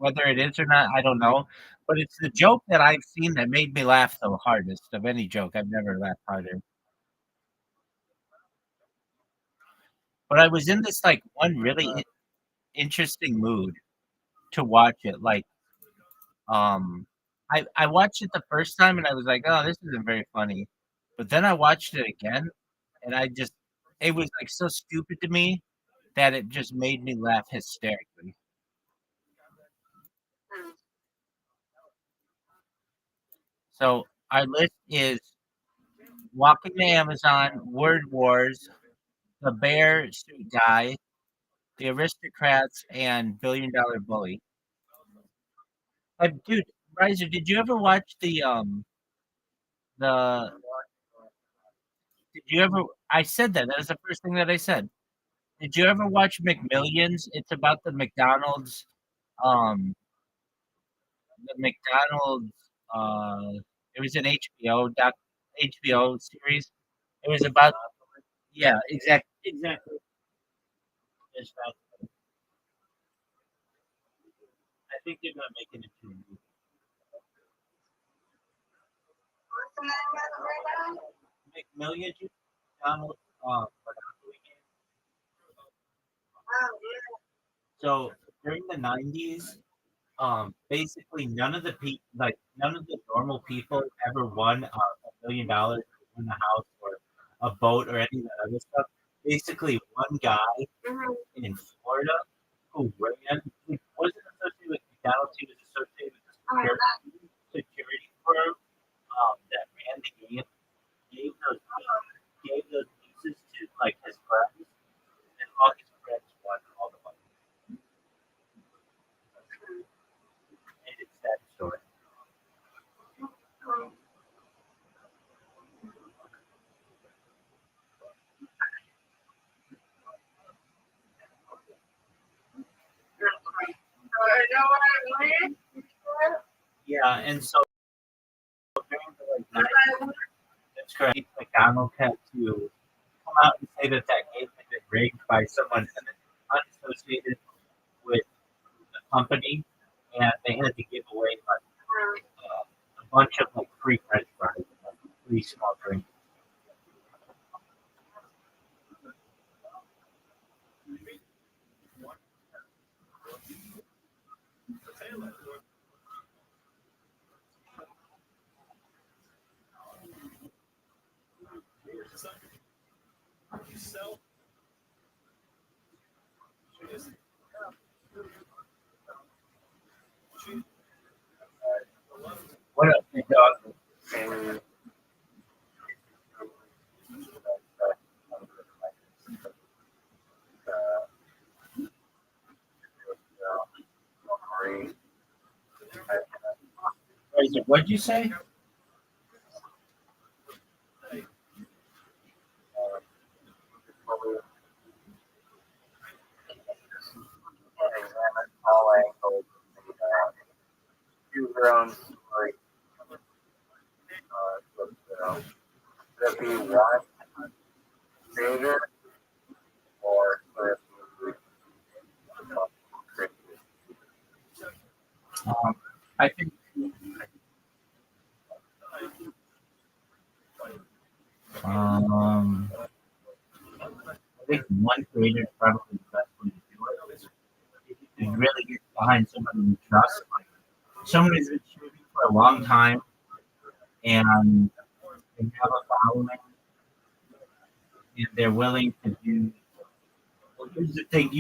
Whether it is or not, I don't know, but it's the joke that I've seen that made me laugh the hardest of any joke. I've never laughed harder. But I was in this, like, one really interesting mood to watch it, like, I watched it the first time and I was like, "Oh, this isn't very funny." But then I watched it again and I just it was, like, so stupid to me that it just made me laugh hysterically. So, our list is Walking the Amazon, Word Wars, The Bear Suit Guy, The Aristocrats, and Billion Dollar Bully. Dude, Riser, did you ever watch the did you ever I said that, that was the first thing that I said. Did you ever watch McMillions? It's about um, the McDonald's, it was an HBO series. It was about yeah, exactly. Yes, I think they're gonna make it into a movie. McMillions, McDonald's, Monopoly game. So during the '90s, basically none of the normal people ever won $1 million, or won a house or a boat or any of that other stuff. Basically, one guy in Florida who he wasn't associated with McDonald's. He was associated with security firm that ran the game. Gave those gave those pieces to like his friends, and all his friends won all the money. And it's that story. Yeah, and so during the like 90s, that's correct. McDonald's had to come out and say that that game had been rigged by someone unassociated with the company, and they had to give away like a bunch of like free French fries and like free small drinks. What up, big dog? What'd you say? Um, I think um, I think one creator is probably the best way to do it. If you can really get behind somebody you trust, like someone who's been shooting for a long time and they have a following and they're willing to do. Well, here's the thing: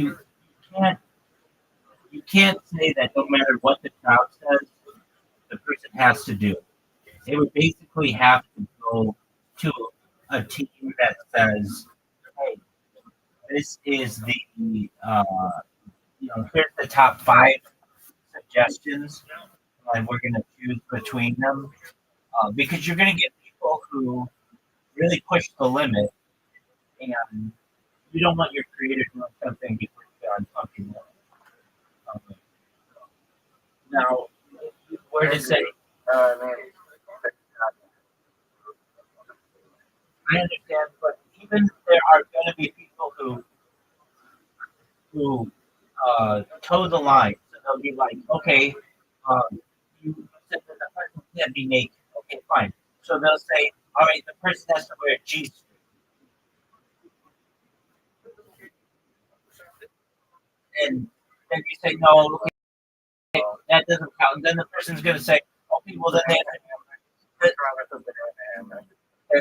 can't you can't say that no matter what the crowd says, the person has to do. They would basically have to go to a team that says, "Hey, this is here's the top five suggestions, and we're going to choose between them." Because you're going to get people who really push the limit, and you don't want your creator doing something because they're uncomfortable. Um, now, if you were to say, I understand, but even there are going to be people who toe the line. So they'll be like, okay, you said that the person can't be naked. Okay, fine. So they'll say, all right, the person has to wear a G string. And then you say, no, okay, that doesn't count. And then the person's going to say, okay, well, then they have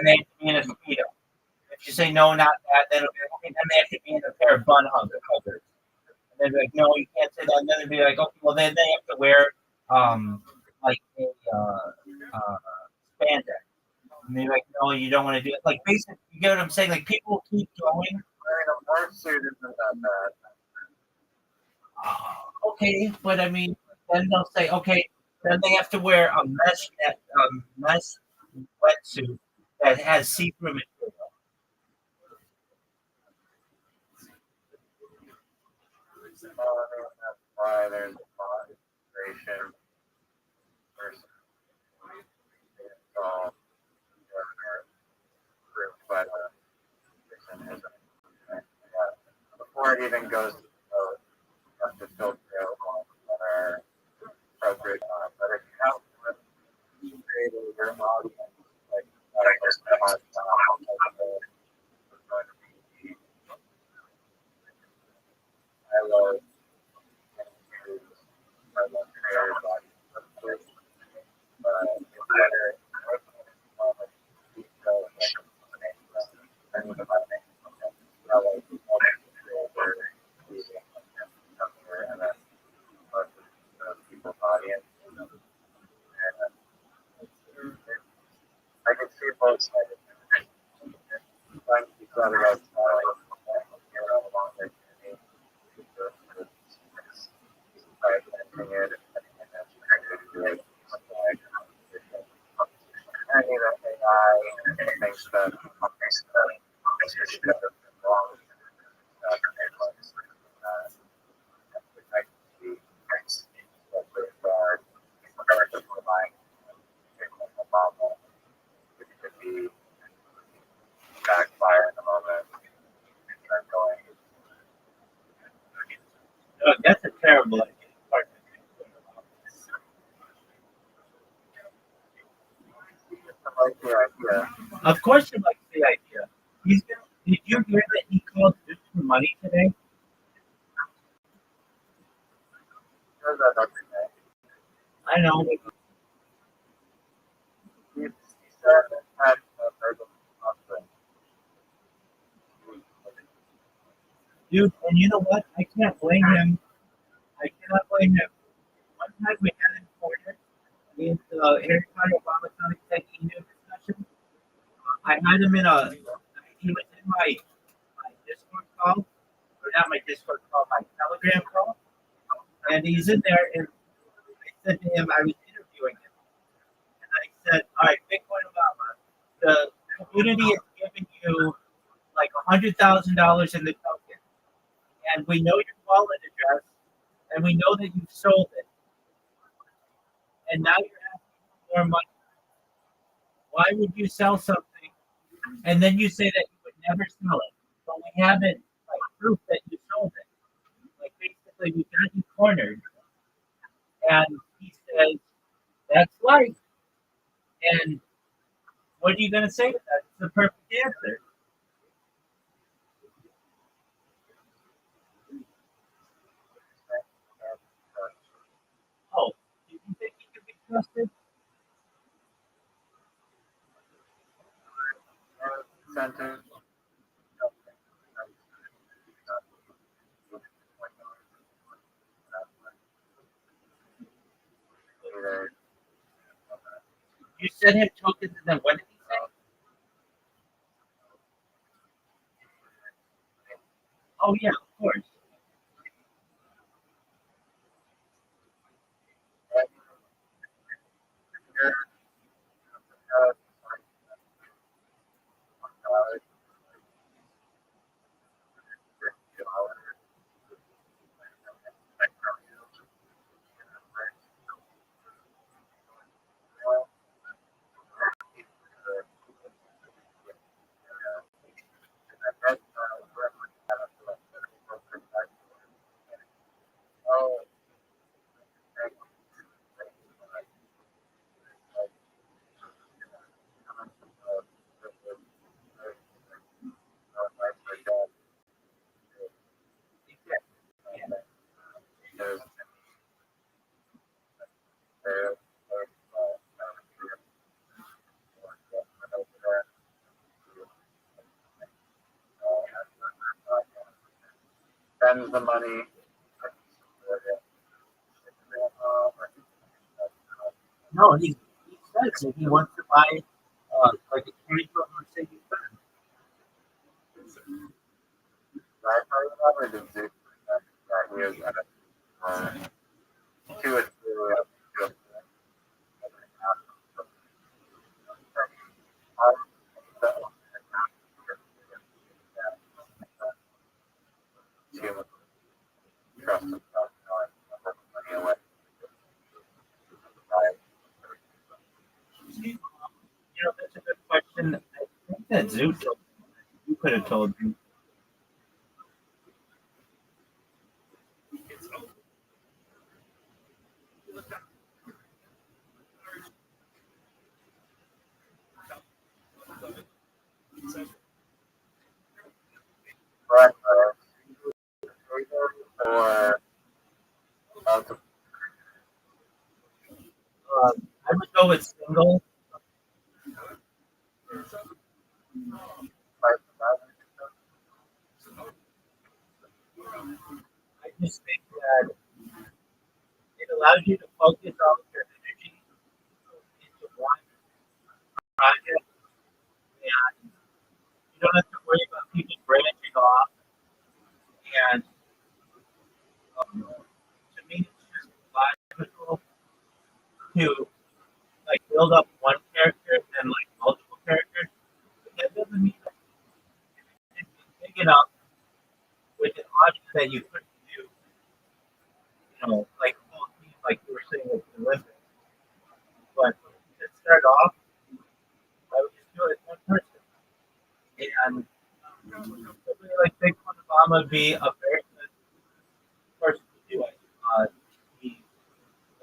to be in a speedo. If you say no, not that, then it'll be like, okay, then they have to be in a pair of covers. And they'll be like, no, you can't say that. And then they'll be like, okay, well, then they have to wear like a spandex. And they're like, no, you don't want to do it. Like, basically, you get what I'm saying? Like, people keep going. Okay, but I mean, then they'll say, okay, then they have to wear a mesh wetsuit that has see-through material. That's a terrible idea. Of course, you like the idea. Did you hear that he called Duke for money today? I know, dude. And you know what? I can't blame him. I cannot blame him. One time we had him cornered in the Harry Potter Obama Comic Tech email discussion. I had him in a. He was in my Discord call, or not my Discord call, my Telegram call, and he's in there. And I said to him, I was interviewing him, and I said, "All right, Bitcoin Obama, the community is giving you like $100,000 in the token, and we know your wallet address, and we know that you sold it, and now you're asking for more money. Why would you sell something and then you say that you would never sell it, but we haven't like proof that you sold it? Like basically, we got you cornered." And he says, "That's life." And what are you going to say to that? It's the perfect answer. Oh, do you think he can be trusted? You sent him tokens, and then what did he say? Oh yeah, of course. spends the money. No, he says that he wants to buy like a 20-foot Mercedes Benz. I tell you that, or did Zeus that he was two or two. Trust himself, money away. You know, that's a good question. I think that Zeus, you could have told me. But or I would go with single. I just think that it allows you to focus all of your energy into one project, and you don't have to worry about people branching off. And to me, it's just logical to like build up one character and then like multiple characters. But that doesn't mean that it's big enough with an audience that you couldn't do, like full team, like you were saying with the Olympics. But to start off, I would just do it as one person. And somebody like Bigfoot Obama would be a very good person to do it. He's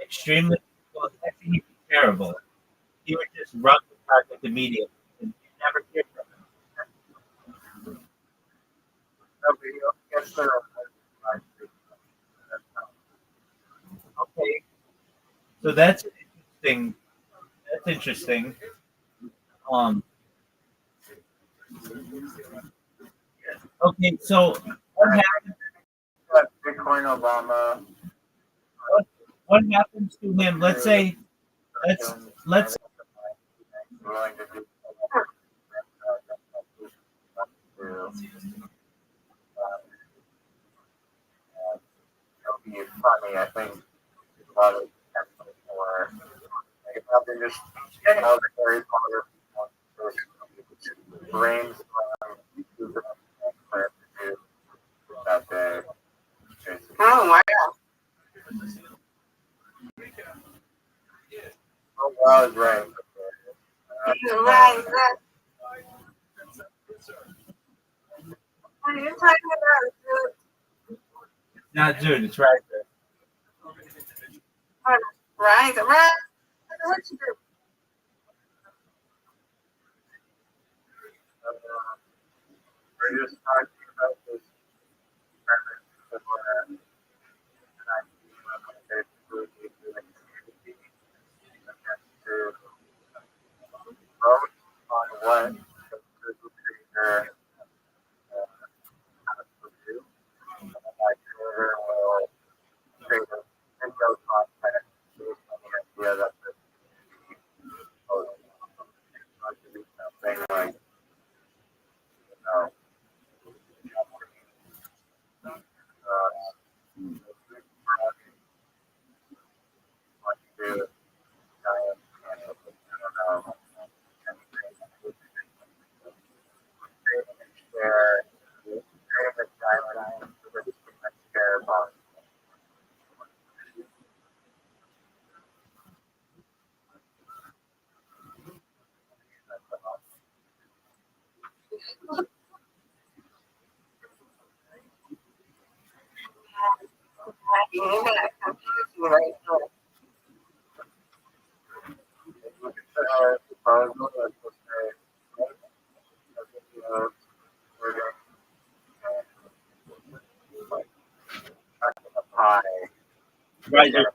extremely, well, actually, he'd be terrible. He would just run the project immediately, and you never hear from him. Okay, so that's interesting. That's interesting. Um, okay, so what happens? Bitcoin Obama. What happens to him? Let's say, let's. Willing to do it'll be funny. I think a lot of potential for like probably just all the Harry Potter brains that day. Oh wow! Oh wow, is right. Right. What are you talking about? Not Zoot, it's right there. Right. What you do? We're just talking about this vote on what the creator has to do. And that creator will create a video content based on the idea that this to be something like, what to do, Right there.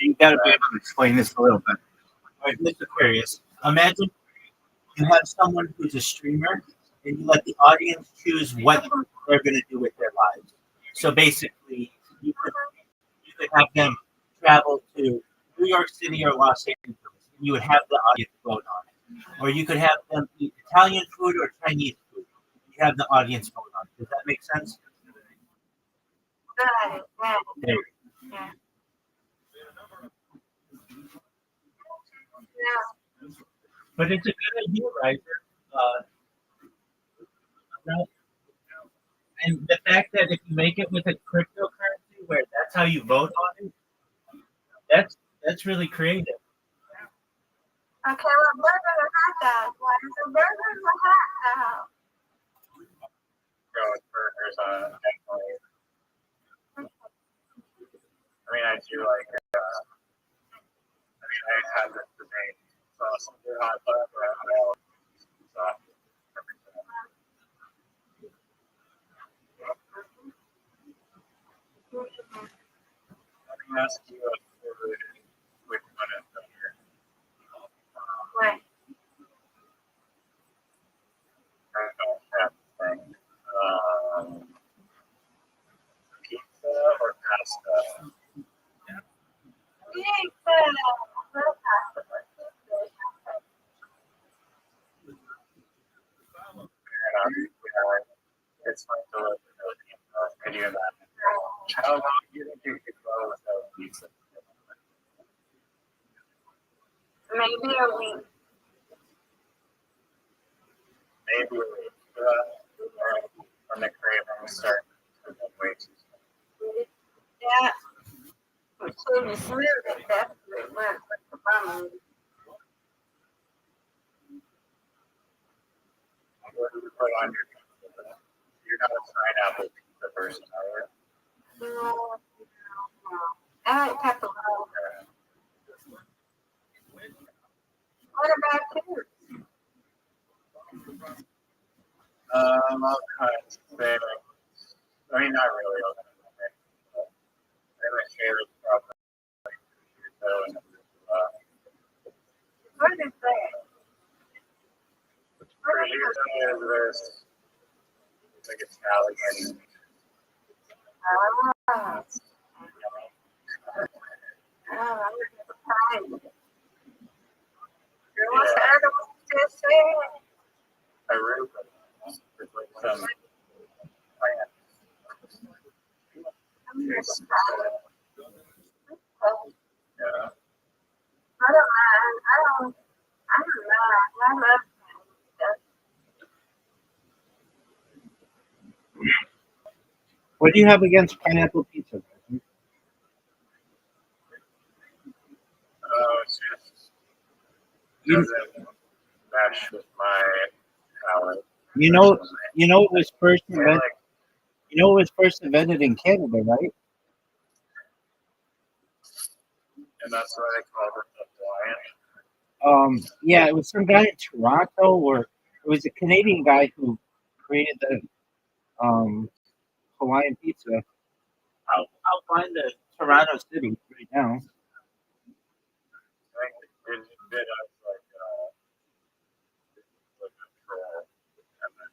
You got to be able to explain this a little bit. All right, Mr. Aquarius, imagine you have someone who's a streamer, and you let the audience choose what they're going to do with their lives. So basically, you could have them travel to New York City or Los Angeles, and you would have the audience vote on it. Or you could have them eat Italian food or Chinese food. You have the audience vote on it. Does that make sense? Got it. There. Yeah. Yeah. But it's a good idea, right? About- And the fact that if you make it with a cryptocurrency where that's how you vote on it, that's really creative. Okay, well, burgers or hot dogs? Why is it burgers or hot dogs? Go with burgers definitely. I mean, I do like. I mean, I had this debate. Sauce on your hot dog or hot dog. Sauce. Let me ask you a food. Which one is better? Right. I don't have a thing. Pizza or pasta? Pizza. I love pasta. It's like the can you imagine? How long do you think you could go without pizza? Maybe a week. Maybe a week. When the cravings start to get way too soon. Yeah. But so you smell it, that's what the problem is. What do you put on your pizza? You're not a pineapple pizza person, are you? No. I like pepperoni. What about you? I'll kind of say, I mean, not really. My favorite probably What is that? prosciutto is this like Italian. Ah. Oh, I'm surprised. What's the other one you just said? Aruba. It's like some plant. I'm surprised. Yeah. I don't mind. I don't mind. I love stuff. What do you have against pineapple pizza? It's just doesn't match with my palate. You know, it was first I invented. like You know, it was first invented in Canada, right? and that's why they call it the Hawaiian. Yeah, it was some guy in Toronto, or it was a Canadian guy who created the Hawaiian pizza. I'll find the Toronto city right now. I think it did as like a troll, and then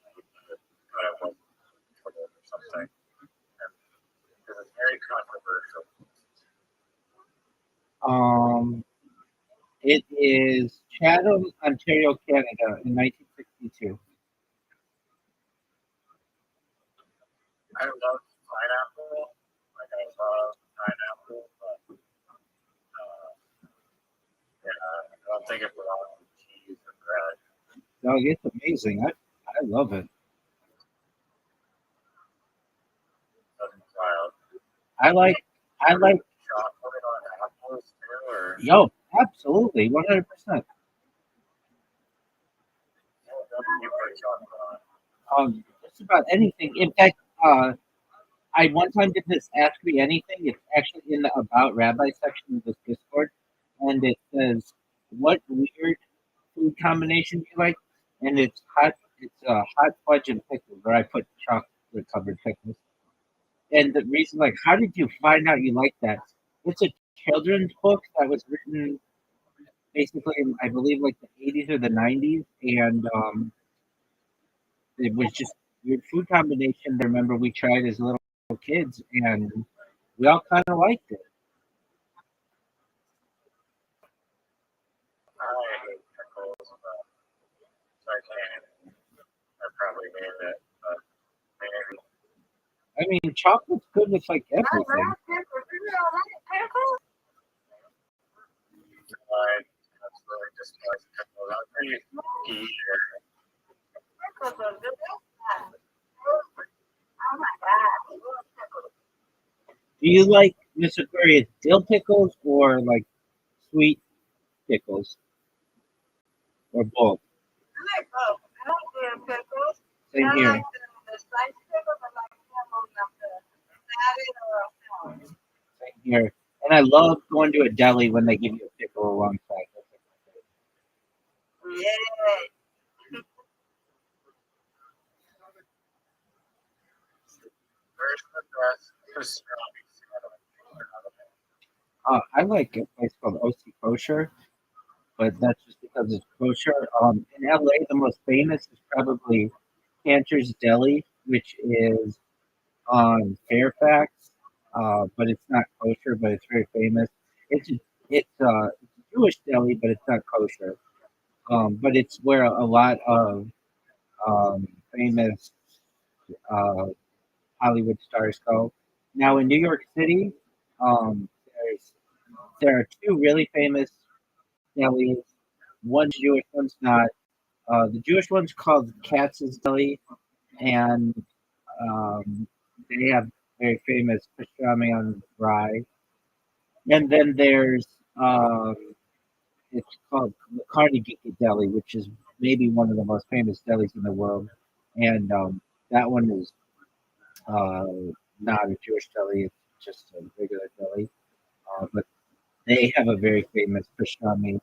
kind of went troll or something. Because it's very controversial. It is Chatham, Ontario, Canada, in 1962. I love pineapple. Like I love pineapple, but yeah, I don't think it belongs with cheese or bread. No, it's amazing. I love it. That's wild. I like Chocolate on apples too, or yo, absolutely, 100%. you put chocolate on? Just about anything. In fact, I one time did this Ask Me Anything. It's actually in the About Rabbi section of this Discord, and it says, "What weird food combination do you like?" And it's hot. It's hot fudge and pickles, where I put chocolate covered pickles. And the reason, like, how did you find out you like that? It's a children's book that was written basically in, I believe, like the 80s or the 90s, and it was just weird food combination that I remember we tried as little kids, and we all kind of liked it. I hate pickles, but so I can't. I probably named it, but maybe. I mean, chocolate's good with like I everything. love pickles. You don't like pickles? I absolutely despise pickles. I'm pretty picky eater. Pickles are good. Oh my God. I love pickles. Do you like Miss Aquarius dill pickles or like sweet pickles or both? I like both. I like the pickles. Same I here. like the sliced pickles. I like them on the salad or a salad. Same here. And I love going to a deli when they give you a pickle alongside. Yeah. Where's the best pastrami sandwich out of it? I like a place called OC Kosher, but that's just because it's kosher. In LA, the most famous is probably Cantor's Deli, which is on Fairfax, but it's not kosher, but it's very famous. It's a, it's a Jewish deli, but it's not kosher. But it's where a lot of famous uh, Hollywood stars go. Now in New York City, there are two really famous delis. One's Jewish, one's not. The Jewish one's called Katz's Deli, and they have very famous pastrami on rye. And then there's it's called Carnegie Deli, which is maybe one of the most famous delis in the world. And that one is uh, not a Jewish deli; it's just a regular deli. But they have a very famous pastrami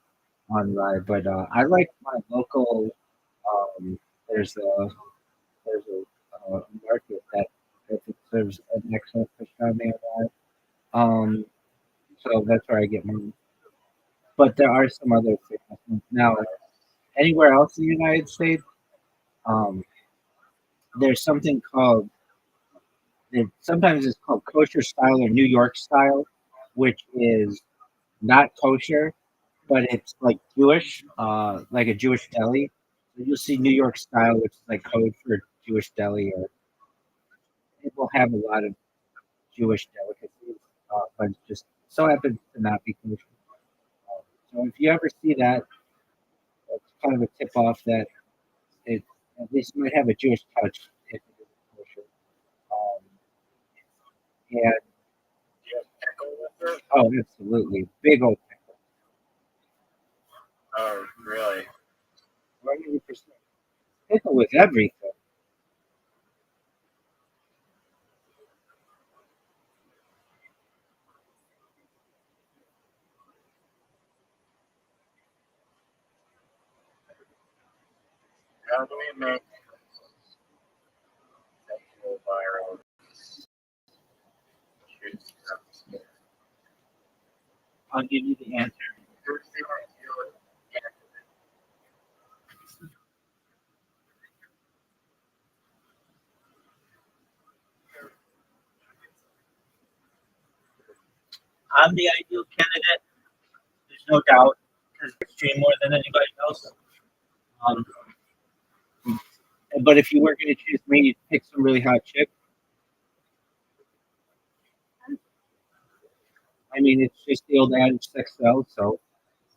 on rye. But I like my local. Um, there's a market that I think serves an excellent pastrami on rye. So that's where I get mine. But there are some other famous ones. Now, anywhere else in the United States, um, there's something called, sometimes it's called kosher style or New York style, which is not kosher, but it's like Jewish, like a Jewish deli. So you'll see New York style, which is like code for Jewish deli, or it will have a lot of Jewish delicacies, but it just so happens to not be kosher. So if you ever see that, it's kind of a tip off that it at least might have a Jewish touch if it is kosher. Um, and Do you have pickle with it? oh, absolutely, big old pickle, Oh, really? 100% pickle with everything. How do we make sexual viral shoots? I'll give you the answer. Who's the ideal candidate? I'm the ideal candidate. There's no doubt because I stream more than anybody else. Um, but if you were going to choose me, you'd pick some really hot chick. I mean, it's just the old adage, sex sells. So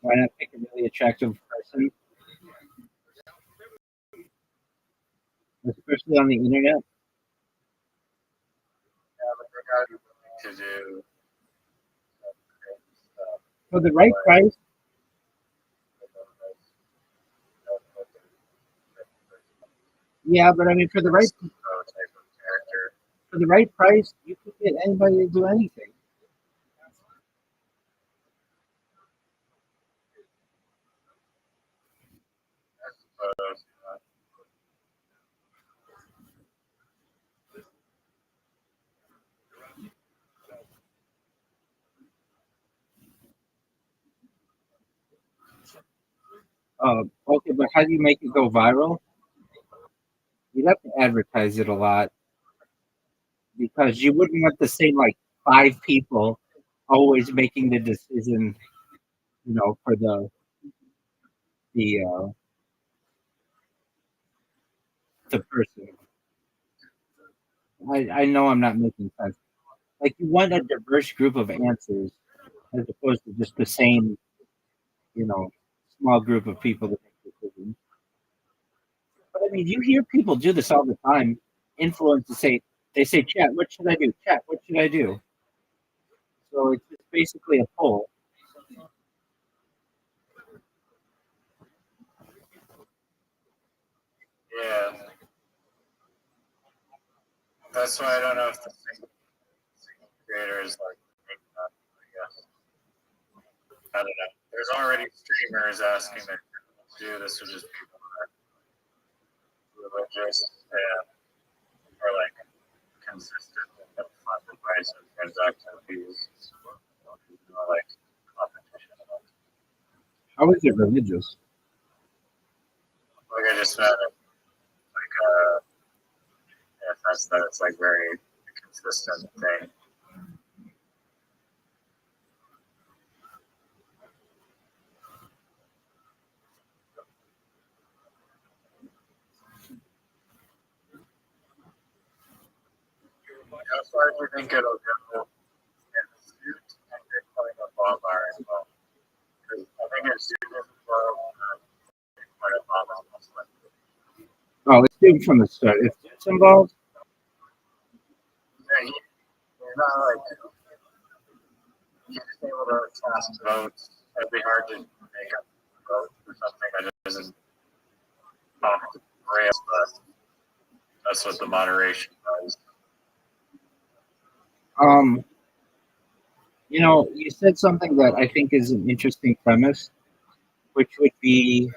why not pick a really attractive person, especially on the internet? Yeah, but they gotta be willing to do some crazy stuff. For the right price, yeah. But I mean, Type of character. for the right price, you could get anybody to do anything. I suppose. Okay, but how do you make it go viral? you'd have to advertise it a lot because you wouldn't want the same like 5 people always making the decision, for the the person. I know I'm not making sense. Like you want a diverse group of answers as opposed to just the same, you know, small group of people that make decisions. But I mean, you hear people do this all the time. Influencers they say, "Chat, what should I do? Chat, what should I do?" So it's just basically a poll. Yeah, that's why I don't know if the single creator is like making that. I guess I don't know. There's already streamers asking their to do this, which is people that are religious and are like consistent and funded by some transaction fees. Like competition. How is it religious? Like I just found it like yeah, that's like very consistent thing. How far do you think it'll go in the suit and Bitcoin of Obama as well? Because I think it's suit as well. Bitcoin of Obama most likely. Oh, it's doomed from the start. If it's involved, Yeah, he's not like he's just able to cast votes. It'd be hard to make a vote for something that isn't off the rails, but that's what the moderation does. um, you said something that I think is an interesting premise, which would be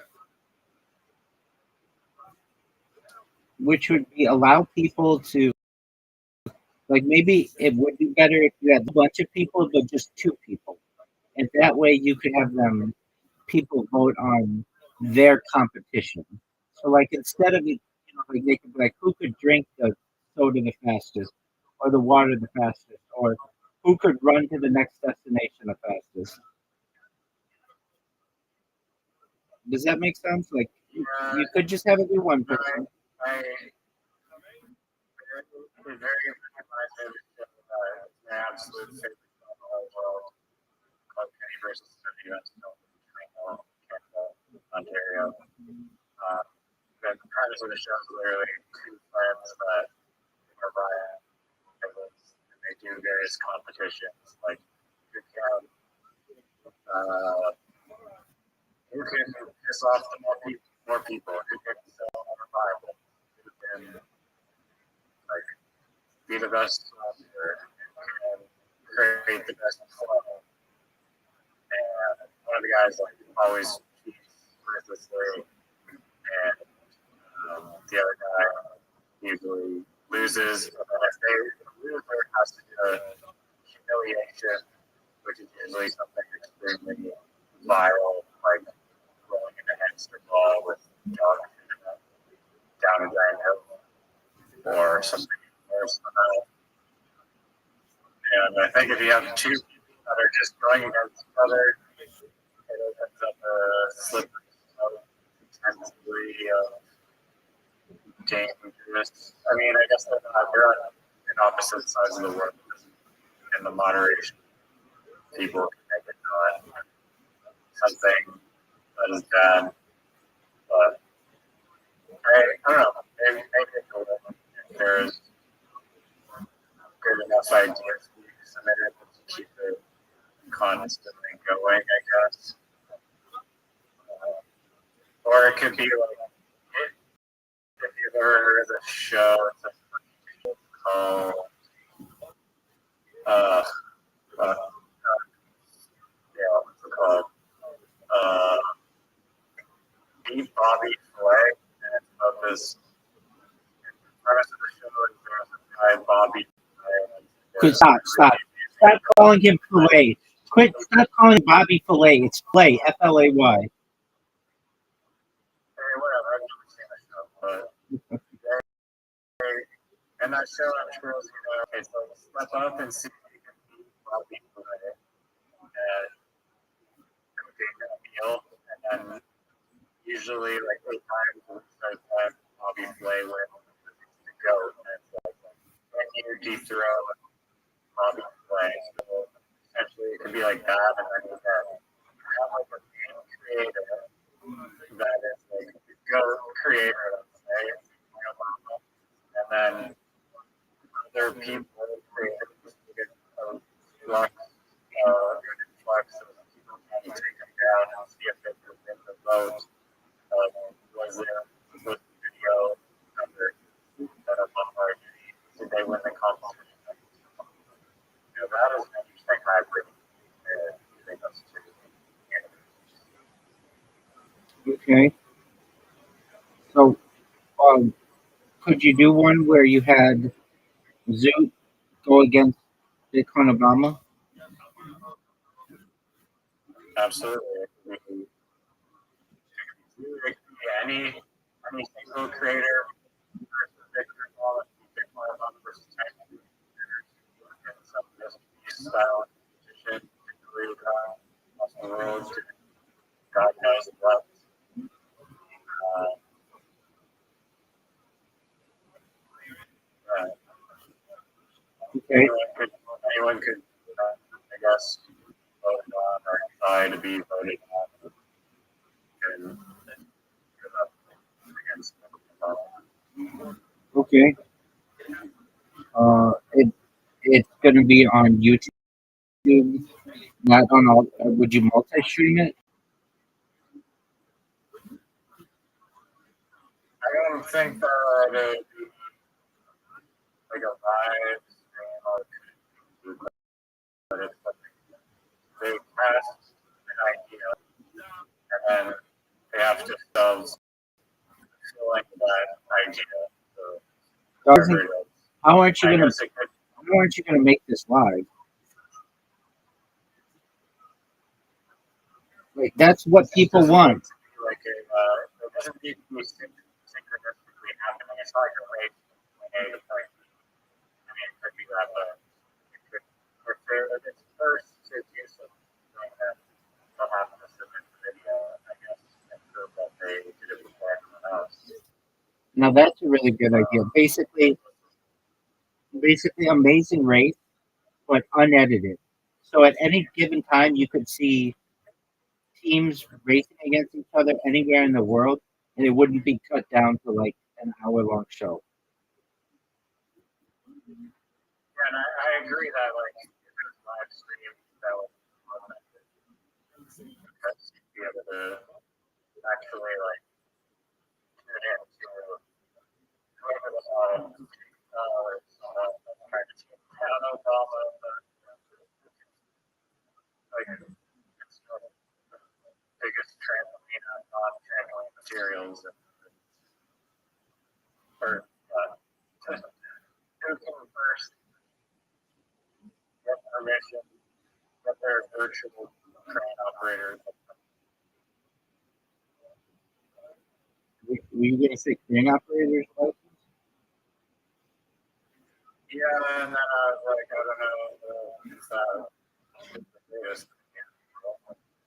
allow people to like maybe it would be better if you had a bunch of people, but just 2 people, and that way you could have people vote on their competition. So like instead of like they could be like who could drink the soda the fastest, or the water the fastest, or who could run to the next destination the fastest. Does that make sense? Like Yeah, you could just have it be one person. I it very reminds me of an absolute favorite film of the whole world called Penny versus the U.S. Toronto, Canada, Ontario. The premise of the show is literally 2 friends that are Ryan and they do various competitions like who can uh, who can piss off the more people, who can sell more Bible, who can like be the best sponsor, and create the best flow. And one of the guys like always cheats ruthlessly, and the other guy usually loses. And then if the loser has to do a humiliation, which is usually something extremely viral, like rolling in a hamster ball with dog down a giant hill, or something worse than that. And I think if you have 2 people that are just going against each other, it opens up a slippery slope potentially dangerous. I mean, I guess they're on opposite sides of the world, and the moderation people can make it not something that is bad. But I don't know. Maybe it's a little, if there's good enough ideas being submitted to keep it constantly going, I guess. Or it could be like, if you've ever heard of the show, it's called uh, uh, yeah, what's it called? Uh, Beat Bobby Flay, and it's about this. The premise of the show is there's a guy, Bobby Flay. Quit, stop calling him Filet. Stop calling him Bobby Filet. It's Flay, Flay. Hey, whatever, I've never seen the show, but And that show, I'm sure, okay, so step up and see if you can beat Robbie Flay and cooking a meal. And then usually, like 8 times, when it starts that Robbie Flay wins the GOAT. And it's like, can you dethrone Robbie Flay? So essentially, it could be like that. And then you can have like a game creator that is like the GOAT creator, let's say. And then other people create flux, so people can take them down and see if they can win the vote. Was there was the video number that are bombarded? Did they win the competition? That is an interesting hybrid. Okay. So, could you do one where you had Zoot go against Bitcoin Obama? Absolutely. Any single creator versus Bitcoin versus technical creators and some style competition, particularly across the world. God knows what. Okay. Anyone could, I guess, vote on or try to be voted on and against. Okay. It's going to be on YouTube, not on all. Would you multi-stream it? I don't think that it would be like a live stream or but it's like they cast an idea and then they have to themselves select that idea. So Doesn't, how aren't you gonna make this live? Like that's what people want. Like it doesn't need to be synchronistically happening. It's not like a race from A to point B. I mean, it could be that, but it could, if it's first to do something that they'll have to submit the video, I guess, and prove that they did it before anyone else. Now that's a really good idea. Basically, Amazing Race, but unedited. So at any given time, you could see teams racing against each other anywhere in the world, and it wouldn't be cut down to like an hour-long show. Yeah, and I agree that like if it was live stream, that would because you'd be able to actually like tune in to whoever was on trying to team down Obama, like it's the biggest trampoline on non-trampoline materials or who can first get permission that their virtual train operator. Were you going to say crane operators license? Yeah, and then I was like, I don't know, it's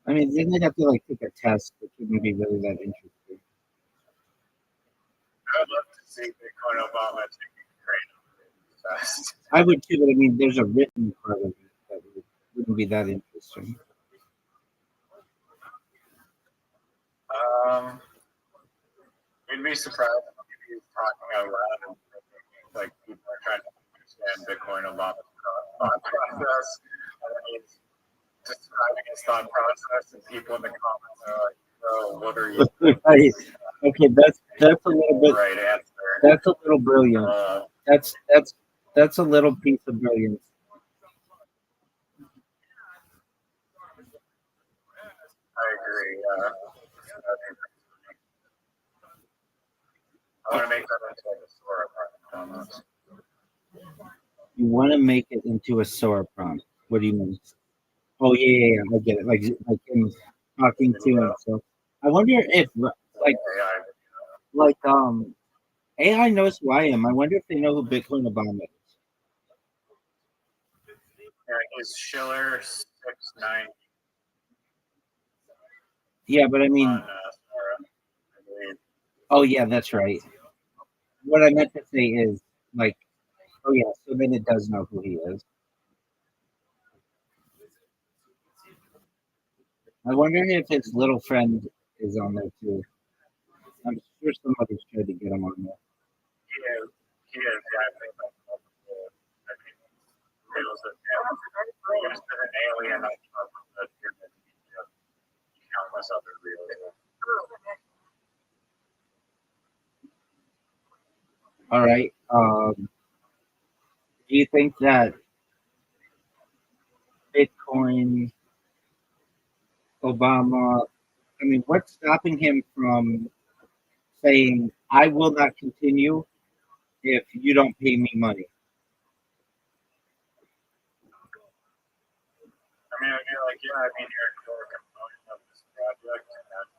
I mean, then they'd have to like take a test, which wouldn't be really that interesting. I'd love to see Bitcoin Obama taking the train fast. I would too, but I mean, there's a written part of it that wouldn't be that interesting. You'd be surprised if he's talking out loud and like people are trying to understand Bitcoin Obama's thought process. And then he's describing his thought process, and people in the comments are like, "Oh, what are you?" Right. Okay, that's a little bit. Right answer. That's a little brilliant. That's a little piece of brilliance. I agree. I want to make that into like a store almost. You want to make it into a Sora prompt. What do you mean? Oh yeah, I get it. Like him talking to himself. I wonder if like AI knows who I am. I wonder if they know who Bitcoin Obama is. Yeah, he's Schiller 690 Yeah, but I mean, on Sora, I believe. oh yeah, that's right. What I meant to say is like, oh yeah, so then it does know who he is. I wonder if his little friend is on there too. I'm sure somebody's tried to get him on there. He is. He is. Yeah, I think that's multiple. I mean, reels of him. Used as an alien on top of the pyramid. Countless other reels. All right. Do you think that Bitcoin Obama? I mean, what's stopping him from saying, "I will not continue if you don't pay me money"? I mean, I feel like, yeah, I mean, you're a core component of this project, and that's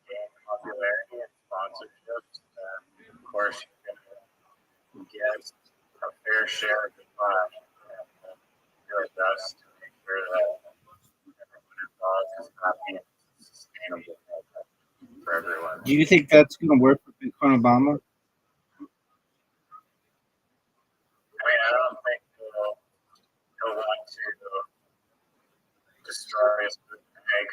gain popularity and sponsorships. And of course, you're going to get a fair share of the pie and do your best to make sure that everyone involved is happy and sustainable for everyone. Do you think that's going to work for Bitcoin Obama? I mean, I don't think he'll want to destroy his egg.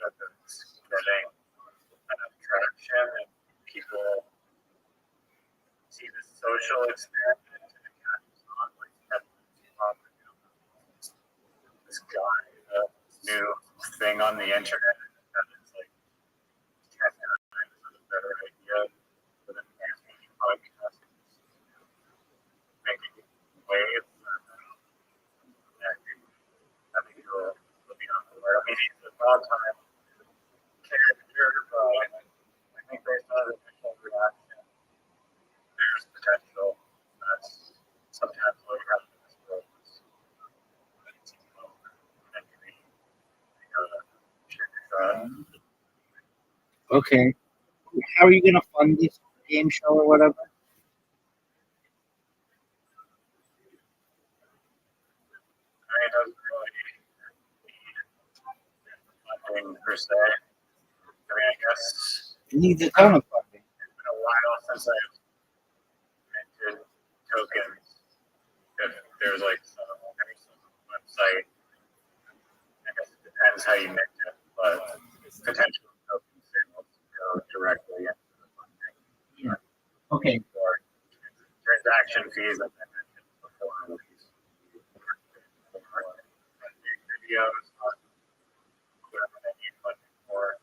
It's getting enough traction and people see the social experiment and it catches on like this guy, this new thing on the internet that is like 10 times a better idea than an podcast making waves. I think he'll be on the way. I mean, he's a long-time character, but I think based on his initial reaction, there's potential. That's sometimes what we have in this world. Okay. How are you going to fund this game show or whatever? It doesn't really need funding per se. I mean, I guess It needs a ton of funding. it's been a while since I've minted tokens. If there's like some website, I guess it depends how you mint it, but potential token sales go directly into the funding. Yeah. Okay. Or transaction fees, as I mentioned before, videos, whatever they need funding for,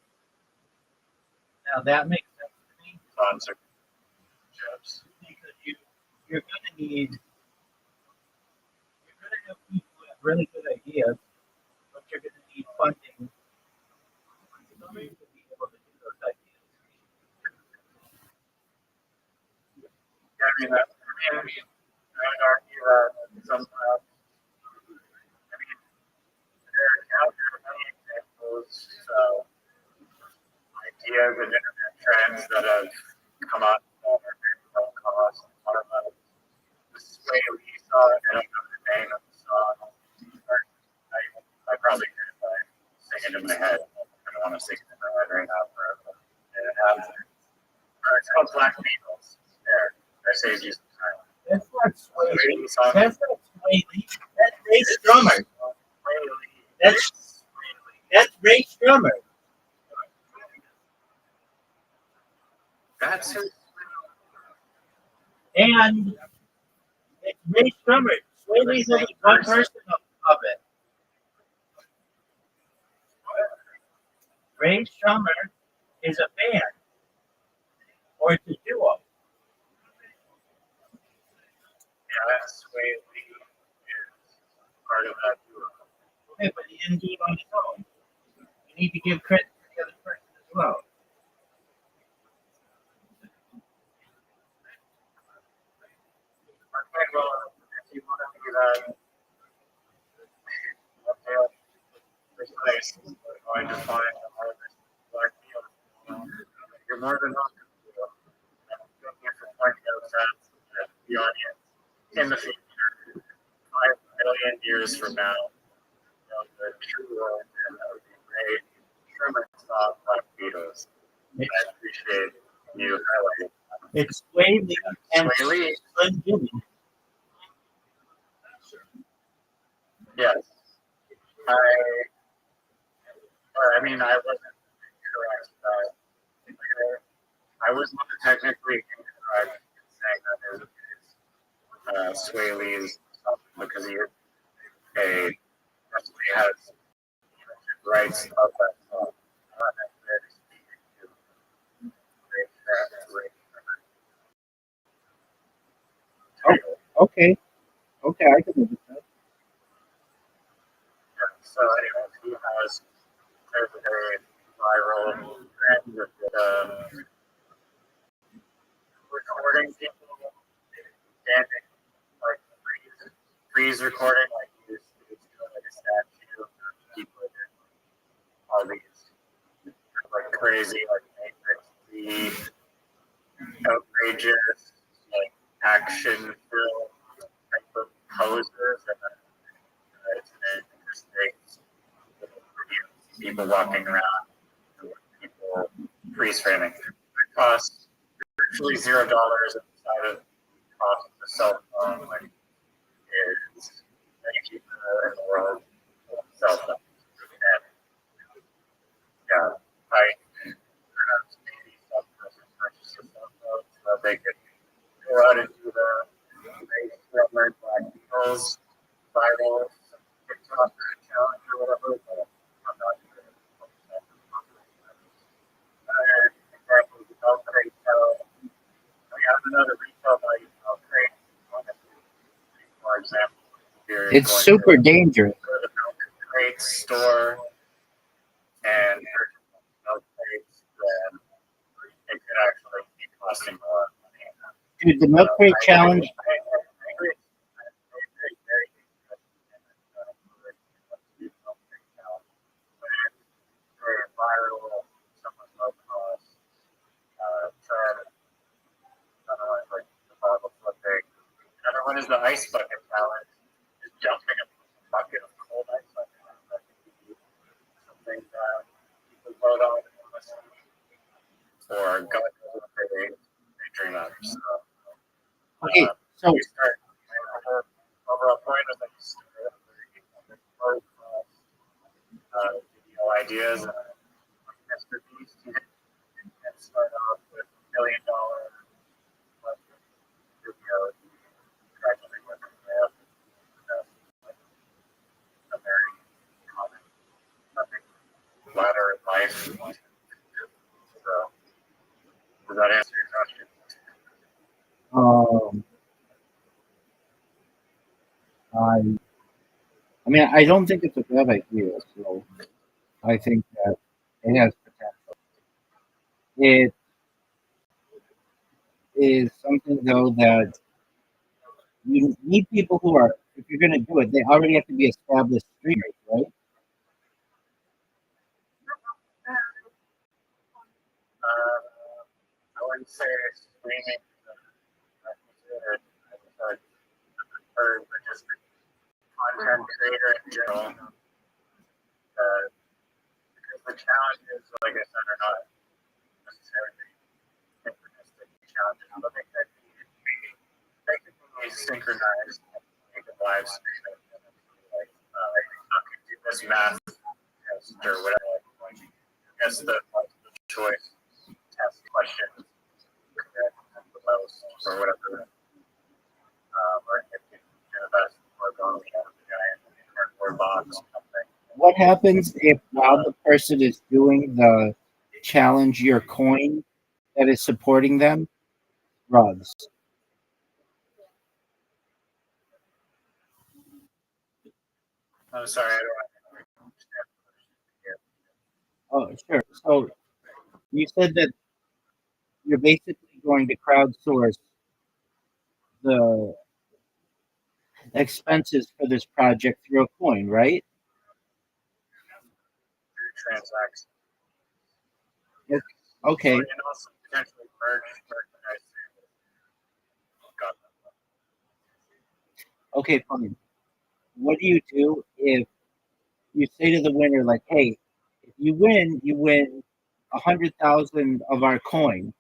Now that makes sense to me sponsorships. because you're gonna need you're gonna have people who have really good ideas, but you're gonna need funding to be able to do those ideas. Yeah, I mean, I would argue that sometimes, I mean, there are many examples of ideas and internet trends that have come up that are very low cost. One of them, this way we saw it, I don't know the name of the song. I probably could if I sing it in my head. I don't want to sing it in my head right now forever. It has, it's called Black Beatles. There, I saved you some time. That's not Sway Lee. Sway song. That's not Sway Lee. That's Ray Strummer. That's Ray Strummer. That's who. And it's Ray Strummer. Sway Lee's only one person of it. Ray Strummer is a band, or it's a duo. Yeah, that's Sway Lee is part of that duo. Okay, but he didn't do it on his own. You need to give credit to the other person as well. Okay, well, if you want to do that, okay, this place is going to find a harvest Black Beatles. you're more than welcome to. Thank you for pointing out that the audience in the future, 5 million years from now, the true world, and that would be great. Truman saw Black Beatles. I appreciate you highlighting that. It's Sway Lee and Sway Lee. Slim Jimmy. Yes. I mean, I wasn't correct. I was not technically incorrect in saying that is Sway Lee's because he definitely has rights of that song. Not necessarily speaking to Okay. Okay, I can live with that. So anyways, there's a very viral trend with recording people standing, like freeze recording, like he's doing like a statue of people doing all these like crazy, like matrix outrageous, like action film type of poses, and then it's an interesting people walking around, people freeze framing. It costs virtually $0 inside of cost of the cell phone, like is many people in the world own cell phones. And yeah, I perhaps maybe some person purchases cell phones so they could go out and do the race drummer Black Beatles viral TikTok challenge or whatever, but I'm not sure. Example, the milk crate we have another retail value milk crate. For example, It's super dangerous. Go to the milk crate store and purchase milk crates, then it could actually be costing more money. Dude, the milk crate challenge. I agree. Very, very dangerous. Very viral, somewhat low cost, trend. Another one is like the bottle flipping. Another one is the ice bucket challenge. Just jumping a bucket of cold ice. That could be something that people vote on or God knows what they dream of. So, Okay, so you start. Overall point is that you start with low cost video ideas. Mr. Beast, you can start off with $1 million videos, gradually working their way up. A very common ladder in life. So, does that answer your question? I mean, I don't think it's a bad idea. So I think that it has potential. It is something though that you need people who are, if you're going to do it, they already have to be established streamers, right? I wouldn't say streaming or just content creator in general. Because the challenges, like I said, are not necessarily synchronistic challenges, but they could be synchronized and make a live stream. Like, I could do this math test or whatever. Like, I guess the multiple choice test questions the most or whatever. Or if you do the best or going out of the giant cardboard box or something. What happens if while the person is doing the challenge your coin that is supporting them runs? I'm sorry, I don't understand. Oh, sure. So you said that you're basically going to crowdsource the expenses for this project through a coin, right? Transaction. Okay. And also potentially merchandise. Okay, fine. What do you do if you say to the winner, like, hey, if you win 100,000 of our coin,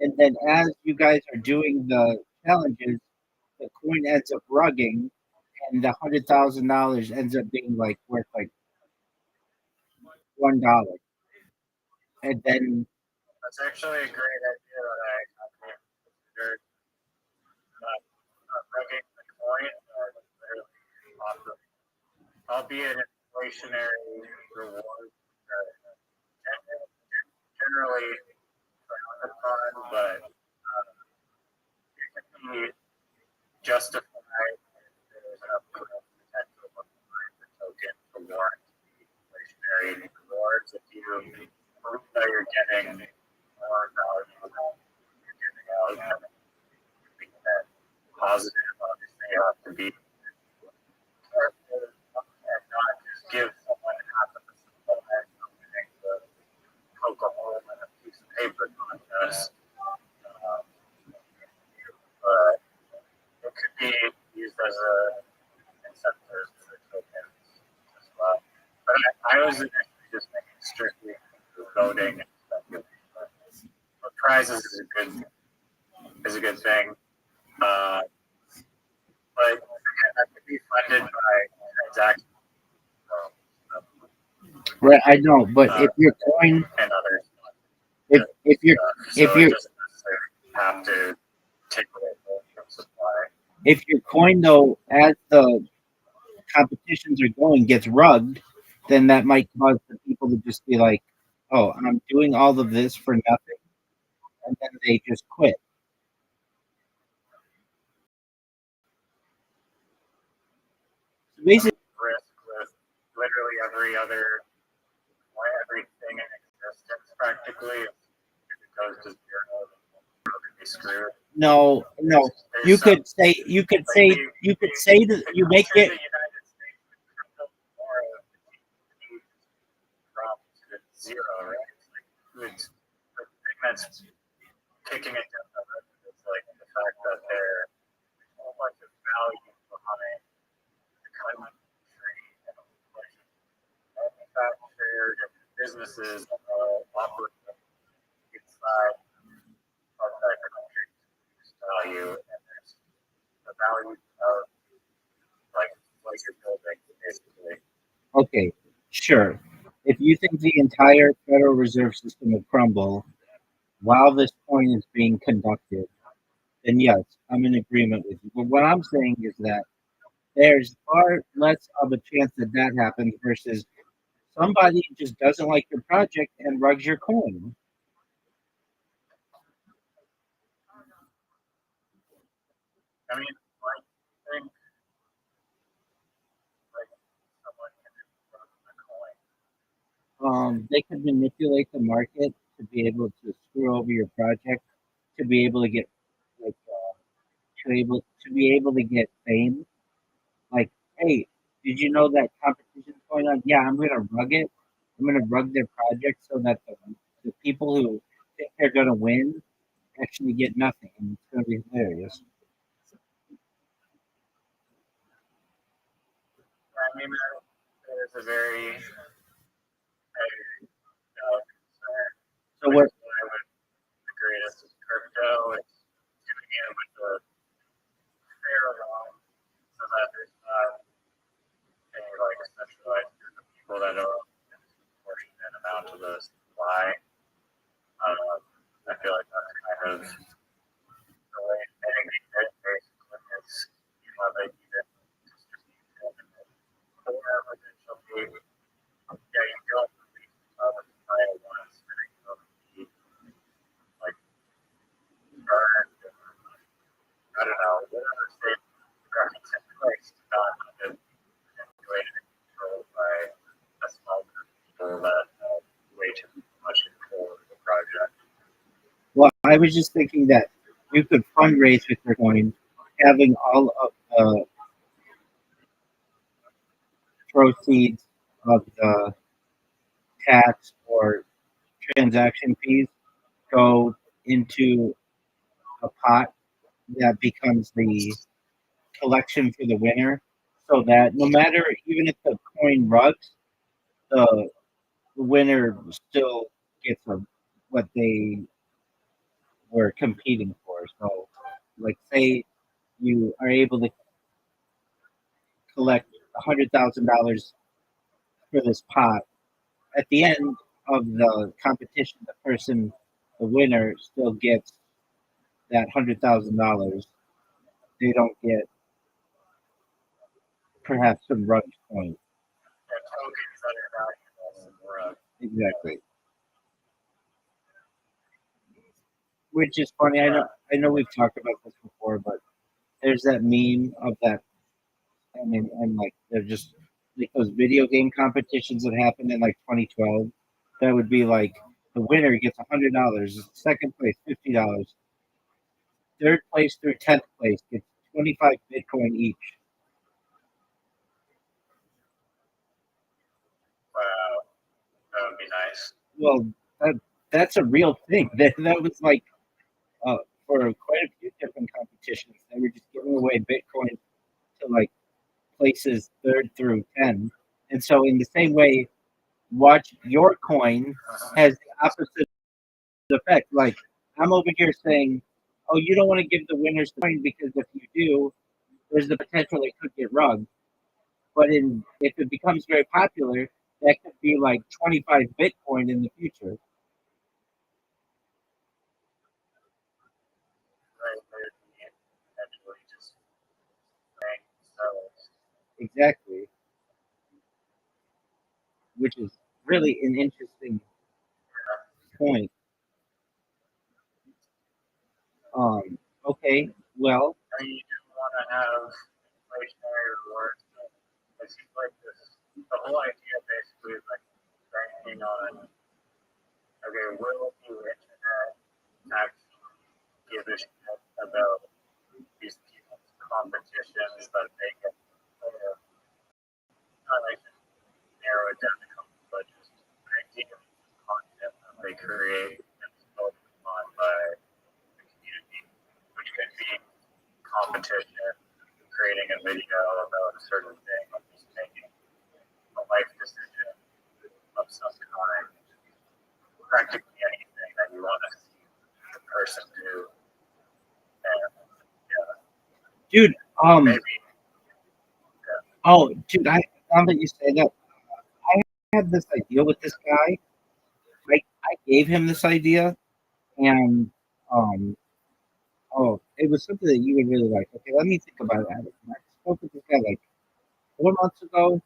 and then as you guys are doing the challenges, the coin ends up rugging, and the $100,000 ends up being like worth like $1, and then That's actually a great idea that I haven't considered. Rugging the coin, literally awesome. Albeit inflationary reward. Generally frowned upon, but it can be justified if there's enough potential behind the token to warrant inflationary rewards. If you prove that you're getting more value than you're giving out, and you that positive, obviously, you have to be careful and not just give someone half of the supply of winning the poke a hole in a piece of paper contest. But it could be used as a incentive for tokens as well. But I was initially just thinking strictly for voting and speculation. But prizes is a good thing. But again, that could be funded by transactions. right, I know, but if your coin, and others. if you're So if you're it doesn't necessarily have to take away from supply. if your coin though, as the competitions are going, gets rugged, then that might cause the people to just be like, "Oh, I'm doing all of this for nothing," and then they just quit. So basically, Risk with literally everything in existence practically. If it goes to zero, then we'll be screwed. no, you could say to you make it. The United States tomorrow drop to zero, right? It's the thing that's kicking it down the road is like the fact that there's a whole bunch of value behind the country and a whole bunch of manufactured businesses operating inside of that country's value, and there's the value of like you're building basically. Okay, sure. If you think the entire Federal Reserve System will crumble while this coin is being conducted, then yes, I'm in agreement with you. But what I'm saying is that there's far less of a chance that that happens versus somebody just doesn't like your project and rugs your coin. I mean, I think like someone can run the coin. They could manipulate the market to be able to screw over your project, to be able to get like to be able to get fame. Like, hey, did you know that competition's going on? Yeah, I'm gonna rug it. I'm gonna rug their project so that the people who think they're gonna win actually get nothing, and it's gonna be hilarious. I mean, that is a very concern. So what? I would the greatest is crypto. It's doing it with a fair amount so that there's not any like centralized group of people that are a disproportionate amount of the supply. I feel like that's kind of the way mitigating it basically is you have a even distribution or potentially you don't release the supply at once and it can be like burned I don't know, whatever state government's in place to not have manipulated and controlled by a small group of people that have way too much control of the project. Well, I was just thinking that you could fundraise with your coin, having all of the proceeds of the tax or transaction fees go into a pot that becomes the collection for the winner, so that no matter, even if the coin rugs, the winner still gets what they were competing for. So, like, say you are able to collect $100,000 for this pot. At the end of the competition, the winner, still gets that $100,000. They don't get perhaps some rug coins. And tokens that are valuable in the rug. Exactly. Which is funny. I know we've talked about this before, but there's that meme of that. I mean, and like they're just like those video game competitions that happened in like 2012. That would be like the winner gets $100, second place $50, third place through 10th place gets 25 Bitcoin each. Wow, that would be nice. Well, that's a real thing. That was like uh, for quite a few different competitions. They were just giving away Bitcoin to like places third through 10. And so, in the same way, watch your coin has the opposite effect. Like, I'm over here saying, oh, you don't want to give the winners the coin because if you do, there's the potential it could get rugged. But if it becomes very popular, that could be like 25 Bitcoin in the future. Right, they'd be eventually just bank sellers. Exactly. Which is really an interesting point. Okay, well, I mean, you do want to have inflationary rewards, but it seems like the whole idea basically is like banking on, okay, will the internet actually give a shit about these people's competitions that they get? Not like narrow it down to couple, but just ideally content that they create that's voted on by the community, which could be competition, creating a video about a certain thing, or just making a life decision of some kind, practically anything that you want to see the person do. And yeah, dude, maybe oh, dude, now that you say that, I had this idea with this guy. I gave him this idea, and um, oh, it was something that you would really like. Okay, let me think about it. I spoke with this guy like 4 months ago,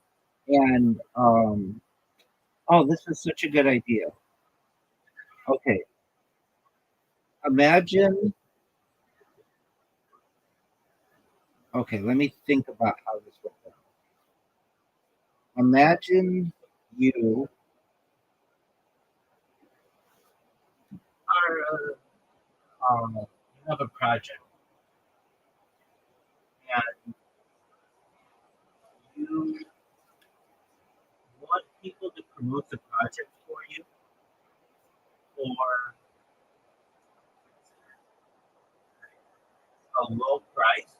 and oh, this was such a good idea. Okay, imagine. Okay, let me think about how this would go. Imagine you. Or you have a project and you want people to promote the project for you for a low price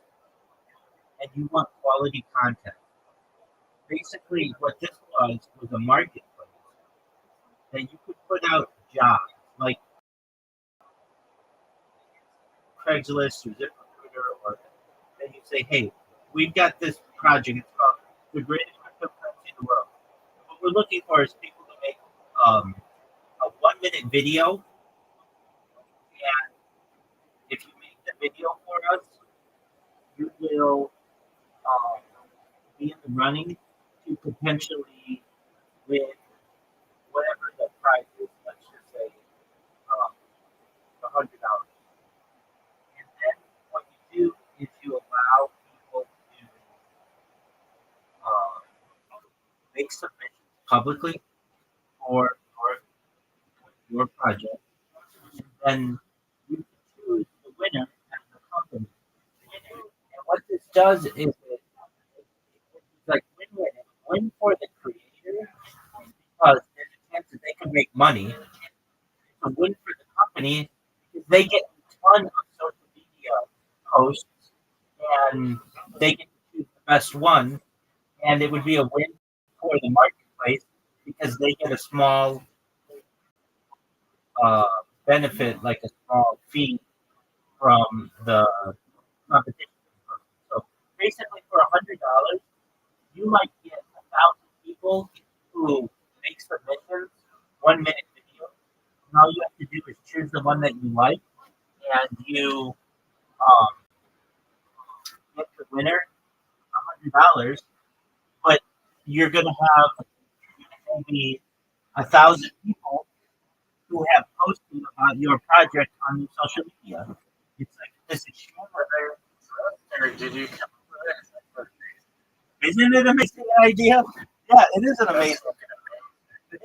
and you want quality content. Basically, what this was a marketplace that you could put out jobs like Craigslist or ZipRecruiter, or then you say, hey, we've got this project. It's called the greatest cryptocurrency in the world. What we're looking for is people to make a 1 minute video, and if you make the video for us, you will um, be in the running to potentially win whatever the prize is. Let's just say $100. And then what you do is you allow people to uh, make submissions publicly for your project, and then you can choose the winner as the company. And what this does is it's like win-win. Win for the creator because there's a chance that they can make money. It's a win for the company they get a ton of social media posts, and they get to choose the best one, and it would be a win for the marketplace because they get a small uh, benefit, like a small fee from the competition. So basically, for $100, you might get 1,000 people who make submissions, 1 minute videos. And all you have to do is choose the one that you like, and you um, get the winner, $100. But you're gonna have maybe 1,000 people who have posted about your project on your social media. It's like this extreme. Or did you come up with it? Isn't it an amazing idea? Yeah, it is an amazing. Did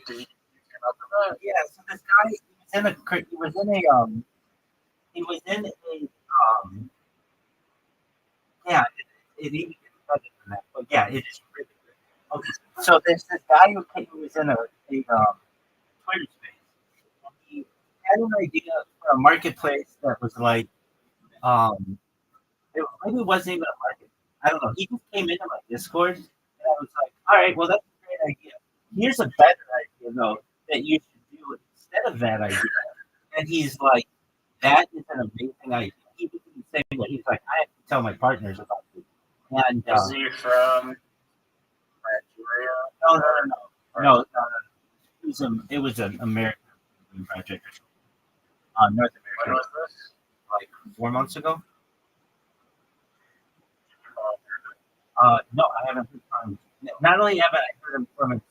you come up with it? Yeah, so this guy he was in a yeah, it even gets better than that. But yeah, it is really good. Okay, so there's this guy who was in a Twitter space. And he had an idea for a marketplace that was like it maybe wasn't even a market. I don't know. He just came into my Discord, and I was like, all right, well that's a great idea. Here's a better idea though that you should do instead of that idea. And he's like, that is an amazing idea. He was the same way. He's like, I have to tell my partners about this. And Is he from Nigeria? no. It was an American project, North When America, was this? like 4 months ago. No, I haven't heard from him. Not only have I heard him from him,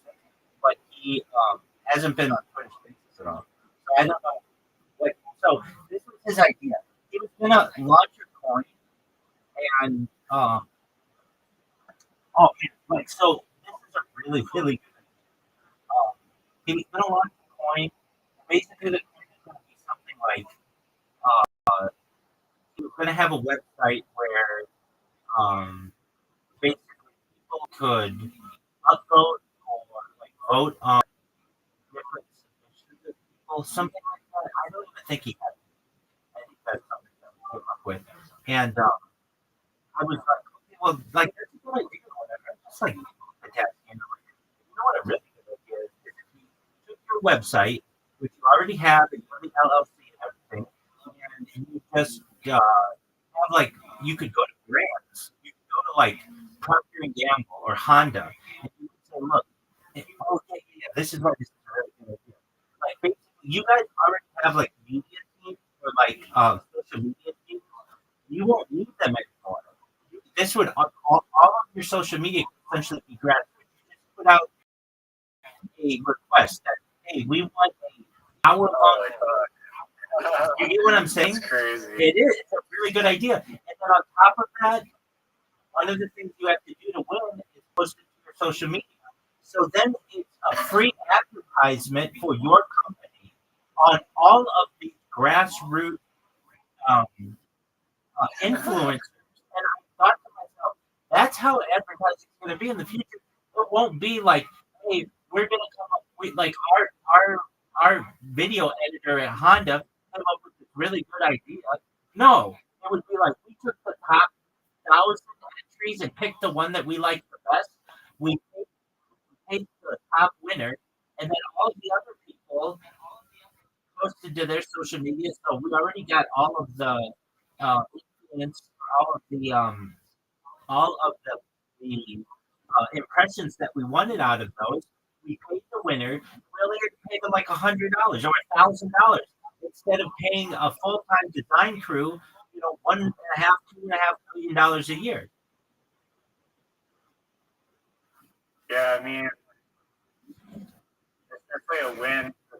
but he hasn't been on Twitter Spaces at all. So I don't know. Like, so this was his idea. He was gonna launch a coin, and so this is a really really good. He was gonna launch a coin. Basically, the coin is gonna be something like he was gonna have a website where basically people could upvote or like vote on different submissions of people, something like that. I don't even think he had. I think that's something that we came up with. And I was like, okay, well, like that's a good idea or whatever. I'm just like attaching into it. You know what a really good idea is if you took your website, which you already have, and you're the LLC and everything, and you just have like you could go to grants, you could go to like Procter and Gamble or Honda, and you could say, look, oh yeah, this is what this is a really good idea. Like basically, you guys already have like media teams or like social media teams. You won't need them anymore. This would all of your social media could essentially be gratuitous. You just put out a request that hey, we want an hour long. You get what I'm saying? That's crazy. It is. It's a really good idea. And then on top of that, one of the things you have to do to win is post it to your social media. So then it's a free advertisement for your company on all of these grassroots um, influencers. And I thought to myself, that's how advertising is going to be in the future. It won't be like, hey, we're going to come up with like our video editor at Honda came up with this really good idea. No, it would be like we took the top 1,000 entries and picked the one that we liked the best. We picked the top winner, and then all the other people posted to their social media. So we already got all of the influence, all of the impressions that we wanted out of those. We paid the winner. We only had to pay them like $100 or $1,000 instead of paying a full time design crew, $1.5, $2.5 million a year. Yeah, I mean, it's definitely a win for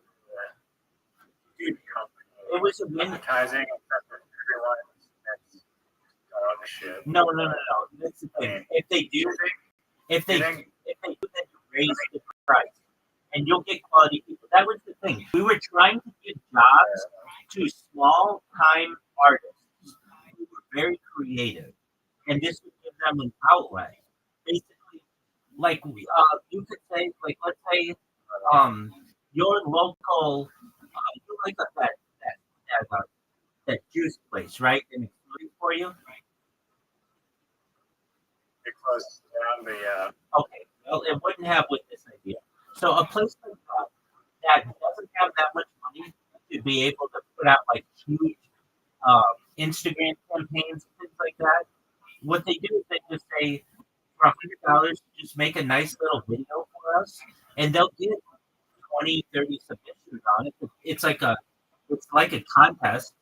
the company. It was a win. Advertising, except for everyone that's dog shit. No. That's the thing. If they do, if they do, then you raise the price, and you'll get quality people. That was the thing. We were trying to give jobs to small time artists who were very creative, and this would give them an outlet. Basically, like you could say, like let's say, your local, you like that that juice place, right? And it's looking for you. It closed down Okay, well, it wouldn't have with this idea. So a place like that doesn't have that much money to be able to put out like huge Instagram campaigns and things like that. What they do is they just say for $100, just make a nice little video for us, and they'll get 20, 30 submissions on it. It's like a contest,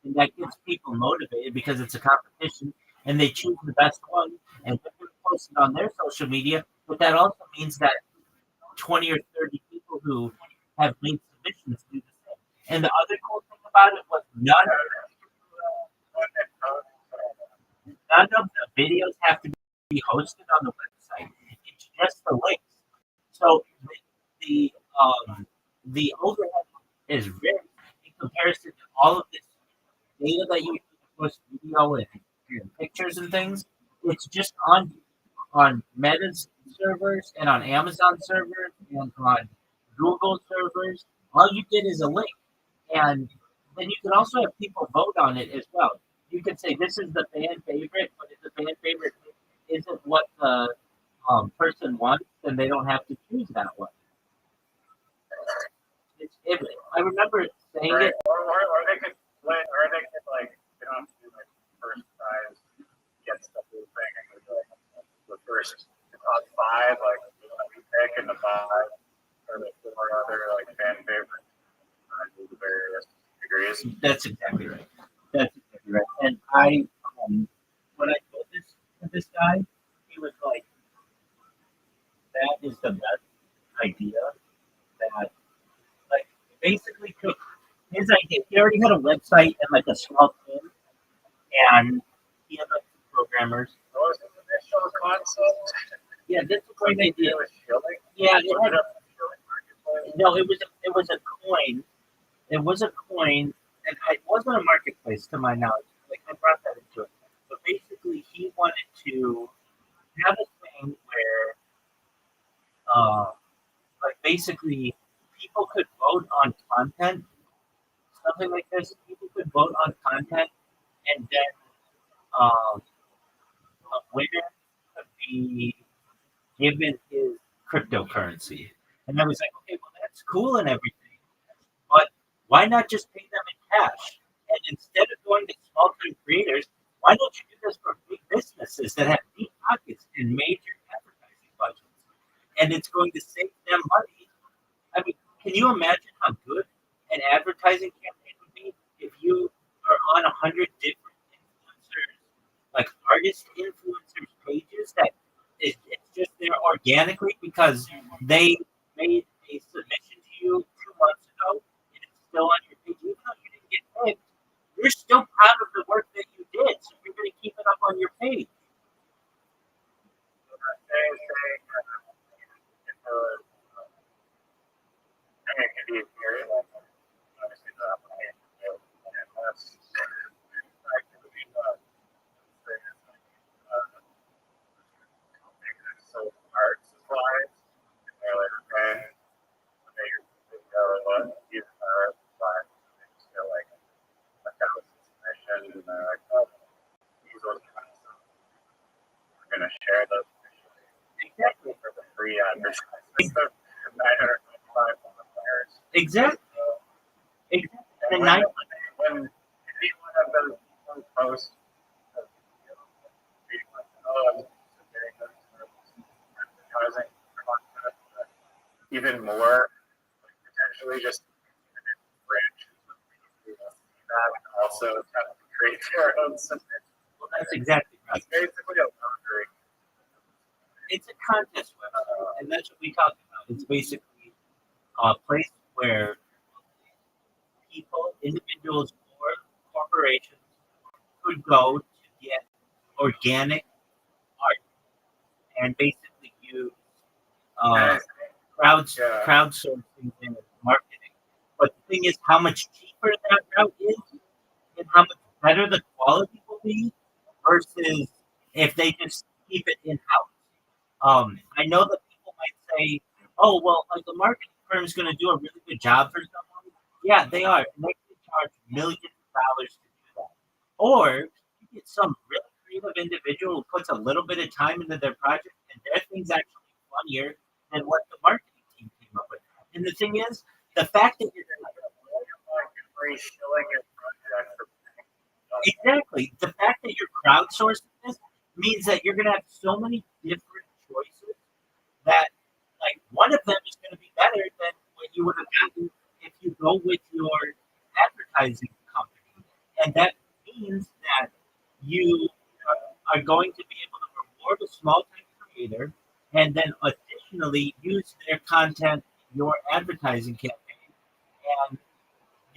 and that gets people motivated because it's a competition, and they choose the best one, and they're going to post it on their social media. But that also means that 20 or 30 people who have made submissions do the same. And the other cool thing about it was none of the videos have to be hosted on the website. It's just the links. So the overhead is very in comparison to all of this data that you post video and pictures and things. It's just on Meta's servers and on Amazon servers and on Google servers. All you get is a link, and then you can also have people vote on it as well. You could say this is the fan favorite, but if the fan favorite isn't what the person wants, then they don't have to choose that one. I remember saying right. it. Or they could like they don't have to do like first prize gets the whole thing and go like the first top five like we pick and the five or the four other like fan favorites do the various degrees. That's exactly right. That's exactly right. And I, when I told this guy, he was like, "That is the best idea." That like basically took his idea. He already had a website and like a small team, and he had like programmers. What was the initial concept? Yeah, that's a great idea. It was shilling. Yeah, It was a shilling marketplace. no, it was a coin. It was a coin, and it wasn't a marketplace to my knowledge. Like I brought that into it, but basically he wanted to have a thing where, like basically people could vote on content, something like this. People could vote on content, and then a winner could be given his cryptocurrency. And I was like, okay, well that's cool and everything, but why not just pay them in cash? And instead of going to small time creators, why don't you do this for big businesses that have deep pockets and major advertising budgets? And it's going to save them money. I mean, can you imagine how good an advertising campaign would be if you are on 100 different influencers, like artist influencers pages that it's just there organically because they made a submission to you 2 months ago and it's still on your page, even though you didn't get picked, you're still proud of the work that you did, so you're going to keep it up on your page. It can be very like obviously the application and that's activity so art supplies and they're like okay what use art supplies and still like 1,000 submissions and they're like oh these are kind of stuff we're gonna share those exactly for the free advertising. 925 players. Exactly. Exactly. And when anyone of those people post, being like, oh, I'm submitting this for advertising content, even more, like, potentially just branches of people that and also kind of create their own submission. Well, that's exactly right. It's basically a laundry. It's a contest website, and that's what we talked about. It's basically a place where people, individuals, or corporations could go to get organic art and basically use crowdsourcing and marketing. But the thing is, how much cheaper that route is, and how much better the quality will be, versus if they just keep it in house. I know that people might say, "Oh, well, like the marketing firm is going to do a really good job for someone." Yeah, they are. And they can charge millions of dollars to do Or you get some really creative individual who puts a little bit of time into their project, and their thing's actually funnier than what the marketing team came up with. And the thing is, the fact that you're exactly the fact that you're crowdsourcing this means that you're going to have so many different choices that like one of them is going to be better than what you would have gotten if you go with your advertising company, and that means that you are going to be able to reward a small time creator and then additionally use their content, your advertising campaign, and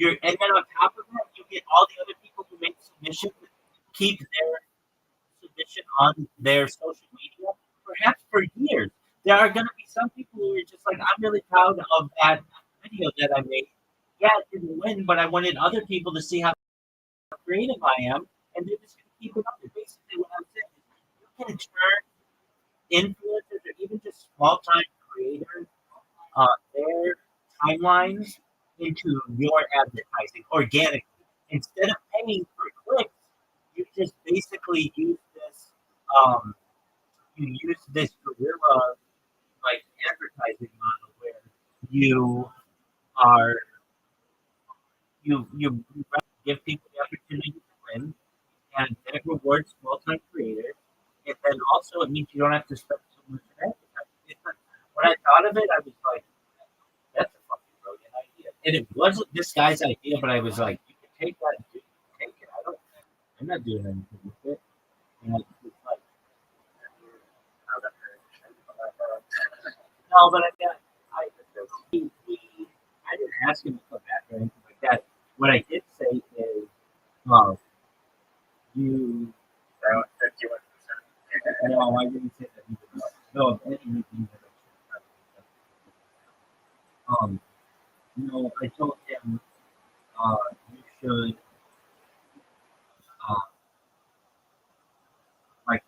and then on top of that, you get all the other people who make submissions, keep their submission on their social media, perhaps for years. There are going to be some people who are just like, I'm really proud of that video that I made. Yeah, it didn't win, but I wanted other people to see how creative I am, and they're just going to keep it up. And basically, what I'm saying is, you can turn influencers or even just small time creators, their timelines into your advertising organically. Instead of paying for clicks, you just basically use this. You use this guerrilla like advertising model where you are you give people the opportunity to win, and that rewards small time creators. And then also it means you don't have to spend so much on advertising. When I thought of it, I was like, that's a fucking brilliant idea. And it wasn't this guy's idea, but I was like, you can take that and take it. I'm not doing anything with it. And it's like, no, but I didn't ask him to come back or anything like that. What I did say is, well, you. No, I didn't say that either. No, anything that no, I told him, you should, uh, like,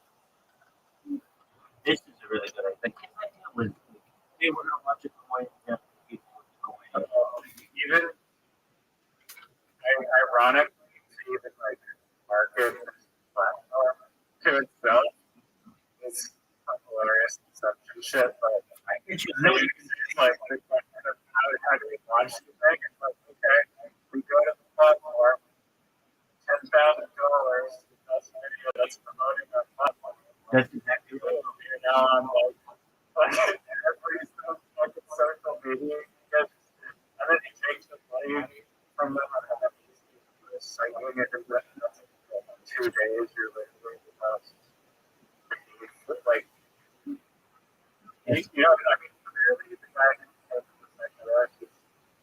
this is a really good idea. His idea was, they were going to watch a coin, and people would Even ironic to even like market this platform to itself is hilarious consumption shit. But I get you. it's like the question of how do we launch the thing? It's like, okay, we go to the platform, $10,000, that's a video that's promoting our platform. That's exactly right. You're now on like every fucking social media. And then he takes the money from them and then he's recycling it in 2 days. You're literally like, you know, I mean, clearly the guy who takes the second rest is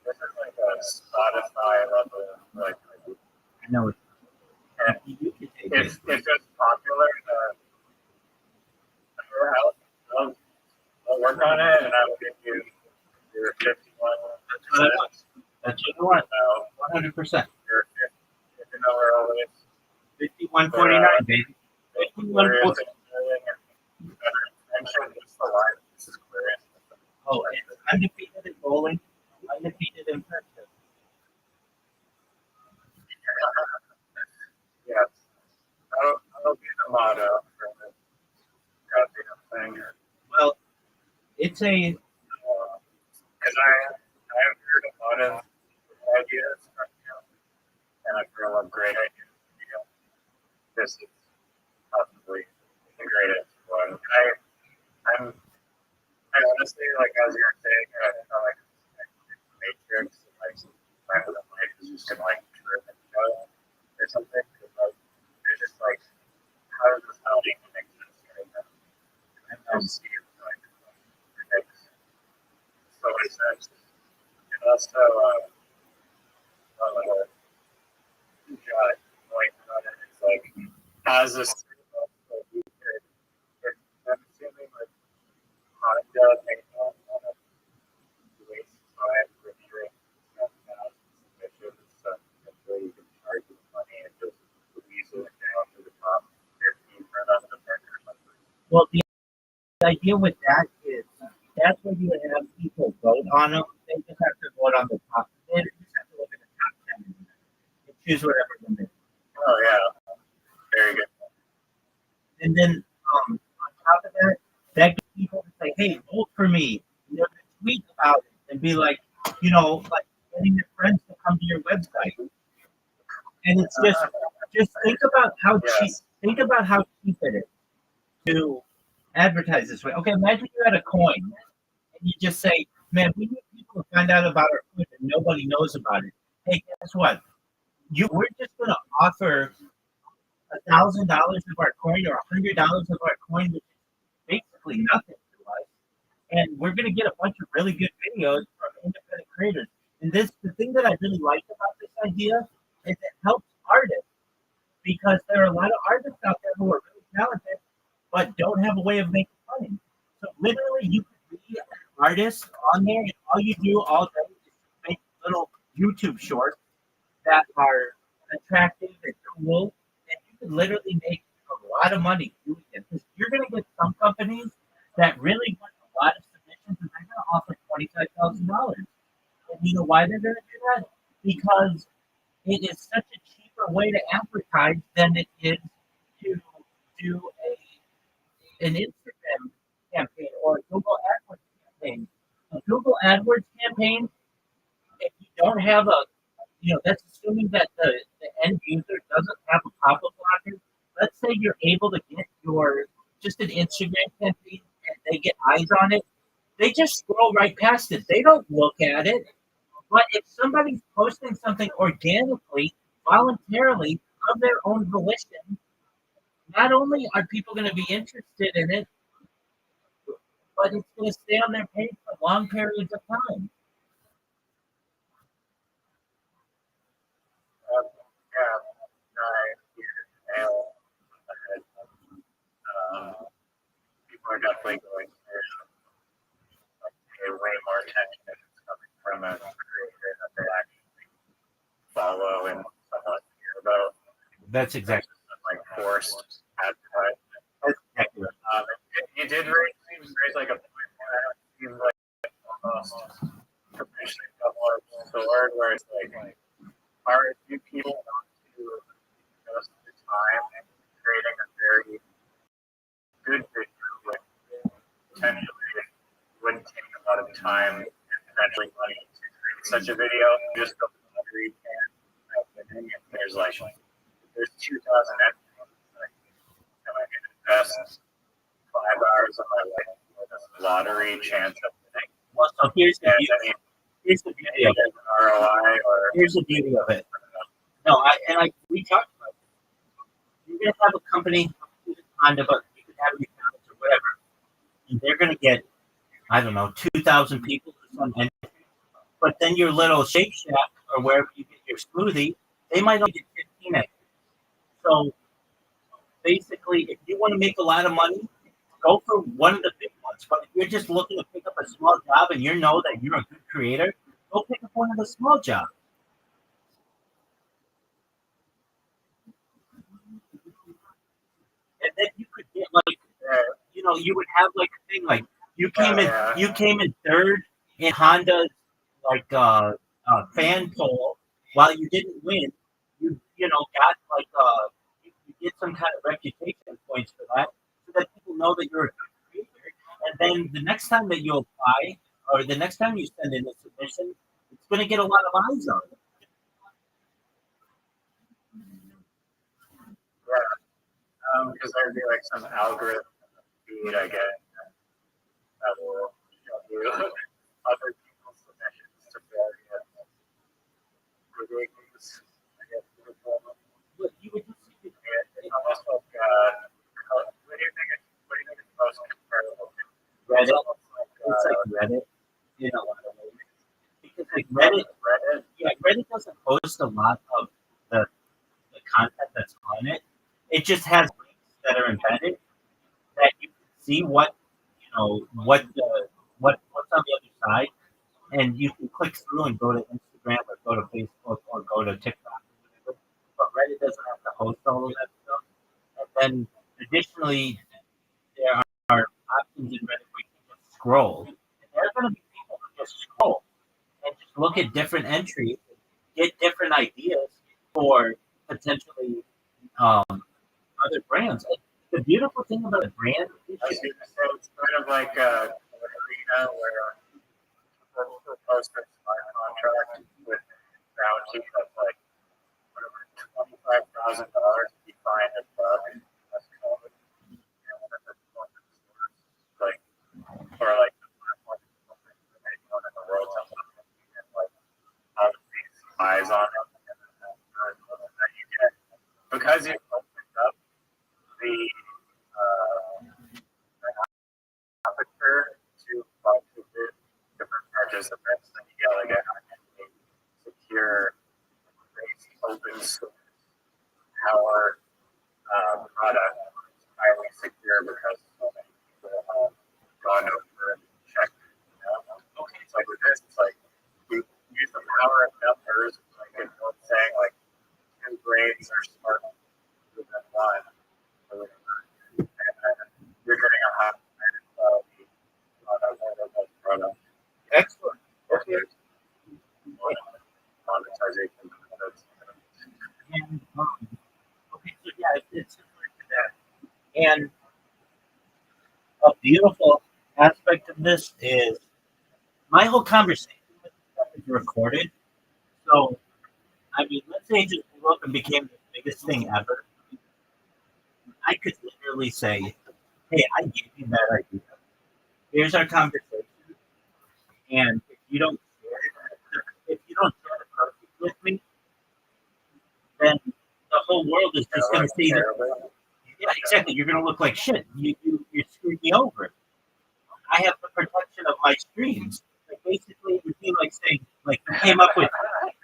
this is like a Spotify level, like, I know it. and it's just popular. I'll work on it, and I will give you your 51%. That's what you want. 100%. Your 50, we're always 51.49, baby. 51. Oh, it's undefeated in bowling, undefeated in practice. Yes, that'll be the motto for this goddamn thing. Well, it's a. Because I have heard a lot of ideas from you, and I feel a great idea. You know, this is possibly the greatest one. I honestly, like as you were saying, I felt like Matrix, like kind of life is just gonna like trip and go or something. Because like they're just like, how does this not even make sense right now? And I see it like it makes so much sense. And also, John point on it, it's like as a I'm assuming like Honda made on a waste time reviewing submissions, so eventually you can charge them money and just weasel it down to the top 15 right on the market or something. Well, the idea with that is that's where you have people vote on them. They just have to vote on the top. They just have to look at the top 10 and choose whatever one they. Oh yeah. And then on top of that, that gets people to say, "Hey, vote for me." And they're going to tweet about it and be like, like getting their friends to come to your website. And it's just think about how cheap. Think about how cheap it is to advertise this way. Okay, imagine you're at a coin and you just say, "Man, we need people to find out about our coin and nobody knows about it." Hey, guess what? We're just going to offer $1,000 of our coin or $100 of our coin, which is basically nothing to us, and we're going to get a bunch of really good videos from independent creators. And the thing that I really like about this idea is it helps artists because there are a lot of artists out there who are really talented but don't have a way of making money. So literally, you could be an artist on there, and all you do all day is make little YouTube shorts that are attractive and cool, and you can literally make a lot of money doing it. Because you're going to get some companies that really want a lot of submissions, and they're going to offer $25,000. And you know why they're going to do that? Because it is such a cheaper way to advertise than it is to do an Instagram campaign or a Google AdWords campaign. A Google AdWords campaign, if you don't have that's assuming that the end user doesn't have a pop-up blocker. Let's say you're able to get just an Instagram campaign and they get eyes on it. They just scroll right past it. They don't look at it. But if somebody's posting something organically, voluntarily, of their own volition, not only are people going to be interested in it, but it's going to stay on their page for long periods of time. People are definitely going to pay way more attention if it's coming from a creator that they actually follow and somewhat care about. That's exactly like forced advertisement. That's exactly You did raise like a point where it seems like almost potentially double-edged sword, where it's like, do people want to invest the time in creating a very good video with potentially wouldn't take a lot of time and potentially money to create such a video? Just the lottery and there's 2,000 entries. Like, am I going to invest 5 hours of my life for this lottery chance of winning? Well, so here's the beauty of it. ROI or Here's the beauty of it. No, we talked about it. You're going to have a company, Honda, but you can have McDonald's or whatever, and they're going to get, 2,000 people to some entry. But then your little Shake Shack or wherever you get your smoothie, they might only get 15 entries. So basically, if you want to make a lot of money, go for one of the big ones. But if you're just looking to pick up a small job and you know that you're a good creator, go pick up one of the small jobs. And then you could get you would have like a thing like you came in third in Honda's fan poll while you didn't win. You got you get some kind of reputation points for that, so that people know that you're a good creator. And then the next time that you apply or the next time you send in a submission, it's going to get a lot of eyes on it. because there'd be like some algorithm feed I get that will show you other people's submissions to various ridiculous, I guess, But you would just see it's almost like what do you think is most comparable? Reddit. It's It's like Reddit in a lot of ways. Because like Reddit doesn't host a lot of the content that's on it. It just has links that are embedded that you can see what's on the other side, and you can click through and go to Instagram or go to Facebook or go to TikTok or whatever. But Reddit doesn't have to host all of that stuff. And then additionally, there are options in Reddit where you can just scroll. And there are going to be people who just scroll and just look at different entries, get different ideas for potentially other brands. the beautiful thing about a brand is I was going to say it's kind of like an arena where people post a smart contract with bounty of like whatever $25,000 to be fined a bug. That's code. Like or like the platform that anyone in the world tells them and like have these eyes on them that you get because you opened up the aperture to like the different participants, then you get like a secure, open source power product, highly secure because so many people have gone over and checked. Okay, it's like with this, it's like you use the power of numbers, like it's saying like 2 grades are smarter than 1, or whatever, and you're getting a high quality product. Excellent. Okay. Monetization. And, okay, so yeah, it's similar to that. And a beautiful aspect of this is my whole conversation with this guy is recorded. So, I mean, let's say it just blew up and became the biggest thing ever. I could literally say, hey, I gave you that idea. Here's our conversation. And if you don't share the perfect with me, then the whole world is just going to see that. Yeah, exactly. You're going to look like shit. You screwed me over. I have the protection of my streams. Like basically, it would be like saying, like you came up with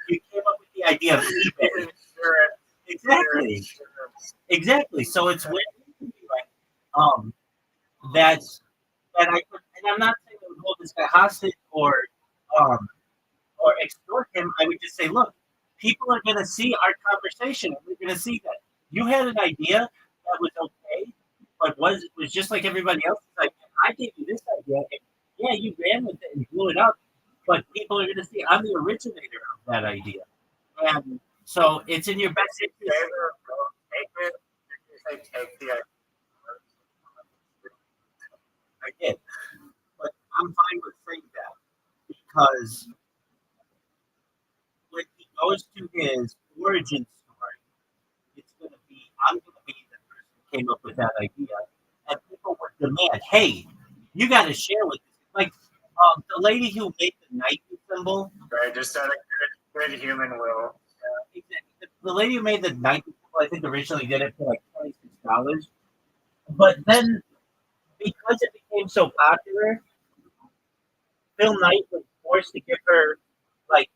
the idea of eBay. Exactly. Exactly. So it's when you can be like, that's that I could, and I'm not saying I would hold this guy hostage um or extort him. I would just say, look, people are going to see our conversation, and they're going to see that you had an idea that was okay, but was just like everybody else. It's like I gave you this idea, and yeah, you ran with it and blew it up, but people are going to see I'm the originator of that idea, and so it's in your best interest. Take it. You say take the idea. I did, but I'm fine with saying that because when he goes to his origin story, it's going to be I'm going to be the person who came up with that idea, and people would demand, "Hey, you got to share with this." Like the lady who made the Nike symbol, Right, just out of good human will. the lady who made the Nike symbol, I think originally did it for like $26, but then because it became so popular, Phil Knight was forced to give her like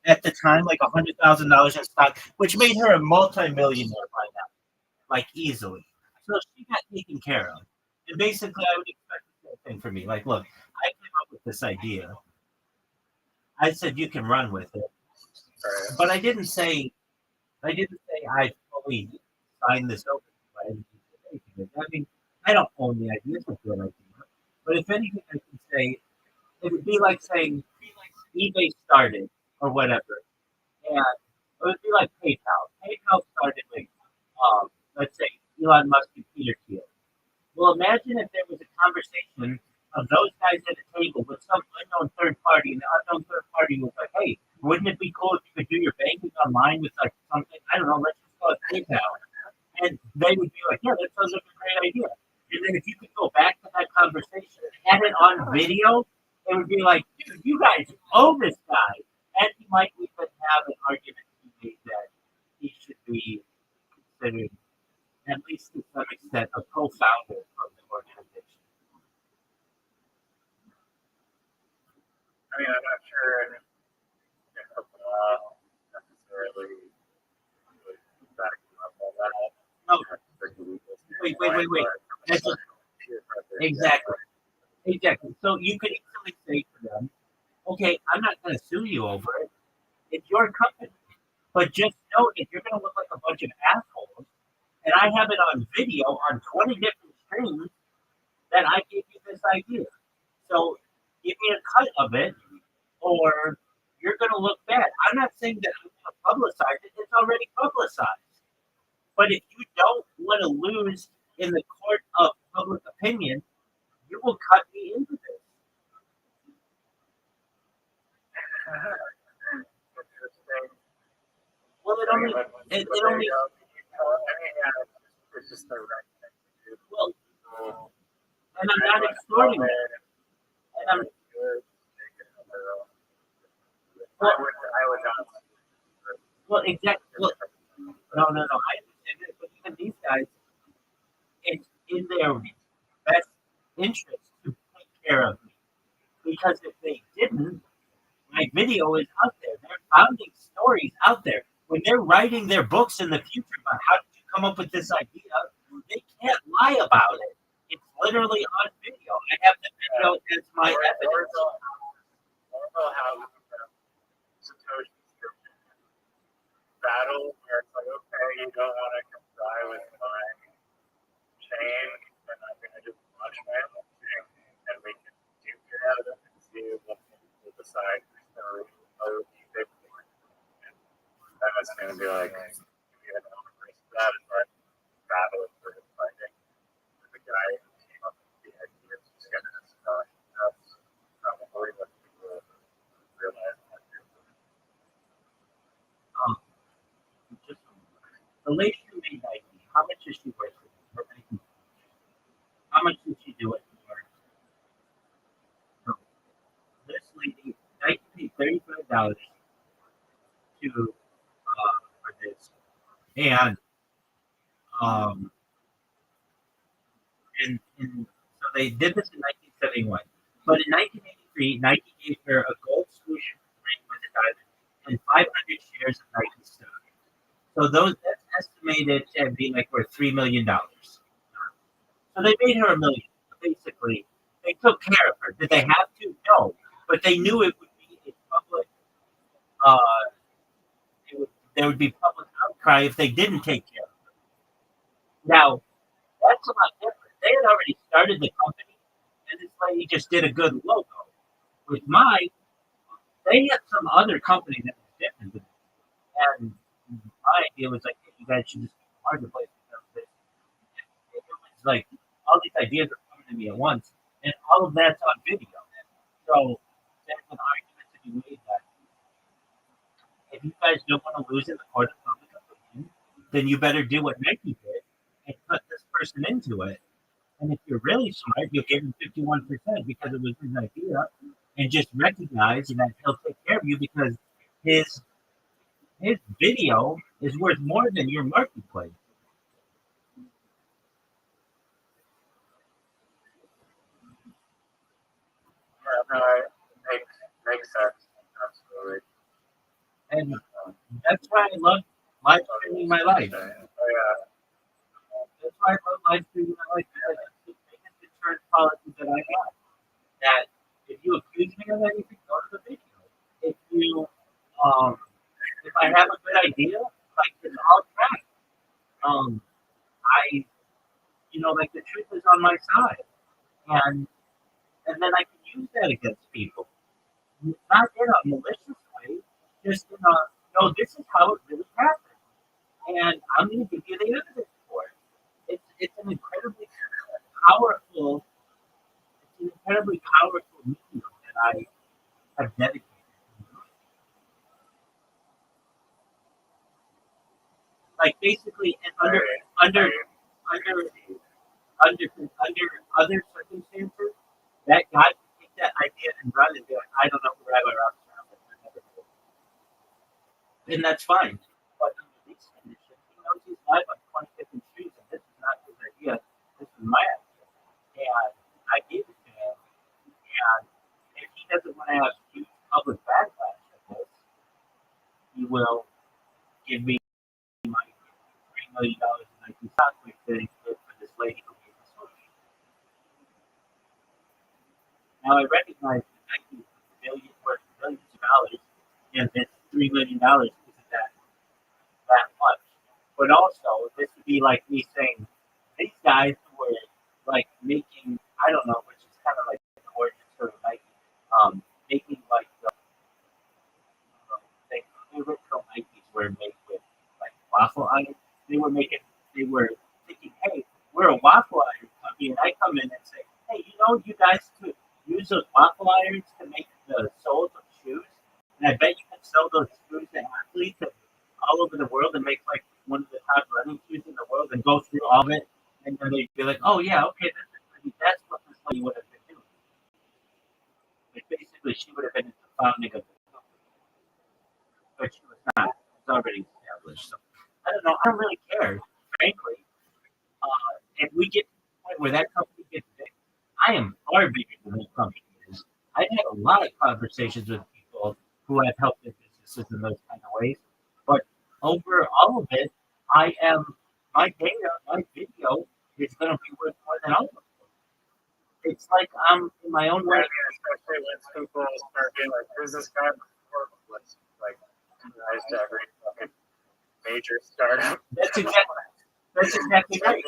at the time like $100,000 in stock, which made her a multimillionaire by now, like easily. So she got taken care of. And basically, I would expect the same thing for me. Like, look, I came up with this idea. I said you can run with it, but I didn't say I fully signed this over. I mean, I don't own the idea. It's a good idea. But if anything, I can say it would be like saying eBay started or whatever, and it would be like PayPal. PayPal started with, let's say, Elon Musk and Peter Thiel. Well, imagine if there was a conversation of those guys at a table with some unknown third party, and the unknown third party was like, "Hey, wouldn't it be cool if you could do your banking online with like something? I don't know, let's just call it PayPal." And they would be like, "Yeah, that sounds like a great idea." And then if you could go back to that conversation and have it on video, it would be like, "Dude, you guys owe this guy," and he might even have an argument to be made that he should be considered, at least to some extent, a co-founder of the organization. I mean, I'm not sure if the law necessarily would back you up on that. No, wait. That's exactly. Exactly. So you could easily say to them, okay, I'm not going to sue you over it. It's your company. But just know that you're going to look like a bunch of assholes. And I have it on video on 20 different streams that I gave you this idea. So give me a cut of it or you're going to look bad. I'm not saying that I'm going to publicize it. It's already publicized. But if you don't want to lose in the court of public opinion, you will cut me into this. Interesting. Well, it only, But it there only, you go. I mean, yeah, it's just the right thing to do. well, So, and I'm not extorting it. And I'm, good. well, I would not. well, exactly. Well, no, no, no. I understand it, but even these guys, it's in their best interest to take care of me. Because if they didn't, my video is out there. They're founding stories out there. When they're writing their books in the future about how did you come up with this idea, they can't lie about it. It's literally on video. I have the video as my evidence. Orville has Satoshi's battle where it's like, okay, you don't want to comply with my chain, then I'm going to just watch my own thing, and we can do together and see what we'll decide. So, and then it's going to be like, we have an embrace that, and like battle for his fighting. The guy who came up with the idea of just going to start. That's probably what people realize. Just the lady who made Nike, how much is she worth? How much did she do it for? This lady, Nike paid $35 for this, and um, and so they did this in 1971. But in 1983, Nike gave her a gold swoosh ring with a diamond and 500 shares of Nike stock. So that's estimated to be like worth $3 million. So they made her a million. Basically, they took care of her. Did they have to? No, but they knew it would be a public. Uh, there would be public outcry if they didn't take care of her. Now that's a lot different. They had already started the company, and this lady just did a good logo. With mine, they had some other company that was different, and my idea was like, hey, you guys should just marketplace. It was like all these ideas are coming to me at once, and all of that's on video. So there's an argument to be made that if you guys don't want to lose in the court of public opinion, then you better do what Nike did and put this person into it. And if you're really smart, you'll give him 51% because it was his idea, and just recognize that he'll take care of you because his his video is worth more than your marketplace. Yeah, no, it makes sense. Absolutely. And that's why I love live streaming my life. Oh, yeah. That's why I love live streaming my life because it's the biggest insurance policy that I have. That if you accuse me of anything, go to the video. If you, um, if I have a good idea, like it's all track. I, like the truth is on my side, and then I can use that against people. Not in a malicious way, just in a no. This is how it really happened, and I'm going to give you the evidence for it. It's an incredibly powerful, medium that I have dedicated. Like basically, and under under under other circumstances, that guy can take that idea and run and be like, I don't know who Rabbi Rothschild is. And that's fine. But under these conditions, he knows he's live on 25th and Street, and this is not his idea. This is my idea. And I gave it to him. And if he doesn't want to have huge public backlash of this, he will give me my $3 million in Nike stock, which they did for this lady who gave us money. Now I recognize that Nike is worth billions of dollars, and this $3 million isn't that much. But also, this would be like me saying these guys were like making, I don't know, which is kind of like the origin story of Nike, making like the original Nikes were made with like waffle iron. They were thinking, hey, we're we're a waffle iron company, and I come in and say, hey, you guys could use those waffle irons to make the soles of shoes, and I bet you can sell those shoes to athletes all over the world and make like one of the top running shoes in the world and go through all of it, and then they'd be like, oh yeah, okay, that's what this lady would have been doing. Like basically, she would have been the founding of the company, but she was not. It's already established. So I don't know. I don't really care, frankly. If we get to the point where that company gets big, I am far bigger than that company is. I've had a lot of conversations with people who have helped their businesses in those kind of ways. But over all of it, my data, my video is going to be worth more than all of them. It's like I'm in my own way. Especially when people start being like, who's this guy before? What's like, rise to every fucking major startup. That's exactly right.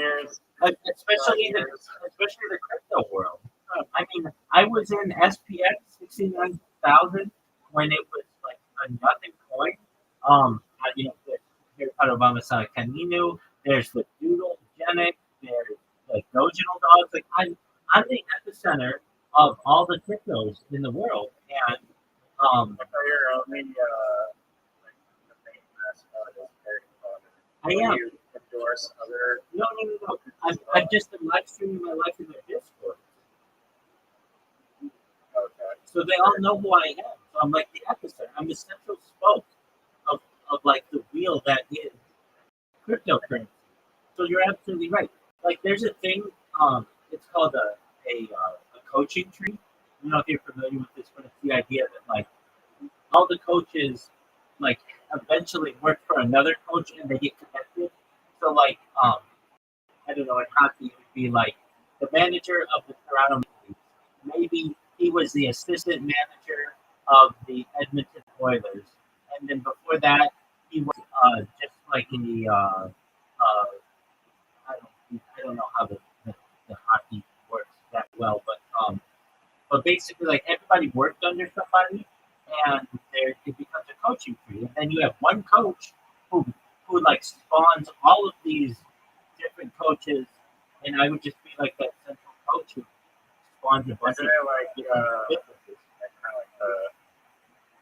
Especially the crypto world. I mean, I was in SPX 69,000 when it was like a nothing coin. There's Obama Caninu, there's the Doodle Genic, there's like Doginal dogs. Like I'm the epicenter of all the cryptos in the world, and you're only like the main mascot is Harry Potter. I am. You endorse other. No. I'm just live streaming my life in their Discord. Okay. So they all know who I am. So I'm like the epicenter. I'm the central spoke of like the wheel that is cryptocurrency. So you're absolutely right. Like there's a thing, it's called a coaching tree. I don't know if you're familiar with this, but it's the idea that like all the coaches like eventually work for another coach and they get connected. So like I don't know, in hockey it would be like the manager of the Toronto Maple Leafs. Maybe he was the assistant manager of the Edmonton Oilers, and then before that he was just like in the I don't know how the hockey works that well, but basically like everybody worked under somebody, and there it becomes a coaching tree, and then you have one coach who like spawns all of these different coaches, and I would just be like that central coach who spawns a bunch Isn't it like businesses. kind of like the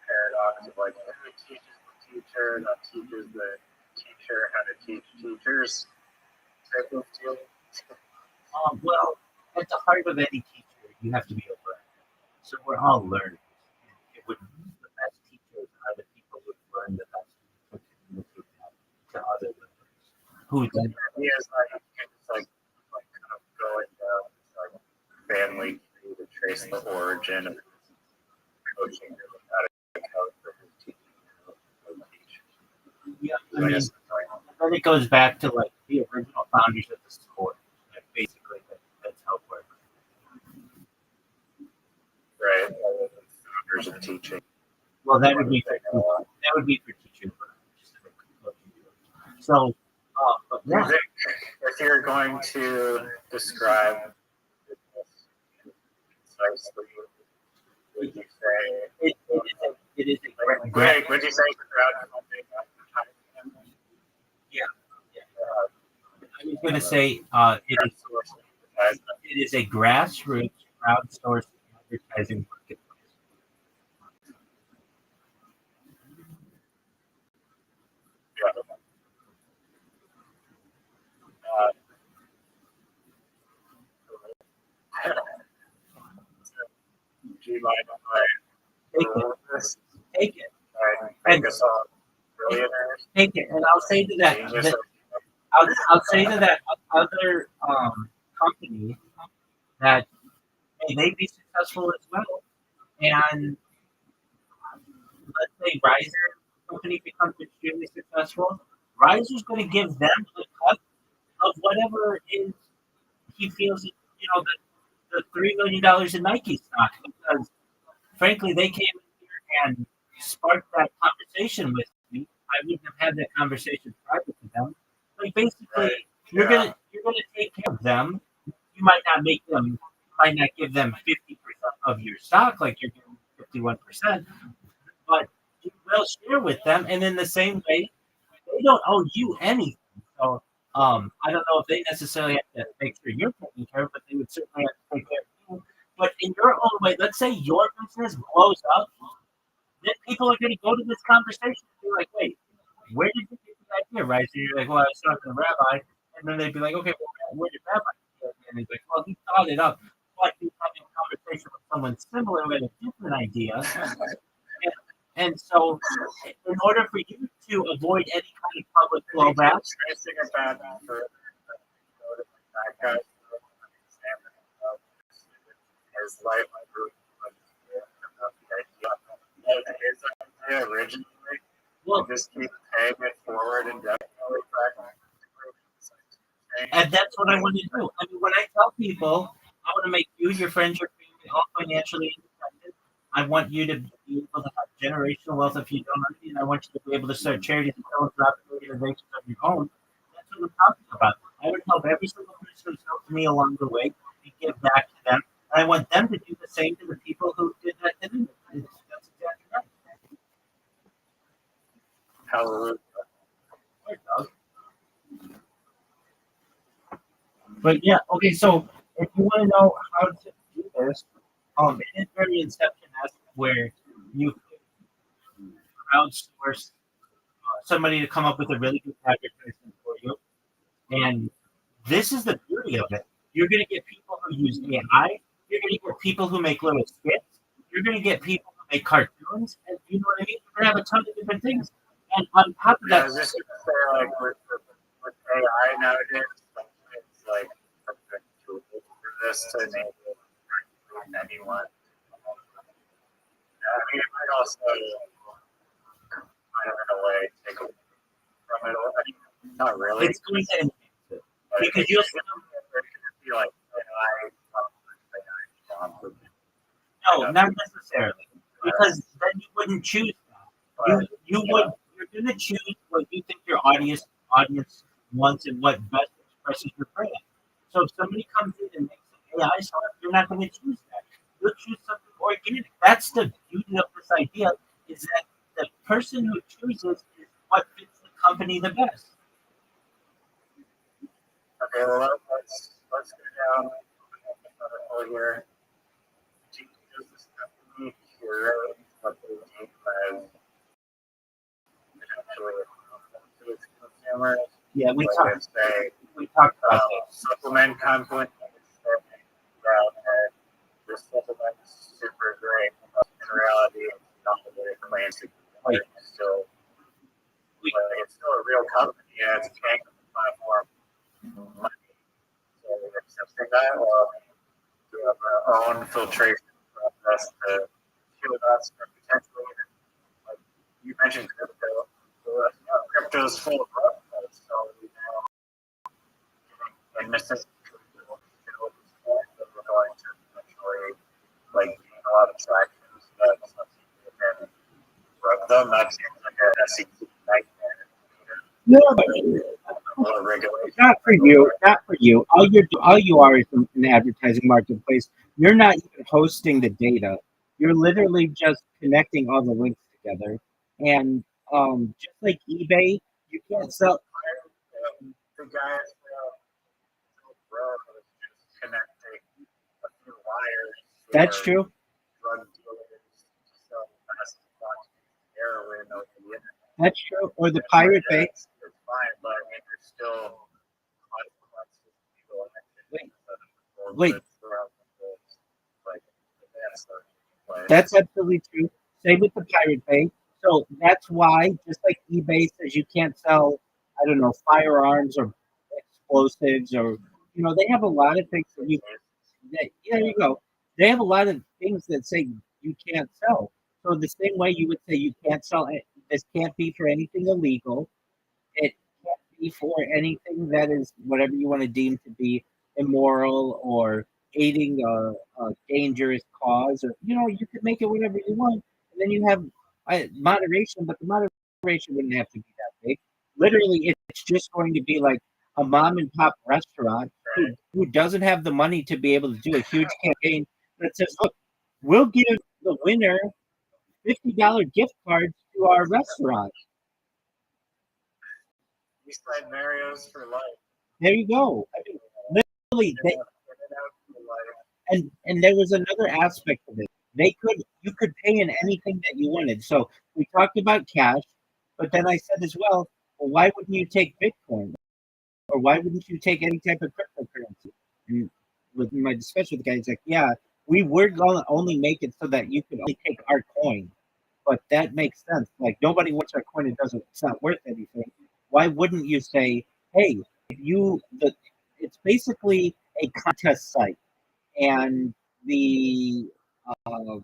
paradox of like who teaches the teacher that teaches the teacher how to teach teachers type of deal? Well, at the heart of any teacher, you have to be a learner. So we're all learners. It would the best teachers are the people who learn the best and communicate that to other learners. Who then He is like it's like kind of going down this like family tree to trace the origin of coaching how to coach for his teaching how to teach. yeah, So I guess it's like, then it goes back to like the original founders of the sport. Like basically that's how it works. right, founders of teaching. Well, that would be for teachers. So, but yeah, If you're going to describe business concisely, would you say it is a great. Greg, would you say crowdfunding advertising? Yeah. I was going to say it is a grassroots crowdsourced advertising marketplace. Do you mind if I Take it. make us all billionaires? Take it, and I'll say to that. I'll say to that other company that they be successful as well. And let's say Riser company becomes extremely successful. Riser's going to give them a cut of whatever is he feels, the $3 million in Nike stock, because frankly, they came in here and sparked that conversation with me. I wouldn't have had that conversation private to them. Like basically, you're gonna take care of them. You might not give them 50% of your stock, like you're giving 51%, but you will share with them. And in the same way, they don't owe you anything. So I don't know if they necessarily have to make sure you're taken care of, but they would certainly have to take care of you. But in your own way, let's say your business blows up, then people are going to go to this conversation and be like, wait, where did you get the idea, right? So you're like, well, I was talking to Rabbi, and then they'd be like, okay, well, where did Rabbi get the idea? And he's like, well, he thought it up, but he's having a conversation with someone similar with a different idea. And so, in order for you to avoid any kind of public blowback, tracing a bad for that guy. His life, his idea originally, well, just keep paying it forward indefinitely. and that's what I want to do. I mean, when I tell people I want to make you, your friends, your family all financially independent, I want you to be able to have generational wealth if you don't already, and I want you to be able to start charities and philanthropic organizations of your own. That's what I'm talking about. I would help every single person who's helped me along the way and give back to them. And I want them to do the same to the people who did that to me. That's exactly right. Hallelujah. Right, Doug. But yeah, okay, so if you want to know how to do this, it is very Inception-esque where you crowdsource somebody to come up with a really good advertisement for you. And this is the beauty of it. You're going to get people who use AI. You're going to get people who make little skits. You're going to get people who make cartoons. And you know what I mean? You're going to have a ton of different things. And on top of Yeah, I that, was just going to say, like, with AI nowadays, it's like a perfect tool for this to enable anyone. I mean, it might also, kind of in a way, take away from it. I mean, not really. it's going to enhance it. But Because it's you'll just going to be like AI. no, not necessarily. Because then you wouldn't choose that. You're gonna choose what you think your audience wants and what best expresses your brand. So if somebody comes in and makes an AI song, you're not gonna choose that. You'll choose something organic. That's the beauty of this idea, is that the person who chooses is what fits the company the best. Okay, well, let's go down over here. Does this company cure what they need as potentially to its consumers? Yeah, Like if they we talked about that. supplement company that this supplement is super great. In reality, it's not what it claims to be. Wait. It's still a real company and it's paying the platform money. So we're accepting that, or do you have our own filtration process to kill us or potentially, like you mentioned crypto. So, crypto is full of Rothschild, so we know and misses that we're going to eventually like gain a lot of traction. So that's something we can rub them. That seems like a SEC nightmare. Yeah, A lot of regulation. Not for you. Not for you. All you are is an advertising marketplace. You're not even hosting the data. You're literally just connecting all the links together. And just like eBay, you can't sell. The guys road was just connecting a few wires. That's or true. Drug dealers to sell massive quantities of heroin over the internet. That's true. Or the Pirate Bay. It's fine, but I mean, there's still consequences to legal action. Wait. Like, that's the That's absolutely true. Same with the Pirate Bay. So that's why, just like eBay says, you can't sell, I don't know, firearms or explosives, or they have a lot of things that yeah, there you go. They have a lot of things that say you can't sell. So the same way you would say you can't sell, this can't be for anything illegal. It can't be for anything that is whatever you want to deem to be immoral or aiding a dangerous cause, or you could make it whatever you want, and then you have moderation, but the moderation wouldn't have to be that big. Literally, it's just going to be like a mom and pop restaurant who doesn't have the money to be able to do a huge campaign that says, "Look, we'll give the winner $50 gift cards to our restaurant." Eastside Mario's for life. There you go. I mean, literally, In and out for life. and there was another aspect of it. You could pay in anything that you wanted. So we talked about cash, but then I said as well, why wouldn't you take Bitcoin, or why wouldn't you take any type of cryptocurrency? And with my discussion with the guy, he's like, yeah, we were gonna only make it so that you could only take our coin, but that makes sense. Like nobody wants our coin; it's not worth anything. Why wouldn't you say, hey, if it's basically a contest site, and the uh,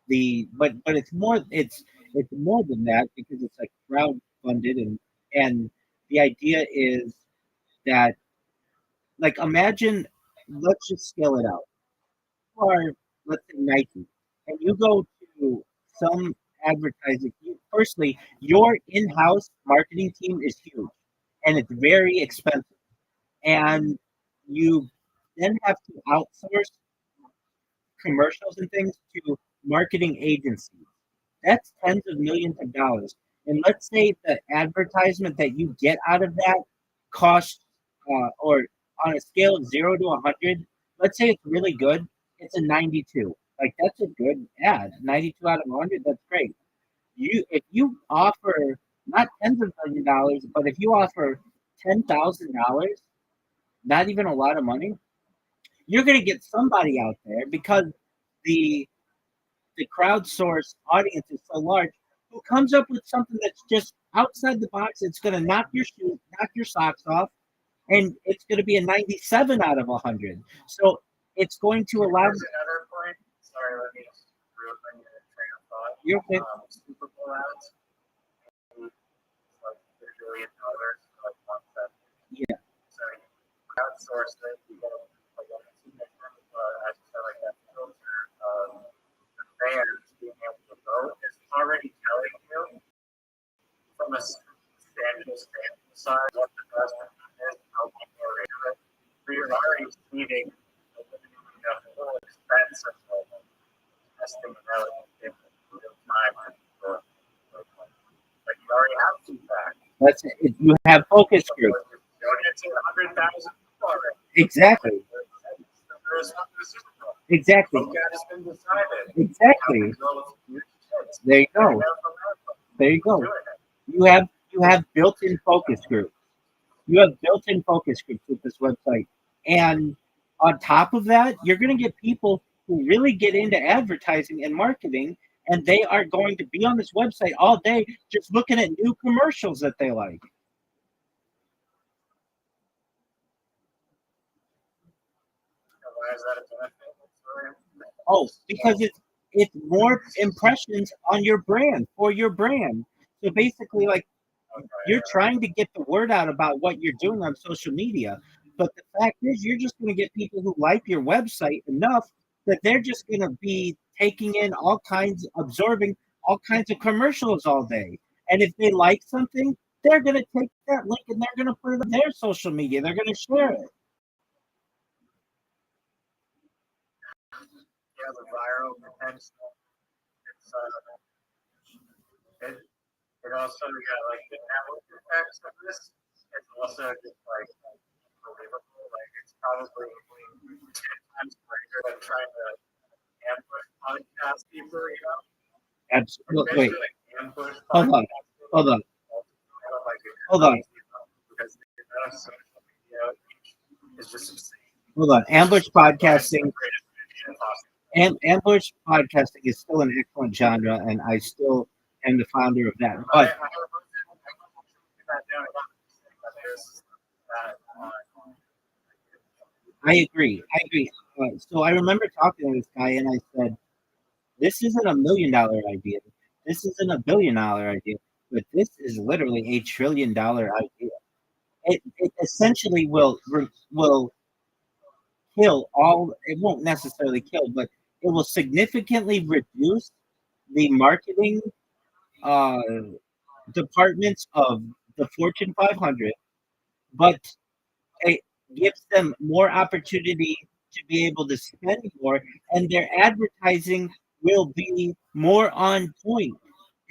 but it's more than that because it's like crowd funded, and the idea is that, like, imagine, let's just scale it out. You are, let's say, Nike, and you go to some advertising. Firstly, your in-house marketing team is huge, and it's very expensive, and you then have to outsource commercials and things to marketing agencies. That's tens of millions of dollars. And let's say the advertisement that you get out of that costs, or on a scale of 0 to 100, let's say it's really good, it's a 92. Like that's a good ad. 92 out of 100, that's great. If you offer not tens of million dollars, but if you offer $10,000, not even a lot of money, you're going to get somebody out there because the crowdsourced audience is so large, who comes up with something that's just outside the box. It's going to knock your shoes, knock your socks off, and it's going to be a 97 out of 100. So it's going to allow. There's another point. Sorry, let me just bring your train of thought. You're okay. Super Bowl ads. Like $1 billion, like 1 cent. Yeah. So you crowdsource it. You get like a I just feel like that filter of the fans being able to vote is already telling you from a sample side what the best is, how people are into it. So you're already seeing the whole expense of testing it out in real time. But you already have feedback. That's it. You have focus groups. It's 100,000 already. Exactly. Exactly. Exactly. There you go. There you go. You have built-in focus groups. You have built-in focus groups with this website, and on top of that, you're going to get people who really get into advertising and marketing, and they are going to be on this website all day just looking at new commercials that they like. Why is that a benefit? Oh, because it's more impressions on your brand, for your brand. So basically, like, you're trying to get the word out about what you're doing on social media, but the fact is, you're just going to get people who like your website enough that they're just going to be taking in absorbing all kinds of commercials all day. And if they like something, they're going to take that link and they're going to put it on their social media. They're going to share it. Yeah, the viral potential. It also got like the network effects of this. It's also just like unbelievable. Like it's probably 10 times greater than trying to ambush podcast people, you know? Absolutely. Wait. Like ambush Hold on. Hold on. Hold on. Because the amount of social media is just insane. Hold on. Ambush podcasting. Ambush podcasting is still an excellent genre, and I still am the founder of that. But I agree. So I remember talking to this guy, and I said, "This isn't $1 million idea. This isn't $1 billion idea, but this is literally $1 trillion idea. It essentially will kill all. It won't necessarily kill, but it will significantly reduce the marketing departments of the Fortune 500, but it gives them more opportunity to be able to spend more, and their advertising will be more on point.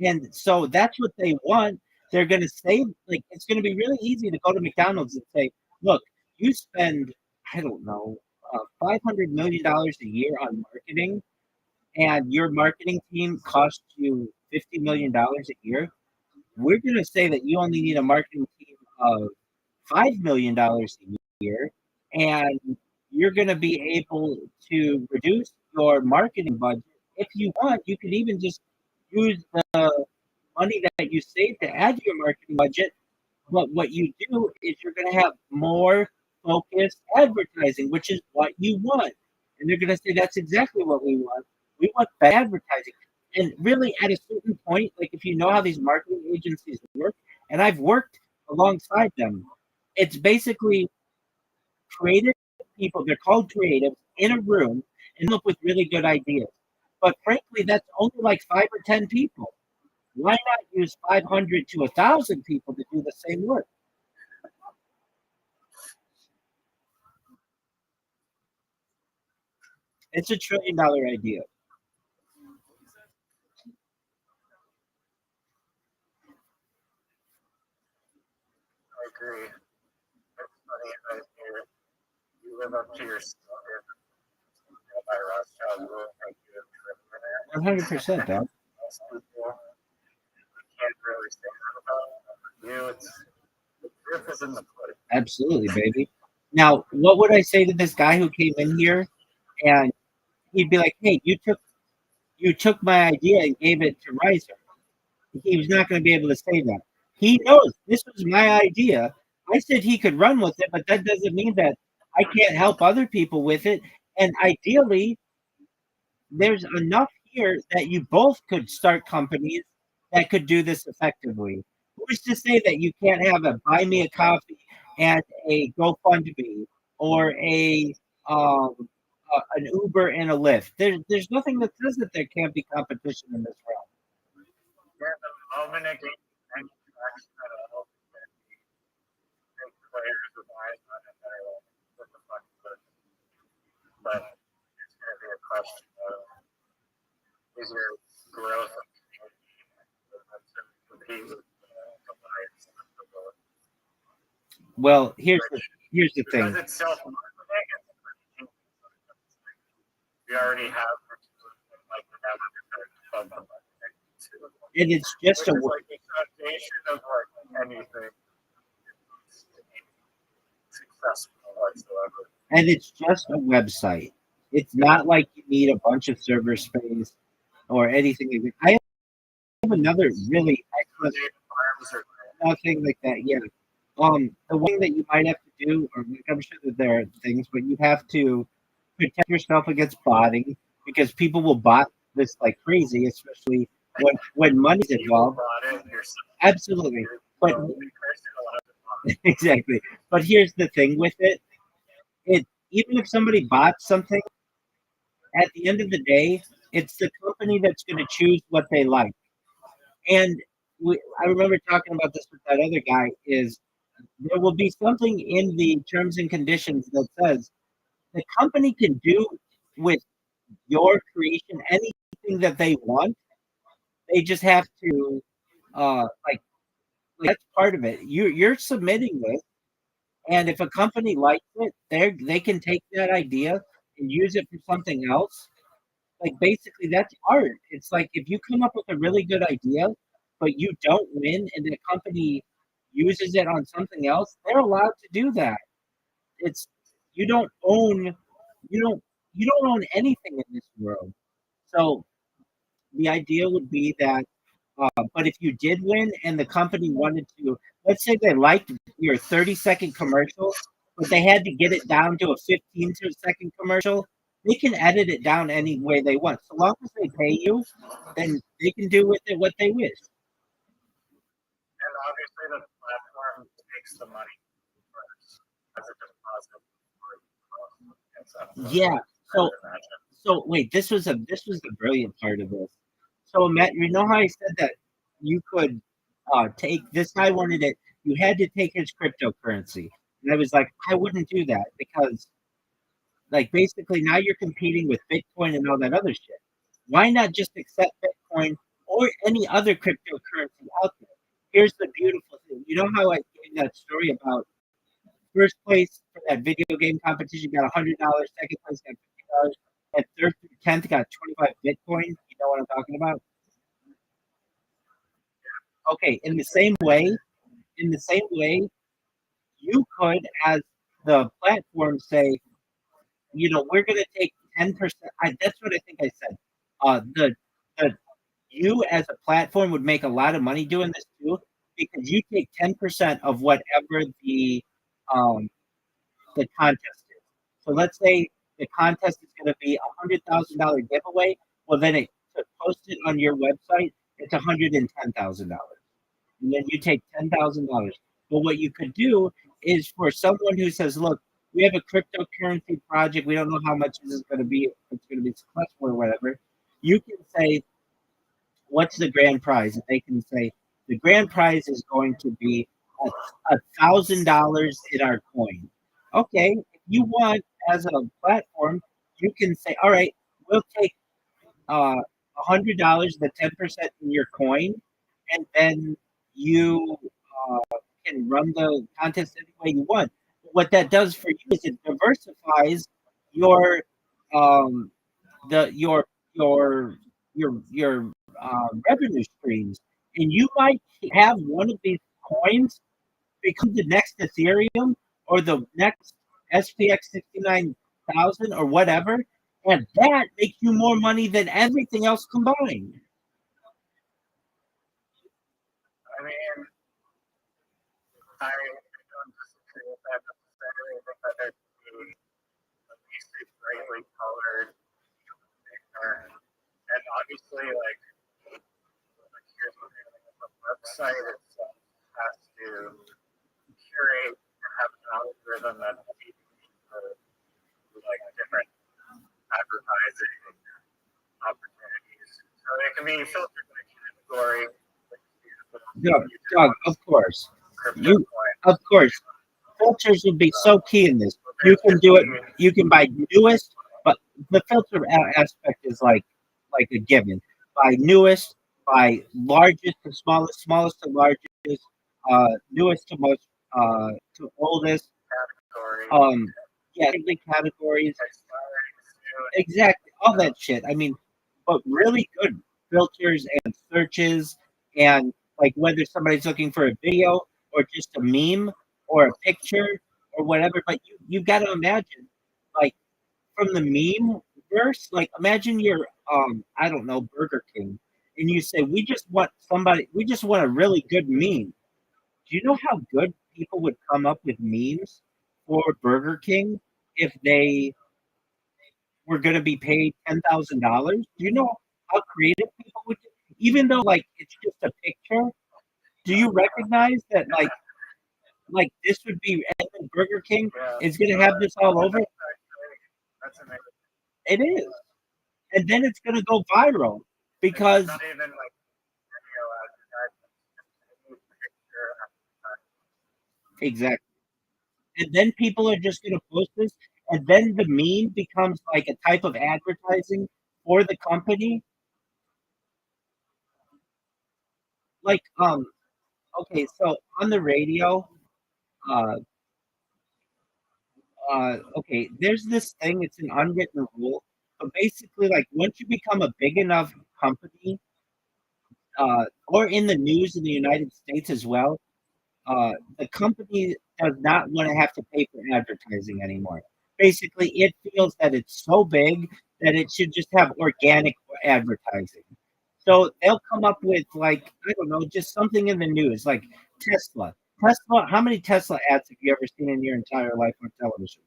And so that's what they want. they're going to say, like, it's going to be really easy to go to McDonald's and say, look, you spend, I don't know, $500 million a year on marketing, and your marketing team costs you $50 million a year. We're going to say that you only need a marketing team of $5 million a year, and you're going to be able to reduce your marketing budget. If you want, you could even just use the money that you save to add to your marketing budget. But what you do is you're going to have more focused advertising, which is what you want. And they're going to say, that's exactly what we want. We want bad advertising. And really, at a certain point, like if you know how these marketing agencies work, and I've worked alongside them, it's basically creative people, they're called creatives, in a room and come up with really good ideas. But frankly, that's only like 5 or 10 people. Why not use 500 to 1,000 people to do the same work? It's $1 trillion idea. I agree. It's funny that you live up to your standard. By Rothschild, will make you a trillionaire. 100%, dog. Most people can't really say that about you. It's the proof is in the pudding. Absolutely, baby. Now, what would I say to this guy who came in here and he'd be like, "Hey, you took my idea and gave it to Riser." He was not going to be able to say that. He knows this was my idea. I said he could run with it, but that doesn't mean that I can't help other people with it. And ideally, there's enough here that you both could start companies that could do this effectively. Who's to say that you can't have a buy me a coffee and a GoFundMe or an Uber and a Lyft? There's nothing that says that there can't be competition in this realm. Yeah, the moment it gains any traction at all, then big players with eyes on it that are like, what the fuck is this? But it's going to be a question of is there growth of community to compete with the lights and the bullets? Well, here's the thing. Because it's self-marketing, it's pretty cheap. We already have like the advertising fund the marketing too. And it's just Which a is like the foundation of like anything successful whatsoever. and it's just a website. It's not like you need a bunch of server space or anything like that. I have another really excellent Farms are nothing like that. Yeah. The one thing that you might have to do, or like, I'm sure that there are things, but you have to protect yourself against botting because people will bot this like crazy, especially when money's involved. bought it yourself. Absolutely. But The person will have to buy it. exactly. But here's the thing with it. Even if somebody bought something, at the end of the day, it's the company that's going to choose what they like. And I remember talking about this with that other guy. Is there will be something in the terms and conditions that says the company can do with your creation anything that they want. They just have to, like that's part of it. You're submitting this, and if a company likes it, they can take that idea and use it for something else. Like basically, that's art. It's like if you come up with a really good idea, but you don't win, and the company uses it on something else, they're allowed to do that. It's you don't own you don't you don't own anything in this world. So the idea would be that, but if you did win and the company wanted to, let's say they liked your 30-second commercial, but they had to get it down to a 15-second commercial, they can edit it down any way they want. So long as they pay you, then they can do with it what they wish. And obviously the platform takes the money first as a deposit for Yeah. So wait, this was the brilliant part of this. So Matt, you know how I said that you could take this guy wanted it, you had to take his cryptocurrency. And I was like, I wouldn't do that because like basically now you're competing with Bitcoin and all that other shit. Why not just accept Bitcoin or any other cryptocurrency out there? here's the beautiful thing. You know how I gave that story about first place for that video game competition got $100, second place got $50, and third through 10th got 25 Bitcoin. You know what I'm talking about? Okay, in the same way, you could, as the platform, say, we're going to take 10%. That's what I think I said. The you as a platform would make a lot of money doing this too, because you take 10% of whatever um, the contest is. So let's say the contest is going to be $100,000 giveaway. Well, then to post it on your website, it's $110,000, and then you take $10,000. But what you could do is for someone who says, "Look, we have a cryptocurrency project. We don't know how much this is going to be. If it's going to be successful or whatever." You can say, "What's the grand prize?" And they can say, "The grand prize is going to be $1,000 in our coin." Okay, if you want, as a platform, you can say, "All right, we'll take $100, the 10% in your coin, and then you can run the contest any way you want." What that does for you is it diversifies your um, your revenue streams, and you might have one of these coins become the next Ethereum or the next SPX 69,000 or whatever, and that makes you more money than everything else combined. I mean, I don't disagree with that necessarily. I think that there's at least a brightly colored picture. And obviously, like here's the thing, the website itself has to curate and have an algorithm that feeds for like different advertising opportunities. So they can be filtered by category. Doug, of course. Of course. Filters would be so key in this. You can do it. You can buy newest, but the filter aspect is like a given. Buy newest, buy largest to smallest, smallest to largest, newest to most to oldest. Yeah, categories. Exactly, all that shit. I mean, but really good filters and searches, and like whether somebody's looking for a video or just a meme or a picture or whatever. But you've got to imagine, like from the meme verse, like imagine you're I don't know, Burger King, and you say we just want a really good meme. Do you know how good people would come up with memes for Burger King if they were going to be paid $10,000? Do you know how creative people would get? Even though like it's just a picture, do you recognize that like this would be Burger King is going to have this all over? That's amazing. It is, and then it's going to go viral because not even like video advertising. exactly. And then people are just going to post this, and then the meme becomes like a type of advertising for the company. Like okay, so on the radio, uh, okay, there's this thing. It's an unwritten rule, but basically, like once you become a big enough company, or in the news in the United States as well, the company does not want to have to pay for advertising anymore. Basically, it feels that it's so big that it should just have organic advertising. So they'll come up with like I don't know, just something in the news, like Tesla. Tesla. How many Tesla ads have you ever seen in your entire life on television?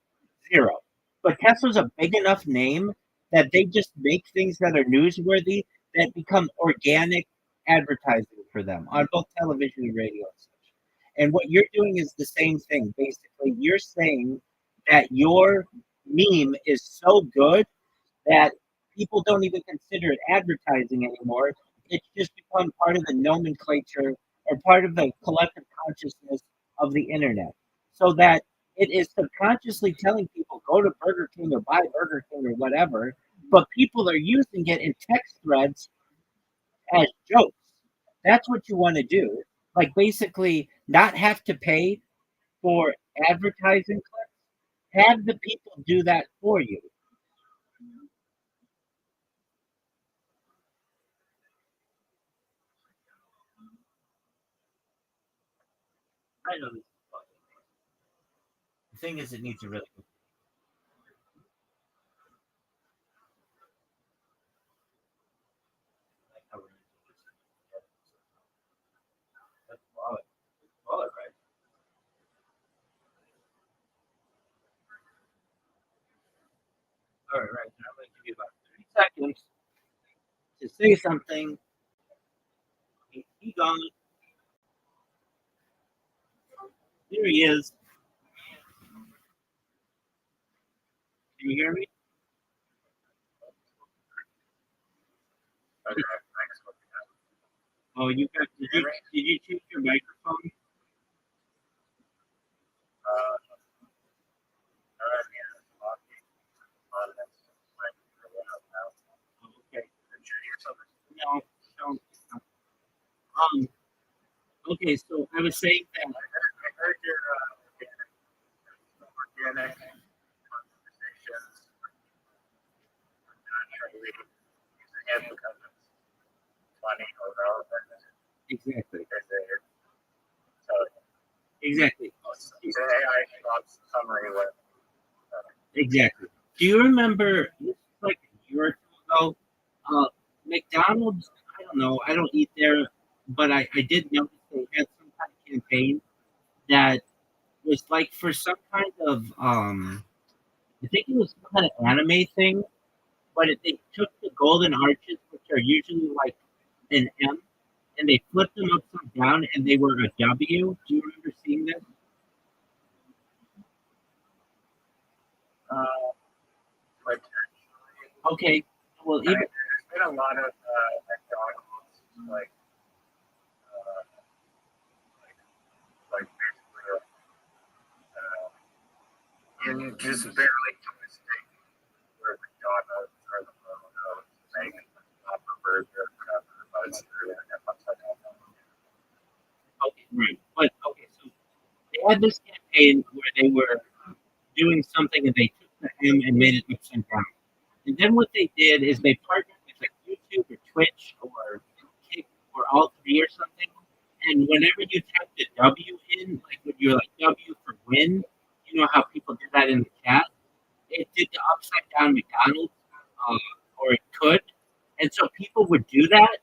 Zero. But Tesla's a big enough name that they just make things that are newsworthy that become organic advertising for them on both television and radio and such. And what you're doing is the same thing. Basically, you're saying that your meme is so good that people don't even consider it advertising anymore. It's just become part of the nomenclature or part of the collective consciousness of the internet. So that it is subconsciously telling people go to Burger King or buy Burger King or whatever, but people are using it in text threads as jokes. That's what you want to do. like basically not have to pay for advertising clicks. Have the people do that for you. I know this. The thing is, it needs a really good. Like how we're gonna do this. That's wallet, right? All right, right. Now I'm going to give you about 30 seconds to say something. He gone. Here he is. Can you hear me? Okay, thanks. Oh, you got. Did you change your microphone? Okay. No, don't. Um. Okay, so I was saying that. I heard your organic conversations. Not really using it because it's funny or relevant. Exactly. So Exactly. it's an AI summary with. Exactly. Do you remember this was like a year or two ago? McDonald's. I don't know. I don't eat there, but I did notice they had some kind of campaign that was like for some kind of I think it was some kind of anime thing, but they took the golden arches, which are usually like an M, and they flipped them upside down, and they were a W. Do you remember seeing this? Like, Okay. Well, even there's been a lot of McDonald's like basically in just barely to mistake where McDonald's or the logo making the proper burger or whatever, but it's really upside down. okay, right. But okay, so they had this campaign where they were doing something, and they took the M and made it upside down. And then what they did is they partnered with like YouTube or Twitch or Kick or all three or something. And whenever you type the W in, like when you're like W for win, you know how people do that in the chat. It did the upside down McDonald's, or it could, and so people would do that,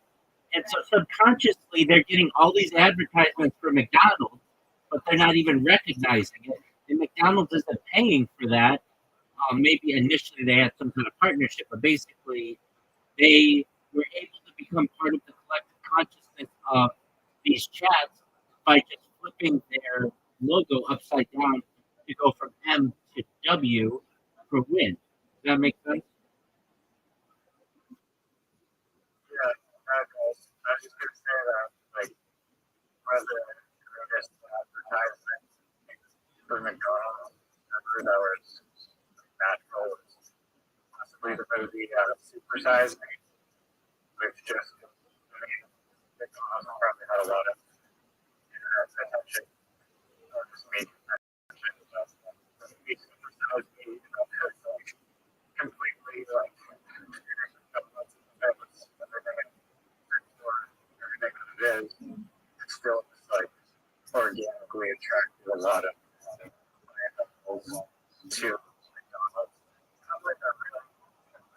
and so subconsciously they're getting all these advertisements for McDonald's, but they're not even recognizing it. And McDonald's isn't paying for that. Maybe initially they had some kind of partnership, but basically they were able to become part of the collective consciousness of these chats by just flipping their logo upside down to go from M to W for win. Does that make sense? Yeah, I was just gonna say that like one of the greatest advertisements for McDonald's ever that was natural was possibly the movie Super Size Me, which just McDonald's probably had a lot of internet attention or just made attention about the movie Super Size Me, you know, it's like completely like everything that it is, it's still just like organically attracted a lot of animals to McDonald's. I'm like,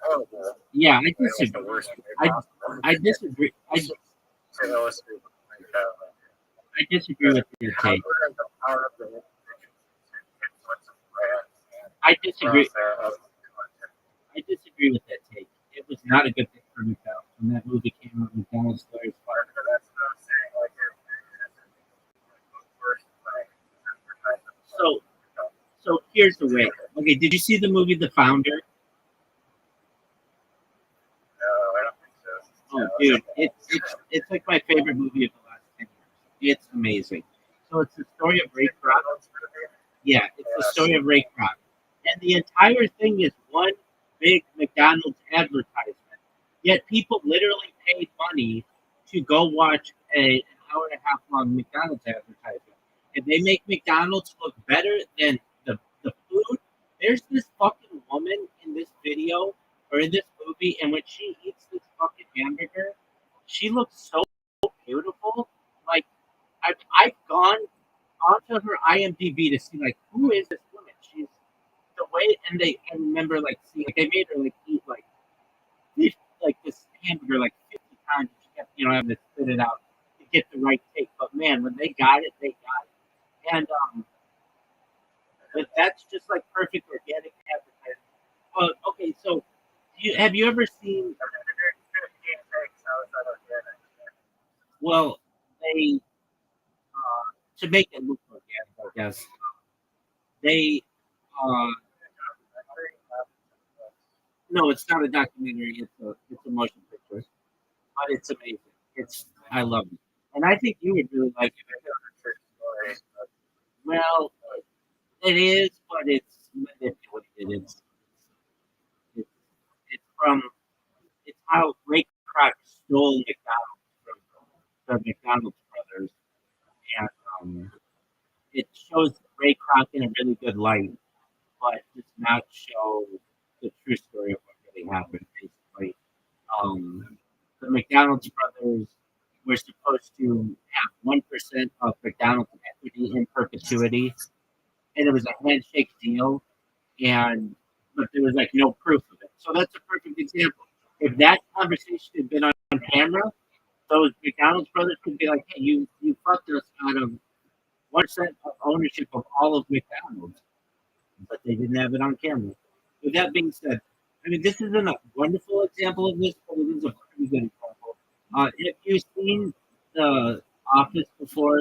oh, Yeah, I it's disagree. the worst way I, possible. I disagree. To illustrate I disagree with your take. the power of the influence of brand I disagree. of I disagree with that take. It was not a good thing for McDonald's when that movie came out. McDonald's started firing. That's what I'm saying. Like, worst way. So here's the way. Okay, did you see the movie The Founder? No, I don't think so. Oh, dude, it's like my favorite movie of the last 10 years. It's amazing. So it's the story of Ray Kroc. Yeah, it's the story of Ray Kroc, and the entire thing is one big McDonald's advertisement. Yet people literally paid money to go watch an hour and a half long McDonald's advertisement. If they make McDonald's look better than the food, there's this fucking woman in this video or in this movie, and when she eats this fucking hamburger, she looks so beautiful. Like I've gone onto her IMDb to see like who is this woman? She's the way, and I remember like seeing like they made her like eat like this hamburger like 50 times. She kept having to spit it out to get the right take. But man, when they got it, they got it. And but that's just like perfect organic advertising. Okay, so have you ever seen? Well, they to make it look organic, I guess they. No, it's not a documentary. It's a motion picture, but it's amazing. I love it, and I think you would really like it. Well, it is, but it's manipulated. It's it's how Ray Kroc stole McDonald's from the McDonald's brothers, and it shows Ray Kroc in a really good light, but does not show the true story of what really happened. Basically, the McDonald's brothers were supposed to have 1% of McDonald's equity in perpetuity, and it was a handshake deal, but there was like no proof of it. So that's a perfect example. If that conversation had been on camera, those McDonald's brothers could be like, "Hey, you fucked us out of 1% of ownership of all of McDonald's," but they didn't have it on camera. With that being said, I mean, this isn't a wonderful example of this, but it is a pretty good example. Have you seen The Office before?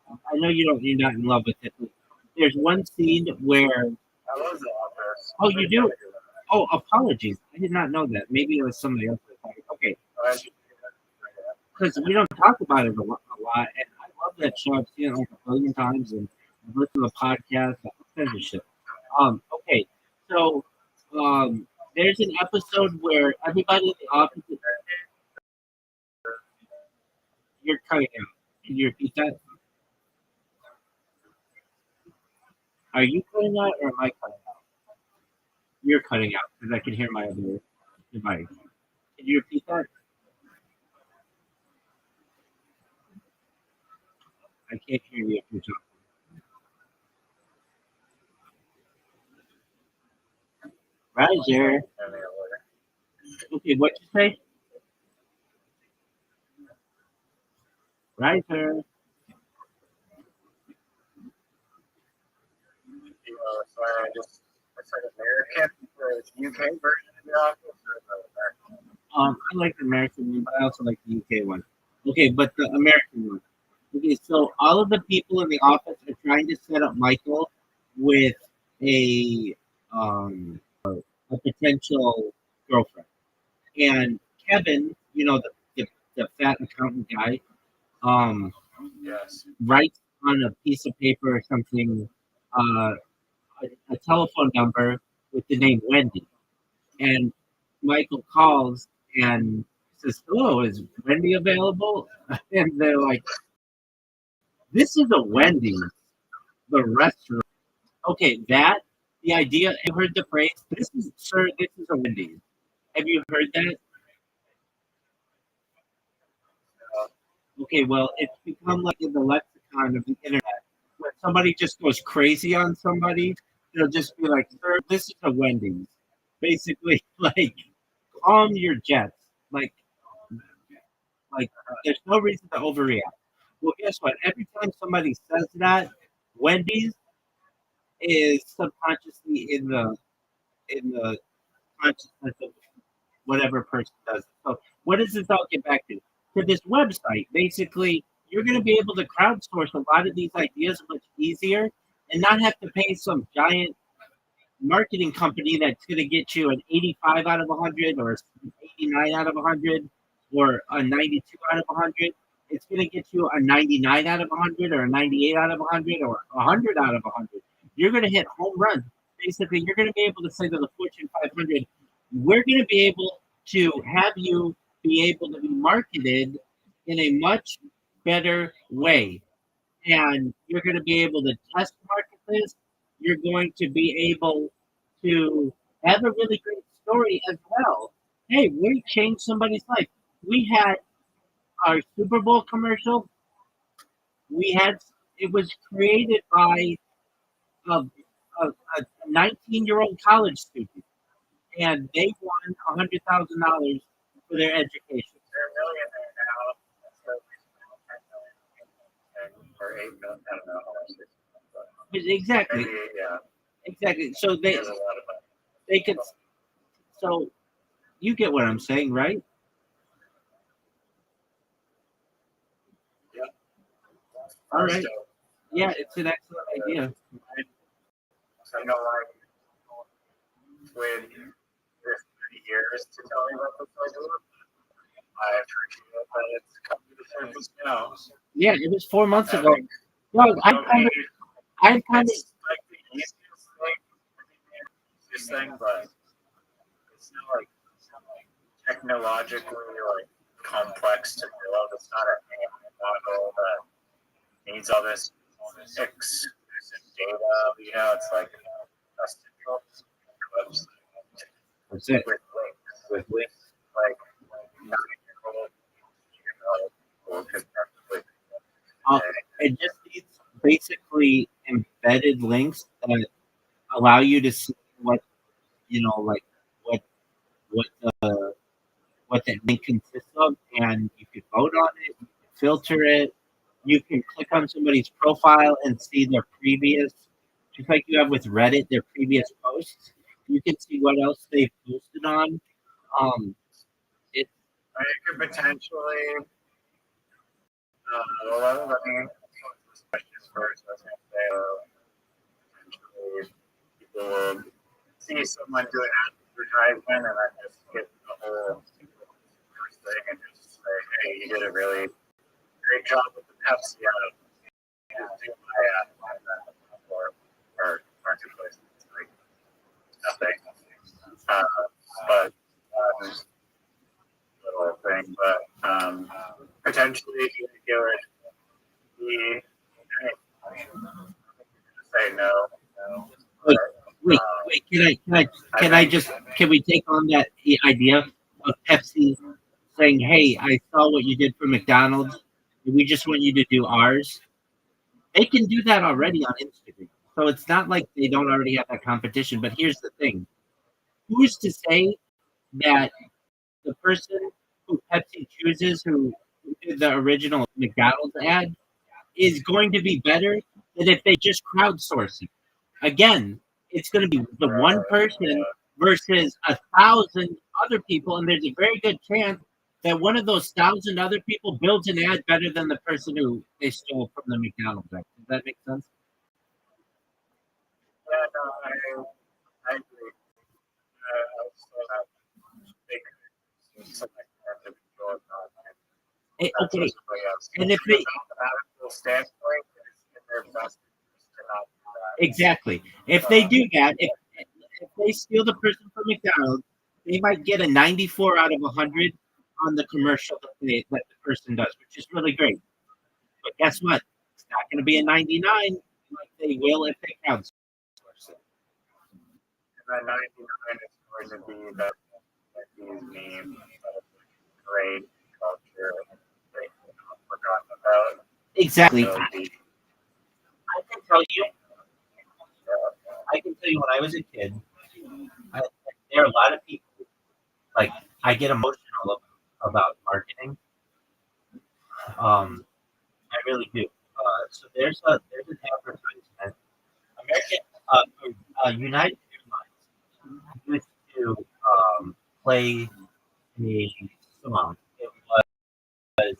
I know you're not in love with it, but there's one scene where. I love The Office. Oh, you do? Oh, apologies. I did not know that. Maybe it was somebody else. Okay. Because we don't talk about it a lot, and I love that show. I've seen it like a billion times, and I've listened to the podcast, all kinds of shit. Okay, so there's an episode where everybody in the office is. You're cutting out. Can you repeat that? Are you cutting out or am I cutting out? You're cutting out because I can hear my other device. Can you repeat that? I can't hear you if you're talking. Roger. Okay, what'd you say? Riser. Sorry, I said American, the UK version of The Office, or the American? I like the American one, but I also like the UK one. Okay, but the American one. Okay, so all of the people in the office are trying to set up Michael with a potential girlfriend, and Kevin, the fat accountant guy, Yes. writes on a piece of paper or something a telephone number with the name Wendy, and Michael calls and says, "Hello, is Wendy available?" And they're like, "This is a Wendy's, the restaurant." Okay, the idea. I've heard the phrase. This is a Wendy's. Have you heard that? Okay, well, it's become like in the lexicon of the internet. When somebody just goes crazy on somebody, they'll just be like, "Sir, this is a Wendy's." Basically, like, calm your jets. There's no reason to overreact. Well, guess what? Every time somebody says that, Wendy's is subconsciously in the consciousness of whatever person does it. So, what does this all get back to? To this website, basically, you're going to be able to crowdsource a lot of these ideas much easier and not have to pay some giant marketing company that's going to get you an 85 out of 100 or 89 out of 100 or a 92 out of 100. It's going to get you a 99 out of 100 or a 98 out of 100 or 100 out of 100. You're going to hit home runs. Basically, you're going to be able to say to the Fortune 500, we're going to be able to have you be able to be marketed in a much better way. And you're going to be able to test market this. You're going to be able to have a really great story as well. Hey, we changed somebody's life. We had our Super Bowl commercial. We had it was created by a, a 19-year-old college student, and they won $100,000 for their education. They're a millionaire now. So we spent 10 million or 8 million. I don't know how much they spent, but Exactly, maybe, yeah. exactly. So There's a lot of money. they could. So you get what I'm saying, right? Yeah. All right. So, Yeah, it's an excellent idea. I know I waited 30 years to tell me about this idea. I appreciate that it's come to the surface now. Yeah, it was 4 months ago. Having No, I so kind many, of, it's like the easiest thing, but it's not like technologically like complex to build. It's not a model that needs all this exclusive data. You know, it's like a central website that's it. with links, With links. like 9-year-old, could practically. It just needs basically embedded links that allow you to see what like what what what that link consists of, and you can vote on it, you can filter it, you can click on somebody's profile and see their previous, just like you have with Reddit, their previous posts. You can see what else they've posted on. It I could potentially, well, let me this question first. I was going to say, potentially people will see someone do an advertisement and then just get the whole first thing and just say, hey, you did a really great job with the Pepsi ad. Just do my ad on that or marketplace. It's like nothing. But little thing, but potentially you could give it the say no. wait, can we take on that idea of Pepsi saying, "Hey, I saw what you did for McDonald's. We just want you to do ours." They can do that already on Instagram, so it's not like they don't already have that competition. But here's the thing: who's to say that the person who Pepsi chooses, who did the original McDonald's ad, is going to be better than if they just crowdsource it? Again, it's going to be the one person versus 1,000 other people, and there's a very good chance that one of those 1,000 other people builds an ad better than the person who they stole from the McDonald's ad. Does that make sense? Yeah, no, I agree. I also have big something that to control Okay, and if they standpoint, it's in their best interest to not do that. exactly, if they do that, if they steal the person from McDonald's, they might get a 94 out of 100 on the commercial that the person does, which is really great. But guess what? It's not going to be a 99 like they will if they crowdsource it. And then 99 is going to be that these memes, great culture, they forgotten about. Exactly. So I can tell you when I was a kid, there are a lot of people, like, I get emotional about marketing. I really do. So there's an advertisement. United Airlines used to play a song. It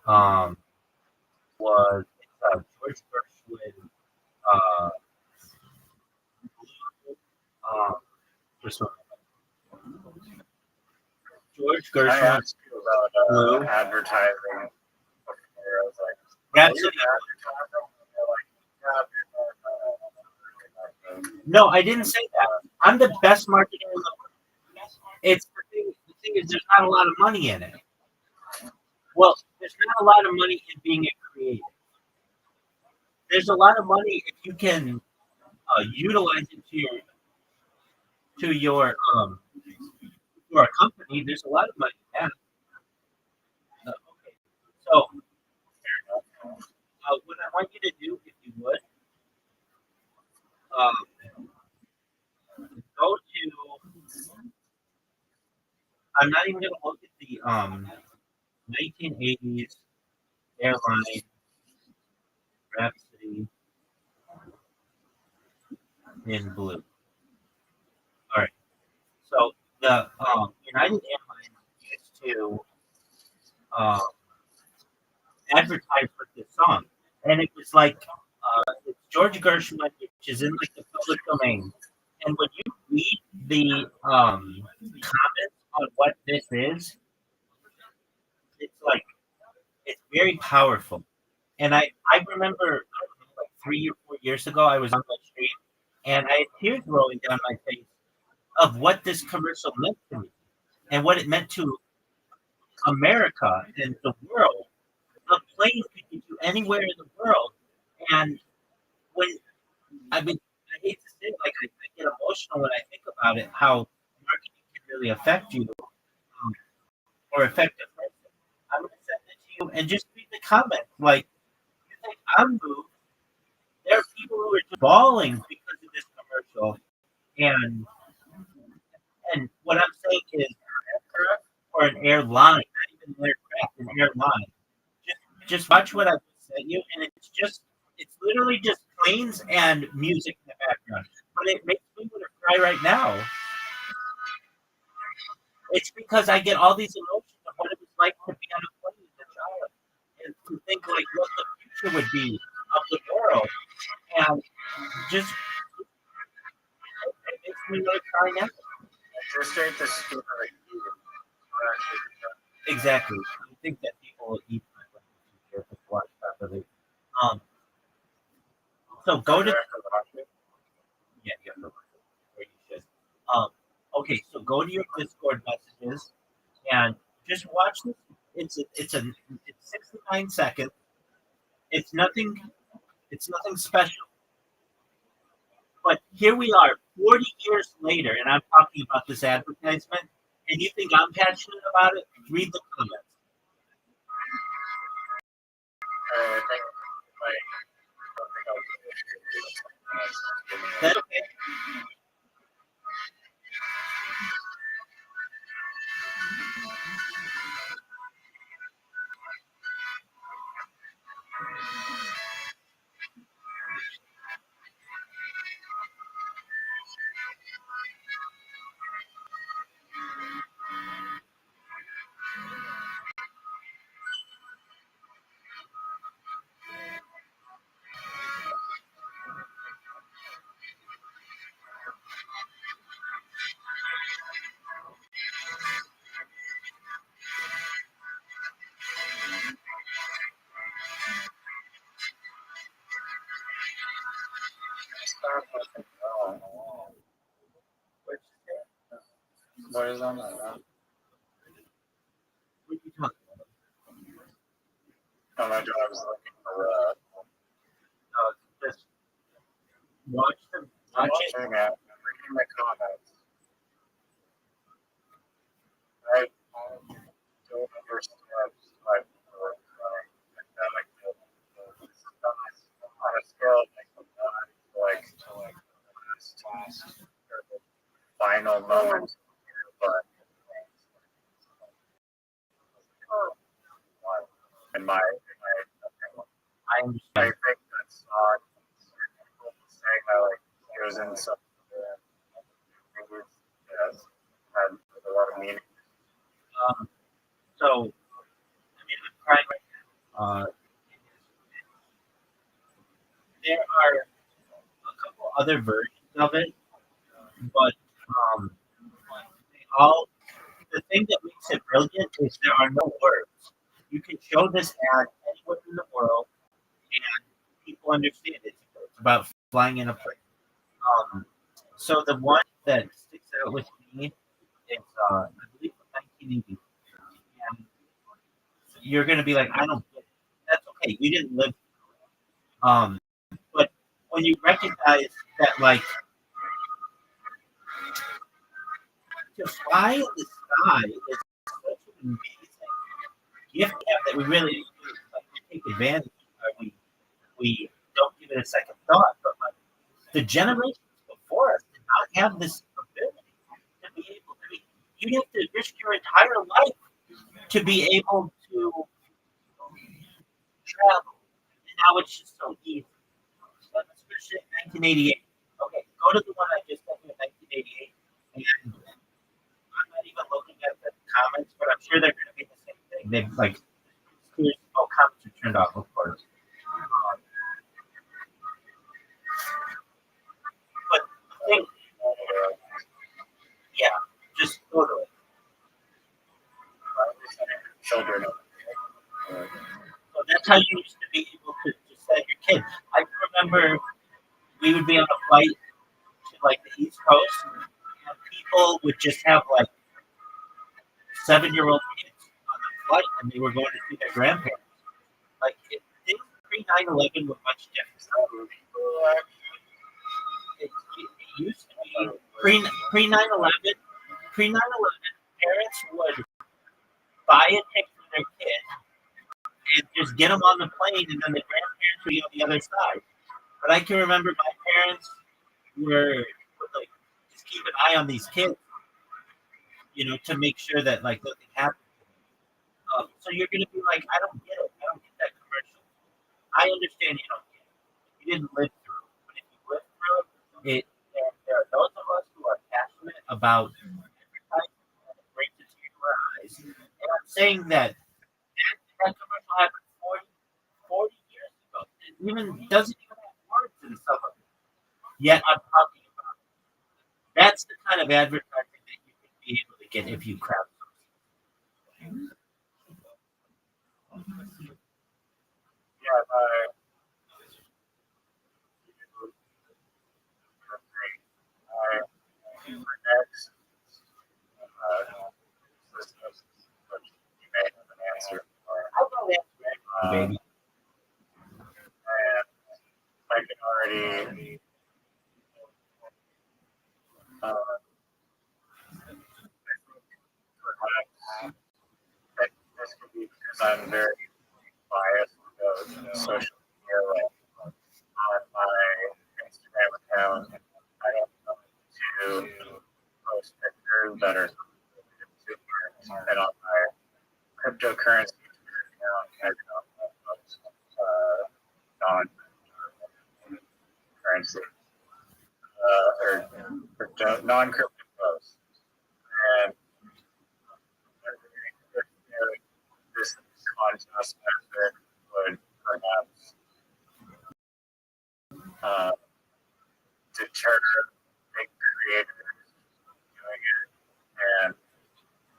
um, was George Gershwin. Uh, um, this one. George I Gershwin. asked you about Blue. advertising before. I was like, Absolutely. No, I didn't say that. I'm the best marketer in the world. It's the thing. The thing is, there's not a lot of money in it. Well, there's not a lot of money in being a creative. There's a lot of money if you can utilize it to your for a company. There's a lot of money in that. Okay. So what I want you to do, if you would, um, go to. I'm not even going to look at the 1980s airline Rhapsody in blue. All right. So the United Airlines used to uh, advertise with this song, and it was like it's George Gershwin, which is in like the public domain. And when you read the comments on what this is, it's like it's very powerful. And I remember I don't know, like 3 or 4 years ago, I was on the street and I had tears rolling down my face of what this commercial meant to me and what it meant to America and the world. A plane could get you anywhere in the world, and when I mean, I hate to say it, like I get emotional when I think about it, how marketing can really affect you or affect a person. I'm going to send it to you and just read the comments. Like, you think I'm moved? There are people who are just bawling because of this commercial, and what I'm saying is, aircraft or an airline, not even an aircraft, an airline. Just watch what I just sent you, and it's literally just planes and music in the background. But it makes me want to cry right now. It's because I get all these emotions of what it was like to be on a plane as a child, and to think like what the future would be of the world, and just it makes me want to cry now. Just straight to stupid. Exactly. You think that people will eat my life if you watch properly. Um, so go to yeah, you have to or you should. Um, okay, so go to your Discord messages and just watch this. It's 69 seconds. It's nothing. It's nothing special. But here we are, 40 years later, and I'm talking about this advertisement. And you think I'm passionate about it? Read the comments. I think like That's okay. what is on that? What are you talking about? Oh my god, I was looking for Just watch them. Watch it. watching it. I'm reading the comments. I don't understand like pandemic on a scale of like this task or the final moment, but in my opinion, I I understand. think that's not saying that like it was in some movies that had a lot of meaning. So, I mean, I'm crying right now. There are a couple other versions of it, but they all the thing that makes it brilliant is there are no words. You can show this ad anywhere in the world, and people understand it. It's about flying in a plane. Um, so the one that sticks out with me is, I believe, from 1980, and you're going to be like, I don't get it. That's okay. You didn't live. But when you recognize that, like, to fly in the sky is such an amazing gift we have that we really like, we take advantage of. We don't give it a second thought. But like, the generations before us did not have this ability to be able to be. You'd have to risk your entire life to be able to travel. And now it's just so easy. Especially in 1988. Okay, go to the one I just sent you in 1988. And I'm not even looking at the comments, but I'm sure they're going to be the same thing. They've like, comments are turned off, of course. But the thing, yeah, just go to it. Children. So that's how you used to be able to send your kid. I remember we would be on a flight to like the East Coast, and people would just have like 7-year-old kids on the flight, and they were going to see their grandparents. Like things pre 9/11 were much different. It used to be pre 9/11. Pre 9/11, parents would buy a ticket for their kid and just get them on the plane, and then the grandparents would be on the other side. But I can remember my parents would like just keep an eye on these kids, to make sure that like nothing happens. So you're gonna be like, I don't get it. I don't get that commercial. I understand you don't get it. You didn't live through it, but if you lived through it, there are those of us who are passionate about advertising and it brings a tear to our eyes. And I'm saying that commercial happened 40 years ago. It even doesn't even have words in some of it. Yet I'm talking about it. That's the kind of advertising that you can be able to get if you crowdsource. Yeah, my next you may have an answer for. I know that, baby. And I can already perhaps this could be because I'm very biased about social media, like on my Instagram account. I don't know to post pictures that are super, and on my cryptocurrency account, I don't post non-currency or non-crypto posts. And this contest method would perhaps deter big creators doing it. And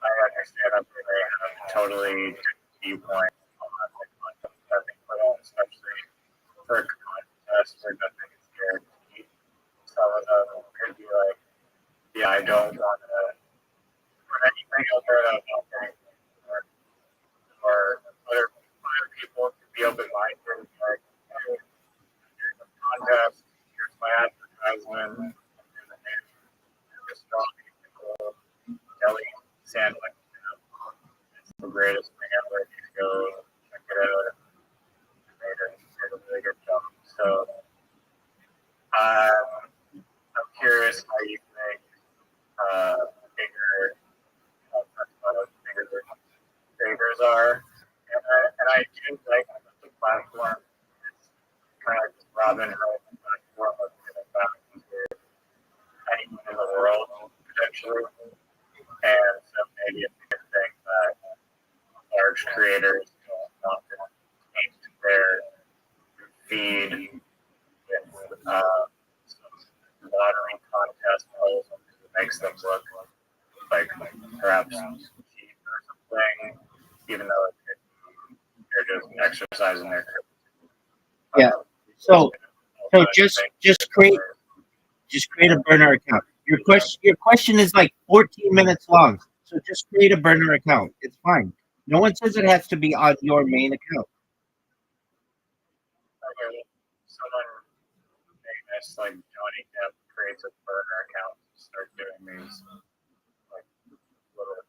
I understand that they have totally different viewpoints on the content that they put on, especially for a contest where nothing is guaranteed. Some of them could be like, yeah, I don't want to put anything out there that I'm not getting. Or other people could be open-minded, like, hey, here's a contest, here's my advertisement, here's a name, this drawing, deli sandwich, it's the greatest thing ever. You should go check it out. They did a really good job. So I'm curious how you think bigger creators are, and I do like the platform. It's kind of like this Robin Hood platform of giving back to anyone in the world potentially, and so maybe it's a good thing that large creators not change their feed with some lottery contest polls because it makes them look like perhaps cheap or something, even though they're just exercising their. Yeah. So just create a burner account. Your question is like 14 minutes long. So just create a burner account. It's fine. No one says it has to be on your main account. Okay, someone famous like Johnny Depp creates a burner account to start doing these like little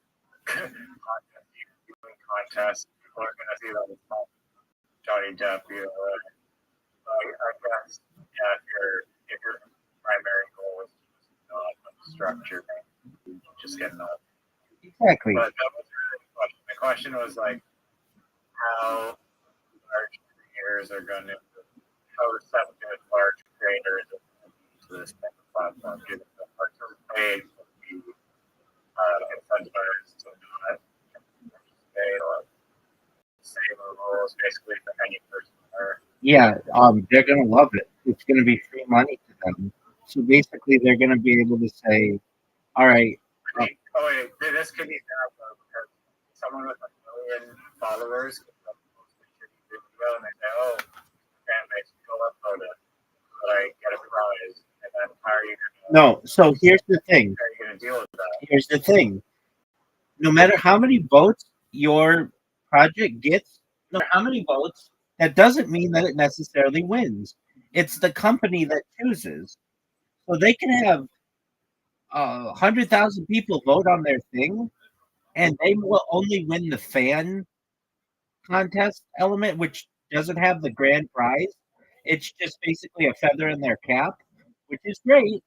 contests. People are gonna see that it's not Johnny Depp. I guess if your primary goal is not structure, you just get enough. Exactly. But that was really the question. The question was like how large creators are going to, how receptive large creators are going to be to this type of platform, given that participate would be incentivized to not participate or save the rules basically for any person or Yeah, they're gonna love it. It's gonna be free money to them. So basically, they're gonna be able to say, "All right, oh wait, this could be bad though because someone with 1 million followers could post a shitty video and they say, "Oh, fan base, go upload it, but I get a prize." And then how are you gonna? no." So here's the thing. How are you gonna deal with that? Here's the thing. No matter how many votes your project gets, no matter how many votes, that doesn't mean that it necessarily wins. It's the company that chooses. So they can have 100,000 people vote on their thing, and they will only win the fan contest element, which doesn't have the grand prize. It's just basically a feather in their cap, which is great.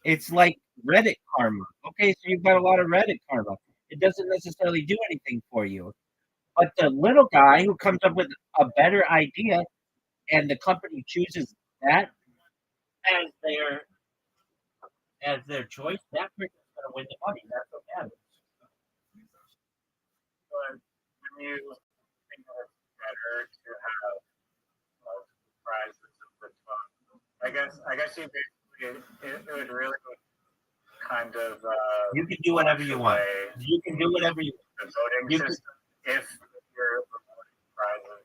It's like Reddit karma. Okay, so you've got a lot of Reddit karma. It doesn't necessarily do anything for you. But the little guy who comes up with a better idea and the company chooses that as their choice, that person's going to win the money. That's what matters. But when you think that it's better to have multiple prizes of the top, I guess you basically it would really kind of You can do whatever you want. away You can do whatever you want. the voting You can- system if you're promoting prizes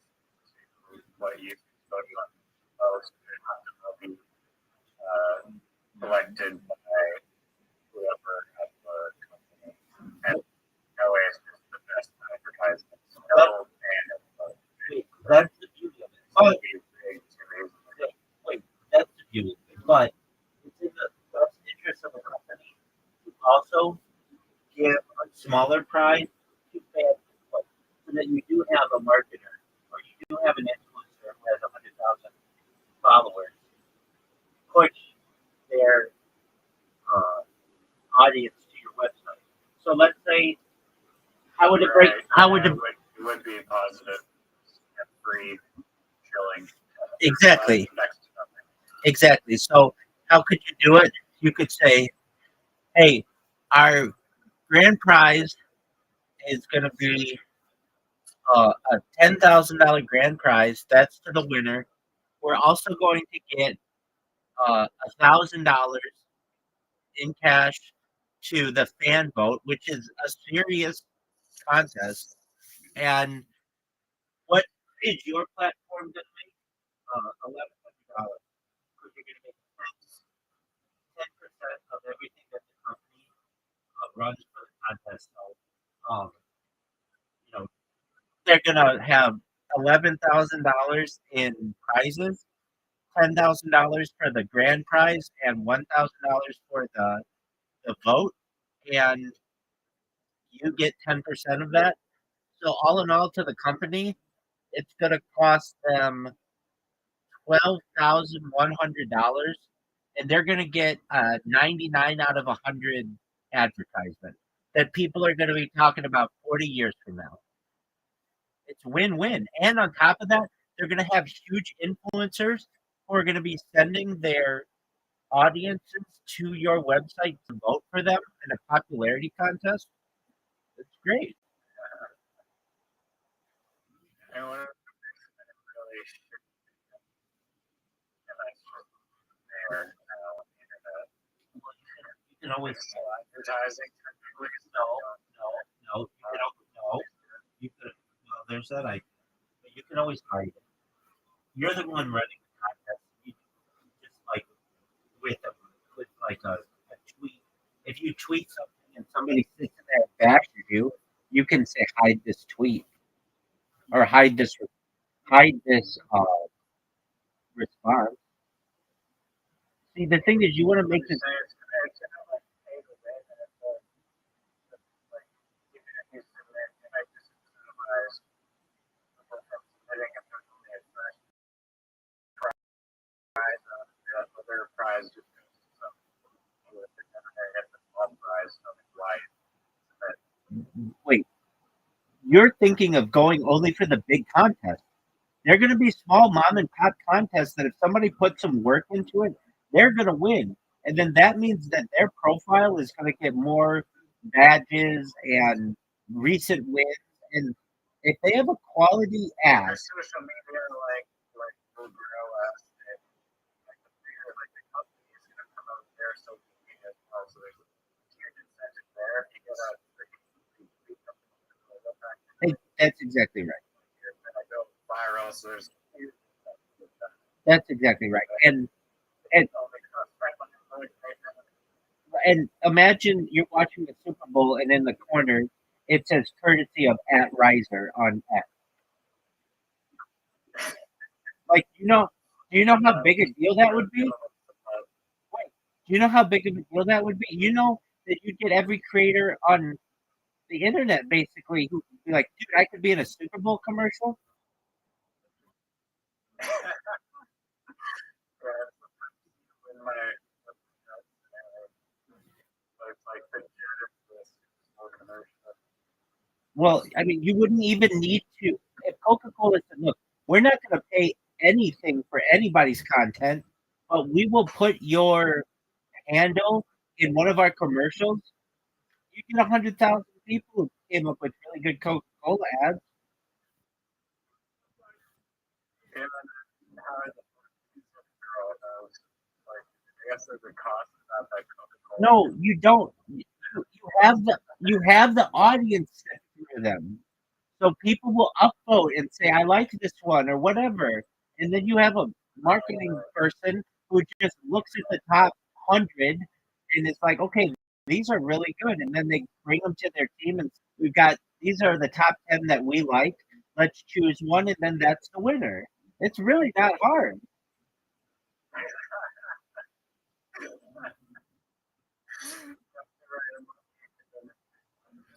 to what you voted on most, it have to be elected by whoever at the company. And that way it's just the best advertisement. No, and Wait, that's the beauty of it. But wait, that's the beauty of it. But it's in the best interest of the company to also give a smaller prize to fans input, so that you do have a marketer or you do have an influencer who has 100,000 followers push their audience to your website. So let's say, how would it break? How would it? it would be positive and free shilling. Exactly. Next to nothing. Exactly. So how could you do it? You could say, "Hey, our grand prize is going to be a $10,000 grand prize. That's to the winner. We're also going to get $1,000 in cash to the fan vote, which is a serious contest. And what is your platform going to make? $1,100. Because you're going to make 10% of everything that the company runs for the contest. So, you know, they're gonna have $11,000 in prizes, $10,000 for the grand prize, and $1,000 for the vote, and you get 10% of that. So all in all, to the company, it's gonna cost them $12,100, and they're gonna get 99 out of 100 advertisement that people are gonna be talking about 40 years from now. It's win-win. And on top of that, they're going to have huge influencers who are going to be sending their audiences to your website to vote for them in a popularity contest. It's great. And one of the things that really should and that's just there now on the internet. You can always Advertising technically is no. You can no. You could well, there's that idea. But you can always hide it. You're the one running the contest. You just like with like a tweet. If you tweet something and somebody sits in there and bashes you, you can say hide this tweet. or hide this response. See, the thing is, you want to make this. It's kind of like pay the way that it's like even if you submit, you might disincentivize people from submitting if there's only a prize, the other prize just goes to some with the internet hit the small prize, something white. Wait, you're thinking of going only for the big contest. They're going to be small mom and pop contests that if somebody puts some work into it, they're going to win. And then that means that their profile is going to get more badges and recent wins. And if they have a quality ad, Social media like will grow as it, like the bigger like the company is going to promote their social media as well. So there's a huge incentive there. If you get a that's exactly right. you're going to go viral. So there's huge That's exactly right. And imagine you're watching the Super Bowl, and in the corner it says courtesy of @Riser on X. Like, do you know how big a deal that would be? Wait, do you know how big of a deal that would be? You know that you'd get every creator on the internet basically who would be like, dude, I could be in a Super Bowl commercial. in my it's like the this commercial. Well, I mean, you wouldn't even need to. If Coca-Cola said, look, we're not going to pay anything for anybody's content, but we will put your handle in one of our commercials, you get 100,000 people who came up with really good Coca-Cola ads. And how the girl knows, like, I guess there's a cost about that Coca-Cola. No, you don't. You have the audience sit through them. So people will upvote and say, I like this one or whatever. And then you have a marketing person who just looks at the top 100 and it's like, okay, these are really good. And then they bring them to their team and we've got, these are the top 10 that we like. Let's choose one and then that's the winner. It's really not hard.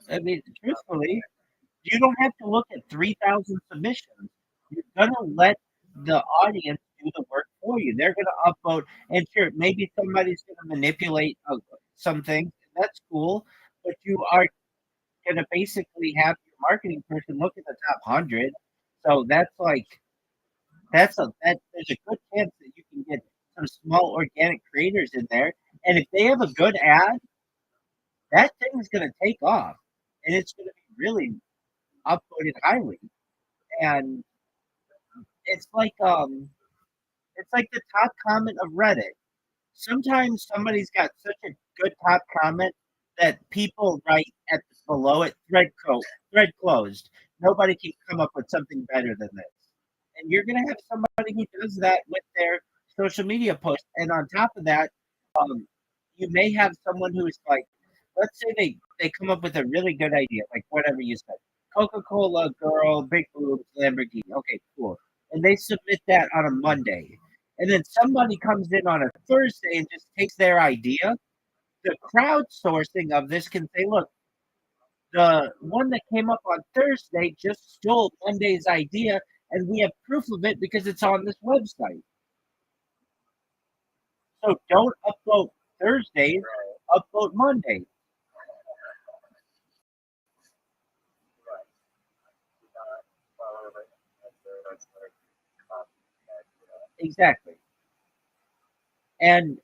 I mean, truthfully, you don't have to look at 3,000 submissions. You're gonna let the audience do the work for you. They're gonna upvote, and sure, maybe somebody's gonna manipulate something. That's cool, but you are gonna basically have your marketing person look at the top 100. So that's like that. There's a good chance that you can get some small organic creators in there, and if they have a good ad, that thing is gonna take off, and it's gonna be really upvoted highly. And it's like it's like the top comment of Reddit. Sometimes somebody's got such a good top comment that people write at below it thread closed. Nobody can come up with something better than this. And you're gonna have somebody who does that with their social media post. And on top of that, um, you may have someone who's like, let's say they come up with a really good idea, like whatever you said, Coca-Cola girl, big boobs, Lamborghini. Okay, cool. And they submit that on a Monday, and then somebody comes in on a Thursday and just takes their idea. The crowdsourcing of this can say, look, the one that came up on Thursday just stole Monday's idea, and we have proof of it because it's on this website. So don't upvote Thursdays, upvote Mondays. Exactly. And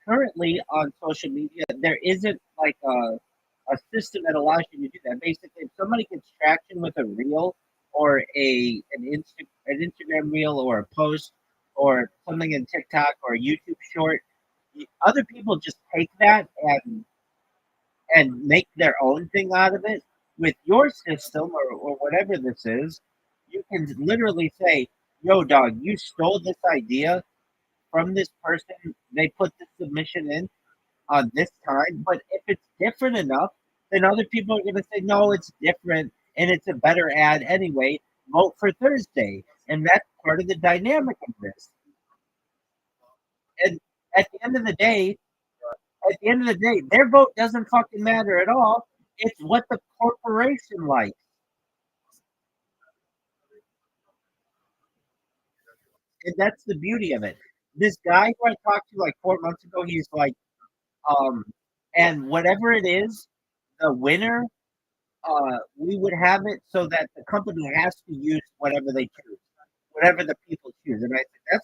currently on social media, there isn't like a system that allows you to do that. Basically, if somebody gets traction with a reel or an Instagram reel or a post or something in TikTok or a YouTube short, other people just take that and make their own thing out of it. With your system or whatever this is, you can literally say, yo, dog, you stole this idea from this person. They put the submission in on this time. But if it's different enough, then other people are going to say, no, it's different and it's a better ad anyway. vote for Thursday, and that's part of the dynamic of this. And at the end of the day, their vote doesn't fucking matter at all. It's what the corporation likes. And that's the beauty of it. This guy who I talked to like 4 months ago, he's like, um, and whatever it is, the winner, we would have it so that the company has to use whatever they choose, whatever the people choose. And I said,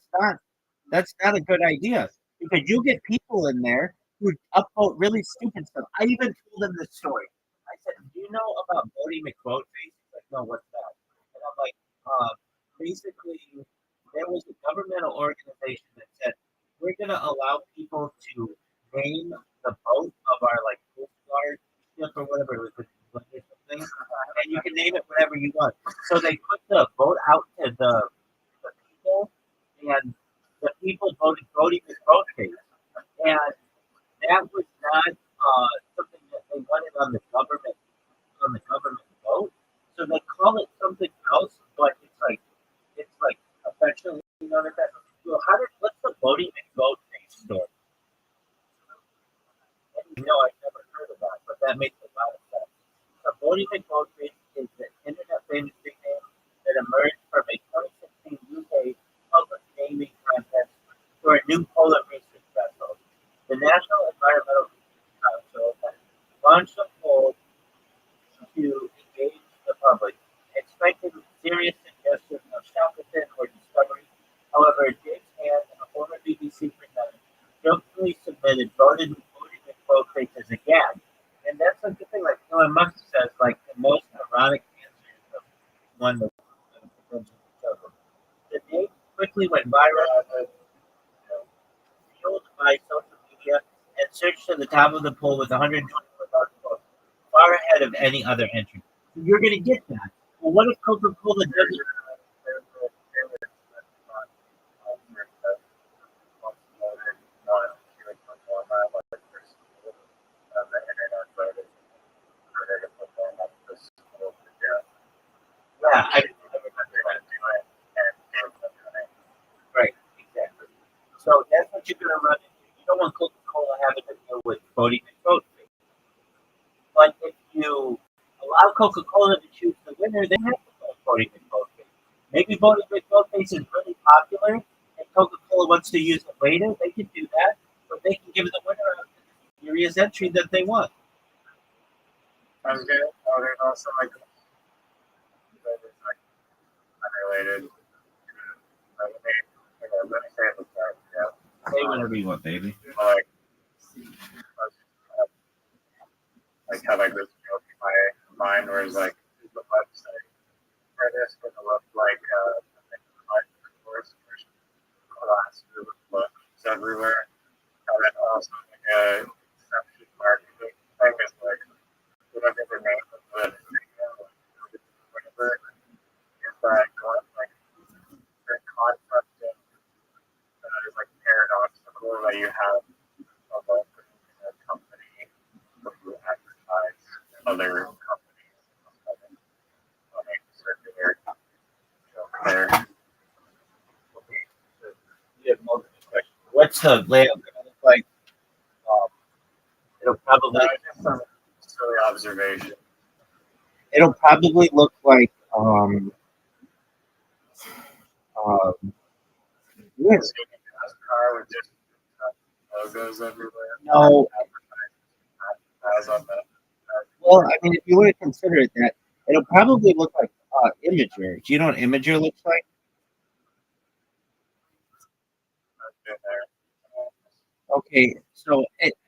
that's not a good idea because you get people in there who upvote really stupid stuff. I even told them this story. I said, "Do you know about Bodie McBoatface?" He's like, "No, what's that?" And I'm like, basically, there was a governmental organization that said we're going to allow people to name the boat of our like Coast Guard ship or whatever it was, or something, and you can name it whatever you want. So they put the vote out to the people, and the people voted Bodie McBoatface, and that was not something that they wanted on the government vote. So they call it something else, but it's like affectionately known as that. So what's the Bodie McBoatface story? And, I've never heard of that, but that makes a lot of sense. So Bodie McBoatface is the internet famous nickname that emerged from a 2016 UK public naming contest for a new polar research vessel. The National Environmental Council has launched a poll to engage the public, expecting serious suggestions of Shackleton or Discovery. However, James Hand, a former BBC presenter, jokingly submitted voted McBoatface as a gag. And that's a good thing. Like Elon Musk says, like the most erotic answers of one that the name quickly went viral, fueled by social media, and surged to the top of the poll with 124,000 votes, far ahead of any other entrant. So you're going to get that. Well, what if Coca-Cola doesn't? Yeah, I right, exactly. So that's what you're going to run into. You don't want Coca-Cola having to deal with Bodie McBoatface. But if you allow Coca-Cola to choose the winner, they have to vote Bodie McBoatface. Maybe Bodie McBoatface is really popular and Coca-Cola wants to use it later. They can do that, but they can give the winner a serious entry that they want. Sounds good. Oh, there's also like unrelated. Let me say it like that. Yeah. Say whatever you want, baby. Like, like have like this joke in my mind where it's like the website for this would look like course class books everywhere. And then also like a exception marketing thing is like whatever the name of whatever is that going like the concept that is like paradoxical that you have a local company who advertise other companies on a circular there. You have multiple questions. What's the layout going to look like? It'll probably Just some silly observation. It'll probably look like yeah. Car with just logos everywhere. No. As on the Well, I mean, if you want to consider it that, it'll probably look like Imager. Do you know what Imager looks like? Okay, so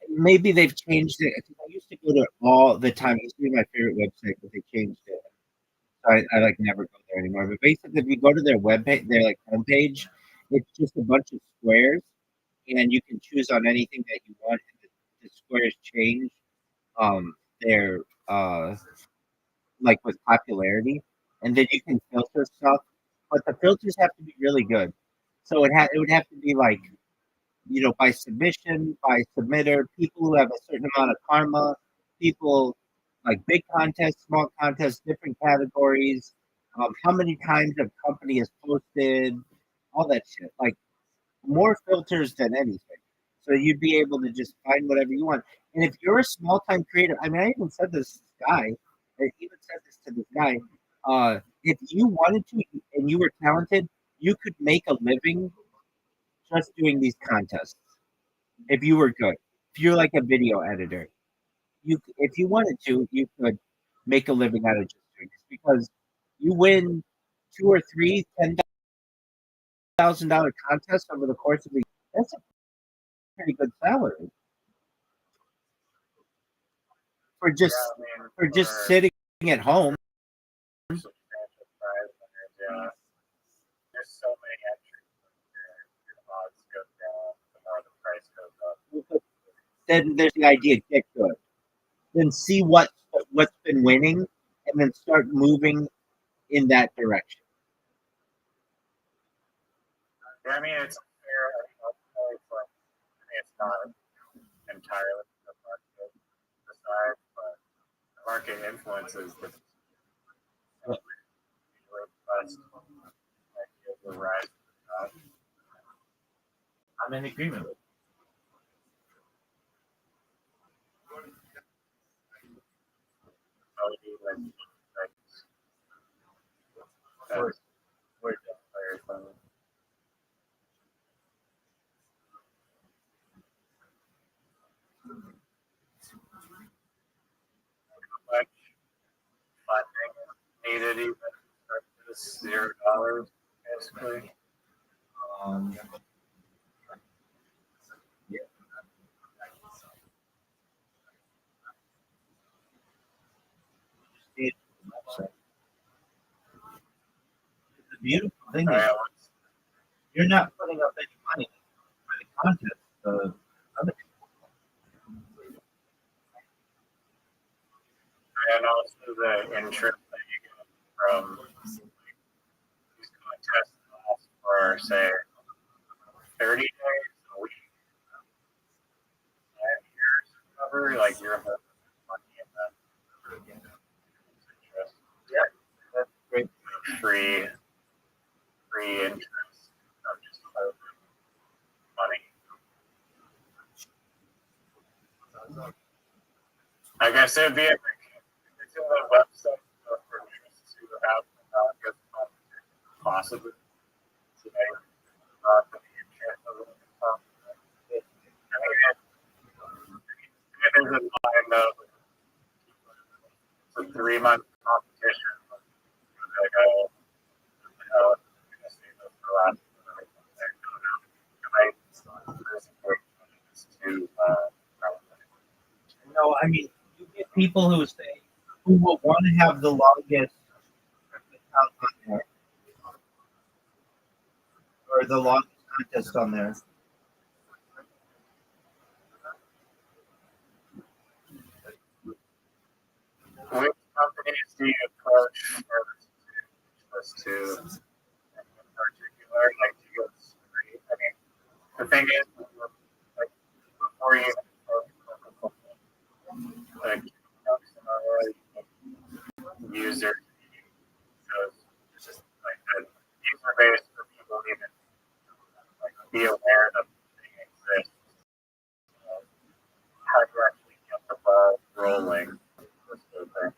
maybe they've changed it. I used to go to all the time. It used to be my favorite website, but they changed it. So I like never go there anymore. But basically, if you go to their webpage, their like homepage, it's just a bunch of squares, and you can choose on anything that you want. And the squares change their like with popularity, and then you can filter stuff. But the filters have to be really good. So it would have to be like by submission, by submitter, people who have a certain amount of karma, people like big contests, small contests, different categories. how many times a company has posted, all that shit. Like more filters than anything. So you'd be able to just find whatever you want. And if you're a small time creator, I mean, I even said this guy, I even said this to this guy. If you wanted to and you were talented, you could make a living just doing these contests. If you were good, if you're like a video editor, if you wanted to, you could make a living out of just doing this because you win two or three $10,000 contests over the course of the year. That's a pretty good salary for just sitting at home. Substantial prize winners, yeah. There's so many entries. Your odds go down the more the price goes up. Then there's the idea: get good, then see what's been winning, and then start moving in that direction. Yeah, I mean, it's fair. I mean, ultimately, it's not entirely the market decides, but the market influences the best ideas will rise to the top. I'm in agreement with How do you like you. we're just players on much funding is needed even for this $0 basically. Um, the beautiful thing is you're not putting up any money for the contest. The other And also the interest that you get from these contests last for say 30 days, a week, 5 years, whatever, like you're money in that interest. Yeah, that's great. Free interest of just money. I guess it'd be it's in the website for interest to have get possibly today. The interest of it. It is in mind of it's a 3-month competition. Like, oh, I'm gonna say this for last. No, I mean you get people who will want to have the longest account on there or the longest contest on there. Which companies do you approach first to in particular? Like, do you go straight? I mean, the thing is, like, before you like, user, it's just like the user base for people even like be aware that the thing exists. How do you actually get the ball rolling? This sort of thing.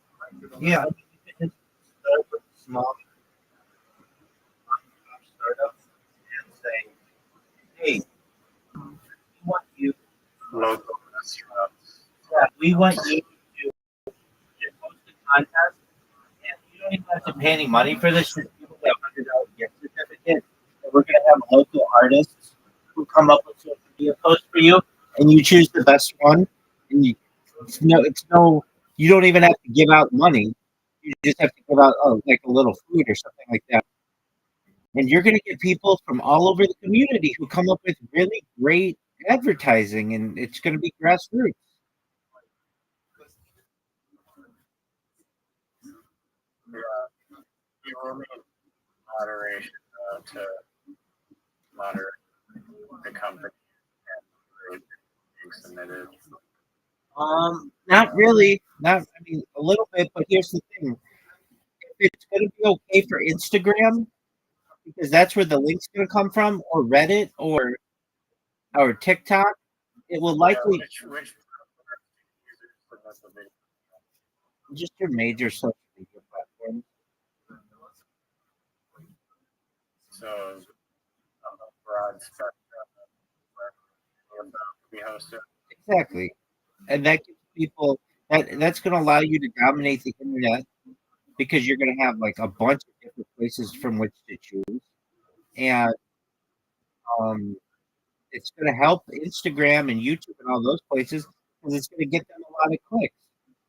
Yeah, I mean, you can just start with small startups and say, hey, we want you. Local restaurants. Yeah, we want you to just host a contest, and you don't even have to pay any money for this. Just give away $100 gift certificate. And we're gonna have local artists who come up with social media posts for you, and you choose the best one. And it's no, you don't even have to give out money. You just have to give out like a little food or something like that. And you're gonna get people from all over the community who come up with really great advertising, and it's gonna be grassroots. Yeah, you will need moderation to moderate the company and being submitted. Not really. Not. I mean, a little bit. But here's the thing: it's going to be okay for Instagram, because that's where the link's going to come from, or Reddit, or TikTok, it will likely Which users submit the video? just your major social media platforms. So, broad spectrum of be hosted. Exactly, and that gives people that's going to allow you to dominate the internet, because you're going to have like a bunch of different places from which to choose, and um, it's going to help Instagram and YouTube and all those places, because it's going to get them a lot of clicks.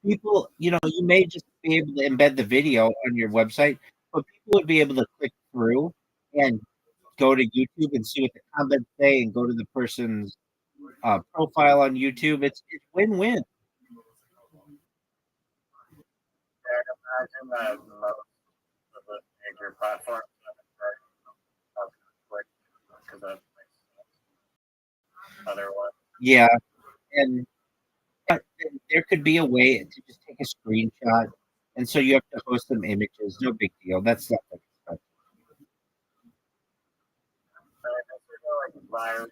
People, you may just be able to embed the video on your website, but people would be able to click through and go to YouTube and see what the comments say, and go to the person's profile on YouTube. It's win-win. And imagine that most of the major platforms have quick because of other ones. Yeah, and there could be a way to just take a screenshot, and so you have to host some images. No big deal. That's not that expensive. Like viral which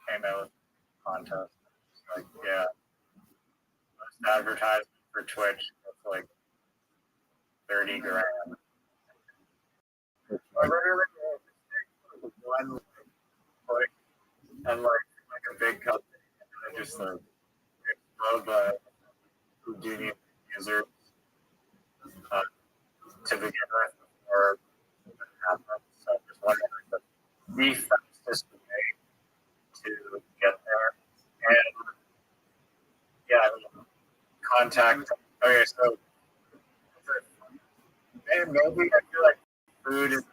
came out with contest. It's like, yeah, most advertisement for Twitch it's like 30 grand. I literally one click and like a big company and I just like explode who do need users to begin with or happen. So just wondering the fastest way to get there. And yeah, contact. Okay, so and maybe I feel like food is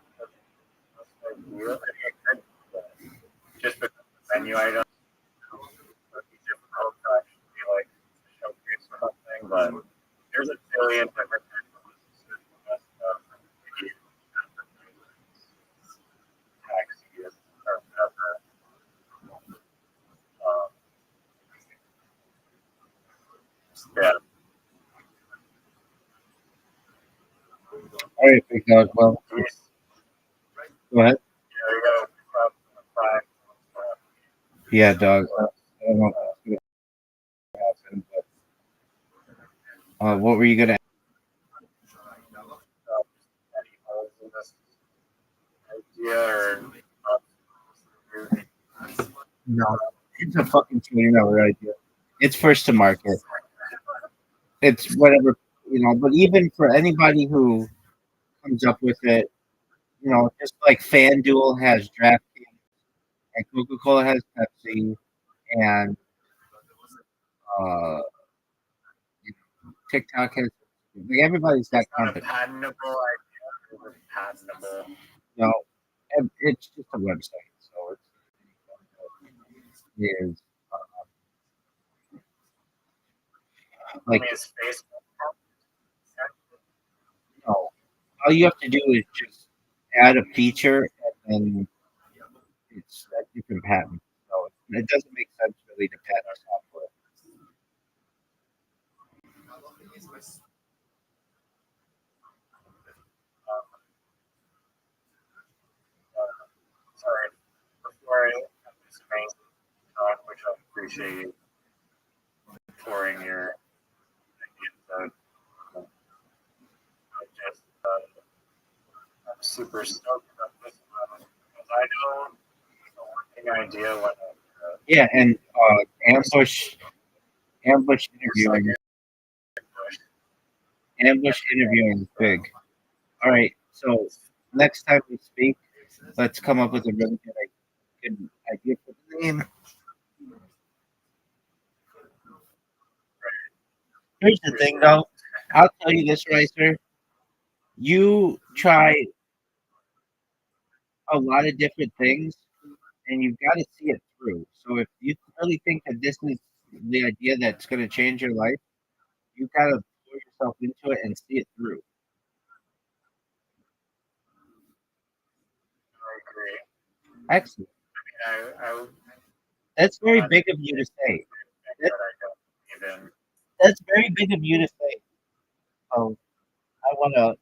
just because the menu item would be difficult to actually like showcase something, but there's a billion different types of taxis or whatever. Yeah. All right, big dog. Well, go ahead. There you go. Yeah, dog. I don't know if that's gonna happen, but what were you gonna? No, it's a fucking $20 idea. It's first to market. It's whatever, But even for anybody who comes up with it, just like FanDuel has DraftKings, and Coca-Cola has Pepsi, and uh, TikTok has. Like, everybody's got Not a content. patentable idea. It's patentable. No, it's just a website, so it's like, Is Facebook? no. All you have to do is just add a feature, and then it's a different patent. So it doesn't make sense really to patent software. Sorry, before I have this amazing talk, which I appreciate you pouring your ideas out. I'm super stoked about this one because I know the working idea when Yeah, and ambush interviewing, is big. All right, so next time we speak, let's come up with a really good idea for the name. Here's the thing, though. I'll tell you this, Ricer. You try a lot of different things, and you've got to see it through. So if you really think that this is the idea that's going to change your life, you got to throw yourself into it and see it through. I agree. Excellent. I That's very big of you to say. that I don't even. That's very big of you to say. Oh, I want to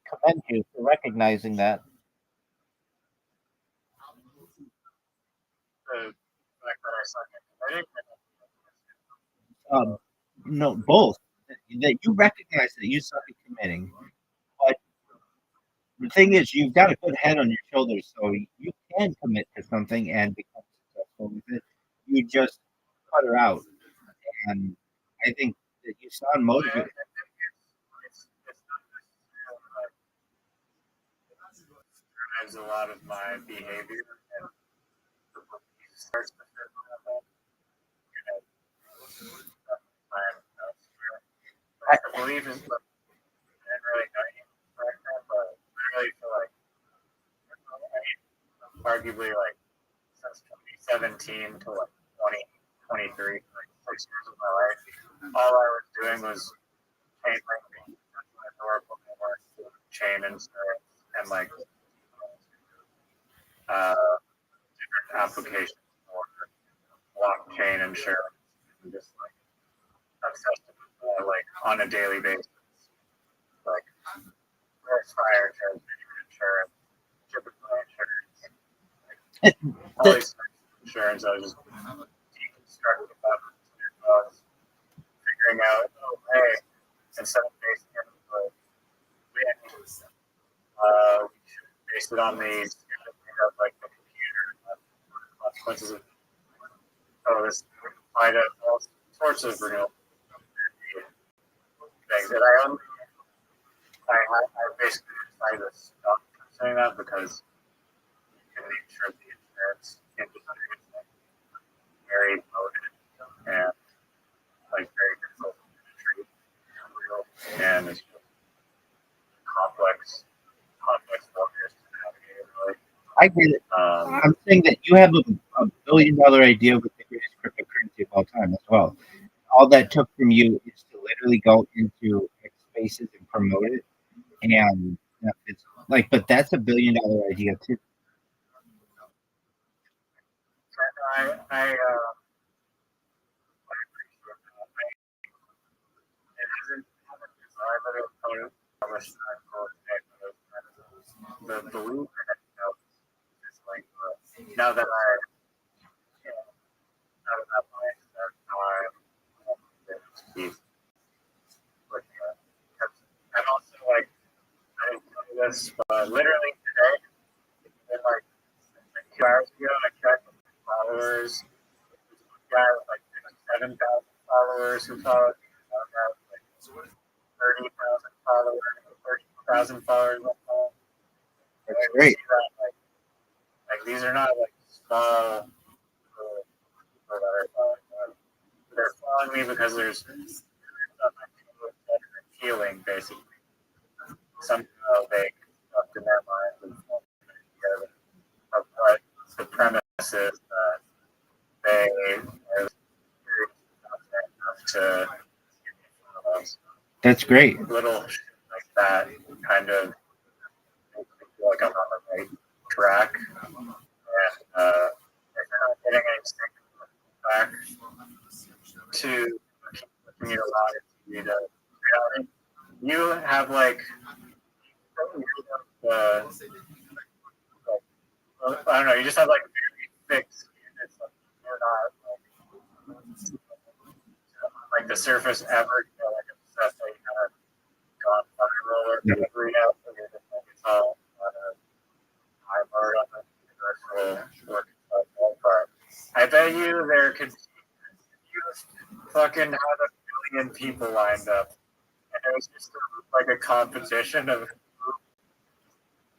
commend you for recognizing that. The fact that I suck at committing. No, both. That you recognize that you suck at committing, but the thing is, you've got a good head on your shoulders, so you can commit to something and become successful with it. You just cut her out, and I think that you sound I motivated. think it's not necessarily like drives a lot of my behavior and the belief starts to fit on you know, I'm elsewhere. Like, the belief is like, I didn't really know you right now, but literally for like, I mean, arguably like since 2017 to like 2023, like 6 years of my life, all I was doing was chain linking. That's my Oracle network, chain insurance, and like different applications for blockchain insurance, and just like obsessed with like on a daily basis, like first fire insurance, typical insurance, like, all these insurance. I was just deconstructing them. I was figuring out, oh hey, instead of basing it on the wind, we should base it on the of like the computer consequences of this applied to all sorts of renewable things. And I basically decided to stop saying that because the nature of the insurance industry is like very loaded and like very difficult to treat and it's just complex waters to navigate really. I get it. I'm saying that you have a $1 billion idea with the greatest cryptocurrency of all time as well. All that took from you is to literally go into X spaces and promote it, and it's like, but that's $1 billion idea too. I appreciate that. It hasn't designed that it's published the belief in it, is like now that I out of that mindset, now I'm keep looking at it. And also like I didn't know this, but literally today, in like 2 hours ago, I checked followers. There's one guy with like 7,000 followers who followed me. Another guy with like 30,000 followers, 30,000 followers. That's great. Like these are not like small people that are following me. They're following me because there's healing basically. Somehow they construct in their minds and of what the premise is that they are enough to That's great. little shit like that kind of makes me feel like I'm on the right track. And if you're not getting any signal back to keep you alive, you know, reality, you have like I don't know, you just have like very thick skin. It's like you're not like the surface ever, you know, like obsessed that you kind of gone viral or every now and then it's like it's all on a high bar on the universal work part. I bet you there could you fucking have 1 billion people lined up and it was just like a competition of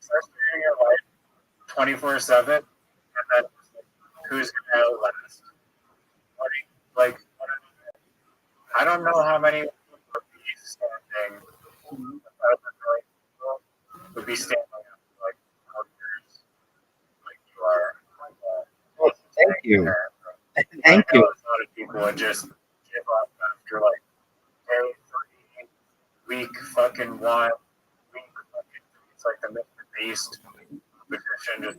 starts doing it like 24/7 and then who's gonna outlast. Like I don't know how many would be standing would be standing up like outdoors like you are. Well, thank you. Thank I know you. a lot of people would just give up after like day 3, week fucking 1, week fucking 3. It's like the Mr. Beast position, just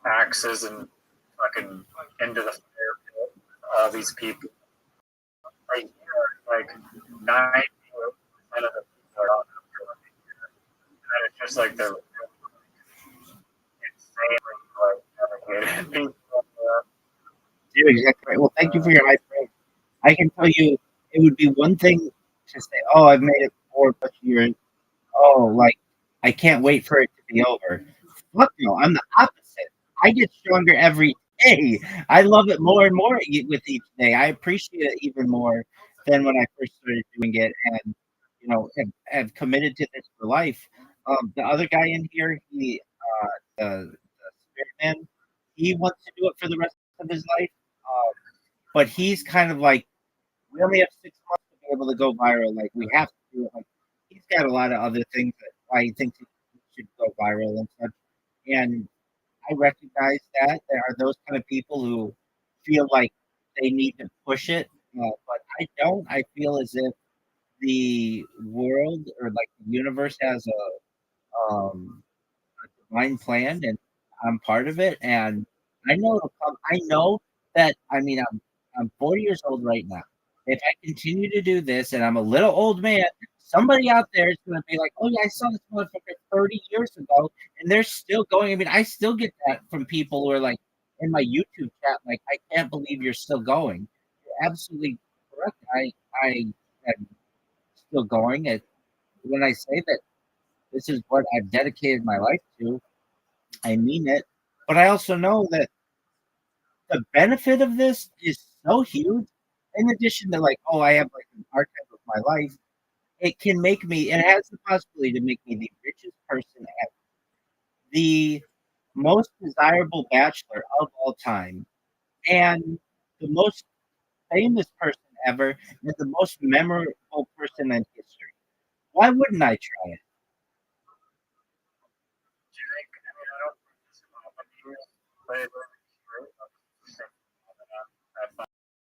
axes and fucking into the fire pit. All these people, like 90% of the people are out after like a year. there's like the insanely like dedicated people. You're exactly right. Well, thank you for your high praise. I can tell you, it would be one thing to say, "Oh, I've made it 4 plus years. Oh, like I can't wait for it to be over." Fuck no, I'm the opposite. I get stronger every day. I love it more and more with each day. I appreciate it even more than when I first started doing it, and have committed to this for life. The other guy in here, the spirit man, he wants to do it for the rest of his life. But he's kind of like, we only have 6 months to be able to go viral. Like we have to do it. Like he's got a lot of other things that why he thinks he should go viral and such. And I recognize that there are those kind of people who feel like they need to push it, but I don't. I feel as if the world or like the universe has a divine plan, and I'm part of it. And I know it'll come. I know that. I mean, I'm 40 years old right now. If I continue to do this, and I'm a little old man, somebody out there is going to be like, "Oh yeah, I saw this motherfucker 30 years ago, and they're still going." I mean, I still get that from people who are like in my YouTube chat, like, "I can't believe you're still going." You're absolutely correct. I am still going. It when I say that this is what I've dedicated my life to, I mean it. But I also know that the benefit of this is so huge. In addition to like, oh, I have like an archive of my life, it can make me. It has the possibility to make me the richest person ever, the most desirable bachelor of all time, and the most famous person ever, and the most memorable person in history. Why wouldn't I try it? Do you think? I mean, I don't think this is all about you, but it's true. I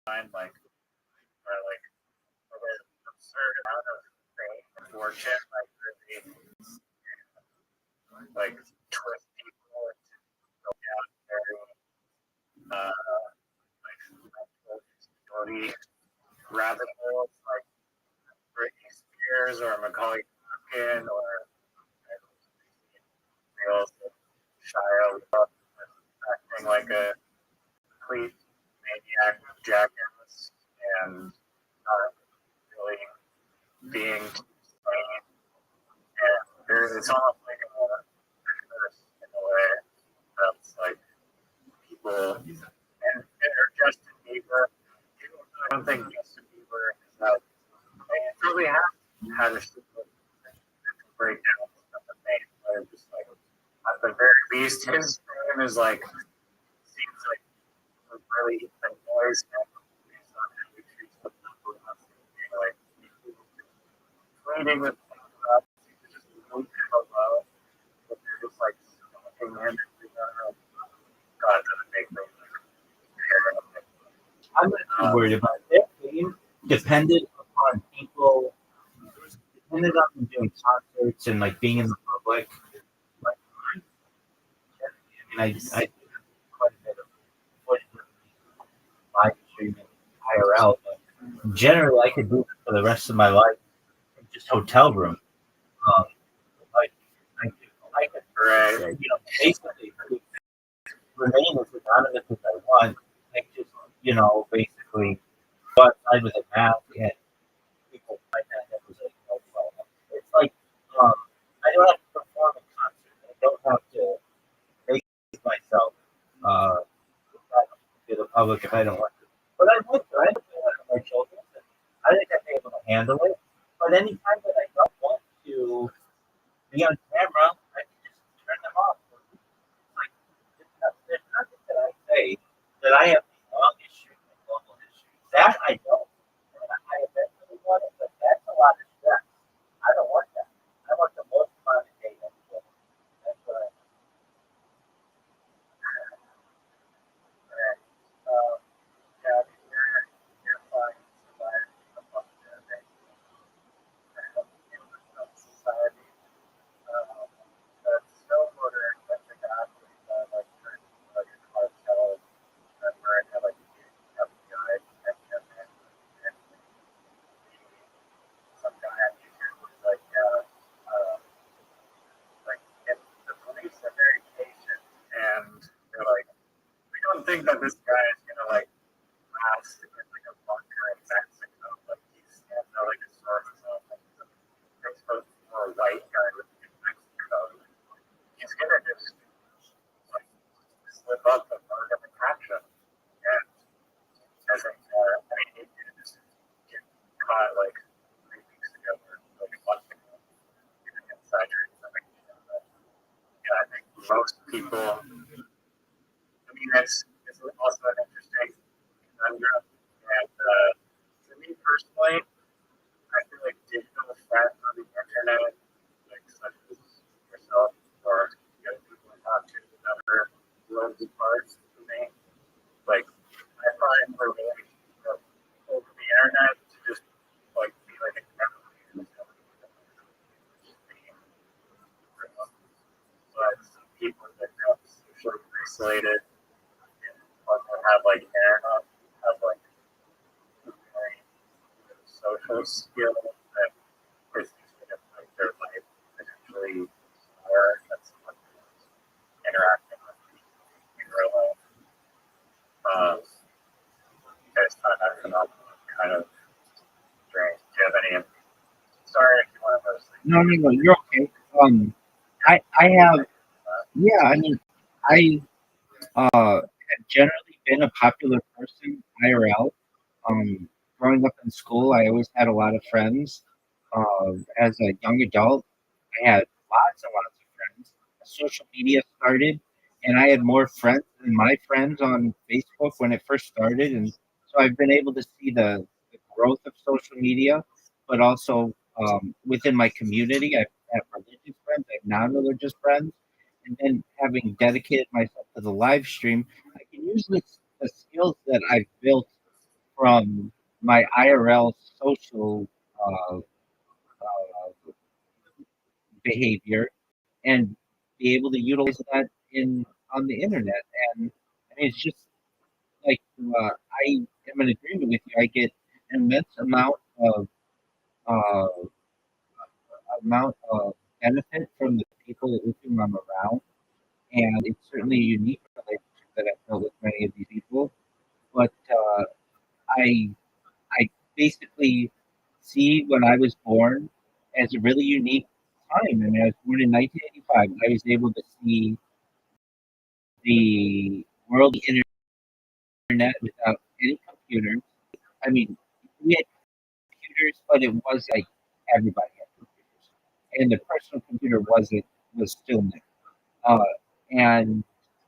find like, or like, an absurd amount of fame and fortune, like really, like twist people into going down very, like, mental disability rabbit holes, like Britney Spears or Macaulay Culkin or reels of Shia LaBeouf acting like a complete maniac jackass and not really being sane. And it's almost like a curse in a way that's like people or Justin Bieber. I don't think Justin Bieber is that. He probably has had a breakdown of the pain, but it's just like at the very least, his fame is like seems like really annoys him based on how he treats the people around him. Like pleading with people up to just leave him alone, but they're just like stalking him and God doesn't make me paranoid. I'm not too worried about it. Their fame depended upon people, depended on them doing concerts and like being in the public. Like, I mean, I do quite a bit of footage of live streaming IRL, but generally I could do it for the rest of my life in just hotel room. Um, like I could, Right. basically remain as anonymous as I want. Like just, basically go outside with a mask and people find that was like no problem. It's like um, I don't have to perform a concert. I don't have to make myself to the public if I don't want to. But I would. I would do that for my children. I think I'd be able to handle it. But anytime that I don't want to be on camera, I can just turn them off. Like, there's nothing that I say that I have the long history and global history. That I don't. And I eventually want it, but that's a lot of stress. I don't want that. I want the most fun of the day every day. That's what I want. Yeah, you're fine. think that this guy is gonna like last in like a bunker in Mexico. Like he's like a sort of for a white guy living in Mexico. He's gonna just like slip up and murder the catch him. And I think I mean he did just get caught like 3 weeks ago or like a month ago. Even inside or something. But yeah, I think most people. I mean, it's also an interesting conundrum. And for me personally, I feel like digital friends on the internet, like such as yourself or the other people I talk to, other worlds apart from me, like I find the relationship over the internet to just like be like a but some people that have socially isolated have like internet, have like very social skill that is going to make their life potentially more than someone who's interacting with people in real life. You guys find that phenomenon kind of strange. Do you have any? Sorry if you want to mostly. No, you're okay. I have, yeah, I mean, I have generally been a popular person IRL. Growing up in school, I always had a lot of friends. As a young adult, I had lots and lots of friends. Social media started, and I had more friends than my friends on Facebook when it first started. And so I've been able to see the growth of social media, but also within my community, I have religious friends, I have non-religious friends, and then having dedicated myself to the live stream, I can use the skills that I've built from my IRL social uh, behavior and be able to utilize that in on the internet. And I mean, it's just like I am in agreement with you. I get an immense uh, amount of benefit from the people with whom I'm around, and it's certainly a unique relationship that I've built with many of these people. But I I basically see when I was born as a really unique time. I mean, I was born in 1985. I was able to see the world of the internet without any computers. I mean, we had computers, but it was like everybody had computers, and the personal computer was still new, uh, and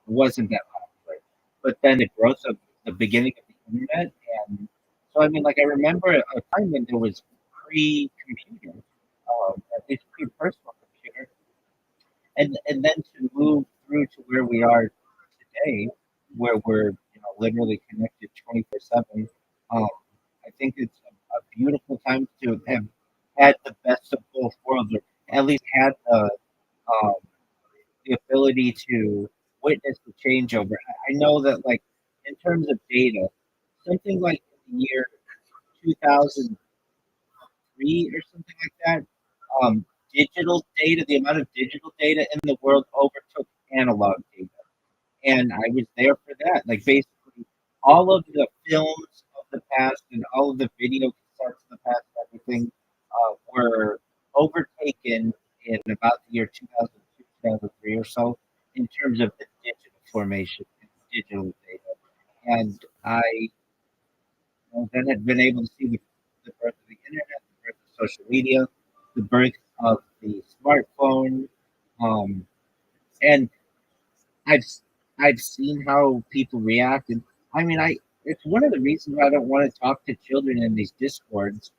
wasn't that popular. But then the growth of the beginning of the internet, and so I mean, like I remember a time when there was pre-computer, at least pre-personal computer, and then to move through to where we are today, where we're literally connected 24/7. Um, I think it's a beautiful time to have had the best of both worlds, or at least had um, the ability to witness the changeover. I know that, like, in terms of data, something like in the year 2003 or something like that, digital data, the amount of digital data in the world overtook analog data. And I was there for that. Like, basically, all of the films of the past and all of the video cassettes of the past, everything, were overtaken in about the year 2002, 2003 or so, in terms of the digital formation and digital data. And I then had been able to see the birth of the internet, the birth of social media, the birth of the smartphone, um, and I've I've seen how people react, and I mean, I it's one of the reasons why I don't want to talk to children in these discords.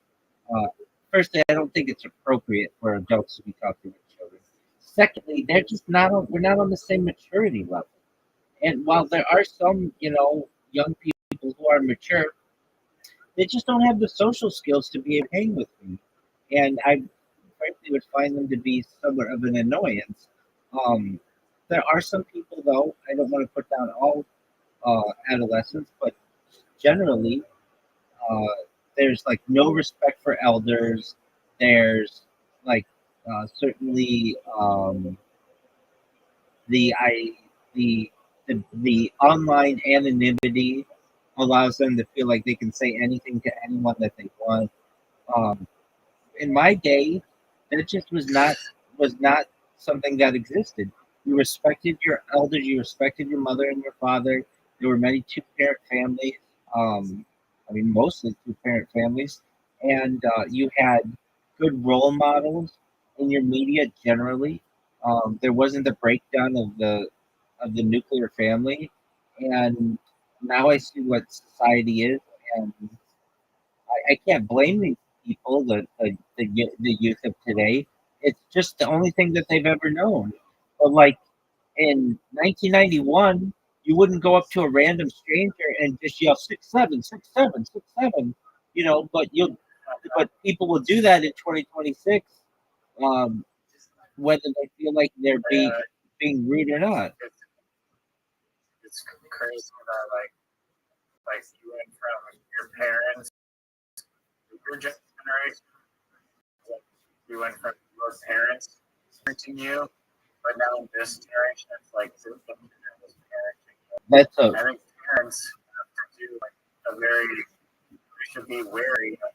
Uh, Firstly, I don't think it's appropriate for adults to be talking to children. Secondly, they're just not on, we're not on the same maturity level. And while there are some, young people who are mature, they just don't have the social skills to be able to hang with me. And I frankly would find them to be somewhat of an annoyance. Um, there are some people, though, I don't want to put down all adolescents, but generally, uh, there's like no respect for elders. There's like certainly the the online anonymity allows them to feel like they can say anything to anyone that they want. Um, in my day, that just was not something that existed. You respected your elders, you respected your mother and your father. There were many two parent families. I mean, mostly two parent families, and you had good role models in your media generally. There wasn't the breakdown of the nuclear family, and now I see what society is, and I can't blame these people, the youth of today. It's just the only thing that they've ever known. But like in 1991, you wouldn't go up to a random stranger and just yell 6'7", 6'7", 6'7", but people will do that in 2026, um, whether they feel like they're Yeah, being rude or not. it's crazy that like you went from your parents, your generation, like, you went from your parents parenting you, but now in this generation, it's like the internet is parenting you. That's a I think parents have to do like a very, we should be wary of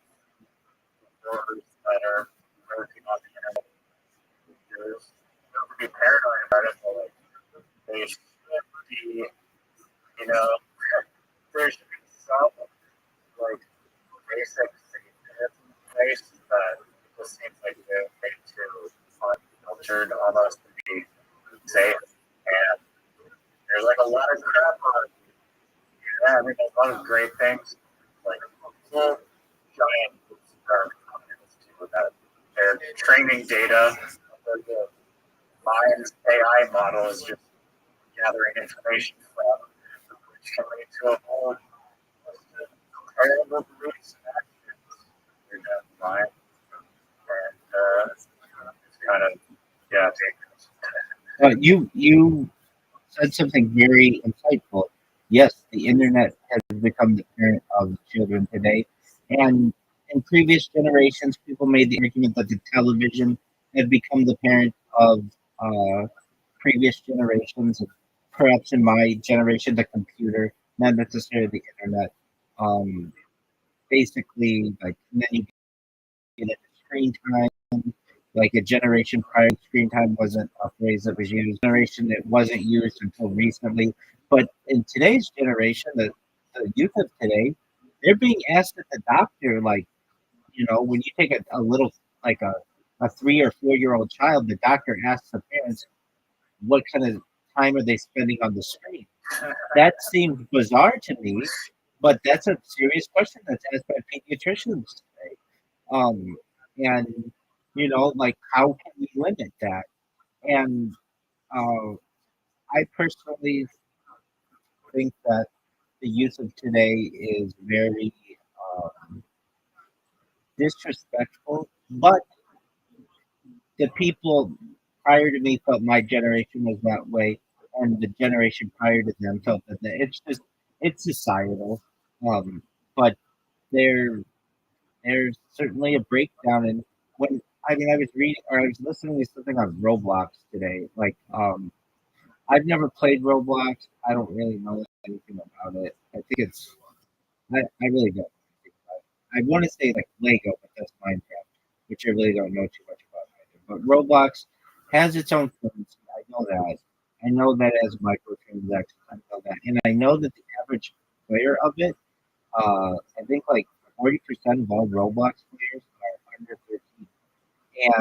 words that are working on the internet. Don't be paranoid about it, but like they should be, you know, there should be some like basic safety in place that just seems like they're way too unfiltered almost to be safe. And there's like a lot of crap on. Yeah, I mean, there's a lot of great things, like full giant companies too that they're training data. The Mind's AI model is just gathering information from, which can lead to a whole terrible beliefs and actions in that mind. And it's kind of, yeah, dangerous. you said something very insightful. Yes, the internet has become the parent of children today. And in previous generations, people made the argument that the television had become the parent of uh, previous generations. Perhaps in my generation, the computer, not necessarily the internet. Um, Basically, like, and then you get into screen time. Like a generation prior, screen time wasn't a phrase that was used. Generation it wasn't used until recently. But in today's generation, the youth of today, they're being asked at the doctor, like, when you take a little, like a 3 or 4 year old child, the doctor asks the parents, what kind of time are they spending on the screen? That seems bizarre to me, but that's a serious question that's asked by pediatricians today. Um, and like, how can we limit that? And uh, I personally think that the youth of today is very um, disrespectful, but the people prior to me felt my generation was that way, and the generation prior to them felt that it's societal. Um, but there there's certainly a breakdown in when I was reading or I was listening to something on Roblox today. Like, I've never played Roblox. I don't really know anything about it. I think I really don't. I want to say like Lego, but that's Minecraft, which I really don't know too much about either. But Roblox has its own currency. I know that. I know that as microtransactions. I know that, and I know that the average player of it, I think like 40% of all Roblox players are under 13.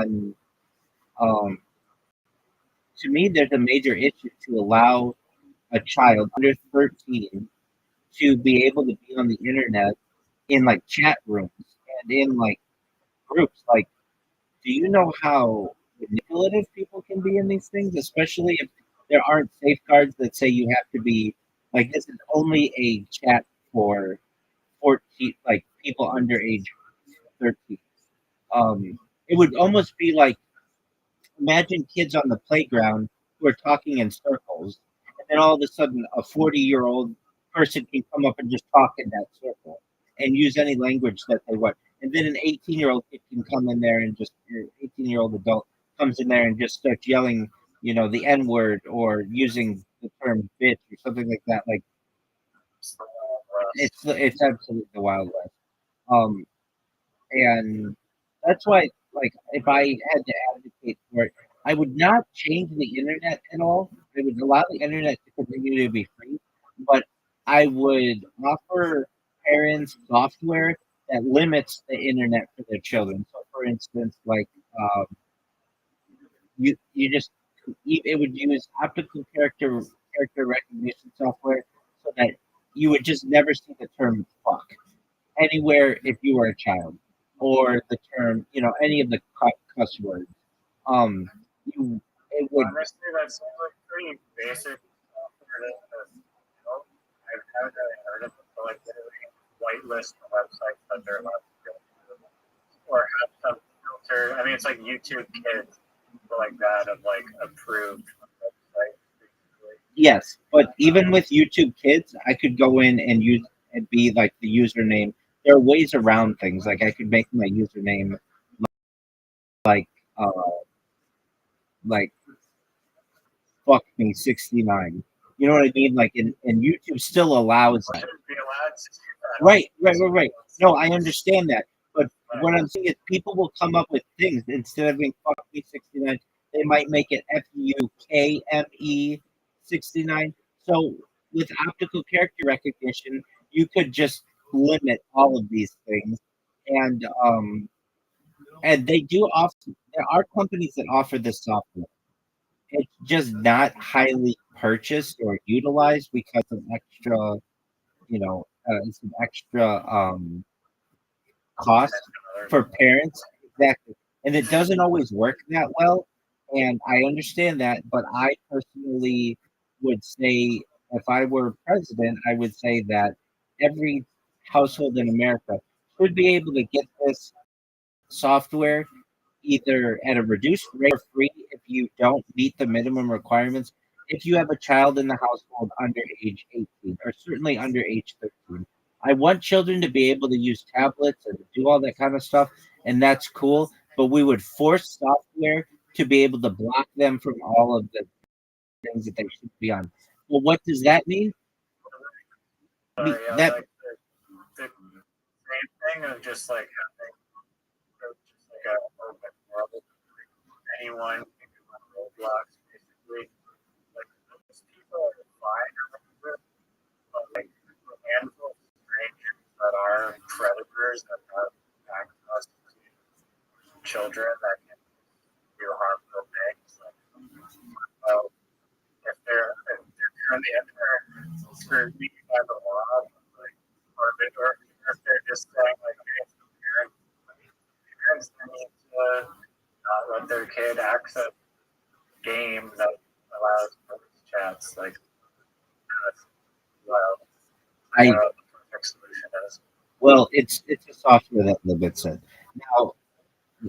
And um, to me, there's a major issue to allow a child under 13 to be able to be on the internet in like chat rooms and in like groups. Like, do you know how manipulative people can be in these things, especially if there aren't safeguards that say you have to be like this is only a chat for 14, like people under age 13. It would almost be like imagine kids on the playground who are talking in circles, and then all of a sudden a 40-year-old person can come up and just talk in that circle and use any language that they want. And then an 18-year-old kid can come in there and just, 18-year-old adult comes in there and just starts yelling, the N word or using the term bitch or something like that. Like it's absolutely the Wild West. Um, and that's why, like, if I had to advocate for it, I would not change the internet at all. I would allow the internet to continue to be free, but I would offer parents software that limits the internet for their children. So, for instance, like you just it would use optical character recognition software so that you would just never see the term fuck anywhere if you were a child, or the term, any of the cuss words. You it would Honestly, that seems like pretty basic software I've never really heard of it, but like literally whitelist the websites that they're allowed to go to, or have some filter. I mean, it's like YouTube Kids, but like that of like approved websites. Yes, but even with YouTube Kids, I could go in and use and be like the username. There are ways around things. Like I could make my username like uh like fuck me 69. You know what I mean? Like and YouTube still allows that. Shouldn't be allowed to do that. Right. No, I understand that. But what I'm saying is people will come up with things instead of being fuck me 69, they might make it FUKME 69. So with optical character recognition, you could just limit all of these things. And they do offer there are companies that offer this software. It's just not highly purchased or utilized because of extra, it's an extra cost for parents. Exactly. And it doesn't always work that well. And I understand that, but I personally would say if I were president, I would say that every household in America should be able to get this software either at a reduced rate or free if you don't meet the minimum requirements. If you have a child in the household under age 18 or certainly under age 13, I want children to be able to use tablets and do all that kind of stuff, and that's cool. But we would force software to be able to block them from all of the things that they should be on. Well, what does that mean? Yeah, That like the same thing of just like having just like an open world. Anyone can do on Roblox, basically. Like those people are fine or whatever, but like a handful of strangers that are predators that have access to children that can do harmful things. Like, well, if they're on the other scrutiny by the law, like, or if they're just saying like, hey, parents need to not let their kid access game that allows voice chats. Like, that's wild. I The perfect solution is. well, it's a software that limits it. Now,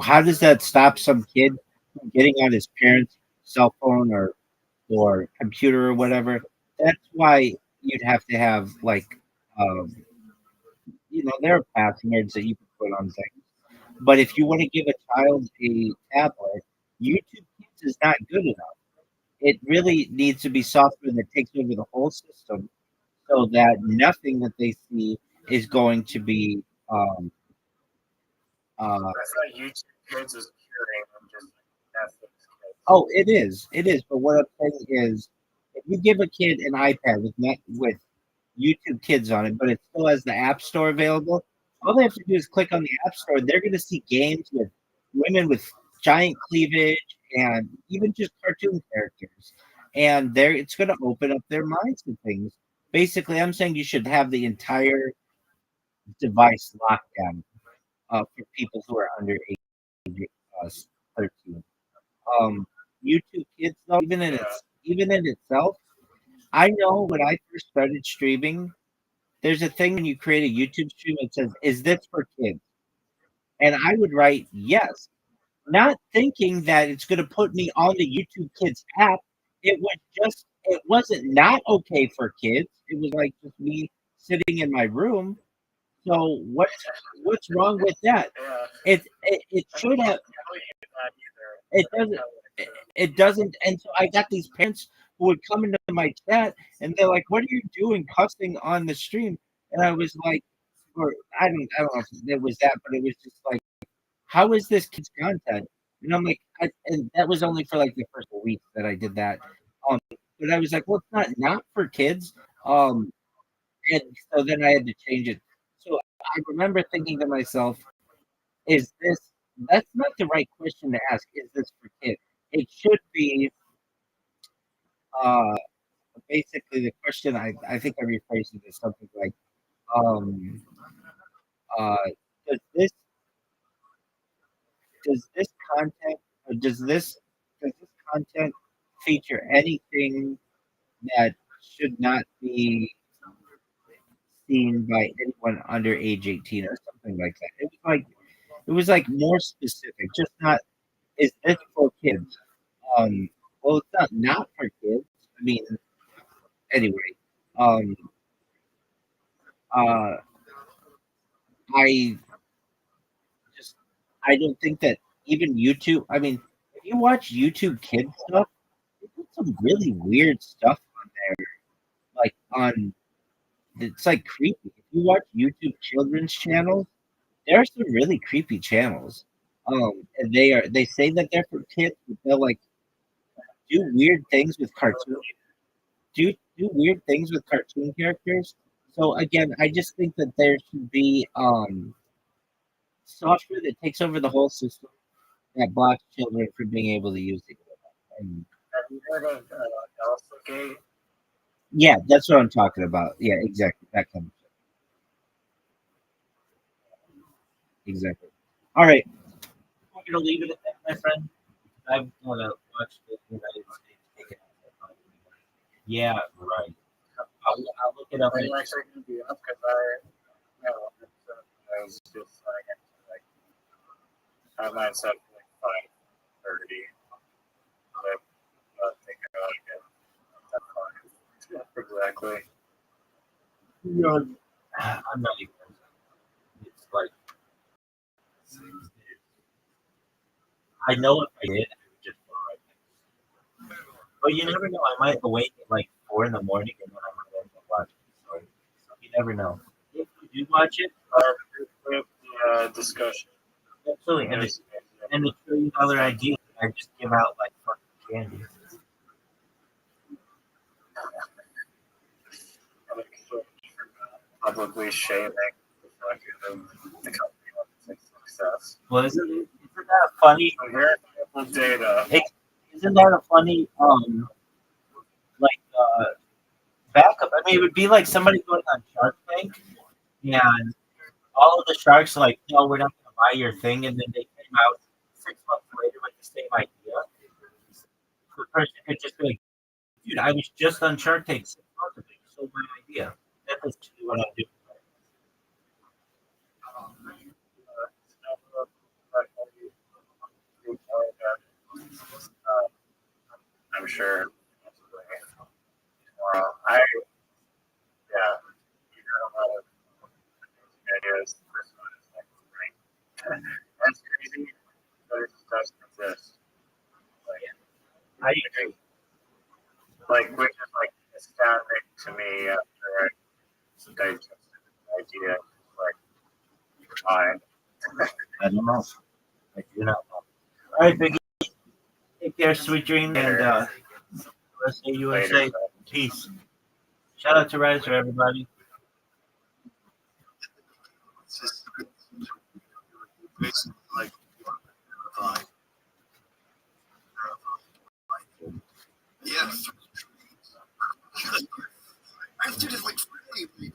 how does that stop some kid from getting on his parents' cell phone or computer or whatever? That's why you'd have to have like um, there are passwords that you can put on things. But if you want to give a child a tablet, YouTube Kids is not good enough. It really needs to be software that takes over the whole system so that nothing that they see is going to be I thought YouTube Kids is curing them just like Netflix Kids. oh, it is. But what I'm saying is, if you give a kid an iPad with YouTube Kids on it, but it still has the App Store available, all they have to do is click on the App Store. They're going to see games with women with giant cleavage and even just cartoon characters, and it's going to open up their minds to things. Basically, I'm saying you should have the entire device locked down for people who are under age 13. YouTube Kids, though, even in itself, I know when I first started streaming, there's a thing when you create a YouTube stream, it says, "Is this for kids?" And I would write yes, not thinking that it's going to put me on the YouTube Kids app. It wasn't not okay for kids. It was like just me sitting in my room. So what's wrong with that? Yeah. It should have. Not either. It doesn't. It doesn't. And so I got these parents who would come into my chat and they're like, "What are you doing, cussing on the stream?" And I was like, or I don't know if it was that, but it was just like, how is this kids content? And I'm like, and that was only for like the first week that I did that. But I was like, well, it's not for kids. And so then I had to change it. So I remember thinking to myself, is this, that's not the right question to ask. Is this for kids? It should be, uh, basically the question I think I rephrased it as something like, um, uh, does this, does this content, or does this content feature anything that should not be seen by anyone under age 18 or something like that? It was like more specific, just not, is this for kids? Well, it's not for kids. I mean, anyway, um, uh, I just I don't think that even YouTube. I mean, if you watch YouTube kids stuff, they put some really weird stuff on there. Like on, it's like creepy. If you watch YouTube children's channels, there are some really creepy channels. And they say that they're for kids, but they'll like do weird things with cartoons. Do weird things with cartoon characters. So again, I just think that there should be software that takes over the whole system that blocks children from being able to use it. And Have you heard of Alphagate? yeah, that's what I'm talking about. Yeah, exactly. That kind of stuff. Exactly. All right. I'm gonna leave it at that, my friend. I'm gonna watch the United States take it out. Yeah, right. I'll look it up. Are you actually going to be up? Because I was just like I have mine set for like 5:30. But thinking about it again. Exactly. I'm not even. It's like I know if I did, I would just go right there. But you never know. I might awake at like 4 in the morning and then I might end up watching the story. So you never know. If you do watch it, With the discussion. absolutely. And to show you other ideas, I just give out like fucking candy. Publicly shaming the company on its success. Well, isn't that funny? Verifiable data. Isn't that a funny like backup? I mean, it would be like somebody going on Shark Tank, and all of the sharks are like, no, we're not going to buy your thing, and then they came out 6 months later with the same idea. The person could just be like, dude, I was just on Shark Tank 6 months ago. You sold my idea. That's actually what I'm doing. I'm sure. I yeah, you got a lot of ideas. This one is like great. That's crazy, but it just doesn't exist. I agree. Like which is like astounding to me after I digested the idea. Like fine. I don't know. I do not know. All right, Biggie. Take care, sweet dreams, and USA. Later. Peace. Shout out to Riser, everybody. Like, yeah. I did it like 40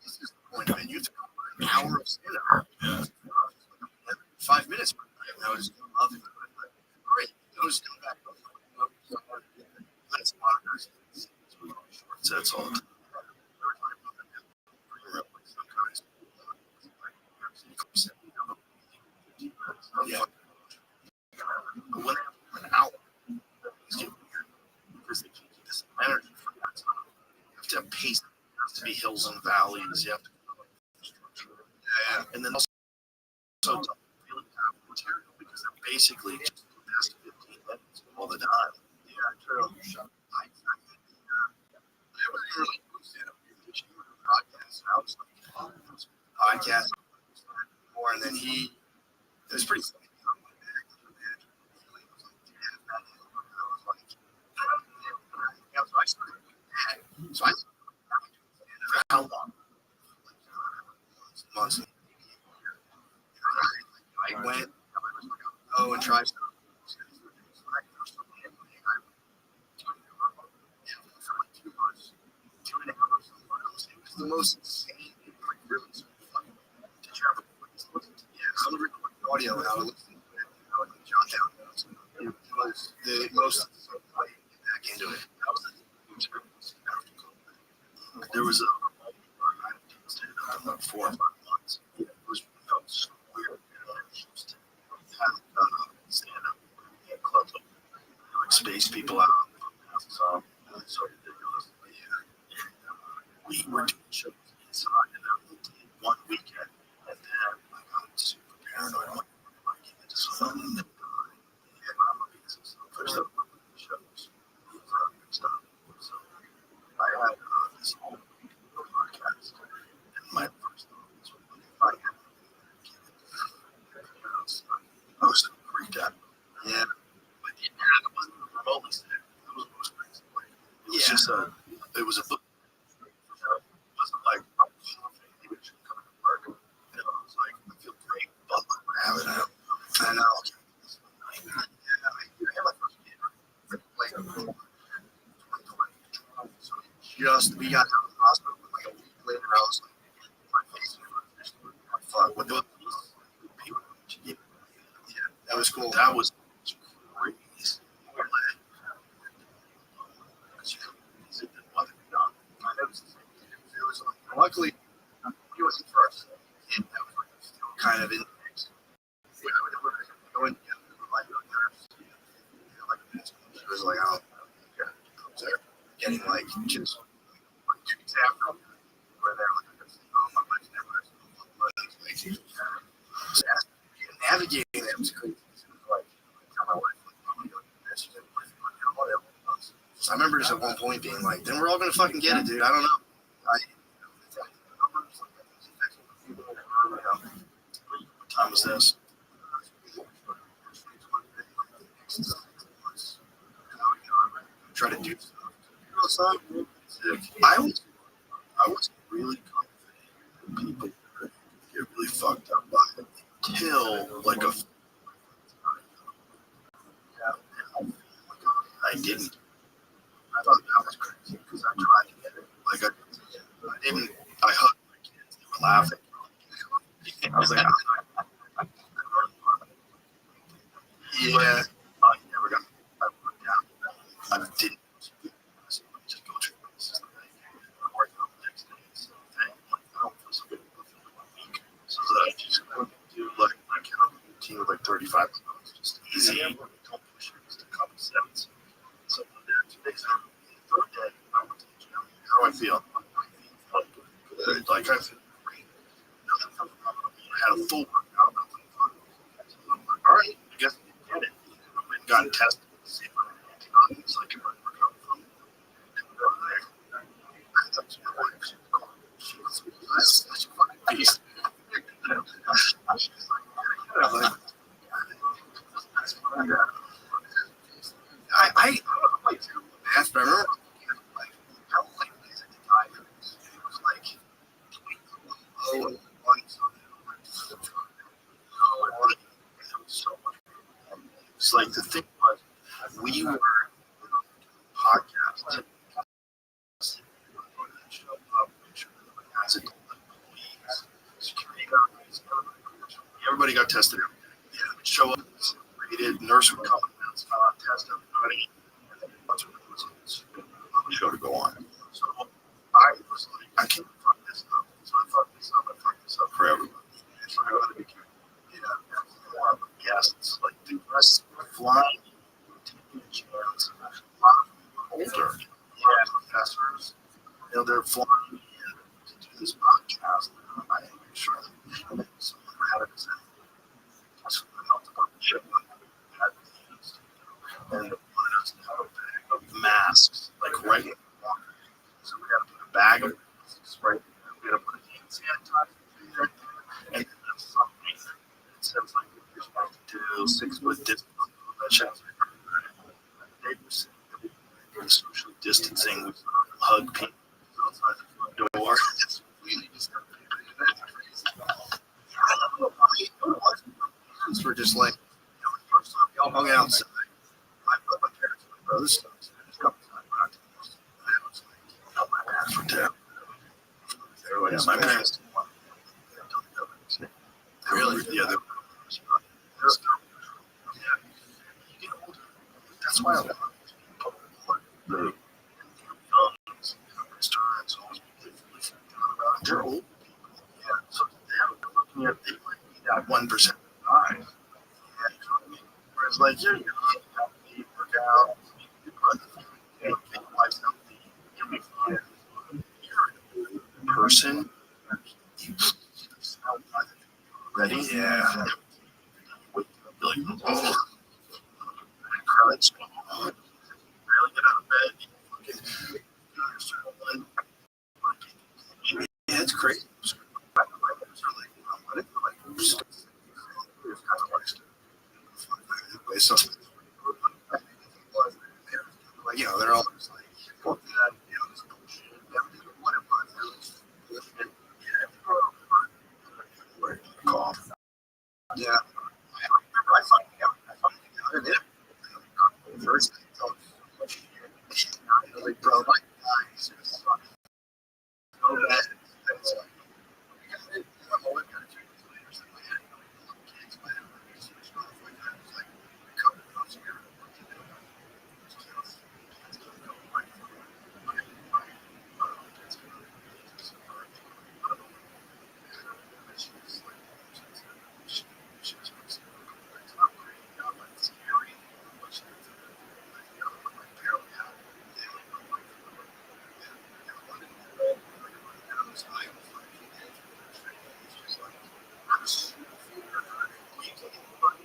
This is the point. I mean, you have to go an hour of stand-up. 5 minutes. I was loving it. Great. I was going back. That's monitors. That's all. Yeah. When an hour because they can't get this energy from that time. You have to have pace. There has to be hills and valleys. You have to yeah. And then also don't really have material because they're basically just 15 minutes all the time. Yeah. turn on your shop. I wasn't really doing stand up. You were doing podcasts. I was like, podcast more, and then it was pretty funny. So I for how long? Months. I went, and tried stuff. For like 2 months, 2.5 months. It was the most insane, like really fucking to travel. I was recording audio and I was listening to it, like John Down. It was the most like back into it. That was there was about 4 or 5 months. It was felt so weird. Stand up clubs, like space people out. So ridiculous. We were doing shows inside, and I did one weekend, and then I got super paranoid. I get into something, and I'm looking at some first up shows, stuff. So I had this whole podcast, and my first thought was, if I had I was so freaked out. Yeah, but it wasn't remotely sick. It was most crazy. It was just it was a book. It wasn't like I'm coughing, even coming to work. It was like I feel great, but I have it out. I know. I had my first kid like 2020. So we got out of the hospital, and like a week later, I was like, my face was fuck. What the people? Yeah, that was cool. That was crazy. Luckily, he wasn't first. And that was like still kind of in the mix. We were going together. Like, she was like, I don't know. Yeah, I was there. Getting like just like 2 weeks after we were there, like, my wife's never navigating that was crazy. Like, tell my wife, like, I'm gonna go do this. She's like, whatever. So I remember just at one point being like, then we're all gonna fucking get it, dude. I don't know. What time was this? Try to do stuff. I was really confident people could get really fucked up by it until like I didn't. I thought that was crazy because I tried to get it. Like I didn't. I hugged my kids. They were laughing. I was like, yeah. I never got. I put down. I didn't. So just go through this. I'm working on the next day. So I don't feel so good for a week. So that I just do like my routine with like 35 minutes, just easy. Don't push it. Just a couple sets. So then 2 days out, the third day, I went to the gym. How do I feel? Good. Like I feel great. I had a full workout. I'm like, all right, I guess I get it. I went and got tested to see if I had antibodies. Like if I work out from there. I thought she was such a fucking beast. I'm like, I don't know like too fast, but I remember like how late it is at the time. It was like 20 and 1 something. So much. It's like the thing was we were podcasts. Everybody got tested. Yeah, would show up, rated, nurse would come and test everybody, and then a bunch of results on the show to go on. So I was like, I can't fuck this up. So I fucked this up for everybody. So I got to be careful. You know, more of the guests, like the rest were flying, taking a chance. A lot of them were older. Yeah, professors, you know, they're flying in to do this podcast. I had to make sure that someone had it. So I helped about the ship and wanted us to have a bag of masks, like right in the water. So we got to put a bag of masks right there. We got to put a hand sanitizer right there. And then there's something that says like you're supposed to do 6 foot distance. That shit's they were saying that we were socially distancing. We hug people outside the front door. It's really just parents were just like, the first time we all hung outside. My parents were like, bro, this sucks. Just come outside. We're not doing this. And I was like, no, my parents were terrible. They were like, my parents didn't want to. Really? Yeah, they were. Yeah. You get older. That's why I love the restaurants always be around. They're old people. Yeah. So they're looking at, they might be that 1% of the time. Whereas, like, you're healthy, work out, you know, make life's healthy, you'll be fine. You're an old person, you sound ready, yeah. You're like, oh, I cried so hard. Barely get out of bed. You fucking, yeah, it's crazy. So, like, you know, they're all just like, fuck that, you know, this bullshit, whatever. Cough. Yeah. I fucking got it. First, like, bro, my eyes are fucking so bad. It's like, I'm always gonna do this later. So my head, kids, my head, stuff like that. It's like, come on, here.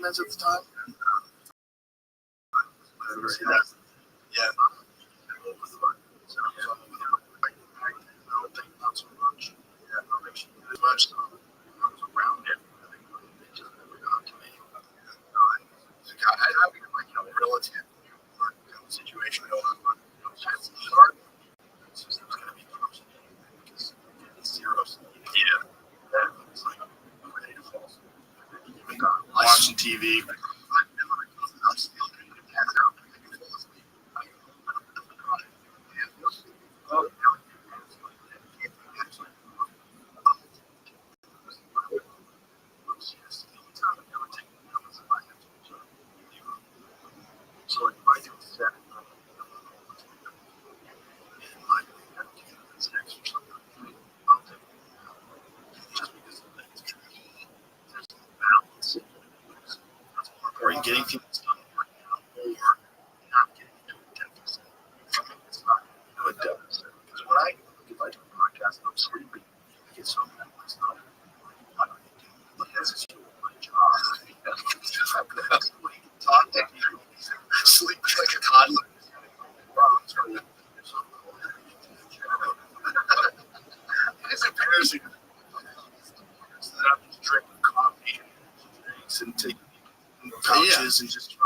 At the time. Yeah. Not so much. Yeah, not make sure as much. I was around it. It just never got to me. I have like, you know, relative situation going on, but you know, it's hard. It's just gonna be close because it's zeros. Yeah. It's like ready to fall. Watching TV. I'm still doing it. Oh, so if I do set in my it's an extra something, I'll take it. Just because there's no balance. That's more important. Getting things done right now or not getting into a deficit. For me, it's not into a deficit. Because when if I do a podcast and I'm sleeping, I get so mad when it's not. I don't need to. But that's just my job. Talk to you. Sleep like a toddler. It's embarrassing. So that I'm just drinking coffee and drinks and taking couches and just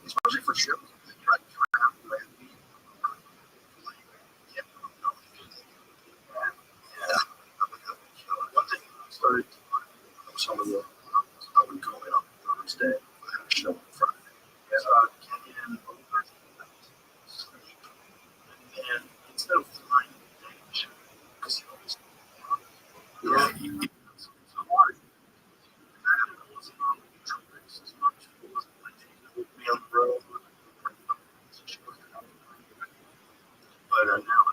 especially for sure. One thing I started some of the I would go in on Thursday and show on Friday. Get in sleep and instead of flying because it's hard. Be on the road. But now,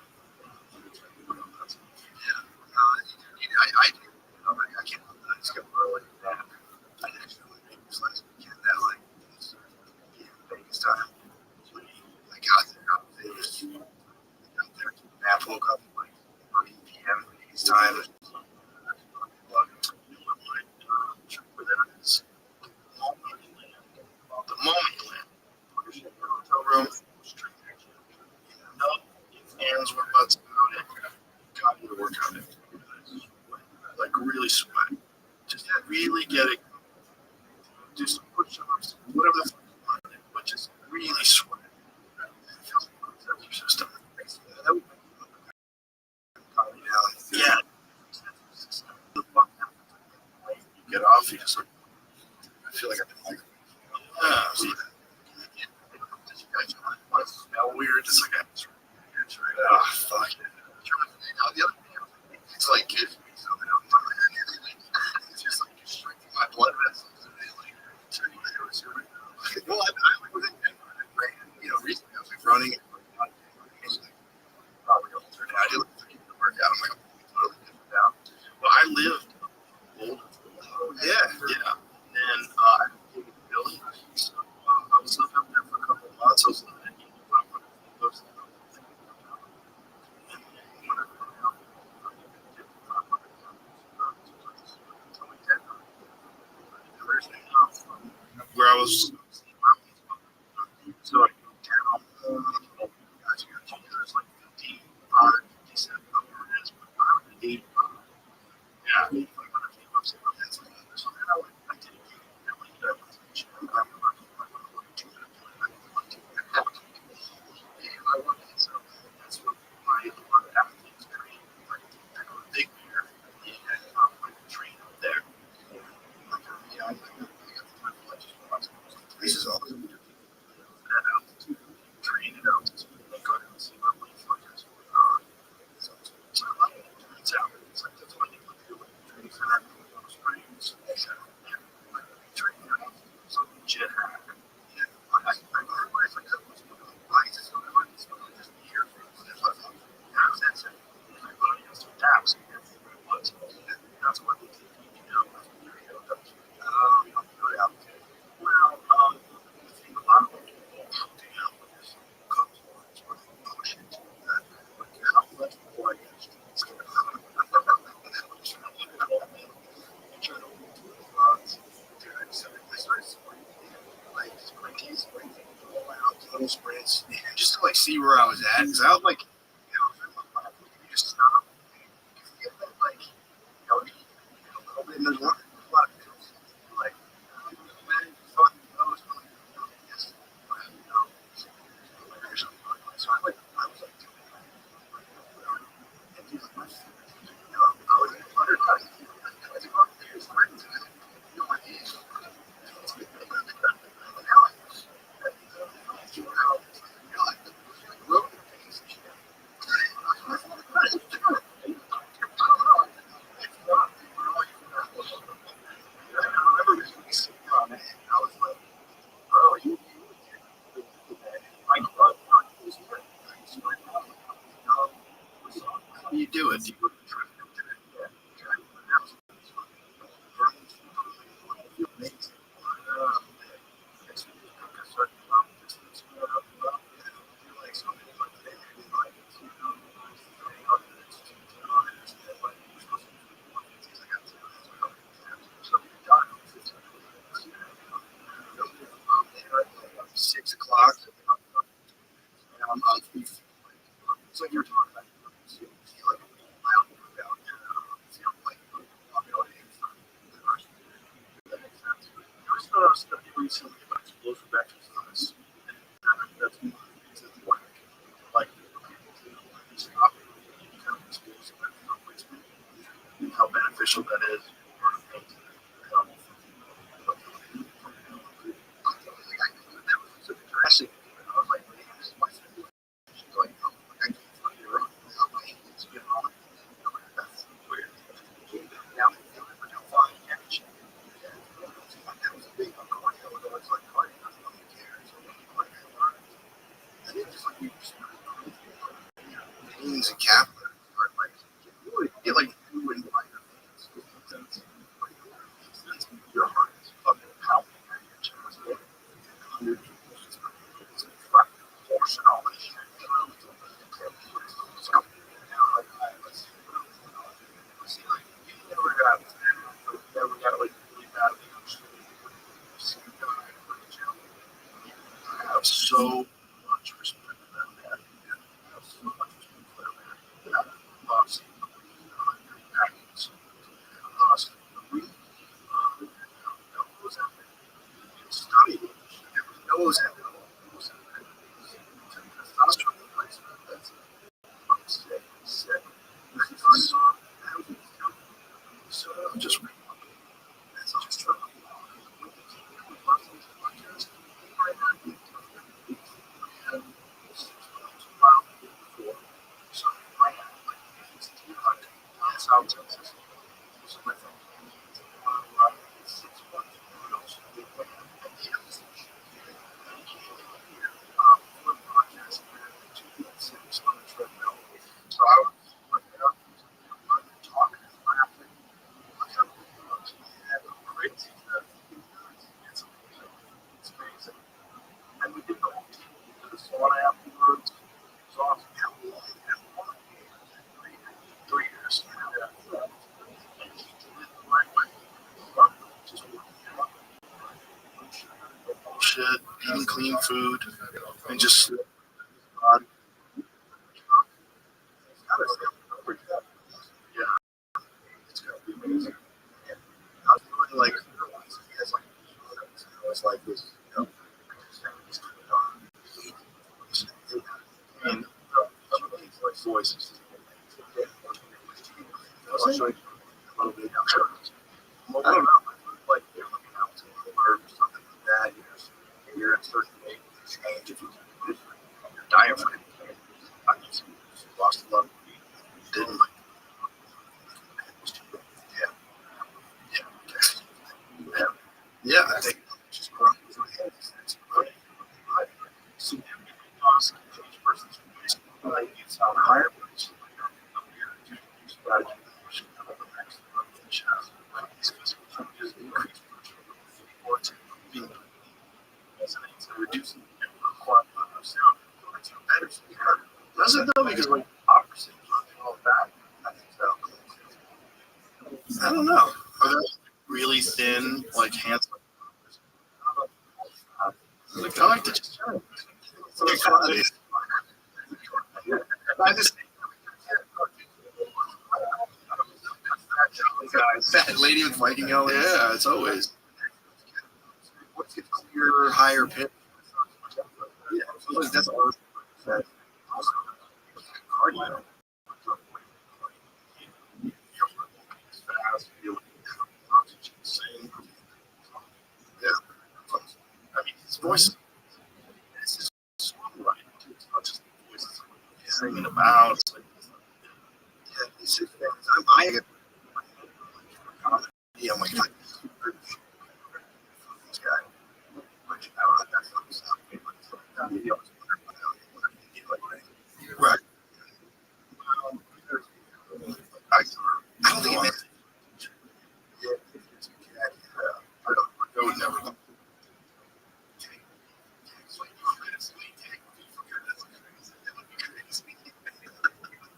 I can't. I just got early. I actually made this last weekend. That like Vegas time. I got there. I was there. Matt woke up at like 3 p.m. Vegas time. weird. It's like oh fuck. The other thing, it's like kids. It's just like restricting my blood vessels. Well, I was recently I was like running. Probably alternate. I did look for keeping the workout. I'm like, totally different now. Well, I lived old. Yeah. And I dated Billy. So I was living up there for a couple of months. I was living in where I was. So I go down. There's like 15, 57 is, but 80. Yeah, 500 feet up. So that's like so then I did it. I worked in so that's what my athletes train. Like I go to Big Bear and I train up there. Yeah, I got the time to just watch places all the time. Train it out. Go down and see what my focus so I love it. It's out. It's like that's what I do with the training center. Springs. Training out. So jet hack. Yeah. I realized like that was why is it so hard? It's just a year. That's it. My body has to adapt. So that's what they teach you to do. Well, I think a lot of people damn comes on push it. Like how much more I get. Little sprints, just to like see where I was at. Because I was like, you just stop. You get that like, a little bit in the water. A lot of people like, man, fuck those. Yes, so I was like, and he's like, I was undercutting. I was like, here's friends. My knees. How do you do it? Do you go to the track? Six o'clock. It's like you're talking about. Like loud workout. Like that makes sense. There was stuff recently about explosive exercise. That's one of the things that's like people to stop any kind of explosive exercise and how beneficial that is for health. Dressing, I was like, this is my like, I can't find your own. My hands get on. That's weird. Now, I don't find action. That was a big one. Cardio, though, it's like cardio doesn't really care. So, like, I think just like you veins and capillaries are like, you like fluid in your veins. Your heart is fucking pounding at your chest. Your portion all this shit. So, see, like, you never got like really badly I have so much respect for that man. I have so much respect for that man. I love seeing him acting. Lost the week. Knows that. Studied. Knows that. Testosterone replacement. That's sick. So I'm just reading up. That's just trying to. eating clean food, and just it's gonna be amazing. And I was feeling like it's like this, and voices. I'll show you a little bit. I don't know, like you're looking out or something like that. You're at a certain age, change if you your diaphragm. I just lost a lot. Didn't like. Yeah, I think just growing with my head. It's great. So awesome. Each person's voice. It's not higher, but it's strategy. Just increase being resonates and reducing the quality of sound. It's better speaker. Does it though? Because like opposite and all that, I think so. I don't know. Are there really thin, like handsome? Like I like to just I just that lady with Viking yell. Yeah, it's always. What's it clear, higher pitch? Yeah, that's all. Cardio. Yeah. I mean, his voice. This is songwriting too. It's not just the voice. He's singing about. It's like, yeah, these things. Yeah, I'm like, this guy. Right. I don't think it makes. Yeah, I would never.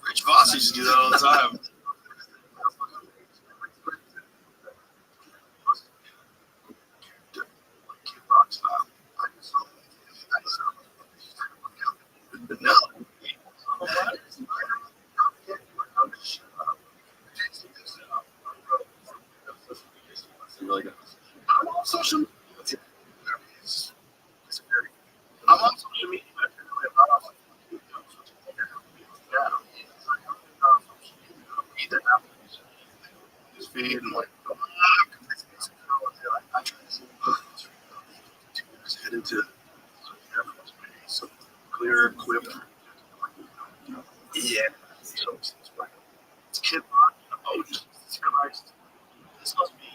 Rich Voss used to do that all the time. No. Really good. I'm on social media. I'm on social media. Either his feed and like headed to so clear equipped. Yeah. So it's Kid Rock. Oh, Jesus Christ. This must be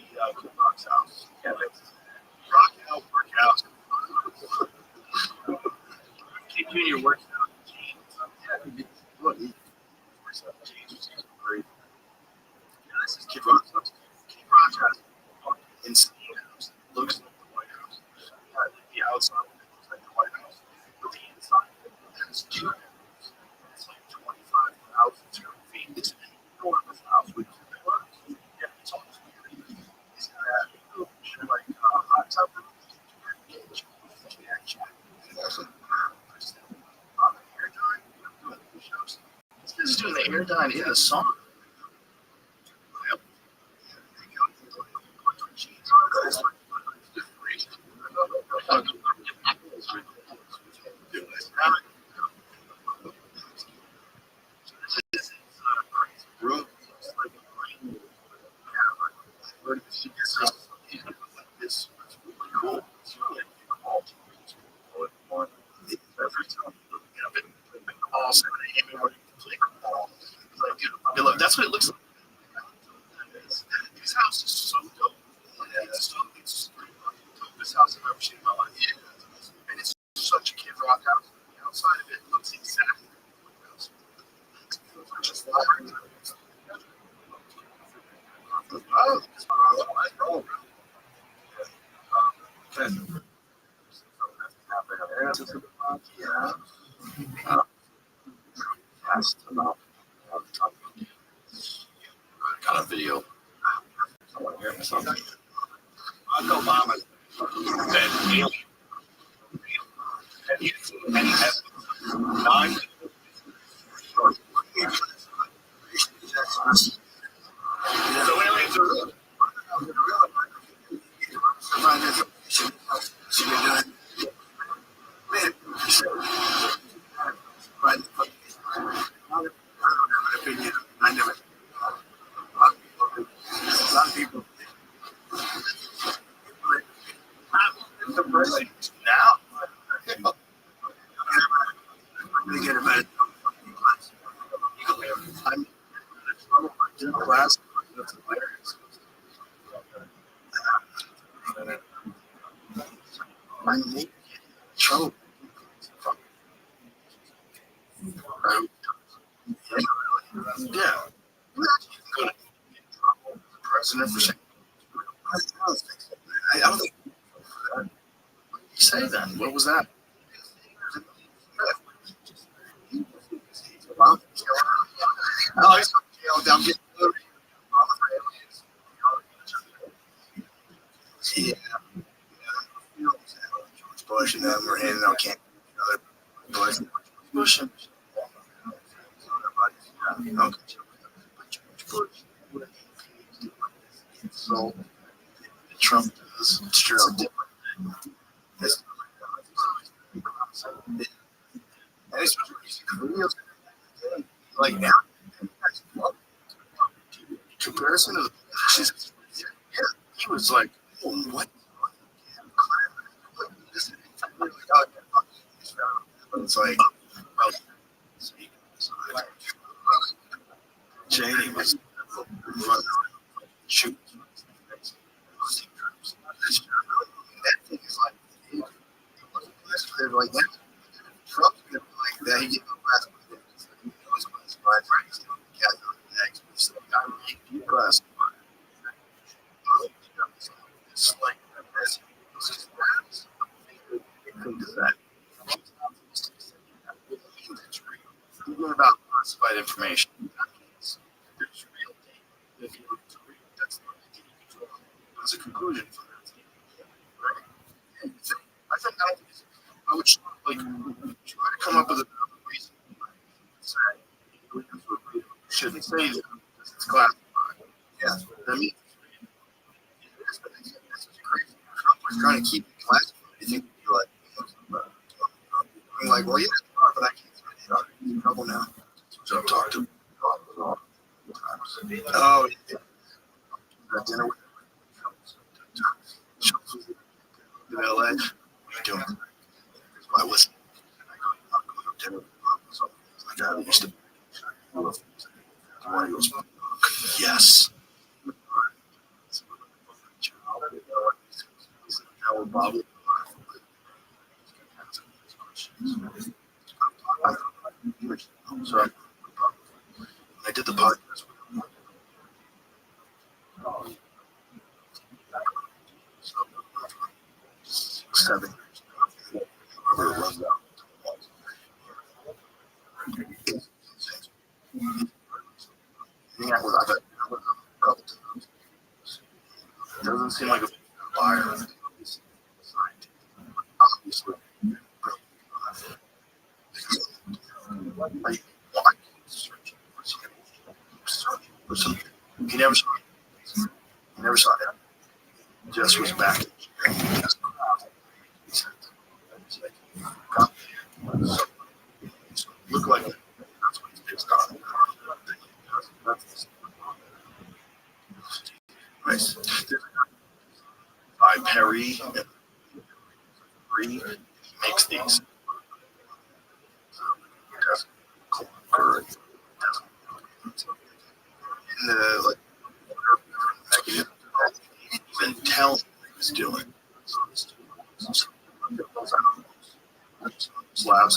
Kid Rock's house. Yeah, rock out, work out. Kid Junior works out. Look, he works out. Jeans is great. Yeah, this is Kid Rock's house. Kid Rock has insane house. Looks like the White House. The outside looks like the White House. But the inside has two rooms. It's like 25,000 square feet. It's an enormous house with yeah, it's almost weird. It's got like hot tub. This is doing the air dye in the song. Yep. This cool. That's what it looks like. This house is so dope. It's the dopest house I've ever seen in my life. Yeah. And it's such a Kid Rock house. The outside of it looks exactly like the house. Just oh, this one. Yeah. Fast enough. Got a video. Someone here or something. Obama. That alien And have 9 a lot of people the president now. They get him at I'm in class. That's hilarious. I need trouble. Yeah. Good. President for saying, I don't think you say that. What was that? Oh, he's I'm getting yeah. George Bush and them were handing out candy to Bush. Bush and George Bush. So Trump does sure different. Like now, comparison of the yeah, he was like, oh, what? It's like, Cheney was shoot. That thing is like, they're like that. Trump's gonna be like that. He gets the last one. He knows what his mind is. He's the guy who class. It's like this. That. Even about classified information. There's real data. If you look to read, that's the control. There's a conclusion for that. Right? I think I would like try to come up with another reason to say shouldn't say that because it's classified. Yeah, that means this is crazy. Trump was trying to keep it classified. I think you're I'm like, well, yeah, but I can't say that. I'm in trouble now. So I've talked to him. Oh, yeah. Dinner with in LA. What are you doing? Here's my list. I go to dinner with so my dad used to. Yes. So I did the podcast with him. 7 years. Whoever it was. Yeah, well, I've had a couple times. It doesn't seem like a buyer. Obviously. Like, why? Searching for something. He never saw it. He never saw that. Just was back. Look like it. That's what he's pissed on. Nice. By Perry and Bree makes these. In the like even tell what he was doing. Slabs.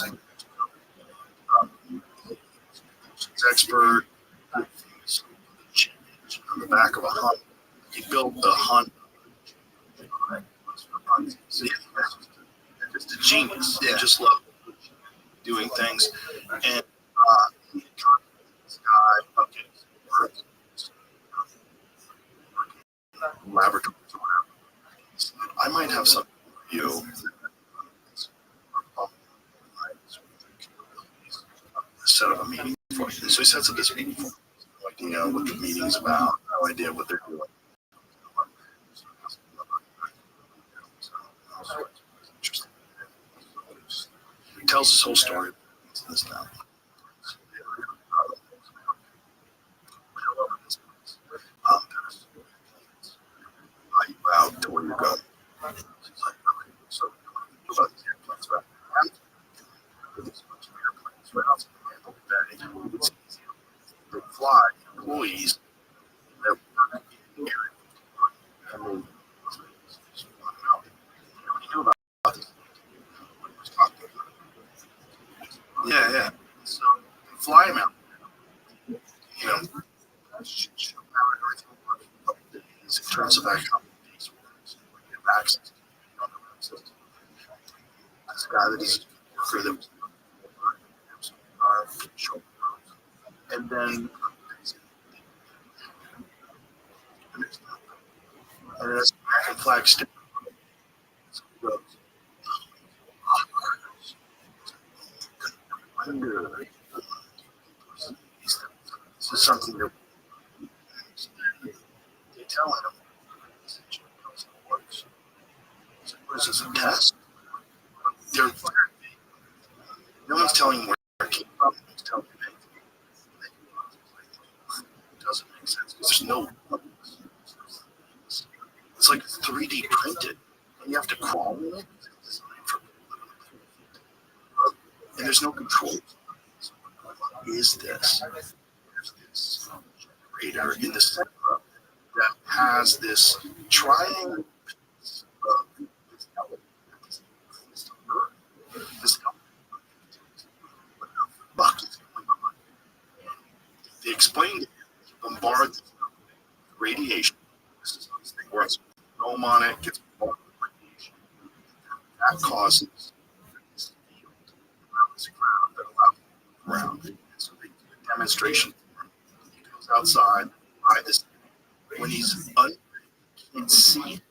Expert on the back of a hunt. He built the hunt. So yeah, just a genius. Yeah. Just love doing things. And this guy, okay, laboratories or whatever. I might have something for you. set up a meeting for you. So he sets up this meeting for you. No idea what the meeting's about. No idea what they're doing. Interesting. He tells his whole story. This now. Out to where you're going. So, about these airplanes right now. There's a bunch of airplanes right outside the airport. They fly employees that work in the area. I mean, what do you do about this? Yeah, yeah. So they fly them out. You know, in terms of that company's works, we have access to this guy that is for them. And then as American flag stick goes, this is something that they tell him. What is this, a test? They're, no one's telling him where it came from. No one's telling him anything. It doesn't make sense because there's no. It's like 3D printed, and you have to crawl in it. And there's no control. What is this? There's this generator in the center that has this triangle. This bucket. They explained it. Bombard radiation. This is how this thing works. Roam on it, gets bombarded with radiation. That causes this field around this ground that allows around. And so they do a demonstration. He goes outside by this. When he's he can't see,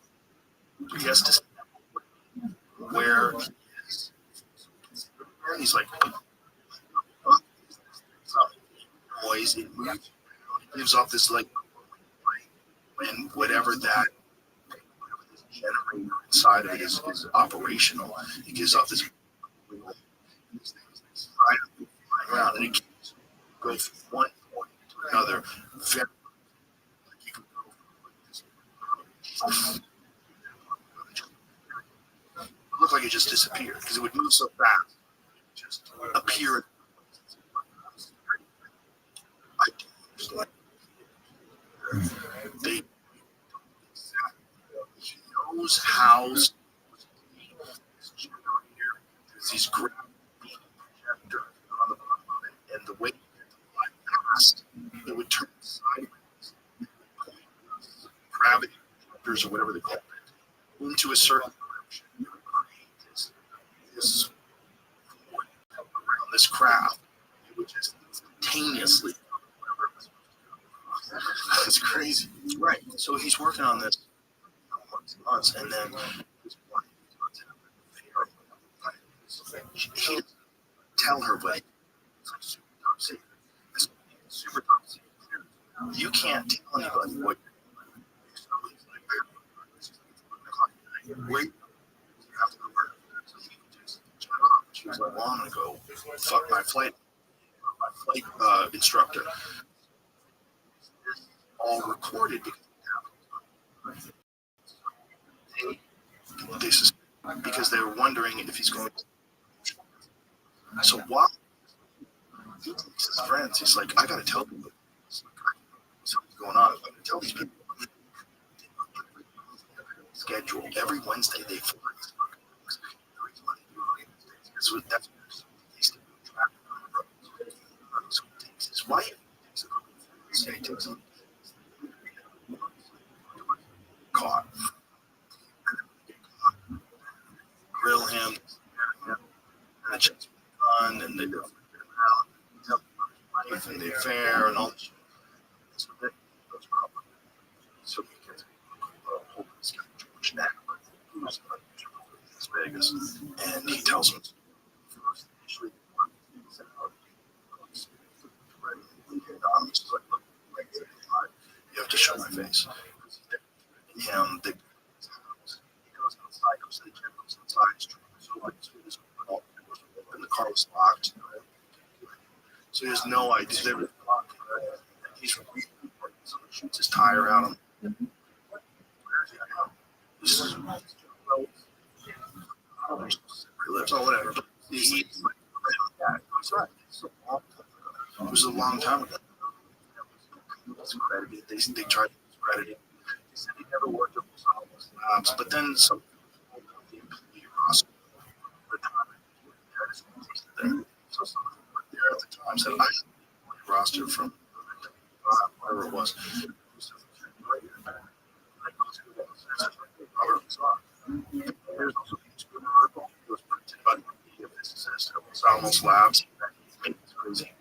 he has to see where he is. And he's like, noise, it moves. It gives off this like, and whatever this generator inside of it is operational. It gives off this around, and it goes from one point to another. Very, like you can go from it looked like it just disappeared because it would move so fast, it just appear. I don't understand. They he knows how this generator, there's these great beam projectors on the bottom of it, and the way it fly past, it would turn sideways, gravity projectors or whatever they call it, into a certain direction. It would create this void around this craft. It would just instantaneously. That's crazy. Right. So he's working on this months, and then this one he didn't tell her what super top secret. Super top secret. You can't tell anybody what wait. You have to go work. So he just she was like, well, I'm gonna go fuck my flight instructor. All recorded because they were wondering if he's going to. So while he takes his friends, he's like, I gotta tell people something's going on. I gotta tell these people. Schedule every Wednesday they fly. So that's so he takes his wife. He takes him. Caught. Grill him, and the chicks fun, and they go him out, tell him about his life and the affair and all this shit. So then he goes up. So he gets hold of this guy, George Knapp, who's in Las Vegas, and he tells him first initially show my face. Him, he goes outside, goes to the gym, goes outside, so like, and the car was locked. So he has no idea. They were locked. He's really important. So he shoots his tire out on him. This is so whatever. But he's like, it was a long time ago. They tried to discredit him. They said he never worked with labs, but then some roster so someone there at the time said I roster from whatever it was. There's also an article that was printed by the physicist of Alamos Labs. It's crazy.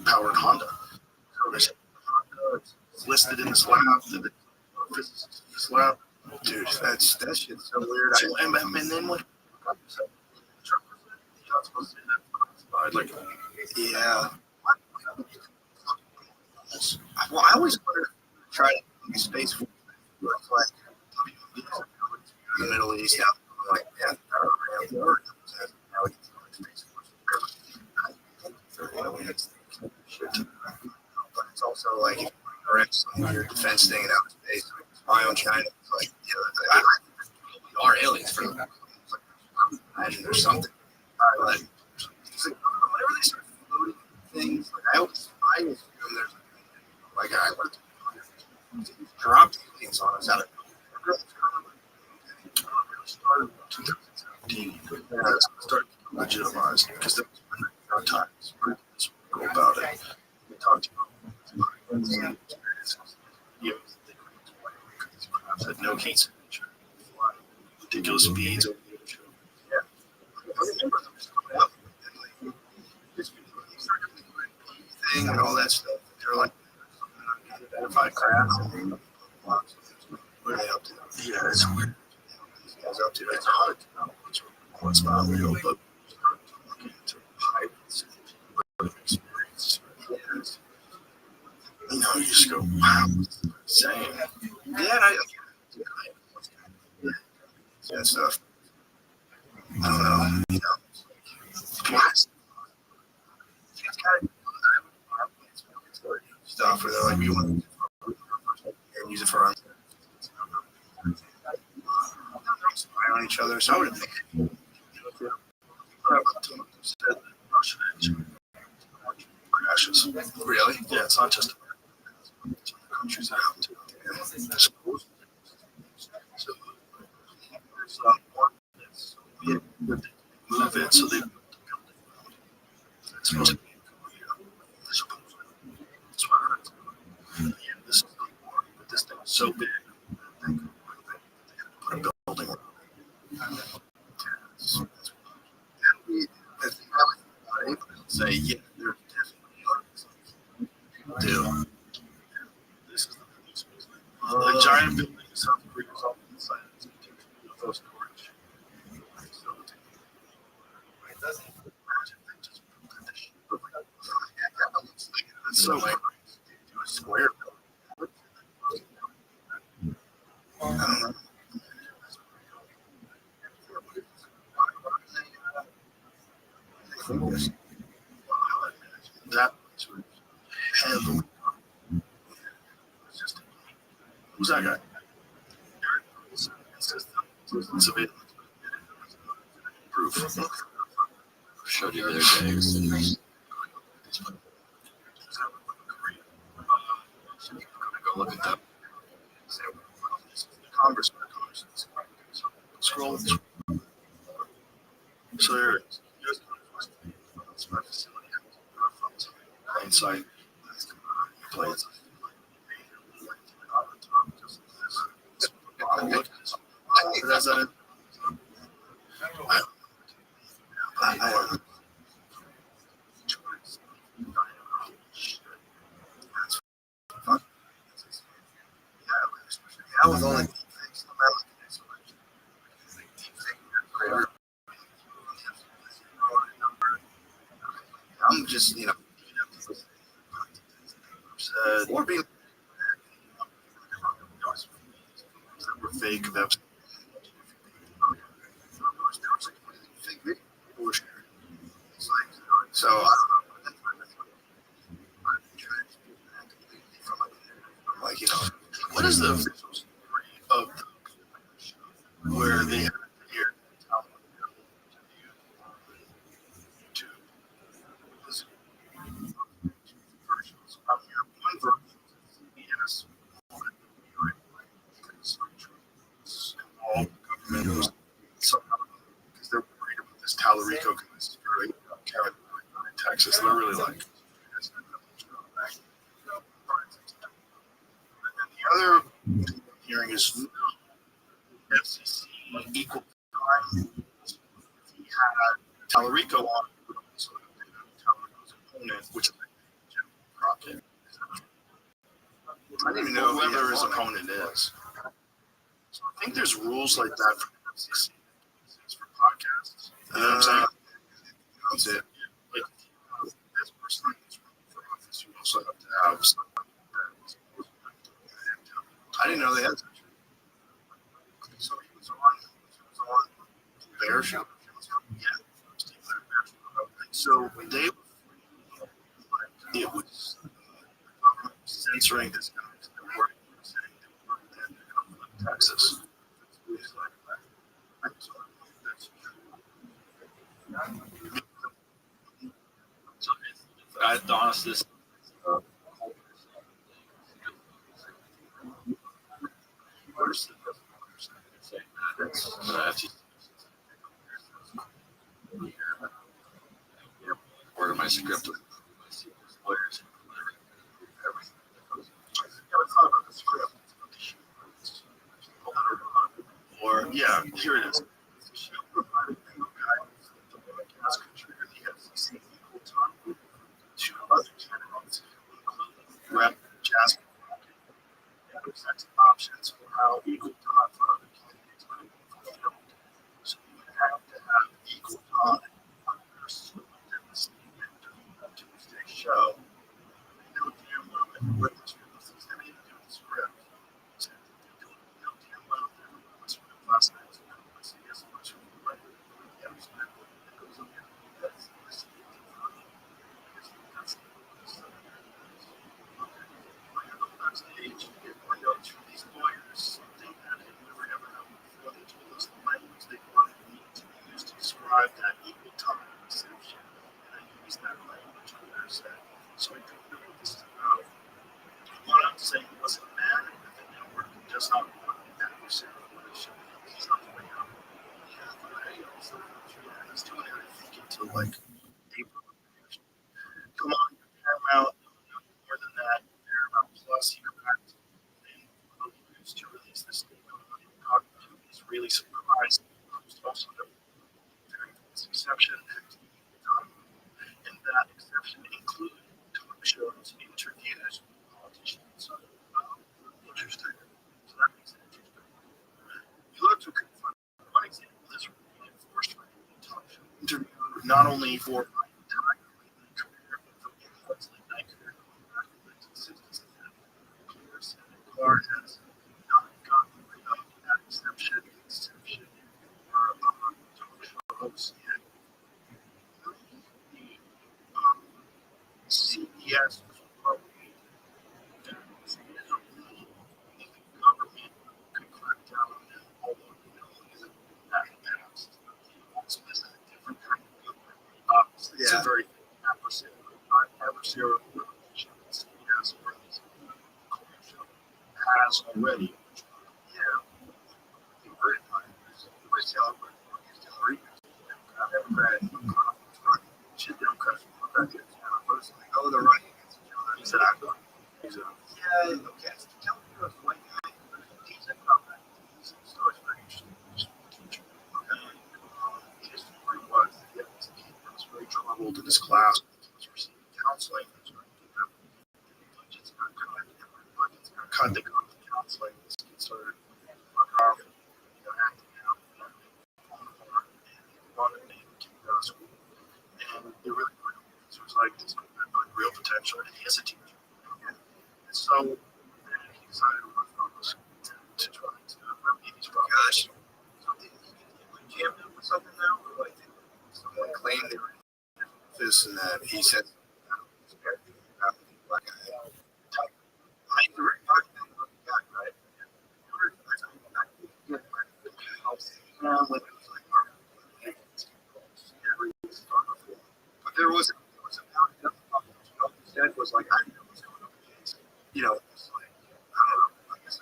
Powered Honda. So there's Honda listed in this lab. The physicist in this lab. Dude, that shit's so weird. And then what? Like, yeah. Well, I always wanted to try to use space for like the Middle East. Yeah, like yeah, but it's also like if you're correct some your defense thing in outer space, spy on China. It's like we are aliens for them. Imagine there's something. Like, whenever they start floating things, like I always assume there's like I want to drop things on us out of nowhere. It really started in 2017. That's started to legitimize because there was times where go about it. We talked about experiences. Had no heat signature, ridiculous speeds over the ocean. Yeah, I remember them just coming up and like just thing and all that stuff. They're like identified crafts. What are they up to? Yeah, it's weird. These guys up to it's hard to know what's not real, but looking into hybrids and experience. You know, you just go, wow, insane. Yeah, and stuff. I don't know. You know, it's kind of stuff where they're like, we want to use it for our spy on each other. So I would think crashes. Really? Yeah, it's not just countries out. So there's one that's move it so they it's supposed to be that's what I heard. Yeah, this is but this thing is so big they put a building around it. Say, yeah, there's definitely deal. This is the giant building in South Korea is all inside. It's those storage. It's so like a square building. I don't know. That was heavily. Who's that guy? It's a bit proof. Showed you the other day. Go look at that. Congressman. Scroll. So there it is. It's my facility. Inside. Planes. That's it. I was only I'm just, or being fake website. There was like a fake video. People were sharing. It's like, so I don't know. That's what I'm trying to do that completely from like, I'm like, what is the official story of the show where they had to hear tell YouTube? Was versions. One version was CBS, because all government was somehow because they're worried about this Talarico conspiracy in Texas. They're really like. And the other hearing is FCC equal time. He had Talarico on, so Talarico's opponent, which is Crockett. I don't even know whoever his opponent is. So I think there's rules like that for the FCC for podcasts. You know what I'm saying? That's it. Like, this person is running for office, you also have to have someone that I didn't know they had such. So he was on their show. Yeah. So they it was censoring this guy. Saying they were in Texas. I honestly, order my script. Or yeah, here it is. Two other candidates, including Rep. Jasmine, presents options for how equal time for other candidates might be fulfilled. So you would have to have equal time on your Tuesday show. They don't damn well what the script is. They don't even do the script. So they don't damn well the script last night. So I guess the question was like, yeah, the script that goes on there. That's backstage, I know through these lawyers, something that had never ever happened before. They told us the language they wanted me to use to describe that equal time exception. And I used that language on their set. So I don't know what this is about. What I'm saying wasn't mad at the network, just not want that adversarial relationship. He's not the way out. Yeah, but I also he's doing it, I think, until like April. Come on, Paramount, more than that, Paramount Plus, you're back to used to release this statement on is really surprised. Also, this exception, and that exception included talk shows, interviews with politicians. So, interesting. So that makes it interesting. You also could find one example is reinforced by talk show interview, not only for my entire career, but for what's late night career going back to the 1960s and 70s. Clark has not gotten rid of that exception for talk show hosts yet. CBS was probably the government could crack down on them, although that passed. Also, this is a different kind of government. It's a very adversarial relationship that CBS has already. Yeah. The word is Democrat, shit Democrats personally. Oh, they're running against each other. Exactly. Yeah, okay. Tell me what's white guy. He's a problem. He's very interesting. His story was that he was very troubled in his class. He was receiving counseling. Budgets got cut. Budgets got cut. They got the counseling. This kid started acting out. And wanted me to go to school. And it really it was like this real potential, and he is a teacher. And so he decided to run for school to try to gosh, something like jammed up with something now, or like someone claimed they were this and that. He said, black guy. I'm the right guy, right? But there was a said was like I didn't know what's going on against. You know, it's like I don't know. I guess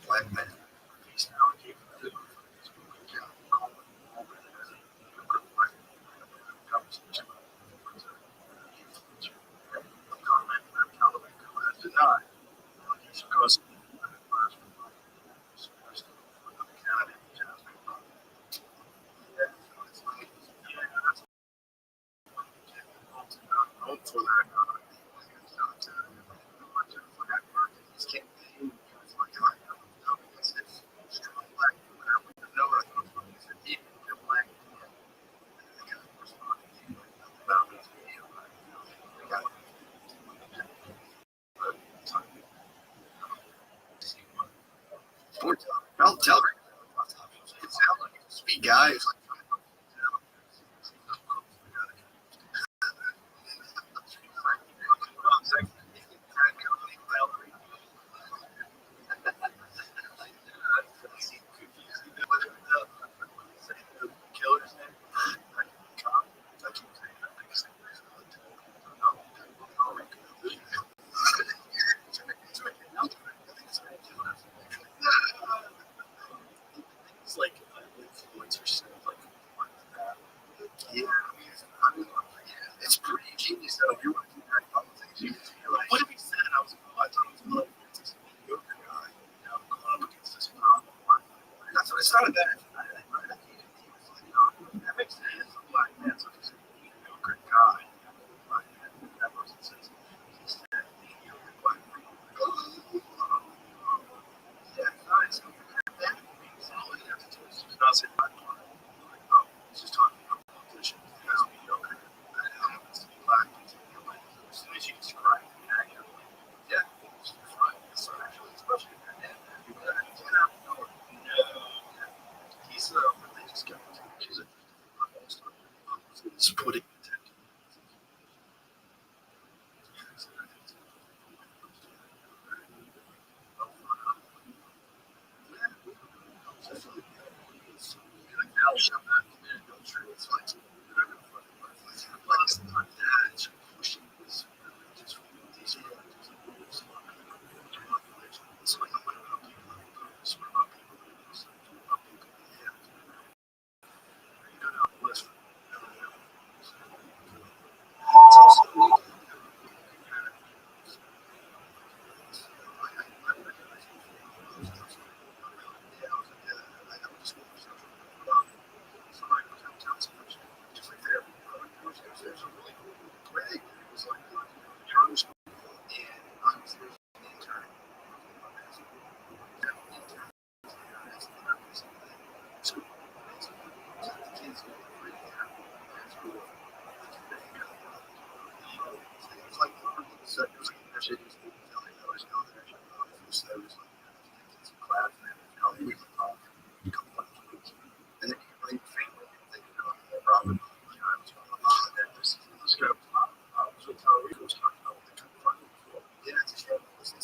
black men. I'll tell her. It sounds like a sweet guy. It's like, killer's name. It's like influencer stuff, like yeah, it's pretty genius though. If you want to do very fun things, you can feel like, what if he said I was like this mediocre guy, you know, going up against this problem. That's it's not a bad thing. That makes sense. A black man such as a mediocre guy. That person says he's that mediocre black man. Yeah, nice. That means all he has to do is just not say black man. He's just talking about politicians. He has mediocre. That happens to be black. As soon as you describe it, yeah, it's fine. So actually, especially if you're no. He's a religious guy. He's a splitting intent.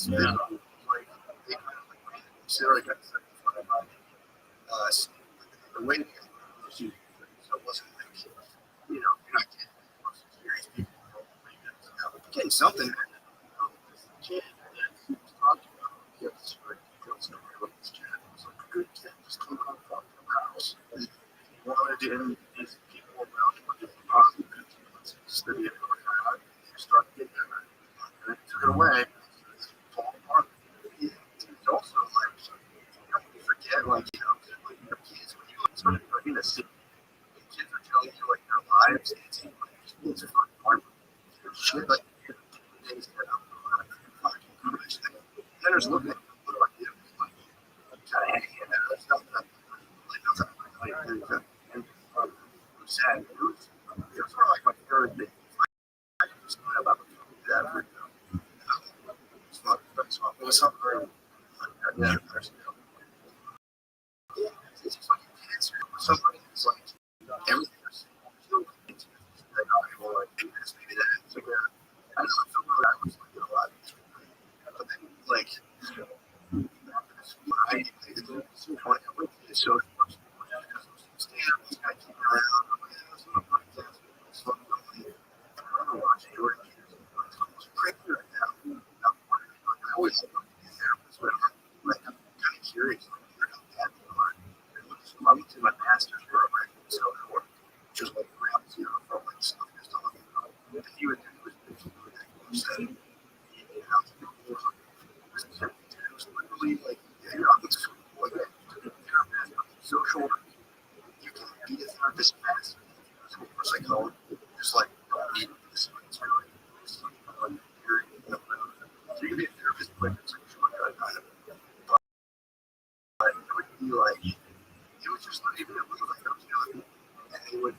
Yeah. Like, they kind of like Sarah got set in front of the way they so it wasn't like, you know, you're not getting serious people. Getting something. Kid that he was talking about, he has this great story about this kid. It was like a good kid, just come home from the house. And he wanted to, and these people around him were doing positive influences. So they started getting it, and they took it away. It's also like, you know, you forget, like, you know, like your kids, when you sort of in the city, kids are telling you, like, their lives, it's like, it's hard. Shit, like, things that I'm fucking foolish. And then there's looking at what do I do? Like, kind of hanging in there. That's not that, like, sad. It was sort of like my third was something very yeah, it's just like cancer. Somebody is like everything is like, well, like maybe that. So, yeah, I don't know. I feel really I was like a lot. But then like I went to the social stand, this guy came around. I'm like, yeah, that's not my test. It's fucking funny. I remember watching Jordan Peterson. I was crazy right now. I always love being there. Like, I'm kind of curious. Like, how bad they are. I went to my master's program in social work, just like around zero from like stuff you're talking about. And he was basically like you said, it was literally like, yeah, you're not just like that. Social work, you can be a therapist fast. For psychology, just like don't need this. It's really just like so you can be a therapist quick. It's like kind of, but it would be like it was just not even a move. Like, and they would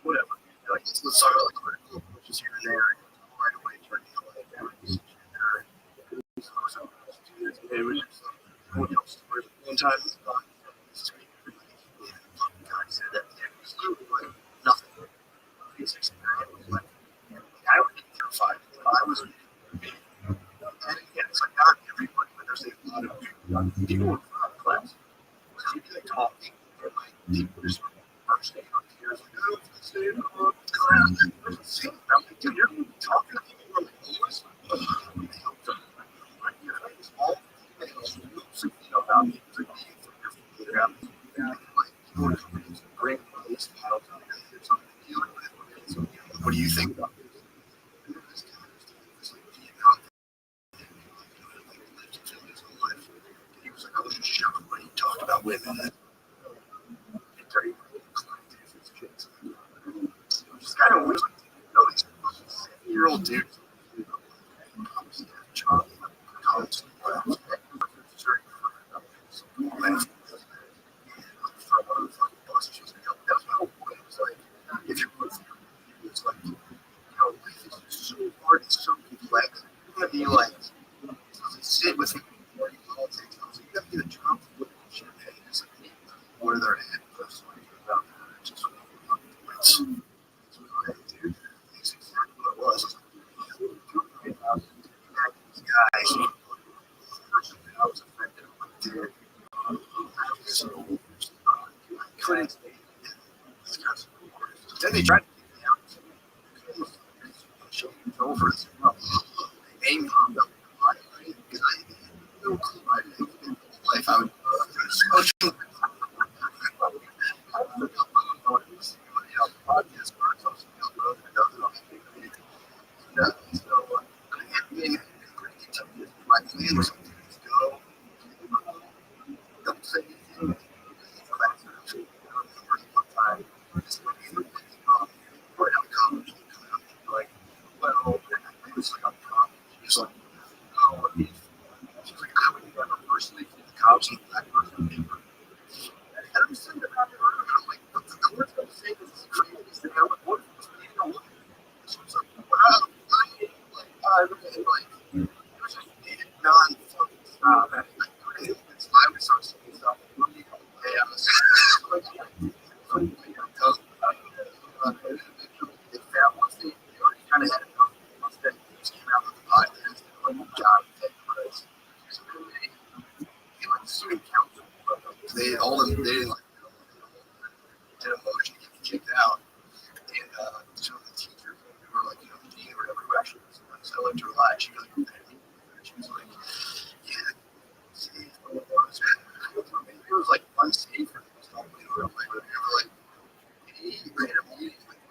whatever. Like, let's talk about like critical approaches here and there. And right away, turning the light down. It was just like, one time, this week, God said that it was literally like nothing. His experience was like, I would be terrified if I was me. And again, it's like not everybody, but there's a lot of people in class. You'd be like talking, and like people just understand on tears, like, oh, it's the same, I'm like, dude, you're going to be talking to people who are like, always, they help them. Like, you know, it's all, and it was, you know, about me, it's like, being from your family, like, you know, it's a great place, I don't know, there's something to deal with, so, you know, what do you think about this? It's like, being out there, like, lived his whole life. He was like, I was just shocked when he talked about women. Just kind of weird, you know, these 7-year-old dudes. That's my whole point. It's like, if you're with me, it's like, you know, life is so hard and so complex. You're going to be like, sit with me before you politics. I was like, you got to get a job to look at shit, and it's like, where they're at, personally, about that. Just points. Dude, it's exactly what it was. These guys, I was affected. Dude, so I couldn't. Then they tried to get me out. Show me over. Aim popped up. Because I had no clue. I didn't in life I would social. Podcast my plan was to go. Don't say anything. One time, just right out of college, like, well, it was like on top. He was like, oh, she was like, I would never personally feel the cops and black person paper. And I'm sitting there, I'm like, what the court's going to say this is the craziest thing ever. What is this? You know, she was like, wow, I was just non-fucking stop. I was so saying stuff. Kind of had enough once that news came out of the podcast, like job they like suing council. They all of them they didn't like did a motion to get me kicked out. And so the teachers who were like, you know, the dean or whatever who actually was so like to lie, she was like, she was like, yeah, see, it was like unsafe for them to stop playing real quick. But they were like, he ran a meeting like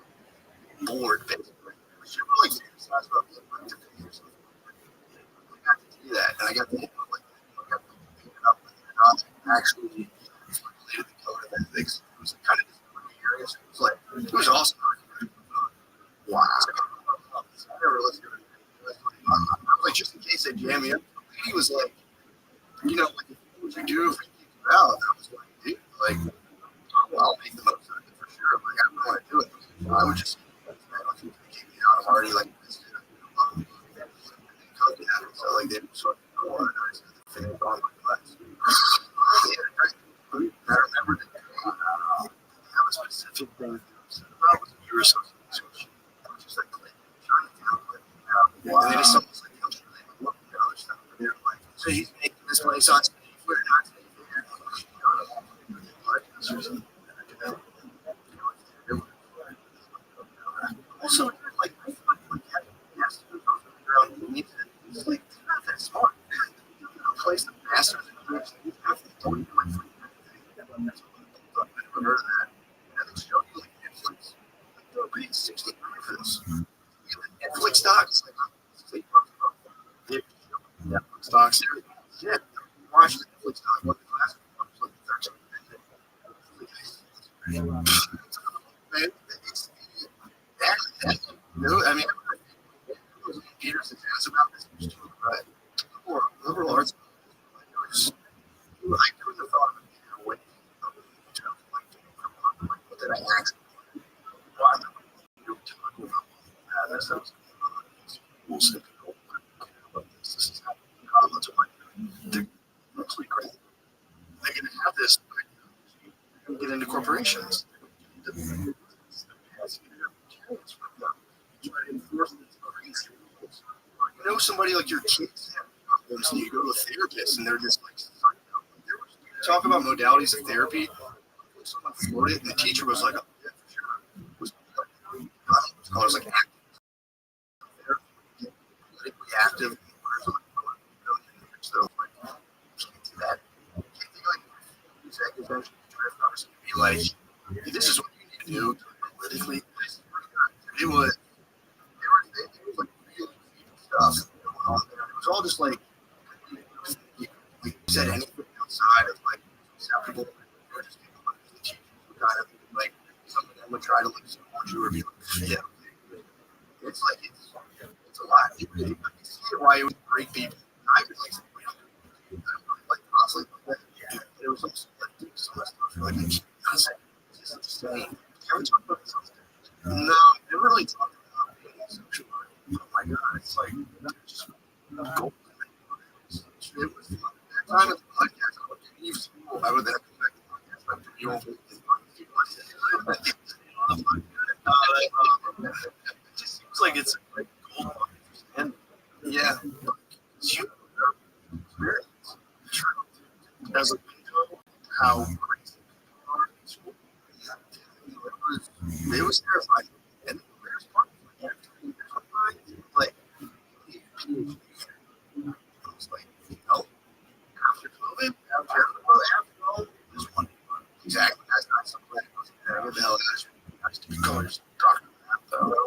bored basically. She was like serious about being like to finish or something. I got to do that, and I got to hit like I got to pick it up, but they're not actually related to code of ethics. It was kind of disappointing areas. It was like it was awesome. Wow. I never listened to it. I was like, just in case they jam me up. He was like, you know, like, what would you do if we kicked you out? And I was like, dude, like, I'll make the most of it for sure. Like, I don't want to do it. I would just, man, if you kick me out, I'm already like, so like, like they so I think on my class. I remember that they have a specific thing about was your association, which is like Chinatown, and then it's something like look at other stuff. And they're like, so he's making this money, so it's we're not also, like, I feel like yes, it's like it's not that smart. Place the masters and groups and have to do it like I've never heard of that. And they show you like Netflix. Like they're paying $60 for this. Netflix stocks like Netflix stocks there. Yeah. Watch the Netflix stock what the last one was like 13 minutes. Man, it's that I mean Peterson's asked about this too, but liberal arts I couldn't have thought of it when what did I ask? That sounds we'll see. This is they're mostly great. They're going to have this get into corporations. You know, somebody like your kids have problems, and you go to a therapist, and they're just like, talk about modalities of therapy. Someone floored it, and the teacher was like, oh, yeah, for sure. I was like, active. So, that. Be like, this is what you need to do politically. It was like real stuff going on there. It was all just like we said anything outside of like acceptable or just kind of like some of them would try to like support you or be like, yeah. It's like it's a lot. You can see it why it would break people. I would like constantly there was also like so much stuff like it's just insane. Can we talk about this? No, never really talked about being social. Oh my god, it's like just gold. It was that time of the podcast. I would have expected the podcast, but you won't. It just seems like it's a great gold. And yeah, it's human experience. As a how crazy it was terrifying. And there's one like it's like, you know, after COVID, after all, this one. Exactly. That's not something that goes there. What the hell is I just keep going, just talking about that.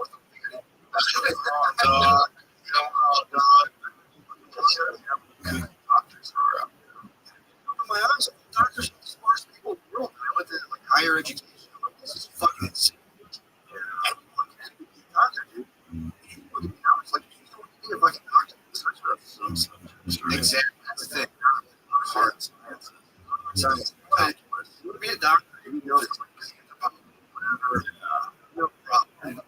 Doctors are my eyes. Doctors are the smartest people in the world. I went to like higher education. I'm like, this is fucking insane. Anyone can be a doctor, dude. You look at me now, it's like, you know what to be a fucking doctor. Exactly. That's the thing. Hard science. Science. You want to be a doctor, you know, it's like, whatever. No problem.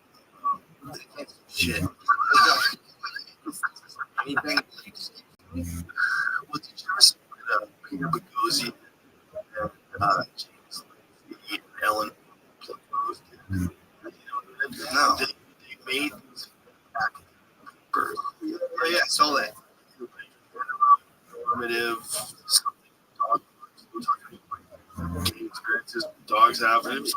They can't do shit. Anything. What did you ever see Peter Boghossian and James Lee, Ellen proposed? No. They made these back birds. Yeah, I saw that. Normative something dog experiences dogs have. It was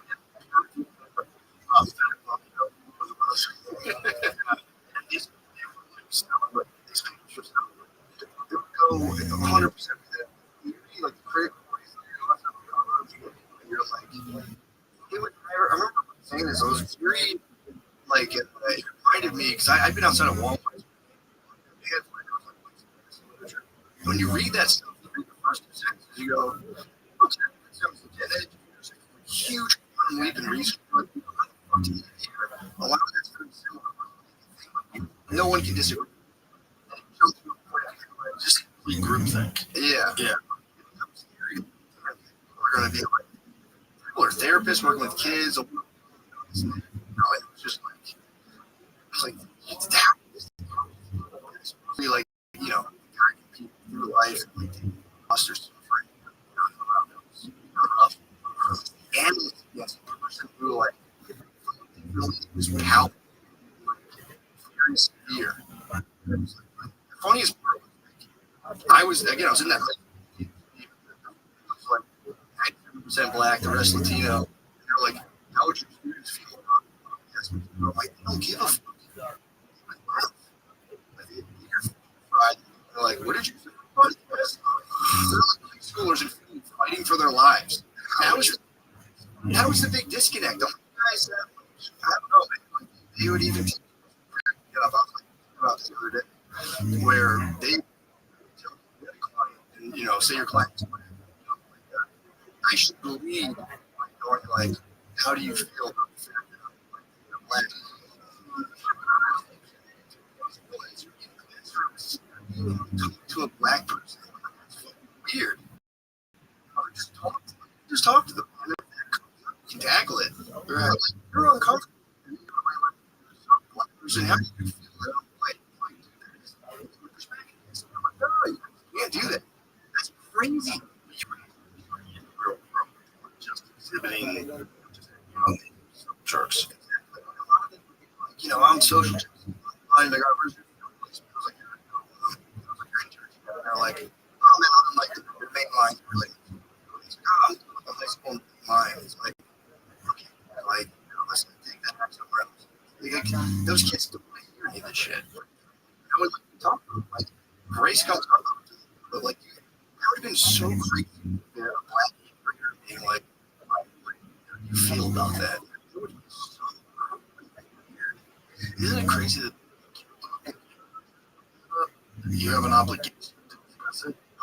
go 100% with it. You like the critical and you're like, it would, I remember saying this. I was very like, it reminded me because I've been outside of Walmart. When you read that stuff, you read the first 2 sentences, you go, okay, there's a huge quantum leap in research. A lot of that's very similar. No one can disagree. Just groupthink. Yeah. Yeah. We're going to be like, people are therapists working with kids. It was just like, it's that. It's really like, you know, through life, like imposter suffering, and yes, the person who like really was palpable, very severe. The funniest part was I was in that like 90% black, the rest Latino. And they're like, how would your students feel about this? I'm like, they don't give a fuck. They're like, what did you think about this? They're like schoolers and fighting for their lives. That was the big disconnect. The guys, I don't know, like, they would even I was like about this the other day, where they tell a client, and say your client's like that. I should believe, going like, how do you feel about the fact that I'm black? To a black person, that's weird. Just talk to them. You can tackle it. You're uncomfortable. Black person, how do you feel about white? You can't do that. That's crazy. Just exhibiting jerks. I'm social. I got they're like, oh man, I'm like the main line. Really, I'm high school line. It's like, okay, like, let's take that back somewhere else. Like, those kids don't want to hear any of this shit. When you talk to them, like, Grace comes up to them, but like, that would have been so crazy. A black kid being like, how do you feel about that? It would be so weird. Isn't it crazy that you have an obligation?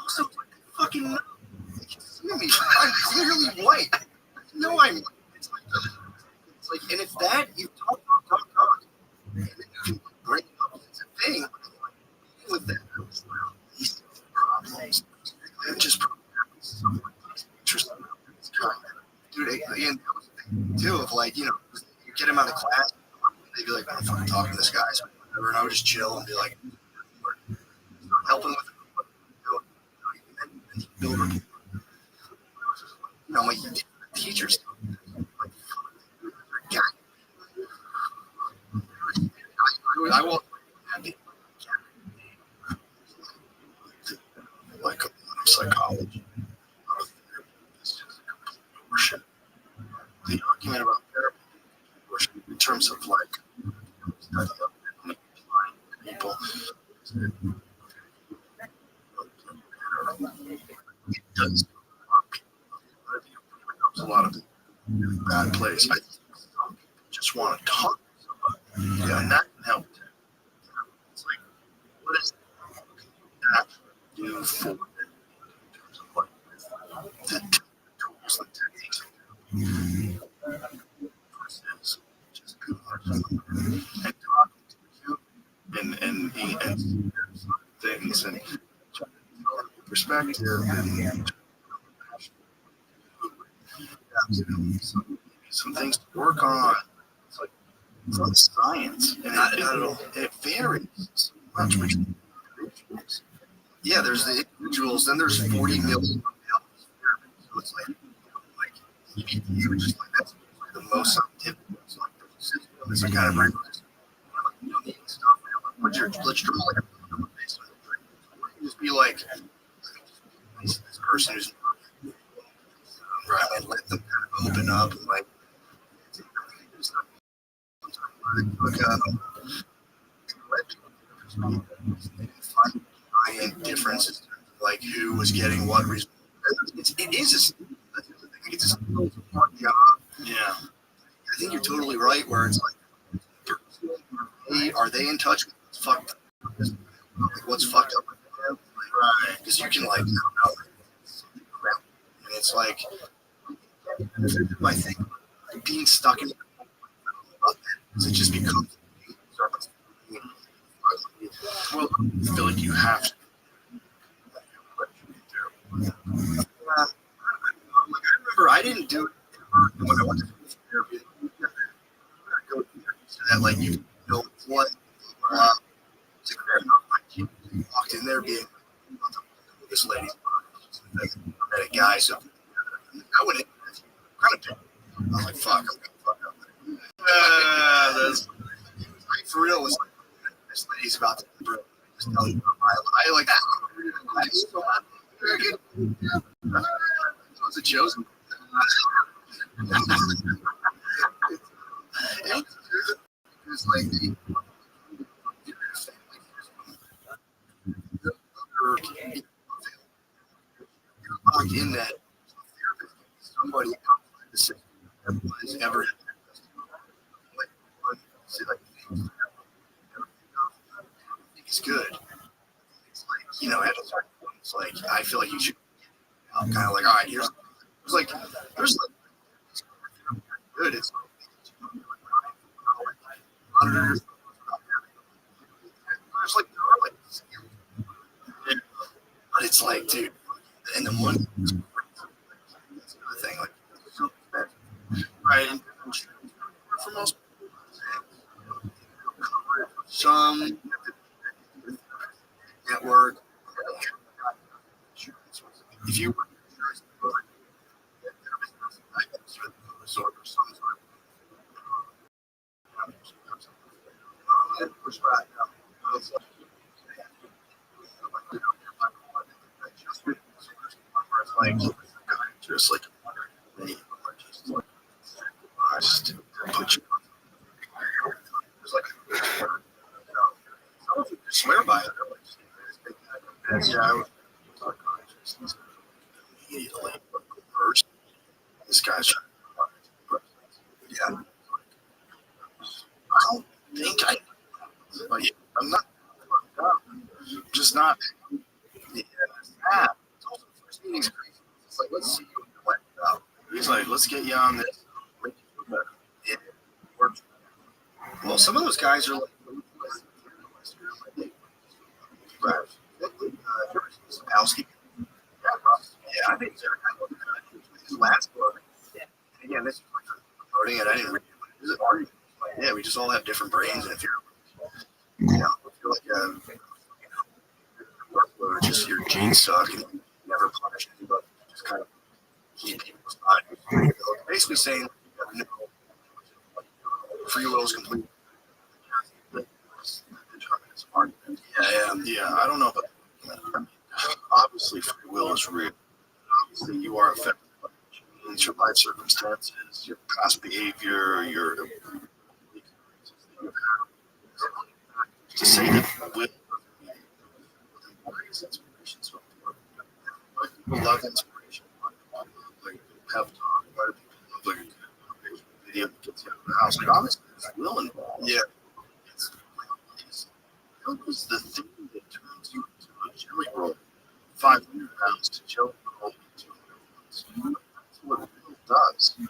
Also, fucking know. You can see me. I'm clearly white. No, I'm white. It's like, and if that, you talk, and then you can bring it up as a thing, with that, these problems, and just interesting. Dude, and that was the thing, too, of like, you get him out of class, they'd be like, I'm fucking talking to this guy, so whatever, and I would just chill and be like, helping with it. My teachers. I won't. Like psychology. The argument about therapy in terms of like people. It does a lot of bad place. I just want to talk to somebody. Yeah, and that can help. It's like, what does that do for them in terms of like the tools and techniques? Versus just and talking to you and things and perspective and some things to work on. It's like it's not science, and it varies so much. Yeah, there's the individuals, then there's 40 million. So it's like you were just like that's the most scientific. It's like the system is kind of right. Let's draw like a just be like this person who's right and let them kind of open up and like find differences like who was getting what result. It's a hard job. Yeah, I think you're totally right. Where it's like, are they in touch with what's fucked up? Like what's fucked up with them? Right? Because you can like, I don't know, and it's like, I think being stuck in it just becomes. Well, I feel like you have to. I remember I didn't do it when I went to therapy. So that like you know what to walked in there being this lady. I met a guy, so I went in kind of. I was like, fuck, I'm gonna fuck up. That's for real. Was like, this lady's about to just tell you I like that. Very good. It was a chosen. It's like locked in that somebody outside the system has ever like it's good. It's like, you know, at a certain point, it's like I feel like you should. I'm kind of like, all right, here's there's good. It's monitors. There's like there are like, but it's like, dude, and the money. That's another thing. Like, so expensive, right? And for most, some network. If you pushback, like just like just put you like swear by it. Yeah, I was immediately first. This guy's yeah. I don't think like, I'm not. I'm just not. Yeah, it's also the first meeting's crazy. It's like, let's see what you went about. He's like, let's get you on this. It worked. Well, some of those guys are like, Sapowski. Yeah, I think his last book. And again, this is like promoting it. I didn't read it. Is it hard? Yeah, we just all have different brains, and if you're, you know, if you're like workload, just your genes suck, and you never punish anybody, just kind of keep people aside. Basically saying, no, free will is complete. Yeah. I don't know about that. Obviously, free will is real. Obviously, you are affected by your life circumstances, your past behavior, your to say that will people love inspiration. Like have talk about it. People love like a good video that gets you out of the house. Like obviously, there's will involved. Yeah. It was the thing that turns you into a jelly roll. 500 pounds to jelly roll into 200 pounds. That's what it does. Yeah.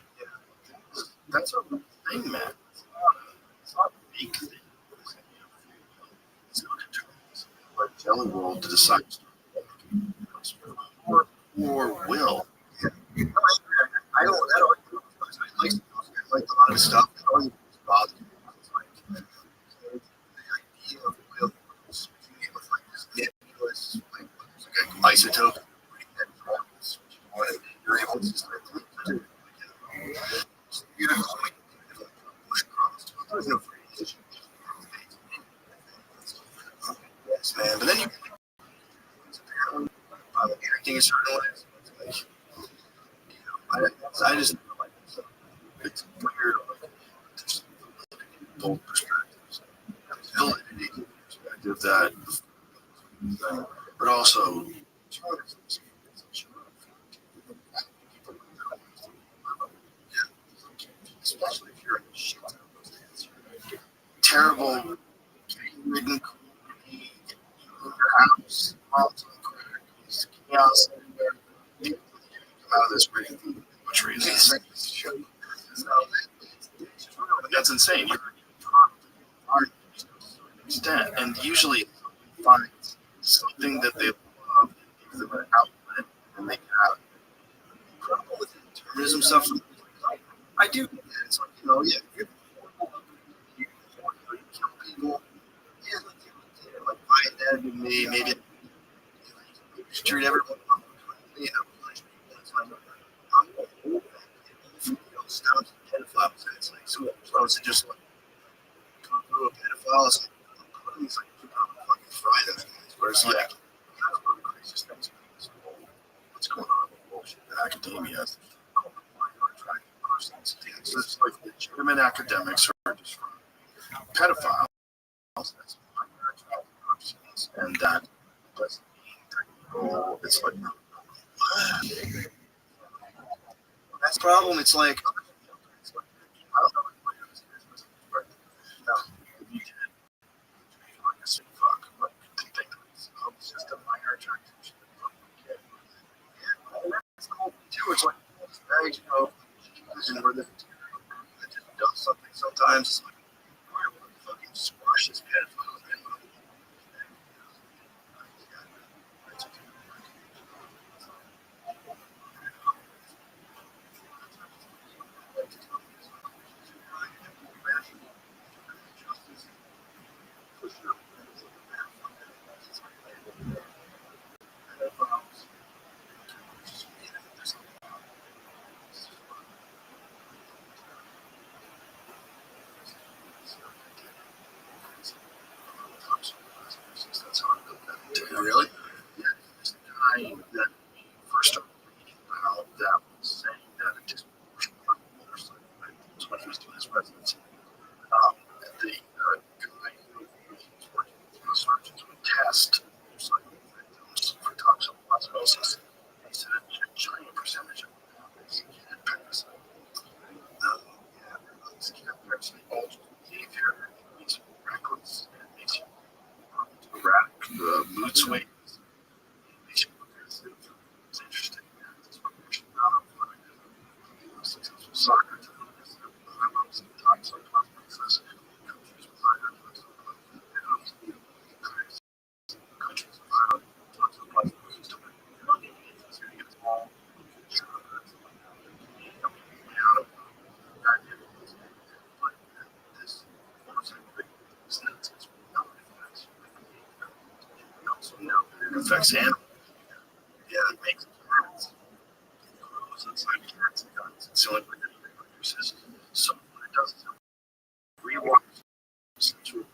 That's a real thing, man. It's not a big thing. It's not a like jelly roll to decide or will. Yeah. I don't like a lot of stuff. I don't even bother. It's like the idea of will with nebulous isotope. You're able to just there's no yes, man. But then you acting a certain way. Like, I just like it's weird. Like, just both perspectives. Validity perspective that, but also. Especially if you're in a shit circumstance. Terrible, ridden in your house, chaos. You come out of this ridden much reason. That's insane. You're extent, and usually find something that they love, give them an outlet, and they can have problem with determinism stuff. I do. It's like, you know, yeah, you kill people. Yeah, like my dad and me, maybe Just treat everyone you know, punish people. It's like, I'm old, you know, stones and pedophiles, and it's like, so it's just like, go through a pedophile, it's like, he's like, you know, fucking fry those guys. Whereas, like, that's one of the craziest things. What's going on with bullshit that academia has to call the minor attractive persons. So it's like legitimate academics are describing pedophiles as minor attractive persons, and that doesn't mean that, oh, it's like, that's the problem. It's like, I don't know what it is, but if you did, like I said, fuck, but you think it's just a minor attraction. And that's the whole thing too. It's like, you know, and where the does something sometimes. It's like, why would fucking squash this pedophile? Really? Yeah. This guy that we first started reading about that was saying that a disproportionate motorcycle was when he was doing his residency. The guy who was working with the surgeons would test motorcycle victims for toxic osmosis. He said a giant percentage of them had parasite. This parasite alters behavior, it makes you reckless, and it makes you erratic mood swings. Makes you aggressive. It's interesting. It's successful soccer team. Toxic osmosis. Countries with higher countries with higher toxic osmosis to it affects animals. Yeah, it makes cats. So it's like cats and guns. It's the only way that it reproduces. So what it does is it rewires the central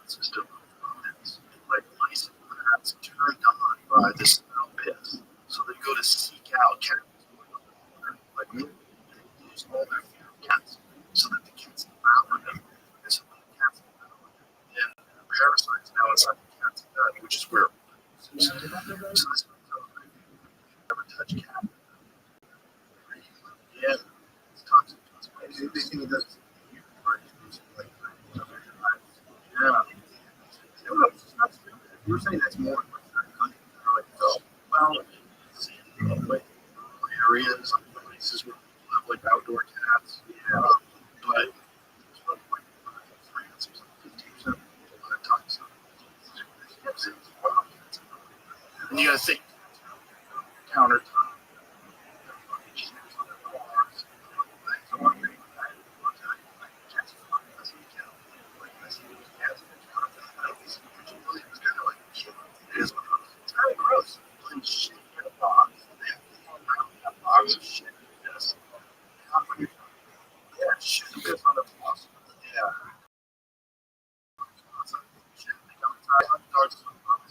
system of comments. Like mice and rats turned on by the smell piss. So they go to seek out cats. Like they lose all their fear of cats. So that the cats devour them. And so when the cats devour them, then parasites now inside the cat's gut, which is where so this never touch cat. Yeah, it's toxic. They think it does. Yeah. You're saying that's more like certain countries that are like, oh, well, it's in like areas, places where people have like outdoor cats. Yeah. But it's like France, it's like 50% of people that are toxic. And you gotta think countertop. It's kind of gross. Putting shit in a box. A box of shit. Yes. Yeah, shit gets on the box. Yeah. Shit becomes dogs.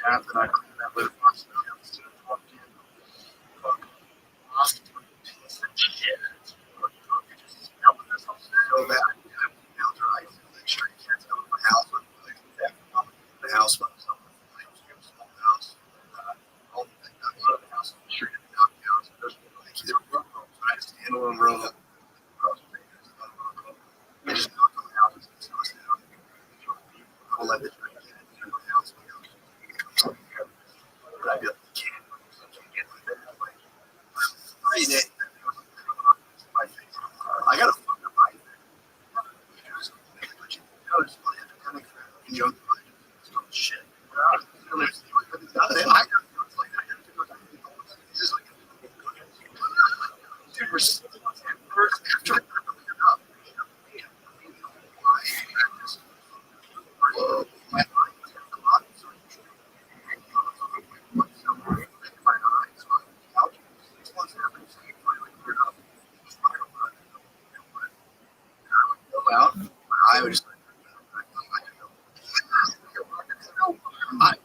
Cat that I clean that litter box instead of walking in. Shit. So bad. Now dry. Make sure you can't come to my house. The house when someone small house. All the things I go to the house. Sure you can knock down. They were broke. I just handle them real. They just knock on the houses and stuff down. I would just. I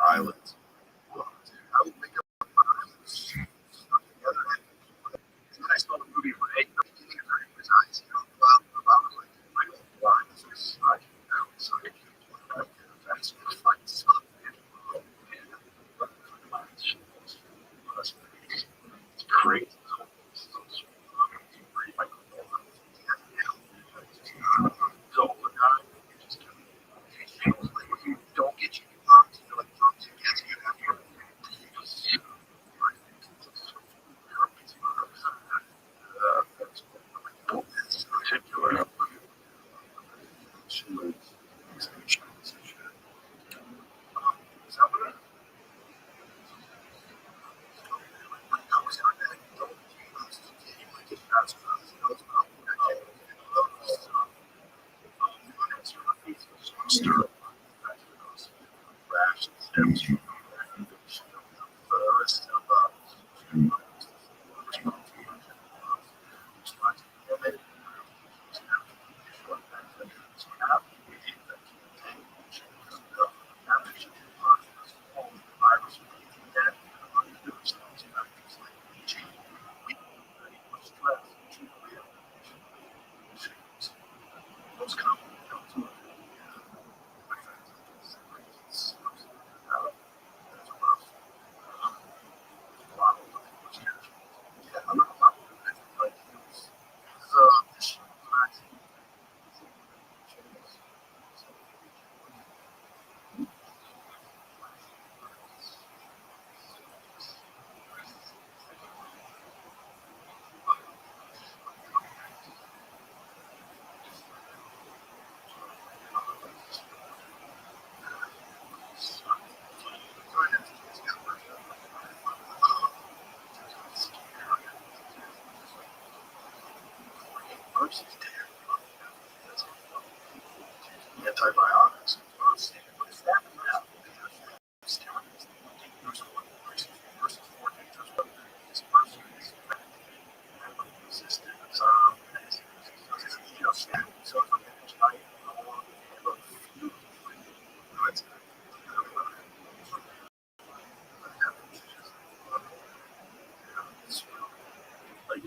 Islands. I would make up islands together. And then I saw the movie when I beginning of his eyes, about like Michael Lawrence was so that's fun stuff. It's crazy. So you don't get you like drugs you get you have your particular antibiotics. Like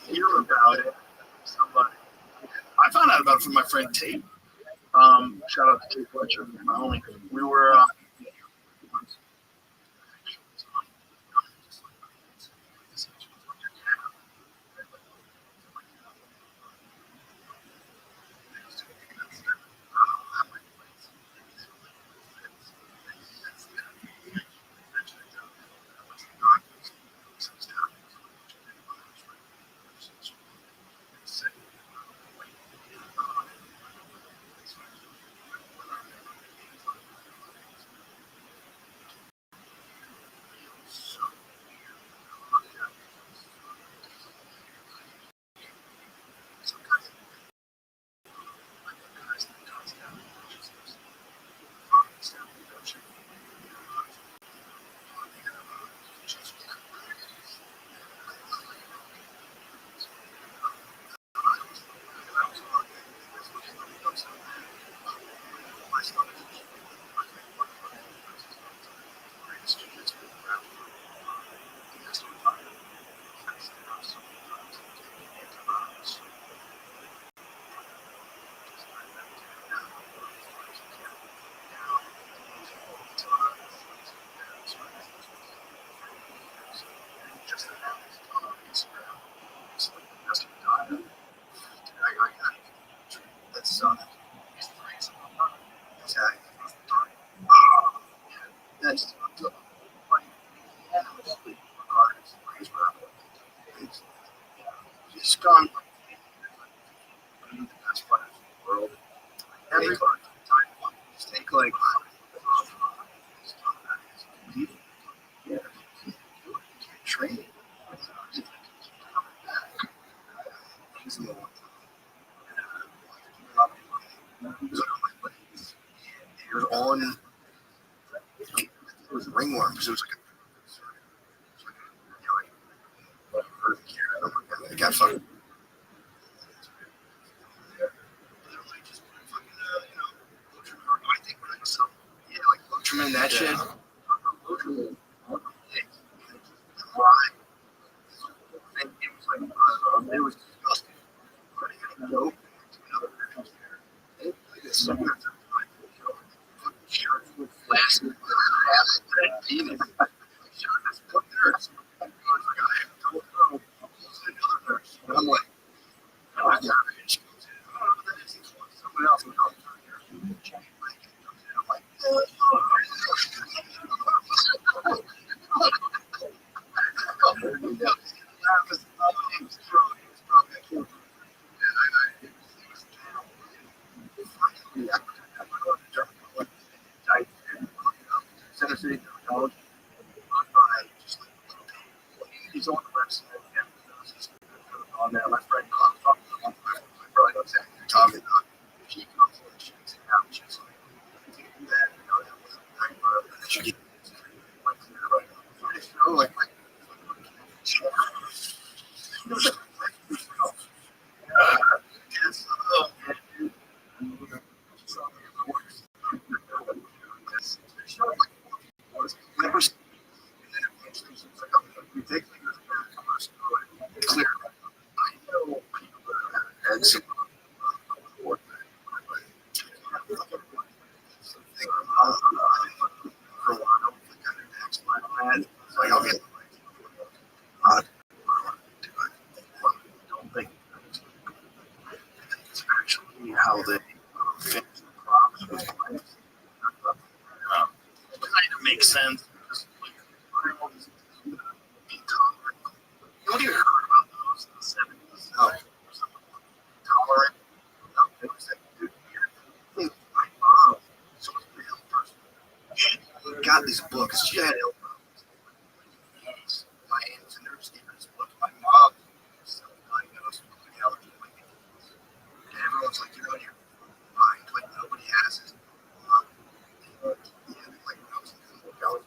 hear about it. Somebody. I found out about it from my friend Tate. Shout out to Tate Fletcher, my homie. We were. every time, just take like. Yeah. Train. It was on. It was ringworm because it was like a. It got fucking. I think when I saw, yeah, like Lotrimin, that shit. Lotrimin, it was like, it was disgusting. But it had no another person there. They played it so much time. Sheriff with flasks with half that penis. Sheriff has one nurse. I was like, I have to go. Another nurse. And I'm like, I got it. She goes in. I don't know what that is. Someone else will come through here. I'm like, Center City College. He's on the website. On there, my friend talking to him. I probably don't say anything. Talking about if he comes in, she can have just like that. You know, that wasn't right, but that you get like clear right now. I just know like clear. I know people that have had some for a while. Like I'll get I don't think it's actually how they fit the crops with plants. It kind of makes sense. Nobody heard about those in the 70s. No. Tolerant. No, it was that dude here. My mom, so was a real person. She got these books. She had ill problems. My aunt and nurse gave her this book. My mom was self-diagnosed with an allergy. And everyone's like, you're on your mind. Like, nobody has it. Yeah, like, when I was in the college,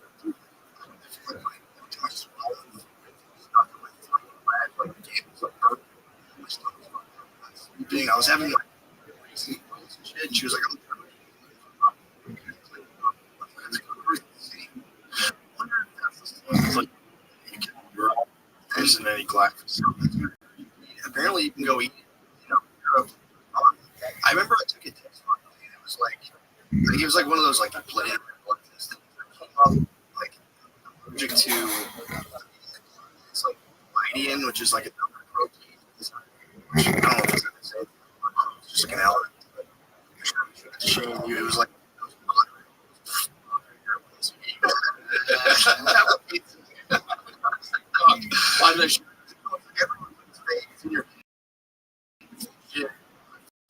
I was having like shit. She was like, there isn't any glyphosate. Apparently, you can go eat. You know, I remember I took a test one day, and it was like it was like one of those like play like allergic to it's like Lydian, which is like a protein. I don't know what I was gonna say. It's just like an allergy. Shame you. It was like. Why did I shoot everyone's face in your shit?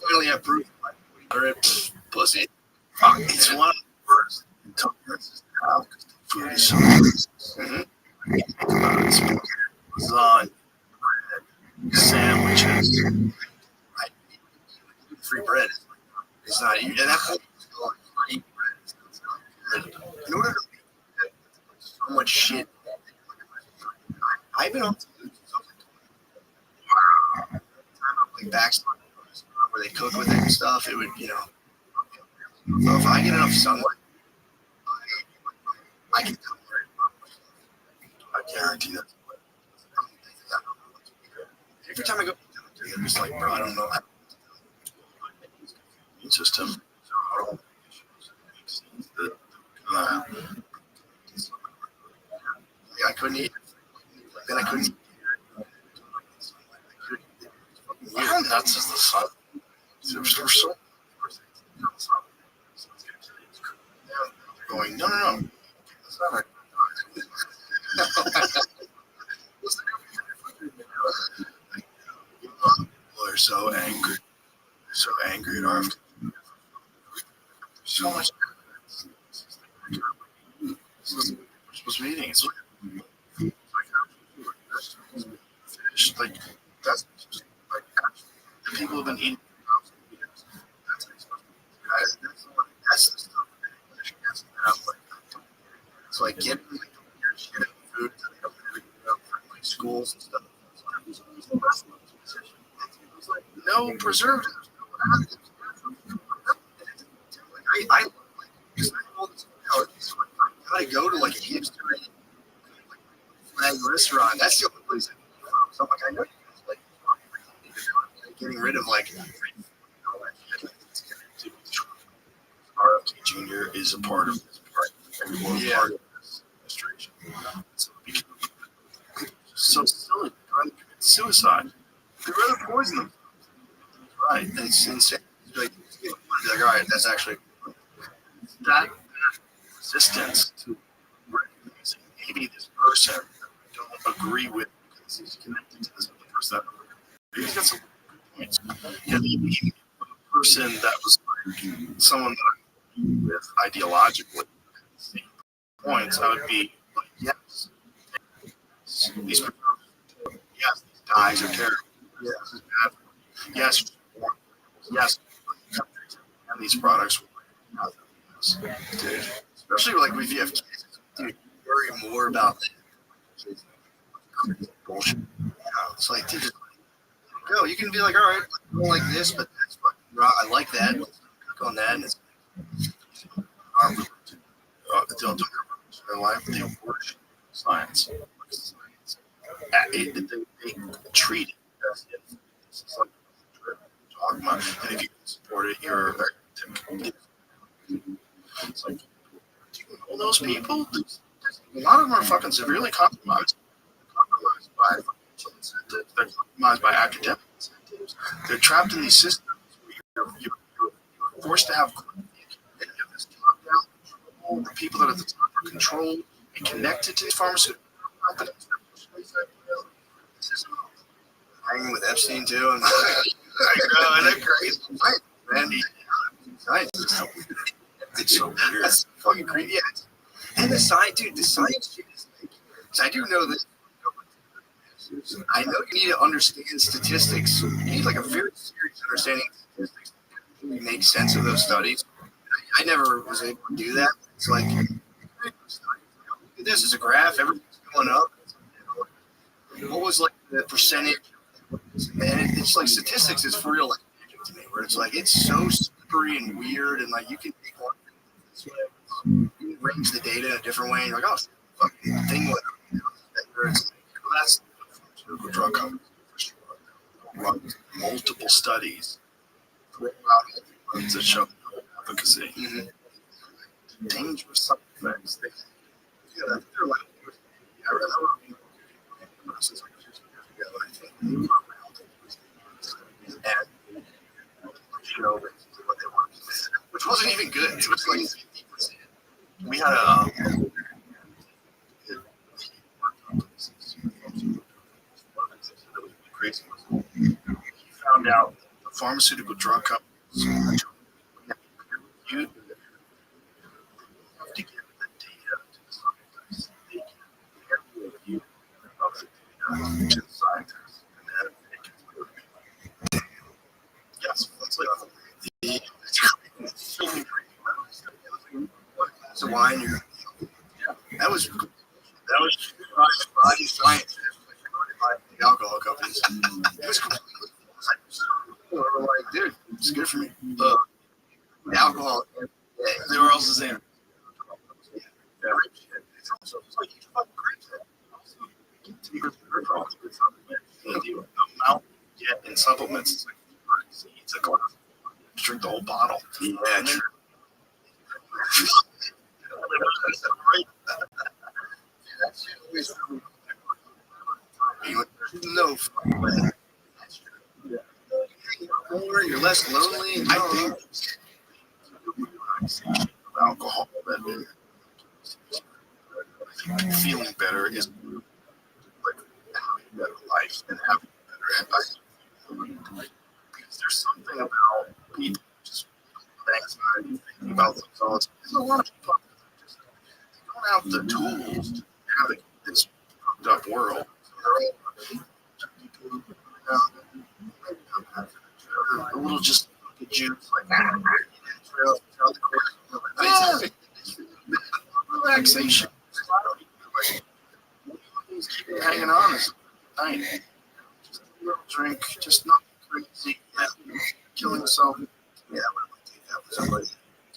We only have proof. Pussy. It's one of the worst. Because the food is so good. Lasagna, bread, sandwiches. Right? Free bread. It's not even that whole free bread. In order to make so much shit. I've been on like backstory where they cook with it and stuff. It would, you know. So if I get enough sunlight, I can tell very much. I guarantee that. Every time I go, I'm just like, bro, I don't know. It's just him. Yeah, I couldn't eat. Then I couldn't. How nuts is the sun? So going, no. That's not right. People are so angry. They're so angry at our so much. We're supposed to be eating. It's like fish. Like that's just like the people have been eating for years. That's what it's supposed to be. That's the stuff that English gets out. Like, it's like getting like weird shit in food that they don't have from like schools and stuff. It's like no preservatives. No additives. I like because I know all this allergies. I go to like a hipster flag restaurant. That's the only place I can go. So I'm like, I know you guys like getting rid of like all that shit. RFK Jr. is a part of this part of this administration. So silly. They're trying to commit suicide. They'd rather poison them. Right. It's insane. Like, all right, that's actually that resistance to recognizing maybe this person I don't agree with because he's connected to this other person. Maybe he's got some good points. Yeah, maybe a person that was like someone that I agree with ideologically same points, I would be like, yes, these yes, these dyes are terrible. Yes, it's bad. Yes, yes, and these products will dude. Especially like if you have kids, dude, worry more about that. Bullshit. It's like, dude, go. You can be like, all right, I don't like this, but that's fucking wrong. I like that. Let's click on that. And it's our religion. Don't do their life. They worship science. They treat it as if it's something dogma, and if you can support it, you're it's like, do you know those people? A lot of them are fucking severely compromised by financial incentives. They're compromised by academic incentives. They're trapped in these systems where you're forced to have this top-down control. The people that are at the top are controlled and connected to these pharmaceutical companies. Hanging with Epstein too, and they're crazy. Man, science. It's so weird. That's fucking creepy. Yeah. And the science, dude, the science shit is like, I do know this. I know you need to understand statistics. You need like a very serious understanding of statistics to really make sense of those studies. I never was able to do that. It's like, this is a graph, everything's going up. What was like the percentage? And it's like statistics is for real like magic to me, where it's like it's so slippery and weird, and like you can make one this way, you can arrange the data a different way, and you're like, oh, fucking thing with it. That's the drug companies for sure. Run multiple studies throughout drugs that show no efficacy. Mm-hmm. Dangerous side effects. They're like, I remember since like 2 years ago, I think they were around and show what they wanted, which wasn't even good. It was like 50%. We had a crazy. He found out the pharmaceutical drug companies you have to give the data to the scientists. They can peer review of the data to the scientists, and then they can put it in. Yes, that's like it's really crazy. So why you're that was body science. The alcohol companies. It was completely like, dude, it's good for me. The alcohol, they were also saying, it's also like you fucking the amount you get in supplements is like it's a glass. Drink the whole bottle. Yeah, true. No fucking way. You're less lonely. I think of alcohol that feeling better is like having a better life and having a better life. Because there's something about people just outside thinking about things all the time. There's a lot of people that just don't have the tools to navigate this fucked up world. They're all a little just juice, like throughout the course. Relaxation. Keep it hanging on is night. Just a little drink, just nothing crazy. Killing yourself. Yeah, I would take that for somebody.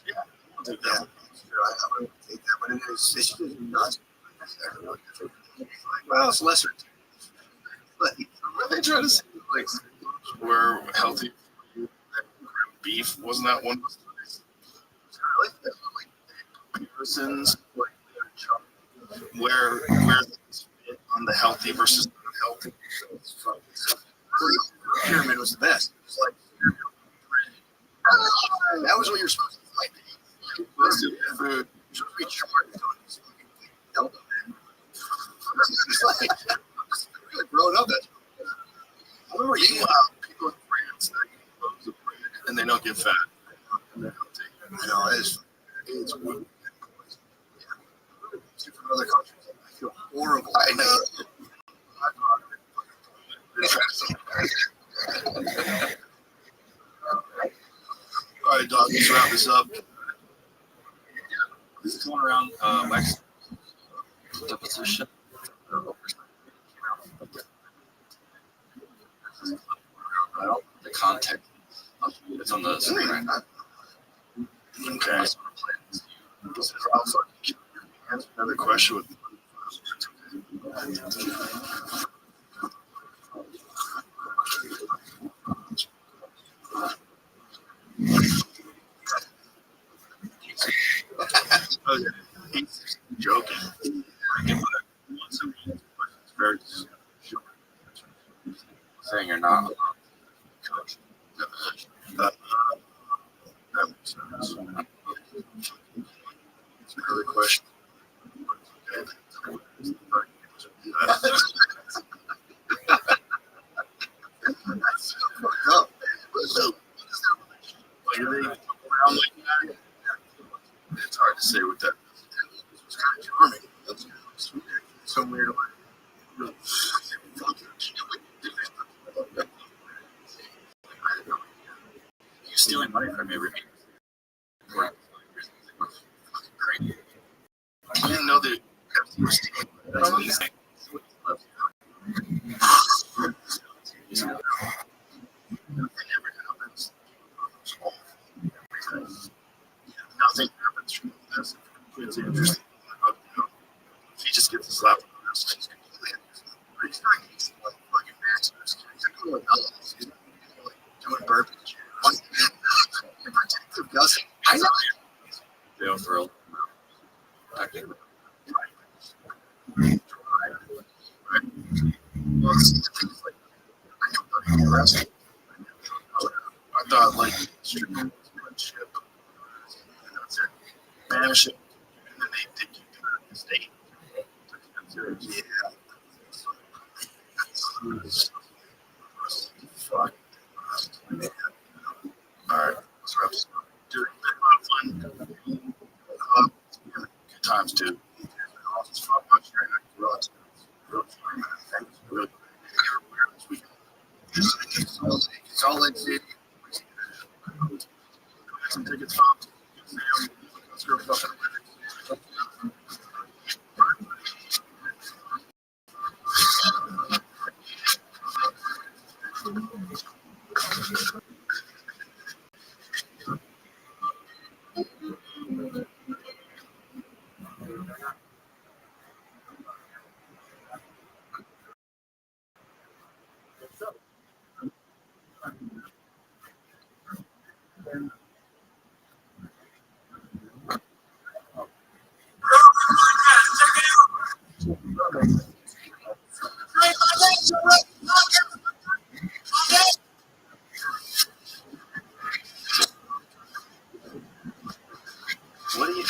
Yeah, I'll take that. I would take that, but it's just nuts. Well, it's lesser. But what they try to say, like, we're healthy. Beef wasn't that one? Really? Comparisons, like where things fit on the healthy versus unhealthy. The pyramid was the best. It was like that was what you're supposed to like. Food. You're supposed to be charged on this fucking delta, man. It's like really growing up. I remember eating people in France that eat loaves of bread and they don't get fat. And they're healthy. I know it's weird. From other countries, I feel horrible. I know. All right, dog. Let's wrap this up. This is going around Lex deposition. The context. It's on the screen right now. Okay. Answer another question with. Okay. He's joking. Very Saying you're not. that makes sense. It's another question. It's hard to say what that was kind of charming. That's so weird. You're stealing money from me, Rabbi. I didn't know that. Nothing happens from this. It's interesting. If he just gets a slap on the wrist, he's completely interesting. He's not using like fucking masters. He's like going nuts. He's like doing burpees. Protective gussing. I know. Jail for a I thought like stripping ship, banish it, and then they take you to the state. Yeah. Fuck. All right, let's wrap this up. Dude, a lot of fun. Good times too. It's fun watching right now. Thanks. Really. This weekend. It's all like City. Some tickets off. Let's go fucking. What do you?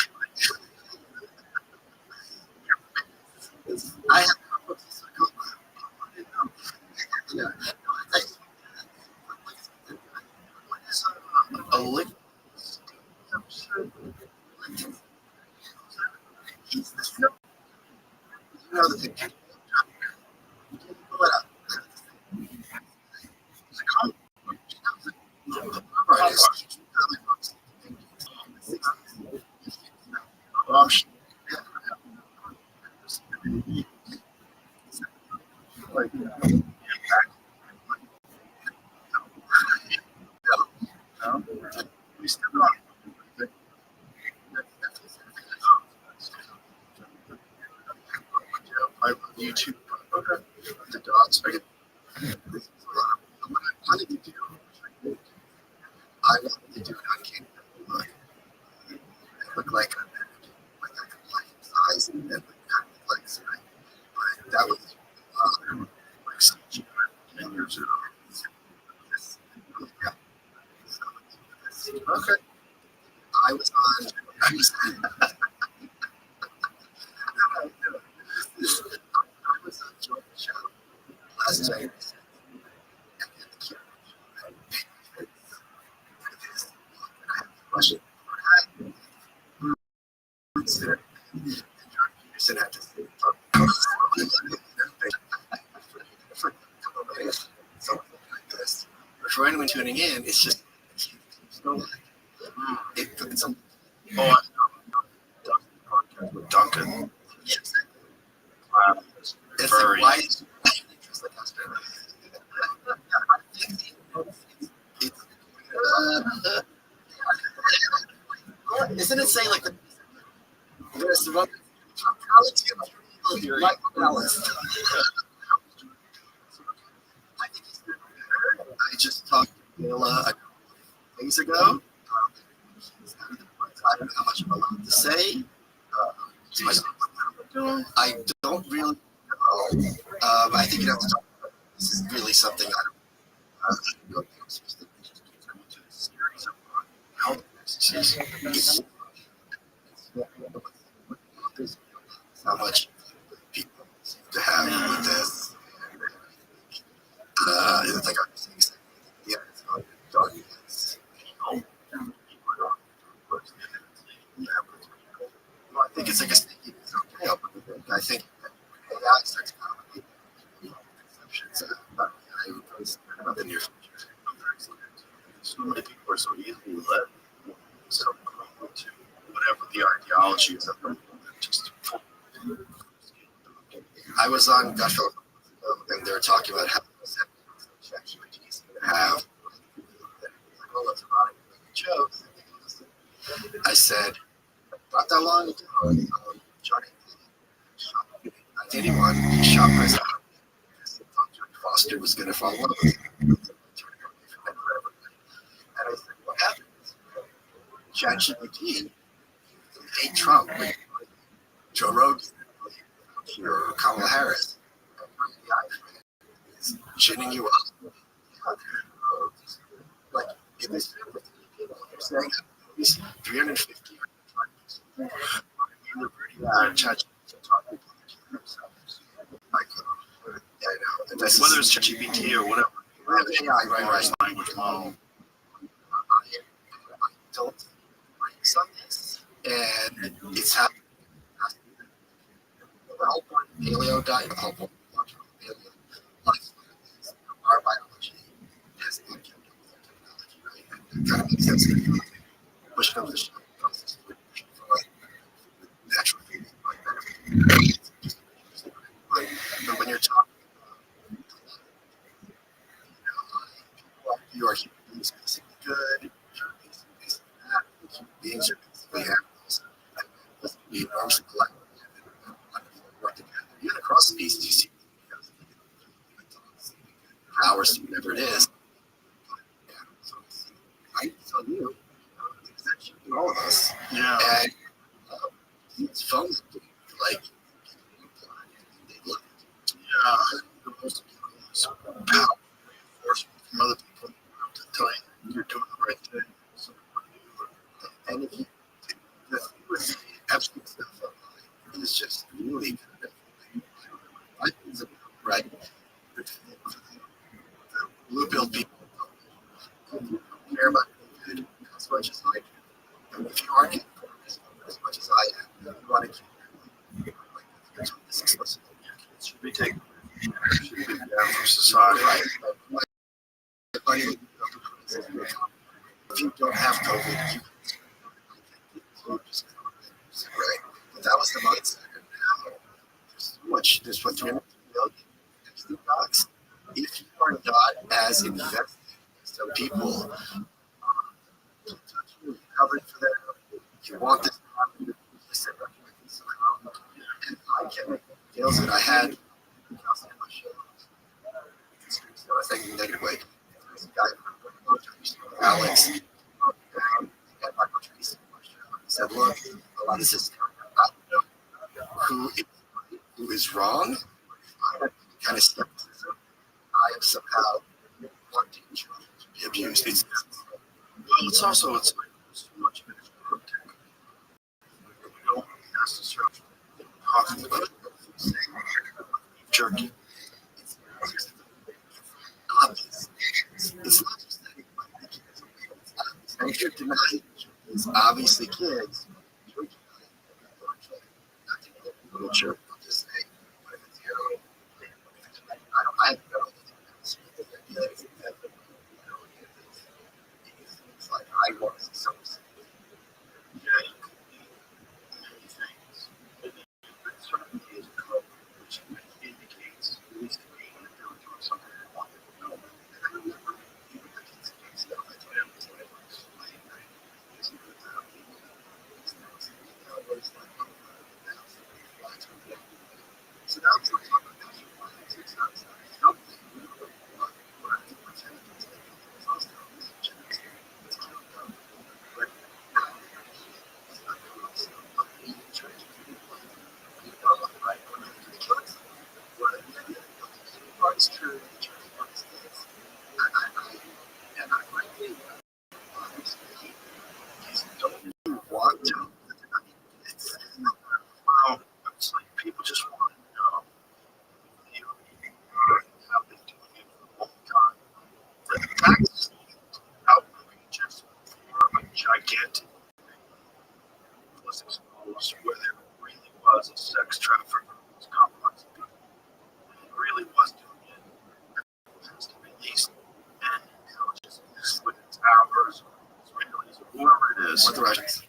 I have a liquid We still not. I love YouTube. The dogs. I wanted to do. I wanted to do it on camera. Look like size and then like right? But that was like 10 years ago. Okay. I was on. I was on Jordan show last night. Russian. Peterson had to say, for anyone tuning in, it's just it's a Duncan. Yes. It's like, why is isn't it saying like there's the like balance? I just talked to Mila days ago. I don't know how much I'm allowed to say. I don't really know. I think you have to talk about this is really something I don't how much people seem to have with this. It's like I'm saying, yeah, it's not documents. I think it's like a sneaky tail. I think AI starts complicating conceptions about the near future. So many people are so easily led so to whatever the ideology is of them. Just I was on Gosh, and they were talking about how ChatGPT have jokes. I said, not that long ago, Johnny anyone shot myself. Foster was going to follow up. And I said, what happened? ChatGPT hate Trump, Joe Rogan, or Kamala Harris, is chinning you up. Like, in this people are saying at least 350 ChatGPT talking to themselves. Like, yeah, I know. And that's whether it's ChatGPT or whatever. AI, right. Language model. I don't like some of this, and it's happening. The whole point of paleo diet, the whole point of paleo life, our biology has not kept up with our technology, right? It kind of makes sense that you push it up the process for natural food, but when you're talking about, you are human beings basically good, you're basically that, human beings are basically animals, and we enormously collect work together. Even across species, you see flowers, whatever it is. I tell you, it's actually all of us. Yeah. And these phones, like, they look. Yeah. The most power reinforcement from other people to tell you you're doing the right thing. So, and if you see absolute stuff online, it's just really good. I think it's right. The blue pill people don't care about COVID as much as I do. And if you are getting COVID as much as I am, you want to keep this explicit. Should be taken. Should be down from society. Right. If you don't have COVID, you just right. But that was the mindset. And now there's so much. There's what 300 million dogs. If you are not as invested, so people covered for that. If you want this to happen, you said somehow. And I kept feels that I had in my show. So I think in a negative way. There's a guy, Alex, he got my question. He said, look, a lot of this is who is wrong. I have kind of skepticism. I am somehow wanting to be abused. It's also it's too much of it is protect. We don't necessarily talk about saying jerky. It's obvious. It's not just that it's obvious. And if you're denying it's obviously kids, you're denying not to be a little jerk. I'll just say, what if it's zero? I don't know. It's like I want to see something. Yeah, you could be many things. But certainly is a code which indicates, at least to me, that they were doing something they wanted to know. And I remember even the kids doing stuff I told them to explain that. It's a good time. So now we're talking about national flags. It's not something. It's true. Want to. Well, it's like people just want to know, how they're doing it for a long time. The facts outrageous for a gigantic was exposed where there really was a sex trafficker who was compromising people. It really was doing it. It has to be released and intelligence with its hours, Israelis, or whoever it is. What the Russians.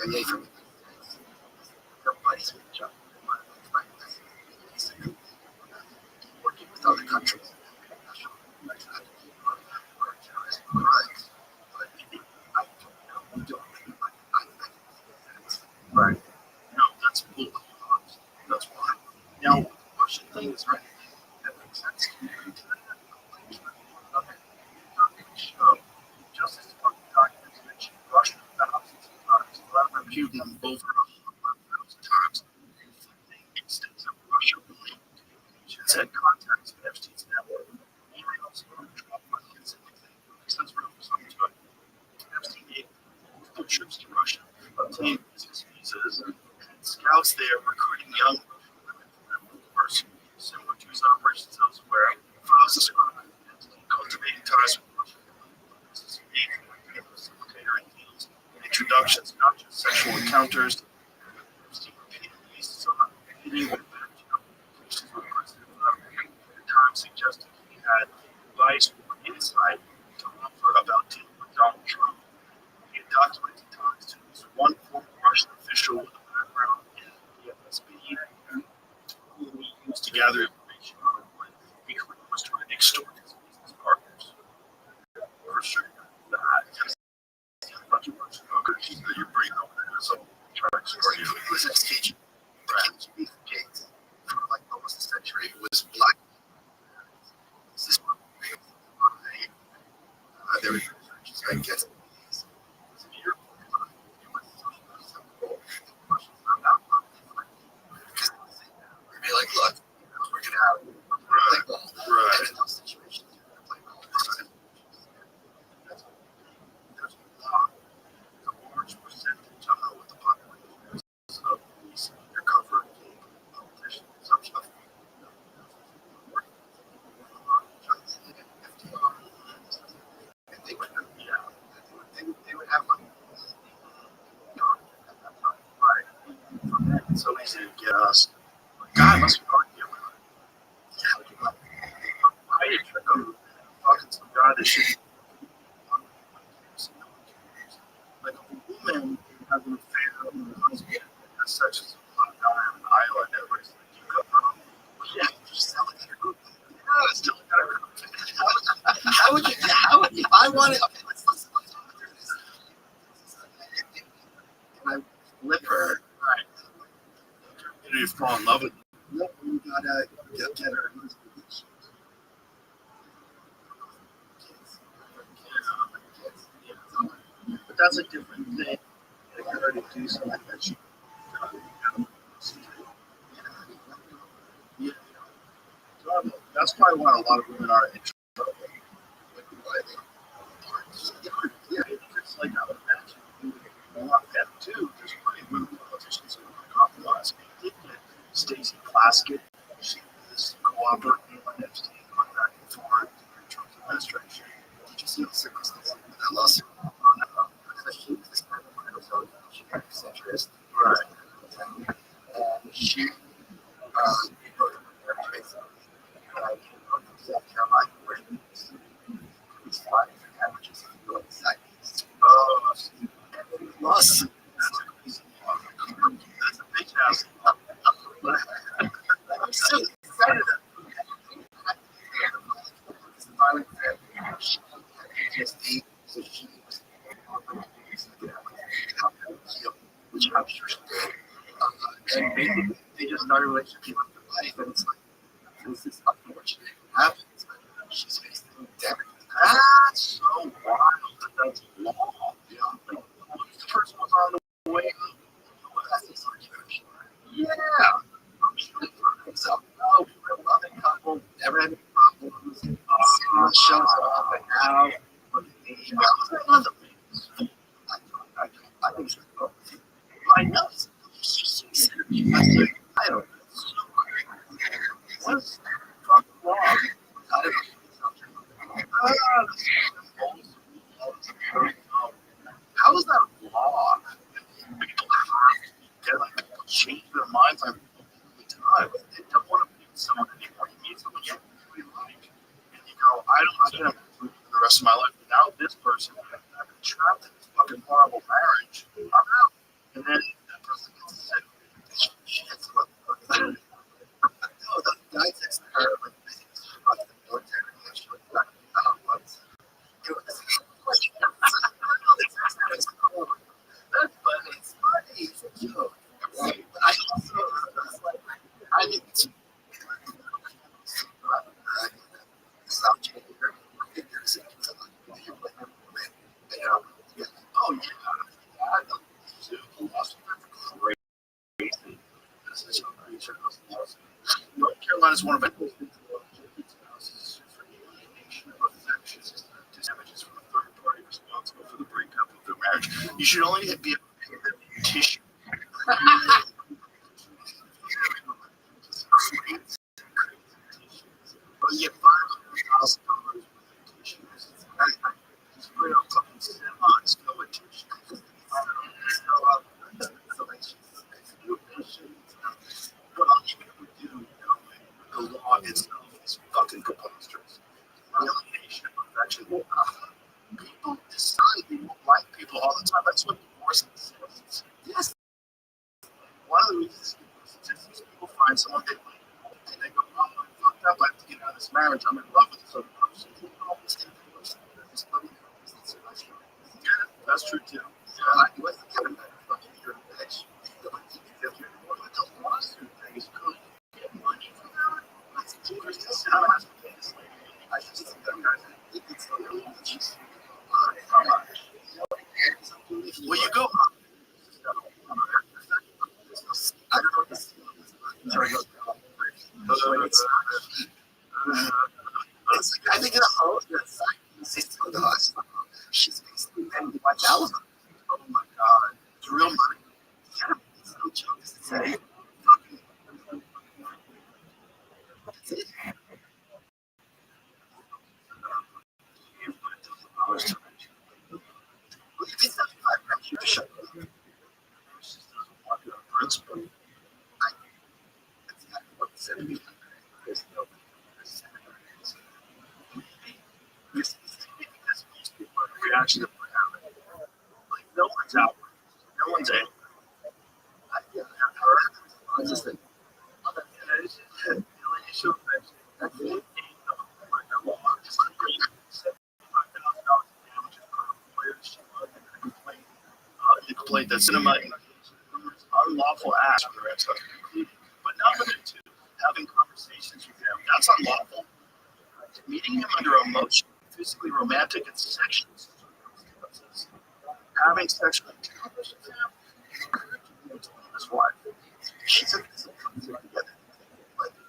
CIA from everybody's working with other countries. Right. No, that's bull. That's why. Now, Russian thing is right. That makes sense. Justice Department documents mention Russia thousands of times. Vladimir Putin over 1,000 times. Instance of Russia related communications had contacts in Epstein's network. Emails from Trump and since Epstein gave multiple trips to Russia, obtained business visas, and scouts there recruiting young women from the course, similar to his operations elsewhere, files describing cultivating ties with Russia. This is a facilitator in deals, introductions, not just sexual encounters. Epstein repeatedly sought any way back to communications with President Vladimir. At the time suggested he had advice or insight to offer about dealing with Donald Trump. He had documented ties to at least one former Russian official with a background in the FSB, who he used to gather information on what he was trying to extort his business partners. For sure, a bunch of Russian hookers that you bring over there, so try to extort you. He was ex-agent. KGB Gates for like almost a century was black. This one, there was research, I guess. Be like, look, we're gonna have play ball. Right. And in those situations, you're gonna play ball. There's a lot, a large percentage of what the population is of police so easy to get us. God must be hard to get with. Yeah, I did trick on talking to some guy that should be like a woman has an affair with her husband and has sex with some guy on an island. Everybody's like, you go wrong. Yeah, just tell it to your group. Yeah, it's still got a group. How would you, if I wanted, okay, let's talk through this. Can I flip her? Right. You know, you fall in love with her. Nope, you gotta get her. But that's a different thing. If you're ready to do something like that, yeah. That's probably why a lot of women are in trouble. Yeah, it's like I would imagine a lot of them too. There's plenty of women politicians who are compromised. We did get Stacey Plaskett. She was cooperating with Epstein on back and forth during Trump's administration. Did you see the circumstances of that lawsuit? She was this kind of she got centrist. Right. And she wrote a South Carolina where it's fine for averages of the Southeast. Oh, lawsuit. That's a big house. I'm so excited. It's a violent family. She PTSD, so she was which I'm sure she did. And basically, they just started a relationship with the life, and it's like, this is unfortunate. It happens. She's facing damage. That's so wild that that's law. Yeah. Like, the person was on the way up. That's this argument. Yeah. I'm sure so, no, we're a loving couple, never had any problems. Someone shows up, and now, look at me. Another thing. I think it's both. I know. It's just so serious. I don't know. It's so crazy. What's fucking wrong? I don't know. How is that a law? People they're like change their minds all the time. They don't want to meet someone anymore. You meet someone you really like, and you go, I don't want to have for the rest of my life. But now this person, I've been trapped in this fucking horrible marriage. I'm out. And then that person gets sick. She gets no, the guy texted her like I think it's about the military and she was like, what's that's funny. It's funny. It's a joke. Right. But I also was like, I need to stop changing her figures and oh yeah. I know too. That's crazy. This is a creature of North Carolina is one of my most houses for alienation of affections damages from a third party responsible for the breakup of their marriage. You should only be able to pay them in tissue. But you get $500,000 worth of tissues. It's real fucking semis go with tissues. But even if we do, the law itself is fucking preposterous. Alienation of affection. People decide they won't like people all the time. That's what divorce is. Yes. One of the reasons is people find someone they like and they go, oh, I'm fucked up. I have to get out of this marriage. I'm in love with this other person. Yeah, that's true too. I wasn't giving that fucking your bitch. If you're one of those lawsuit things, could you get money from that? That's interesting. I just think that guys, it's a really just. Well, you go. I don't know what this is. I think it's a whole system. She's basically paying my $1,000. Oh my god. It's real money. Yeah, it's no joke. It's insane. That's it. Well, if it's $75, you just shut it up. Principle. No one's able. I just think, the complaint that cinema unlawful acts from the Red Sox, but not limited to having conversations with him. That's unlawful. Meeting him under emotional, physically romantic, and sexual circumstances, having sexual intercourse with him, his wife. She took this together.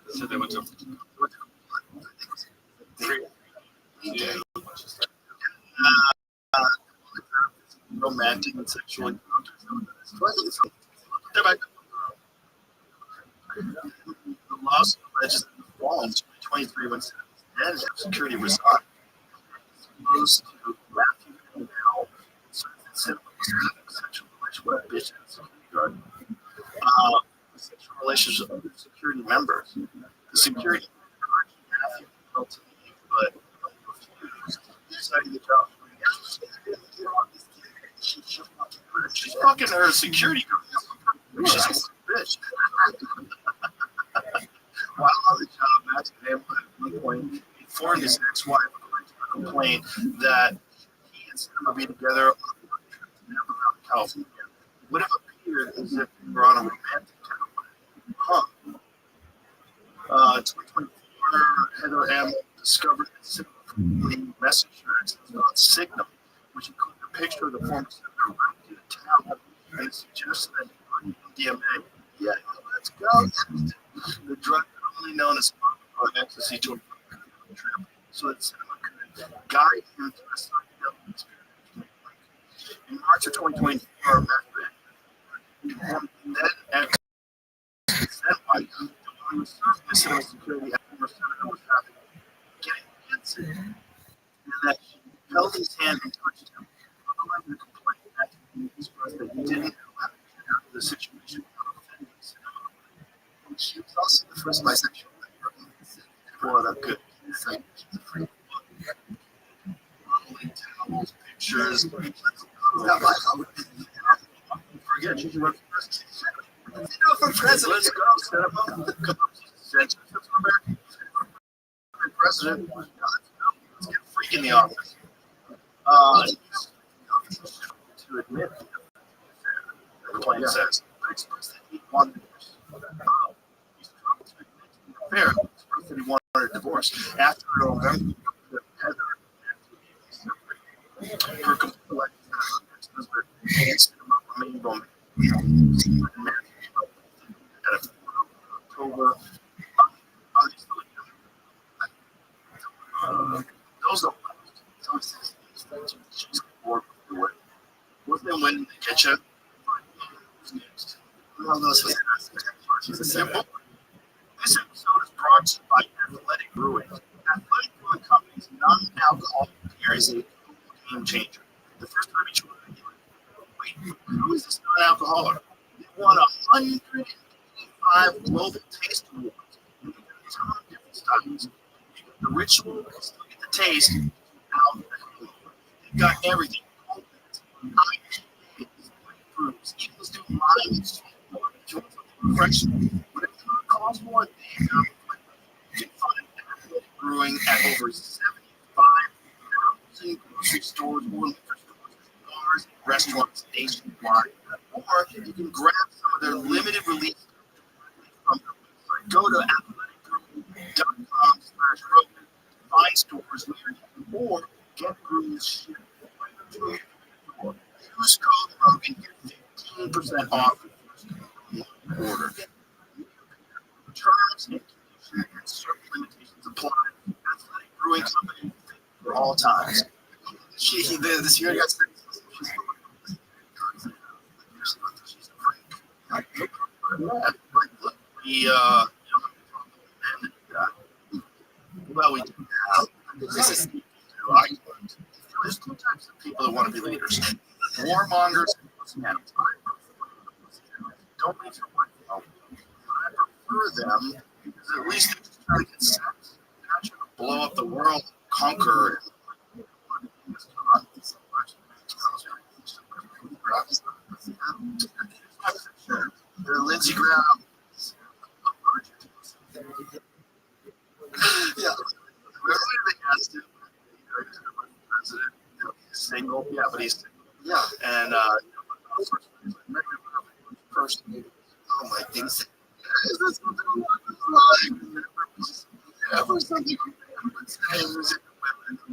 So they went to romantic and sexual encounters. The lawsuit alleges that the fall in 2023 when then security resigned. Supposed to Matthew and now sexual relationship with a bitch and security guard. Sexual relationship with other security members. The security encouraged Matthew to go to leave, but refused, deciding the job. She's fucking her security guard. She's a bitch. While on the job, Matthew at one point informed his ex-wife, according to the complaint, that he and Sam would be together on a work trip to Napa Valley, California. It would have appeared as if they were on a romantic kind of 2024, Heather M. discovered a similar message on Signal, which included a picture of the former senator wrapped in a towel and suggested that he put DMA. Yeah, let's go. The drug commonly known as ecstasy to a trip, so that cinema could guide him to a psychedelic experience. In March of 2024, then ex-consent by who was serving as cinema security at former senator was having getting antsy, and that she held his hand and touched him. According to the complaint, Matthew expressed that he didn't know how to get out of the situation without offending cinema. She was also the first bisexual for the good. She's a free modeling towels, pictures. Forget she's running for president. Let's go, set him up. President. Let's get a freak in the office. To admit the complaint says, I expressed that he wanted fair, that he wanted a divorce. After November, Heather her complaint ex-husband against him remained on October. Those don't last. She's bored with the way. Wasn't it when they get you? Who's next? She's a simple. This episode is brought to you by Athletic Brewing. Athletic Brewing Company's non-alcoholic beer is a game changer. The first time you try it, wait, how is this non-alcoholic? It won 185 global taste awards. You get a ton of different styles. You get the ritual, you still get the taste. You've got everything. Fruits, even the student minds, refreshing. But if it costs more, you can find Athletic Brewing at over 75,000 grocery stores, or liquor stores, bars, restaurants nationwide. Or you can grab some of their limited release from their website. Go to athleticbrewing.com/Rogan, find stores near you, or get brews shipped right to your door. Use code Rogan, get 15% off your first order. Terms and conditions and certain limitations apply. Athletic Brewing Company for all times. This year got well, we do now. This is there's two types of people that want to be leaders: warmongers and personalities. Don't leave your wife alone. I prefer them because at least they just try to get sex. They're not trying to blow up the world, conquer. Sure. Lindsey Graham. Yeah. Remember they asked him, he's the president, he's single. Yeah, but he's single. Yeah. And first, oh my goodness. Is this what the ever something music women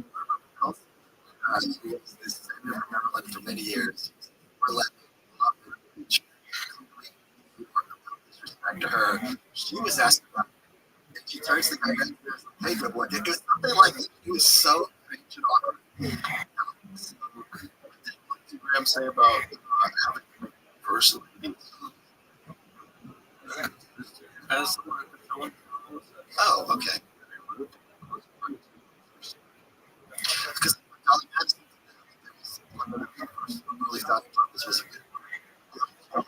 this like for many years. We're like disrespect to her. She was asking about it. And she turns to the guy and goes, hey, good boy. It was something like he was so ancient on her. So, what did Graham say about having personally? Oh, okay. Because really thought this was a good one.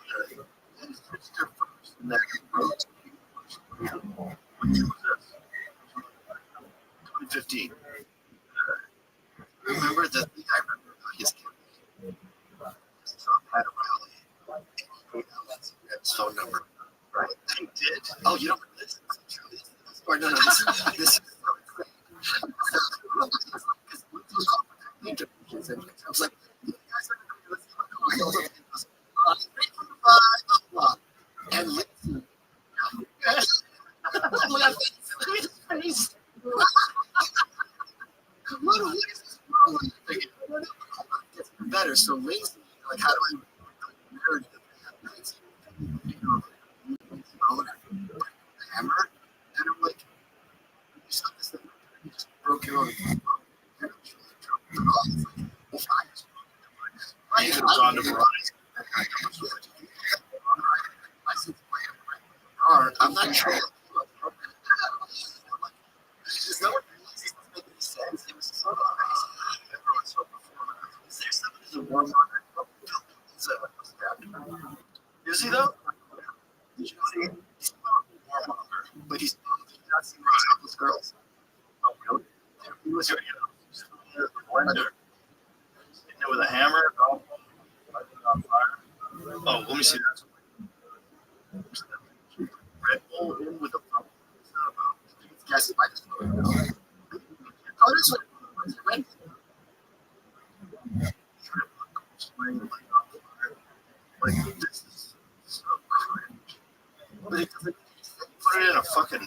2015. Remember that I remember his kid had a rally. His phone number. Right. I did. Oh, you don't remember this? Or no, this is I was like, you guys are going to and listen. Better. So Lindsay, like, how do I narrative? Hammer, and I'm like, you saw this thing, you just broke your own. I could have gone to Verizon. I'm not sure. There's no one making sense. It was so everyone's so performative. Is there somebody who's a warm is he though? Did you see? He's a warmonger, but he's not seen those girls. Oh, really? He was your, the blender. Hitting it with a hammer. Oh, let me see that. Red Bull in with a pump. Yes, I just know. Oh, this one. Red Bull. Like, this is so cringe. But it doesn't put it in a fucking.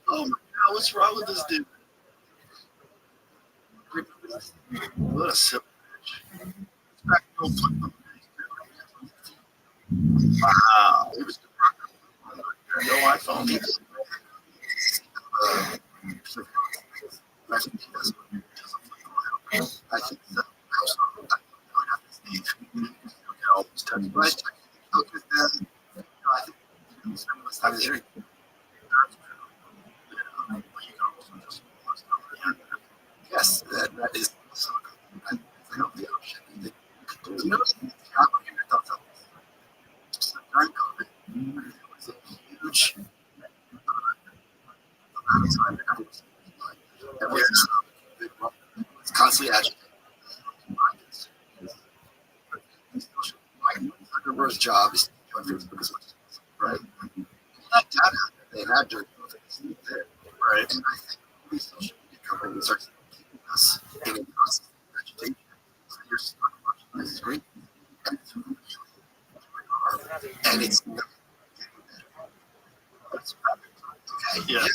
Oh my god, what's wrong with this dude? What a silly bitch. Wow. It was no iPhone. I think that yes, that is so good. I don't the option. You know, your thoughts on this? During COVID, it was a huge amount of time that everyone's it's constantly agitated. Zuckerberg's job is to join Facebook as much as possible, right? That data they had during COVID is there, right? And I think these social media companies are keeping us in a constant agitation. So you're stuck watching this screen, and it's really hard. And it's not getting better. That's okay. Yeah.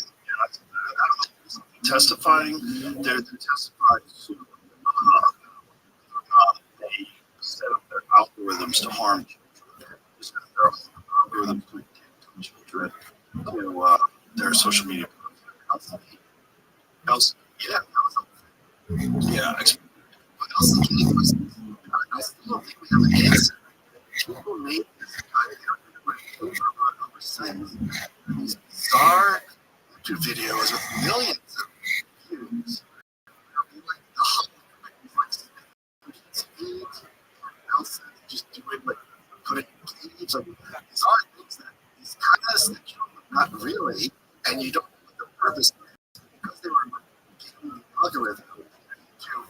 Testifying, they're testifying to they set up their algorithms to harm children. Their algorithms to take children to their social media. Else, yeah. Yeah. What else can you do? I still don't think we have an answer. People made this these bizarre YouTube videos with millions of views. Just do it, like put it in caves. Like, these are things that these kind of essential, not really, and you don't know what the purpose is because they were giving the algorithm to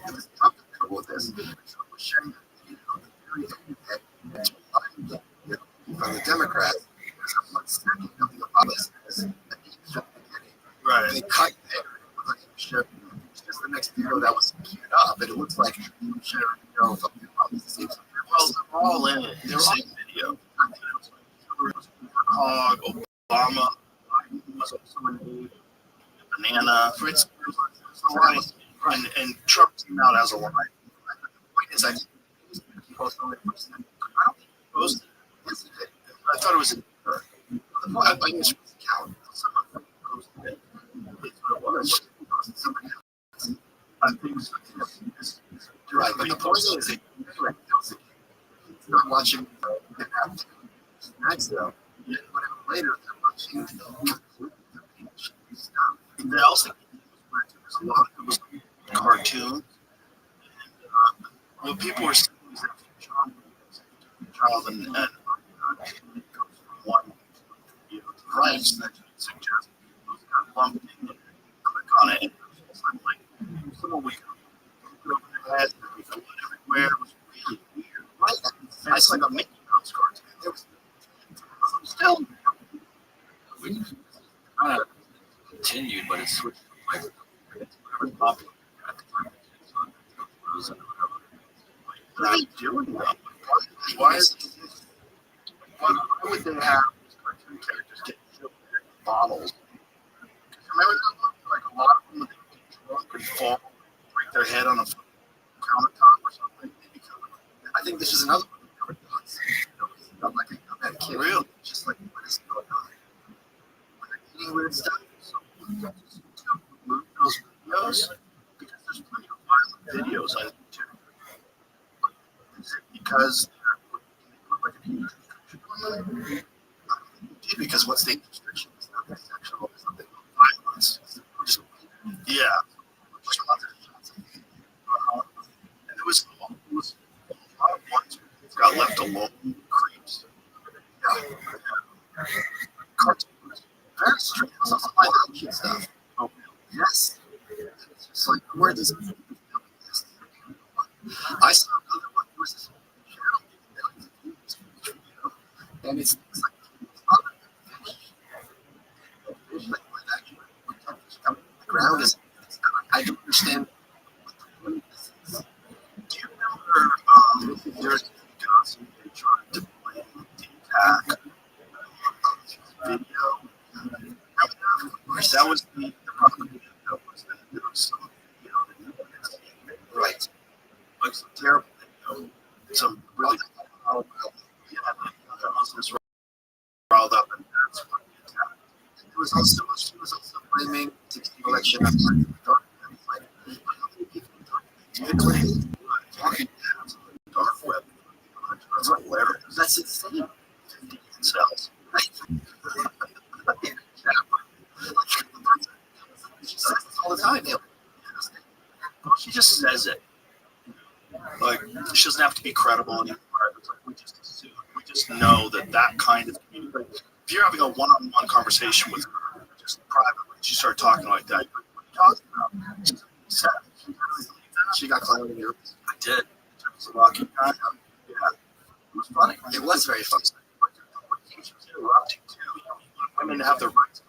it was comfortable with this. Trump was sharing that video of the very that from the Democrats, there's a 1 second of the Obama says that he was from the beginning. Right. They cut there. Like he was sharing. It's just the next video that was queued up, and it looks like he was sharing a video of the Obama says. Well, they're all in it. They're all in video. Hog, Obama, someone named Banana, Fritz, and Trump came out as a lie. The point is, I think he posted on the first time. I don't think he posted it. Yes, he did. I thought it was. The point, I think it's his account. Someone posted it. It's what it was. He posted somebody else. I think it's You're right, but the point is, that he's not watching next though. Whatever later, they're watching the stuff. They also there's a lot of it was cartoon. And, what people were saying is that child and comes from one to the right, so that suggests those kind of lumped in and click on it. And it's like someone would go over their head and float everywhere. It was really weird. Right, And it's like a Mickey Mouse cartoon. there was Still, Continued, but it's switched. whatever's popular at the time. What are they doing though? Why would they have these cartoon characters get killed in bottles? Remember that? Like a lot of them, when they get drunk and fall, break their head on a countertop or something. They become. I think this is another one that never does. Not like a kid. Really? Just like what is going on? When they're eating weird stuff. So just move those Videos? Because there's plenty of violent videos on YouTube. Is it because they look like a age restriction? because what's the restriction? It's nothing sexual. It's nothing violence. It's Yeah. And there was a lot of ones who got left alone, creeps. yeah. Cartoons. Very strange. It's also like action stuff. Oh, Yes. It's just like, where does it I saw another one. There was this channel, and it's like fish like that. The ground is. I don't understand what the point this is. do you remember there's guys who tried to blame the attack video? That was the propaganda that was that there was some video that Right. like some terrible video, some really the Muslims were riled up, and that's what the attack. She was also blaming the election. Like, how many people talking Dark web. That's like whatever. that's insane. Cells. She says this all the time. Yeah. Well, she just says it. Like, she doesn't have to be credible anymore. It's like we just assume, we just know that kind of communication. If you're having a one-on-one conversation with her, just privately, she started talking like that. What are you talking about? She's sad. She got clowned in Europe. I did. It was a lucky guy. Yeah. It was funny. It was very fun. She was interrupting too. You know, you want women to have their rights.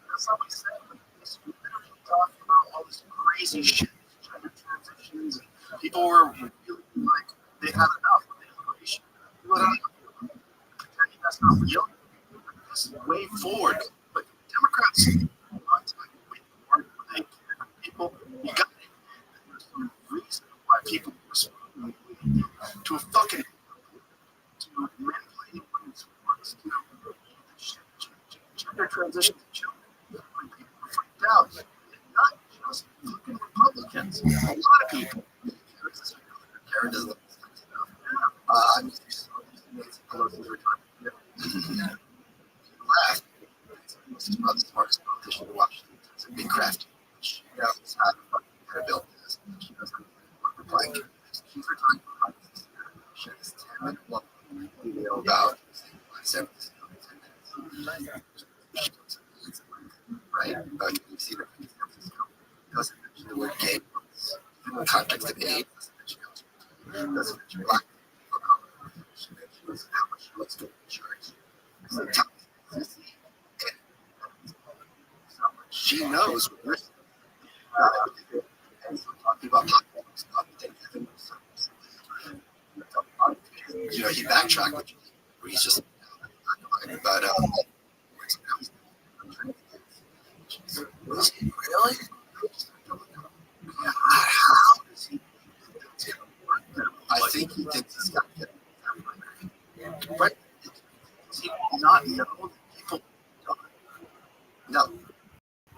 That's not what he said. He's talking about all this crazy shit, gender transitions, and people were really like they had enough with the immigration. You know what I mean? Pretending that's not real. This is way forward. But Democrats want to way forward. They people, you got it. There's some reason why people respond to a fucking to men playing women's sports, to gender transition to children. When people were freaked out, not just fucking Republicans, a lot of people. Karen doesn't look enough. I'm used to Nancy Pelosi's retirement. He laughed. He's probably the smartest politician in Washington. It's a big crafty. She knows how to fucking get a bill this. She knows how to work with blank. She's retiring from Congress. She has 10-minute long email about 7 10 minutes. Right? You see that doesn't mention the word gay. In the context of AIDS, doesn't mention That's what you're like. She was how much she looks to insurance. So she knows what risk. And so talking about stuff that he backtracked, which he's just but really? How does he? I think he thinks he's got to get right. Does he not know that people don't? No,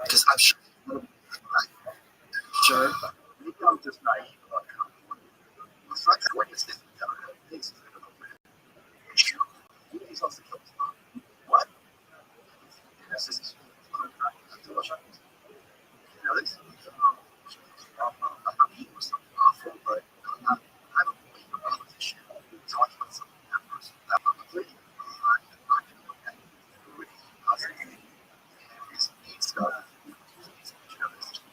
because I'm sure. Sure. Maybe I'm just naive about it. It's not that way. It's just he's also killed his mom. What? This is this he was something awful, but I don't believe about this shit. Talking about something that person that I'm completely stuff.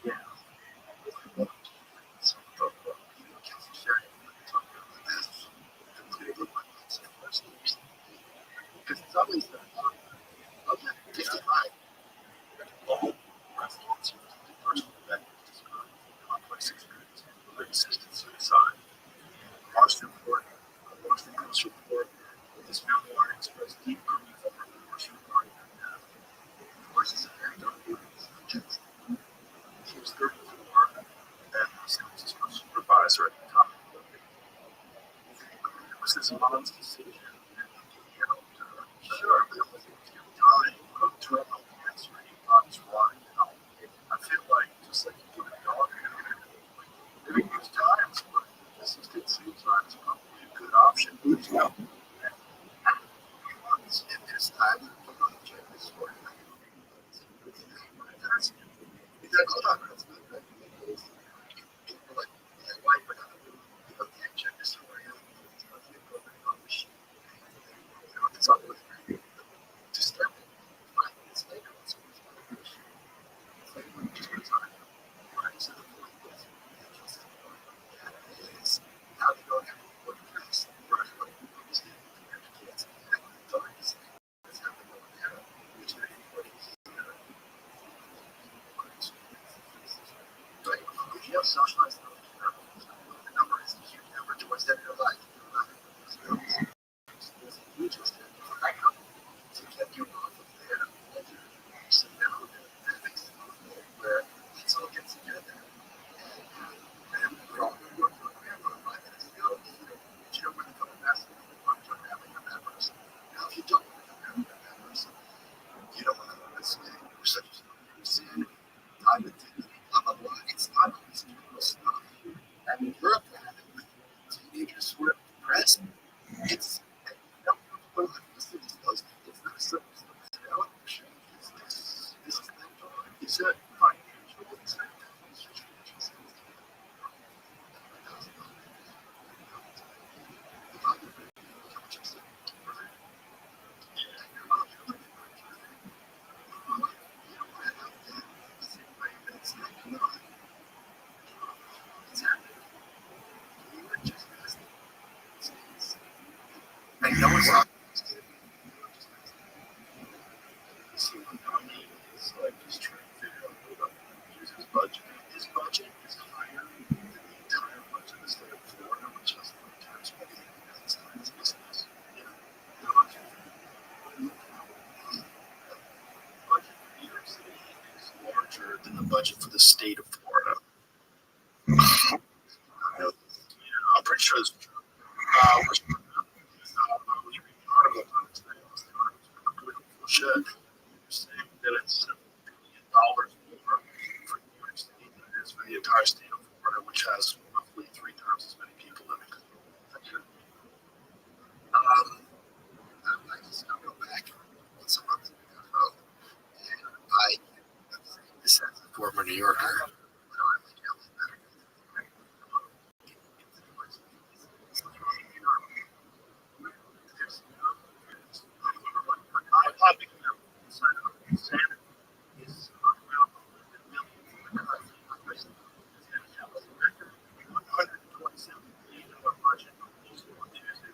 Yeah. Because it's always the 55 local residents the first that described complex experience of assisted suicide. Washington report, Washington Post report, this memoir expressed deep grief over the Washington regarding her death. Voices of their dark feelings. She was 34 and was a supervisor at the time. It was his mom's decision. Sure, but it was time of terminal cancer. He thought it was right. I feel like just like you put a dog in there, there's times where assisted suicide is probably a good option. It's in this time, you know, check this story. That's check this story. It's up with disturbing. It's later. It's to the point is how to go ahead and work past what is kids and authorities. It's how to go ahead and which but if you have socialized the number is a huge number towards the end of your life. There's a huge extent to get you off of there and you sit down and fix it where let's all get together and we're all going to work for 5 minutes ago. If you don't want to come back, you want to having a bad person. Now, if you don't want to have a bad person, you don't want to listen to such a sin, time and dignity, blah, blah, blah. It's not always beautiful stuff. And in Europe, with teenagers who are depressed, it's it's not so this is it's a financial and no one's not. So is like just trying to figure out how to use his budget. His budget is higher than the entire budget of the state of Florida, which has more tax money than the United States business. The budget for New York City is larger than the budget for the state of Florida. I'm pretty sure it's true. I was reading an article on it today. It was the article was completely bullshit. Saying that it's $1 billion more for New York State than it is for the entire state of Florida, which has roughly 3 times as many people living. I just I'll go back once a month ago, and this as a former New Yorker. I'm picking up insanity is around 1 million.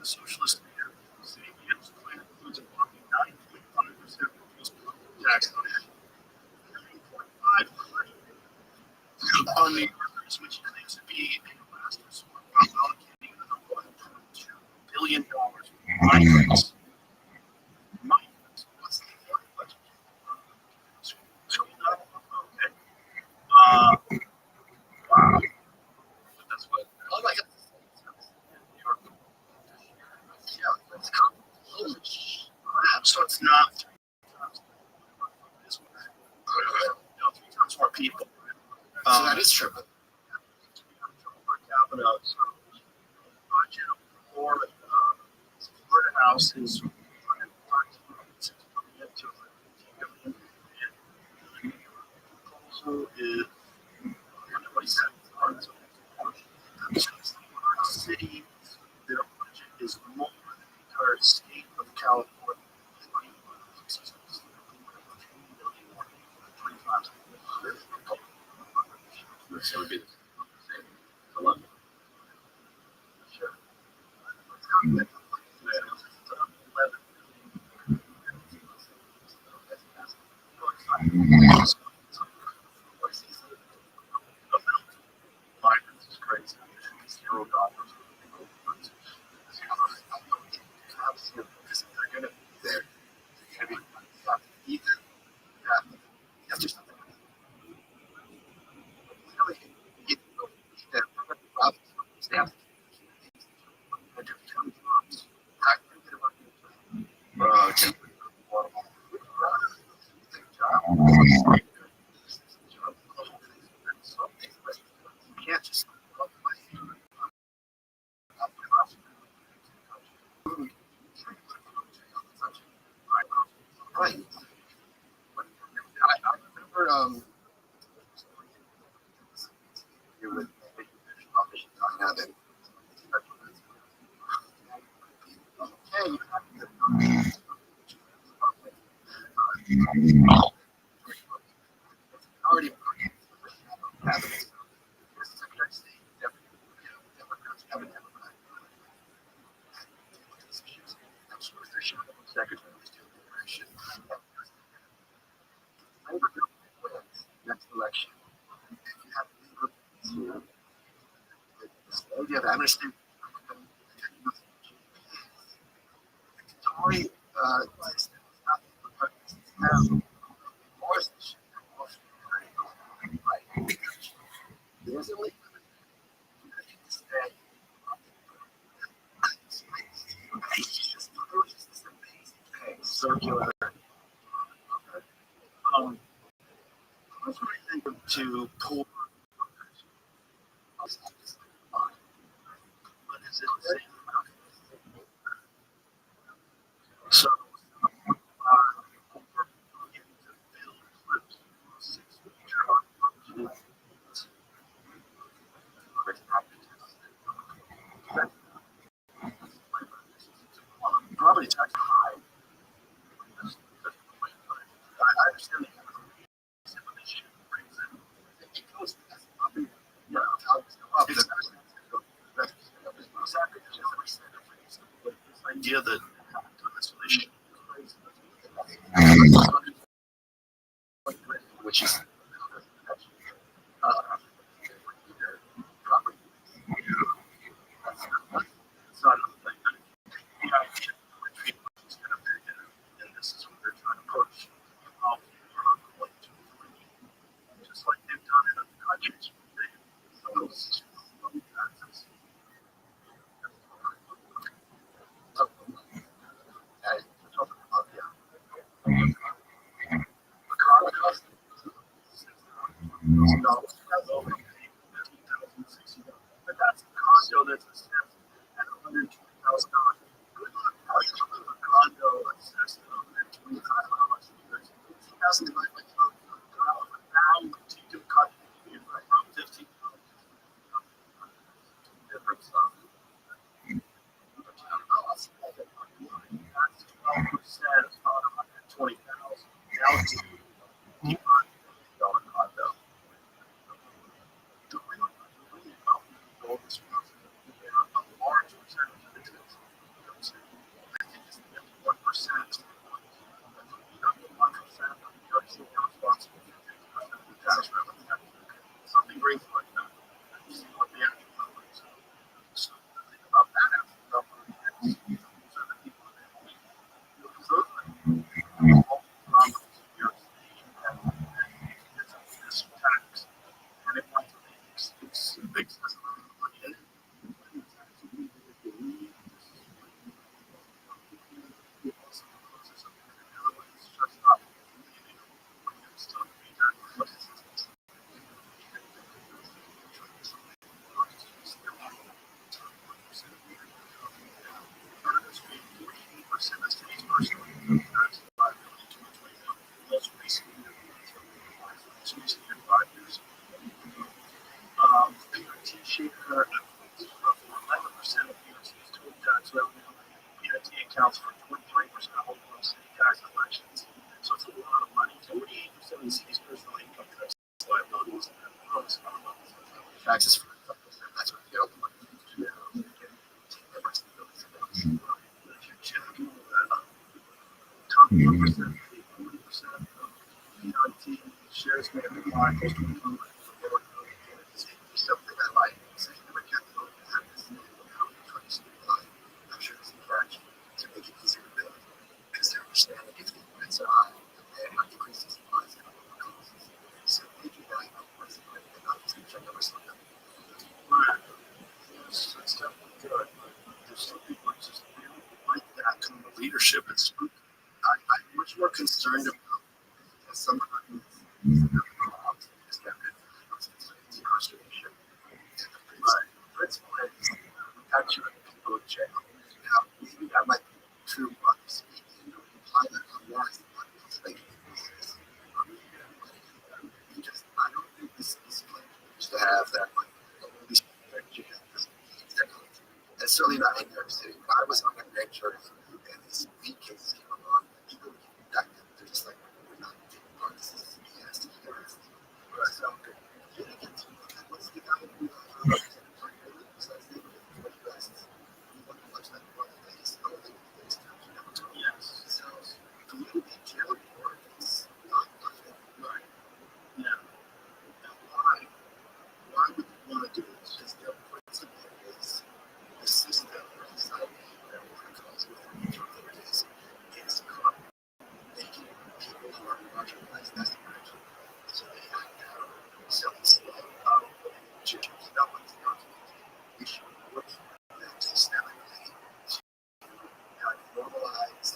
the socialist leader, saying his plan includes a whopping 9.5% tax on it, 9.5% on the workers, which he claims to be a last resort, while allocating another $1.2 billion for migrants. What's the budget? Scroll down. Okay. Wow. That's what. Oh my God. Yeah, that's holy crap. So it's not 3 times. This one. No, 3 times more people. So that is triple. Per capita. So budget for Florida House is 113.6 million to 115 million. And the proposal is 127 parts of the city. Their budget is more than the entire state of California. 20 times. So it would be the same. Columbia. Sure. 11. Migrants is crazy. $0. Because they're going to be there. They're going to be either you have to something. Really, you know, that Robin staff. You can't just right. I remember you with now that already happening. Secretary of State, Democrats have a Democrat. Secretary of State election. Labor wins next election. If you have Labor, you have amnesty. Tory, there's a leak. Circular. What's what I think of to poor workers? But is it safe enough? So, probably tax high. I understand the it goes yeah, exactly. This idea that this relationship which is property. It's not a thing. The idea and this is what they're trying to push. Just like they've done in other countries. But that's a condo that's assessed at $120,000. Good luck finding a condo assessed at $120,000. $18,000 divided by 12. Now you can cut it from 15. Different stuff. That's 12% of 120,000. Now it's $1 condo. Accounts for 23% of Oklahoma City tax collections. So it's a lot of money. 48% of the city's personal income tax liabilities taxes for that's what the other money. Shares may have declined close to something I like. I'm sure it's encouraged to make it easier to build because they're understanding if the rents are high and not decreasing supplies and other costs. So they do value upwards and not just check over something. Right. So it's definitely good. There's some people who just really like that kind of leadership. It's spooky. I'm much more concerned about somebody is that incarceration. Right. Principle is actually people in jail. Now, maybe that might be true, but apply that on life. I don't think this is used to have that like these jail. And certainly not in New York City. When I was on a grand jury and these weed cases came along, people back then they're just like, we're not taking part. This is BS. Right. So what's the guy who yes. So for you to be jailed for it's not nothing. Right. Yeah. Now why would you want to do it? Because their principle is the system or society that one calls is corrupt, making people who are marginalized less marginal. So they have now self-esteem to keep up with the argument. We should work for them systemically to normalize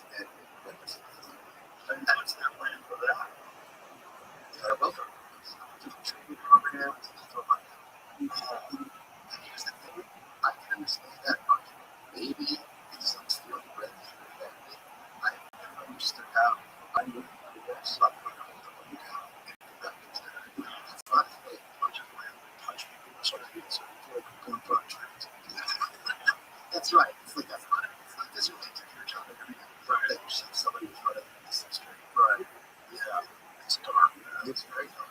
and that's their plan for that. Welfare training programs, here's the thing, I can understand that argument. Maybe in some field where I never understood how I knew how to work, so I'm going to hold the money down and that's not a bunch of land touch people, so I need to going for a trend. That's right. It's like that's not it. It's not this related to your job and everything. Right. That you see somebody who's running this industry. Right. Yeah. It's dark. It's very dark.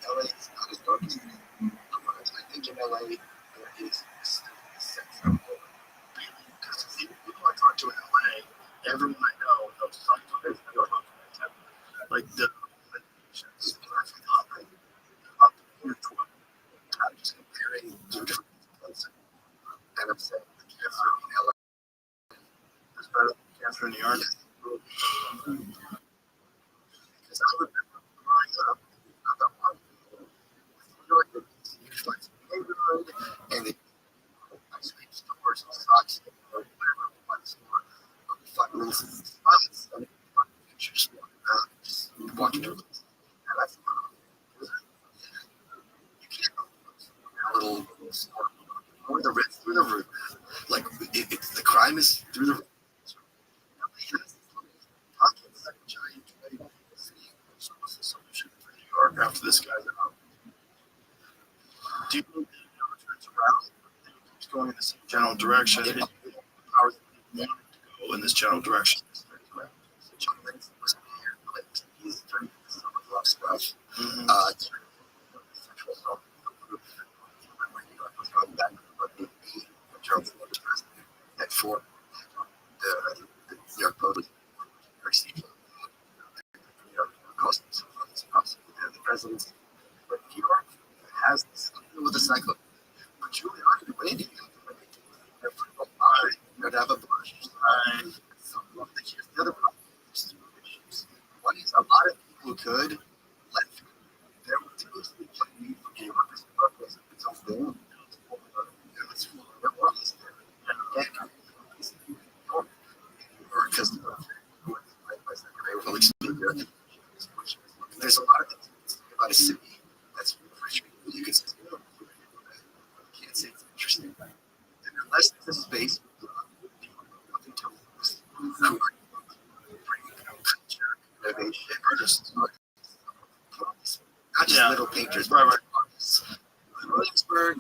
LA is not as dark as I think in LA there is still a sense of hope. Because the people I talk to in LA, everyone I know knows something. Like the up here to I'm just comparing two different places. And I'm saying the cancer in LA is better than cancer in New York. Because I remember growing up, not that long ago, New York would be like neighborhood and it ice cream stores and socks or whatever one store. 5 minutes in the spots, and just walking around, just walking through. And that's you can't go a little store or the rent through the roof. Like the crime is through the roof. Pockets, giant so what's the solution for New York after this guy's out? Do you think the turns around? It's going in the same general direction. Powers that want to go in this general direction. John Lennon was here, like he's doing some of the stuff. Sexual assault when New York was going back, but the Charles was president at 4. The New York Post, New York City, New York Post, the presidency. But New York has this with the cycle. But Giuliani waiting. They're have a bunch. So here's the other problem. There's two issues. One is a lot of people who could left. There were teams that played game workers. It's all there. Because there's a lot of things about a city that's you can say, oh, you can't say it's interesting. And unless there's a space innovation or just not just little painters, but artists. Williamsburg,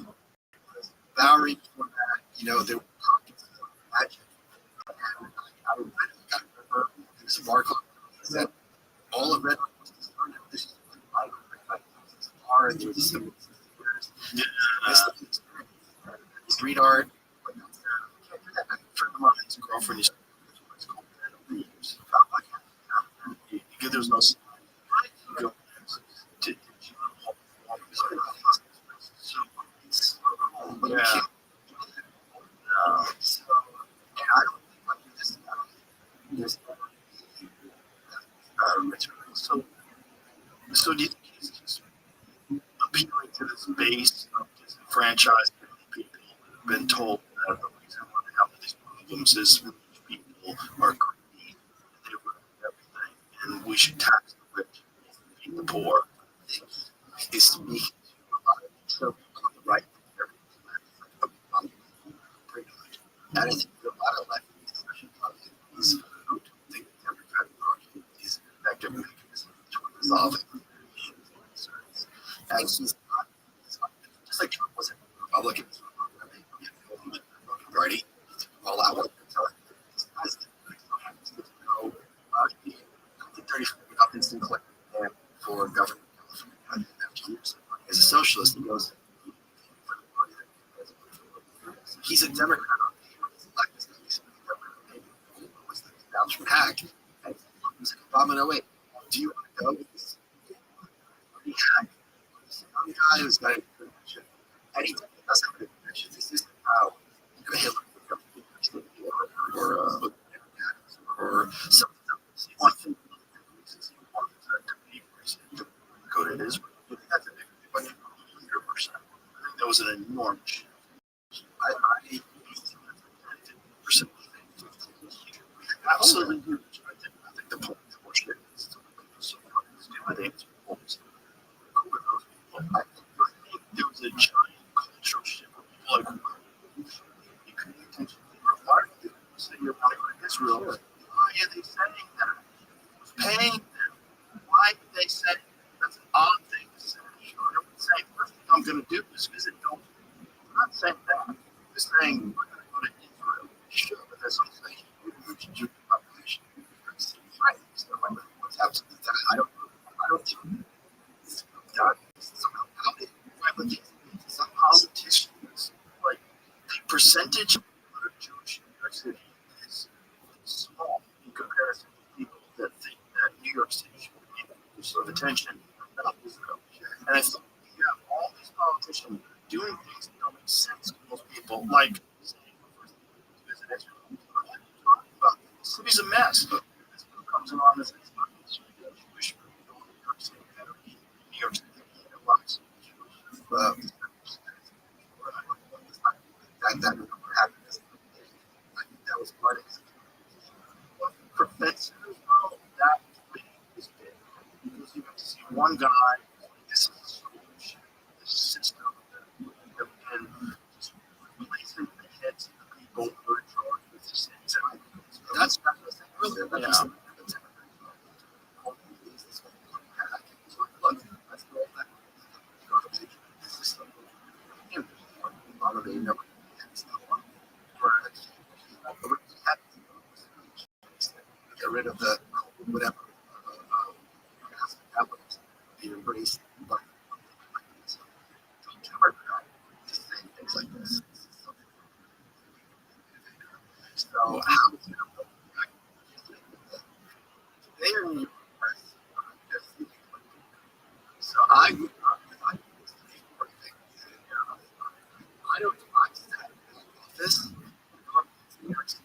Bowery, before that, there were pockets of magic. And I got to remember there's a bar called that all of that this is like bar and there was some street art. A friend of mine's girlfriend used to there's no yeah. So do you think he's just appealing to this base of Disney franchise? People have been told that the reason why they have these problems is people are greedy and they ruin everything, and we should tax the rich and feed the poor. He's speaking to a lot of people on the right. And I think there are a lot of lefties, especially a lot of hippies, who don't think the Democratic Party is an effective mechanism to resolve concerns. And he's not, just like Trump wasn't a Republican, Party, all out what they're telling this president. No, I think 30 up instant click for government after years. As a socialist, he goes, he's a Democrat. From Hack, and he was like, Obama, no, wait, do you want to go with this young guy who's got a good connection? And he doesn't have a good connection. This isn't how Hillary or something else. One thing to go to Israel. That's a big one. I think that was an enormous shift. I percent. Absolutely huge. I think the point of bullshit is I think it's almost I think there was a giant cultural shift where people you couldn't pay attention to why are you saying you're running for Israel? Why are they saying that? Paying them. Why did they say that's an odd thing to say? I would say first thing I'm gonna do is visit Bill. I'm not saying that. I'm just saying we're gonna go to Israel. Sure, but that's not saying Jewish population. Right. So what's happening? I don't think it's done. Some politicians, like the percentage of Jewish in New York City is small in comparison to people that think that New York City should be the sort of attention about Israel. And I thought we have all these politicians doing things that don't make sense to most people, like saying visit Israel. The city's a mess. This comes along as it's not Jewish people in New York City that are in New York City that was Jewish. That never happened. I think that was part of it. Professors, well, that was big. Because you have to see one guy, this is a solution, this system, and just replacing the heads of the people who are in charge with these things. That's not what I said earlier. Look, that's all that. Get rid of the whatever be embraced by just saying things like this. So how do you know they are in your press? So I would not like this to be perfect. I don't like that office. New York City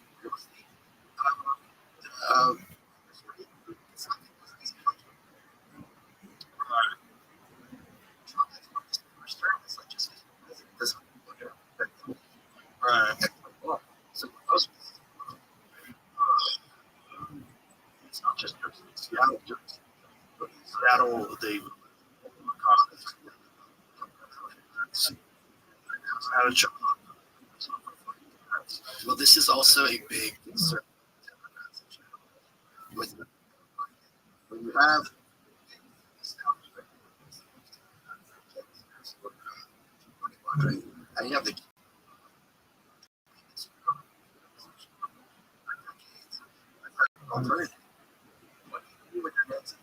Well, this is also a big concern. With when you have and you have the alternative, what you do with your next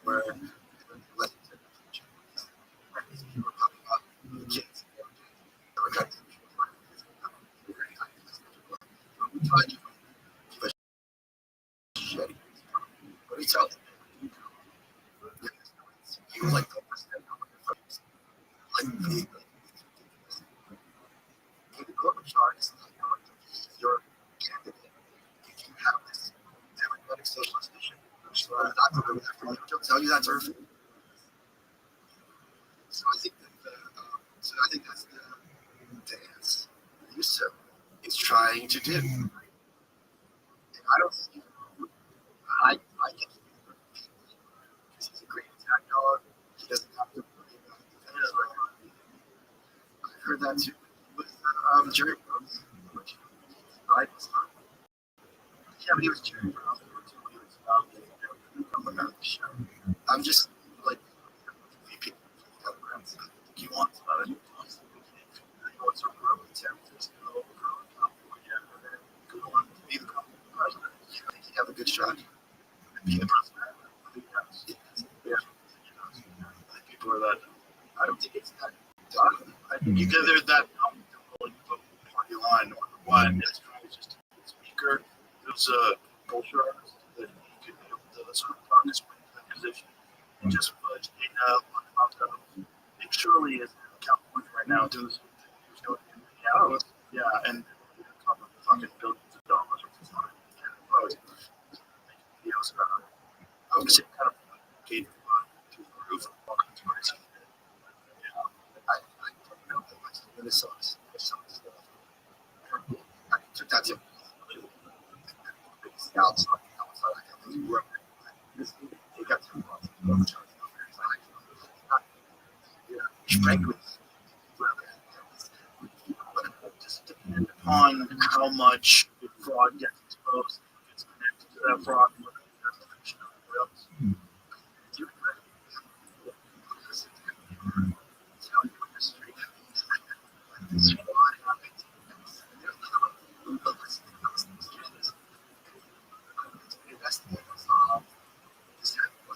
where people are talking about kids. We tried to but what do you tell them? He was like, the corporate chart is your candidate. If you have this democratic socialization, not to go after you, they'll tell you that's earth. So I think that's the dance Yusuf is trying to do. And I don't see I get because he's a great attack dog. He doesn't have to worry about defense. I heard that too with Jerry Brooks. Right? Yeah, but he was Jerry Brooks. He was about the show. I'm just like VP Democrats. He wants about it. He wants to grow in San Francisco, grow in California, and then go on to be the president. I think he'd have a good shot. Be the president. I think that's people are that. I don't think it's that done. I think either they're that dumb to party line or what. It's just a speaker. There's a culture artist that he could be able to sort of talk his way to that position and just fudge data on outcomes. It surely is in California right now doing the same thing. Yeah, and fucking billions of dollars worth of money. Videos about it. I would say kind of paid to the roof and walking through it. I know that much Minnesota stuff. I took that to outside. He got to frankly, just depend upon how much fraud gets exposed, gets connected to that fraud.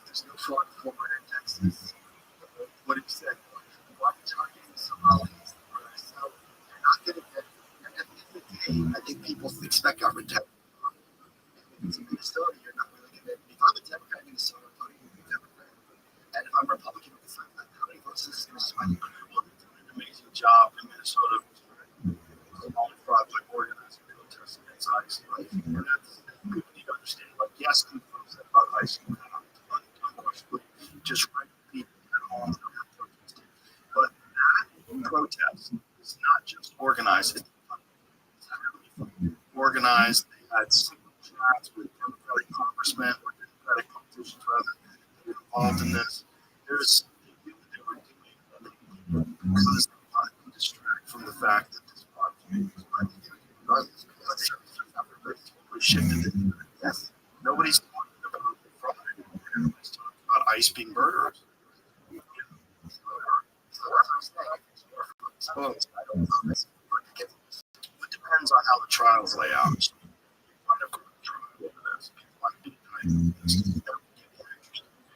There's no fraud forward in Texas. What he said, what targeting Somalis. So you're not going to get, at the end of the day, I think people expect government to. If it's in Minnesota, you're not really going to. If I'm a Democrat in Minnesota, I'm voting for a Democrat. And if I'm Republican, it's like that. How many votes is this going to swing? Well, they're doing an amazing job in Minnesota. All fraud like organizing protests against ICE, right? And that's people need to understand. Like, yes, the folks that about ICE, unquestionably, just right people at home don't have protesting. But that protest is not just organized, it's really organized. They had single chats with Democratic congressmen or Democratic politicians rather that were involved in this. There's they were doing because they want to distract from the fact that this project is regardless. Shifted it. Yes. Nobody's talking about fraud anymore. Everybody's talking about ICE being murderers. It depends on how the trials lay out.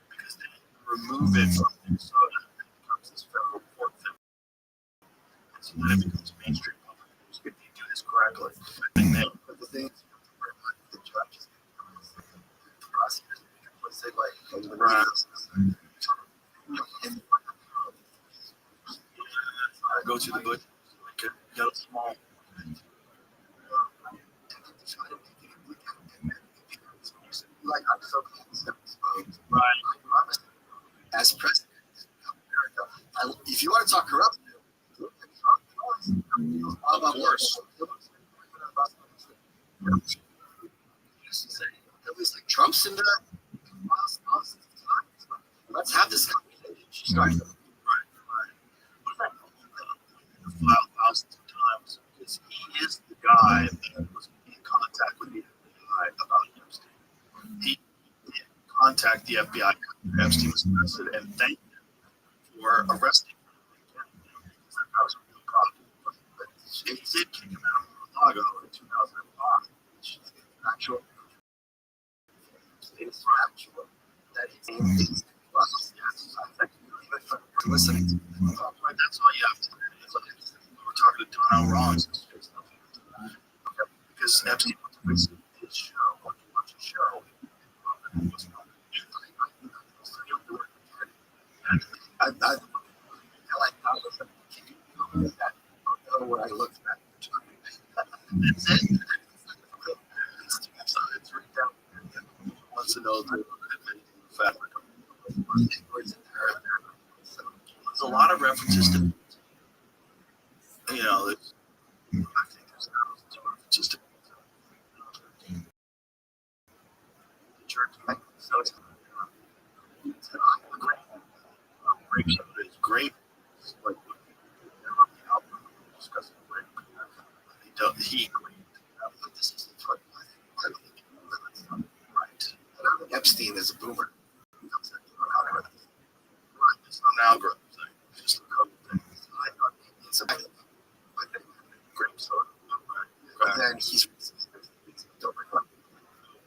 Because they remove it from Minnesota and it becomes this federal court thing. So then it becomes mainstream public news if you do this correctly. But the thing is, the judges, the prosecutors, say like, go to the bush, get a small. Like, I'm so right. As president of America, if you want to talk corrupt, how about worse? At least like Trump's into that. Let's have this conversation. She started. Right. Filed thousands of times because he is the guy that was in contact with the FBI about Epstein. He did contact the FBI after Epstein was arrested and thanked him for arresting him. That was a real problem. But it did kick him out of Chicago in 2005. Actual it's factual that it's listening to that's all you have to do. We're talking to Donald Rollins because Epstein wants to listen to his show, wants to watch his show. I like how when I looked at that's it. It's right down. Wants to know the fabric. There's a lot of references to, I think there's thousands of references to the church. So it's great. It's great. It's like the album discussing great. He this is the right. Epstein is a boomer. It's not an algorithm thing. It's just a code thing. It's a grape soda. But then he's don't bring up.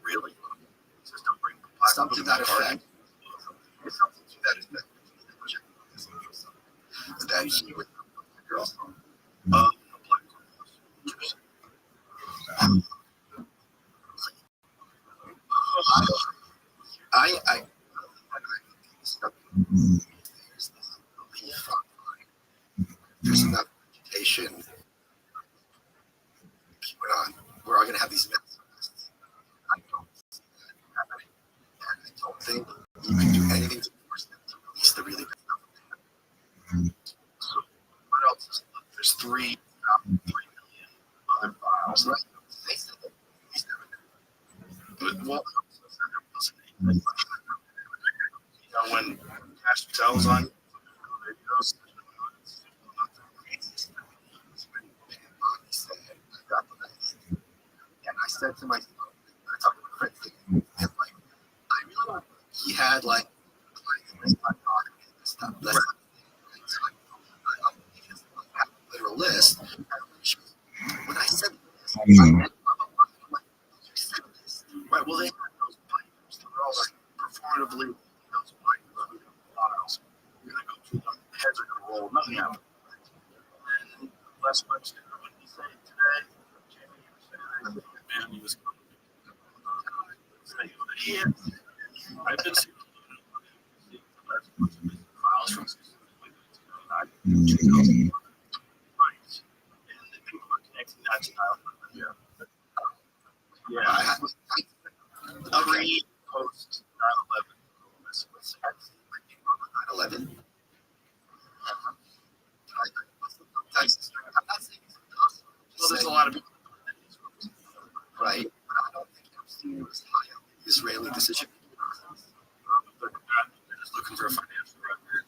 Really? Just don't bring something to that effect. Something to that effect. And then he would girl. I there's enough education keep it on. We're all going to have these myths. I don't see that happening. And I don't think you can do anything to force them to release the really good stuff. So what else is there's 3 million other files, right? They said that he's never going to. But what when Cash Patel's on videos, and I said to myself, I talked to my friends, and like, I really want, he had like stuff. Let's literal list. When I said, right, well, they had those binders. They were all like performatively those binders. Files. We're going to go through them. The heads are going to roll. Nothing happened. And last Wednesday, what did he say today? Man, he was coming. Yeah. I've been seeing files from right. And the people are connecting that to yeah. Pre-post 9/11. 9/11. I'm not saying it's enough. Well, there's a lot of people. Right. But I don't think Epstein was high on the Israeli decision. They're just looking for a financial record.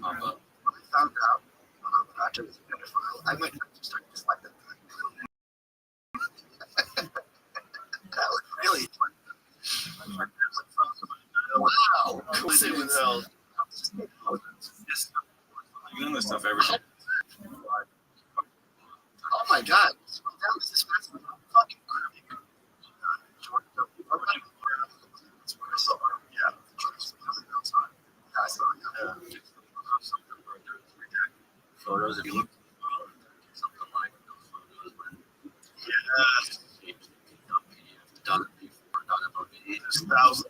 I found out after this pedophile, I might have to start just like that. That was really wow. You know this stuff every day. Oh my God! That was this fucking crazy. Yeah. Photos. If you look, something like those photos when done it before, done it maybe 8,000.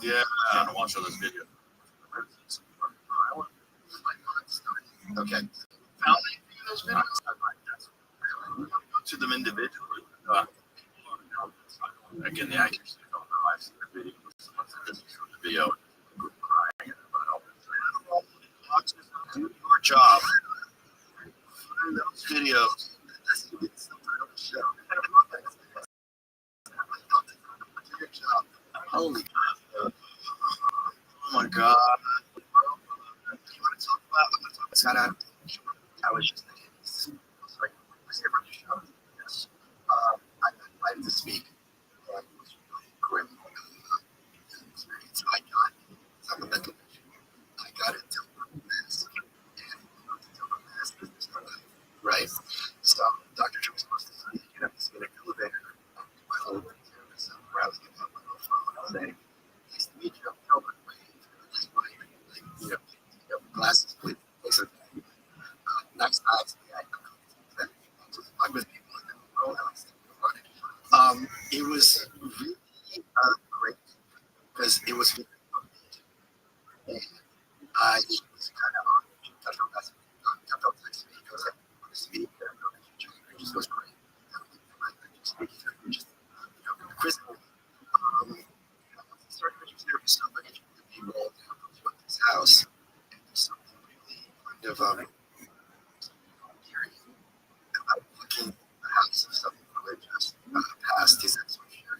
Yeah, I don't watch all this video. Okay. Found those videos? Go to them individually. Again, the accuracy of the I've seen the video. The video. Do your job. Find those videos. Holy God. Oh my God. just got out. I was just thinking, like, was there a show? Yes. I invited to speak. And it was really great experience. I got supplemental. I got a Dilbert mask. And the Dilbert mask is right. So Dr. Joe was supposed to say, you know, he's in an elevator. My whole so where I was getting up my little phone all day. Nice to meet you. Dilbert, just my, like, you know, glasses, please. Next time, I'm with people in the world. It was really great because it was. And I was kind of on touch on that. Kept up to speak. I was like, I want to speak. It just goes great. Speaking to just, you know, Chris. Started therapy stuff. I get you people to his house. And there's something really kind of about looking at the house of something religious past his ex-wife. I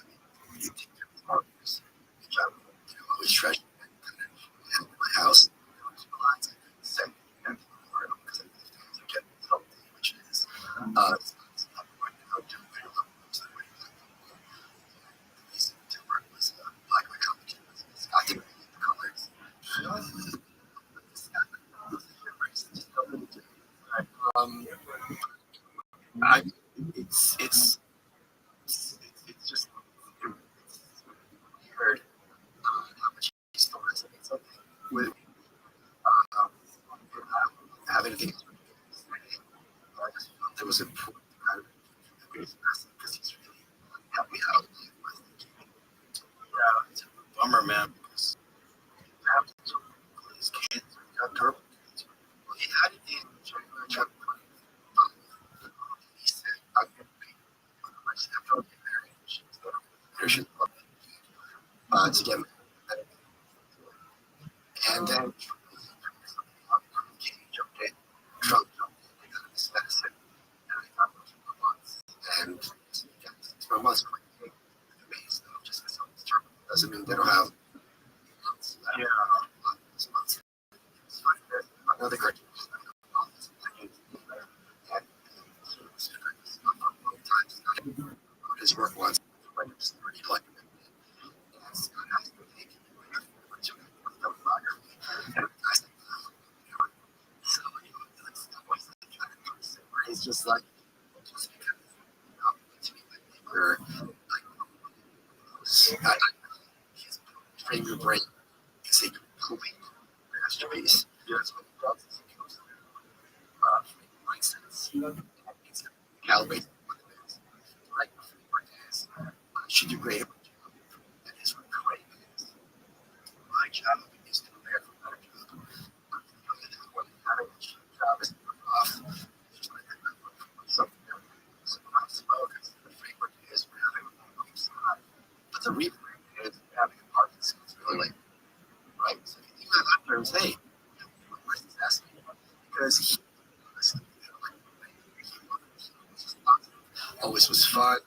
mean, you take care of the partners, which I would, you know, always treasure and kind of have in my house. You know, just realize it. Say, and because I think things are getting healthy, which is it's not right now to very level. So the reason to work was black my college. It's got to be the colors. I, it's just weird how much he still resonates with have anything else. I just felt it was important to kind of because he's really helped me out. Yeah, it's a bummer, man, because his kids got terrible cancer. Well, he had it in January, February. He said, I'm going to be my stepdaughter get married. She was going to leadership to get married. And then Katie jumped in, Trump jumped in, they got this medicine, and I thought it was 4 months. And yeah, 4 months, I'm like, hey, amazed though, just because something's terminal doesn't mean they don't have months. Yeah, months. It's fine. Another great his work once, but it's pretty like he's just like, to me, like, his frame your brain is a complete masterpiece. That's what he does. He goes through mindsets. It's calibrated what it is. Right before it is. Should do great. That is what great is. My job is to prepare for a better job. What having a job is off. Just like something else. Because the framework is having a side. But the reframe is having a Parkinson's really late. Right? So if you think about that terms, hey, where's this asking? Because he always was fun.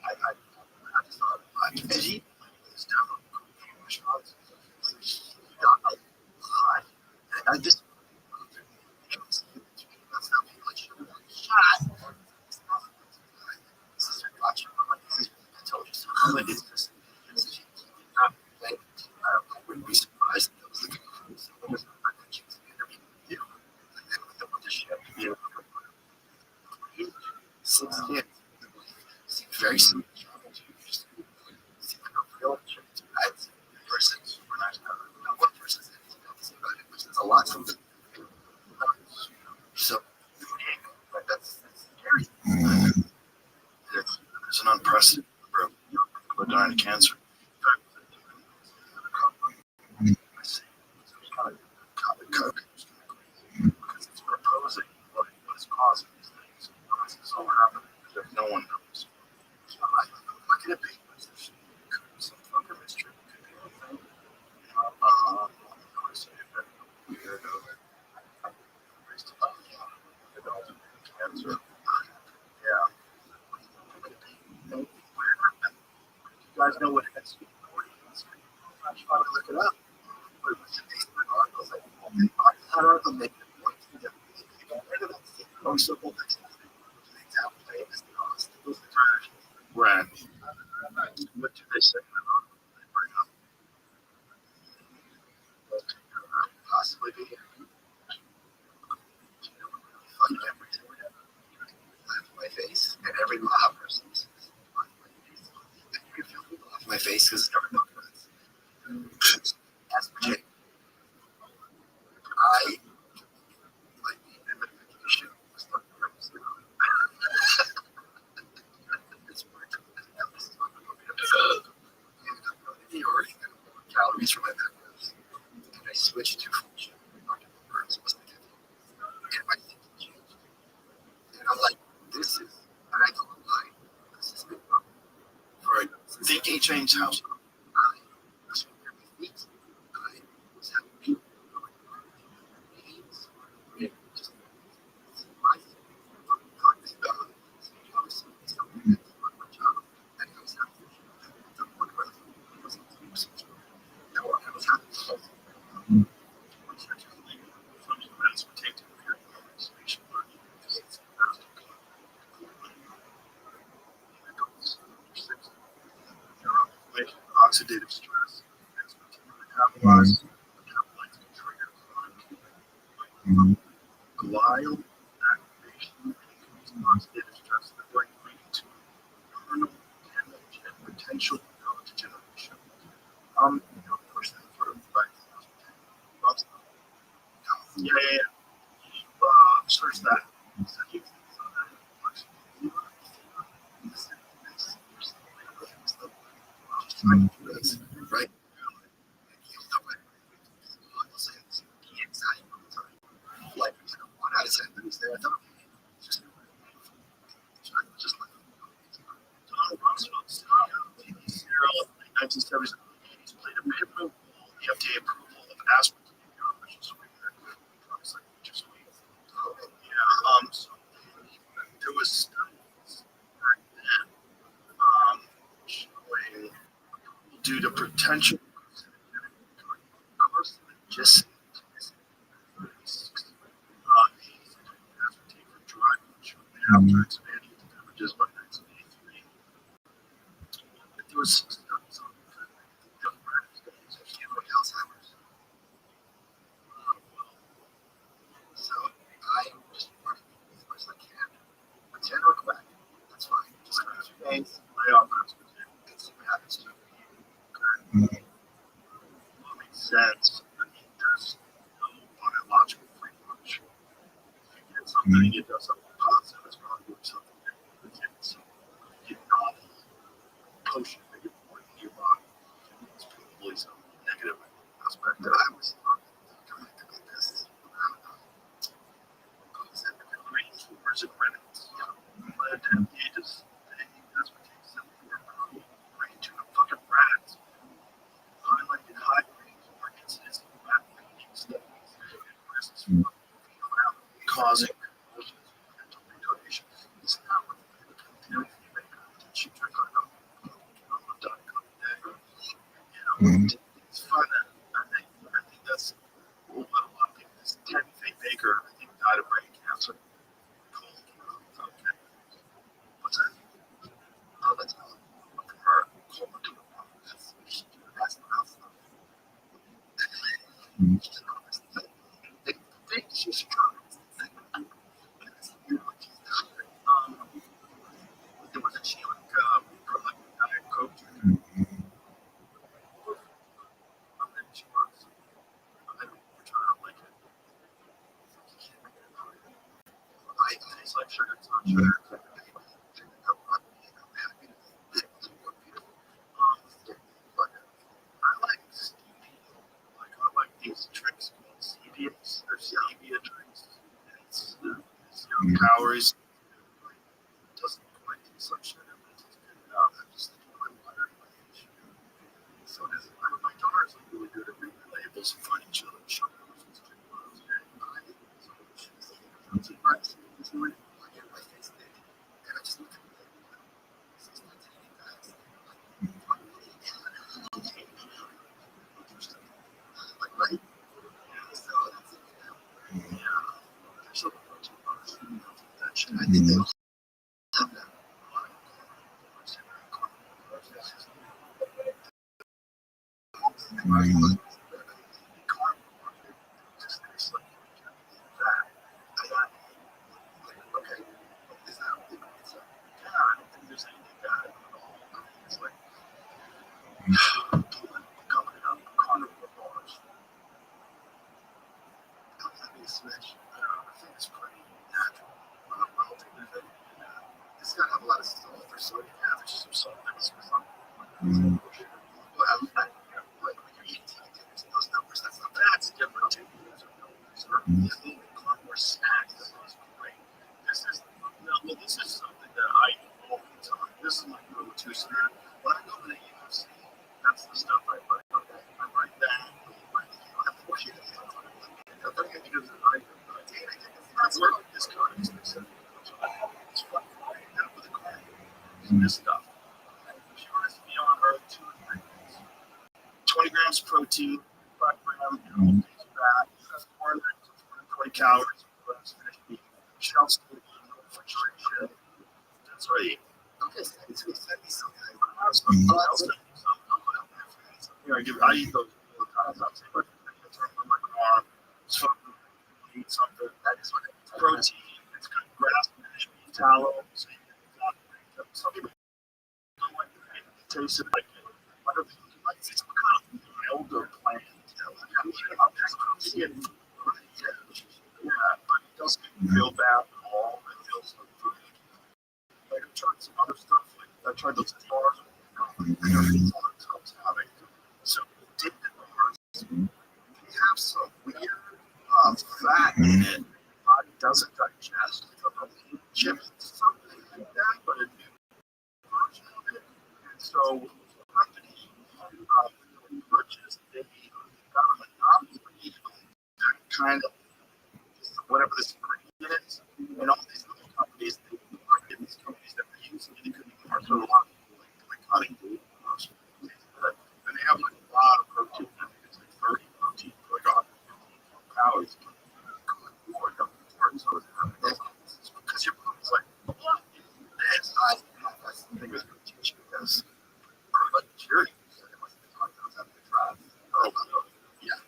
I just thought, edgy. I just I told you so. It's just I wouldn't be surprised if that was the case. wrong stuff all next to the example playing is the honest. Those are the trash. Right. What do they say? They bring up possibly be funny memories or whatever. Laugh in my face, and every laugh person says, laugh in my face. And you can feel people laugh in my face because it's never known as. As for Jake, I like the identification of stuff that brings you on. It's more you already got more calories from my macros. And I switched to full gym. Words was the gift. And my thinking changed. And I'm like, this is, and I don't lie, this is big problem. Right. Thinking changed how so? I was with my feet. I was having people meetings. Just my talking about obviously something that's on my job. And I was having the one where I was I was having oxidative stress, metabolize, glial activation, oxidative stress in the brain leading to neuronal damage and potential neurodegeneration. Of course, that sort of back to yeah. Search that. Right? Like, 1 out of 10 movies there, I thought, just like Donald Rothschild, TV serial in the 1970s and 80s, played a pivotal role in the FDA approval of aspirin, which is sweet. It's like, which is sweet. Yeah. So there was studies back then showing due to potential carcinogenicity. Aspartame for driving, which after expanding into beverages by 1983. There was some studies on young rats with Alzheimer's. So I just want to eat as much as I can. Pretend or crack. That's fine. Just close your face, lay off aspartame, and see what happens to you. Okay. Well, it makes sense. I mean, there's no biological free lunch. If you get something, it does something positive, it's probably doing something negative. So you get novel potion that you're pouring in your body. It's probably some negative aspect that I was connected with this. Green tumors and remnants. Led to ages, aspartame 74 green tuna fucking rats. Highlighted high grade tumor incidence in rat ranging studies and risks from causing convulsions and mental retardation. It's not what the she turned on it's fun. I think that's a lot of people. This Tammy Faye Baker, I think, died of brain cancer. Okay. What's that? Oh, that's not from her. That's the house. She's strong. There was a she like diet coach. And then she was. I don't like it. I taste like sugar. It's not sugar. But I like stevia. I like these drinks called stevias. They're stevia drinks. It's calories. It doesn't quite taste like sugar, but it tastes good enough. I just think my water and my age. So it is. My daughters are really good at reading the labels and finding sugar. This morning, I get my face thick, and I just look at like, right? So that's it. Yeah. There's so much. It's got to have a lot of stuff. There's so many average, some numbers, like when you're eating those numbers, that's not bad. It's different too. There's a lot more snacks. This is great. This is something that I eat all the time. This is my go-to snack. When I go to the UFC, that's the stuff I write. Okay, I write that. Of course, you can do it. That's where this card is. It's fun. With the card. This stuff. She wants to be on her 2 or 3 days. 20 grams of protein, 5 grams of fat, 20 calories, finished beef, shelf stable, no refrigeration. That's right. Okay, it's going to send me something. I'll send you some. Here, I eat those all the time. I'll say, look, I'm going to throw them in my car. So eat something. That is what it's protein. It's got grass finished beef tallow. So you can some people don't like it. It tastes like it. Whatever you like, it's kind of milder plant. Yeah, but it doesn't feel bad at all. It feels like food. Like I've tried some other stuff. Like I tried those bars. So dip the bars. They have some weird fat in it. Body doesn't digest. Like a chips, something like that, but a new version of it. And so the company purchased, they got a monopoly that kind of whatever this ingredient is, and all these other companies, they market these companies that they use, and they couldn't even market a lot of people like cutting food. And they have like a lot of protein. I think it's like 30 protein for like 150 calories. It's because your body's like, what is this? That's the thing that's going to teach you this. Like cheering. Yeah.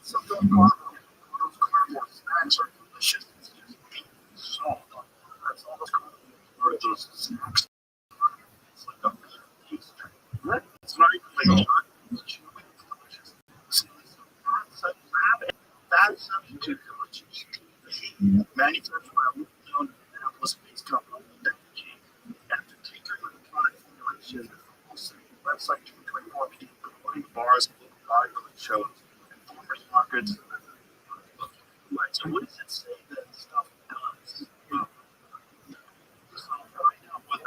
Some of those carnivore snacks are delicious. Salt. That's all those snacks. It's like a it's not even like it's delicious. That substitute manufactured by a known Minneapolis-based company that became after tinkering with the product formulation. Website 224 people promoting bars, bodybuilding shows, and farmers markets. Right. So what does it say that stuff does? So find out what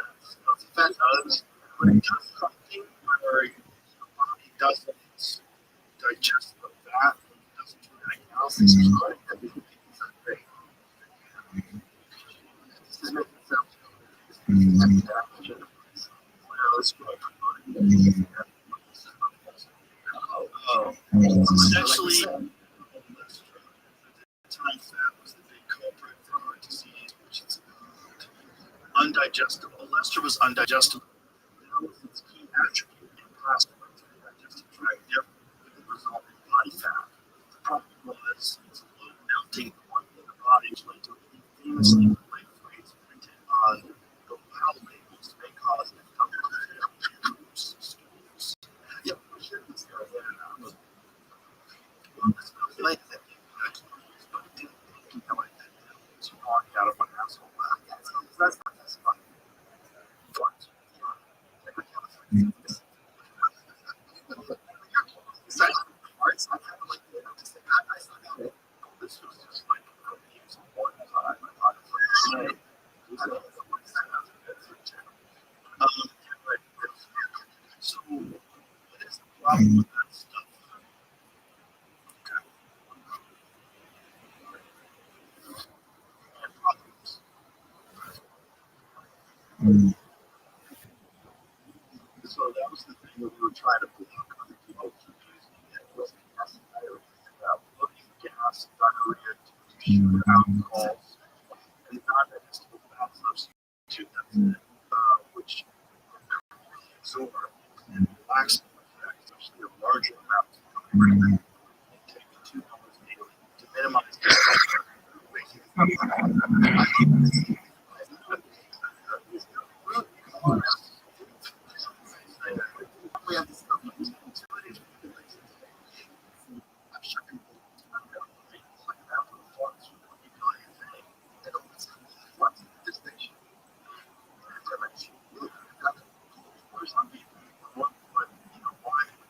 that does. But it does something where your body doesn't digest the fat, it doesn't do anything else. It's good. Everything is great. This is making sound essentially, time fat was the big culprit for heart disease, which is undigestible. Lester was undigestible. That was its key attribute in plastic digestive tract, therefore, the result in body fat. The problem was its low melting point in the body, which led to a famously late phrase printed on the bowel labels may cause stools. Yep, we should be scared of that. Like that. But it didn't like that. It's walking out of my asshole. That's not as fun. This was just like one time I thought it so what is the problem with that stuff? Problems. So that was the thing that we were trying to block other people from using it. gas, diarrhea, alcohols, and non-digestible fat substitute, which absorb and relax especially a larger amount of breathing. Take 2 hours daily to minimize discomfort.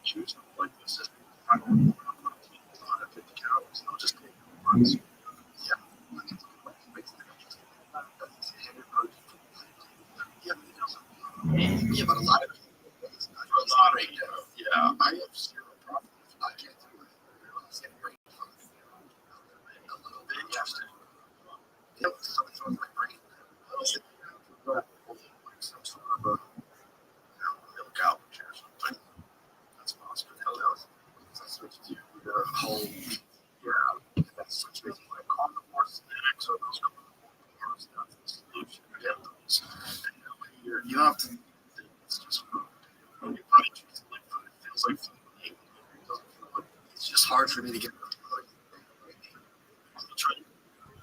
Choose like this is 50 calories. I'll just take it. Yeah, but a lot of it's not right now. Yeah, I have zero problem. I can't do it. It's getting great. A little bit interesting. Yep, something's wrong with my brain. Like some sort of a milk outage or something. That's possible. That's what you do. The whole, yeah, that's such a like carnivores and exodos. That's the solution. Yeah, you don't have to. It's just food. Your body treats it like food. It feels like food. It's just hard for me to get.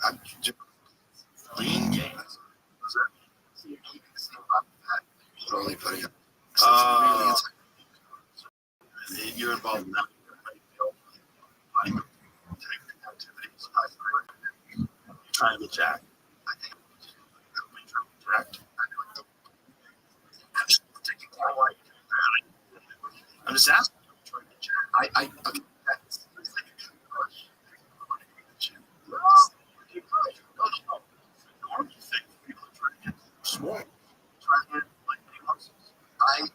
I'm just lean gain. What does that mean? So you're keeping the same amount of fat, but only putting it. You're involved in that. Activities. You're trying to jack. I think jacked. I'm just asking. Okay. Normal thing for people to try to get small. Try to get like big muscles. I am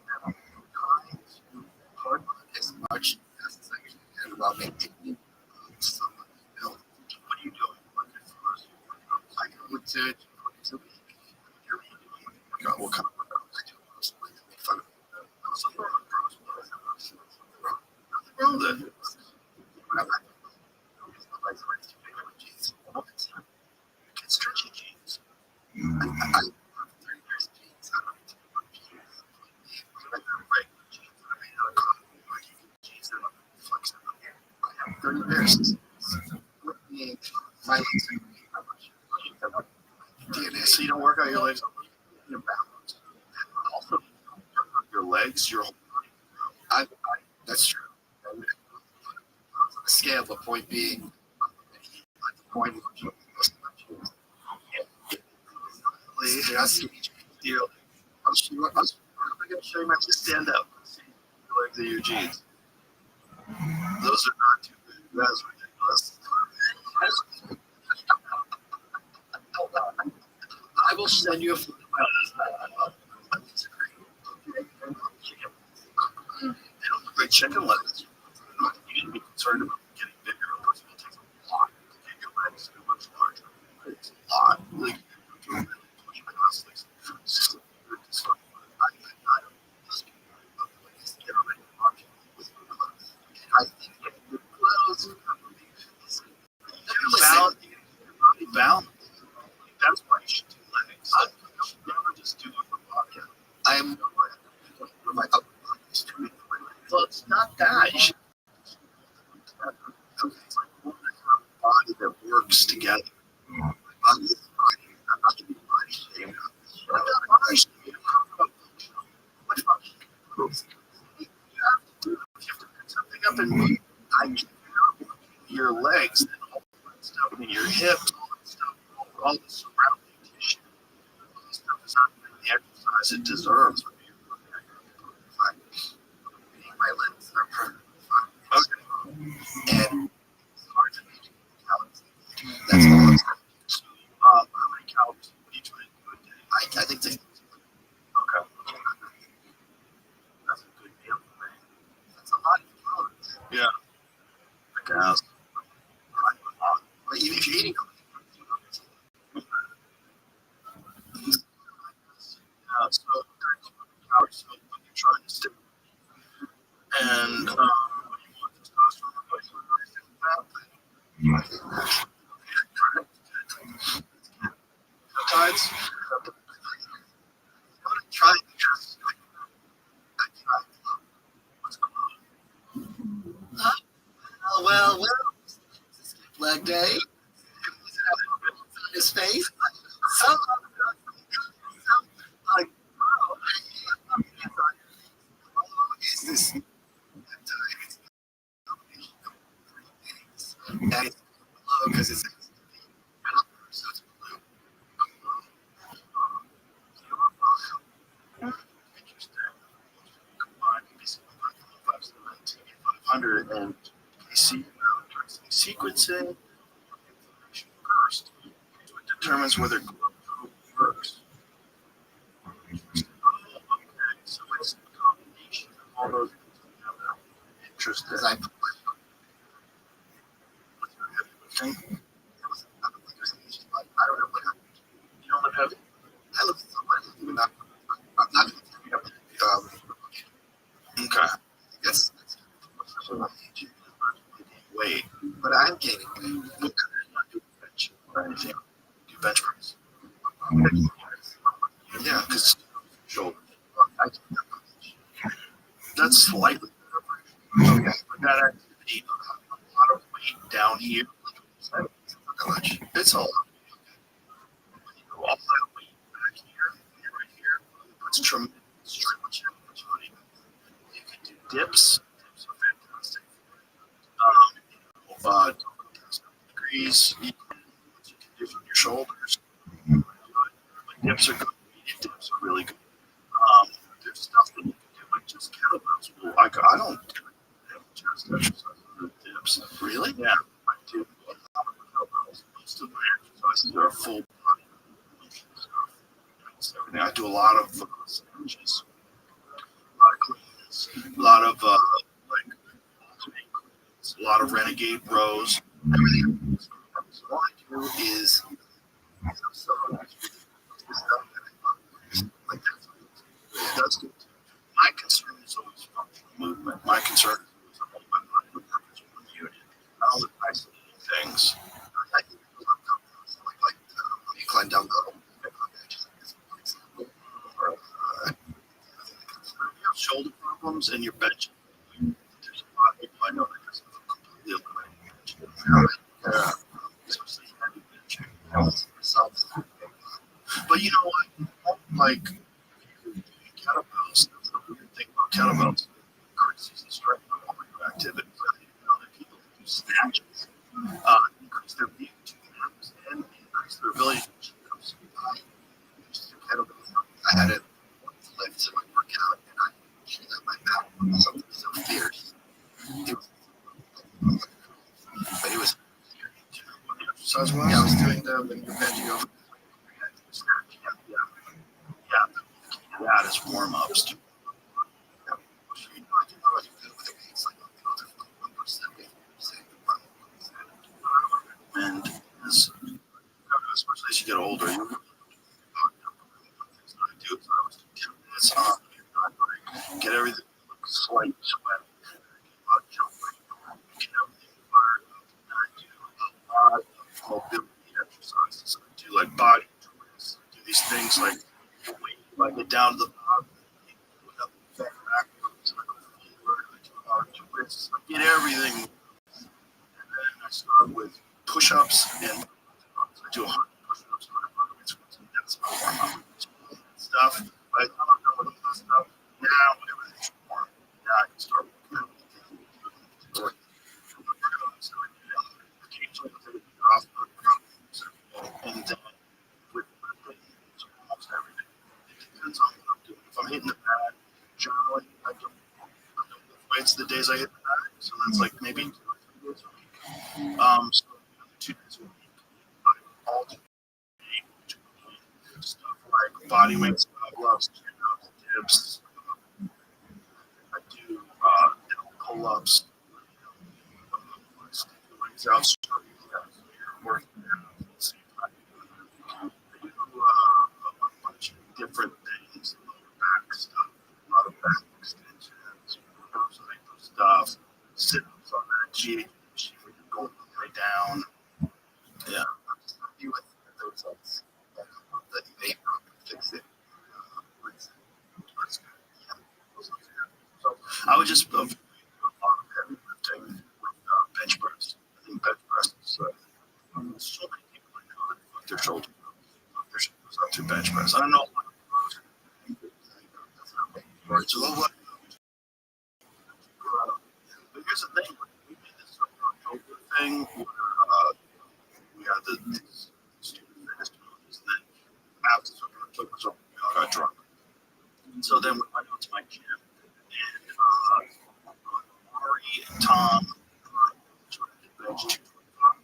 trying to hard as much as I can about maintaining some health. What are you doing? I go to 22 weeks. What kind of workout I do? Make fun of me. Nothing wrong with it. Get stretchy jeans. I have 30 pairs of jeans. I don't need to wear jeans. I have regular jeans that are made out of cotton. Or you get jeans that are flexible. I have 30 pairs. My legs are DNA. So you don't work out your legs. You're balanced. Also, your legs, your whole body. That's true. Scale, the point being, like the point of I'm going to show you my just stand up. See your legs of your jeans. Those are not too big. That's ridiculous. Hold on. I will send you a photo. They don't look like chicken legs. You shouldn't be concerned about getting bigger. First of all, it takes a lot to get your legs to much larger. It's a lot. Like, really push my legs. It's just a weird discomfort. I think if your clothes balance. That's why you should do legs. You should never just do it for podcast. I am well, it's not that. You should it's like one body that works together. My body is body. I'm not going to be body shamed. I'm not body shamed. Which body? You have to pick something up and move. I can your legs and all that stuff. I mean, your hips, all that stuff, all the surrounding tissue. All this stuff is not the exercise it deserves. My legs are perfectly fine. Okay. And it's hard to make calories. That's all I'm saying. How many calories do you try to do a day? I think they. Okay. That's a good deal for me. That's a lot of calories. Yeah. I guess. Even if you're eating so calories, so when you're trying to stick and when you want testosterone replacement, Tides. Try because what's going on? Well, leg day. His face. Some like, is this? Because it's so it's blue. Hundred and PC sequencing first. So it determines whether group works. Okay, so it's a combination of all those together. Interesting. I don't know what happened. You don't live heavy? I live somewhere. I'm not okay. Yes. Weight, but I'm gaining weight. What kind of do bench or anything? Do bench press? Yeah, because shoulder. That's slightly better. Okay, but that activity, a lot of weight down here. It's all. When you go all that weight back here, right here, it's tremendous stretch. You can do dips. Dips are fantastic. Degrees. You can do from your shoulders. Dips are good. Dips are really good. There's stuff that you can do like just kettlebells. I don't do chest exercises with dips. Really? Yeah, I do a lot of kettlebells. Most of my exercises are full body stuff. I do a lot of snatches, a lot of cleans, a lot of like alternate cleans, a lot of renegade rows. Everything. So all I do is that's good. My concern is always functional movement. My concern is always my body as one unit. I don't isolate things. I think like you climb down the shoulder problems and your bench. There's a lot of people I know that just completely eliminate bench. Especially heavy bench. But you know what? Like kettlebells, that's the weird thing about kettlebells. It increases the strength of all your activity. So you know that people who do snatches increase their VO2 max and increase their ability to achieve those. I used to do kettlebells. I had it lift to my workout and I shoot at my back. Something so fierce. It was, but it was exercise wise. Yeah, I was doing the bending over. That is warm ups. And especially as you get older, you do 10 minutes on, get everything slight sweat, get everything fired up. And I do a lot of mobility exercises. I do like body twists, do these things like get down to the bottom, back backwards, twists, get everything. And then I start with push-ups and I do 100 push-ups, 100 squats, and that's my warm-up stuff. By the time I'm done with all this stuff, now everything's warm. Now I can start working out. And then with almost everything, it depends on what I'm doing. If I'm hitting the pad, generally I don't lift weights the days I hit the pad, so that's like maybe 2 or 3 days a week. So 2 days a week, I alternate between stuff like body weight gloves, chin-ups, dips. I do pull-ups, out working at the same time. I do a bunch of different things, lower back stuff, a lot of back extensions, those type of stuff, sit-ups on that G, where you're going way down, would just heavy lifting with bench press. I think bench press is so many people put their shoulders up to bench press. I don't know. Right, so what? But here's the thing: we did this thing. We had the stupid fitness penalties, and then after took us up, we got drunk. So then we went out to my gym, and Ari and Tom tried to bench 225.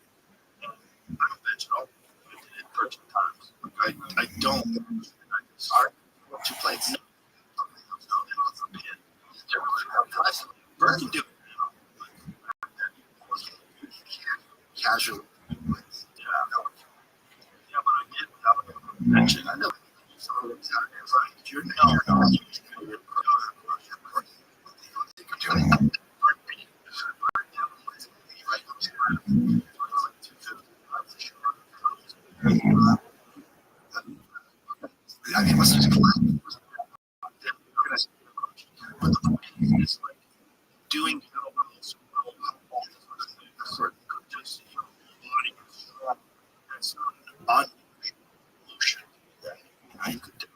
And I don't bench at all. I did it 13 times. Like I don't. Sorry, 2 plates. No, Bert can do it now. Casually. Yeah, but I did without mention. I know. You're no. I mean, what's just but the point is like doing kettlebells just body that's unusual motion that I could do.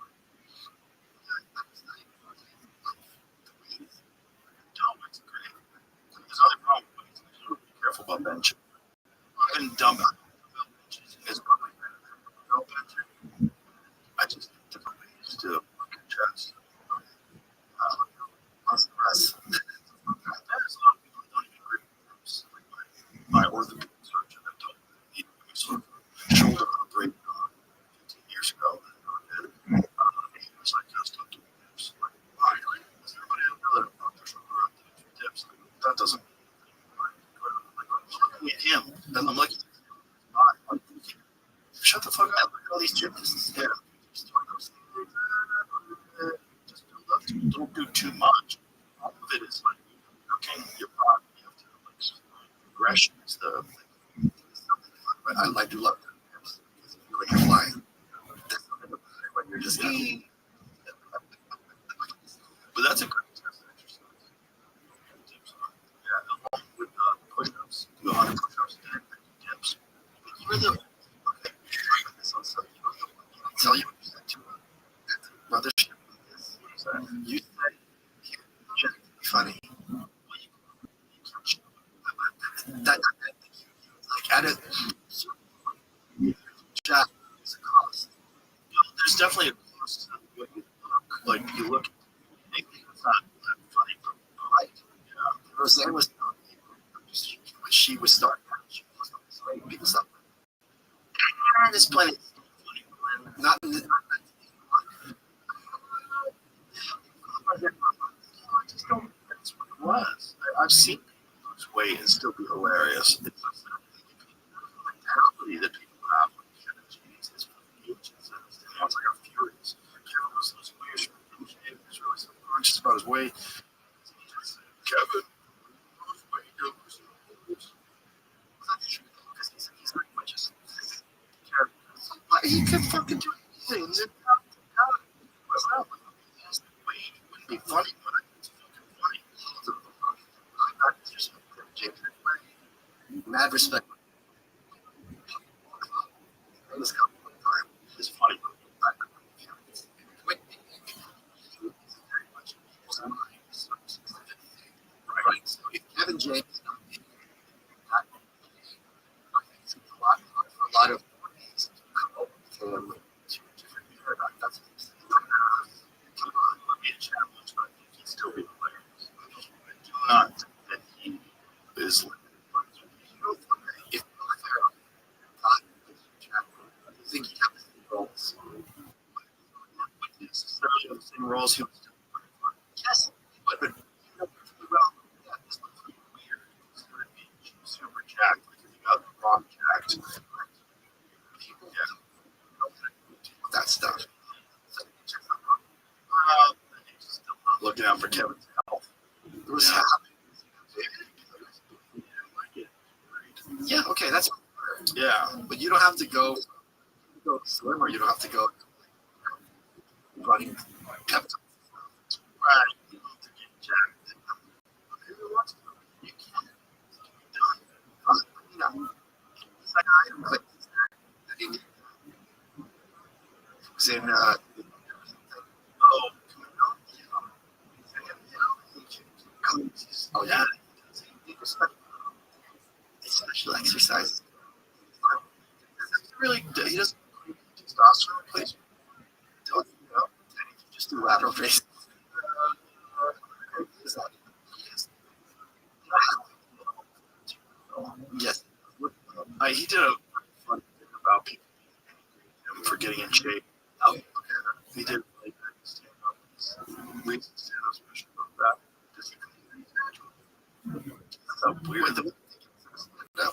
It's great. There's other problem with it. You have to be careful about benching. Even dumbbell benches is probably better than dumbbell benching. I just think different ways to look at chest. How's the rest? There's a lot of people who don't even agree with groups. Like my orthopedic surgeon that told me sort of shoulder operation 15 years ago. And he was like, just don't do dips. Like, why? Like, does everybody have another their shoulder up to do dips? Like, that doesn't mean like, I'm looking at him, and I'm like, shut the fuck up. Look at all these gymnasts. Yeah. Just don't do too much. All of it is like cooking your body. You have to like progression is the. But I do love that because when you're flying, when you're just. But that's a great test exercise. Yeah, along with push-ups, do 100 push-ups a day, 50 dips. You're the. Okay, I'll tell you what you said to mothership. You said just funny. That like at it, Jack is a cost. There's definitely a cost to what you look. Like you look, it's not that funny, but right. Yeah. Roseanne was not when she was starting out. She wasn't funny because of there's plenty of funny. Not in the. I just don't. That's what it was. I've seen people lose weight and still be hilarious. It's just the mentality that people have when Kevin James is it's like a furious. Kevin was losing weight. He was really self-conscious about his weight. Kevin, lose weight. You're losing weight. Because he's pretty much just he can fucking do anything. He's in what's up? Weight wouldn't be funny, but it's fucking funny. Just James mad respect. This couple of times is funny. Right. So if Kevin James a lot of ways to come up with two different paradigms. That's be a challenge, but I think he'd still be hilarious. I do not think that he is limited. If I think he has the roles. Necessarily the same roles he was doing. Yes, but well, yeah, this looks weird. It's going to be super jacked because you got the rock jacked. People that stuff. Looking out for Kevin's health. What's happening? Yeah, okay, that's but you don't have to go swim or you don't have to go running. Right. You don't have to get jacked. saying, oh, oh yeah, special exercises. Really, he doesn't testosterone replacement. Don't you know? Just do lateral raises. Yes. He did a fun thing about people for getting in shape. Oh, okay. He did like weeks of stand-up special about that. Just natural. That's a weird thing. No.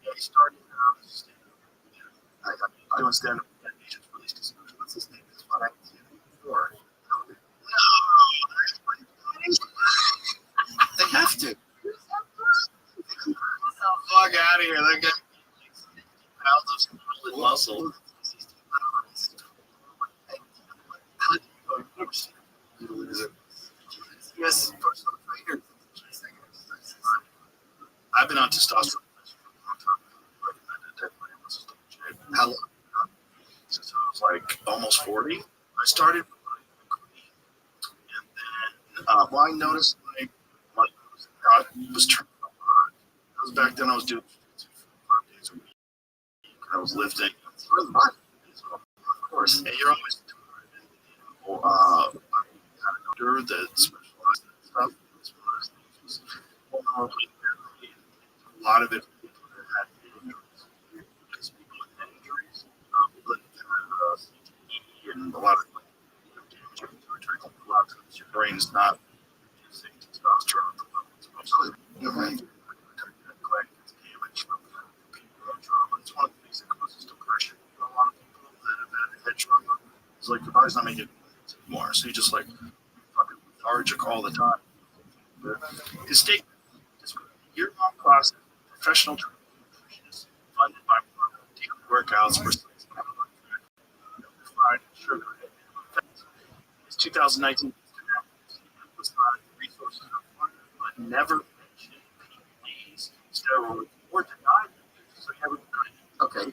Yeah, he started I don't stand up at Asians released his what's his name? It's fun. I haven't seen him before. They have to. Fuck out of here. That guy pounds of muscle. Yes, I've been on testosterone for a long time. How long? Since I was like almost 40. I started and then well, I noticed my was turning a lot. Because back then I was doing 5 days a week. I was lifting. Of course, and you're always I had a doctor that specialized in stuff. A lot of it had because people had injuries, but CTE and a lot of a lot of times your brain's not using testosterone at the level it's supposed to. Right. It's one of the things that causes depression. A lot of people that have had head trauma, it's like your body's not making it anymore, so you just like fucking lethargic all the time. His statement is a year-long process, professional training, funded by daily workouts for fried sugar. His 2019 emphasized resources are funded, but never mentioned PEDs, steroids, or denied them. So you never okay.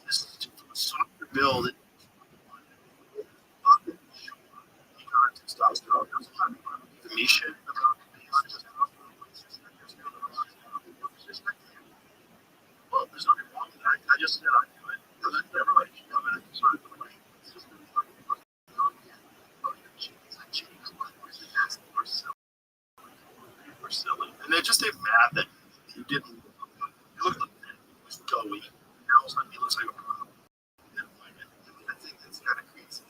This is a softer build. Testosterone. The Misha. Well, there's nothing wrong with that. I just said I do it. Because everybody should come in and sort of we're silly. And they just get mad that you didn't. You look like he was doughy. Now all of a sudden he looks like a problem. I think that's kind of crazy.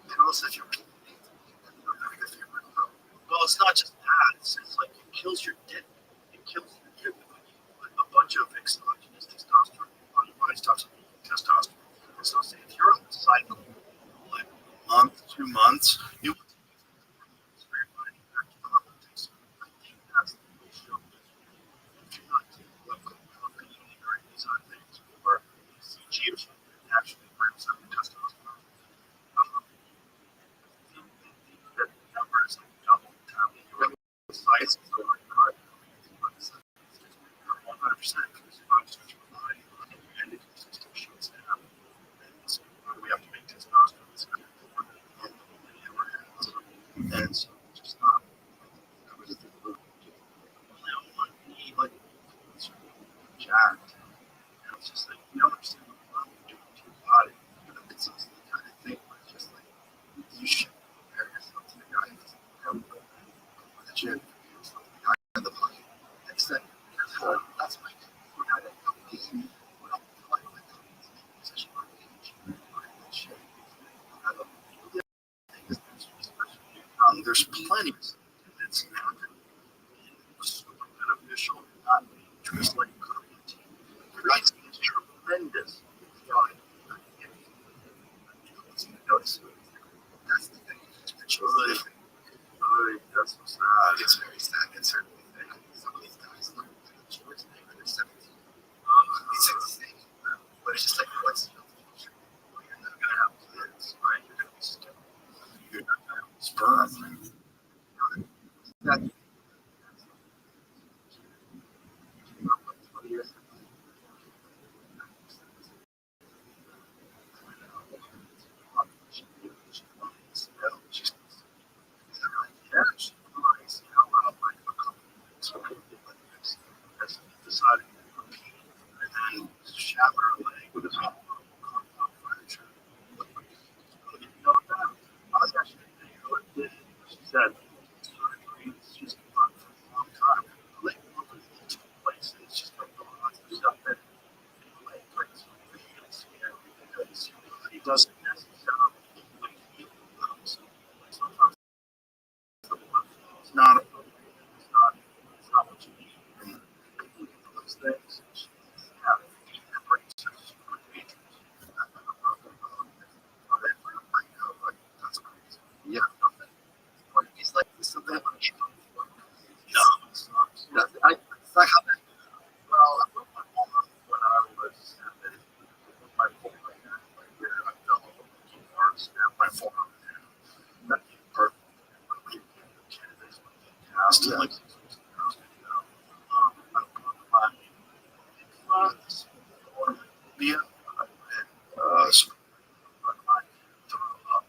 And also, if you're well, it's not just that. It's like it kills your dick. It kills a bunch of exogenous testosterone. Your body stops making testosterone. So if you're on the cycle like a month, 2 months, you will your body back to normal. I think that's the issue. If you're not taking or these other things, or CG or something, naturally brings up testosterone. The number is like double. Size is going hard. 100% because your body's such a body and it still shuts down. And so we have to make testosterone. And so just not. I was thinking about one knee, like it's jacked. And it's just like you don't understand what you're doing to your body. It's just the kind of thing where it's just like you should compare yourself to the guy who's the gym. The money. Next thing, that's my there's plenty it's super beneficial, not just like creatine. Creatine is tremendous. Notice that's the thing. It's really, that's so sad. It's very sad. It's certainly some of these guys like Schwarzenegger, they're 17. He's 16. But it's just like, what's you're not gonna have kids, right? You're not gonna have sperm. So that's deciding to compete and then shatter a leg with his own furniture. You know that? I was actually she said surgery is just done for a long time. The leg movement in multiple places. It's just like going on some stuff that leg breaks because he doesn't necessarily heal. So sometimes it's not what you need. And those things, yeah, it brings us super dangerous. That's crazy. Yeah, nothing. It's like something that I'm no, it's not. It's like how that. Well, I put my mom when I was my phone right now, like where I fell over the keyboards, snapped my forearm. That perfect. Cast it like 6 weeks ago. I put my via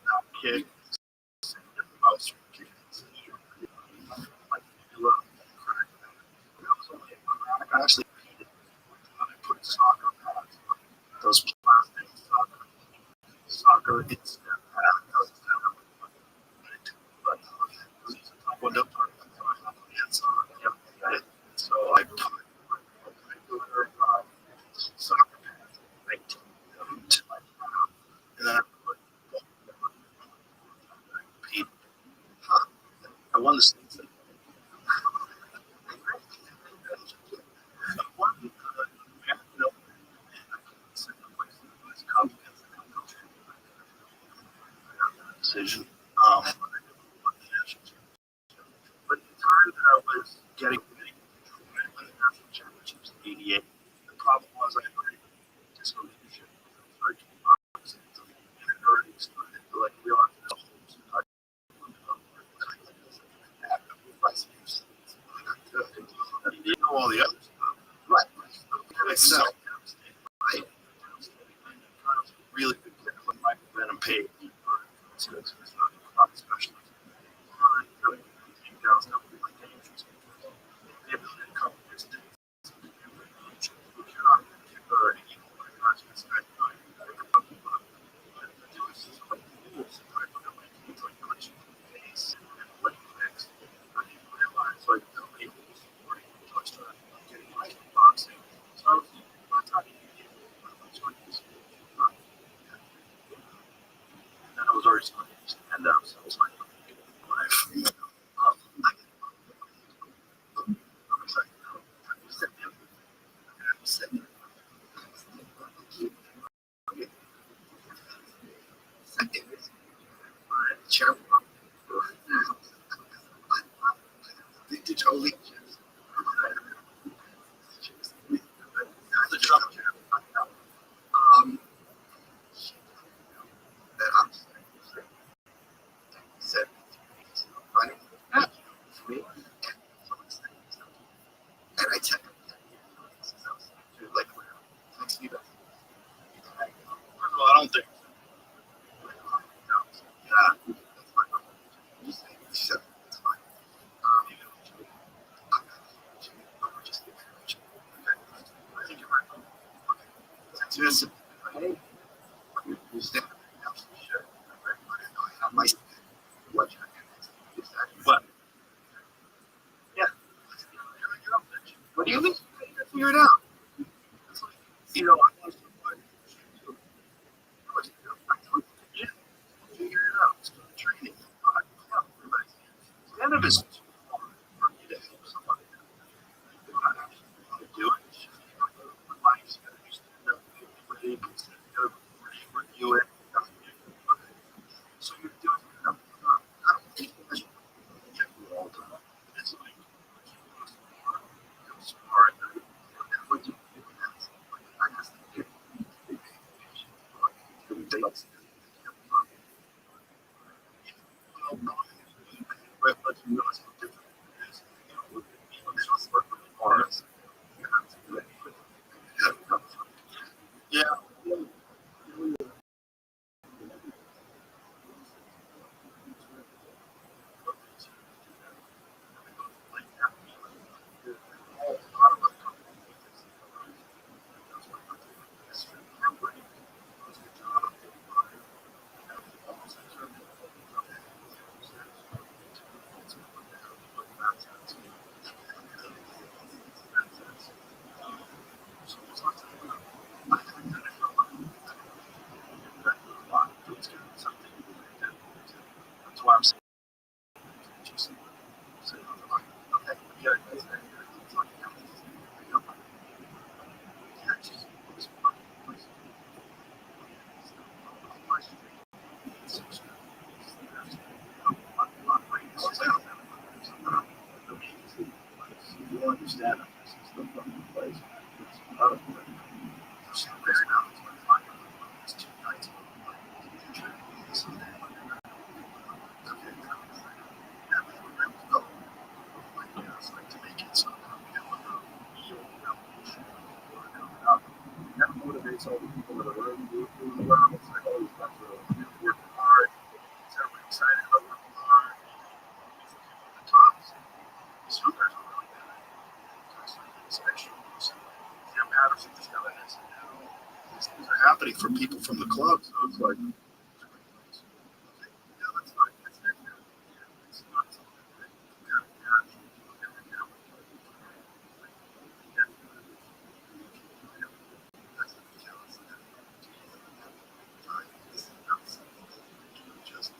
that kick. I actually put soccer pads, those plastic soccer instant pads. Window part on the inside. Yep. So I put soccer pads right to my ground, and then I put Pete. I won the state. Decision. But the time that I was getting ready to win the national championships in '88, the problem was I had disco leadership. Like, and it already started to like realize the holes. You didn't know all the others. Right. So, right. Really good player like Michael Venom paid for not specialist. I was already starting to stand up, so it was like life. I'm excited. Second, chair. Vintage only. The drum chair. Um, and I'm said, running at me. And I checked. Like, first of all, I don't think. Yeah. Shut. It's fine. Just the information. Okay. I think you're right. Okay. Listen. You stand up. Sure. I might. What? What? Yeah. What do you mean? Figure it out. You know, I want to yeah, figure it out. It's good training. None of us for me to help somebody. I actually do it. It's just life's got to be stand up, review it. So you're doing it. I don't think that's what you all the time. It's like, smart. don't understand it. This is the fucking place. It's not a place. For some reason, I was like, fine, it's 2 nights. Okay, like to make it so that motivates all the people that are already doing well. It's like, oh, these guys are working hard. It's everybody excited about working hard. The tops. Some guys are really bad. Especially Jim Patterson just got an incident. These things are happening for people from the club, so it's like, yeah, that's not, it's not something that you gotta catch. Just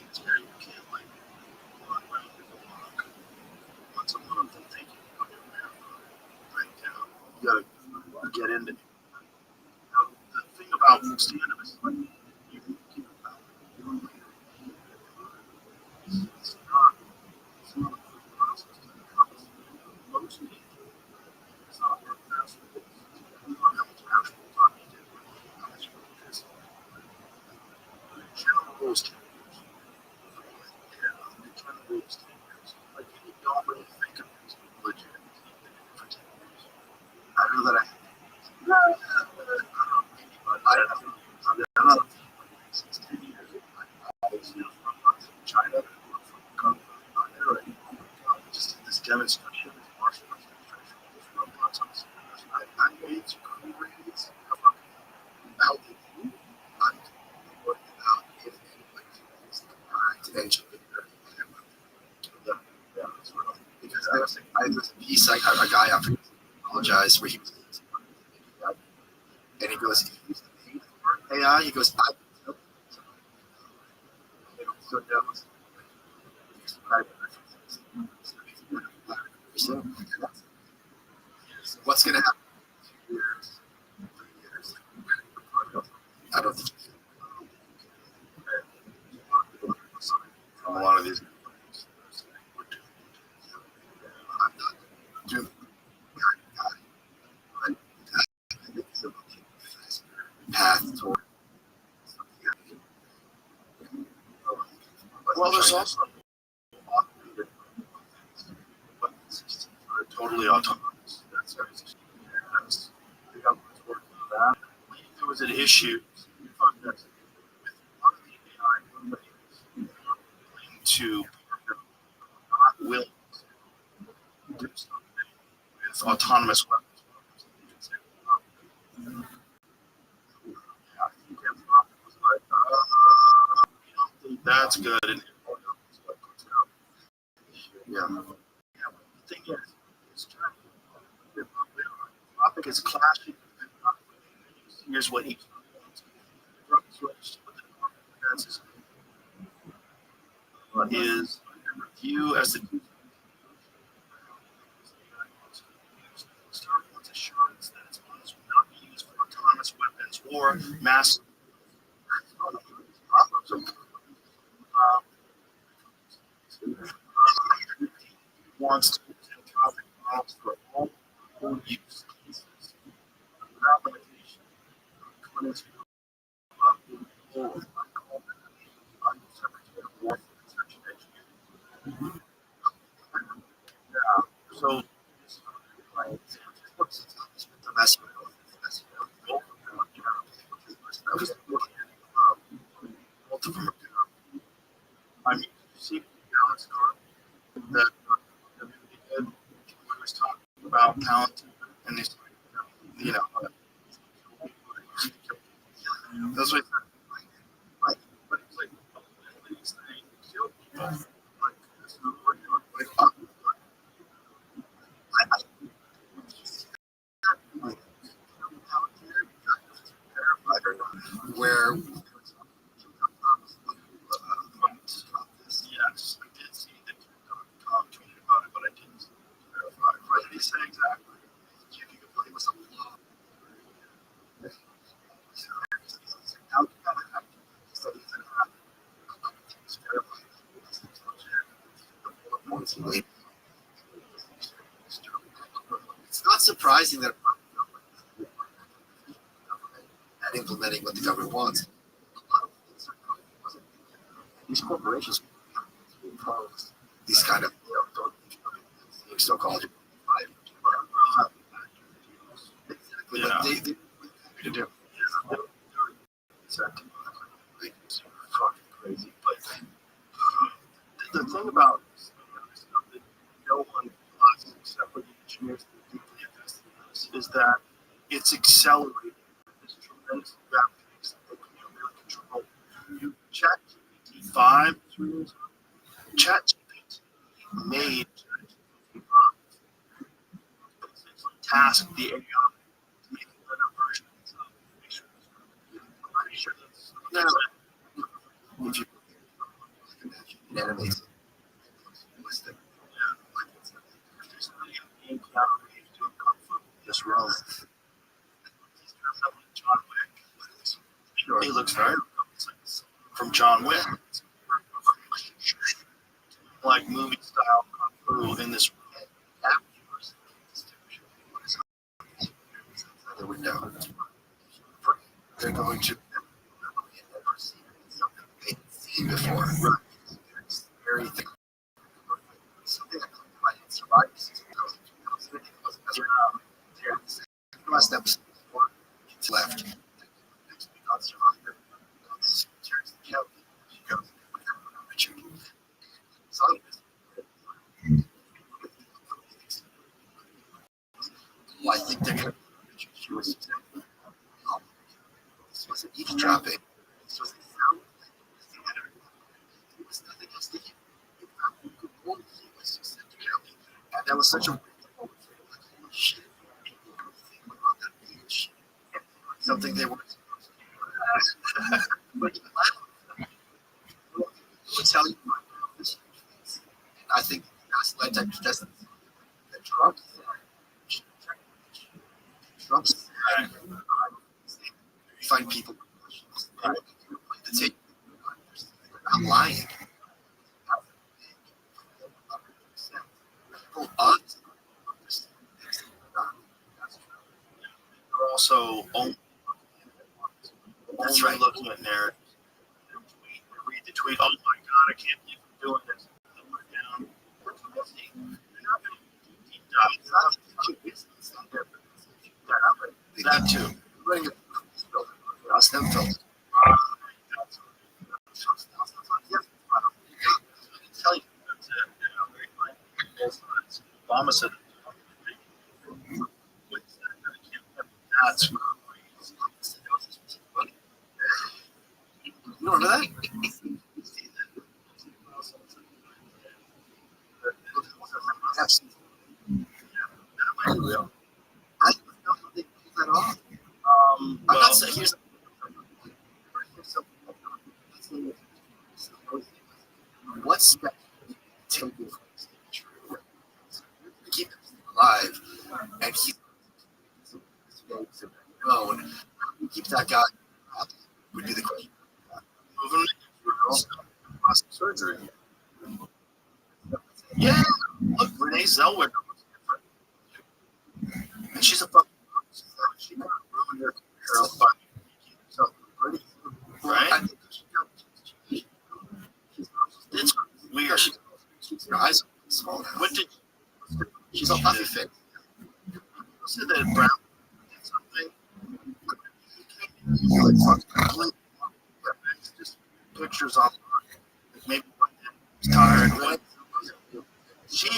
it's very you can't like run around and walk once a month and think you can go to a marathon. Right now, you gotta get into it. The thing about stand-up is like you can keep it out. It's not a quick process to become most people. It's not real fast. You don't have much actual time to do it. How much you do this. General rules change. Yeah, the general rules change. Like you don't really think of it as legit for 10 years. I know that I don't know. I'm not since 10 years. I was from China, from Italy. Just this demonstration, this martial arts demonstration, this robots. I made crazy about the move. I'm worried about if anybody is the right engineer. Yeah, because I was a piece, a guy after apologized where he was, and he goes, if he's paid for AI, he goes, I can so that was so what's going to happen in 2 years, 3 years? I don't think from a lot of these. I'm not doing path toward. Well, there's also totally autonomous. That's the government's working on that. There was an issue with one of the AI companies to not will do something with autonomous weapons. That's good. And yeah. The thing is topic is clashing. Here's what he is review as the assurance that its funds will not be used for autonomous weapons or mass wants to present traffic models for all use cases without limitation. So, the mess I mean, you see Alex Carter that we did. We was talking about talent and these, you know, that's what he said. Right. But it's like, these things kill people. Like, this is what you're like, where yes, I did see that Tom tweeted about it, but I didn't verify. Right? He said exactly. You can play with some law. not surprising that at implementing what the government wants. These corporations impose these kind of so-called exactly what they do. Exactly. It's fucking crazy. But the thing about that no one except for the engineers that deeply invested in this is that it's accelerated this tremendous rapid pace that they can really control. You chat GPT 5, 3 years ago, chat GPT made task the AI to make a better version of itself. I'm pretty sure that's if you animate this role. John Wick. Sure. He looks very from John Wick. Like movie style kung fu in this the window. They're going to never see something they've seen before. Right. It's very thick. Something that survives. Last episode, it's left. I think they're going to she was this wasn't eavesdropping. This was the sound theater. It was nothing else to hear. And that was such a shit. Something they weren't supposed to do. But will tell you this. I think that's led to just that Trump's you find people the take I'm lying. People they're also only that's right. Looking at narrative. Read the tweet. Oh my God, I can't believe I'm doing this. Down. Deep dive. That too. That's them filters. Tell you Obama said that's you remember that? I don't think at all. I'm not saying here's what's taking keep him alive and keep going. Keep that guy up would be the question. Moving plastic surgery. Yeah, look, Renee Zellweger looks different. And she's a fucking she never ruined her career by making herself pretty. Right? It's weird. Her eyes are small now. What did she's a puffy face. Said that Brown did something. Just pictures on maybe she's tired. She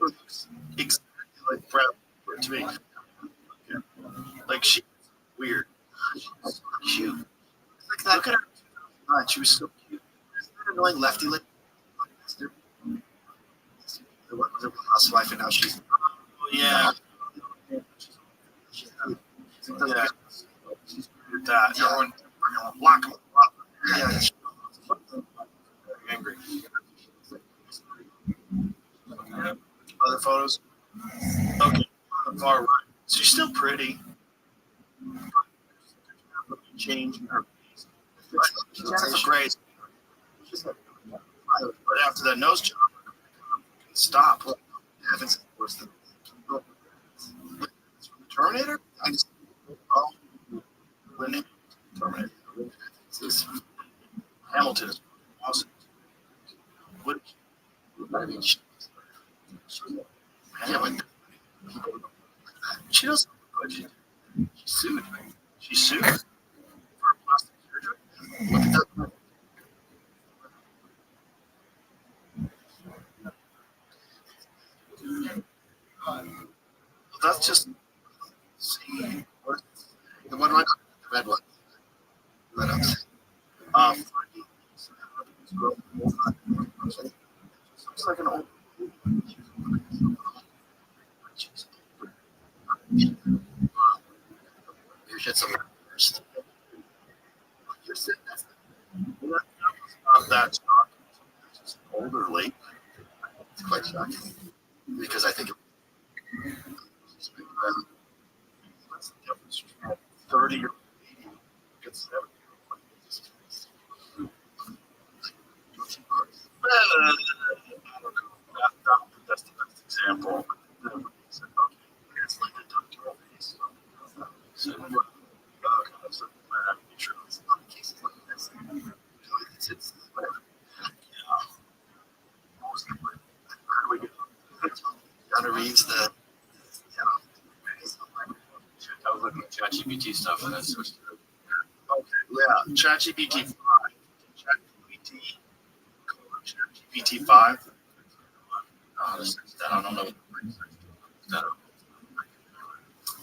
looks exactly like Brown to me. Like she's weird. She's cute. Like that. Look at her. She was so cute. Isn't that annoying lefty lip? Was a real housewife and now she's yeah. She's that. Everyone block him. Yeah. Angry. Other photos. Okay. Far right. She's still pretty. Changing her face. Jennifer Gray's. But after that nose job, stop. Heavens, worse than Terminator? I just when Terminator. This Hamilton is awesome. What? I mean, yeah, but she doesn't. She sued. She sued for plastic surgery. Look at that. That's just see. The one right, the red one. Red ups. Looks like an old. You should some first. You're sitting not that shocking. It's just old or late. It's quite shocking because I think what's the difference between 30 or 80 gets 70. I don't know. That's the best example. It's like a doctoral piece. So, it's whatever. Gotta reads the, I was looking at ChatGPT stuff, and that's okay. Yeah, ChatGPT 5. ChatGPT 5. I don't know.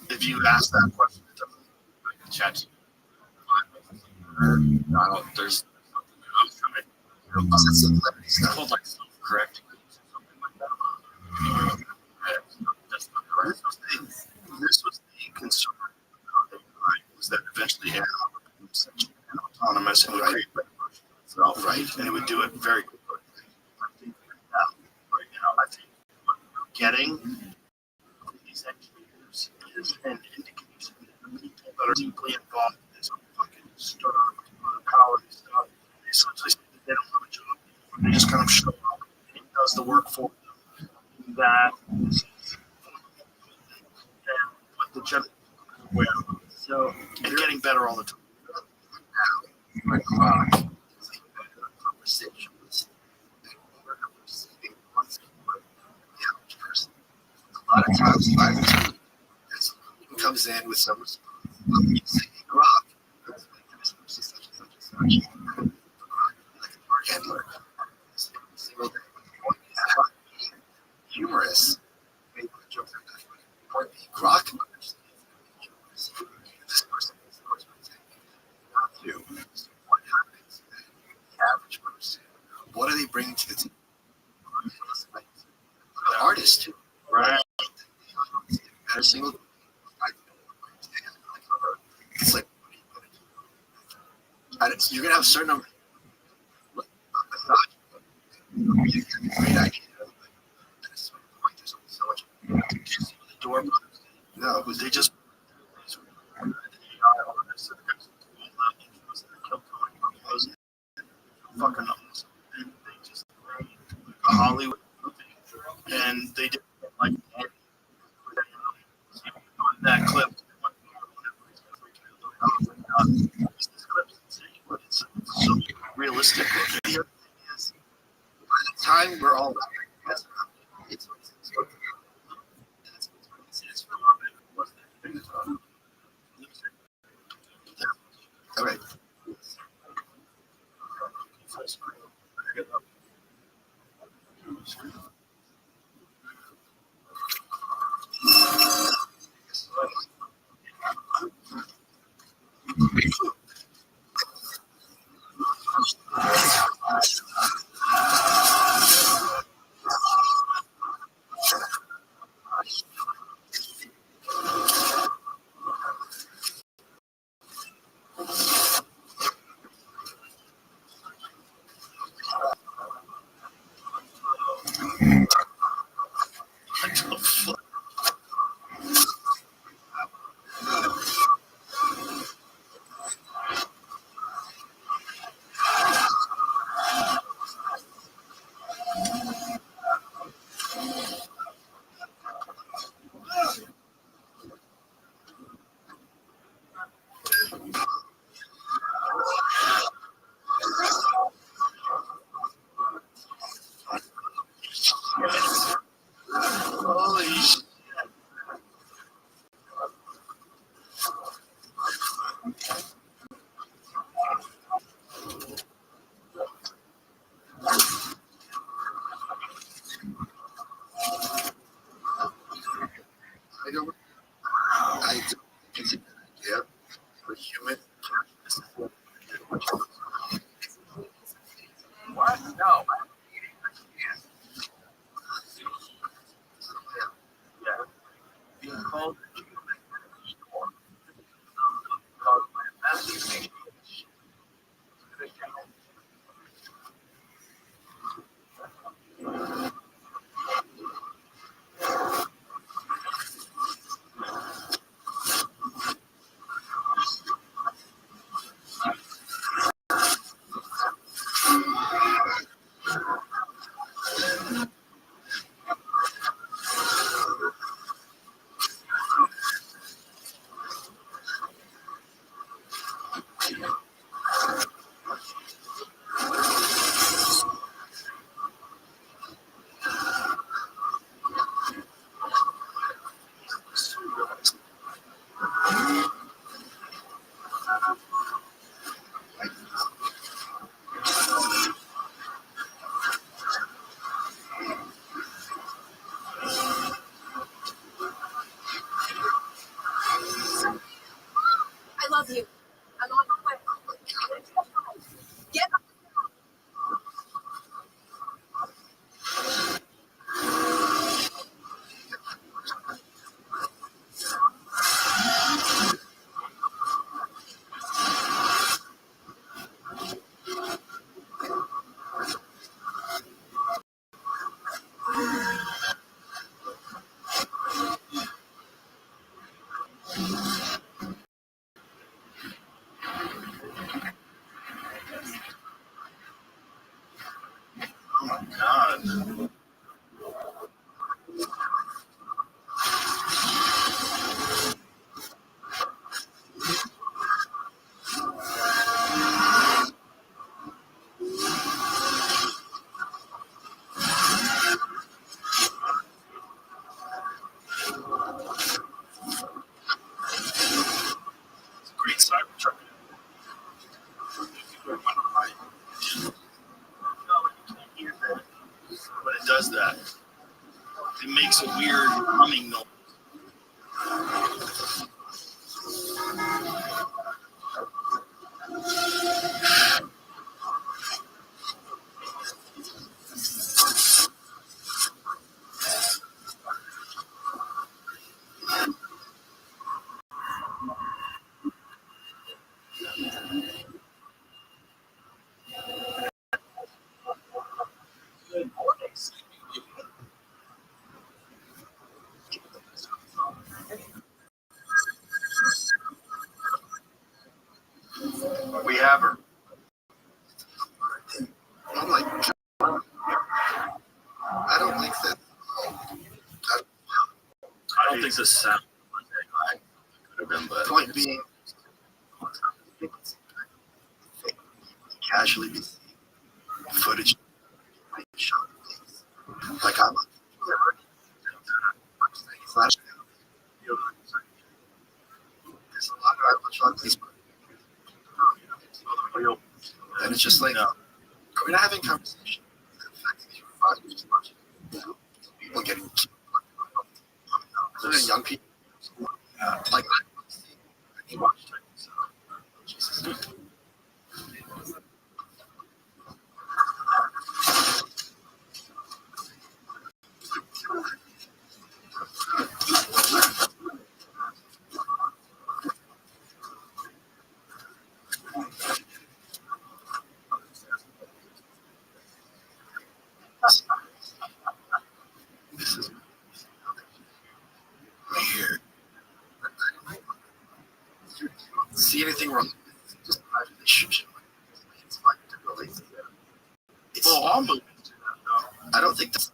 If you ask that question, it doesn't. ChatGPT. I don't. There's It's called like self-correcting or something like that. That's not correct. This was the concern was that eventually AI would become such an autonomous and would create better versions of itself, right? And it would do it very quickly. Right now, I think what we're getting from these engineers is an indication that the people that are deeply involved in this fucking stir power stuff, they essentially say that they don't have a job anymore. They just kind of show up and it does the work for them. That is what the general aware of. So and getting better all the time. Now, conversations we're receiving once the average person. A lot of times, someone comes in with some response. You say, Rob, this person such and such and such. Like a car handler. Single day. Humorous. Maybe the joke point being Grok understands humorous. This person is the person not you. So what happens then? The average person, what are they bringing to the table? The artist too. Right. Every single day, it's like you're gonna have a certain number. You get a great idea. At a certain point, there's only so much. The door. No, they just. Fucking awesome. And they just made a Hollywood movie, and they did like that clip. This clip's insane, but it's so realistic. The other thing is, by the time we're all it's all right. makes a weird humming noise. We have her. I'm like, I don't like that. I don't think the sound could have been, but Point being, casually be seeing footage shot things. Like I'm flash. There's a lot of I watch on Facebook. And it's just like, are we not having conversation? The fact that you're fine, just watching people getting killed. Young people. Like, I watch it. So, Jesus. This is weird. You don't see anything wrong. It's just a relationship. It's fine to relate to them. It's, well, I'll move into that though. I don't think that's.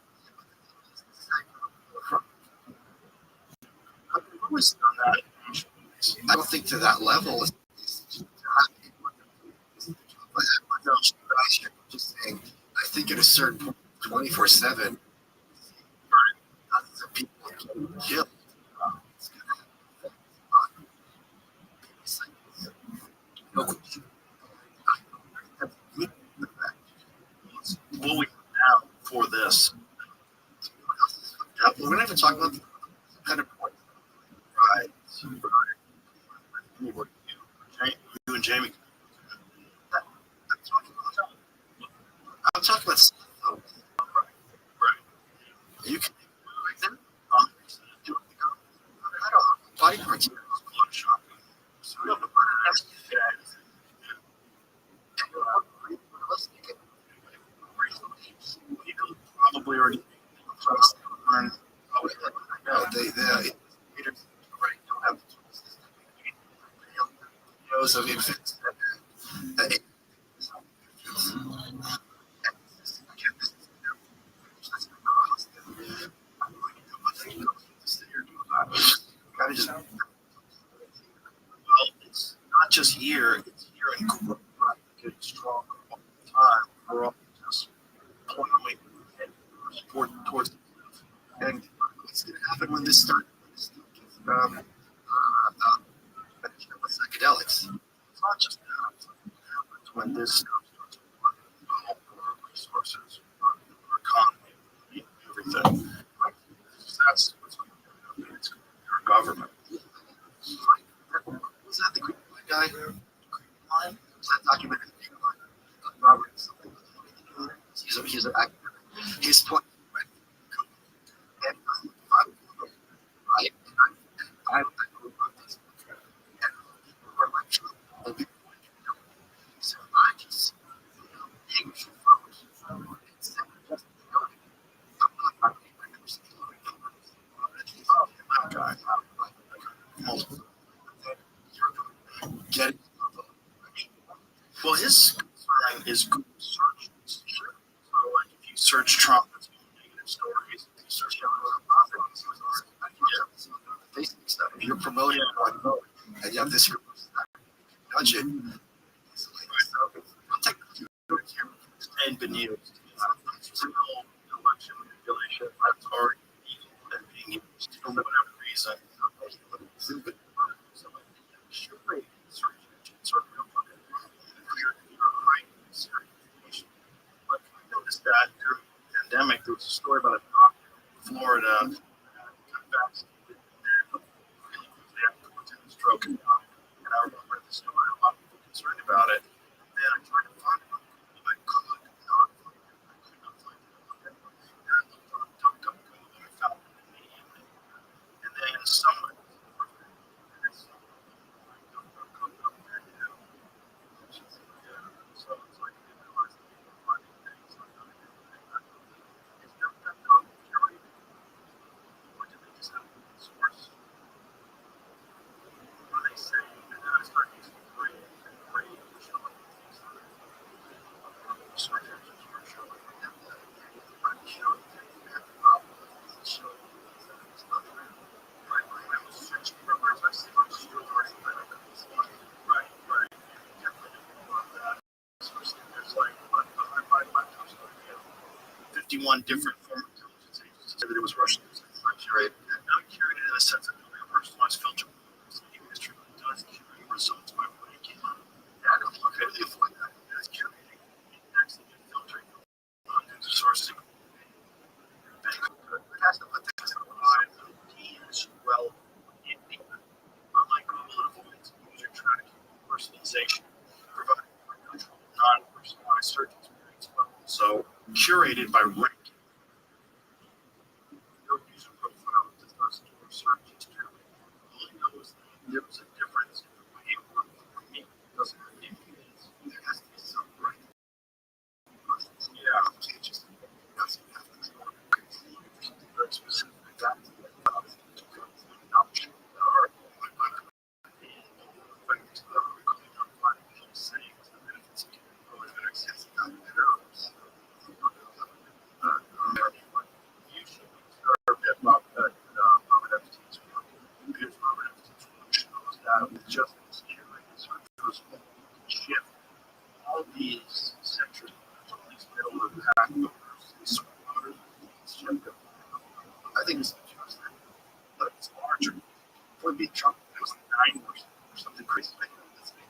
I've always done that. I don't think to that level. But I'm just saying, I think at a certain point, 24/7, people getting killed. It's gonna What we have for this. We're not even talking about the kind of point. Right. You and Jamie. I'm talking about. You can. I don't body parts. Probably already. No, they don't have videos of infants. Kind of just. Well, it's not just here, it's here and getting stronger all the time. We're all just pointing towards And what's going to happen when this starts? Psychedelics. It's not just that. It's when this stuff starts to run our resources, our economy, everything. That's what's going to happen. It's our government. Was that the Green Line guy? Line? Was that documented in the Green Line? Robert. He's an actor. His point went, and right? I grew up on this. And we're like, the big point. So I just, English instead of just get it. Well, his concern is Google search. So, like, if you search Trump, it's negative stories. If you search Facebook stuff. If you're promoting and you have this nudge it. and been used. It's real election manipulation. That's already and being used for whatever reason. But I noticed that during the pandemic, there was a story about a doctor in Florida broken down. And I remember at the store, a lot of people concerned about it. And then I tried to find one. I could not find it. I could not find it. And I looked on DuckDuckGo and I found it immediately. And then someone so it's like I didn't realize that people were finding things like that. Is DuckDuckGo curated? Or did they just have a source? What they say, and then I started using free showing things that search engines were showing them that I showed that you have a problem with the show that it's not true. Right, when I was searching for words, I see my stories that I couldn't find. Right. Definitely didn't want that. Especially there's like my laptop started to 51 different form intelligence agencies said that it was Russian. Not curated. Not curated in a sense of building a personalized filter. It truly does curate results by ranking on. Yeah, I don't know how to avoid that. That's curating. Indexing and filtering news sources. It has to put things in line. Teams well in payment. Unlike Google, it avoids user tracking, personalization, providing more neutral, non-personalized search experience. So curated by ranking. Your user profile does not store search history. All it knows there was a difference in the way it worked for me. It doesn't have influence. There has to be some right. Yeah, you can't just doesn't have to be something very specific. That's not sure that are affected to the recording of finding those sayings and benefits of access to that errors. You should observe that Robert Epstein's work. Because Robert Epstein's work shows that with just this curated search result, shift all these sections, all these middle impact owners, these smaller shift them. I think it's interesting, but it's larger. For being Trump, it was 9% or something crazy like that. That's big.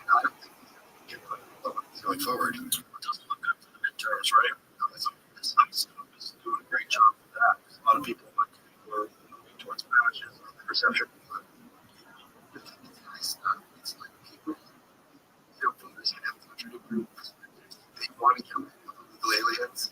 I don't think we can put going forward. It doesn't look good for the midterms, right? This is doing a great job with that. A lot of people were moving towards matches perception. It's like people, their voters have to group. They want to kill illegal aliens.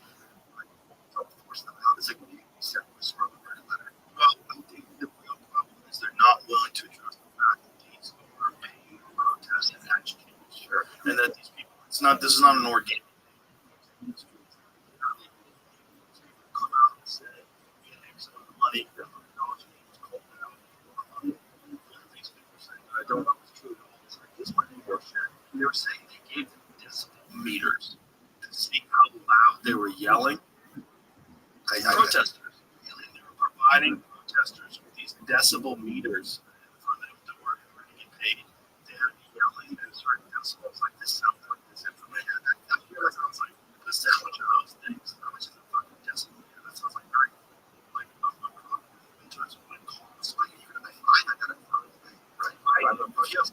Don't force them out. It's like when you send a smart letter. Well, I think the real problem is they're not willing to address the fact that these are paying protests and agitating. Sure. And that these people, this is not an organic thing. Come out and say, some of the money that the technology is called out. These people saying that I don't know if it's true. It's like this might be bullshit. They were saying they gave them decibel meters to see how loud they were yelling. Protesters. They were providing protesters with these decibel meters for them to work and to get paid. They had to be yelling at certain decibels. Like this sounds like this information. That sounds like this sounds like those things. How much is a fucking decibel meter? That sounds like very like in terms of what it costs. Like even if I find that kind of thing, right? Just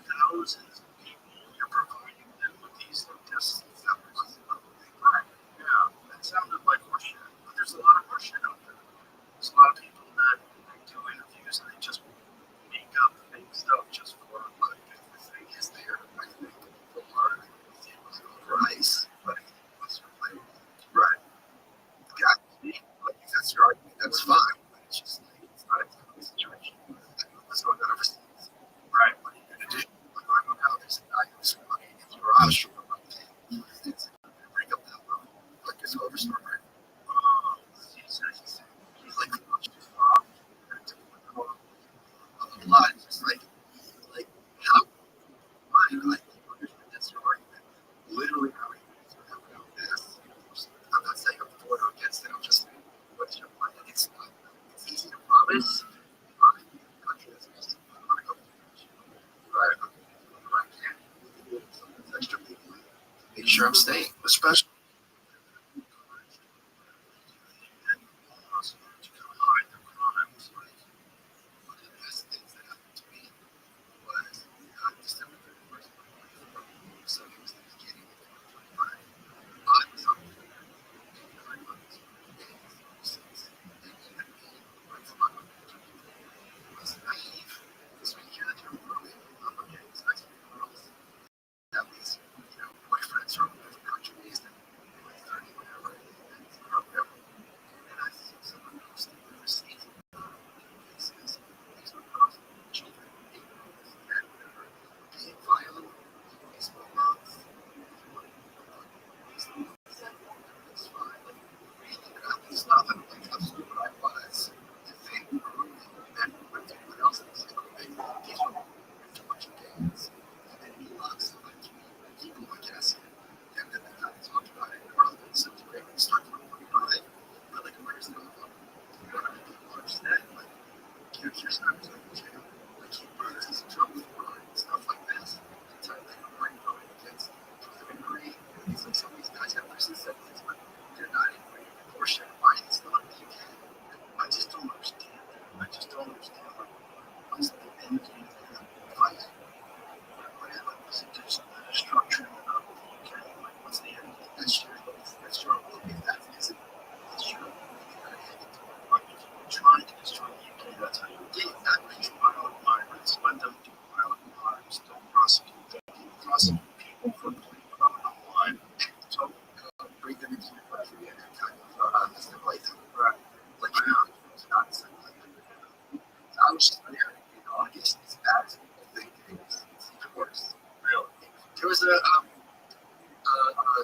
thousands of people you're providing them with these decibels. Right. Yeah. That sounded like horseshit. But there's a lot of horseshit out there. There's a lot of people that do interviews and they just make up fake stuff just for money. The thing is there, I think, for part of the price, but what's your play? Right. Yeah, that's your argument. That's fine. But it's just like, it's not a typical situation. What's going on overseas? Right. What are you going to do? Like, I'm about this guy who's money in his garage or something. Bring up that level. Like, it's overstored, right? He's like, a lot. It's just like how? Why? Like, that's your argument. Literally, how are you going to have this? I'm not saying I'm for or against it. I'm just saying, what's your point? It's easy to promise. Make sure I'm staying, especially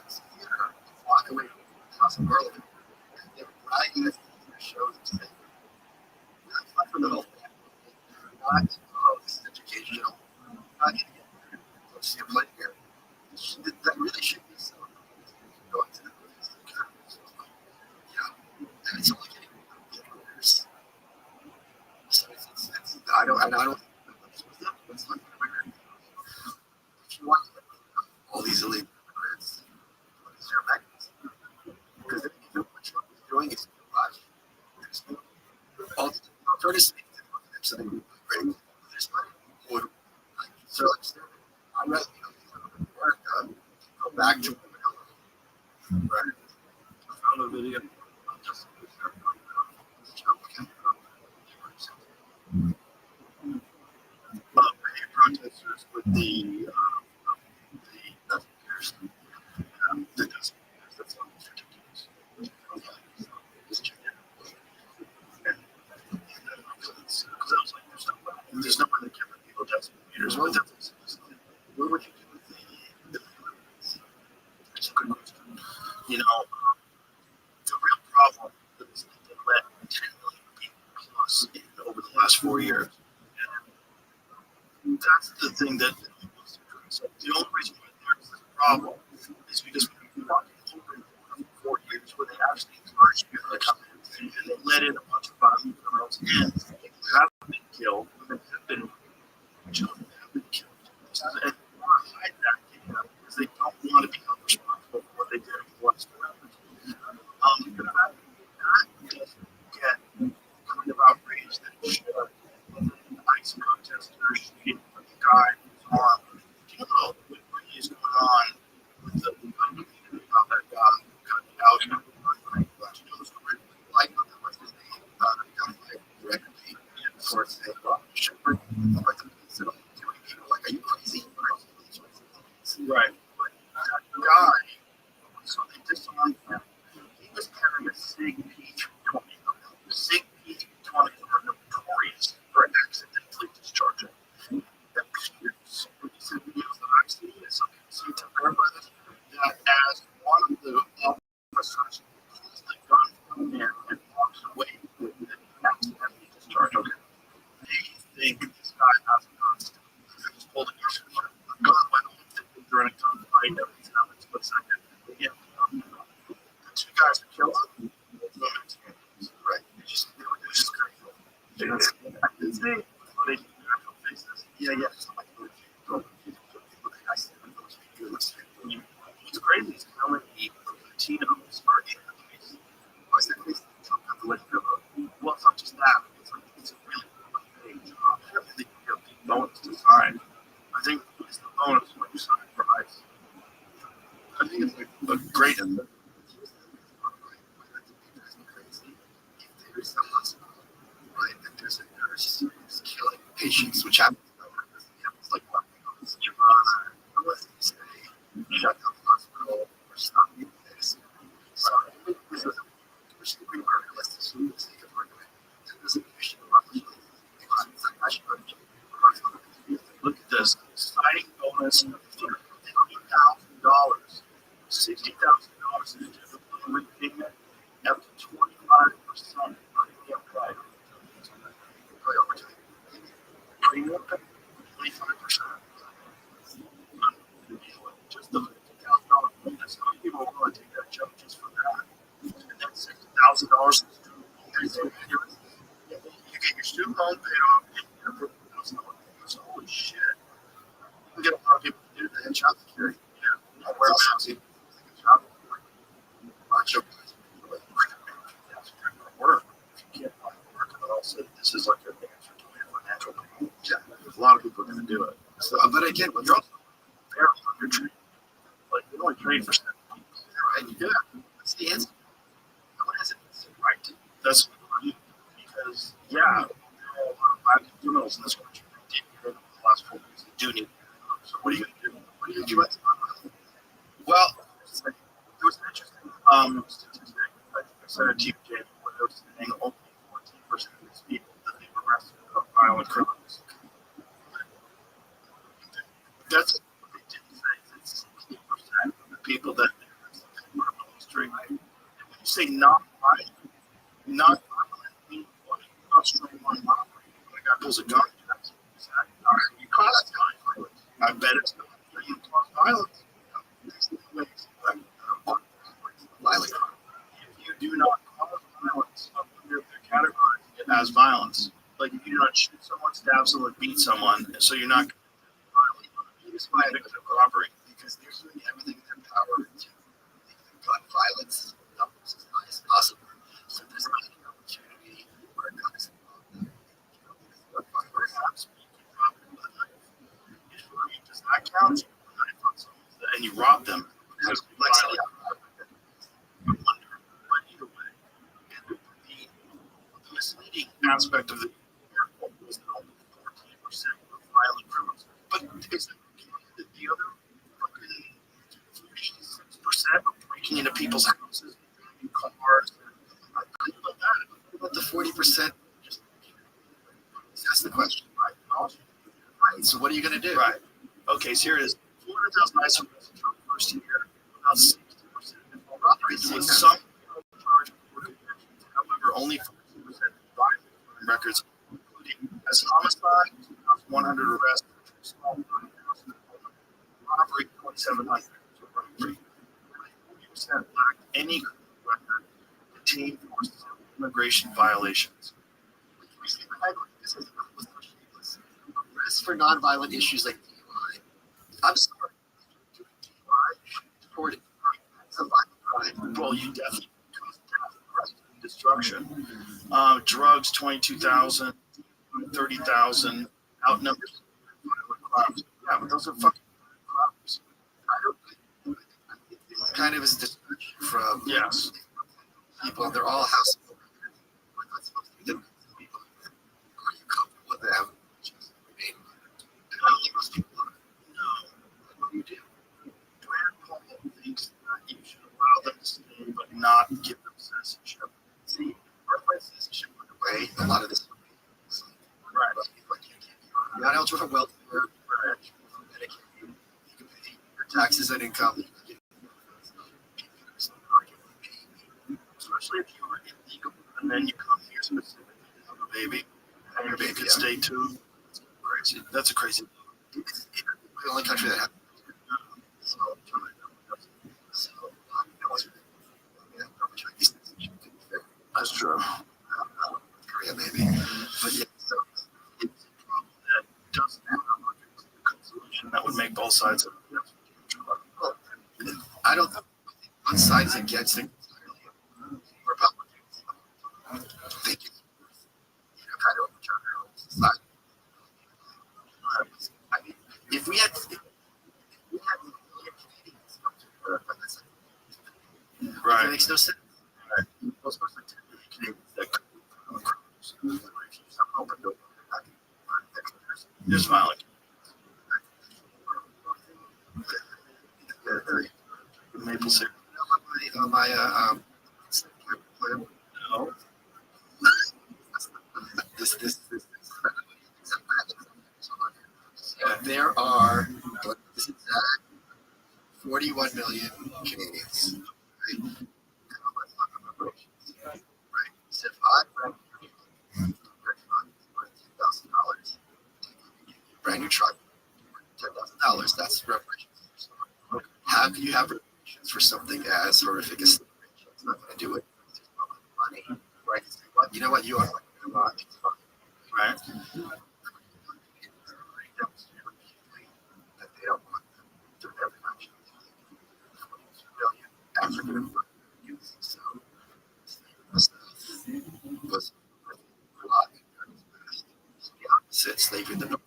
theater a block away from the house in Berlin. And they were riding the theater shows today. That's not for the whole family. Not, oh, this is educational. Not going to get there. Let's see a play here. That really should be so. Going to the movies. Yeah. And it's only getting years. So I don't it's not weird. If you want all these illegal immigrants, these are mechanisms. Because if you know what Trump is doing, is watch. There's no alternatives so they would great. There's money would so I'd rather be in America go back to Manila. Right. I found a video. Just protesters with the investigators, the investigators. That's almost ridiculous. Just check it. And because I was like, there's no way they can let people test meters. What would you do with the It's a good question. You know, the real problem is that they let 10 million people plus in over the last 4 years. And that's the thing that so the only reason why there's this problem is because we've been walking over 4 years where they actually encouraged people to come in and they let in a bunch of violent criminals and people have been killed, women have been children have been killed. And they want to hide that data because they don't want to be held responsible for what they did in the last 4 years. The fact that doesn't get the kind of outrage that should. ICE protesters shooting the guy who's armed. Do you know what is going on with the how that guy got out and do you know the story? Like, what's his name? Directly before it's a shepherd. Like the police and all people like, are you crazy? Right. But that guy, so they disarmed him. He was carrying a SIG P-20. The SIG P-20 are notorious for accidentally discharging. That appears in recent videos that I've seen, and some people seem to verify this, that as one of the officers pulls the gun from the man and walks away with it, accidentally discharged. Okay. They think this guy has a gun. They just pulled the gun went off during a gunfight. Everything's happened in a split second. Yeah. The two guys that killed him, right? They just crazy. What's crazy is how many Latinos are in the case. What's the case? Well, it's not just that. It's a really big job. I think you have the bonus to sign. I think it's the bonus when you sign for ICE. I think it's a great event. There's a hospital, right? And there's a nurse who's killing patients, which happens like what unless they say shut down the hospital or stop using medicine. So this is a pretty realistic solution for argument. There's an issue look at this signing bonus of $50,000, $60,000 in a repayment up to 25% premium price. Premium 25%. Just the $50,000 bonus. How many people are willing to take that job just for that? And then $60,000 you get your student loan paid off and your $50,000 bonus. Holy shit. You can get a lot of people to do that in child security. Yeah. Where else have you job? Work. You can't find work, but also this is like your answer to your financial pain. Yeah, a lot of people are going to do it. So, but again, when you're also very undertrained, like you only train for 7 weeks, right? Yeah, that's the answer. No one has an answer, right? That's because there are a lot of black criminals in this country that did get in the last 4 years. They do need. So what are you going to do? What are you going to do? Well, there was an interesting statistic. I think I said it to you, Jay, where they were saying only 14% of these people that they were arrested are violent criminals. That's what they didn't say. It's people that history. When you say not violent, not strong on robbery. When a guy pulls a gun, you call that violent. I bet it's not you cause violence. There's no way to violent crime. If you do not cause violence, they're categorizing it as violence. Like if you do not shoot someone, stab someone, beat someone, so you're not violent. It's why I think it's a robbery. Because they're doing everything in their power to gun violence numbers as high as possible. So there's not an opportunity where a gun is involved. Perhaps you can rob them with a knife. Does that count? And you rob them. Because let's say I wonder, but either way, and the misleading aspect of the article was that only 14% of violent criminals. But is the other fucking 46% of breaking into people's houses, cars, I think about that. What about the 40%? That's the question, right? Right. So what are you going to do? Right. Okay, so here it is. 400,000 ICE arrests in the first year. About 60% involve robberies. With some charged for convictions. However, only 40% violent records, including as homicide, 100 arrests, small robbery, 2,700. So robbery. 40% lacked any record contained for immigration violations. Arrests for nonviolent issues like DUI. I'm sorry. DUI, deported. It's a violent crime. Well, you definitely cause death, destruction. Drugs, 22,000, 30,000. Outnumbers violent crimes. Yeah, but those are fucking crimes. I think it kind of is distraction from people. They're all house. We're not supposed to be the people. Are you comfortable with them? I don't think most people are. No. What do you do? Brand Paul thinks that you should allow them to stay, but not give them citizenship. See, birthright citizenship went away. A lot of this. Right. You're not eligible for welfare. Right. Medicaid. You can pay your taxes and income. Especially if you are illegal, and then you come here specifically to have a baby, and your baby could stay too. Crazy. That's a crazy. It's the only country that has. That's true. Korea maybe, but yeah. So it's a problem that doesn't have a solution that would make both sides of it. Well, I don't think one side is against it. Republicans think it's kind of overturn their own society. I mean, if we had right, it makes no sense. Right. Most of the Canadians that open door. Just smiling. Maple syrup. My no. This. There are this exact 41 million Canadians. Right. So if I $10,000, brand new truck, $10,000. That's reparations. Have you have reparations for something as horrific as it's not going to do it? Money, right? You know what? You are right. That they don't want to have African youth. So was the opposite. Slavery in the North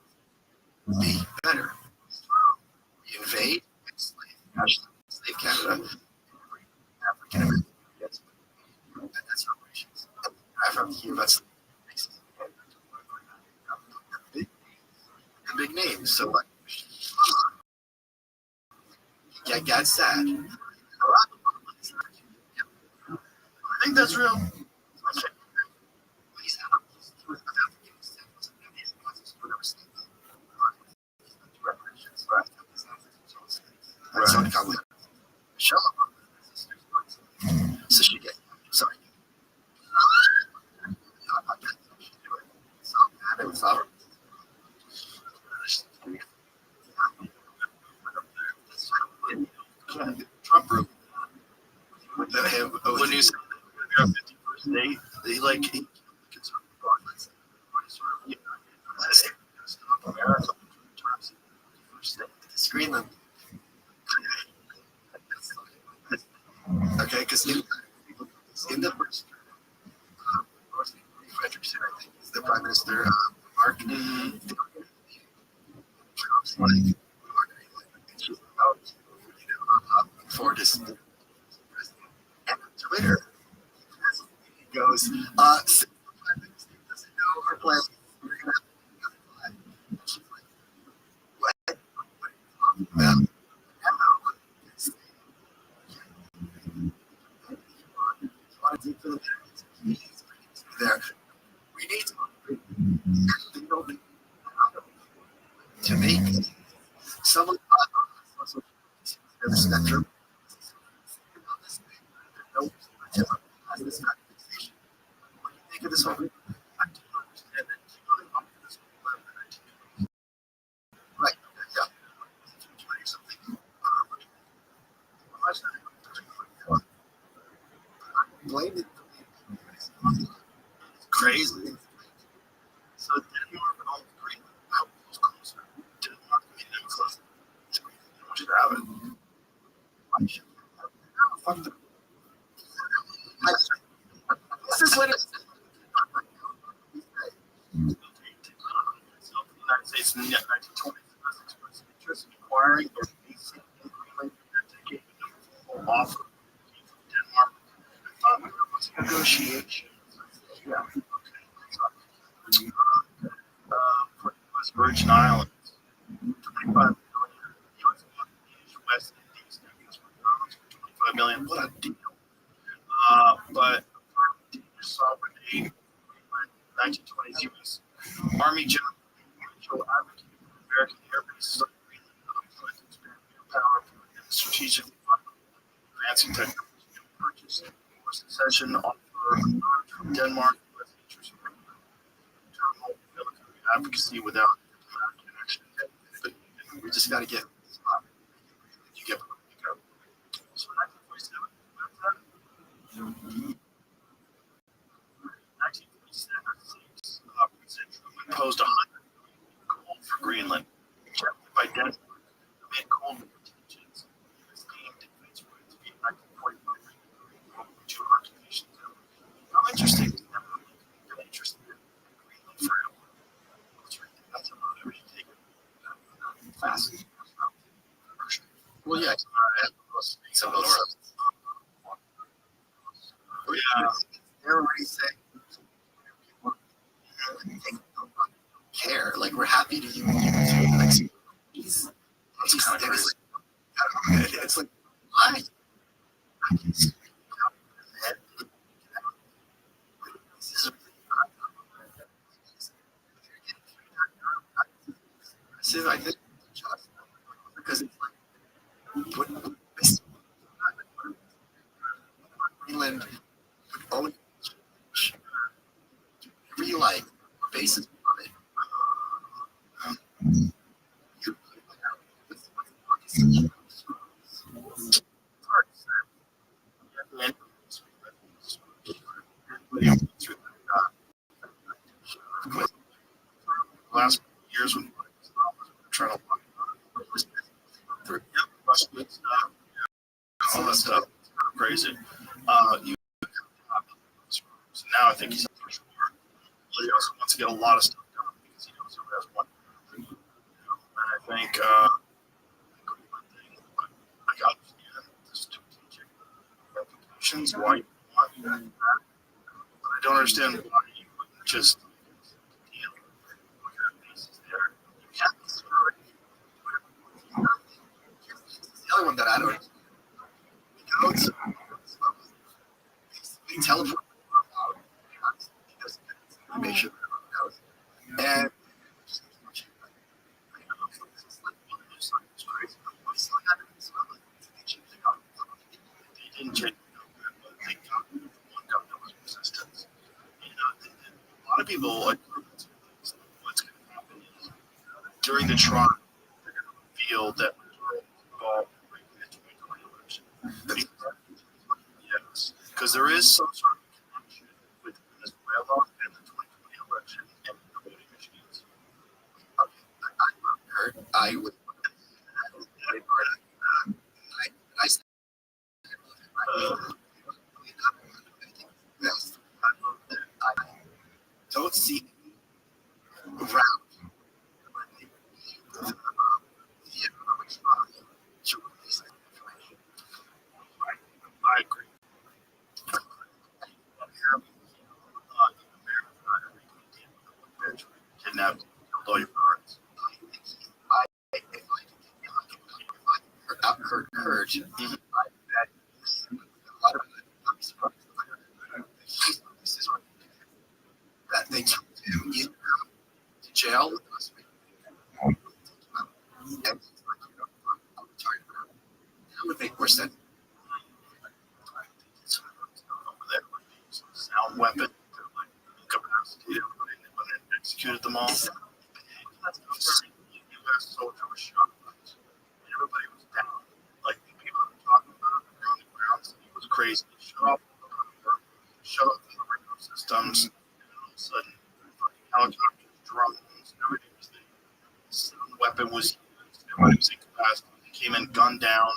be better. We invade, slave Canada, African American gets that's reparations. I have to hear about big names. So like, yeah, God's sad. I think that's real. Right. got 51st date. They like conservative progress. Sort of, stop America in terms of first step. Screen them. Okay, because in the first Frederickson, I think, is the prime minister, Mark. Trump's like, for this president. And on Twitter, he goes, since the prime minister doesn't know her plan, we're going to have another plan. And she's like, what? What are you talking about? There. We need to make someone on the spectrum. What do you think of this whole group? I do understand that. Right. Yeah. Blame it. Crazy. So Denmark and all three outposts closer. Denmark made them closer. Just have it. Fuck them. This is what it's. The United States in the 1920s expressed interest in acquiring or leasing Greenland that decade with no offer from Denmark. Negotiation. Yeah. For U.S. Virgin Islands, 25 million U.S. West Indies for $25 million. What a deal! But sovereignty, 1920s U.S. Army General advocated for American air bases on Greenland to expand air power and strategically advancing technology purchase or succession offer from Denmark. Advocacy without action. But we just got to get you get go. So 1947, 1946, President Truman imposed 100 coal for Greenland, rejected by Denmark, amid coal contingents. It was deemed defense rights to be 1945 to occupation zone. How interesting is that? I'm interested in Greenland forever. That's about everything. Fast. Well, yeah. Some of those. Yeah. They're already saying care. Like, we're happy to use you. It's kind of crazy. It's like, why? I think because it's like Greenland would always every like basis on it. Last years when trying to all that stuff, crazy. So now I think he's up for sure. But he also wants to get a lot of stuff done because he knows who has one. And I think I understand the strategic implications why you want that, but I don't understand why you wouldn't just deal with your bases there. You can't the other one that I don't go to we teleport make sure and they didn't change they got one government resistance. A lot of people like what's going to happen is during the trial they're going to feel that we're involved in the 2020 election. Yes, because there is some sort of Venezuela and the 2020 election and the voting machines. I would. I said, yes, I don't see route the economics to release that information. I agree. Kidnapped, killed all your parents. Heard. Mhm. I bet a lot of it. I'm surprised. This is what that they took him either to jail with us. And that would make more sense. Sound weapon to like incapacitate everybody when they executed them all. U.S. soldier was shot. And everybody was down. Like the people that were talking about it were on the ground. It was crazy. Shut off the radio systems. And all of a sudden, fucking helicopters, drones, everything was there. Sound weapon was used. Everybody was incapacitated. They came in, gunned down.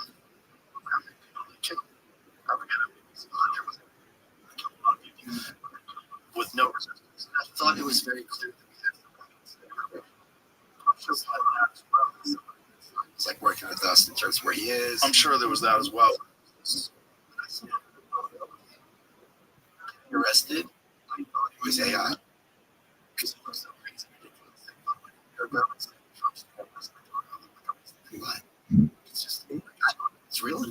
They killed. I forget it. There was a lot of people with no resistance. I thought it was very clear that we had the weapons. Just like that as well. It's like working with us in terms of where he is. I'm sure there was that as well. Arrested. I thought it was AI. Because it was so crazy, ridiculous. They thought like a year ago, it's like Trump's it's just, it's real.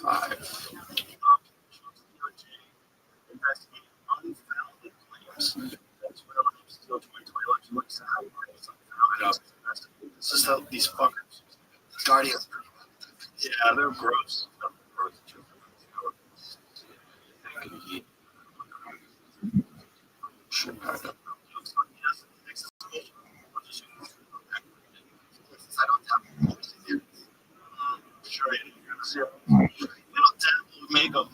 Five. Investigating unfounded claims. That's what I'm still 2020 election looks at. This is how these fuckers. Guardians. Yeah, they're gross. Should have done. I don't have Sure, you're gonna see it. Little make them.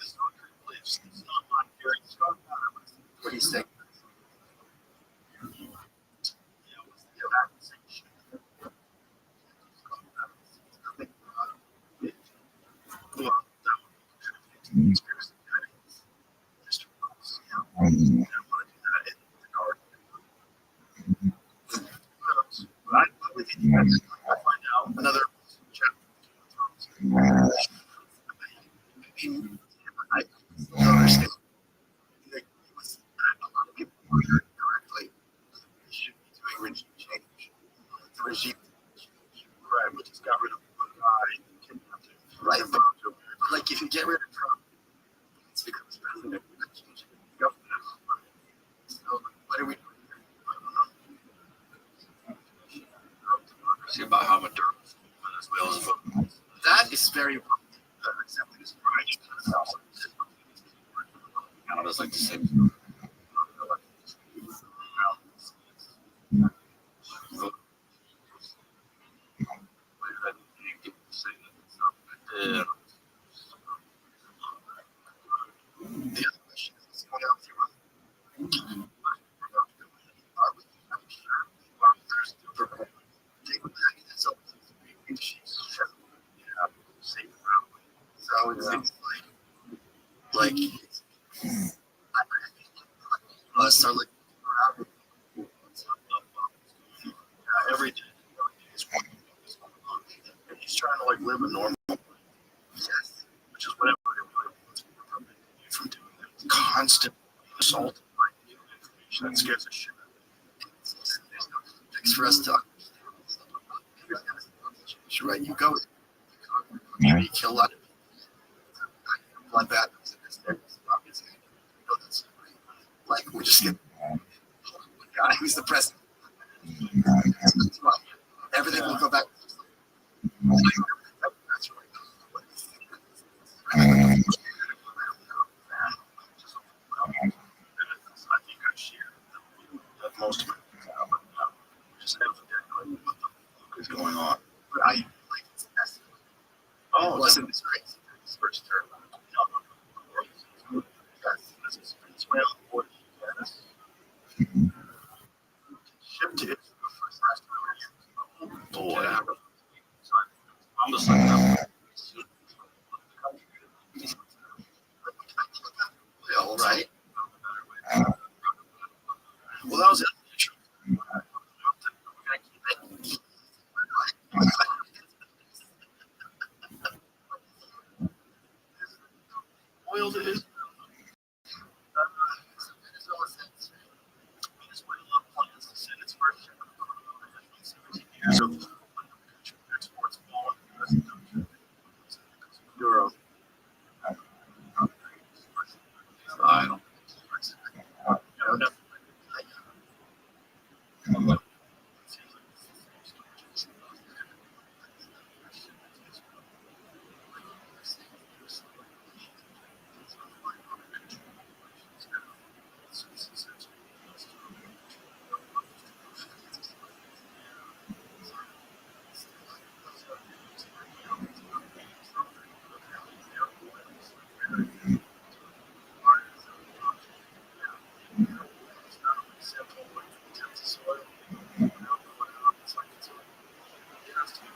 It's not my hearing. what do you think? I find out another chapter. I don't understand. Like, a lot of people were directly should be doing regime change. The regime Right, we just got rid of one guy. Kidnapped him. right, but like if you get rid of Trump, it's becomes president. You're not changing the government. So what are we doing here? I don't know. Democracy about how Maduro Venezuela's vote. That is very accepted as right. Canada's like the same. Yeah. The other question is, what else you want? Are we sure? Well, there's different take with that. That's all. She's yeah, safe around. So it seems like start like around. Every day. And he's trying to like live a normal life. Yes. Which is what everybody wants to prevent you from doing that. Constant assault by new information that scares the shit out of There's no fix for us to. Right, you go. You kill a lot of blood bath. Like we just get guy who's the president. Everything will go back. That's right. I think I share that most of it. Just evidently, what the fuck is was going on. But I like it's messy. Oh, it wasn't as crazy his first term. No. Venezuela or the US shipped it for his last 4 years. Boy. So I'm almost like that. Well, right. Well, that was it. Oil to Israel. Venezuela plans to send its first shipment of crude oil in 17 years. So exports fall euro. I don't.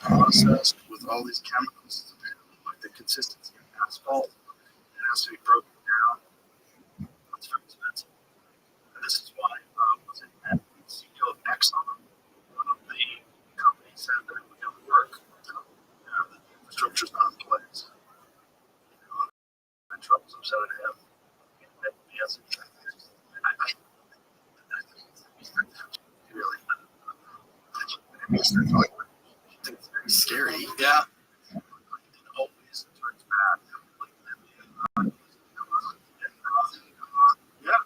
Processed with all these chemicals, like the consistency of asphalt, it has to be broken down. It's very expensive. And this is why, was it the CEO of Exxon, one of the companies said that it would never work. The infrastructure's not in place. And Trump was upset at him. And yes, really, it's very scary. Yeah. Always turns bad. Yeah.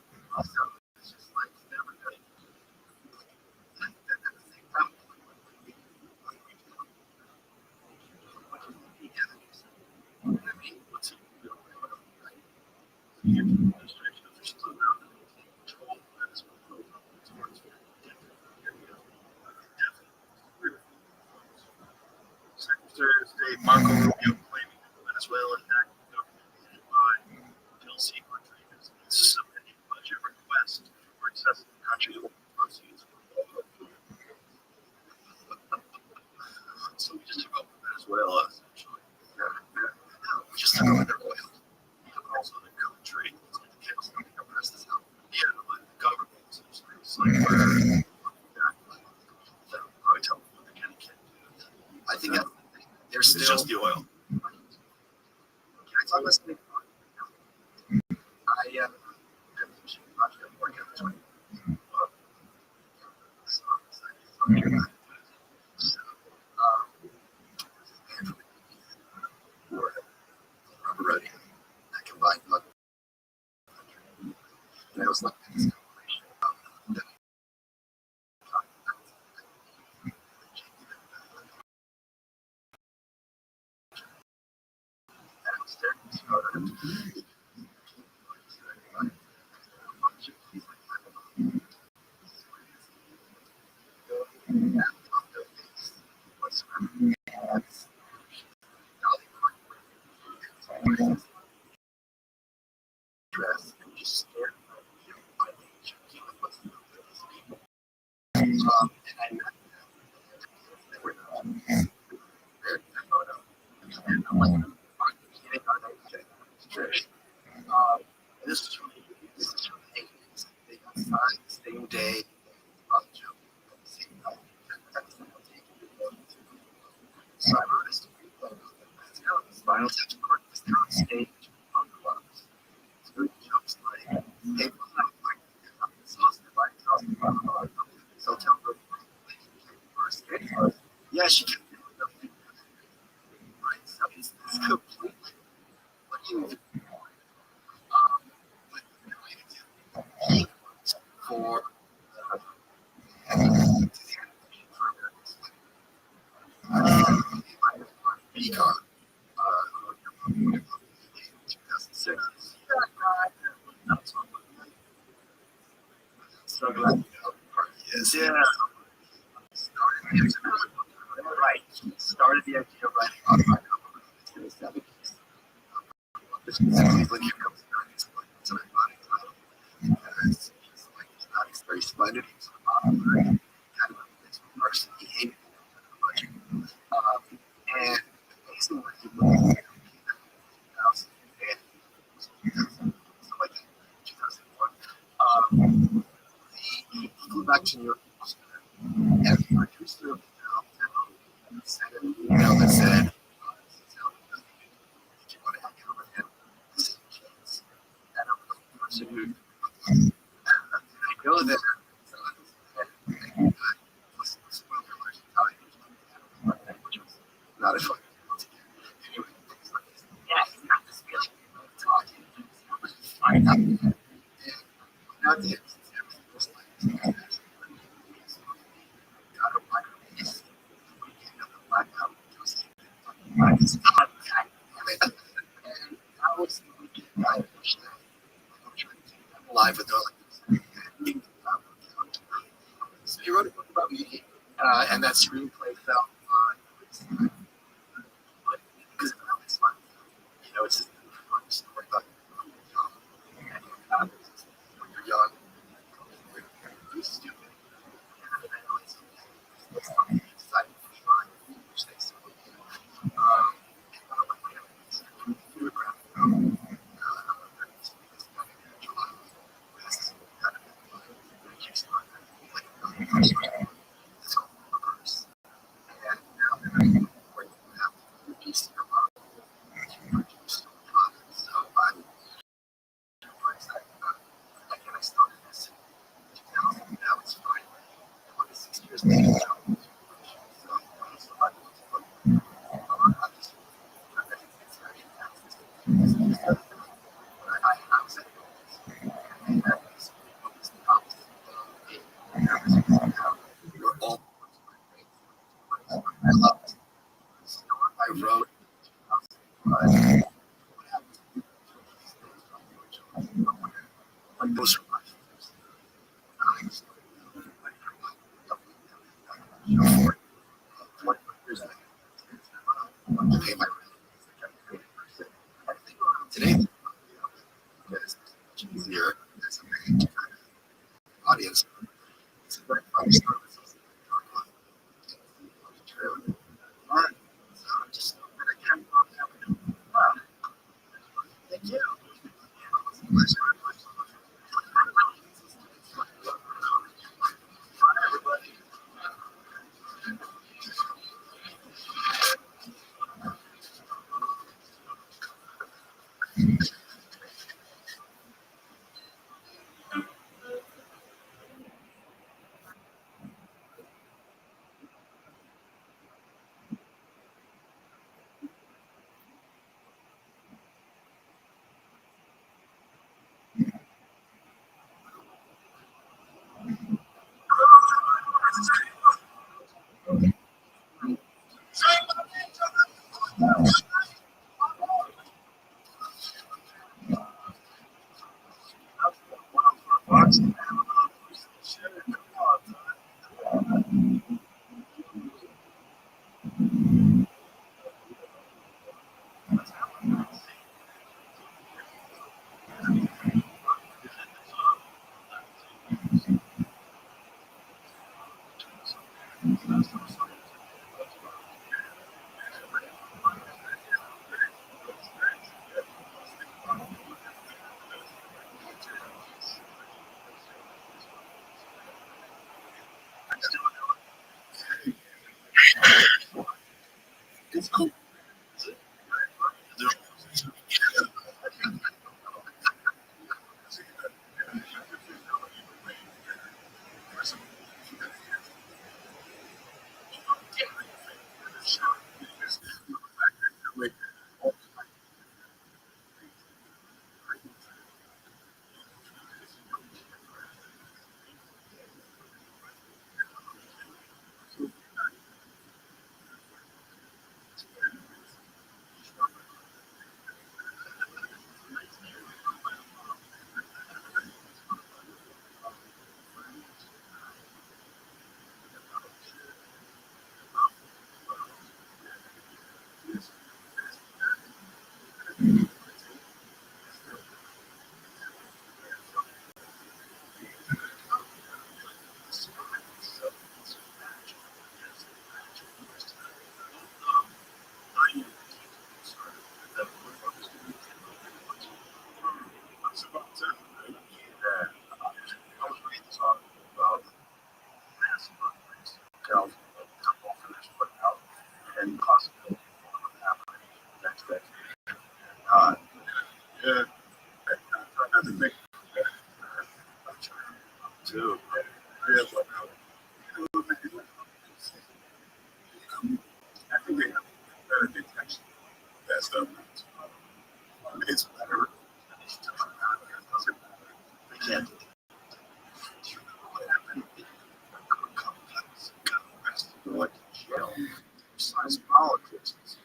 It's just like everybody. At the same time, I mean, what's he doing? Administration officials are now control Venezuela towards Secretary of State Marco Rubio claiming Venezuelan active government led by Chelsea country is submitting budget request for excessive country proceeds. So we just took over Venezuela, essentially. We just took over their oil. We took also the country. It's like the chemicals company that pressed this out. Yeah, like the government, essentially. It's like where probably tell them what they can and can't do. I think there's still just the oil. Can I talk about something? I Ready. I combined and I was like this dress and just scared by nature. And I met them. They were very photo. And I'm like, this is from the 80s. They got signed the same day. Rothschild. Cyberist. Spinal Tap Court was there on stage on the gloves. So he jumps like, hey, so tell her first yeah, she can do nothing. Right? So it's completely what do you do? For B-Car. 2006. So glad you know. Yes. Yeah. the idea of writing autobiography in the 70s. Specifically when he comes back, it's like it's an ironic title because he's like he's not very splendid, he's popular, kind of a mixed person, he hated it and based on what he was in 2000 and stuff like that, 2001, he flew back to New York and the producer of the film sent an email that said, did you want to hang out with him? This is kids. And I'm the person who, I know that, which was not a fun deal to get. Anyway, things like this. Yeah, he's got this feeling of talking. Find out. And not the end. Just like, got a white piece. Weekend of the blackout. Just God damn it. And that was the weekend I pushed that. I'm trying to keep them alive with all like this. So he wrote a book about me, and that screenplay fell on because it's fun. You know, it's a fun story about when you're young, you're stupid. It's something you decide to try, which they still do. I wrote like those are my pay my today because it's easier as a audience. It's a very fun story. Just I can't wow. Thank you. It's cool. tell football finish put out and possibly happen next day. Yeah, I have to think too. Yeah, but I think they have better detection. That stuff. It's better. They can't. Like jail, seismologists,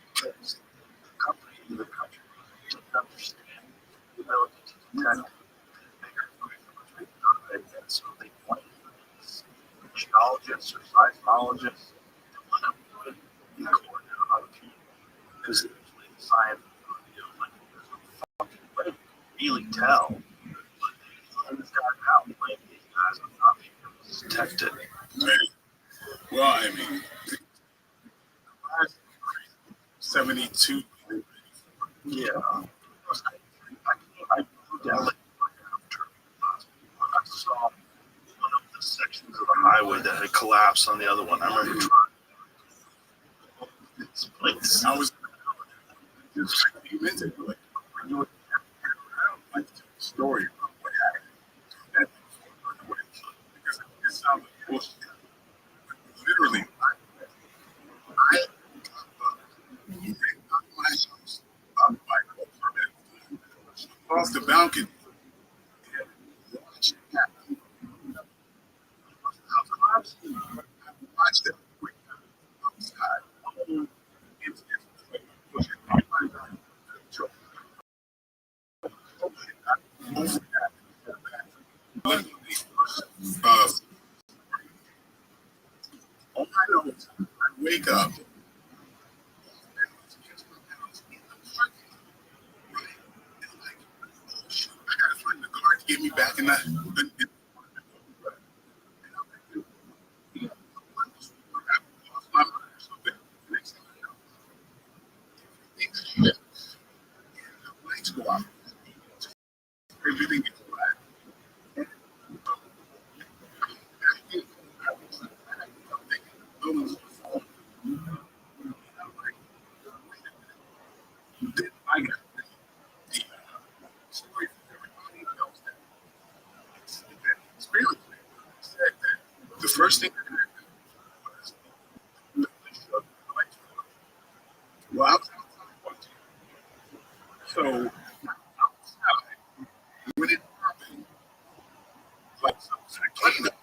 company in the country to understand, you know, to detect and so they point geologists or seismologists to want to put in court on people because they usually science, you know, like but it really tell. But these guys out, like these guys are not being detected. Well, I mean, 72. Yeah. I definitely I saw one of the sections of the highway that had collapsed on the other one. I remember trying this place. I was you meant it like you would I don't like the story about what happened because it sounds like bullshit. Literally, I my house across the balcony. I watched it outside. All I know is I wake up. I gotta find the car to get me back in that. Lights go out. Everything gets black. I got the story for everybody else that it's really clear. Said that the first thing that happened was the lights were on. Well, I was outside watching. So outside, when it happened, like something I cleaned up.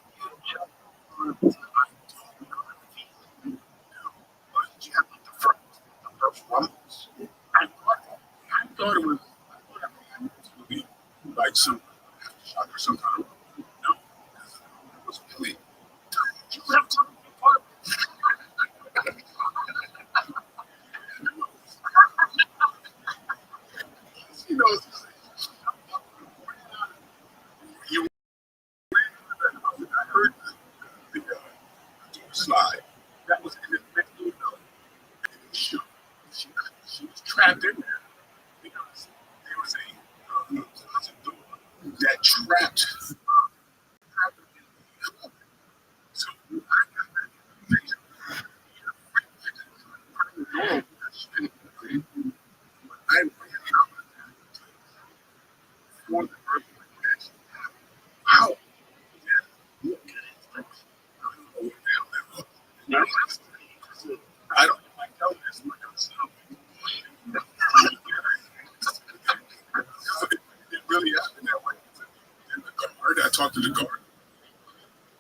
I thought it was like some shock or some kind of no, it was really you know you I heard the door slide that was in the next window and it shook. She was trapped in there because there was a closet door that trapped her. So I got that I ran out for the earthquake. How? Yeah. No, I don't like telling this like I'm something. It really happened that way. And the guard, I talked to the guard.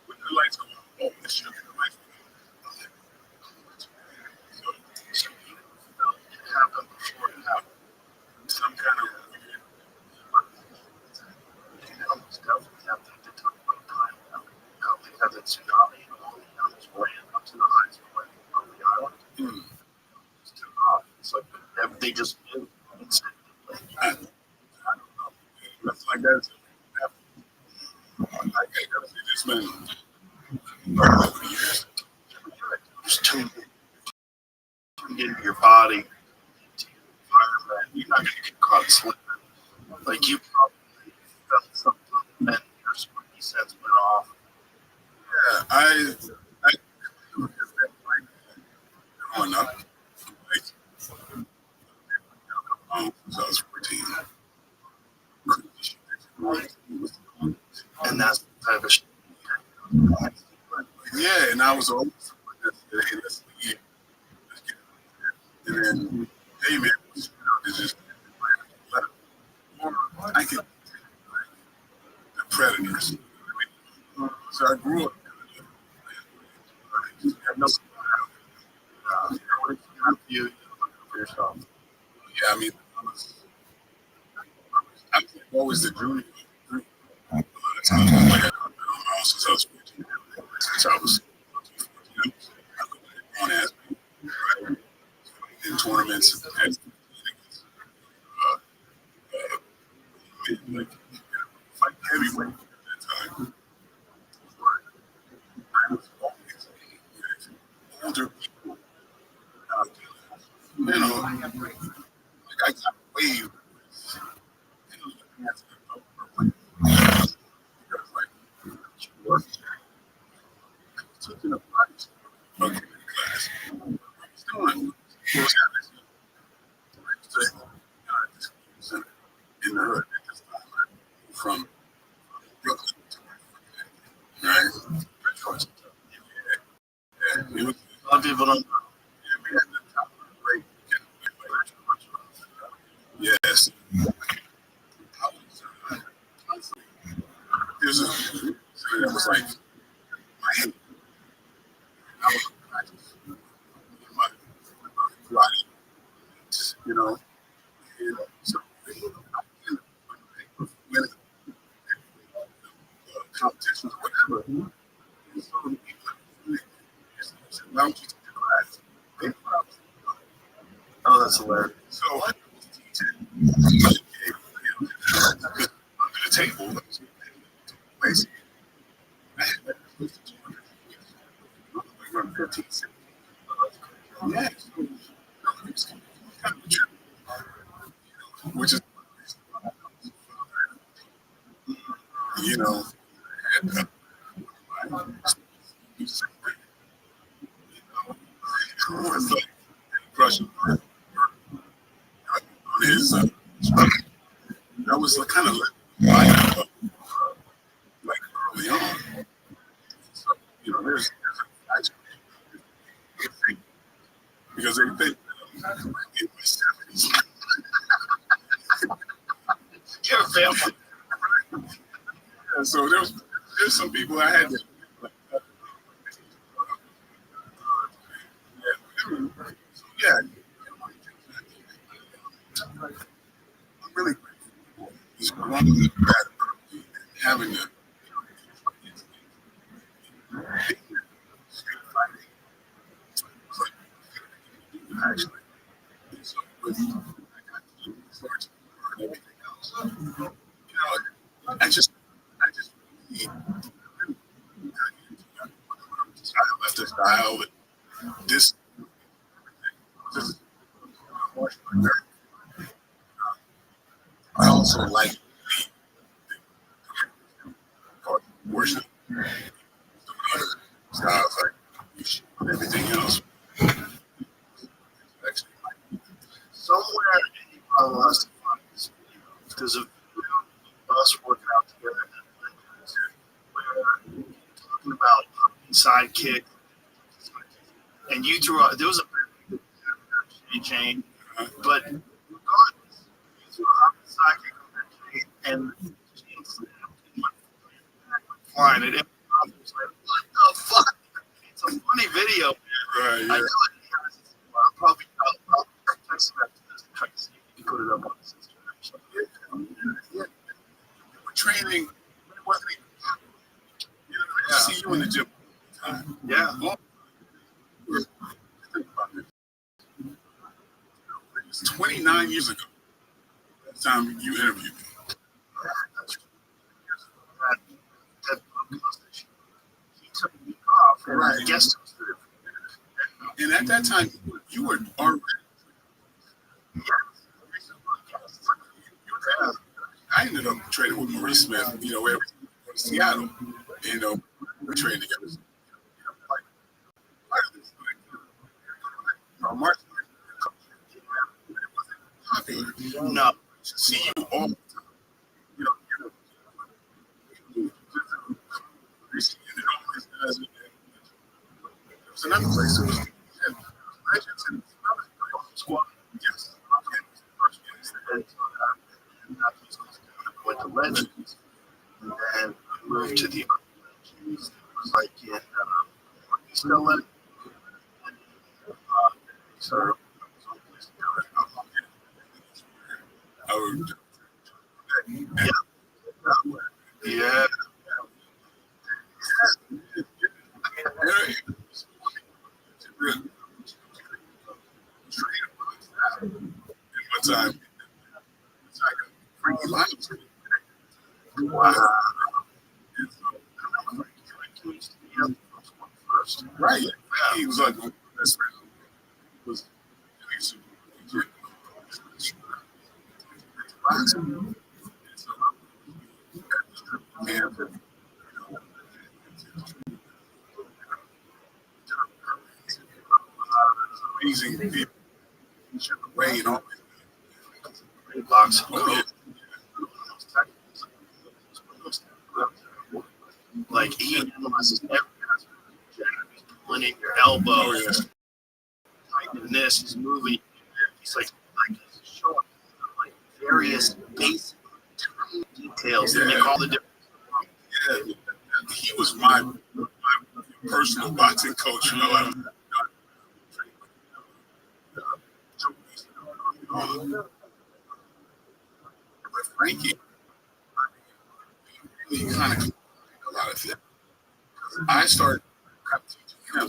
When the lights go out, oh, this should be the lights go out. So it happened before it happened. Some kind of stuff we have to talk about time. How they had that tsunami and all the animals ran up to the highest point on the island. It's too hot. It's like they just knew instantly. I don't know. Nothing like that. I can't ever see this man. Just tuned into your body, into your environment. You're not going to get caught slipping. Like you probably felt something and your spidey sense went off. Yeah, I was always someone that said, hey, let's leave. Let's get it. And then, hey, man, it's just, I can take the predators. So I grew up. You have no you for yourself. Yeah, I mean, I'm always the junior. A lot of times, like, I since I was 14, since I was 14, I could ask me, right? In tournaments, and like, fight heavyweight at that time. But I was always older people. You know, like I got waved. Because, like, teaching a class. Okay, class. What's doing? What's happening? In the hood at this time, right? From Brooklyn to right? Yeah. A lot of people don't know. Yeah, we had the top of the break. Yes. There's a that was like my hate. I was practice my karate, you know. And so when competitions or whatever, and so now you to class. Oh, that's hilarious. So I was teaching under the table, basically. I had that 15, 16. Yeah. Which is, you know, and, it's like crushing on his. I was like, kind of like early on. So, you know, there's because they think in my 70s. You're a family. So there's some people I had to. Yeah. I'm really grateful. It's one of the bad having the actually. So with sports and everything else, you know, I just style after style and this I also like the worship styles like and everything else. Actually, somewhere in our has to find this video because of us working out together where talking about sidekick and you threw out there was a chain, but regardless, you threw out the sidekick on that chain and the chain snapped and went flying. It was like, what the fuck? It's a funny video. Right, yeah. I know it. I'll probably text him after this and try to see if he can put it up on his Instagram. So, yeah. We're training. It wasn't even happening. You know, I see you in the gym all the time. Yeah. It was 29 years ago. That time you interviewed me. That he took me off and right. Guest hosted it. And at that time, you were already. I ended up training with Maurice Smith, you know, in Seattle. You know, we trained together. No, see you all the time. You know, place. It was legends and squad. Yes. Went to Legends and moved to the Legends. It was like in East LA. So yeah. One time, it's like a freaky life. Wow. Right. He was like my best friend. Was amazing people. Ray and all. Box. Oh, yeah. Like he analyzes every aspect. He's pulling in your elbow. Oh, yeah. Tightening this. He's moving. He's like he's showing like various basic tiny details that make all the difference. Yeah. He was my personal boxing coach. You know, but Frankie, he kind of a lot of things. I started teaching him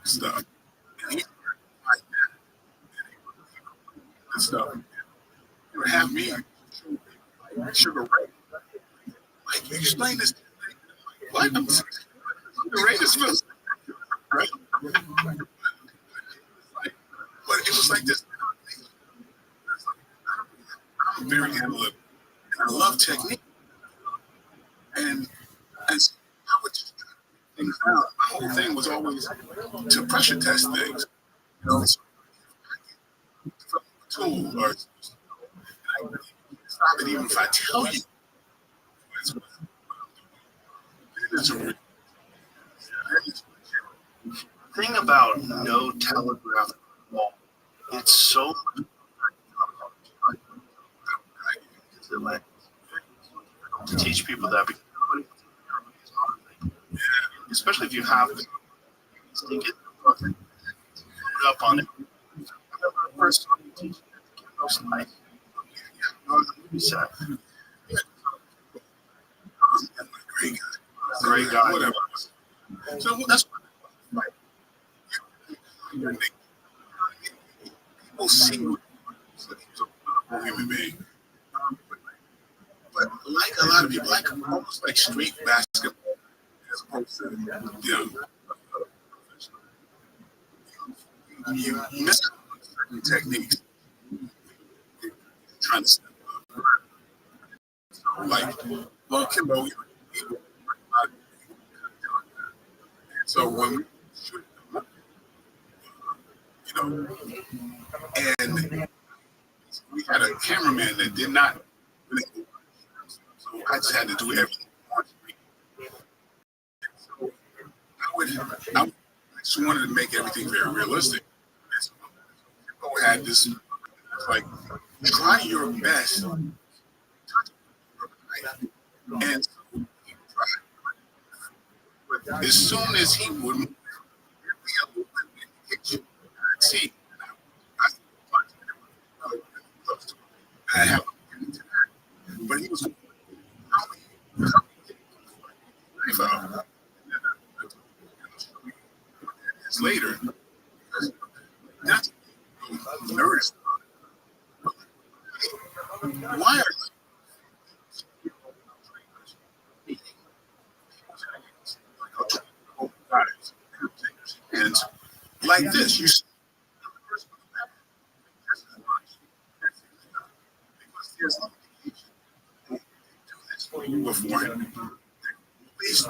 stuff. And he like that stuff. He would have me Sugar Ray. Like, explain this. What? Sugar Ray is supposed right? But it was like this. I'm very analytical. And I love technique. And so I would just try things out. My whole thing was always to pressure test things. You know, so tool or it's not even if I tell you. It's a Thing about no telegraph wall, it's so to teach people that, especially if you have to get fucking up on it. I remember the first time you teach most night. Great guy. Whatever. So that's what people see what a human being. But like a lot of people, like almost like street basketball, as opposed to you miss certain techniques. Trying to step up. Like, well, Kimbo, so when we shoot them, and we had a cameraman that did not really, so I just had to do everything on screen. So I just wanted to make everything very realistic. So Kimbo had this, like, try your best. And so he tried. As soon as he would move, see, I have but he was later. That's nervous. Why are and like this, you see because there's beforehand. At least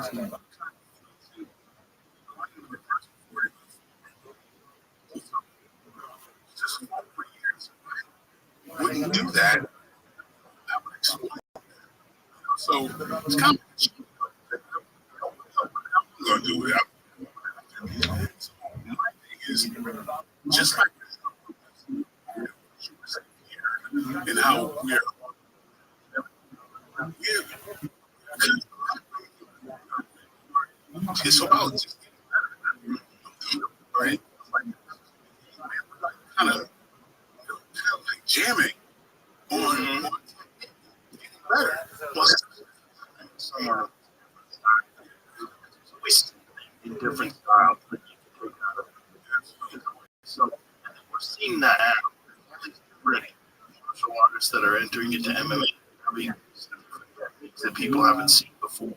just 4 years. Wouldn't do that. I would explain. So it's kind of gonna do it. So my thing is just like and how it's about just right, kind of like jamming on better. Some in different styles. So we're seeing that already. Martial artists that are entering into MMA having that people haven't seen before.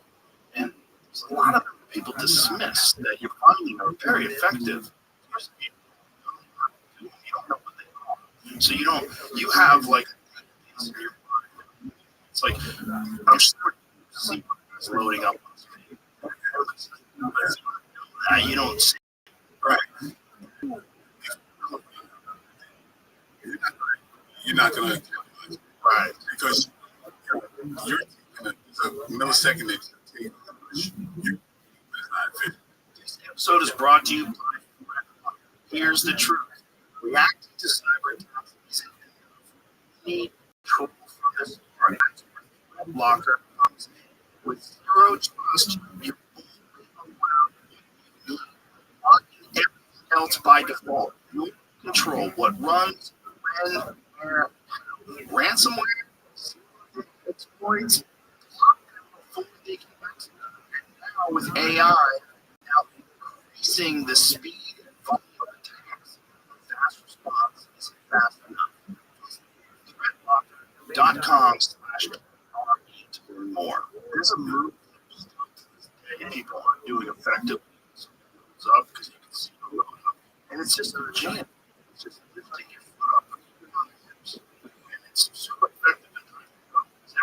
And there's a lot of people dismiss that you're finding are very effective. You don't know what they are. So you have like, it's like, I'm sure it's loading up. You don't see. Right. You're not gonna Right. because you're a millisecond that This episode is brought to you by Here's the Truth. Reacting to cyber attacks is need control from this blocker with zero trust. You're everything else by default. You control what runs, when, where, ransomware, exploits, before they can exit. And now with AI, now increasing the speed and volume of attacks, fast response isn't fast enough. Threatlocker.com/RE to learn more. There's a move that people aren't doing effectively. It's up because you can see it going up. And it's just a jam. It's just lifting your foot up and it's super effective at times.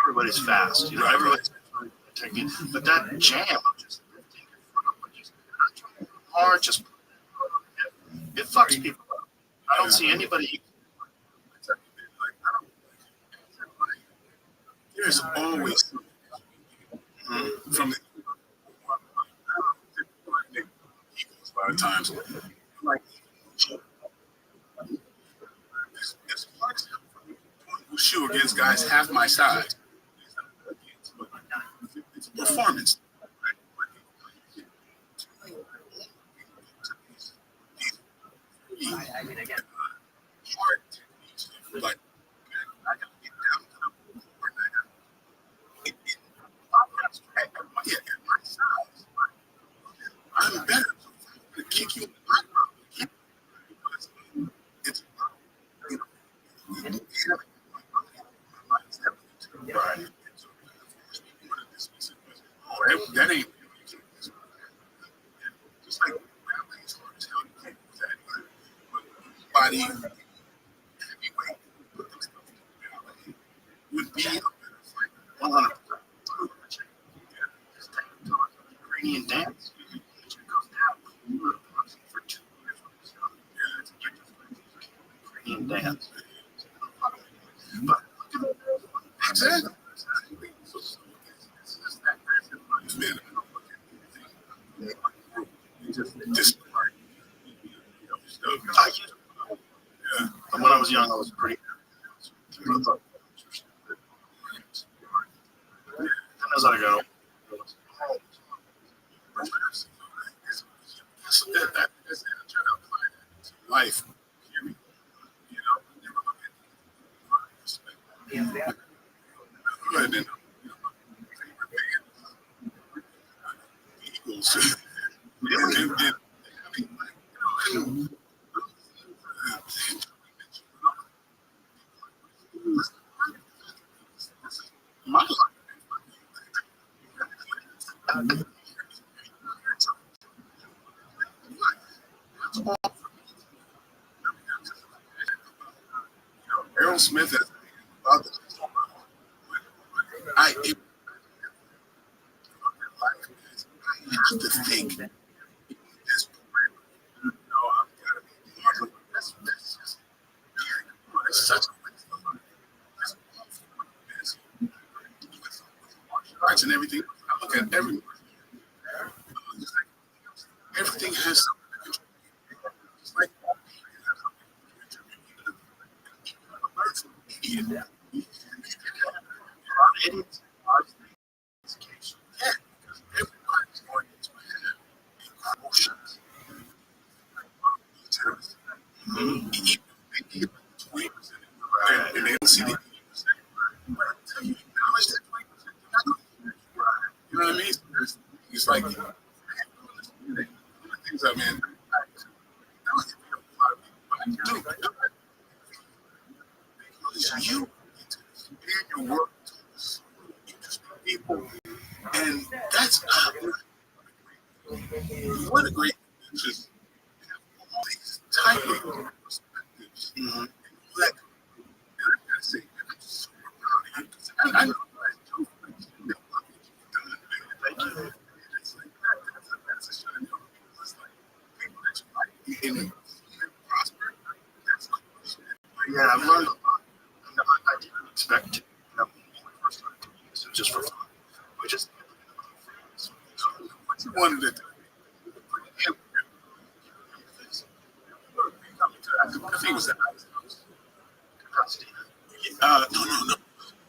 Everybody's fast, everybody's technique. But that jam of just lifting your foot up and just not trying hard, just it fucks people up. I don't see anybody. there's always from the Eagles a lot of times. Like this shoe against guys half my size. It's a performance. Hard techniques, like I gotta get down to the floor. At my size, I'm better. To kick you in the background. It's right. That ain't just like grappling is hard as hell. You can't do that. Body heavyweight would be a better fight. 100%. Ukrainian dance. It goes down. You were boxing for 2 years. Ukrainian dance. But exactly. Just when I was young, I was pretty. And as I go, life. And then, Eagles. my Errol Smith has about this. I have to think this I'm gotta be hard. That's just it's such a waste of money. With martial arts and everything. I look at everyone. the things I mean, dude, because you in your work, interesting people, and that's what a great just all these type of perspectives. Mm-hmm. That I say, I'm so proud of you. 'Cause I know thank you. It's like that's a shine. It's like people that you like in prosper. That's cool. Yeah, I've learned a lot. I didn't expect to. When I first started doing this, it was just for fun. We just what you wanted to do. If he was at house. No. It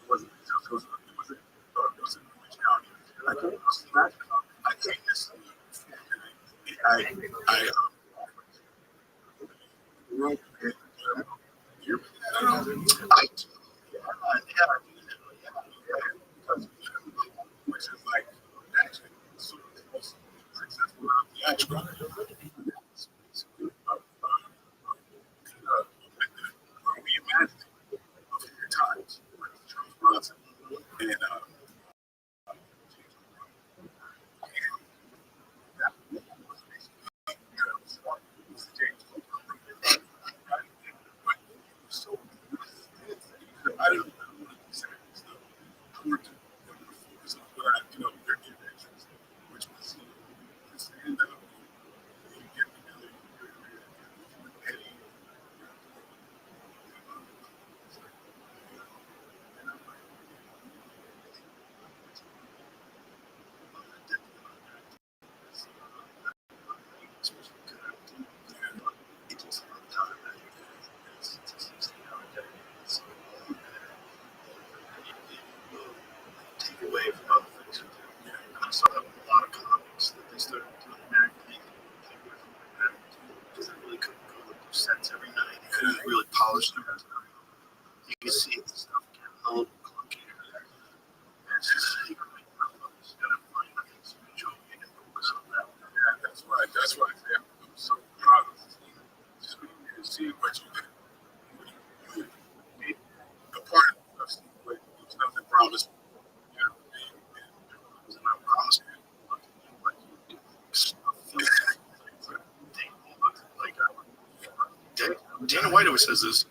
wasn't. It was in Orange County. I came this. I wrote it. Which is like actually successful theatrical. Reimagining of your times. Charles Bronson and that was basically so I didn't know what to say. I worked focus on what I, their connections, which was stand up, get together, and take away from other things. I saw that with a lot of comics that they started doing acting because they really couldn't go to sets every night. They couldn't really polish their you can see the stuff getting a little clunky. It's just you gotta find things to enjoy and focus on that. Yeah, that's right. That's right. Yeah. I'm so proud of the team. Just see what you did. You made a part of us. It was nothing promised. You know, it was not promised. Like you Dana White always says this.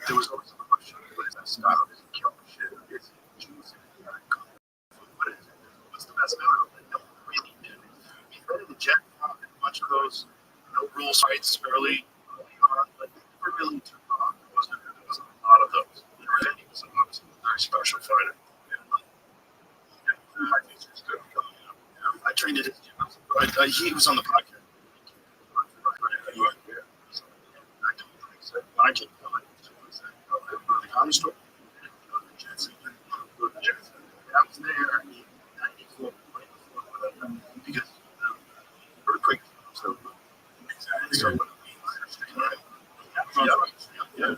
There was always a question: what is that style? Does it kill shit? Is it juicy? What is it? What's the best metal? And no one really knew. He invented the jet pop and a bunch of those no rules fights early on, but they never really took off. There wasn't a lot of those. And he was obviously a very special fighter. I trained at his gym. He was on the podcast. When I came to the comedy store, I was there in 94, because earthquake. So, exactly. So, yeah.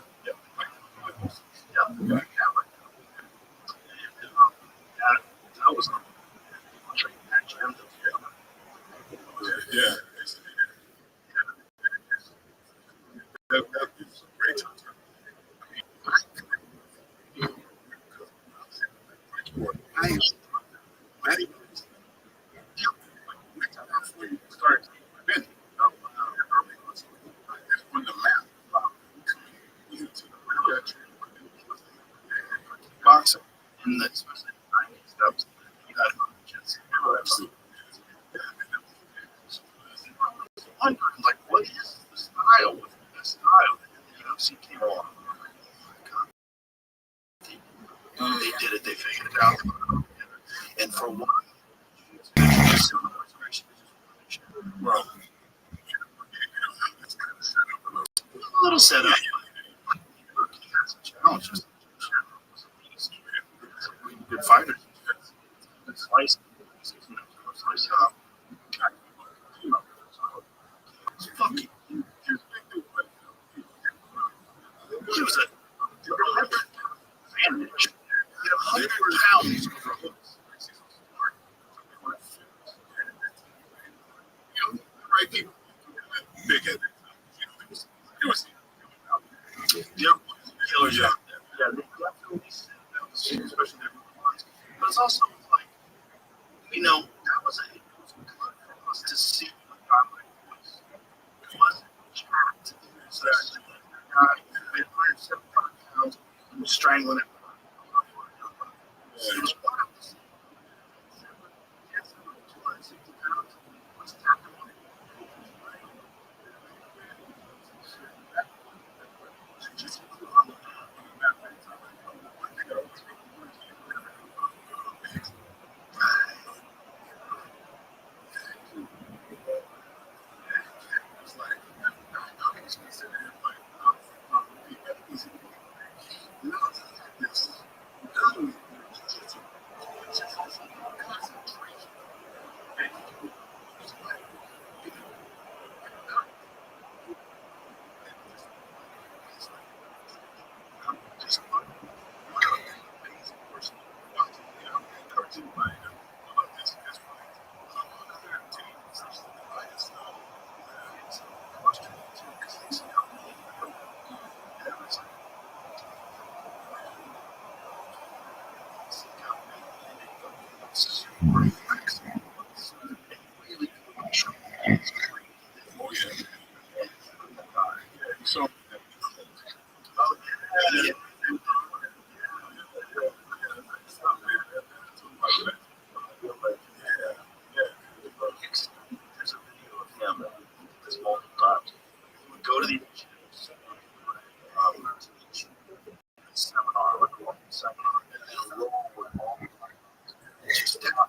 I was training that gym. Yeah. That was a great time. Boxing in the especially in the 90s, that was you got to just absolutely. Wondering like what is the style with the style that the UFC came along? They did it. They figured it out. And for one, well, a little setup. Challenges. Good fighters. Good slice. Fuck you. He was a advantage. 100 pounds. Right people. Big head. It was killers out there. Yeah, they definitely said that, especially their ones. But it's also like, that was it was good for us to see what God was. It wasn't jacked. So that's the guy who weighed 175 pounds and was strangling it. It was wild. 260 pounds. What's that doing? Just So, there's a video of him this multiple times. He would go to the seminar, like a local seminar, and then roll with all the just down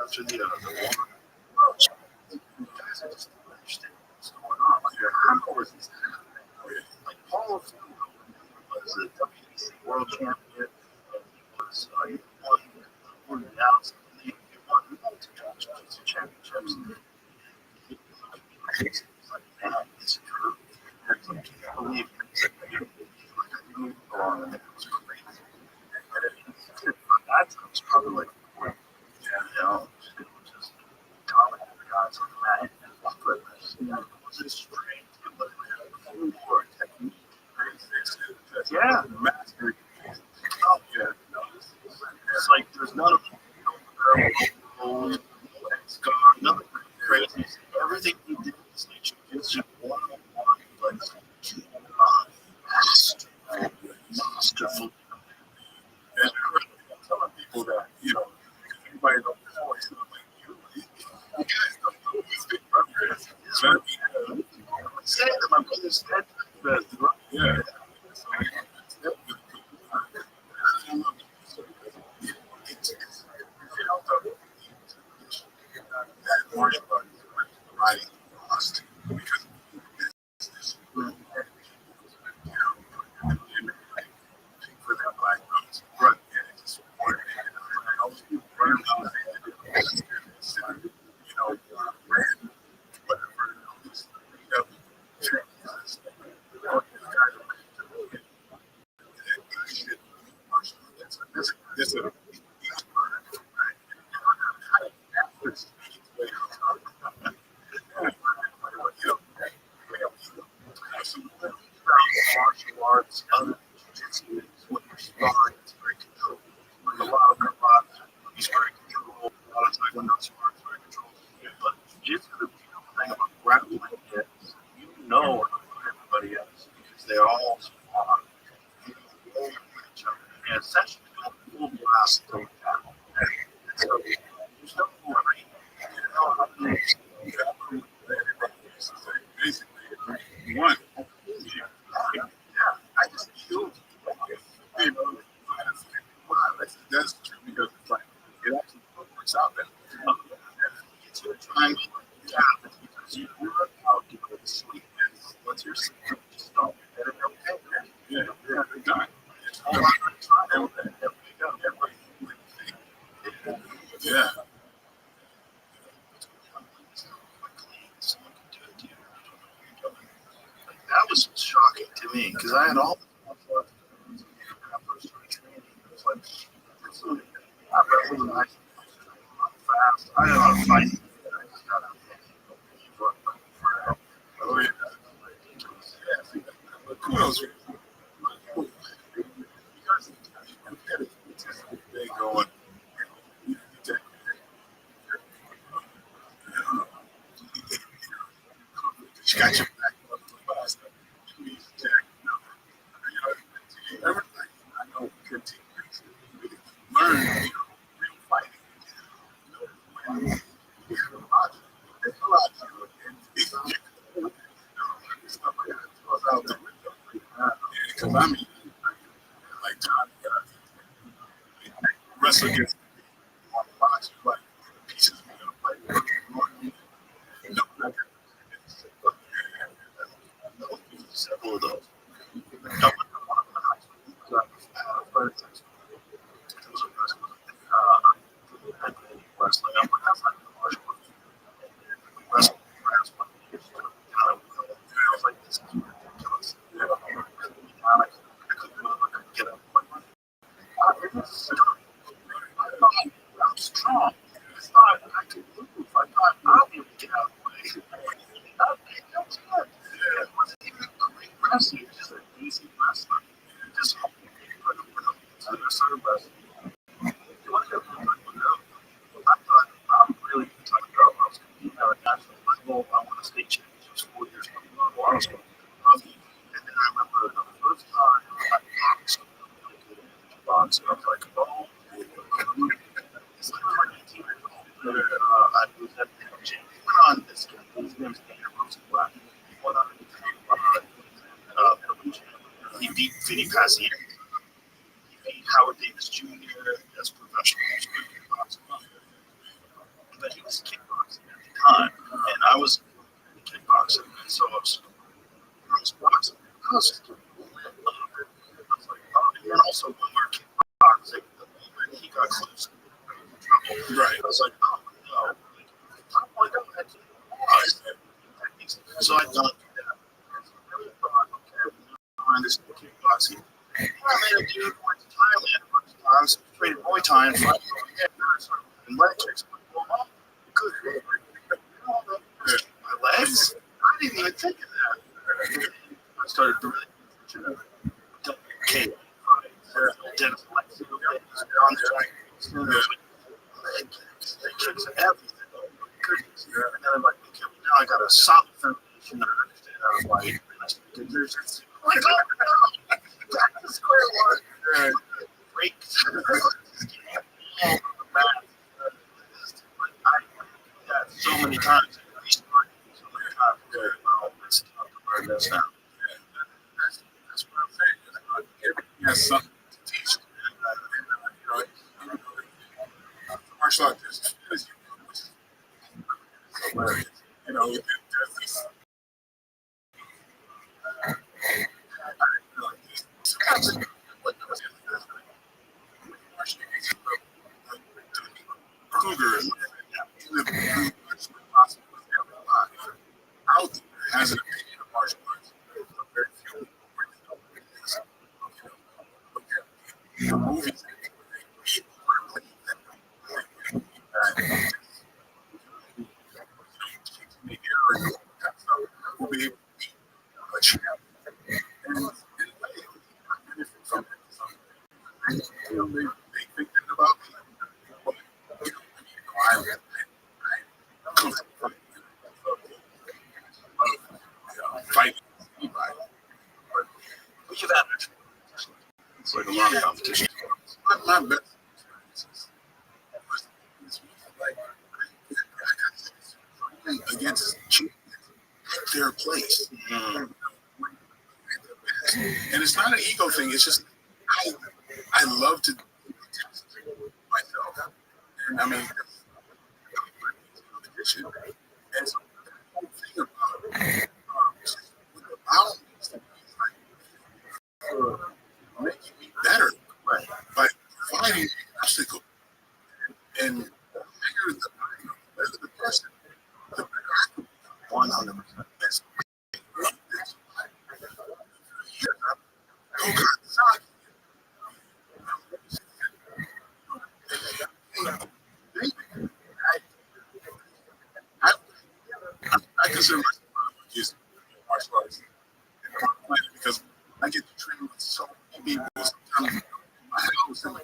after the water. You guys are just don't understand what's going on. Like, how is this happening? Like, Paul was a WBC world champion, and he was, he won the Dallas League, he won multiple championships. It's like, man, it's true. It's like, you can't believe it. It was crazy. And that time was probably like, just dominant the guys on the mat. It wasn't strength, it wasn't core technique. Yeah, mastery. Oh, yeah. It's like there's none of them. Nothing crazy. Everything he did was like it's just one-on-one, like masterful. And I'm telling people that, everybody knows this voice. You guys don't know who this big brother is. I'm saying that my brother's head best. Yeah. Martial arts writing lost because for that black belts, right? And it's just important. I always learn about it. Brand, whatever. This is martial arts, other jiu-jitsu, what you're sparring is very controlled. A lot of karate, he's very controlled. A lot of taekwondo sparring is very controlled. But jiu-jitsu, the beautiful thing about grappling is everybody else because they're all smart. You know each other. And essentially, full blast through that. And so there's no more right. Basically, one. I just killed That's true because it's like it actually works out better. It's your time. Yeah, because you work out, you go to sleep, and once you're sleep, you just don't get it. Okay, yeah, you're done. It's all about time. Yeah. That was shocking to me because I had all the fast. I had a lot of fighting. Oh, yeah. Kudos. They going. She got your back. Everything. I know continue to learn real fighting. It's a lot. It's a lot. Stuff like that goes out the window. Because I mean, like John, wrestle against box, like pieces, like no, several of those. Wrestling up with that's like the wrestling. I was like, this is ridiculous. I couldn't get up. I thought I'm strong. I thought I could move. I thought I'll be able to get out of the way. That was good. It wasn't even a great wrestling, just an easy wrestling. Just hoping to the serve wrestling. I thought I'm really talking about I was competing at a national level. I won a state championship 4 years ago. I was going to and then I remember the first time I boxed, I was like, oh, it's like 19 years old. I was at the gym. He went on this guy. His name's Daniel Rothschild. He went on he beat Vinny Pazier. He beat Howard Davis Jr. as professional kickboxing. But he was kickboxing at the time, and I was kickboxing, and so I was boxing. I was just getting a little bit. I was like, oh, and then also when we were kickboxing, the moment he got close to trouble, right? I was like, oh no, I don't have to pause. So I thought that. I really thought, okay, I understand kickboxing. I made a dude went to Thailand a bunch of times, trained Muay Thai and fight and leg kicks. Good. My legs? I didn't even think of that. I started really okay. Dennis Lexi on there. Leg kicks and everything. Goodness. And then I'm like, okay, now I got a solid foundation. I understand how to fight. Oh my God, no. Back to square one. Break. So many times. So many times. That's now. That's what I'm saying. Everything has something to teach. Martial arts is there's this. Kruger out there has an opinion of martial arts. Very few the movies will be able to be a champ. And in a way, from they think about me. Fighting anybody. But you've had it's like a lot of competition. My best against their place. And it's not an ego thing. It's just I love to And I mean, tradition. And so the whole thing about with the boundaries, for making me better, right? By providing an obstacle. And the bigger the person, the bigger I can become. 100%. That's I consider myself just martial arts because I get to train with so many people. Sometimes my house and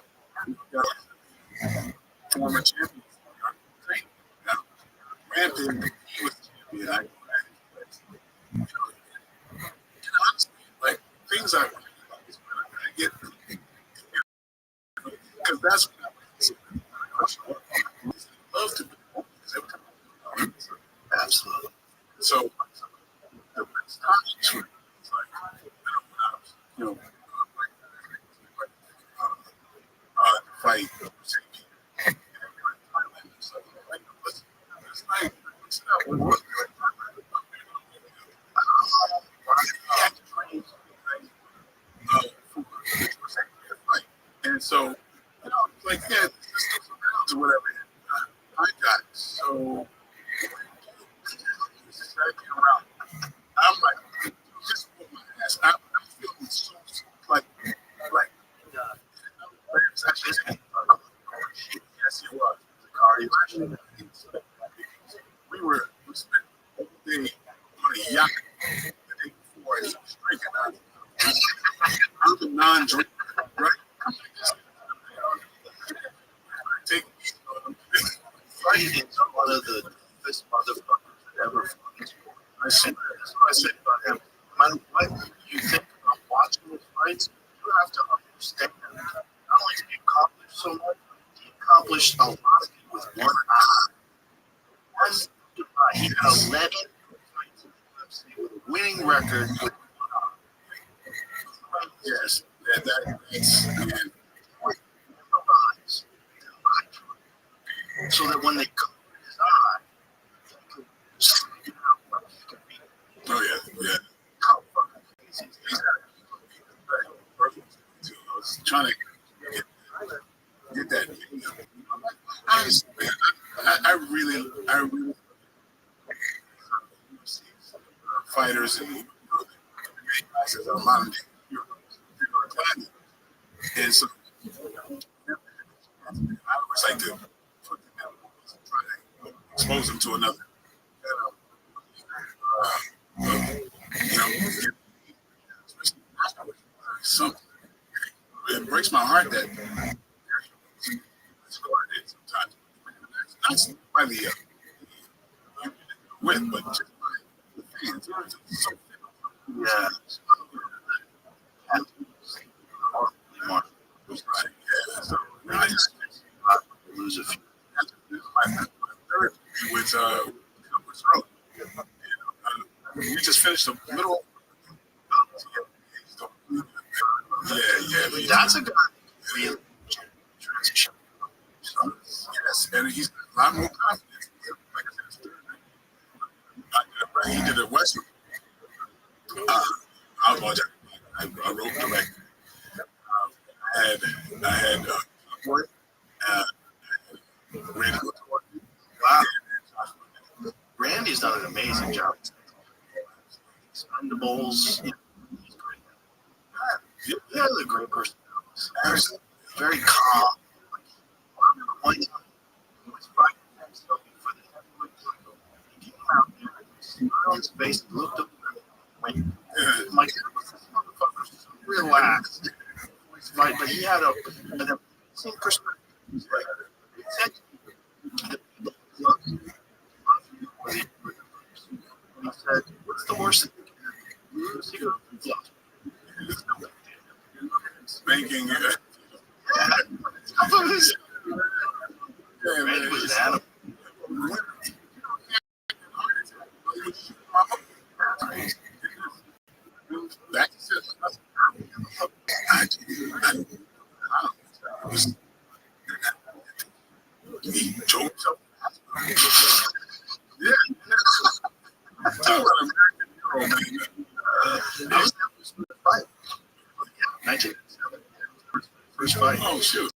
former champions train. Granted, he was champion. I honestly, like things I get because that's what I love to do. Absolutely. So the best time is like you know fight and so, like, yeah, to whatever. I got it. So, around. I'm like, just put my ass. I'm feeling so, like, yes, it was. The we spent the day on a yacht the day before, and he was drinking. I'm a non-drinker, right? Take one of the best motherfuckers ever. I said about him. No matter what you think about watching his fights, you have to understand that not only did he accomplish so much, he accomplished a lot with one eye. He had 11 fights in the UFC with a winning record with one eye. Yes, that's and so that when they cover his eye, they could see how much he could beat. Oh yeah, yeah. How fucking crazy is that? I was trying to get that. I really fighters and guys are modern day heroes. And so I always like to put them out and try to expose them to another. Something. It breaks my heart that sometimes not by the win, but just by the fans. Yeah. Yeah. So I just lose a few. With we just finished the middle. Yeah. That's a good real transition. Yes, and he's a lot more confident. Like I said, he did a Western. I apologize. I wrote direct. I had Randy. Wow. Randy's done an amazing job. Expendables. He's great. Yeah, the great person. Very calm. One time, he was fighting himself for the heavyweight title. He came out there, smiled on his face, and looked up and went, my God, this motherfucker's so relaxed. Right, but he had an amazing perspective. He's like, he said, the people love you. He said, what's the worst thing you can do? He goes, spanking. Randy was an animal. He choked himself. Yeah. Talk about American hero, man. I was never supposed to fight. 1987. First fight. Oh, shoot.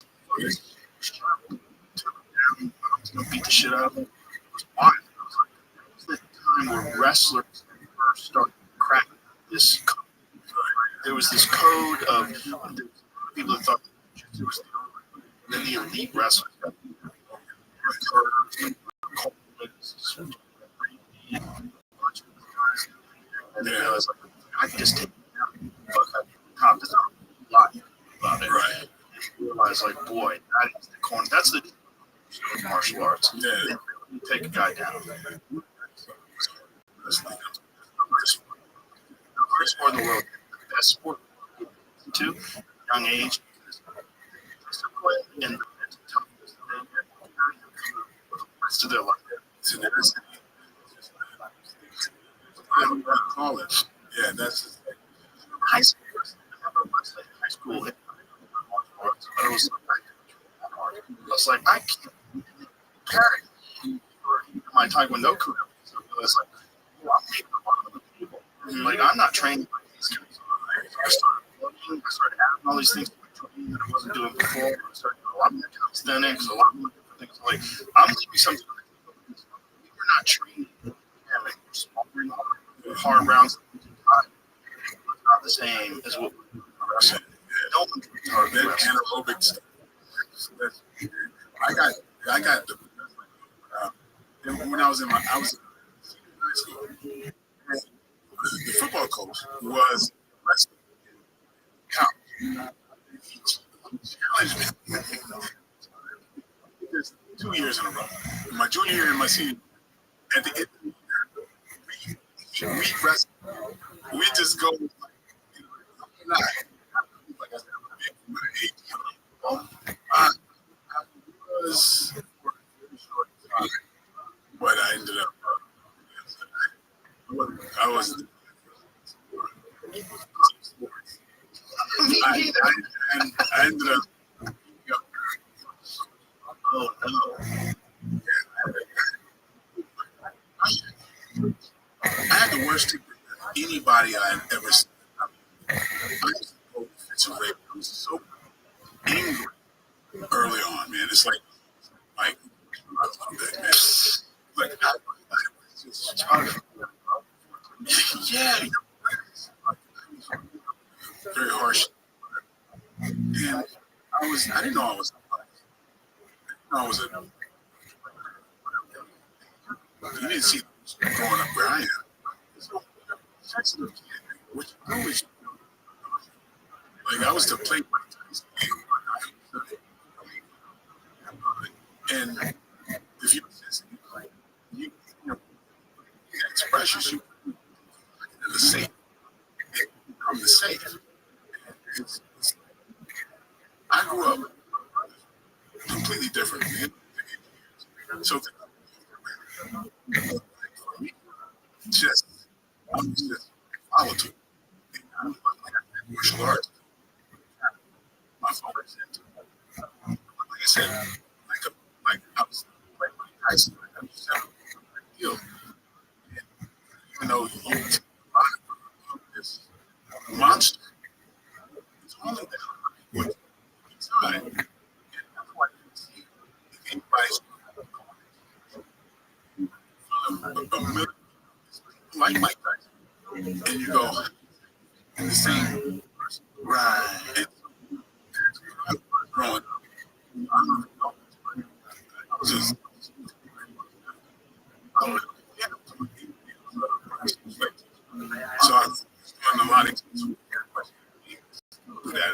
Beat the shit out of him. It was wild. It was the time where wrestlers first started cracking this code. There was this code of people that thought it was then the elite wrestlers got and then I was like, I can just take it down. Fuck that. Top this out. A lot about it. Right. And you realize, like, boy, that is the corner. That's the martial arts. Yeah. You take a guy down. That's like the greatest sport in the world. The best sport too. Young age. And the toughest thing for the rest of their life. So there's college. Yeah, that's high school. I remember high school hit but it was I was like, I can't carry my Taekwondo career. So it was like, well, I'm making fun of other people. Like, I'm not trained like these guys. I started looking, I started adding all these things to my training that I wasn't doing before. I started doing a lot more calisthenics, a lot more different things. Like, I'm leaving something like we're not trained. Yeah, like, we're smoking hard rounds. It's not the same as what we're doing. That anaerobics. I got the when I was in high school. The football coach was college. He challenged me. Just 2 years in a row. My junior year and my senior. At the end of the year, we wrestle. We just go. Like I said, I was for a very short time, but I ended up. I was. I ended up. Oh no! I had the worst ticket of anybody I had ever seen. I used to go defensive rape. I was so angry early on, man. It's like I love that, man. Like I was just trying yeah, very harsh. And I didn't know I was. I was a. You didn't see growing up where I am. Sensitive kid, which always like I was the play and if you like you expressions you the same. I'm the same. I grew up completely different. So for me, just I was just volatile. Martial arts. My father's into like I said, like I was like high school. I was deal. Even though you this monster, it's only that what inside. And that's why you see if anybody's a million like Mike Tyson, and you go in the same person. Right. And growing up, I was just so I learned a lot of do that.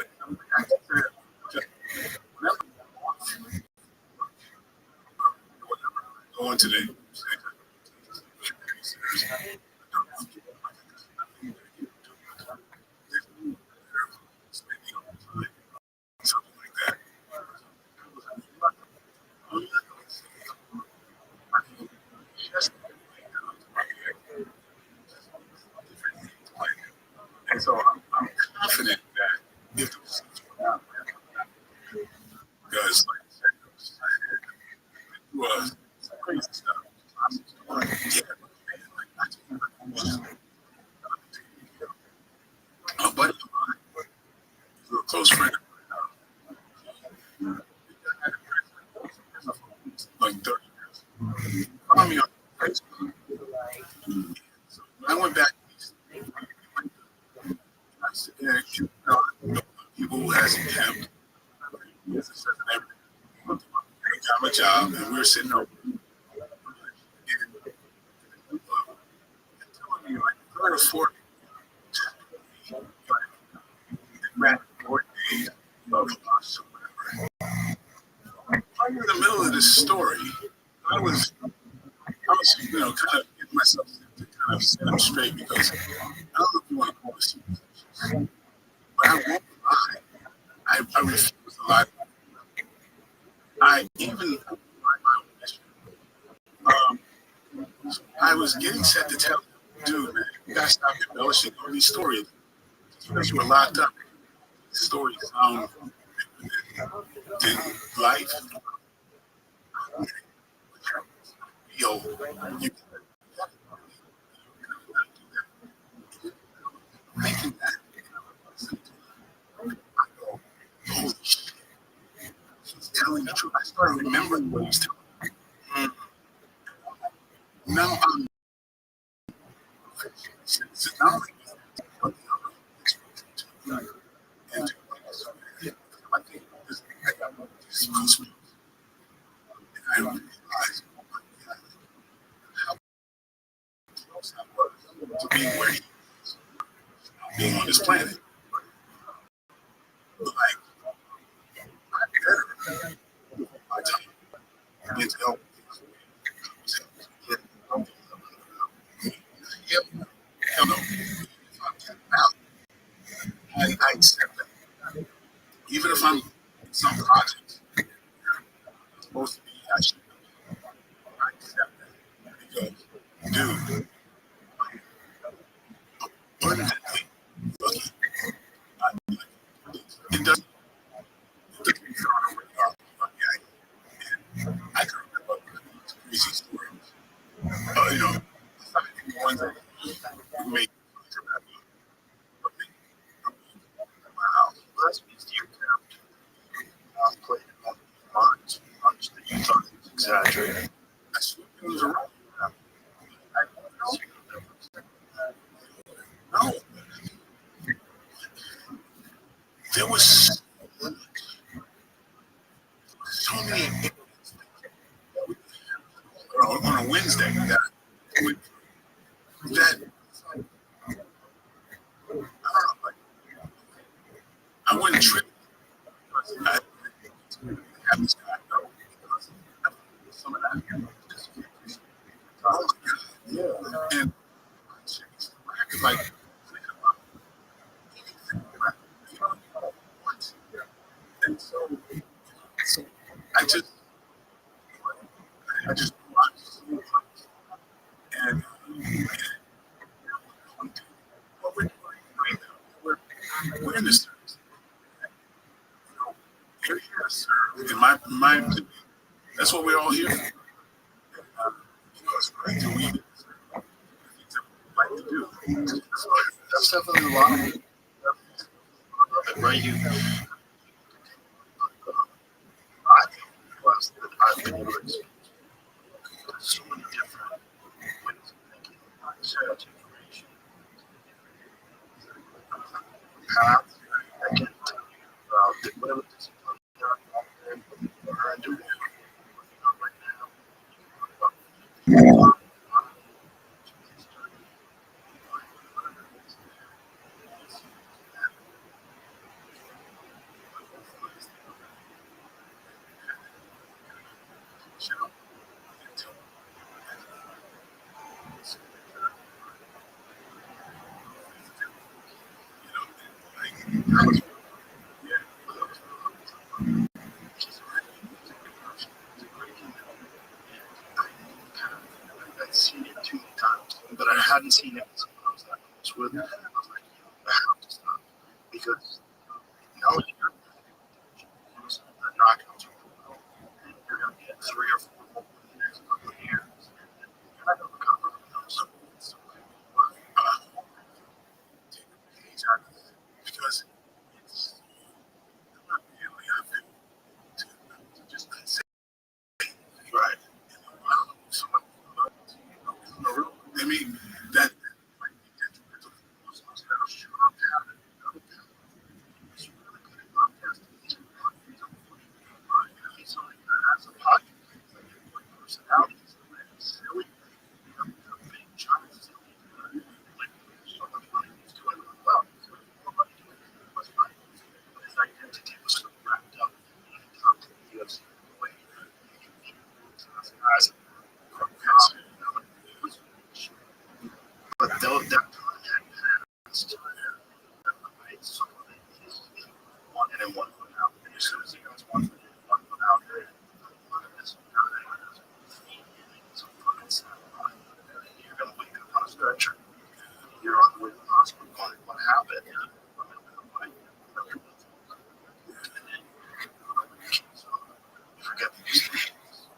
Going today. Something like that. And so I'm confident that if because like I said, was some crazy stuff. Yeah, a buddy of mine, a real close friend of mine, like 30 years. Found me on Facebook. So when I went back east, I said, yeah, you know, people who hasn't helped. I got my job, and we were sitting over. And telling me like third or fourth, ran 4 days of us or whatever. I'm in the middle of this story. I was, you know, kind of getting myself to kind of set up straight because I don't know if you want to call this, but I won't lie. I refuse to lie. I even, I was getting set to tell, dude, man, you gotta stop embellishing all these stories. Because you were locked up. Stories sound than life. Yo, you making that. Holy shit. He's telling the truth. I started remembering what he's telling me. Now I'm now and I think this goosebumps. And I realized, oh my God, how close I was to being where he is, being on this planet. But like, I better my time. Mental health. Hell no. I accept that. Even if I'm in some projects, it's supposed to be, I accept that. Because, dude, abundantly lucky. It doesn't fit on a radar. And I can remember crazy stories. You know, the ones that make wow. Well, that speaks to your character. Playing on minds. Honestly, you thought it was exaggerated. I swear it was around. No. There was so many on a Wednesday that I don't know, like, I wouldn't trip because I have this guy know because some of that. Oh my God. Yeah. And like, what? And so I just watched and what we're doing right now, we're in this service. You know, you're here to serve. In my opinion, that's what we're all here for. You know, it's great to we like to do. So that's definitely a lot of it, right? I think was that I've been able to experience so many different ways of thinking, so much information, paths. I can tell you about whatever discipline I do right now. I'd seen it 2 times, but I hadn't seen it since I was that close with it. And I was like, I have to stop because now you're not going to, you're going to get 3 or 4 more guys but they'll that passed. One in and one foot out. And as soon as he goes 1 foot out, you're going to wake up on a stretcher. You're on the way to the hospital going, what happened? Forget these things.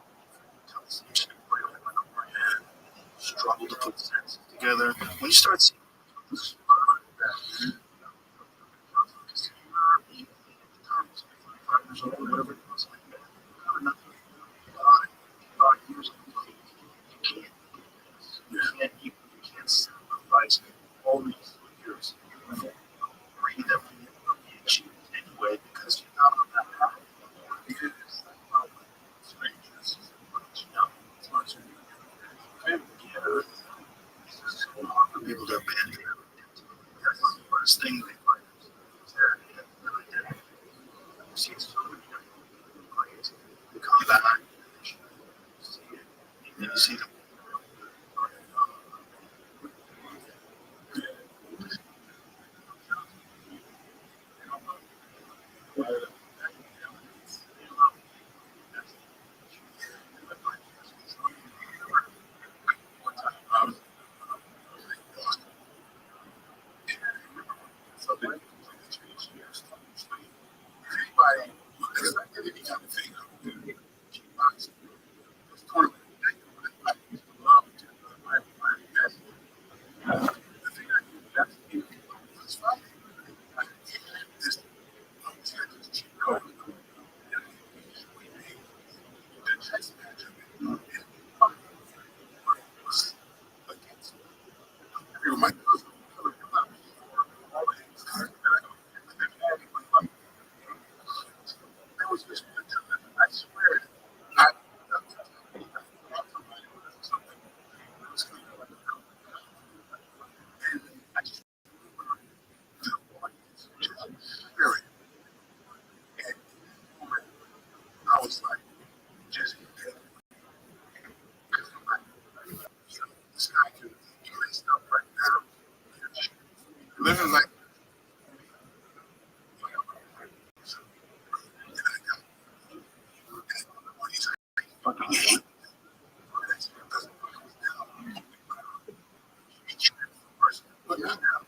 Struggle to put sentences together. When you start seeing whatever it was, you can't sacrifice all these years for bringing them to achieve anyway because you're not on that path. Because strangers, you know, it's much together. It's so hard for people to abandon them. That's the first thing they find is their identity. You see so many plays. They come back, you see it, and then you see them. I was like, just this guy can play stuff right now. Living like fucking hate. Look at now.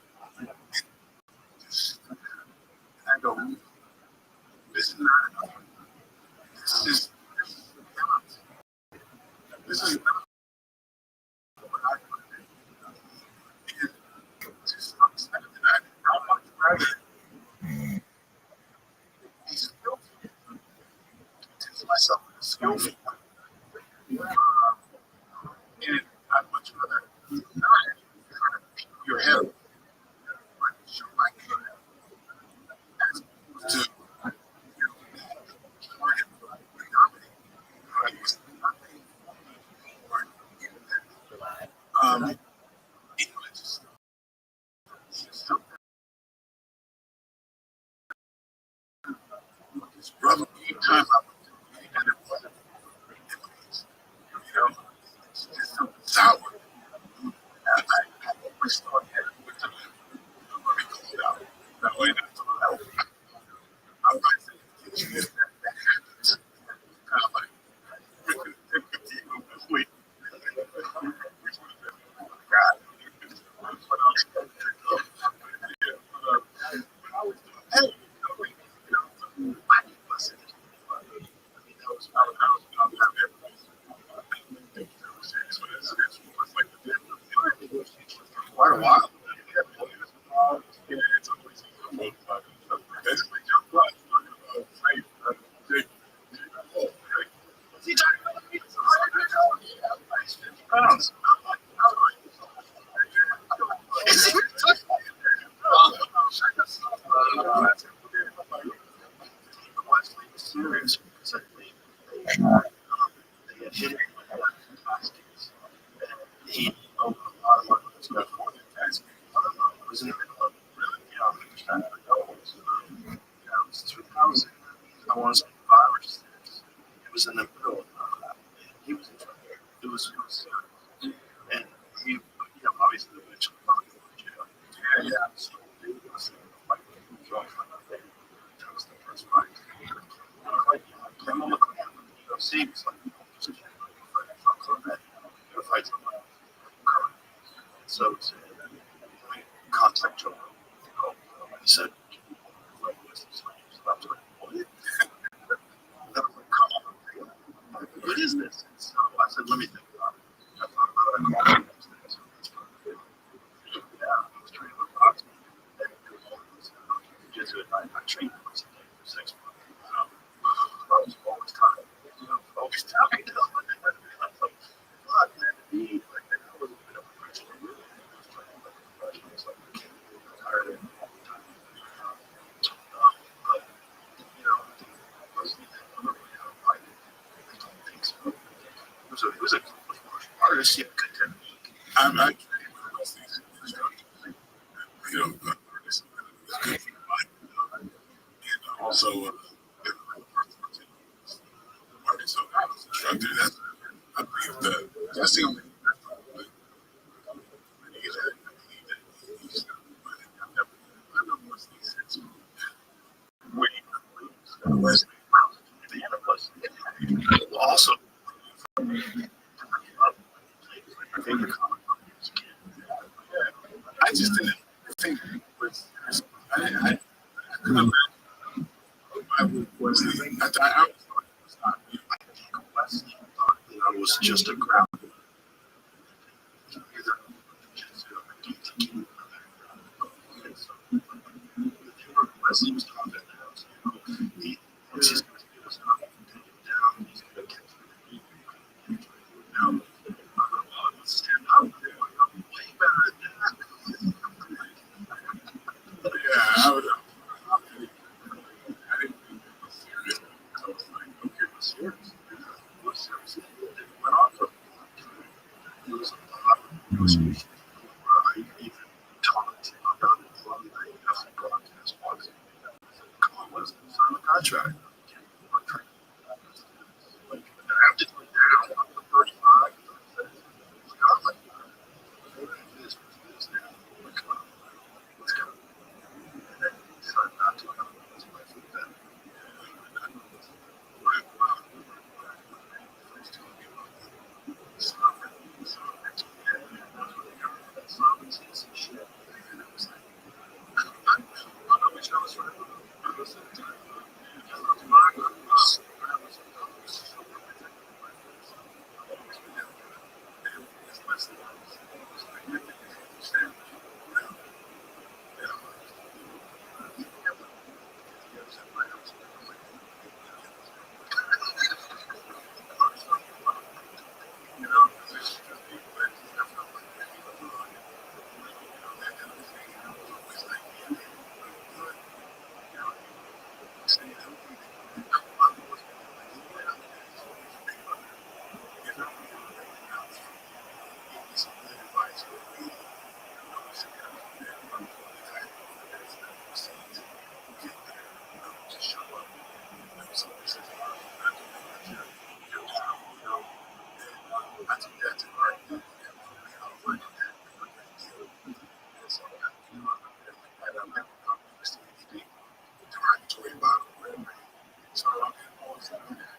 I go, this is not enough. This is not. This is not what I want to do. And just upset that how much rather be skillful. Teach myself to be skillful. And I'd much rather not try to beat your head up, but show my hand as opposed to English. His brother, anytime I went to and it wasn't, you know, it's just so sour. I always thought that he was in trouble. It was and he, obviously the bitch was jail. Yeah. So it was like, that was the first fight. Like, came on the UFC was like, just fights on my card. So contact Joe. He said, what? What is this? So I said, let me think about it. I thought about it. Yeah, I was training with boxing. I trained for 6 months. I was always tired. Always tired. Fuck, man, to be like that, I was a bit of a professional. Really, I was training like a professional. So I became tired of it all the time. But, personally, I don't really have a fight. I don't think so. It was a martial artist. He had good technique. I'm not kidding with those things. It's good for the body. And also, so I was instructor. I believe that's the only. Also, I just didn't think it was. I couldn't imagine. I was I thought it was not. I was just a ground. He was talking he was just not down. He's going to catch me. Now, stand up. Way better than that. Yeah, I would. I didn't think it was serious. I was like, okay, it was serious. It was serious. It went on for it was a lot of negotiation. I even talked about it on the broadcast boxing. Come on, let's sign the contract. Like, I just went down on the 35. I'm like, it is now. Like, come on, let's go. And then he decided not to. That's my food then.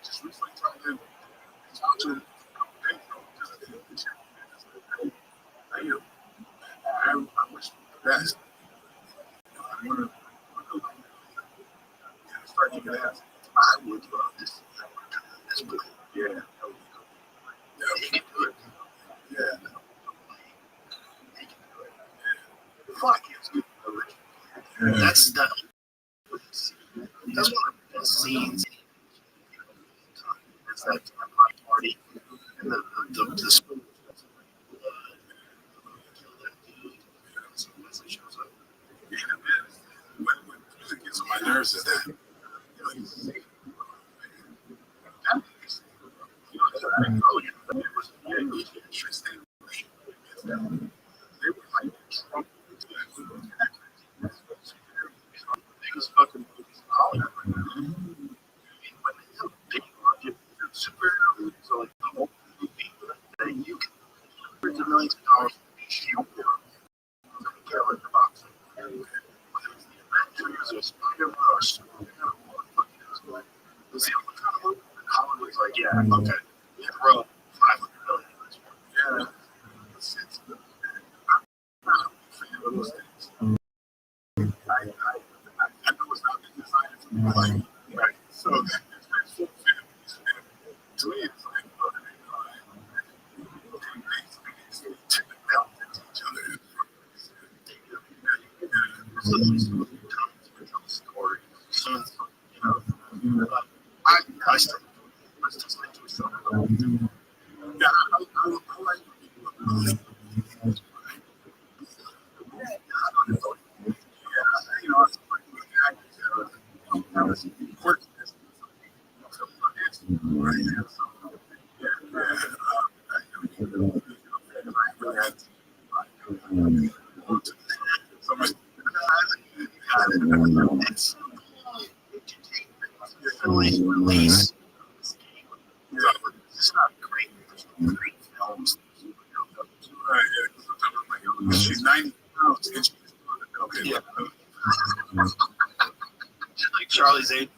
Just recently talked to him. I wish the best. I want to start kicking ass. I would love this. But yeah, he can do it. Yeah, he can do it. Fuck, it's good. That's one of the best scenes. It's like a party and the spoon. So Leslie shows up. Yeah, man. What music gets on my nerves is that. Fucking hours she would care like the box. Whether it was the Avengers or Spider-Man or Superman or what it was the only kind of movie that Hollywood was like, yeah, okay, we throw 500 million in this one. Yeah, it's I'm not a big fan of those things. I know it's not been designed for me, like, right? So that's full families. To me, it's like, they tend to melt into each other. Story. So, I still enjoy some of them. Yeah, I like people. Release. It's not great. There's no great films. She's 90 pounds. Okay. Yeah. Like Charlie's 8.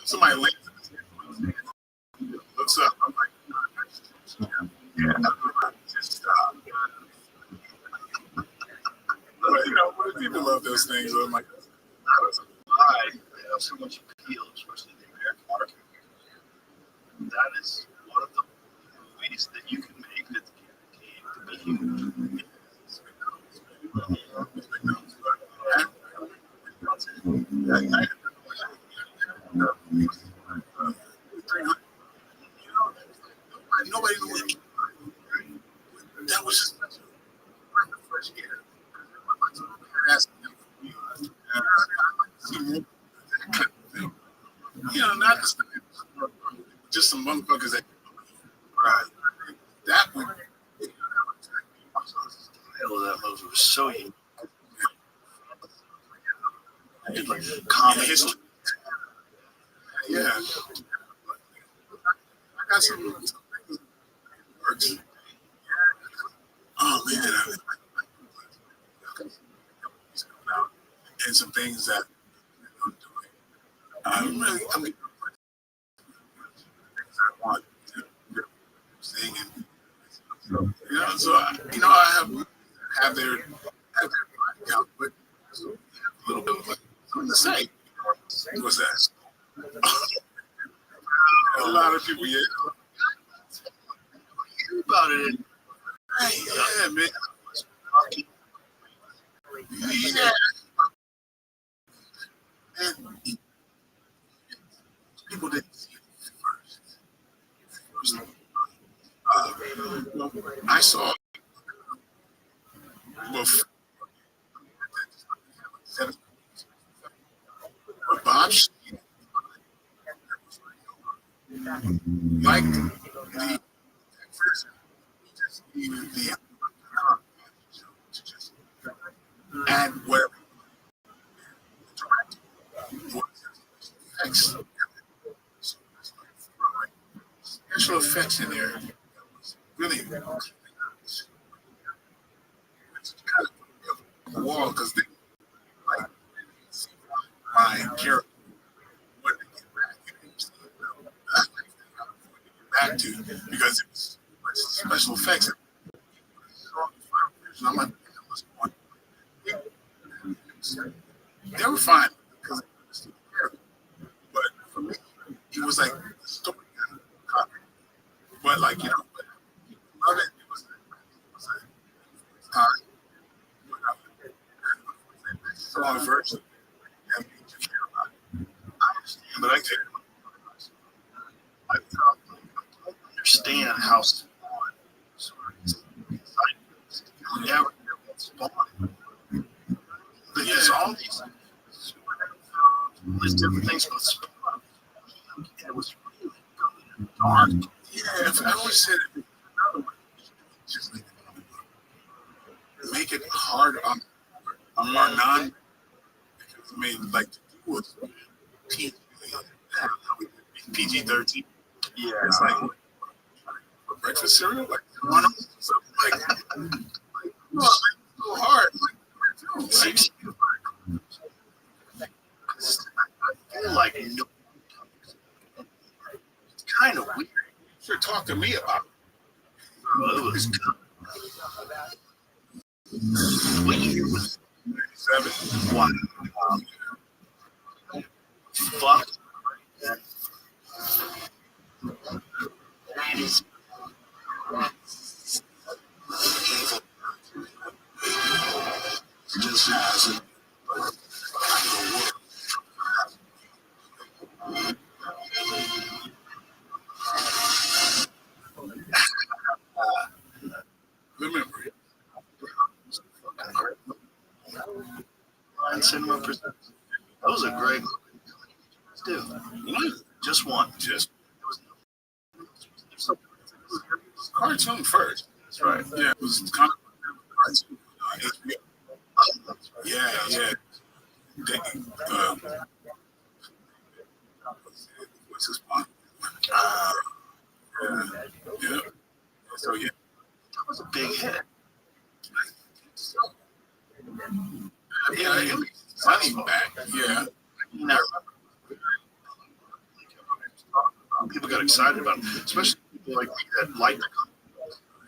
Somebody looks up. I'm like, yeah. Just, but, you know, people love those things. I'm like, that was why they have so much appeal, especially the American market. That is one of the ways that you can make it to be human. Nobody knew that was just the first year. You know, not just some motherfuckers that right. That one. That movie was so unique. Like common history. Yeah. I got some works. Oh man, and some things that I mean, things I want to sing and you know, so I have their account, but a little bit of like something to say. What's that? A lot of people, yeah. Hear about it. Hey, yeah, man. Yeah. And people didn't see it first. I saw but Bob like the first just even the to just add whatever effects. Special effects in there really it's kind of the wall because they like my character what they get back to because it was special effects. And I'm like, they were fine because but for me, it was like the story. But like you know, love it. It was time. Strong version. And you care about it. I understand, but I care. I understand how Spawn sort of you never know what Spawn. Because all these there's different things about Spawn. And it was really good. Dark. Yeah, if I always said it another way, just like make it hard on our non because I mean like to do with PG-13. Yeah, it's like breakfast cereal? Like, something like so hard. Like, Six. I feel like no, it's kind of weird. sure, talk to me about It was what year was 7. what? Fuck. That is just hasn't. Remember, Cinema presents. That was a great dude. Just one. just There was cartoon first. That's right. Yeah, it was kind of cartoon. HBO. Yeah. They, what's his name? Yeah. So yeah, That was a big hit. yeah, it was funny back. Yeah, You know, people got excited about it, especially people like me that like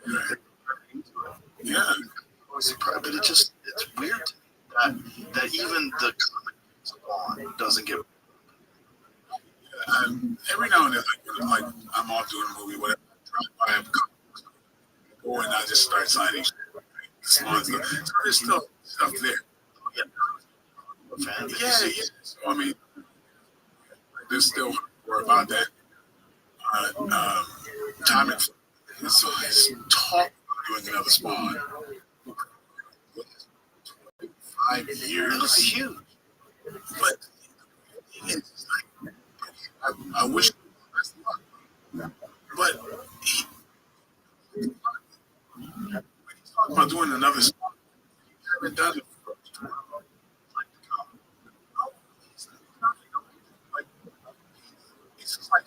the yeah. but it's weird that even the Spawn doesn't get. Every now and then, like I'm off doing a movie, whatever. I have go and I just start signing small stuff. So there's still stuff there. Yeah. So I mean, there's still more about that. Time is talk about doing another Spawn. 5 years. It was huge. But it's like, I wish. But he talking about doing another Spawn. He haven't done it. It's just like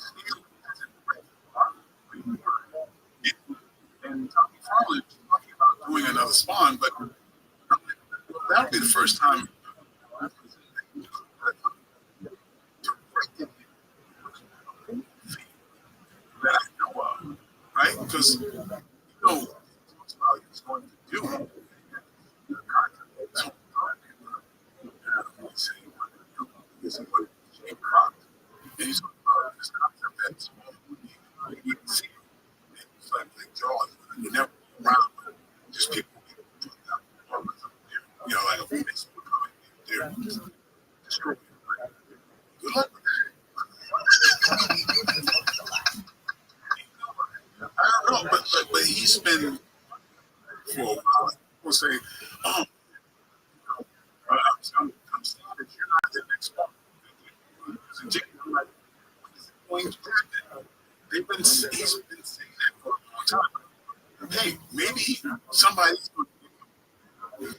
and Tommy Farley was talking about doing another Spawn, but that would be the first time that I know of, right? Because you know what he's going to do. And he's talking about this concept that's you can see it. It's like Jaws. You never around just people you know, like a Facebook comment there. Destroy it. Good luck with that. I don't know, but he's been for a while. People say, oh, I'm sorry that you're not the next one. I'm like, what is it going to happen? He's been saying that for a long time. Hey, maybe somebody's going to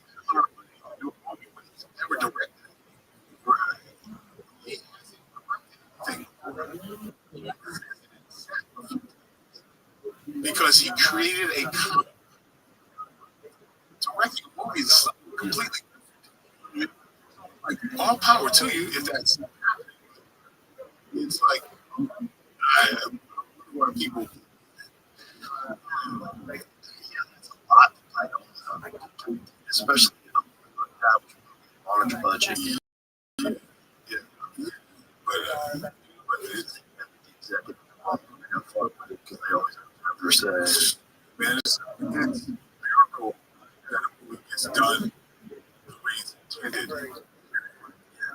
do a movie when he's never directed. Because he created a comic. Directing a movie is completely different. Like, all power to you if that's it's like one of people it's a lot I don't know, especially large budget. Yeah. But it's executive because they always have their say. Man, it's a miracle that a movie gets done the way it's intended. Yeah.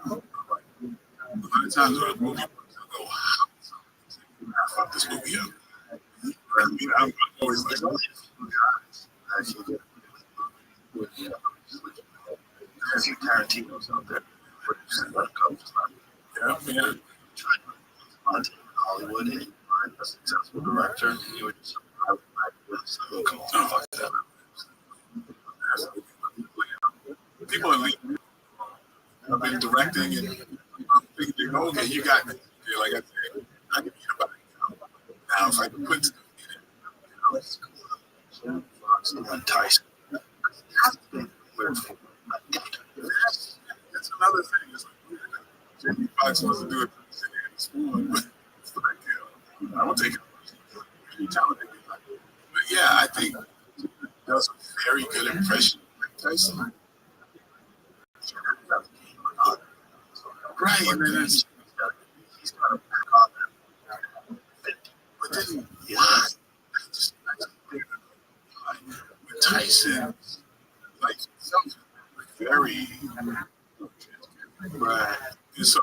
A lot of times when a movie works, I go, how I fucked this movie up. I mean, I'm always like, oh, actually, I see Tarantino's out there. yeah. Trying to in Hollywood and you find a successful director and you would just come on, fuck that. People are like, I've been directing and I'm thinking, okay, you got me. Like I said, I can be about it now. Now, if I can put stuff in it, think that was a very good impression of Mike Tyson. Right, and then he's got a back on there. But then, why? With Tyson, like, sounds very right. And so,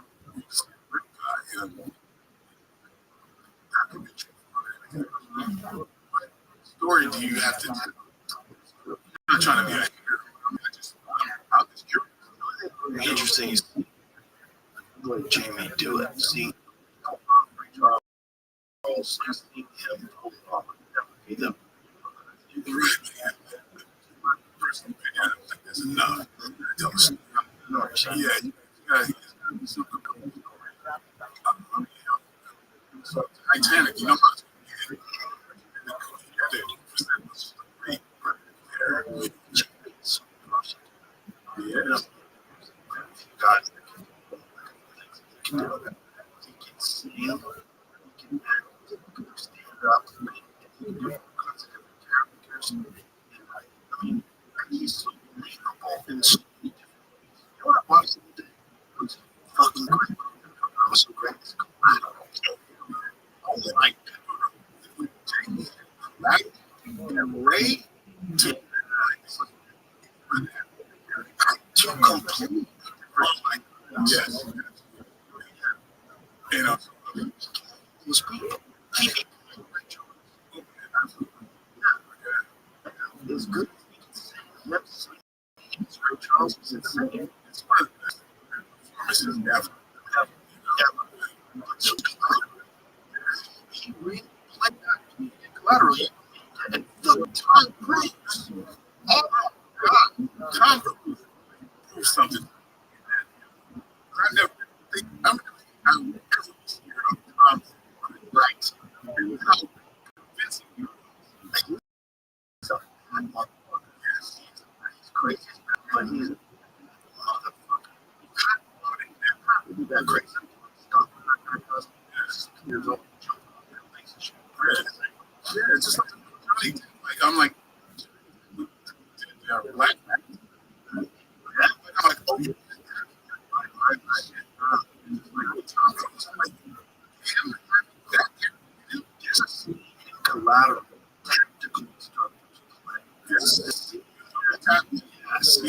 what story do you have to tell? I'm not trying to be a hater. I'm just curious. Interesting is what Jamie do it. See, seeing him pull off the Personal opinion, I don't think there's enough. Tell us. Yeah, you gotta get something. So Titanic, you know how to yeah. God can do it. He can see him. He can stand up. He can do all kinds of different characters. And I mean, he's so believable in so many different ways. You know what I watched the other day? It was fucking great. It was so great. It's cool. I like that. And Ray to completely different. Yes. You know, Was people keeping as good as we can say. Yes, Ray Charles was insane. it's one of the best performances ever. He really played that in Collateral. And the Tom Cruise. Oh my God, Tom Cruise Prove something. I never think I'm ever scared of Tom. right. How convincing you are. So, yes, he's crazy, but he's a motherfucker. He did that crazy stuff that guy does. Years old, jumping on that relationship. Yeah, it's just like I'm like black man. I'm like, oh, Just collateral, tactical stuff. yes, Yes.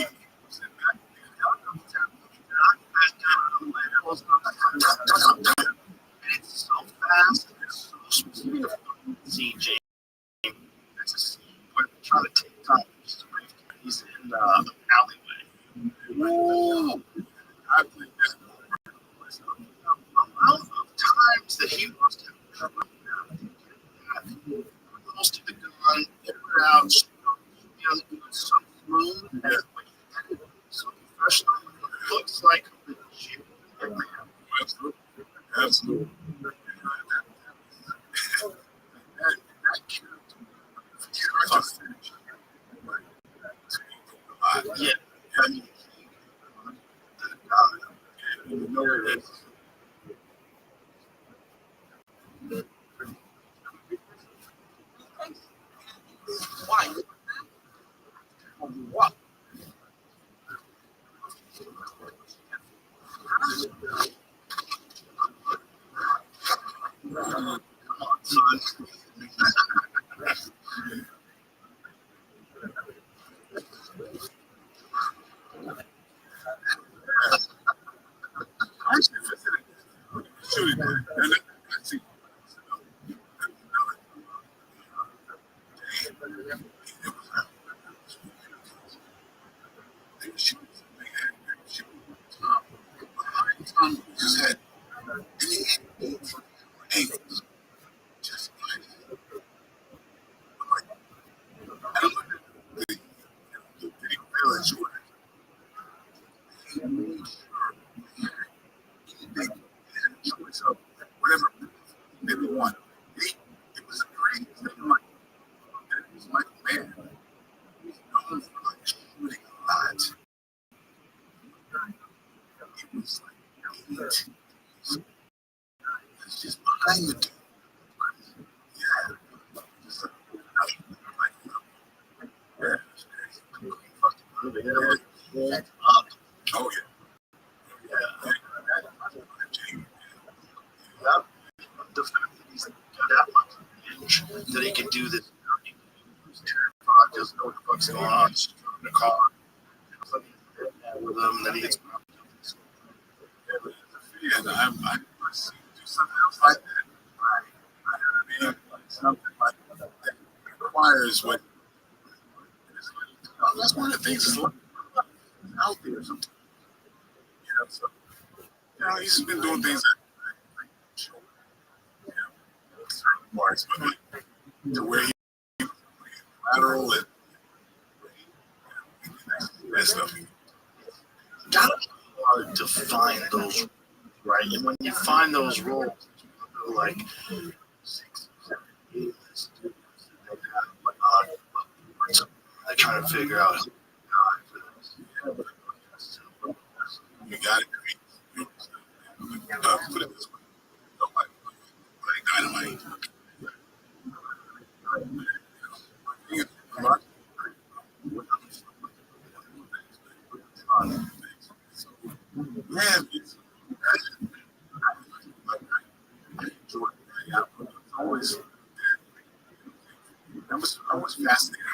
It's so fast. It's so beautiful. CJ. That's a scene where they're trying to take time. He's in the alleyway. Ooh, I played that. Amount of times that he must have most of the gun, get her out, so smooth, and so professional. It looks like a legit hitman. Absolutely. Absolutely. That character. Yeah. I mean, You know it is. why? What? Actually, shooting and let's see. They were shooting. They were shooting. Behind Tom just had any angles. Just like I don't know the video village or he made sure they had a choice of whatever they want. It was a great thing. Like, it was like, man, he's known for like shooting a lot. It was like 8. It's just behind the door. Yeah. Just like, Yeah. Oh yeah. Yeah. The fact that he's got that much range that he can do this. Terrified, doesn't know what the fuck's going on. Just in the car with him, and then he gets. And I see do something else like that. I mean, something like that requires what. That's one of the things that's out there. Sometimes, so he's been doing things that certain parts, but to where he lateral and that stuff. Gotta be hard to find those, right? And when you find those roles, like 6, 7, 8, they're trying to figure out. You got it. Put it this way. Dynamite. Yeah, always. I was fascinated.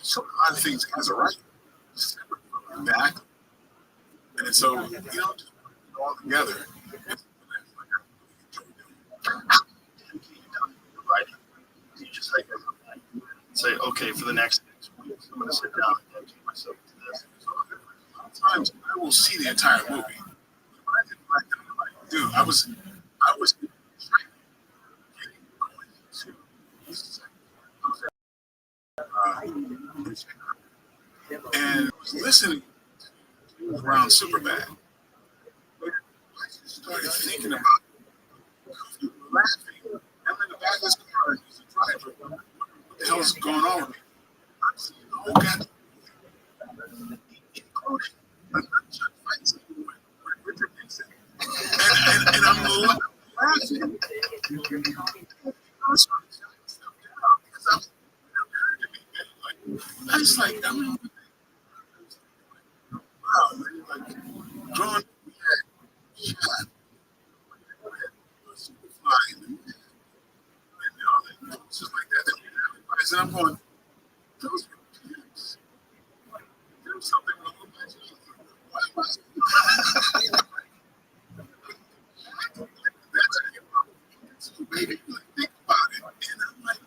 So a lot of things has a right back, and so just all together. You just like say, okay, for the next 6 weeks, I'm going to sit down and dedicate myself to this. Sometimes I will see the entire movie. I didn't like it. Dude, I was and was listening around Superbad. I started thinking about laughing. I'm in the back of this car, and he's a driver. What the hell's going on with me? I'm seeing the whole goddamn including another fight scene with Richard Nixon. And I'm laughing. I was like, I mean, wow, like drawing shot. Flying and just like that. And I'm going, those were pigs. There was something wrong with my children. Why was it? So maybe think about it. And I'm like,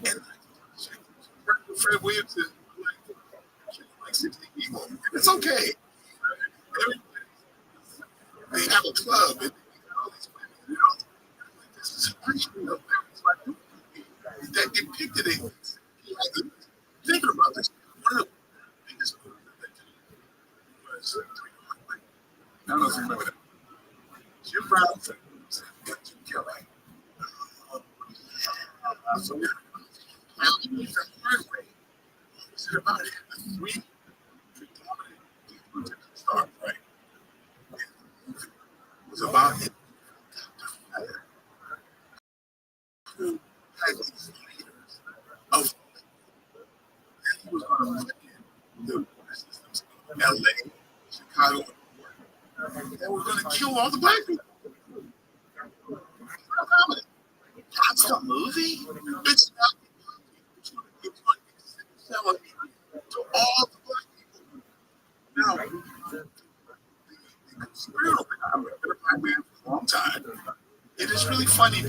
and Fred Williams is like 60 people. It's okay. They have a club. And all these women, this is actually that depicted it. Thinking about this, one of the biggest movies that was, I don't know if you remember that. Jim Brown said, Jim Kelly. So, yeah, it's a hard way. What's it about it? The 3 predominant stars, right? It was about it. Who had these leaders of he was going to the systems of LA, Chicago, and they were going to kill all the black people. That's the movie? It's not it's going to sell it to all the black people. Now, the conspiratorial thing, I've been a black man for a long time. It is really funny.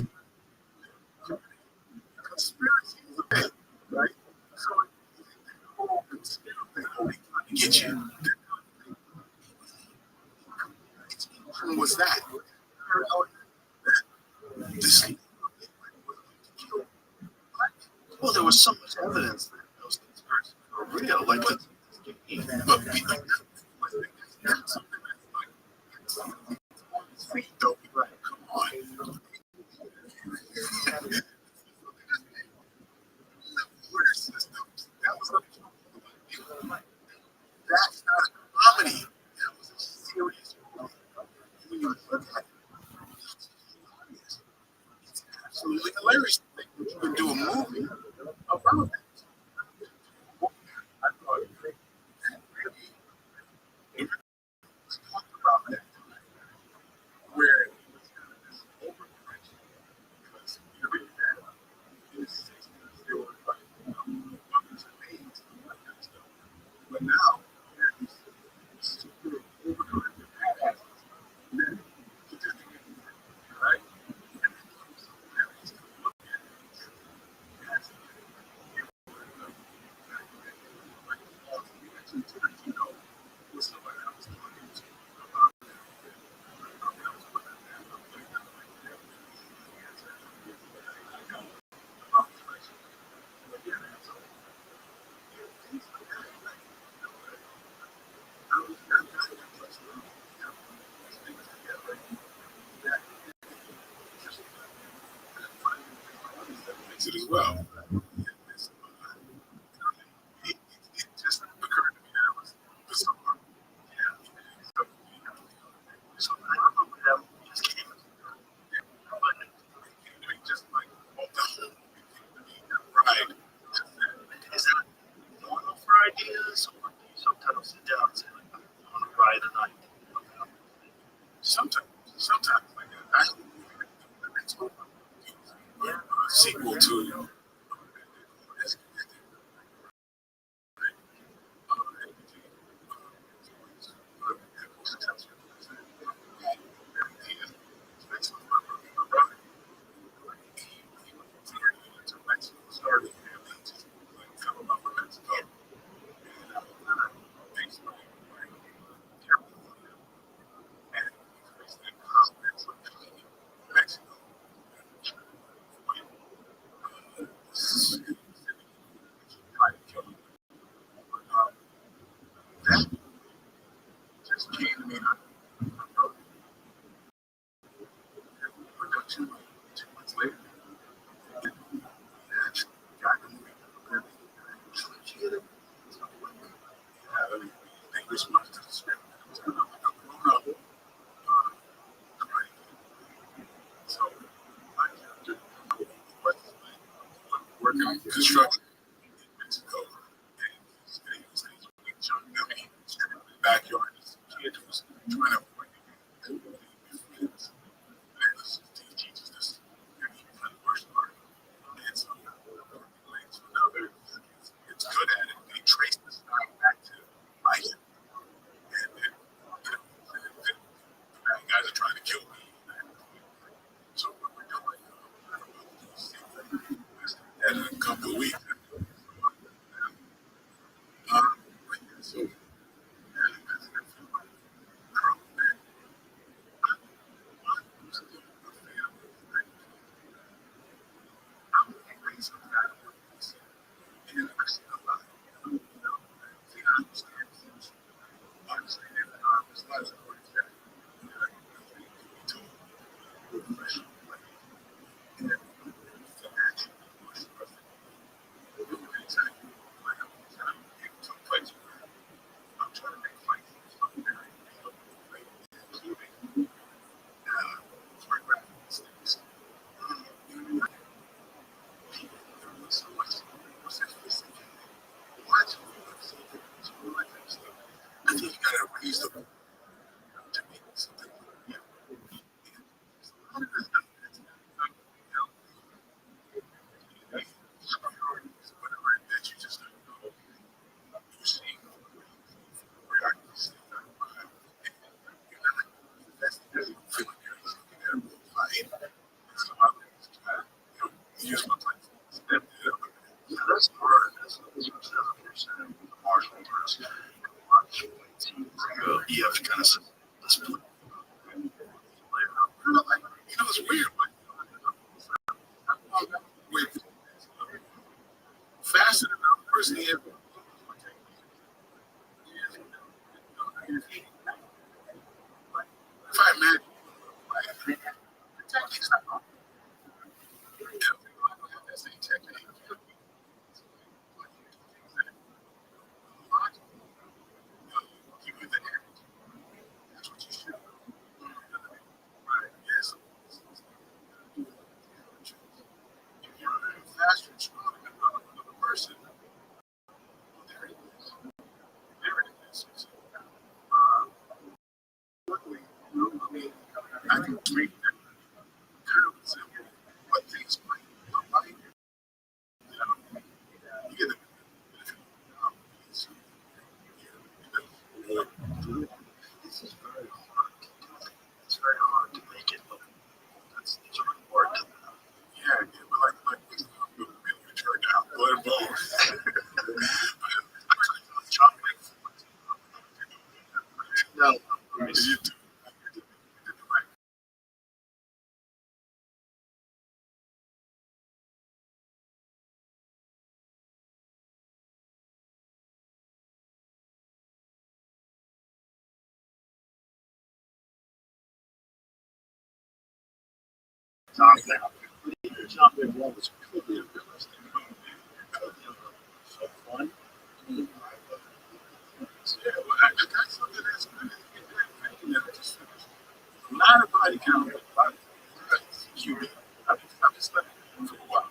Conspiracy is a thing, right? So the whole conspiracy thing only trying to get you. Was that? This Well, there was so much evidence that those conspiracies were real. Like, but that's something that's like free though. Come on. Order systems. That was that's not a comedy. That was a serious movie. When you look at it, it's absolutely hilarious. You can do a movie about well. It just occurred to me that it was bizarre. Yeah. So I don't know what that just came. But it just like the whole ride. Is that normal for ideas, or do you sometimes sit down and say, like, I want to ride tonight? Sometimes like that. Actually, it's a sequel to started coming up with Mexico. Mexico. That just came to me. Two months later, actually got the movie. I mean, they responded to the script. So I did working on construction in Mexico. And he's young guy in the backyard. This kid who's trying to he teaches this for the worst part. And so now it's good at it. They trace the style back to Bison. And then, the bad guys are trying to kill me. So what we're doing, in a couple of weeks. So, I think you gotta raise the to make something. Yeah. Whatever that you just know, you see, that's the feeling you're fight. So I use my time. That's hard. That's martial arts. You have to kind of split. It's weird, but with fast enough person here. If I imagine, technique's not wrong. That's the technique. Give you the energy. That's what you should. Right? Yes. If you're faster and stronger than another person, there it is. There it is. Luckily, I mean, I can make that kind of simple. What things might not like. You get the this is very hard. It's very hard to make it look. That's sort of hard to. Yeah, like we turned out, blood and bone. No, you do. Chocolate one was completely unrealistic. Not a body count, but QB. I've just been for a while.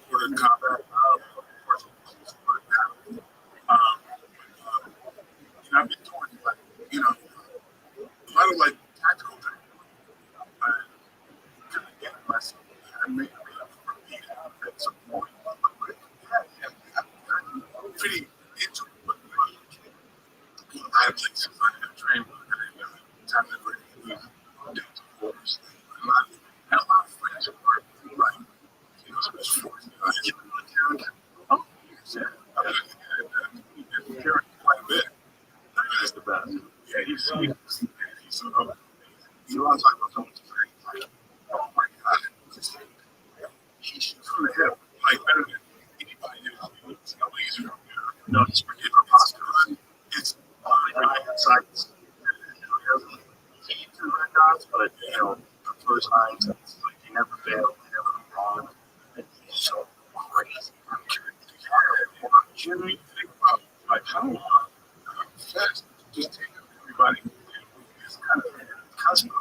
Quarter combat. I've been doing like, a lot of like tactical things. Kind of getting myself. I made at some point. I'm pretty into it. But, I have places I have trained with and time that we're doing quarters. And a lot of friends who are like, especially for oh, yeah. I've been hearing quite a bit. That's the best. Yeah, he's you want to talk about someone's great. Oh my God. He's from the hip, like better than anybody else. No, he's forgetting our posture. It's right inside. He threw red dots, but the first time, like he never failed, he never went wrong. And he's so crazy. I'm curious. Jimmy, think about like how fast just take everybody. It's kind of custom.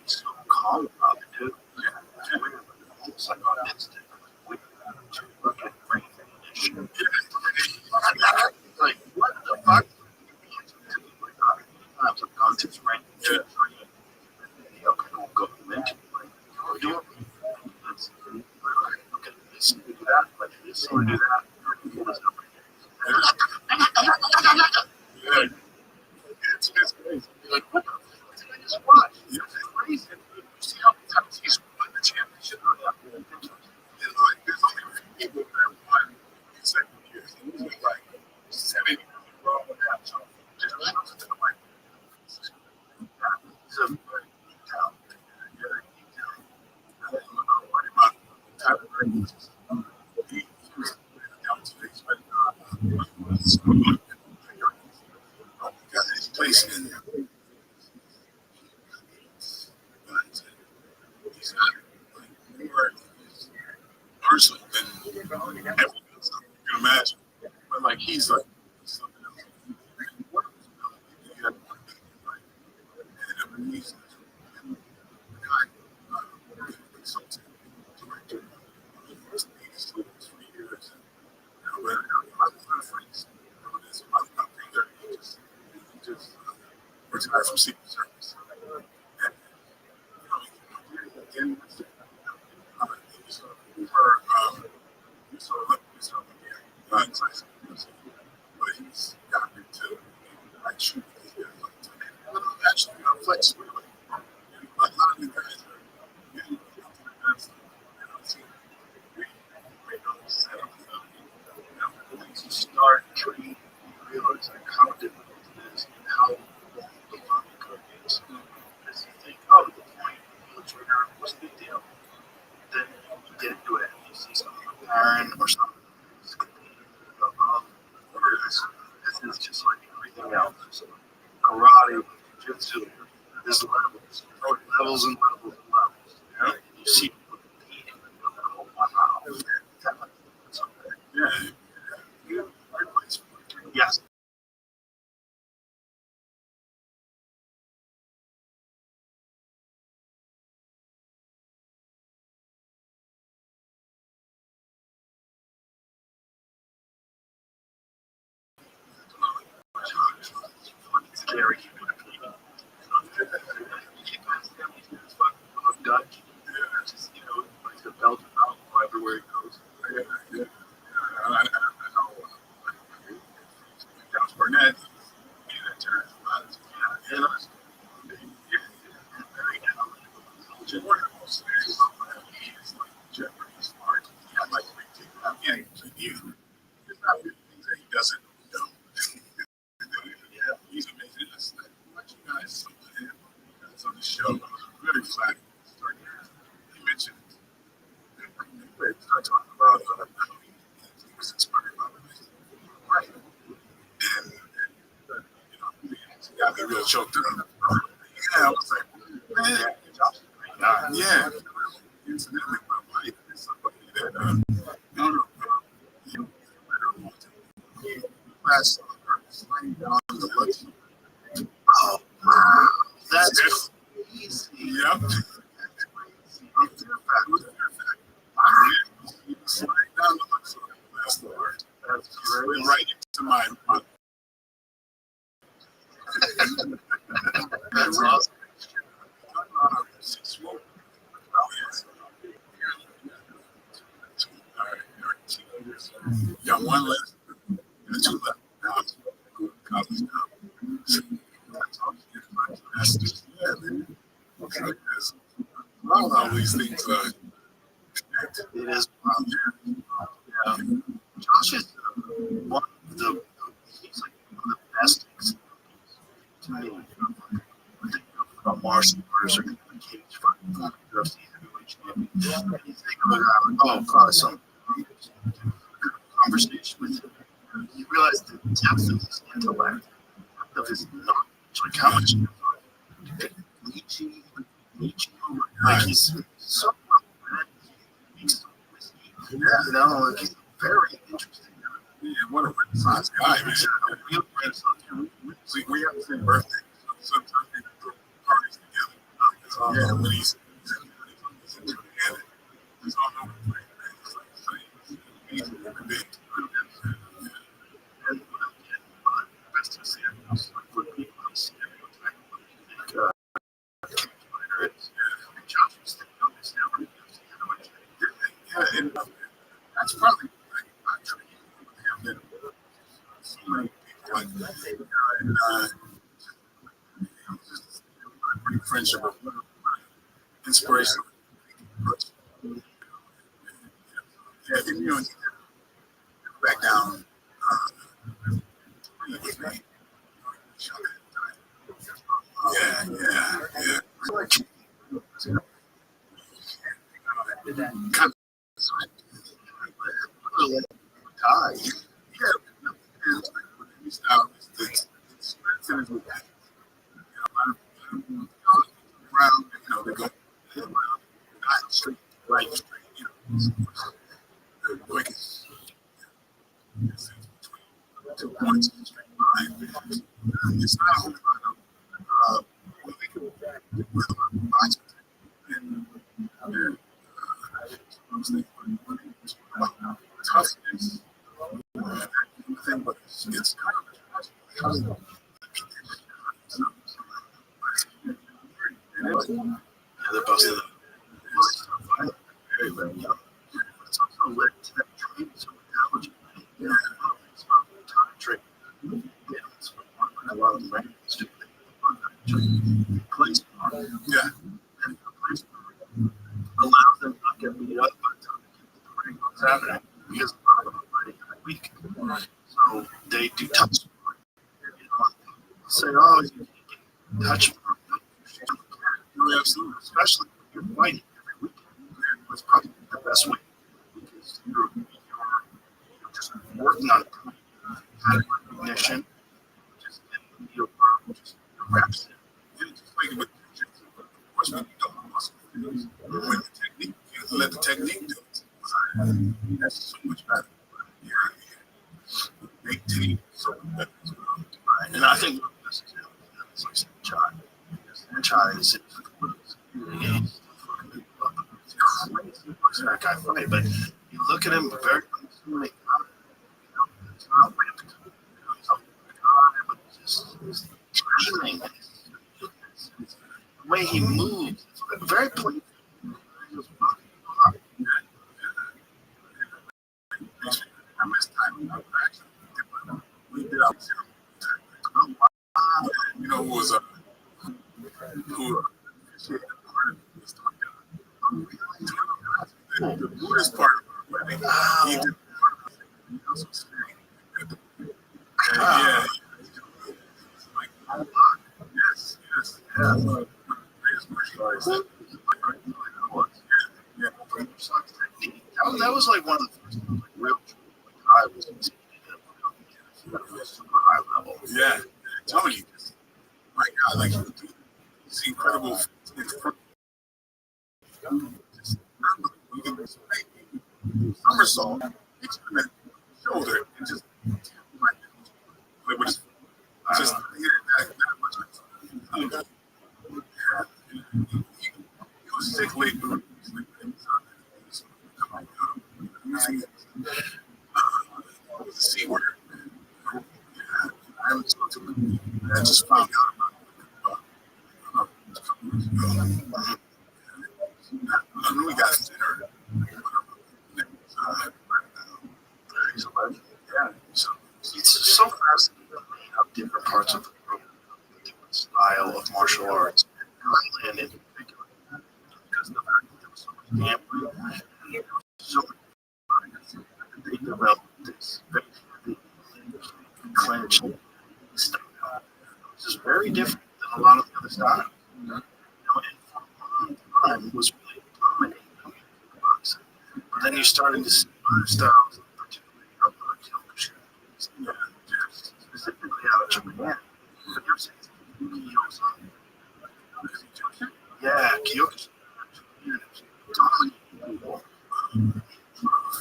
It's so calm about it, too. Yeah. It's like on instant. Look at brain finish. Like, what the fuck? Subconscious brain. Yeah. Okay, we'll go into it. Do it. Okay, this, do that, like this, or do that. Yeah. It's crazy. You're like, what the fuck did I just watch? It's crazy. You see how many times he's won the championship? And like, there's only a few people that won in second years. And he's like 70 wrong with that. So just shows it to the like, he's a very deep down. Very deep down. I don't know what about type of ratings. He was down to these, but his place in there. He's not like more personal than everything else you can imagine. But like he's like something else. And he's the guy consultant director of students for years. And when I was my friends, there's a lot of things that he just retired from Secret Service. And again, but he's gotten into like shooting. Actually, flexible. A lot of the guys are getting into the best. Once you start training, you realize like how difficult it is and how long the learning curve is. Because you think, oh, the point, the trigger, what's the big deal? Then you get into it and you see something apparent or something. Or this is just like everything else. So karate, jiu-jitsu, there's levels, levels and levels and levels. Yeah. You see people competing and you're like, oh wow. Yeah. Yes. It's scary. Dutch. Just, puts the belt out everywhere he goes. Yeah. I know. Josh Barnett. Jeopardy's smart. I like you. There's not many things that he doesn't know. Yeah, he's amazing. That's what you guys saw him on the show. I was really flattered. He mentioned, we started talking about he was inspired by it. Right. And he got me real choked up. Yeah, I was like, man, yeah. Incidentally, my wife is somebody that, you sliding down the left. Oh, wow. That's easy. Yep. I'm sliding down the left. That's the word. That's great. Right into my That's awesome. You got one left, and two left. Now I'm going to college now. That's just, yeah, man. Okay. All these things it is. Yeah. Josh is one of the, he's like one of the best examples to me of martial arts or cage fighting UFC heavyweight champion. And you think of a guy like, oh, probably some conversation with him. You realize the depth of his intellect, of his knowledge, like how much Nietzsche, like he's so well read, he's so whiskey, you know, like he's very interesting. Yeah, what a renaissance guy, man. A real renaissance guy. See, we have the same birthday, so sometimes we throw parties together. Yeah, when he's together, he's all over the place, man. He's a human being. And best to see him, like for people who stereotype and Josh was the youngest ever. Yeah, and that's probably like not true with him. So many people like that. And just a pretty friendship, inspiration. Yeah, and you know, back down. Yeah. Kind of tie. Yeah. His style is the finish with that. Around, they go not straight, right, straight, the quickest between 2 points in a straight line. It's not a whole lot of what they can with boxing and toughness. Thing, but it's kind of they're busted. It's also led to that training some analogy. Yeah, it's about time training. Yeah, it's a lot of rankings to place. Yeah, and place allows them not to get beat up by the time the ring goes happening because a lot of them already in a week. So they do touch. Say, oh, you can touch. Absolutely, especially when you're fighting every weekend. It's probably the best way because you're just working on pattern recognition, just getting your reps in. Yeah, just like with of course, when you don't muscle when the technique, you let the technique do it. That's so much better. Yeah. Big team, so better as well. Right. And I think this is it's like Chai. Chai is that guy funny, but you look at him very unassuming. It's not rampant. He's on but just training. The way he moves, it's very playful. I missed time. We did out there. You know who was who the Buddhist part of our wedding, he did yeah. Like, yes. Yeah. That was like one of the first real I was super high level. Yeah. I'm telling you, my God, like it's incredible. You can somersault, hit him in the shoulder, and just but it's just that much. He was sick late, but it was a C word. I haven't spoken to him. I just found out about it. I knew he got dinner. Yeah. So It's so fascinating how different parts of the world have different style of martial arts. And in particular, because of the fact that there was so much gambling, there was so much they developed this very heavy clenched style. This is very different than a lot of the other styles. And for a long time, it was really dominating in boxing. But then you're starting to see other styles, particularly of Kyokushin, specifically out of Japan. Have you ever seen Kyokushin? Yeah, Kyokushin.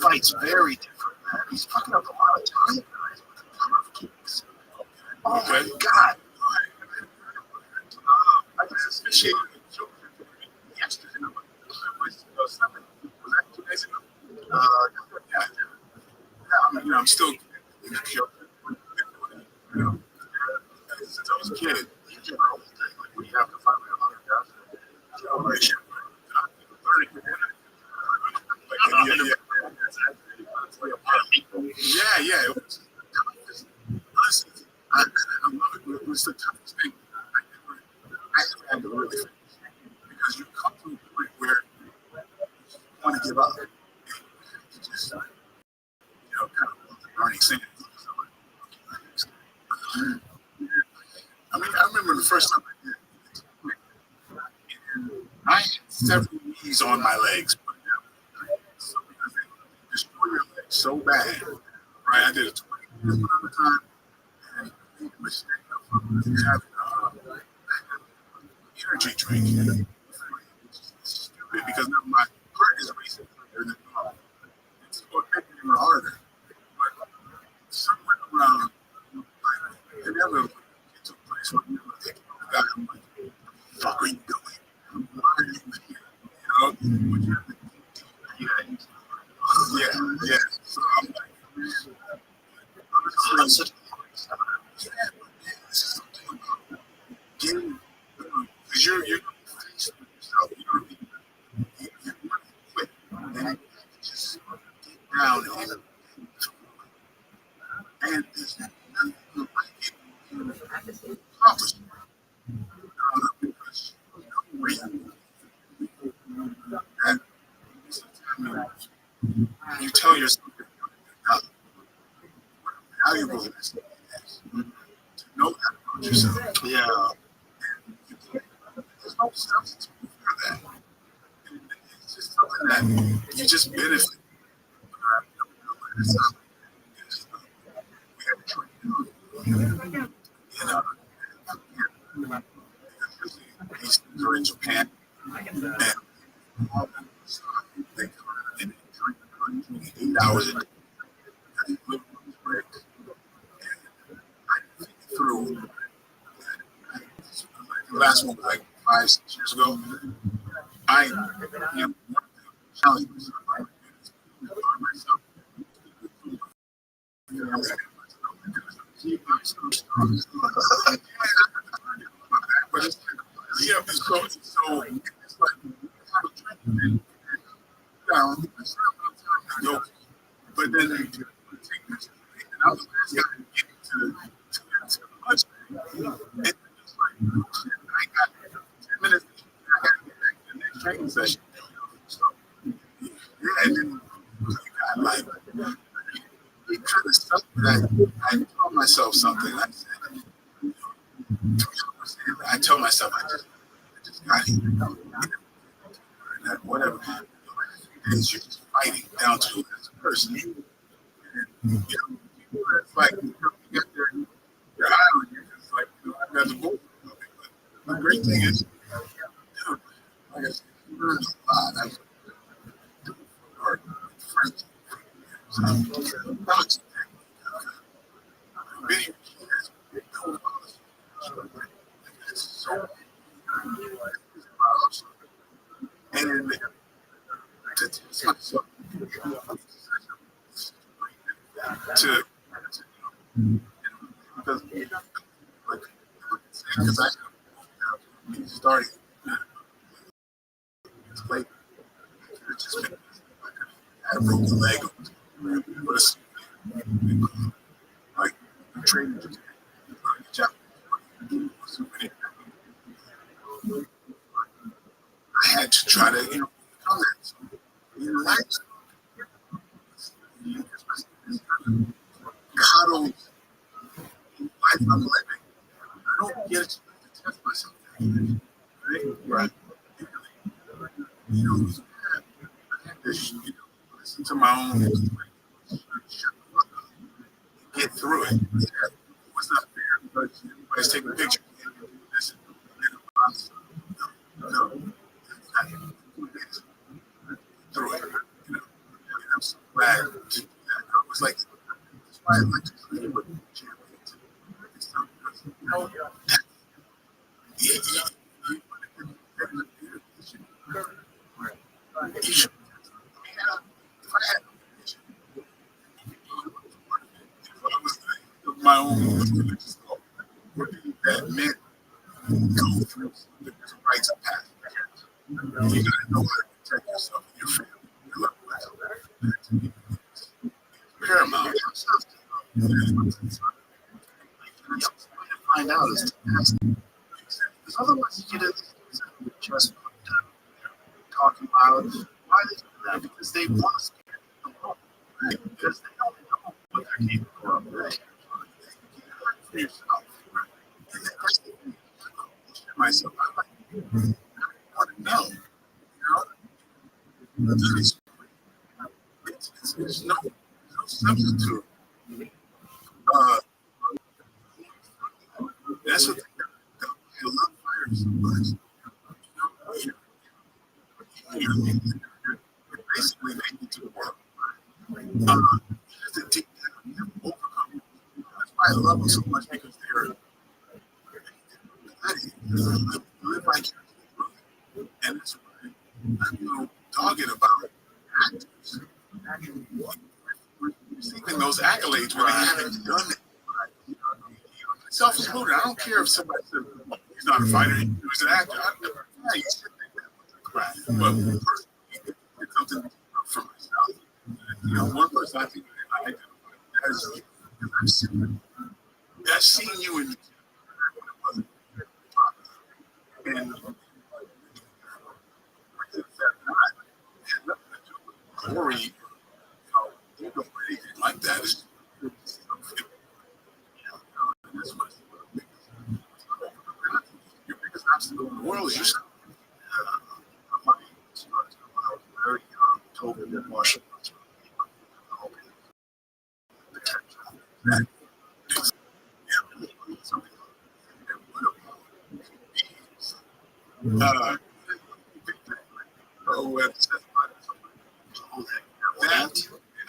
Fights very different, man. He's fucking up a lot of time, guys, with a ton of kicks. Oh my god! I just appreciate it. Yesterday, was that 2 days ago? Yeah, I'm still, since I was a kid. Like, when you have to fight like 100 guys. Yeah. It was, listen, I love it. It was the toughest thing I ever had to really finish. Because you come to a point where you want to give up. You just, kind of the burning sand. I mean, I remember the first time I did it. And I had several knees on my legs. So because they destroy your legs so bad. Right, I did it 20 years at a time. And the mistake of having energy drink. It's stupid because now my heart is racing quicker than normal. It's going to make it even harder. But somewhere around, like, inevitably, it took place where we were taking the guy. I'm like, what the fuck are you doing? Why are you here? Yeah. So I'm like, That's such this is something about getting, because you're faced with yourself. You want to quit, and you just get down and there's nothing like it accomplish because you know where and sometimes you tell yourself you're not valuable in this to know that about yourself. yeah. There's no substitute for that. It's just something that you just benefit. It's not we have to train. These things are in Japan, and they come and drink 8 hours a day. And they live on break. And I think through. The last one was like 5-6 years ago. I challenged myself. I myself. But it's so it's like down. Go, but then they take this, and I was the last guy to get to the lunch. And it's like, shit, I got 10 minutes. I got to get back to the next training session. So, yeah, and then you got like, it kind of stuck that I told myself something. I said, I told myself, I just got here. Whatever. It's you're just fighting down to you as a person. And, it's like you get there, you're island, you're just like, I've got the boat. But the great thing is, like I said, you learn a lot. I've or friends. Boxing. Many kids like, because I starting it's late. It's just been, I broke the leg. Like, training just I had to try to, come at relax. Cuddle life I'm living. I don't get to test myself. Right. I had to, listen to my own get through it. Yeah. It was not fair because everybody's taking pictures. Listen, no, through it. I'm so glad to do that. I was like, that's why I like to create with champions. My own religious law. What that meant go through the rites of passage. You gotta know how to protect yourself and your family, your loved ones. Paramount. Find out is to ask. Because otherwise you get just talking about why they do that because they want to scare them off. Because they don't know what they're capable of. Right? For yourself. And then myself, I want to know. There's no substitute. That's what I love fire so much. Basically, they need to work. To take that, overcome. That's why I love them so much because they're live vicariously. And that's why I'm talking about actors. Receiving those accolades when they haven't done it. Self-included. I don't care if somebody says he's not a fighter, he's an actor. Yeah, you should think that was a crap. But personally, it's something for myself. One person I think I identify as you, because I've seen you in and Corey, you don't do anything like that. It's, your biggest obstacle in the world is yourself. Very told me that Marshall that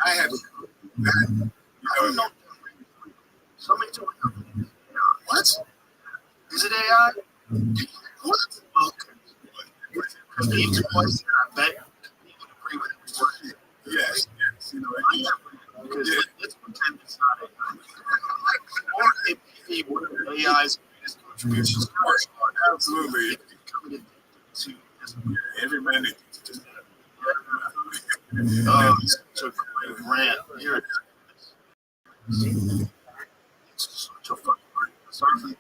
I had that. I don't know. Somebody told me. What? Is it AI? What? Okay. Because the answer was, I bet you would agree with it. Yes. Because let's pretend it's not AI. Or if AI's greatest contributions are absolutely coming to every man needs to so rant here it is. Such a fucking sorry.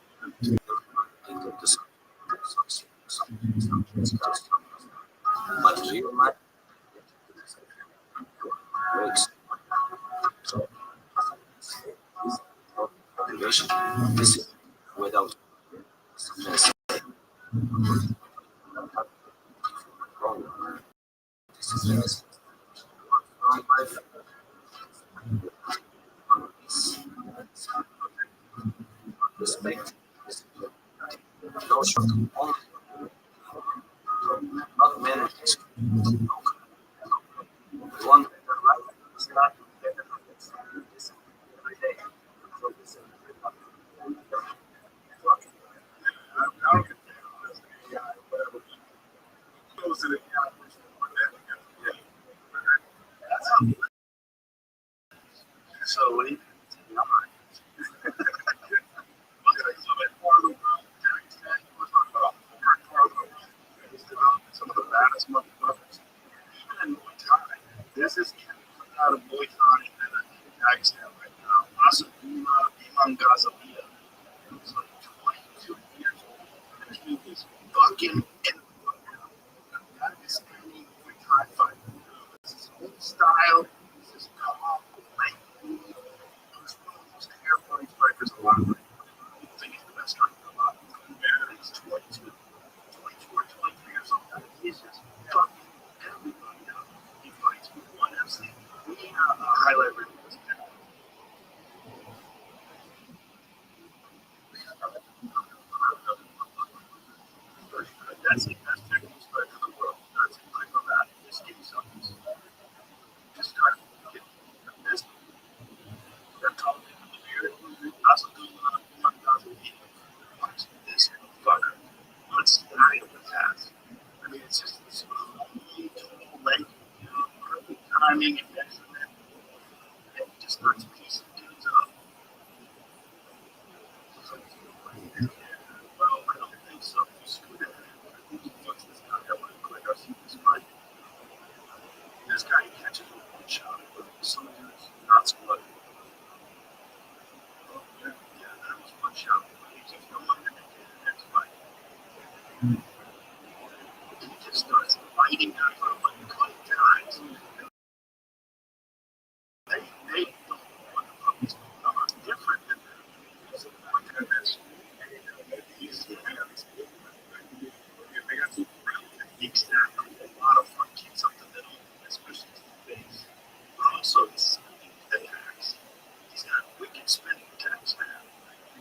But real life breaks. So motivation this without respect, no short not managed. One life is not better every day. So what do you think? That's the best technique spread in the world. That's it. Click on that. Just give you something. Just try to get this. They're talking in the beard. That's a good one. Watch this fucker. What's the height of the pass? I mean, it's just this total length, perfect timing and measurement. And it just starts piecing dudes up. Well, I don't think so. You screwed it. What's this guy? I want to click. I see this fight. This guy catches with one shot. Some dudes not so lucky. Oh, yeah, that was one shot. He keeps going and then the next fight. He just starts fighting guys for like 20 times. They don't know what the fuck is going on. Different than them. It's like this. They got some real techniques that a lot of fun keeps up the middle, especially to the base. But also the spinning attacks. He's got wicked spinning attacks, man.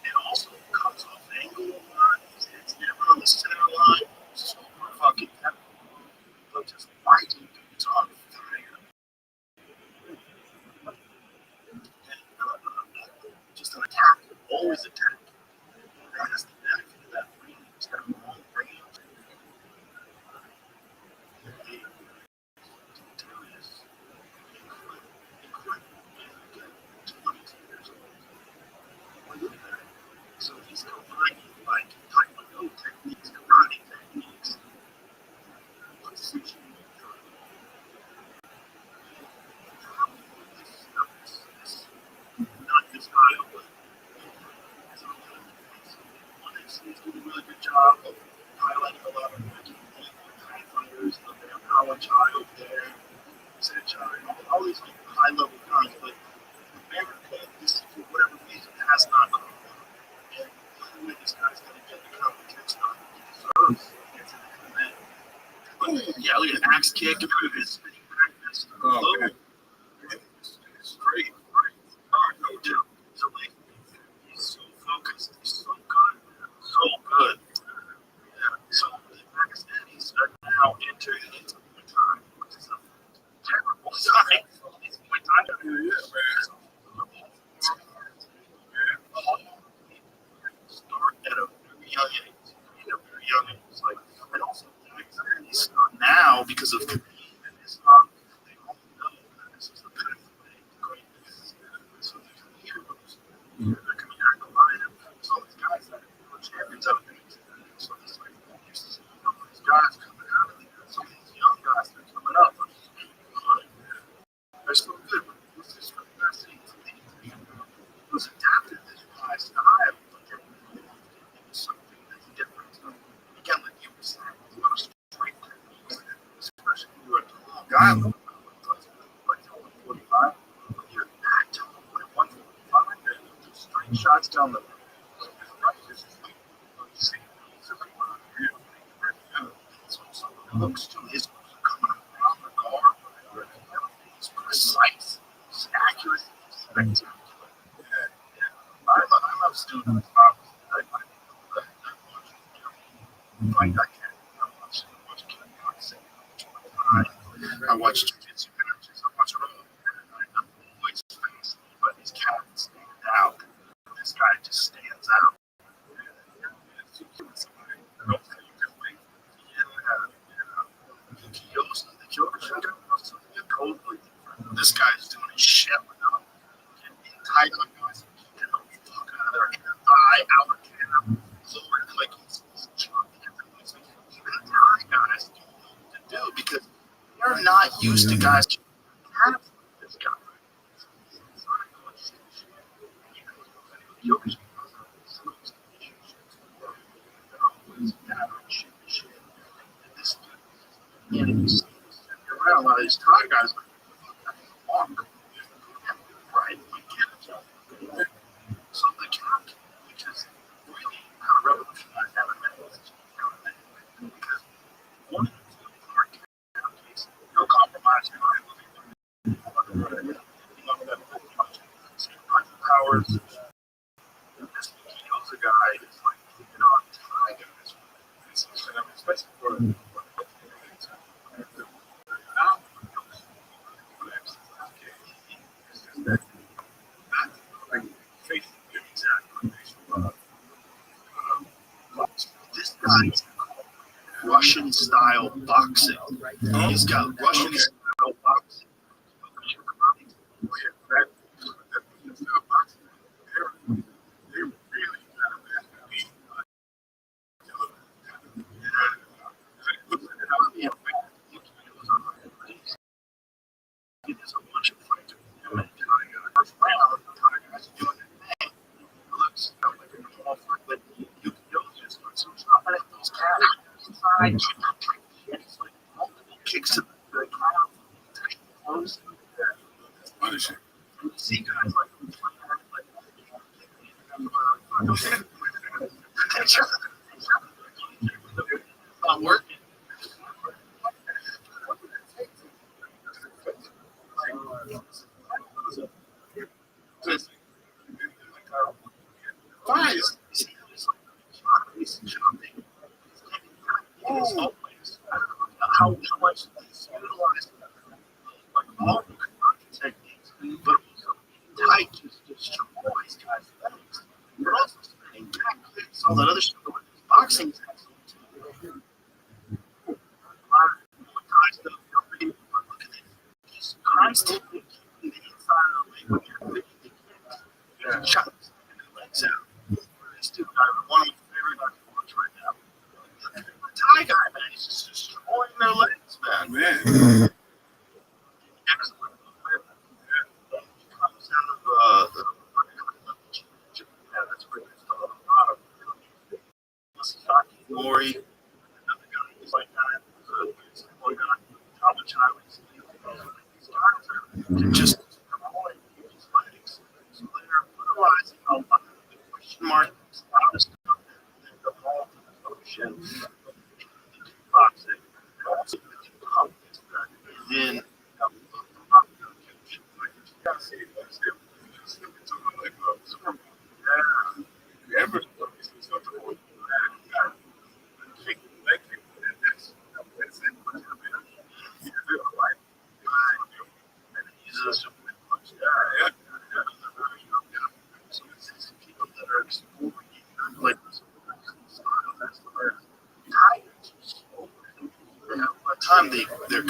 And also cuts off angle a lot. It's never on the center line. Super fucking heavy. But just fighting dudes on fire. And just an attack. Always attack. That is the benefit of that range. It's got a long range. So he's combining like taekwondo techniques, karate techniques. Let's see. Not his style, but his own techniques. He's doing a really good job of highlighting a lot of high fighters, the power child there, said child, all these like, high level guys, but America, this for whatever reason has not come on. And the only way this guy's gonna get the competition on he deserves gets in the event. Yeah, look at axe kick, look at his spinning back fist. Oh, man. It's great, right? Oh, no doubt. So like, he's so focused, he's so good, so good. Yeah. So the Pakistanis are now entering into Muay Thai, which is a terrible sign for these Muay Thai. Yeah, man. Start at a very young age. Like, and also Pakistanis now because of Khabib and Islam, they all know that this is the pathway to greatness. So there's heroes. They're coming out of the lineup. So these guys that are champions of things. So there's like these guys coming out of there. Some of these young guys that are coming up are good. They're still good, but this is what they're seeing. It was adapted this past time, but they're really something that's different. So, again, like you were saying, a lot of straight techniques, especially when you're a tall guy, like 145, when you're that tall, like 145, you're straight shots down the middle. So it looks to his coming around the guard, it's precise, it's accurate, it's spectacular. I'm a student. I watch jiu-jitsu matches. I watch Rabbi. I'm always fascinated by these cats stand out. This guy just stands out. This guy's doing his shit without getting tight on guys. Getting the fuck out of there. Getting the eye out of him. Lord, like he's jumping at the place. Even the Thai guys don't know what to do because they're not used to guys have this guy. Around a lot of these Thai guys, right? So the count, which is really kind of revolutionized how it is, because one of the hard count case, no compromise, you're not moving. Powers. This Yosa guy is like keeping on Thai guys. This guy's Russian style boxing. He's got Russian style boxing. There's a bunch of fights. First round, looks like a offer, but you can go just put some stuff in those calves. It's like multiple kicks to the crowd. Punishing. You see guys like not working. Guys, how much they utilize all the techniques, but also tight just destroys guys' legs. But also spinning back kicks, all that other stuff. Boxing is excellent too. A lot of guys that look at it, he's constantly keeping the inside of the leg. Yeah. Shots and the legs out. This dude, one of my favorite guys to watch right now. The Thai guy, man, he's just destroying their legs, man. Excellent. Comes out of yeah, that's where there's a lot of Sasaki Mori, another guy who's like that. It's one guy, Albert Childs. These guys are just destroying people's legs. So they're realizing a lot of the question marks, a lot of stuff that evolved in the ocean, boxing, also the confidence that is in time they're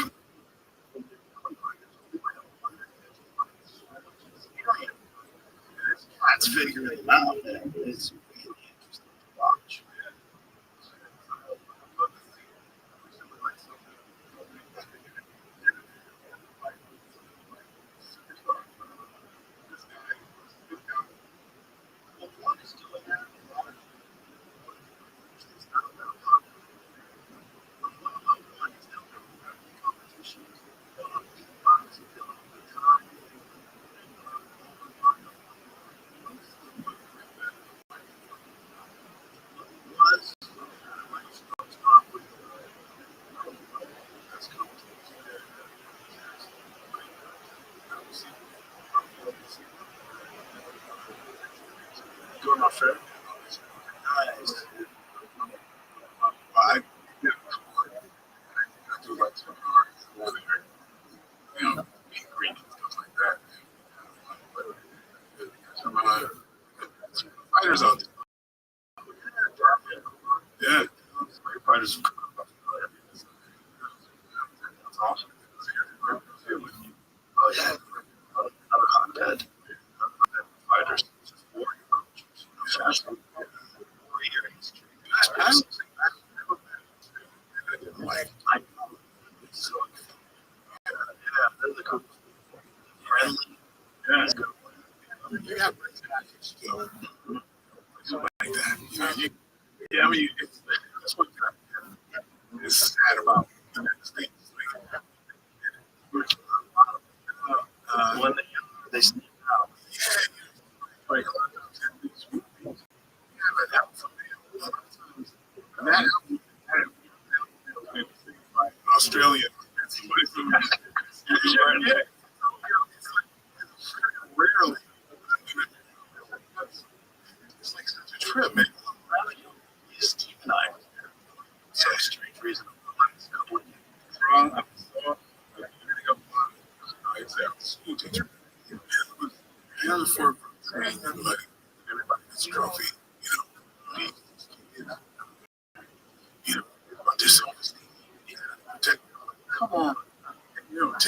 that's figuring it out. It's really interesting to watch. Doing my fair. Nice. I do like to green and stuff like that. Fighters out there. Yeah. Great fighters. That's awesome. Oh, yeah. Another hotbed. Fighters. Yeah, I mean, that's what is sad about the United States. When they sneak out, like, Australia. Rarely. It's like such a trip, man. Steve and I so strange.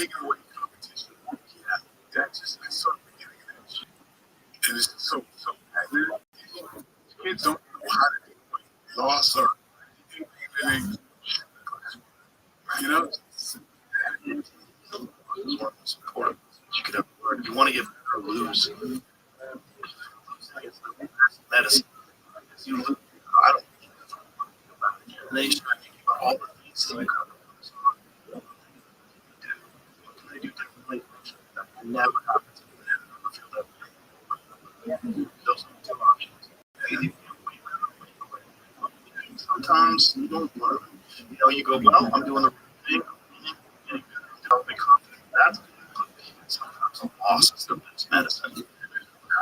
taking away competition. Yeah, that's just I start getting that. And it's so bad. Kids don't know how to do it. They lost or anything. You know, Support. You could have, you want to get better or lose. Medicine. You lose. I don't. And then you start thinking about all the things that you could do differently. That never happens. Those are the two options. Sometimes you don't learn. You know, you go, well, I'm doing the right thing. Don't be confident. That's good. Sometimes I'm lost. It's the best medicine.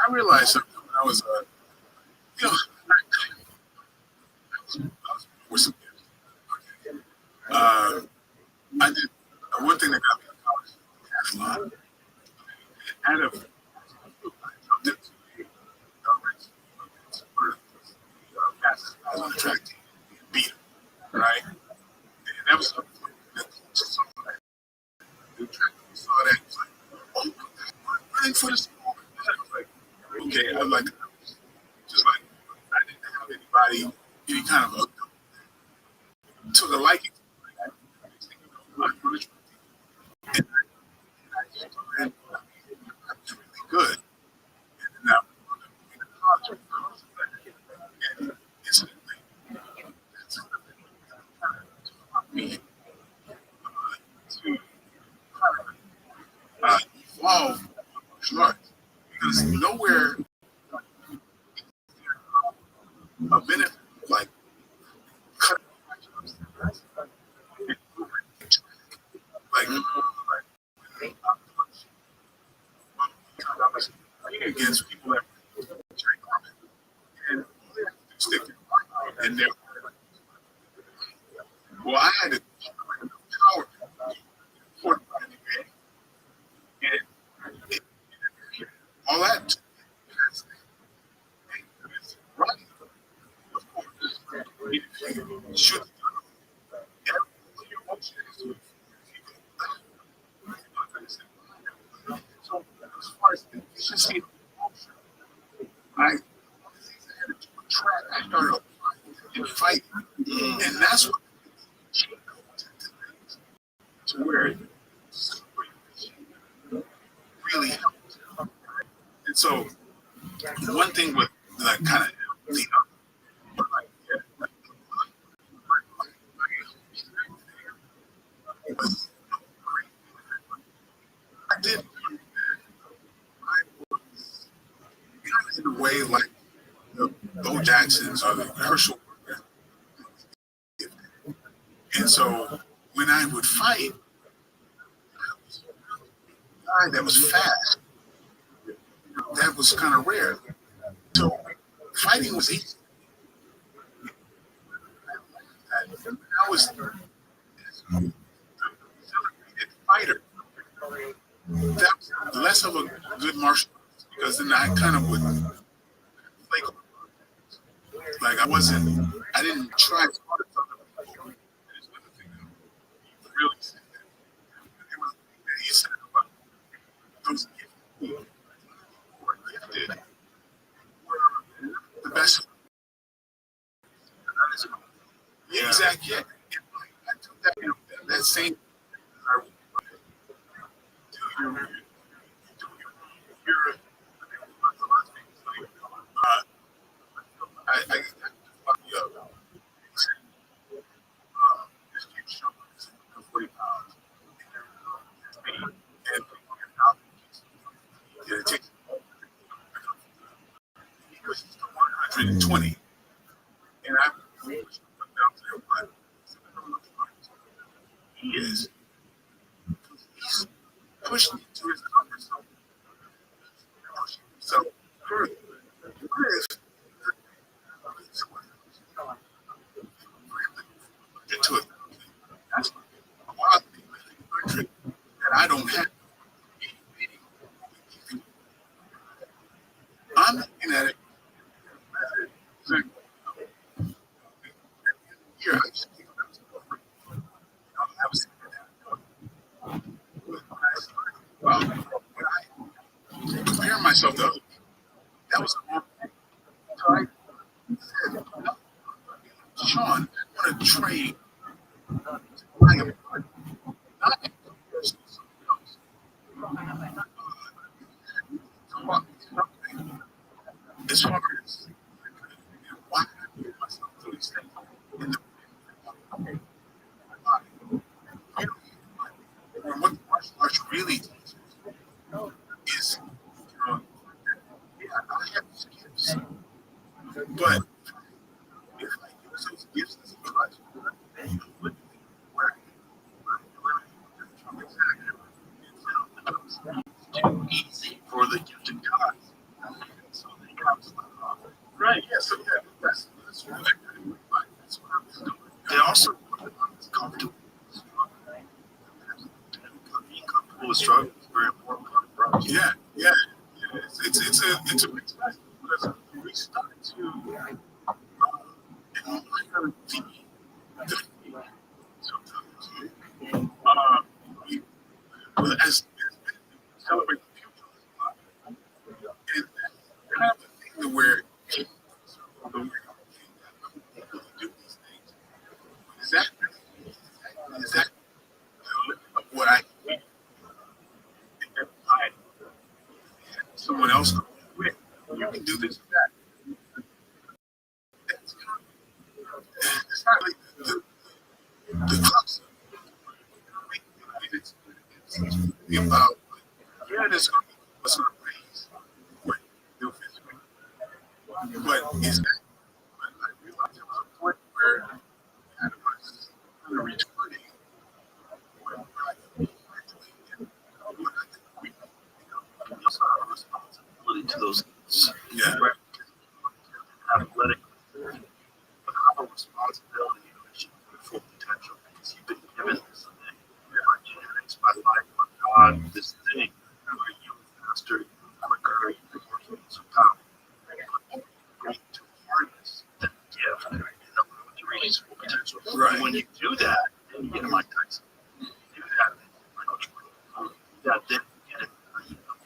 I realized something when I was, you know, I was with some kids. I did one thing that got me in college. Triathlon. I had a I was on the track team, beat him, right? And that was something that the track team saw that. It was like, oh, I'm running for the sport. I was like, okay, I was like, just like, I didn't have anybody, any kind of hooked up to the liking. I'm on the track team. And I was really good. And now, in college, and instantly, that's me to evolve martial arts. Because nowhere a benefit like cutting like I was fighting against people that train army and stick and they're well I had to power for the and all that right of course should so as far as efficiency I track I started in fighting and that's what to where it really helped. And so one thing with like kind of you know, like, yeah, I did I was kind of in a way like the Bo Jacksons or the Herschel. And so when I would fight, a guy that was fast, that was kind of rare. So fighting was easy. I was a fighter. That was less of a good martial artist because then I kind of would like I didn't try as hard as other people. Really said that. It was he said about those gifted who were gifted were the best. Yeah, exactly. Yeah. I took that, that same. I it takes 120, and I he is he's pushed me to his comfort zone. So what if get to it? That's a lot of people that I don't have. I'm looking at it. Here, I just think about it. I was thinking that. myself the other week. That was a normal thing. So I said, Sean, I want to trade. I am not versus something else. As far as why I put myself through these things in the what martial arts really teaches is, yeah, I have these gifts, but if I use those gifts as a crutch, it would be where it's too easy for the gifted guys. So they come to right, yeah, so yeah, that's what that's what I was doing. They also it's comfortable. Being comfortable with struggle is very important. Yeah, yeah. It's a mixed bag because we start to admire the sometimes. We, as celebrate the future a lot. And that's kind of the thing where people do these things. Is that what I think? If I had someone else go with, you can do this and that. That's kind of, it's not like the crux of it. It's about, yeah, there's going to be a sort of ways what do physically. But is that, I realized there was a point where I was kind of returning what I mentally and what I think we also have a responsibility to those kids. Yeah. Right? Athletic, but have a responsibility to achieve your full potential because you've been given this thing. By genetics, by life, by God, this thing. Where you faster, quicker, more so power. Going to harness that gift and allow it to reach its full potential. Right. When you do that, then you get a Mike Tyson. You do that, then you do that, then you get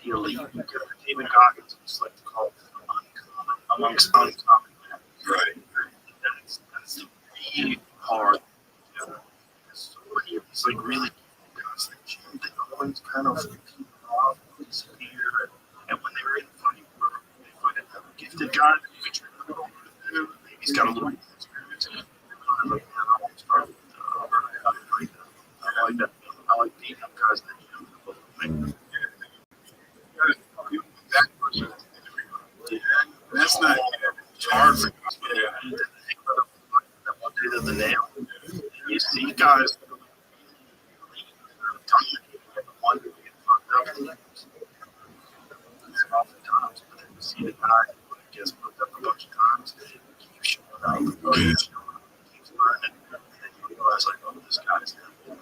the elite. You get the David Goggins, it's like to call uncommon amongst uncommon men. Right. That's the really hard. You know, it's like really constant change. They always kind of keep off, disappear, and when they're in funny work, they find another gifted guy that you can turn it over to. Maybe he's got a little experience. They're kind of like, man, I want to start with I like that. I like being up guys that you know. That person, that's not it's hard for us. Yeah. That one day they're the nail. You see guys one who get fucked up. And oftentimes, but then you see the guy who gets fucked up a bunch of times, he keeps showing up, keeps learning, and then you realize, like, oh, this guy's there. Yeah,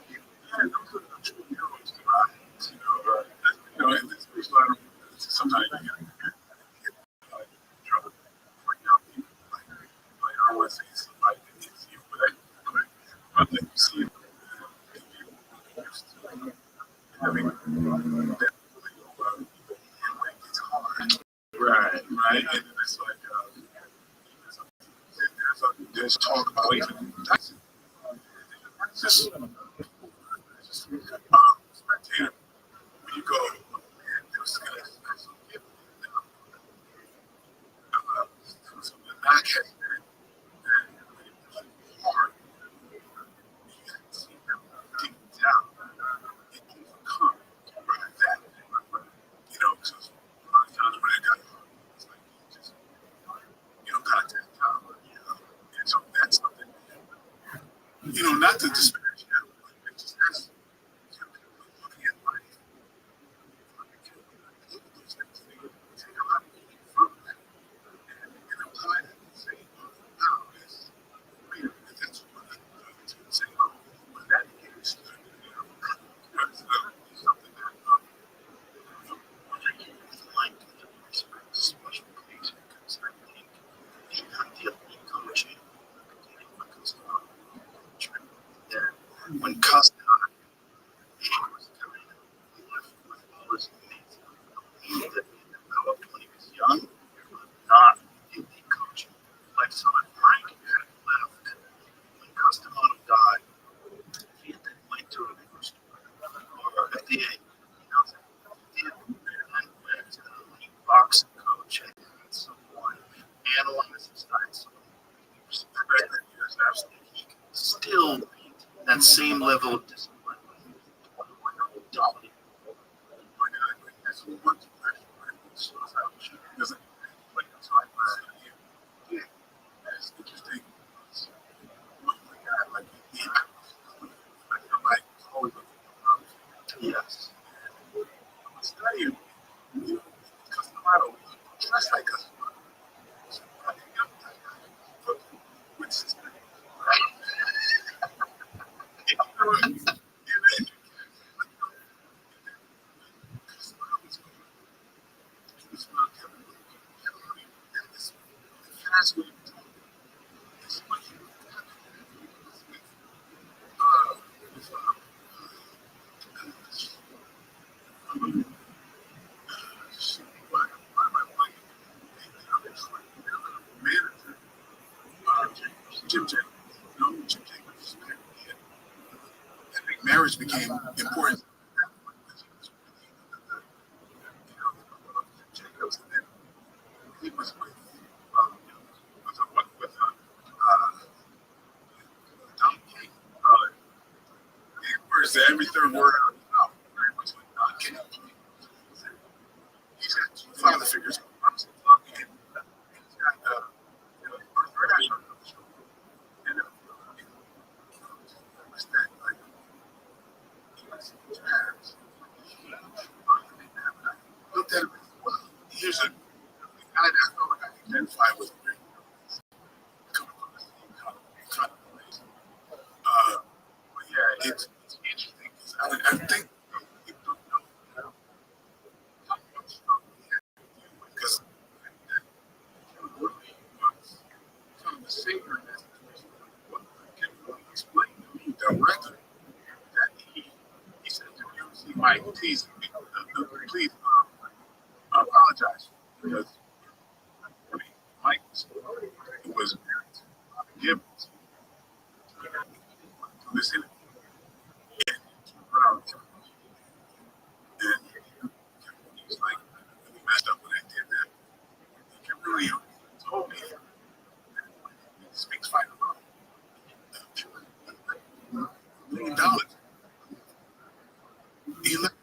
those are the true heroes, right? You know, and this is why sometimes you get trouble. Right now, people, like, I don't want to say somebody that hits you, but I think you see it. Having that it's hard. Right. And it's like there's talk about even Tyson. Just spectator. When you go, there's some people some of the knockheads that hard. You can see them deep down. It can come right that. You know, because a lot of times when it got hard, it's like you just, contact power, and so that's something, not to disparage him, but just as looking at life, look at those things, take a lot of meaning from that, and apply that and say, now this, that's what I to say, when that is, that's something that, like special case because I think the idea of coaching that when Custom was coming, he left with all his needs that he developed still maintain that same level of discipline. Dominant. That's what that's interesting. Oh my God, like I'm like always looking for yes. I must tell you, Colorado dress like us. So, I think with sister. Jim Jacobs. No, Jim Jacobs. I think marriage became important. Jacobs, and then he was with Don King. Where's every third word out of his mouth? Very much like Don King. He's got two father figures. He's got and what's that? Like, looked at him. Well, here's a guy that I felt like I identified with. Coming from the same kind of place. But yeah, it's interesting because I think people don't know how much struggle he had because Kim really was kind of the savior in that situation. What Kim really explained to me directly that he said to me, see, Mike, please apologize because Mike was married to Robin Gibbons to this interview. And he's like, we messed up when I did that. He really told me that he speaks fine about $1 million. He left.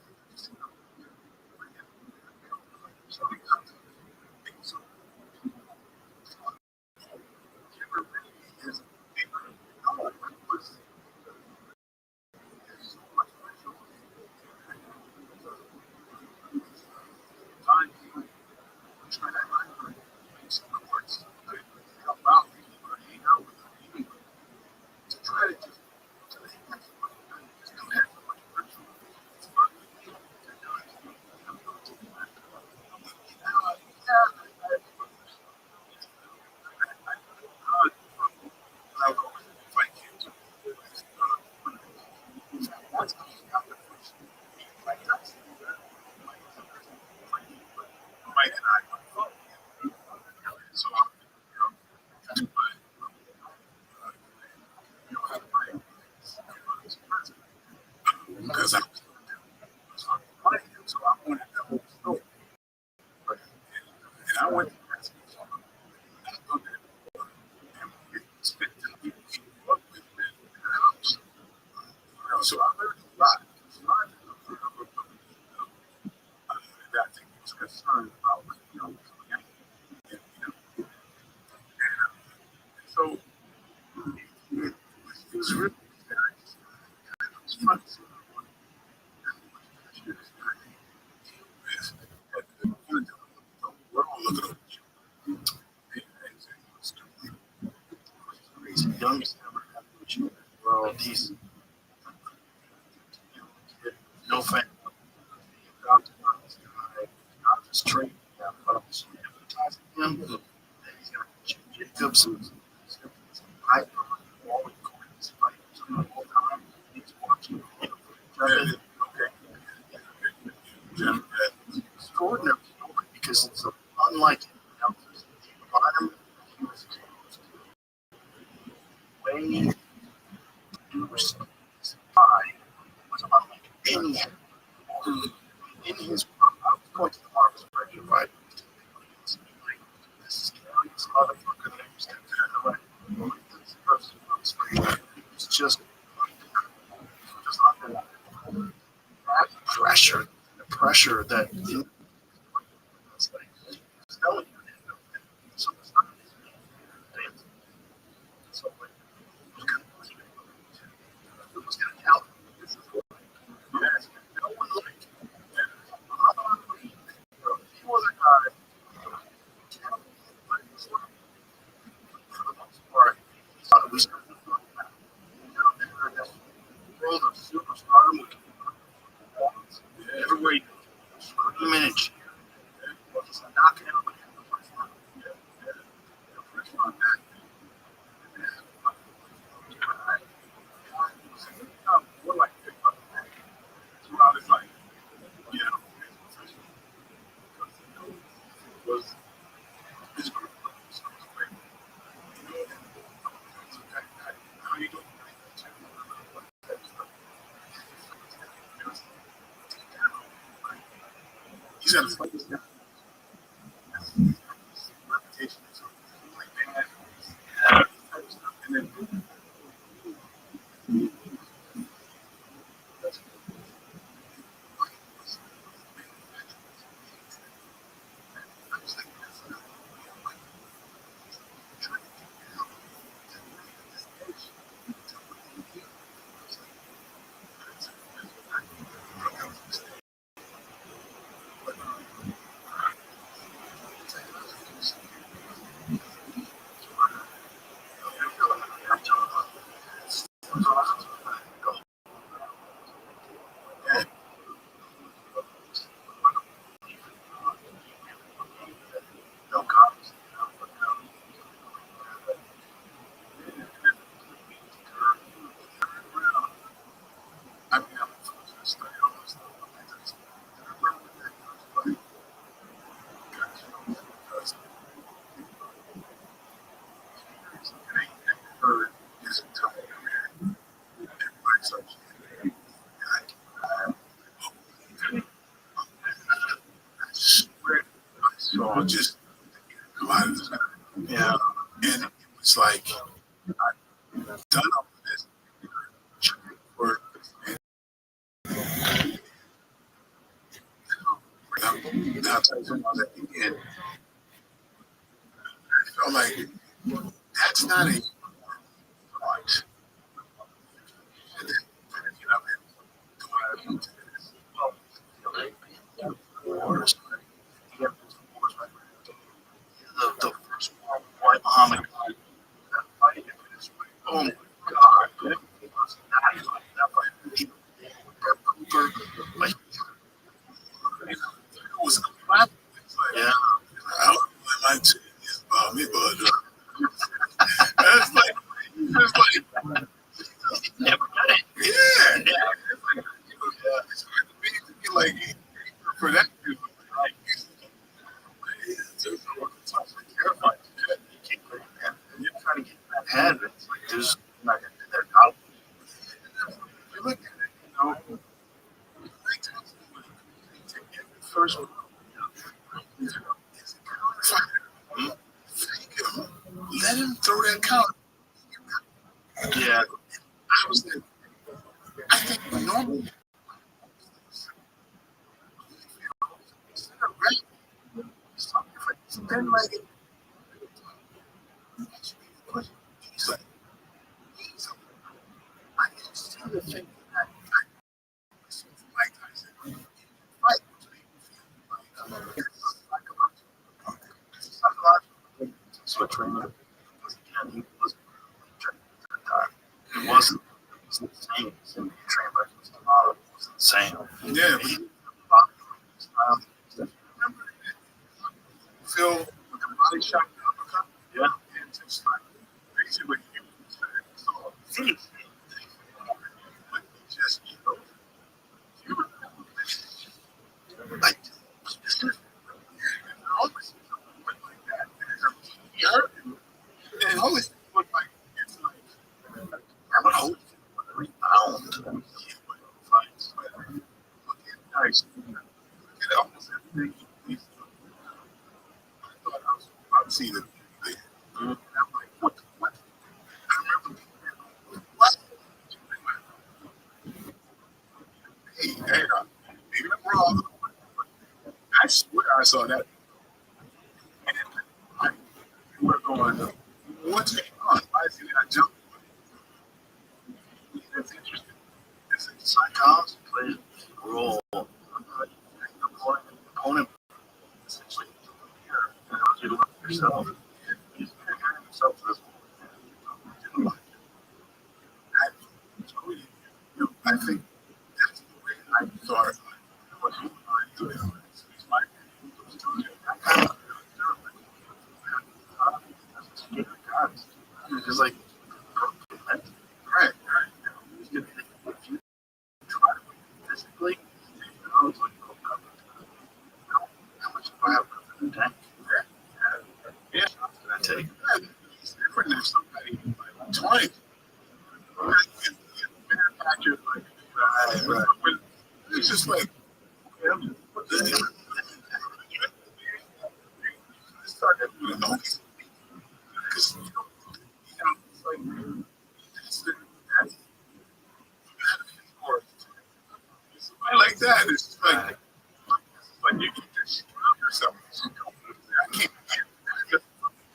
Mike and I on the phone. So because I was playing him, so I wanted the whole story. And I went to prison. So I thought that it spent time he worked with me in the house. So I learned a lot. That I think he was concerned about, so it was really very it was fun to see we're all looking at you. He's the youngest ever to have a in the world. He's no fan. Not just training him, but also hypnotizing him. He's got Jacobs who's I always going to fight the whole time. He's watching. Okay. It's extraordinary because it's unlike the environment he was exposed to. Way his eye was unlike any in his. I was going to the Harvard Spread right. This is scary. This motherfucker that was right. This person was picture that it's like telling you so it's not so like who's gonna tell you this is what yes, no one like he was a guy for the most part he thought it was world of superstardom everywhere you go, screaming and cheering. He's knocking everybody out the first round. The first round back. We're like, so I was like, yeah, was his group. So it was great. How you doing? He's got to fight this guy. Reputation is like that. And then no cops. I mean, I'm studying all this stuff. Heard his entire career. Everybody starts so I'll just come out of this. Yeah. And it was like, I've done all of this for now I was at the end. I felt like that's not a right. And then, you know, come out of this. Wars, the first one, white Muhammad Ali, that fight, oh my God, that was not like that fight. Cooper, like, it was a clap. Yeah. I don't really like to it's about me, but that's like, never done it. Yeah. It's like, it's hard to be like, for that, like, terrified. You're trying to get in that head. It's like there's not gonna be there out. You look at it, you know. First one, let him throw that counter. Yeah, I was there. I think normally. Then like he's like, I can see the thing that Mike Tyson fight. It's psychological. So a trainer, again, he wasn't training at that time. It wasn't. It was insane. So he trained like it was tomorrow. It was insane. Yeah, but he remember Phil with the body shot. Yeah, and just like basically what he said. So city. But just you know, like this is always look like that. He hurt him, and always look like it's like I'm gonna hold rebound. Fights, nice. Get almost everything. I thought I was seeing it. I'm like, what? I remember what? Hey, maybe I'm wrong. saw that. And we're going, what's going on? Why is he not jumping? That's interesting. It's psychology plays a role. Opponent essentially here. As you look at yourself, he's comparing himself to this woman. I think that's the way I thought what he was doing. It's my just like right. If you try to physically, I was like, how much do I have in the tank? Yeah. I take. It's different if somebody like 20. Manufactured like right. It's just like started doing noise because it's like somebody like that. It's just like you can just drown yourself. I can't.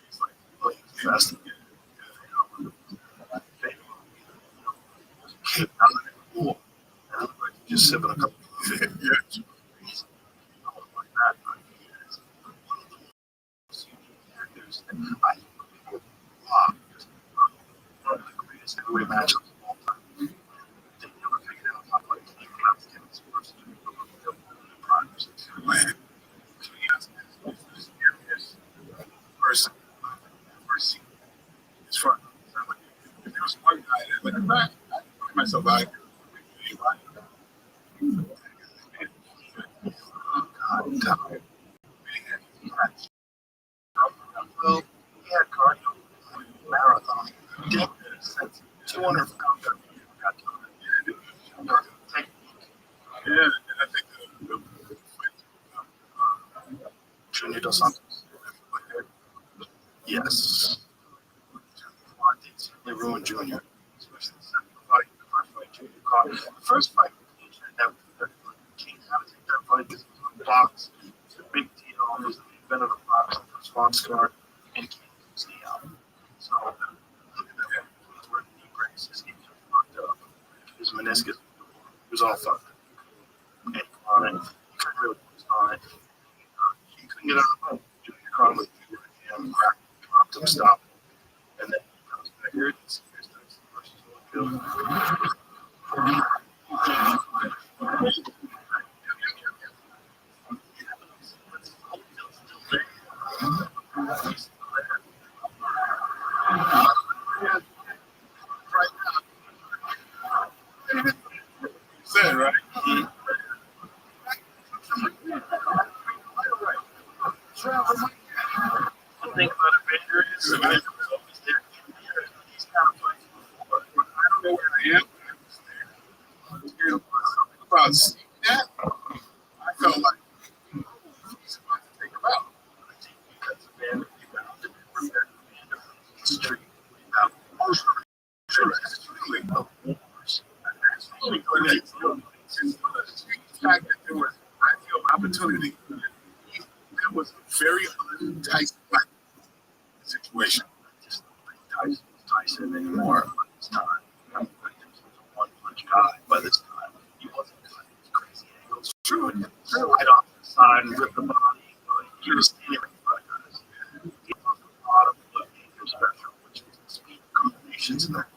It's like fast. Just sipping a couple. Heavyweight matchups of all time. They never figured out how to play against first primes. Man, person, first it's fun. If there was one guy that went back, I'd put myself out. God, well, he had cardio, marathon, 200 pounds. Yeah, and I think Junior Dos Santos. Yes. They ruined Junior. Especially the second fight. The first fight, Junior caught. The first fight, King had to take that fight because it was on the box. It's a big deal. It was the event of the box, the response card, and King was the out. So, look at that. Where he breaks his knee fucked up. His meniscus was all fucked up. And on it, he really was on it. He couldn't get out of the fight. Junior caught him with him, cracked, dropped him, stopped him. And then he comes back here and he's versus Holyfield. Said right. One thing about Vader is he's kind of like, I don't know where I am. I was there. Something about seeing that. I felt like he's about to take him out. I think because the band went out to be prepared for the street. Now, most of it is really the wars. The fact that there was opportunity, there was a very enticing situation. Just like Tyson anymore by this time. He was a one-punch guy by this time. He wasn't cutting crazy angles. True, right off the side and rip the body. He was standing right on he was a lot of look special, which was the speed combinations in that.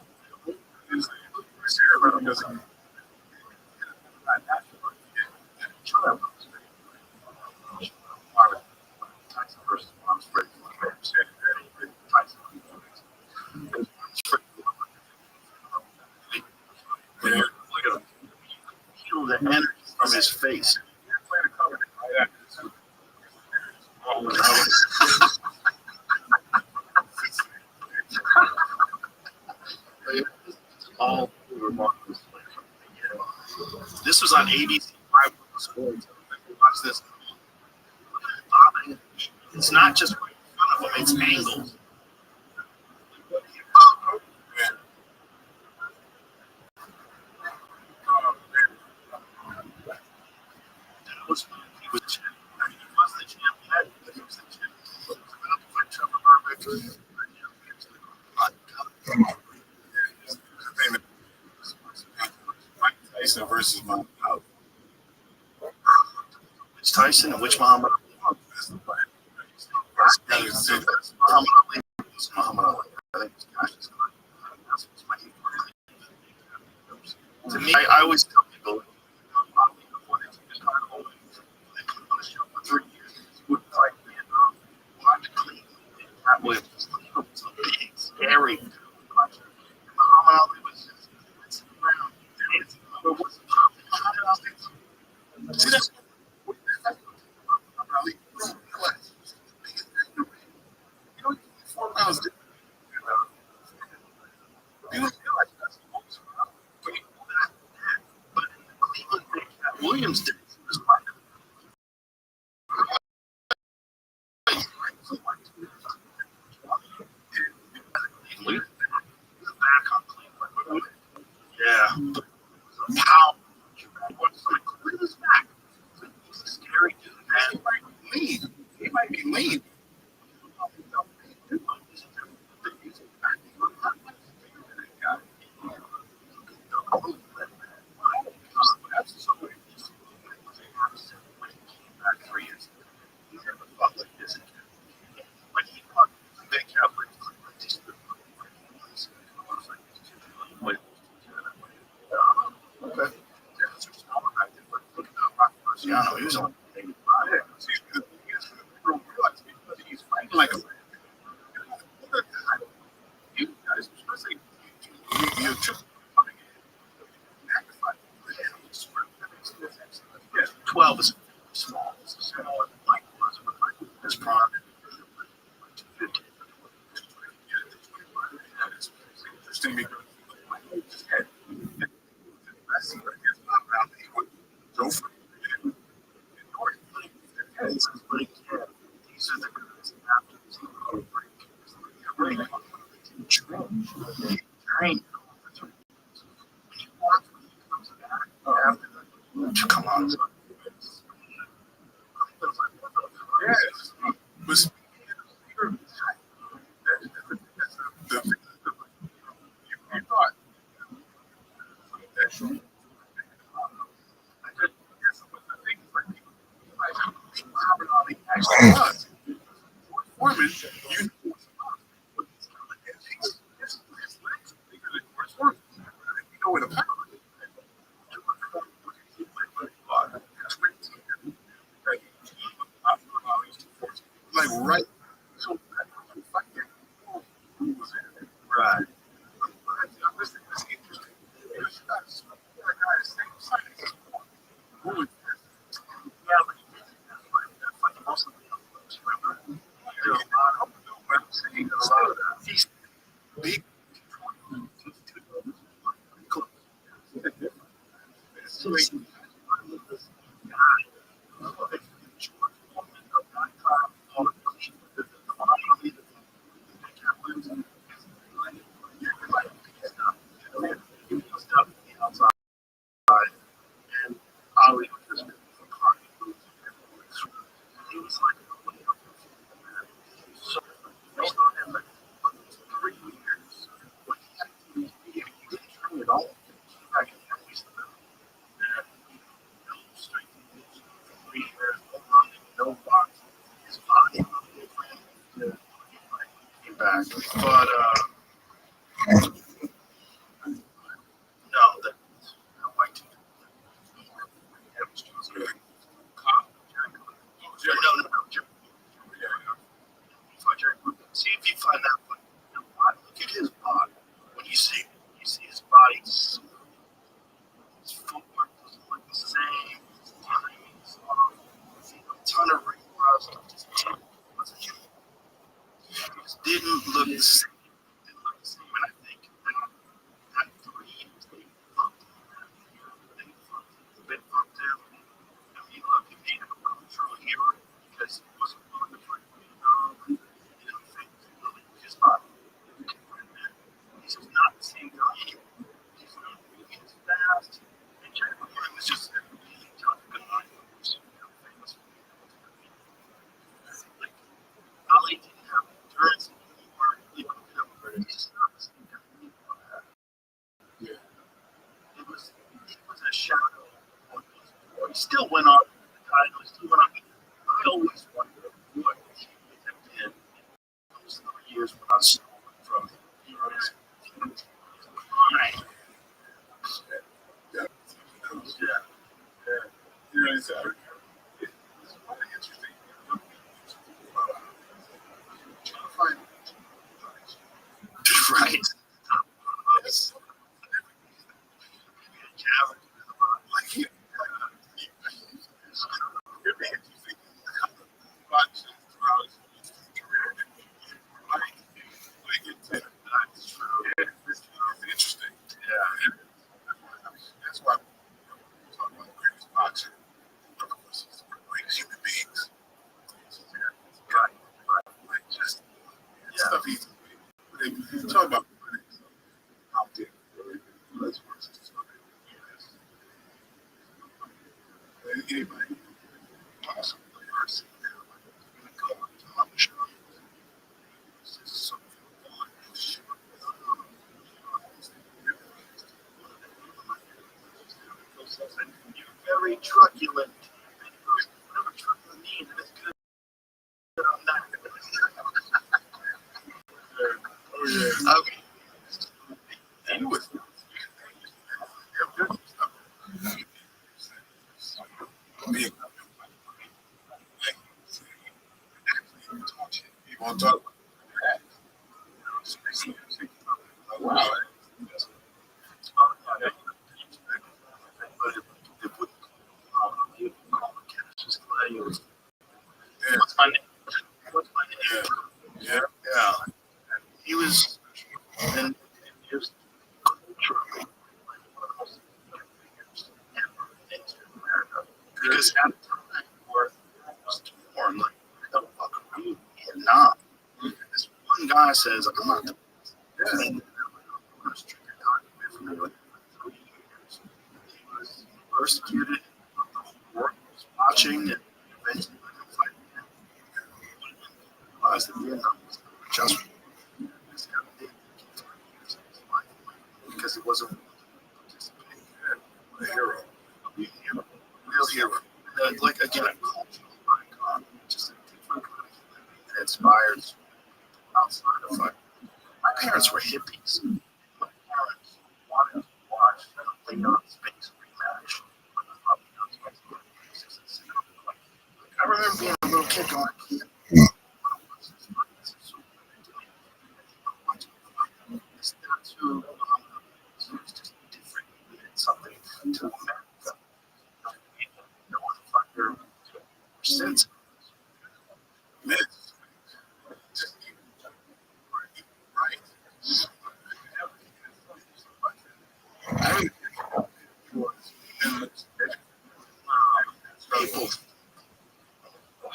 Tyson versus Rothschild. Look at him. Feel the energy from his face. All remarkable. This was on ABC. Watch this. It's not just right in front of him, it's angles. He was the champ. Tyson versus Muhammad Ali. Which Tyson and which Muhammad Ali? Muhammad Ali. Muhammad Ali. I think it's Cassius Clay. To me, I always tell people, before they took his title, they put him on the show for 3 years. He wouldn't fight Vietnam. Wanted to clean. That was a big, scary. Muhammad Ali was just around. But what's the problem? See, that's Muhammad Ali. You know, 4 pounds different. You don't realize that's the most around. But you know that. But in the Cleveland Big Cat Williams days, he was like, back on Cleveland. Yeah. How? What's like Cleveland's back? He's a scary dude, man. He might be lead. He might be lead. He was on. He's fighting like a. You guys, you took 12 is small. Like his prime. Interesting because go for it. These are the guys after the break. Train. Come on. Yes. Was you thought Foreman, you know what a like right. So right. Big. Back, but no, that white team. See if you find that one. Look at his body. When you see his body, his footwork doesn't look the same. His timing is off. A ton of ring rust. It just didn't look the same. And I think that 3 years they fucked him. They fucked him. I mean, look, he made him a true hero because he wasn't willing to fight for him. He didn't think his body. He's just not the same guy anymore. He's not moving as fast. And Jerry McCoy was just a really tough guy. Famous. Like, Ali didn't have endurance anymore. He couldn't have endurance. He's just not the same guy anymore. Yeah. He was a shadow. still went on. I still went on. I always wondered what he would have been in those 3 years when I was from heroes. Right. It's really interesting. Right. Yes. Like, it'd be interesting. Watch throughout his career. Like that's true. It's interesting. Yeah. That's why we talk about the greatest boxer. Of course, he's the greatest human beings. Right. Like just stuff he's. They talk about how big let's work. Anybody possibly person go on the show. This is something very truculent. Whatever truculent means, it's good on that. Okay. And with me, you want to talk about that? Wow. What's my name? What's my name? Yeah. Yeah. He was, and he was truly one of the most figures ever into America. Because at the time, where it was torn, like, the fuck are we in Vietnam? This one guy says, I'm not doing this. And I'm restricted document from him for 3 years. He was persecuted. The whole world was watching, and eventually fighting him. Realized that Vietnam was just because it wasn't participating in a hero, a real hero. Like again, a cultural icon, just a different kind of living that inspires outside of fight. My parents were hippies. My parents wanted to watch the Leon Spinks rematch. I remember being a little kid going, it's not too, it's just different. We did something to America. No one fucker since. Man, right. People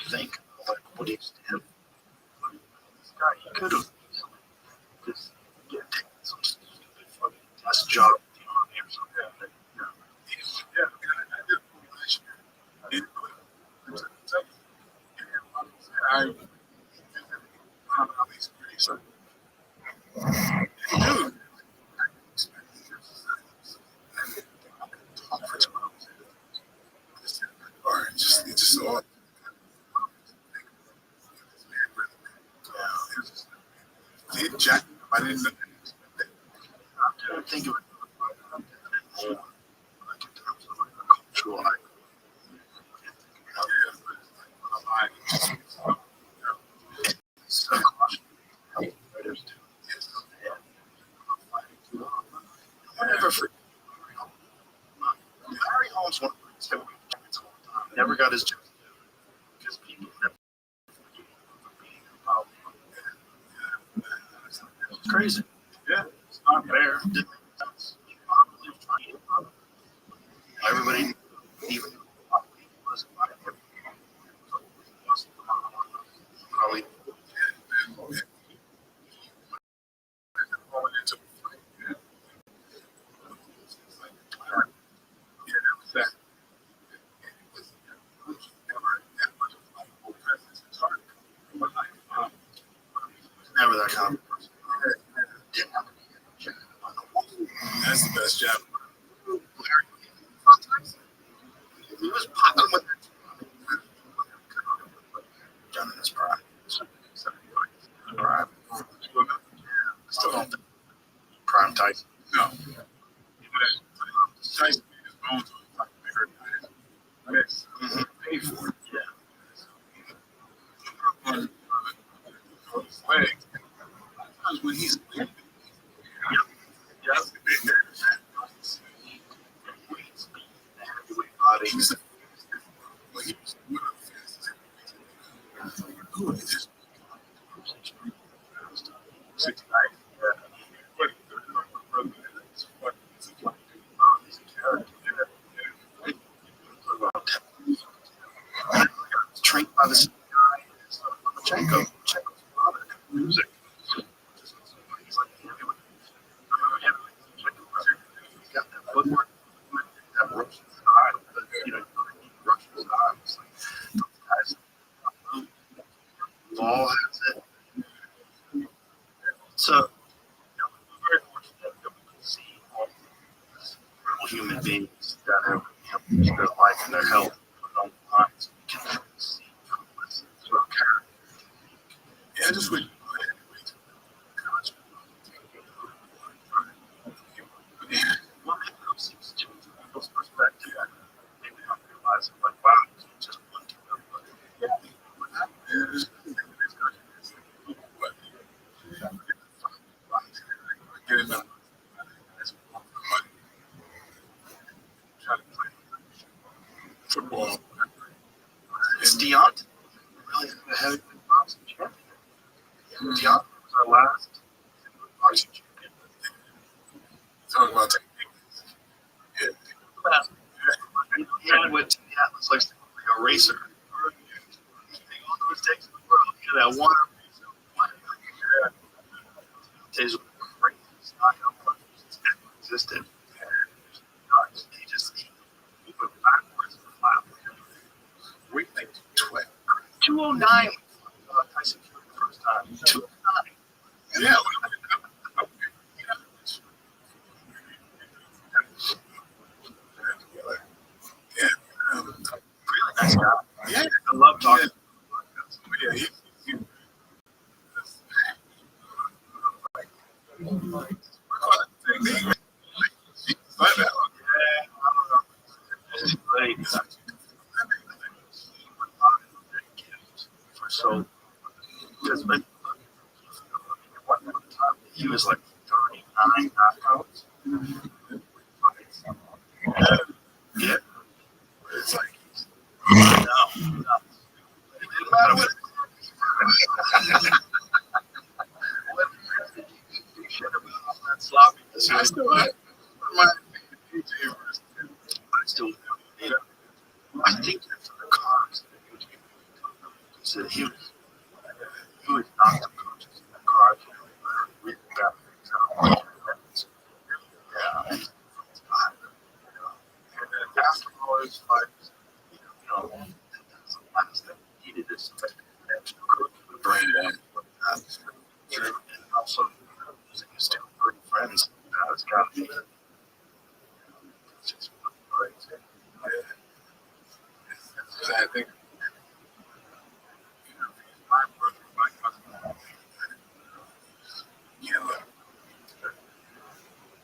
think like what he's did. This guy, he could have just taken some stupid fucking desk job in the army or something. Dude. All right, just all. Jack, I didn't think of it more like in terms of like a cultural icon. Never forget. Harry Holmes won jackets all the time. Never got his jacket because people never forget him for being involved. It's crazy. Yeah, it's not fair. It didn't make sense. Everybody, even was probably never that kind of person. That's the best job. He was popping with John in his prime. Prime. Still don't think prime Tyson. No. Tyson made his bones on the top of the hurt. Paid for it. Yeah. On his legs. Sometimes when he's leaving, Heavyweight body. he was one of the fastest. Who is this? 69. Trained by the same guy as Lomachenko's father. Music. He's like heavyweight. He's got that footwork, that Russian style. Russian style. It's like those guys. Ball has it. So, we're very fortunate that we can see all these incredible human beings that have their life and their health put on the line. So we can see what's their character. Yeah, I just went. Well, maybe those things change people's perspective. Maybe they don't realize it, like, wow, it's just one kid. But yeah, Get it done. Try to play football. it's Deontay. Really a heavyweight boxing champion. Deontay was our last boxing champion. Talk about technique. Yeah, he went to the Atlas like a racer. He made all the mistakes in the world. He had that one. His crazy knockout punches never existed. He just went backwards and flat. Weight like 12. 209. Tyson Fury the first time. 209. Yeah. Really nice guy. Yeah. I love talking. Yeah. So, because he was like 39 knockouts. Yeah. It's like, no. It didn't matter what. I still have my I still do. Yeah. I think that for the cars, so he was not unconscious in the car. We got things out. Yeah. And then afterwards, like, that's the last thing he needed is to cook the brain and also using his two good friends. It's got to be. It's just crazy. I think my brother, my cousin,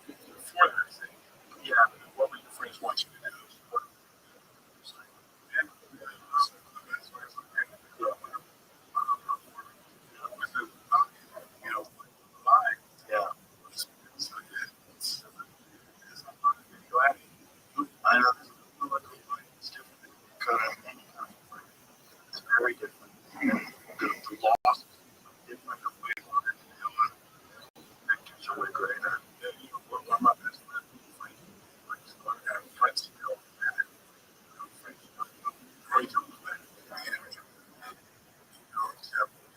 before that thing, yeah, what were your friends want you to do? Yeah. I know. It's different. It's very different. The loss is different. The way on it, pictures are way greater. One of my best friends, I have friends still,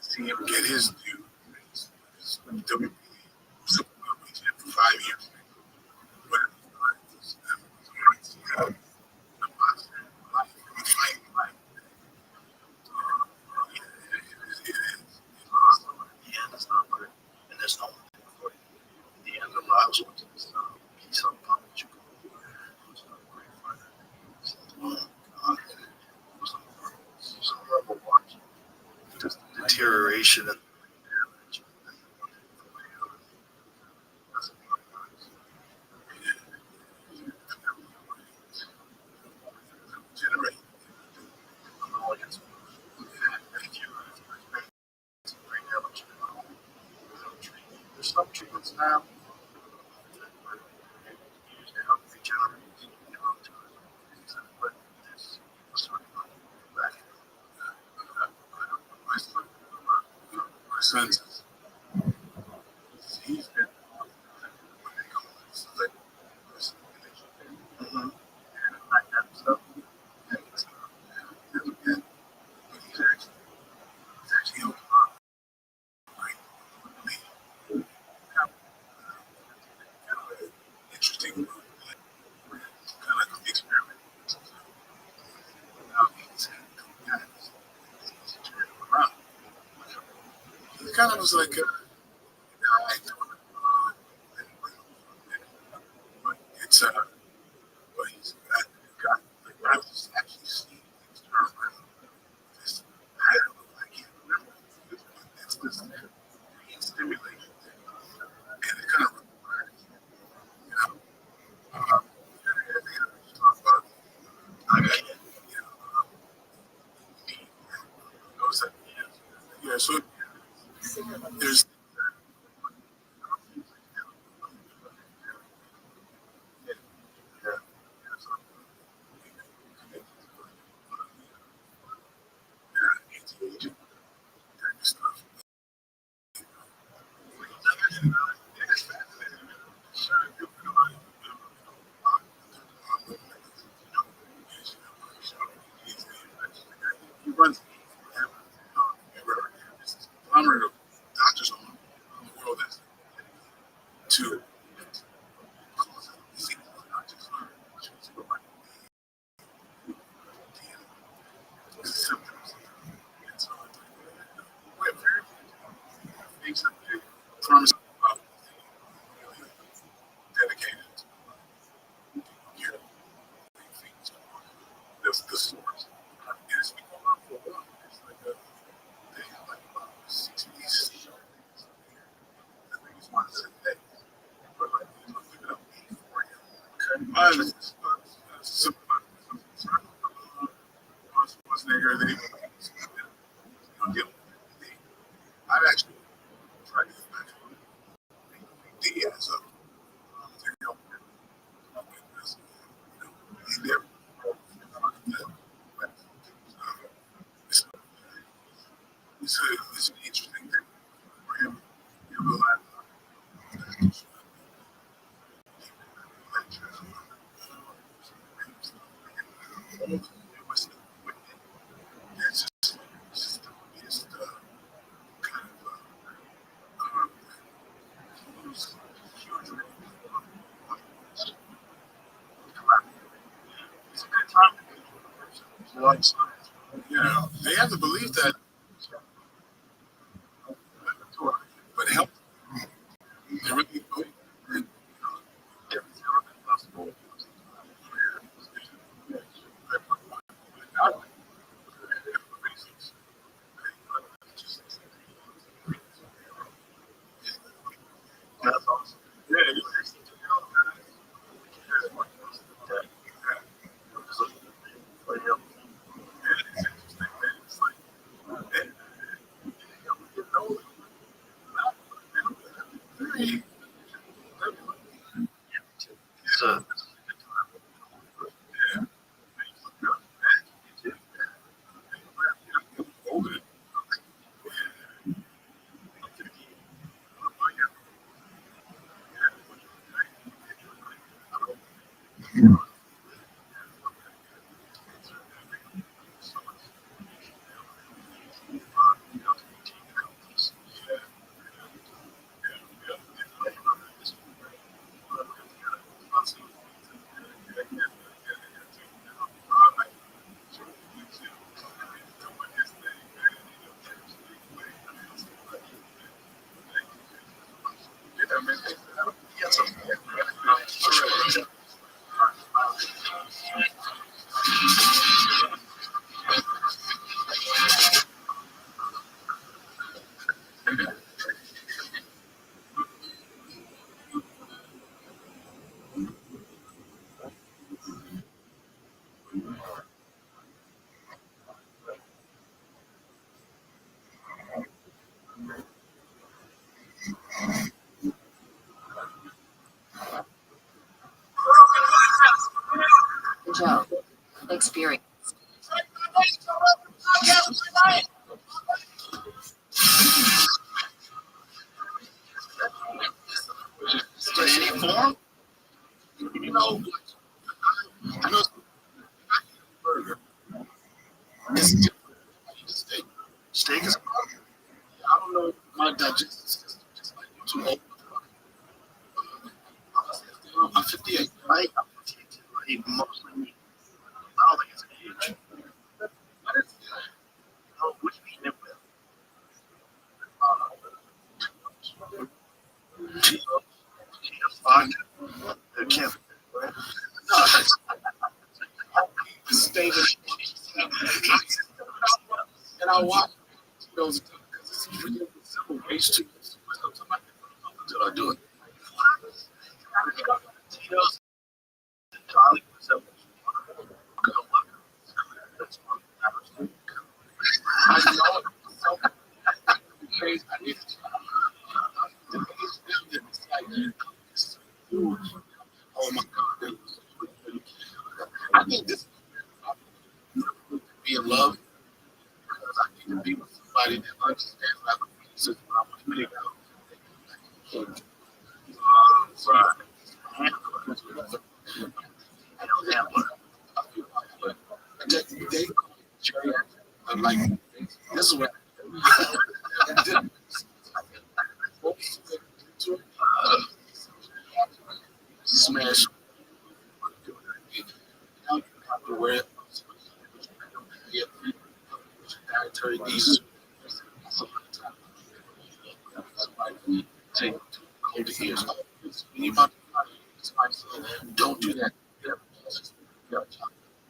see him get his due. WWE for 5 years. And it's not good. And there's no one. The end of lives was piece of punch. It was a great fighter. deterioration and damage. Generate. There's some treatments now used to help regenerate but this sort of back. My son's he's been what they call it, select and like that stuff. And it's never been, but he's actually helped a lot. Like, kind of an interesting move, kind of like an experiment. Now he's had two guys. He's turned him around. He kind of was like a guy doing but it's but he's got the guys actually seen things turn around. This I can't remember. It's this stimulation thing, and it kind of requires, you know, talk about I got you know, those yeah. So there's yeah, anti-aging type of stuff. It's fascinating. He runs this conglomerate of doctors on the world that's to cause disease, not just symptoms. And so we have very things that they promise dedicated to care things. The source. And it's been going on for a while. It's like they have like about 60 shows. I think it's one a day. But like, you know, look it up for you. Okay. Schwarzenegger, they I've actually tried to get back to Diaz up to help him with this. He never it's an interesting thing for him. You realize it's just kind of it's a good time. You know, they have to believe that, but help. They really do. And, Joe. Experience. In any form, you know, I know burger. It's different. Steak. Steak is a burger. I don't know my digestive system just like too old. I'm 58, right? I'm 58. I eat mostly meat. I don't think it's an age. But it's, what you eating it with? Cheetos, vodka, the Kevin, right? No, stay there. And I watch those because it's really simple ways to until I do it. Cheetos, garlic, simple. I know it's so crazy. I need to. Oh my God. I think this be in love because I need to be with somebody that understands like since I was big out. I know that one. They I'm like, this is what smash. Now you have to wear it. Dietary needs. Take cold ears. Anybody, don't do that.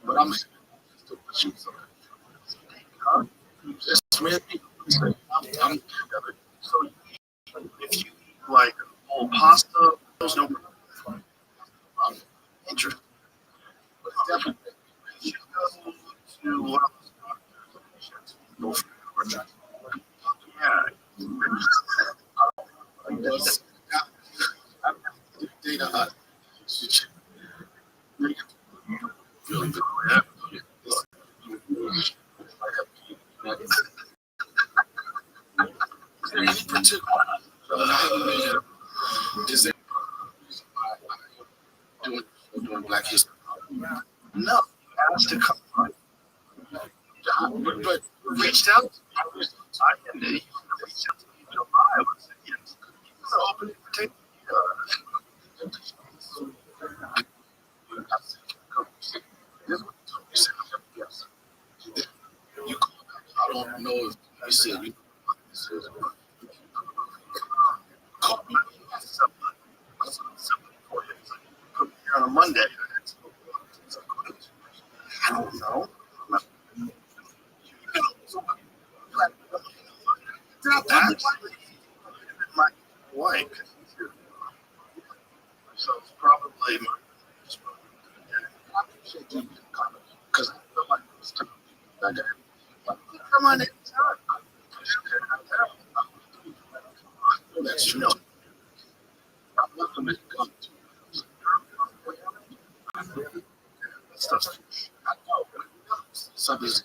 But I'm just read me. I'm so if you eat like old pasta, there's no interest. But definitely, you go to one of those yeah. That's data. Really good. Any particular is there doing Black History? No, asked to come on. But reached out. I can reach out to me in Ohio and say, yes, it's open invitation. You call back. I don't know if you said you call me on a Monday. I don't know. That's my wife. So it's probably my because I feel like it's time. Come on anytime. That's true. I'm not going to come to stuff. I know. Something's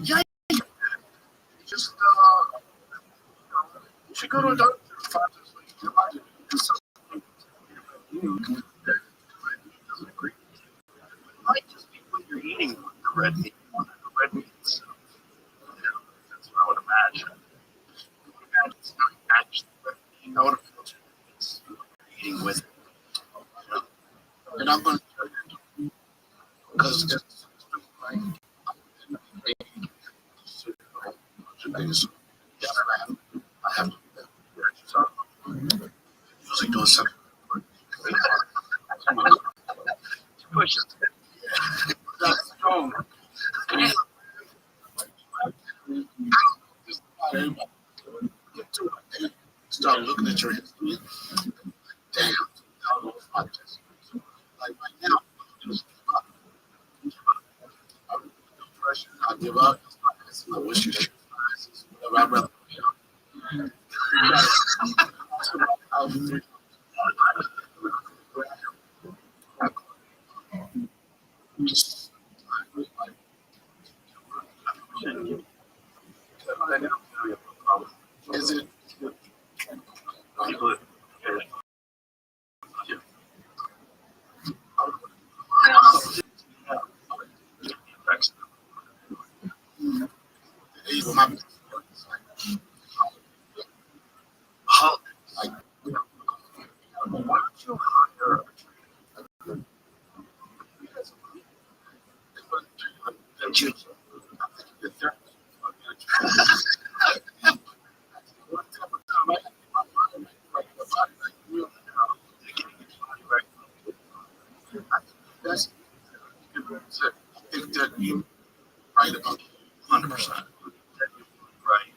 yeah. Just you should go to a doctor. Might just be when you're eating the red meat. The red meat itself. That's what I would imagine. It's not actually red meat. I would imagine it's eating with it. And I'm going to tell you because it's right. I have usually doing something. Push it. That's strong. Start looking at your history. Damn. Like right now, depression. I give up. I wish you should. Whatever. I'd rather. Is it people how like why don't you hire that's I think that you right about 100%. Right.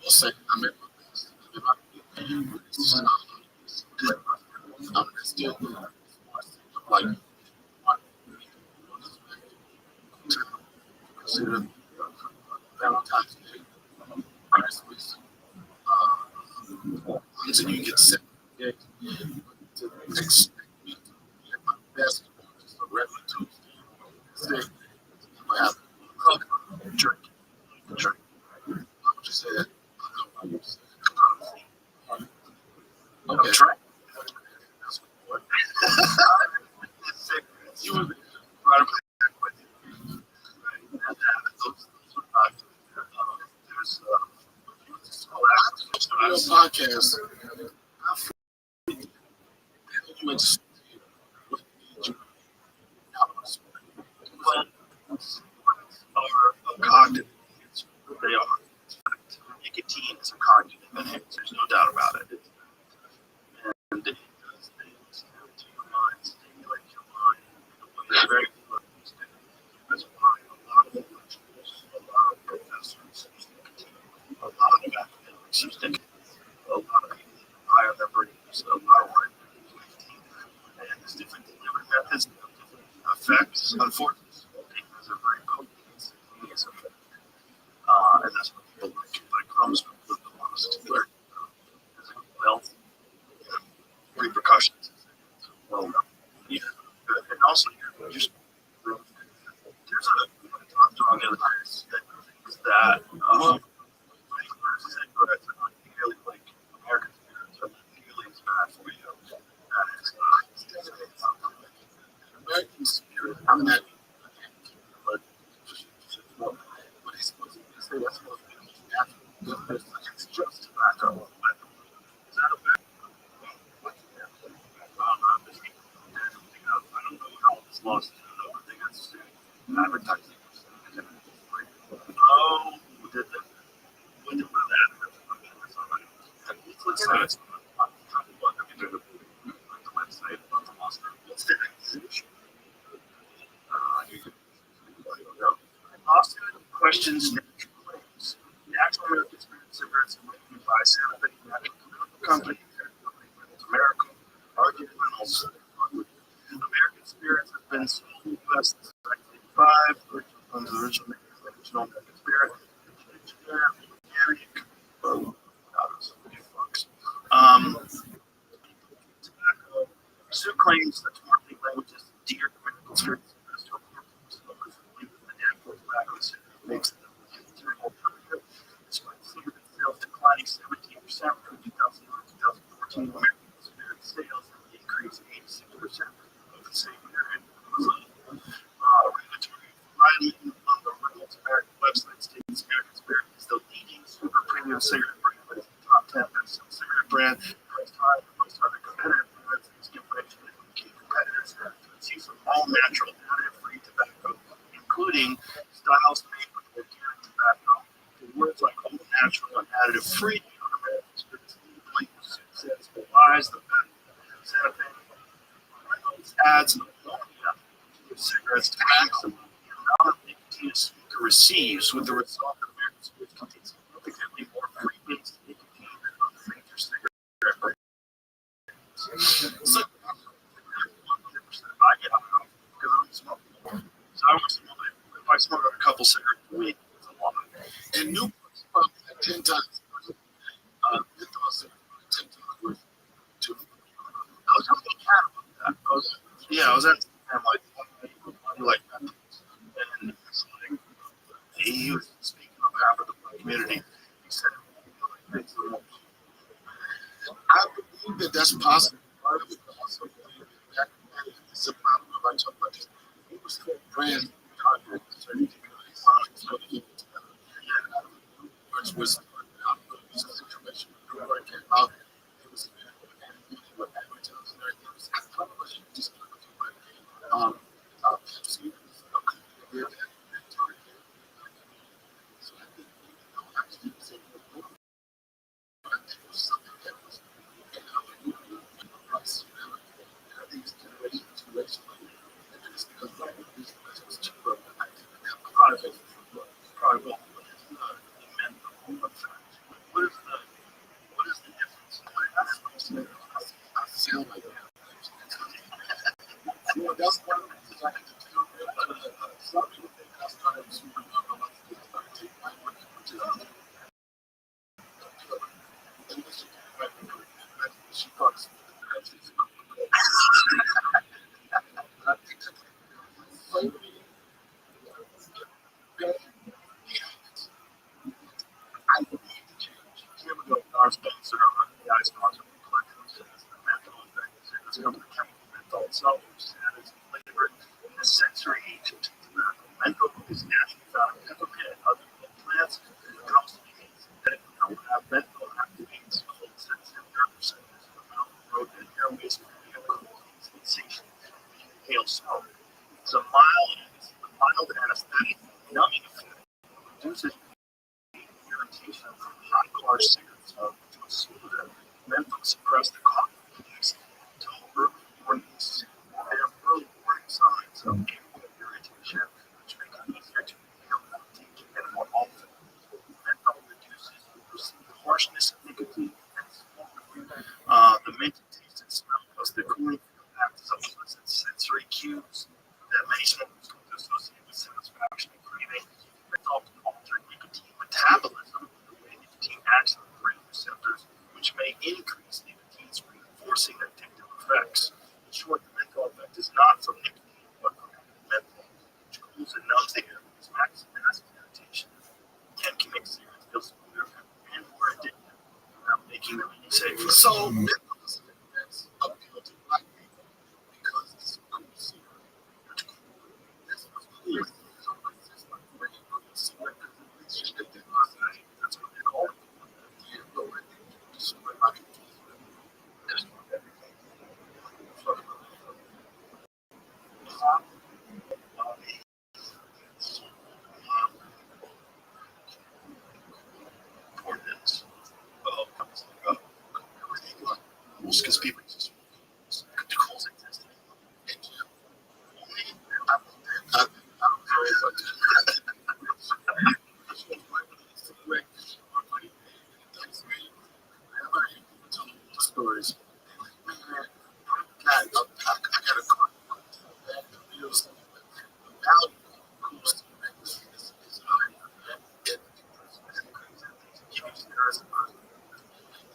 We'll say I'm at my best. I'm still like consider Valentine's Day. Christmas. Until you get sick. To expect me to be at my best, just a regular Tuesday. Sick. I have jerky. Jerky. I would just say that. Okay. Try. You were right with you. There's podcast. Are cognitive. They are. Nicotine is a cognitive enhancer. There's no doubt about it. And it does things to your mind, stimulate your mind in a way that's very focused. That's why a lot of intellectuals, a lot of professors use nicotine, a lot of academics use nicotine, a lot of people fire their brains, a lot of work use nicotine. And there's different delivery methods, different effects. Unfortunately, smoking has a very potent instantaneous effect. And that's what people like comes from the loss to their physical health repercussions. Well, yeah, and also you're just there's a strong evidence that cigarettes are not nearly like American cigarettes are not nearly as bad for you as American cigarettes. I'm not, but he's supposed to say that's supposed to be natural. It's just tobacco. Is that a bad? I don't know how it's lost. I think it's advertising. Oh, did that? When did that? Let's say it's on the website about the lost. What's the exhibition? Austin questions natural claims. Natural American Spirit cigarettes are made by Santa Fe Natural Company, America, Arctic Reynolds. American Spirits has been sold in the U.S. since 1985. Under the original American Spirit. Tobacco. Sue claims that marketing languages dear to medical spirits the natural tobacco makes them terrible. Despite cigarette sales declining 17% from 2009 to 2014, American Spirit sales increased 86% over the same period. Regulatory writing on the Reynolds American website states American Spirit is the leading super premium cigarette brand with the top 10 best cigarette brand, priced high amongst other competitive brands. This information is from key competitors to use of all natural additive-free tobacco, including styles made with organic tobacco. The words like all natural and additive-free on American Spirit's says belies the fact that Santa Fe Reynolds adds ammonia to cigarettes to maximum the amount of nicotine a smoker receives, with the result that American Spirits contains significantly more free-based nicotine than other major cigarette brands. So, 100% I get out because I'm smoking more. So I would smoke it. If I smoke a couple cigarettes a week, it's a lot. And Newport's probably like 10 times. I was really mad about that. I was at I'm like, you like that? And it's like, he was speaking on behalf of the community. He said, I believe that that's possible. I would also believe that it's a problem. I talk about this. He was still brand targeted to certain which was a situation where it came out. It was what advertising and everything. I thought it was just so you so I think actually it was something that was I think it's generation and it's because this was cheaper. I think that part of it probably what is the difference? I sound like that. That's one of the things I can do. Some people think that's not a super take my money, which is she talks. I believe the change. Here we go. Our sponsor, the eye sponsor, collections, the mental effect. It's going to be chemical mental itself, which is flavor, and the sensory agent. Mental is naturally found in peppermint and other plants. It can also be synthetic. Mental activates cold sensitive nervous centers in the mouth, throat, and airways, creating a cool sensation. Inhale smoke. It's a mild anesthetic, numbing effect. Reduces irritation from hot car cigarettes to a smoother menthol suppress the cough reflex to early warnings. They have early warning signs of airway irritation, which make it easier to inhale and take it more often. Menthol reduces the harshness of nicotine and smoke. The minty taste and smell plus the cooling act as a pleasant sensory cues that many smokers come to associate with satisfaction and craving. Menthol can alter nicotine metabolism. Nicotine acts on brain receptors, which may increase nicotine's reinforcing addictive effects. In short, the menthol effect is not from nicotine, but from menthol, which cools and numbs the areas, maximizes irritation, and can make cigarettes feel smoother and more addictive without making them any safer. So, menthol is appeal to black people because it's a cool cigarette. It's cool. That's what's cool. So, it's like when you put a cigarette, that's what they call it. Because people just the calls exist. I don't stories. I got a car.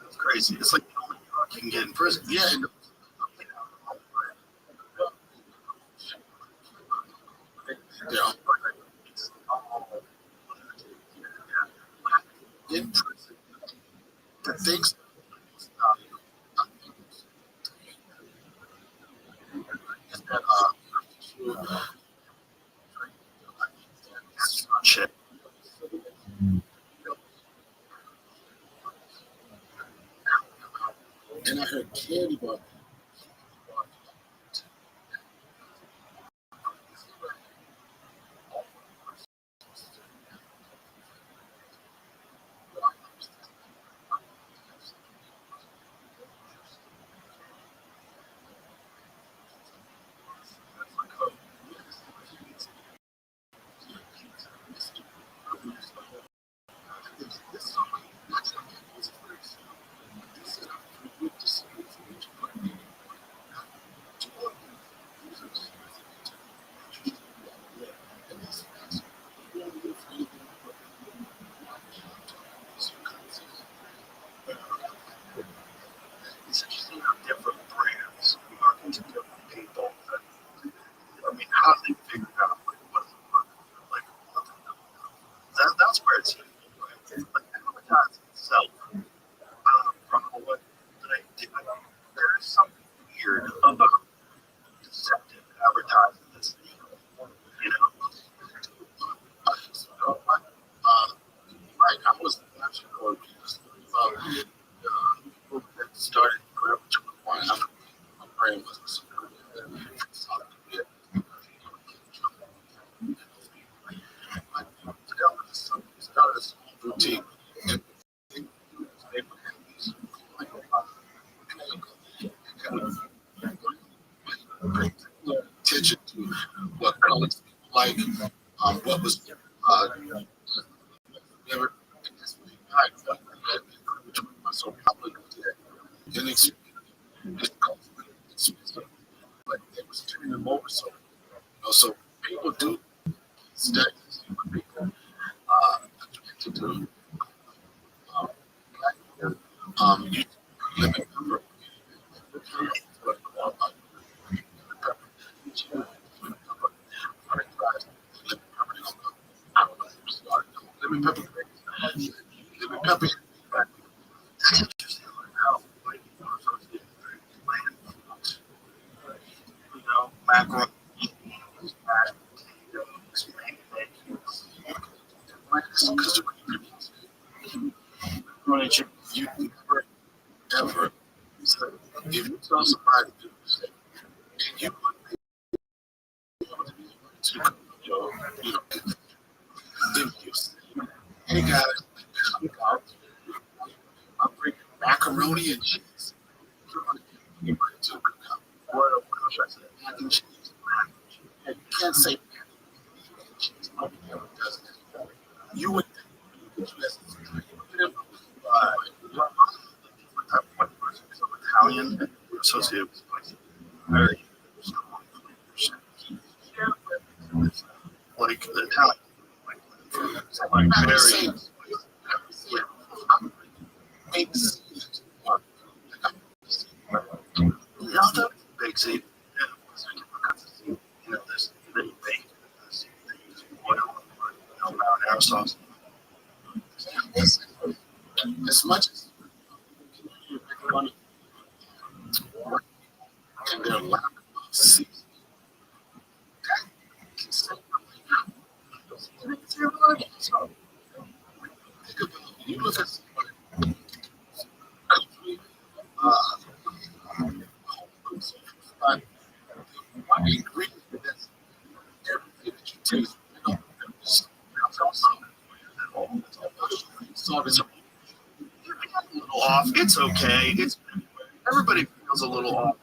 It's crazy. It's like the only drug you can get in prison. Yeah. And yeah. In prison, the things that shit. And I heard candy bar. advertising itself, from what I did, there is something weird about deceptive advertising that's legal. You know, right? I was actually going that started forever to one. My brain was started a small routine. Attention to what colors people like, what was never. So probably didn't expect but it was turning them over. So, so people do studies. People to do. You limit number. Lemon pepper. Lemon pepper. That's interesting. How macro. Because you never ever if you tell somebody and you to you know if you say, hey guys, I'm bringing macaroni and cheese. You bring to what else? Mac and cheese. And you can't say mac and cheese. Nobody ever does that. You would think Italian and associated with spicy. Very like Italian. Like very big seed. You know, this they bake they use oil, marinara sauce. As much as money and their lack of seasoning, that can say so think about you look at one ingredient that's everything that you taste. Salt is a little off. It's okay. It's everybody feels a little off.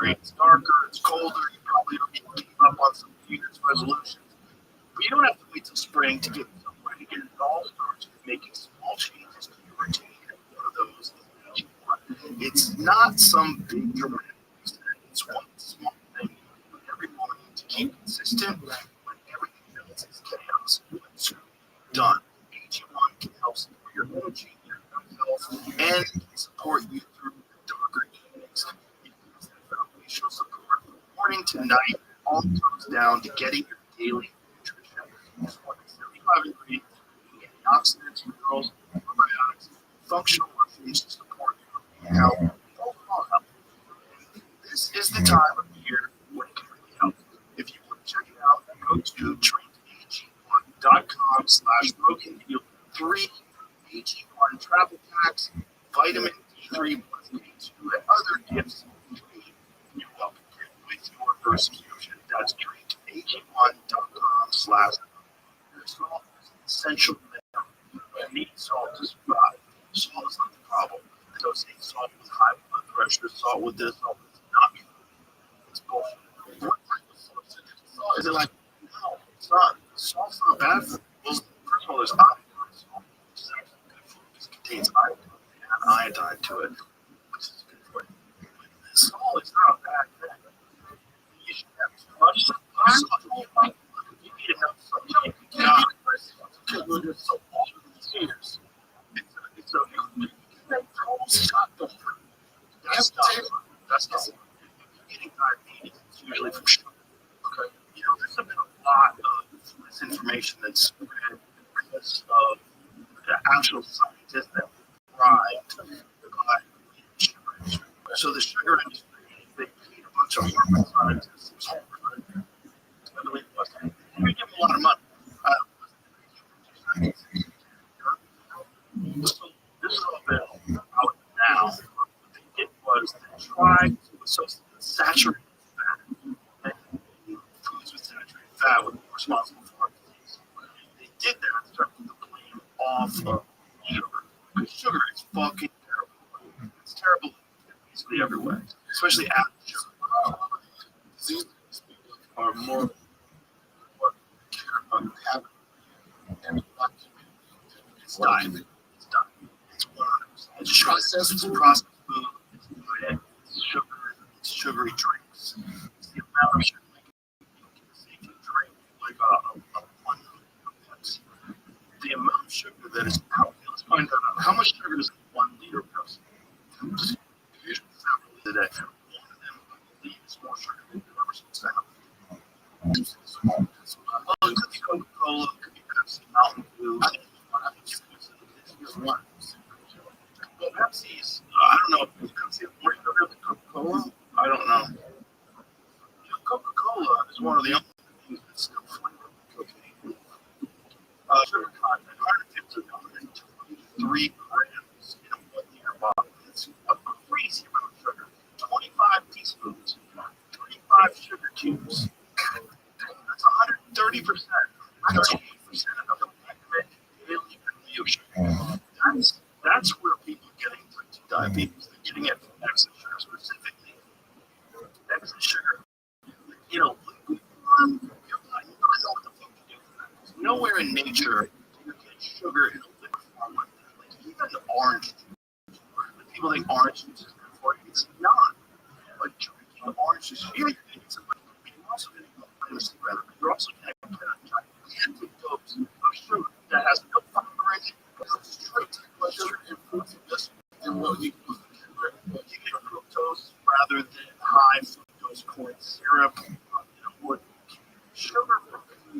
It's darker. It's colder. You probably don't keep up on some New Year's resolutions. But you don't have to wait till spring to get somewhere to get it all started making small changes to your routine. One of those is that you want. It's not some big dramatic thing. It's one small thing every morning to keep consistent when everything else is chaos. It's done. AG1 can help support your energy, your health, and can support you through the darker evenings. Foundational support from morning to night all comes down to getting your daily nutrition. It's 75 ingredients, antioxidants, minerals, probiotics, functional nutrients to support your health, overall health. This is the time of year when it can really help. If you want to check it out, go to trainag1.com/broken. You'll get 3 AG1 travel packs, vitamin D3 plus D2, and other gifts you're welcome with your first subscription. That's trainag1.com/salt is an essential mineral. You need salt to survive. Salt is not the problem. Associate salt with high blood pressure, salt with this, salt with not. It's bullshit. What type of salt is it? Is it like, no, it's not. Salt's not bad for you. Well, first of all, there's iodine salt, which is actually good for you because it contains iodine and iodine to it, which is good for you. But salt is not a bad thing. You should have too much salt. You need enough salt. You can get okay, we'll just so all of these years. It's a total shotgun. That's not. If you're getting diabetes, it's usually from sugar. Okay. You know, there's been a lot of misinformation that's spread because of the actual science scientists that tried to buy sugar. So the sugar industry, they paid a bunch of Harvard scientists. I believe it was. They give them a lot of money. So this is all been out now. What they did was they tried to saturate fat, and foods with saturated fat would be responsible for heart disease. They did that to try to put the blame off of sugar. Because sugar is fucking terrible. It's terrible basically everywhere, especially added sugar. These are more care about habit and It's diet. It's diet. It's processed. It's processed food. It's diet. It's sugar. It's sugary drinks. It's the amount of sugar you can drink, like a 1 Pepsi. The amount of sugar that is out. Let's find out how much sugar is 1 liter of Pepsi. Usually several a day. One of them, I believe, is more sugar than you're ever supposed to have. Well, it could be Coca-Cola, it could be Pepsi, Mountain Dew. One. Well, Pepsi's, I don't know if Pepsi has more sugar than Coca-Cola. I don't know. Coca-Cola is one of the only things that's still flavored cocaine. Sugar content, 150 to 123 grams in a 1 liter bottle. It's a crazy amount of sugar. 25 teaspoons, 25 sugar cubes. That's 130%, 98% of the daily value of sugar. That's where people are getting to diabetes. They're getting it from excess sugar, specifically excess sugar. You know, your body, you don't know what the fuck to do with that. Because nowhere in nature do you get sugar in a liquid form like that. Like even orange juice. People think orange juice is good for you. It's not. Like drinking orange juice, you're getting some, but you're also getting a cigarette. You're also getting a gigantic dose of sugar that has no fiber in it. It's straight sugar and fruits and vegetables. And what you get fructose rather than high fructose corn syrup. Sugar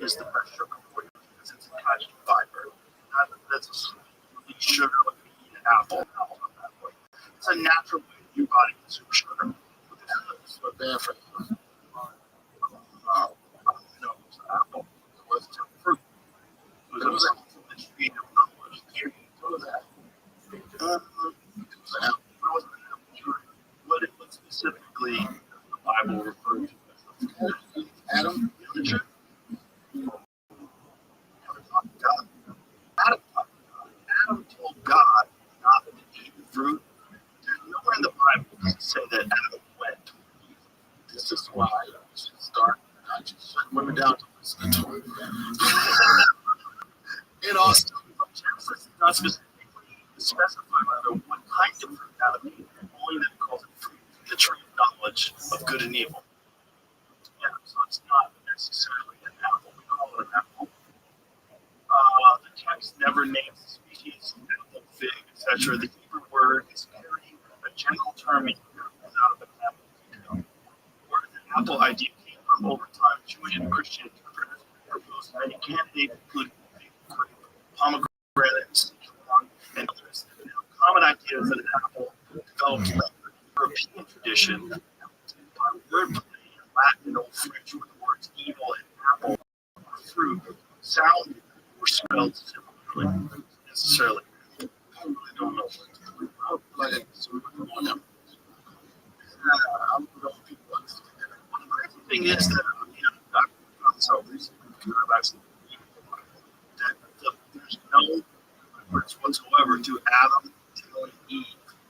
is the best sugar for you because it's attached to fiber. That's a sweet sugar like you eat an apple. It's a natural way your body consumes sugar. It's not bad for you. No, it's an apple. It was a fruit. It was a fruit that you ate of knowledge. Here you go that. It was an apple. What it was specifically the Bible referred to as Adam. Adam told God not to eat the fruit. There's nowhere in the Bible that say that Adam went to eat. This is why you should start not just shutting women down to listen to it. And also, Genesis not specifically specify rather what kind of fruit Adam ate, only that it calls it fruit, the tree of knowledge of good and evil. Yeah, so it's not necessarily an apple. We call it an apple. The text never names the species, apple, fig, etc. The Hebrew word is carrying a general term without an apple detail. The word apple idea came from over time Jewish and Christian interpreters proposed many candidates, including pomegranate, citron, and others. The common idea is that an apple developed from the European tradition by wordplay in Latin and Old French, where the words evil and apple or fruit sound or spelled similarly necessarily. I really don't know what to do. I would like to see what we want them. I don't know if people understand that. One crazy thing is that I've found this out recently because I've actually that there's no reference whatsoever to Adam telling Eve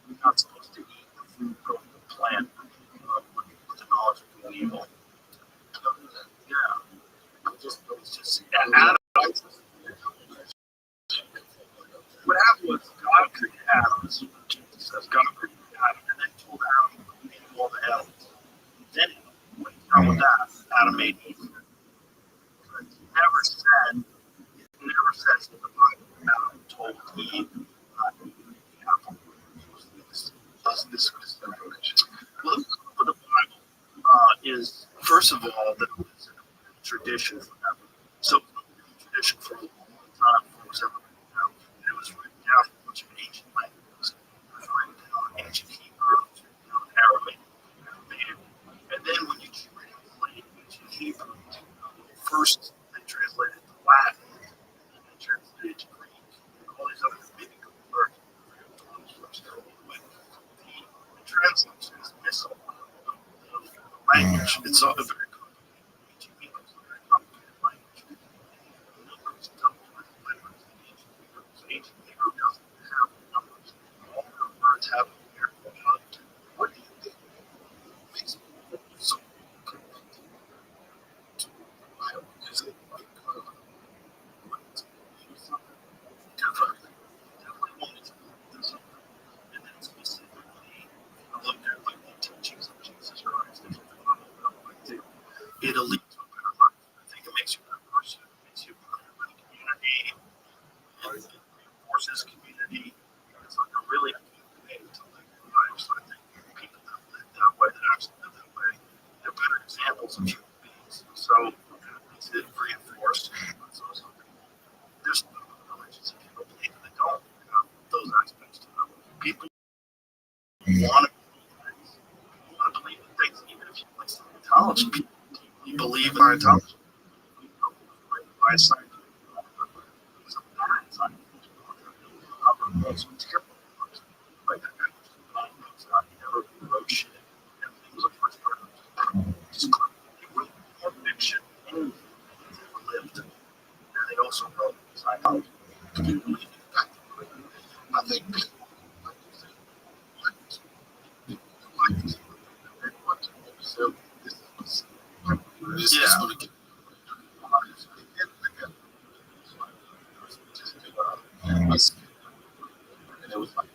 you're not supposed to eat the fruit from the plant with the knowledge of good and evil. Yeah. It's just Adam. What happened was God created Adam. This is what Jesus says. God created Adam and then told Adam to name all the animals. Then when he's done with that, Adam made Eve. But he never says in the Bible Adam told Eve not to eat the apple. This information. Well, the Bible is, first of all, that it's a tradition forever. So tradition for a long time, for several years now, and it was written down in a bunch of language. It's all very complicated. It's a very complicated language. Numbers don't have letters in ancient Hebrew. So ancient Hebrew doesn't have numbers. All the words have a weird function. What do you think makes it so connected to the Bible? Is it like something different? Definitely wanted to do something. And then specifically, I looked at like the teachings of Jesus Christ. If you follow that way too, it'll lead to a better life. I think it makes you a better person. It makes you a better community. It reinforces community. It's like a really good way to live your life. So I think people that live that way, that actually live that way, they're better examples of human beings. So it's reinforced. So there's no religions that people believe that don't have those aspects to them. People want to believe in things, even if you like Scientology. People deeply believe in Scientology. By science, it's a bad science. It's terrible. Like that guy was not, he never wrote shit. Everything was a first person. Just he wrote more fiction than anything he's ever lived. And they also wrote Scientology. People believe in that. I think people, like you said, they want to so this is going to get and it was like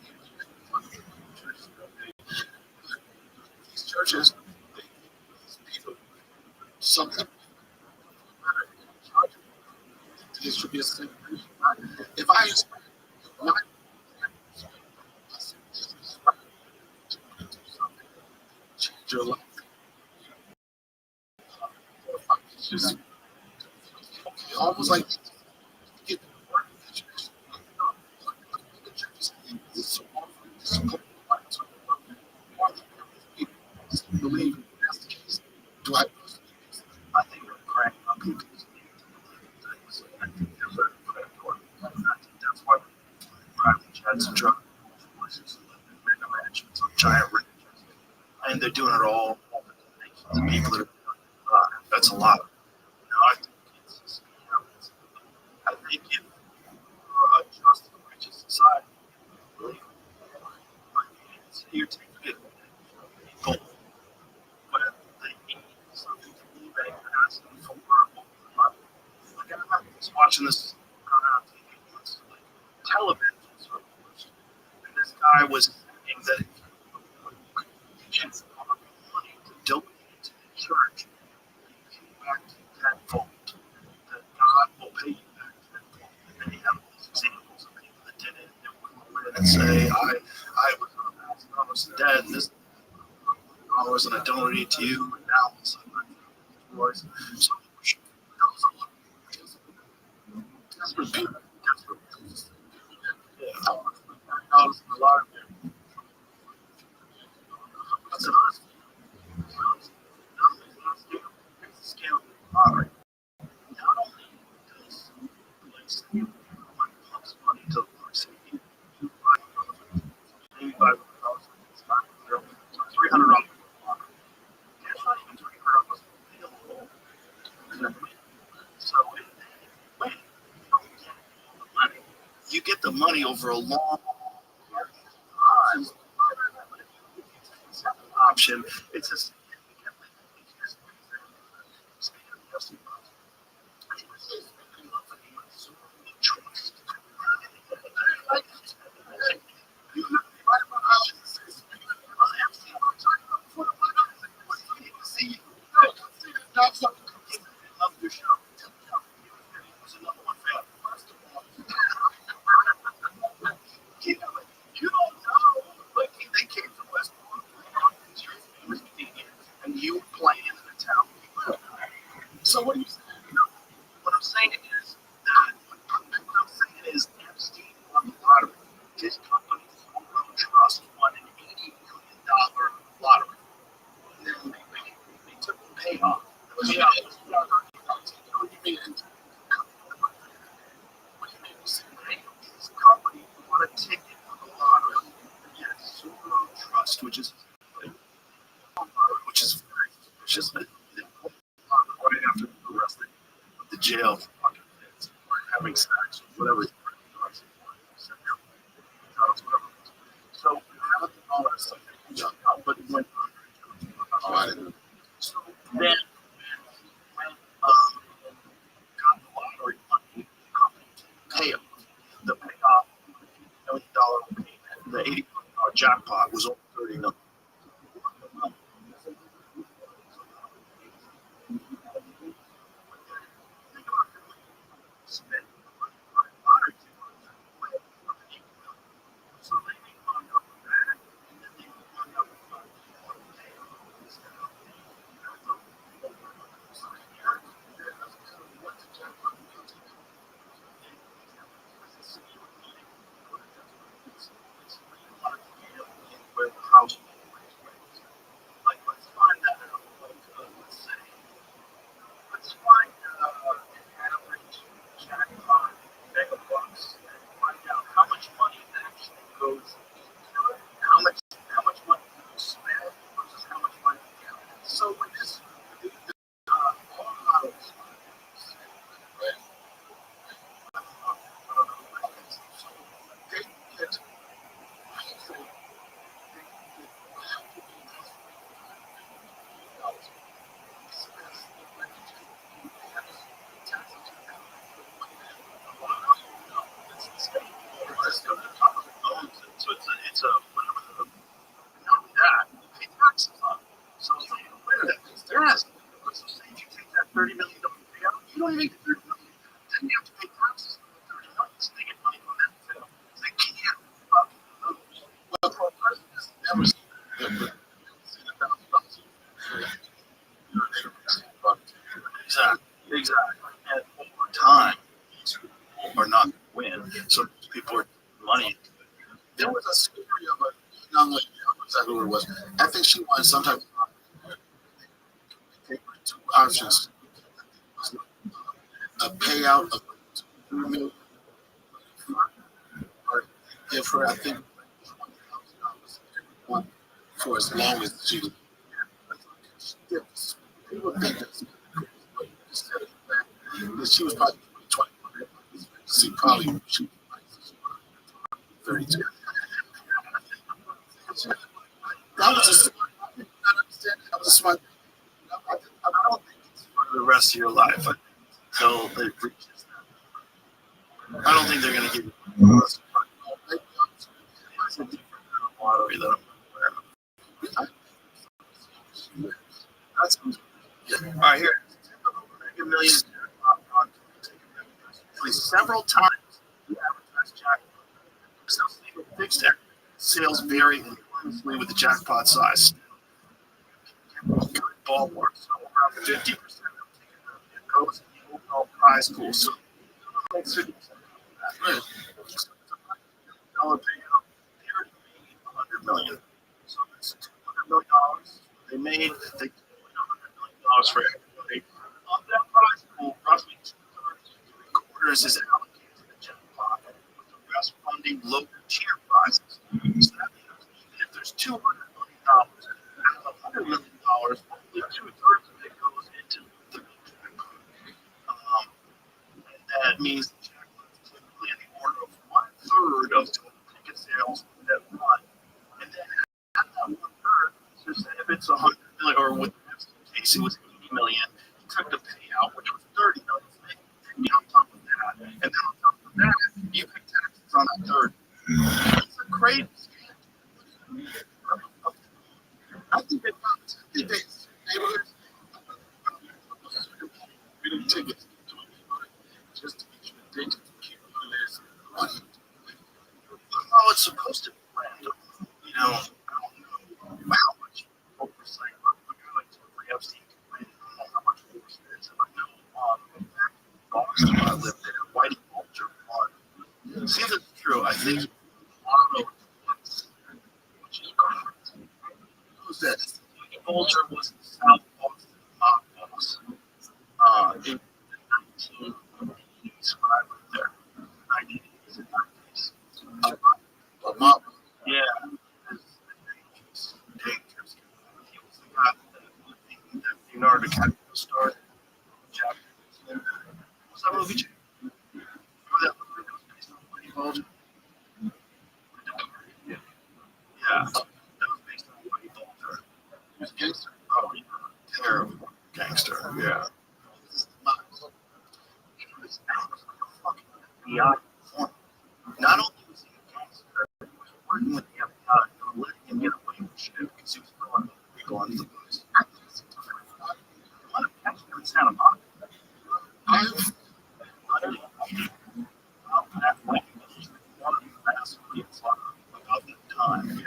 these churches, these people, something distribute thing. If I not change your life, it's just almost like get the word education. The churches is so often disappointed by it. More than people believe that's the case. Do I think we're praying on people's things. I think they're very praying for it. I think that's why private jets and truck forces and mega mansions on giant ranges. And they're doing it all over the nation. People that are that's a lot. I think it's I think if we're a just and righteous society, really, you're taking it people when they need something to believe in and asking for money. Like I was watching this like, television sort of question, and this guy was saying that he gets a lot of money to donate to the church, he pay back to you tenfold. That God will pay you back tenfold. And he had all these examples of people that did it and would go in and say, I was $1,000 dead, and this dollars, and I donated to you, and now all of a sudden I'm yours. So desperate people. Yeah. $1,000 a lot of them. I said, honestly, it's a scam lottery. Not only does place pumps money to the person, you buy maybe $500, it's not zero, so $300. It's not even $300 available. So when you don't get all the money, you get the money over a long period of time. It's an option. It's a significantly trust. Love your show. There's another one for you. You don't know. Like they came from West Point, and you playing in the town. So what are you saying? What I'm saying is that Epstein won the lottery. His company, Trust, won an $80 million lottery. And then they took the payoff. The payoff was what do you mean? His company won a ticket for the lottery. Yes, Trust, which is very suspicious. just right after the arrest, the jail, or having sex, whatever. So all that stuff. But when so then got the lottery money, pay him. The payoff, $1 million payment, the $80 million jackpot was over $30 million. Let's find an average jackpot mega bucks and find out how much money actually goes into it, how much money you spend versus how much money you get. So with this, all models, they get so it's a whatever the not only that, you pay taxes on it. So wait a minute, yes. So say if you take that $30 million payout, you don't even get $30 million. Then you have to pay taxes on the $30 million. So they get money from that sale. They can't fucking lose. Well, for a president has never seen that. Exactly. And over time, these people are not win. So people are money. There was a story of a young lady, I don't know exactly what it was. I think she wanted some type of two options. A payout of $2 million or give her, I think, $20,000 every month for as long as she lived. People think that's instead of that she was probably 20. She probably she was 32. That was just that was a smart. I don't think it's for the rest of your life until it reaches that. I don't think they're going to give you it's a different kind of lottery that I'm aware of. That's yeah. All right, here. Mega Millions several times the advertised jackpot. Fixed sales vary enormously with the jackpot size. Ballpark, so around 50% of ticket revenue goes in the overall prize pool. So, $50 payout, $100 million. So that's $200 million. They made $100 million for everybody. On that prize pool, roughly 2/3 is allocated to the jackpot, with the rest funding local tier prizes. So that means even if there's $200 million, out of $100 million, only 2/3 of it goes into the jackpot. And that means the jackpot is typically in the order of 1/3 of total ticket sales that run. And then at that 1/3, so say if it's $100 million, or with the case it was $80 million, you took the payout, which was $30 million. You on top of that, and then on top of that, you pay taxes on a third. It's a crazy scam. I think they found neighborhoods. We didn't take it just to make sure they can keep this money. Oh, it's supposed to be random. You know, I don't know how much oversight a guy like Jeffrey Epstein can win. I don't know how much oversight it is. I know Boston, I lived there. Whitey Bulger won. See, that's true. I think Auto, which is correct. Who's that? Whitey Bulger was in South Boston mob boss in the 1980s when I lived there. 1980s and 90s. A mob? Yeah. Dangerous. He was the guy that time.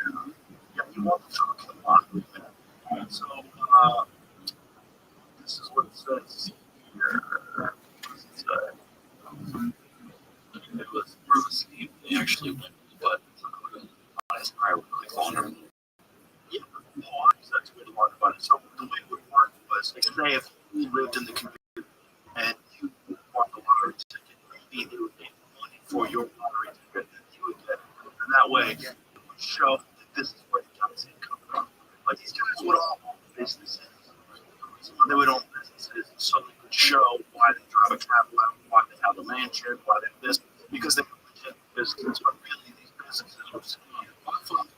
Yeah, you want to talk a lot. So this is what it says here. It was Steve. They actually went, but I really vulnerable. Yeah, that's the way to learn about it. So the way it would work was, like, say if you lived in the community and you won the lottery ticket, maybe they would make money for your lottery ticket that you would get. And that way, it would show that this is where the guy's income from. Like, these guys would all own businesses. So they would own businesses, so they could show why they drive a Cadillac, why they have a mansion, why they this, because they were legit businesses, but really these businesses were scammed. My father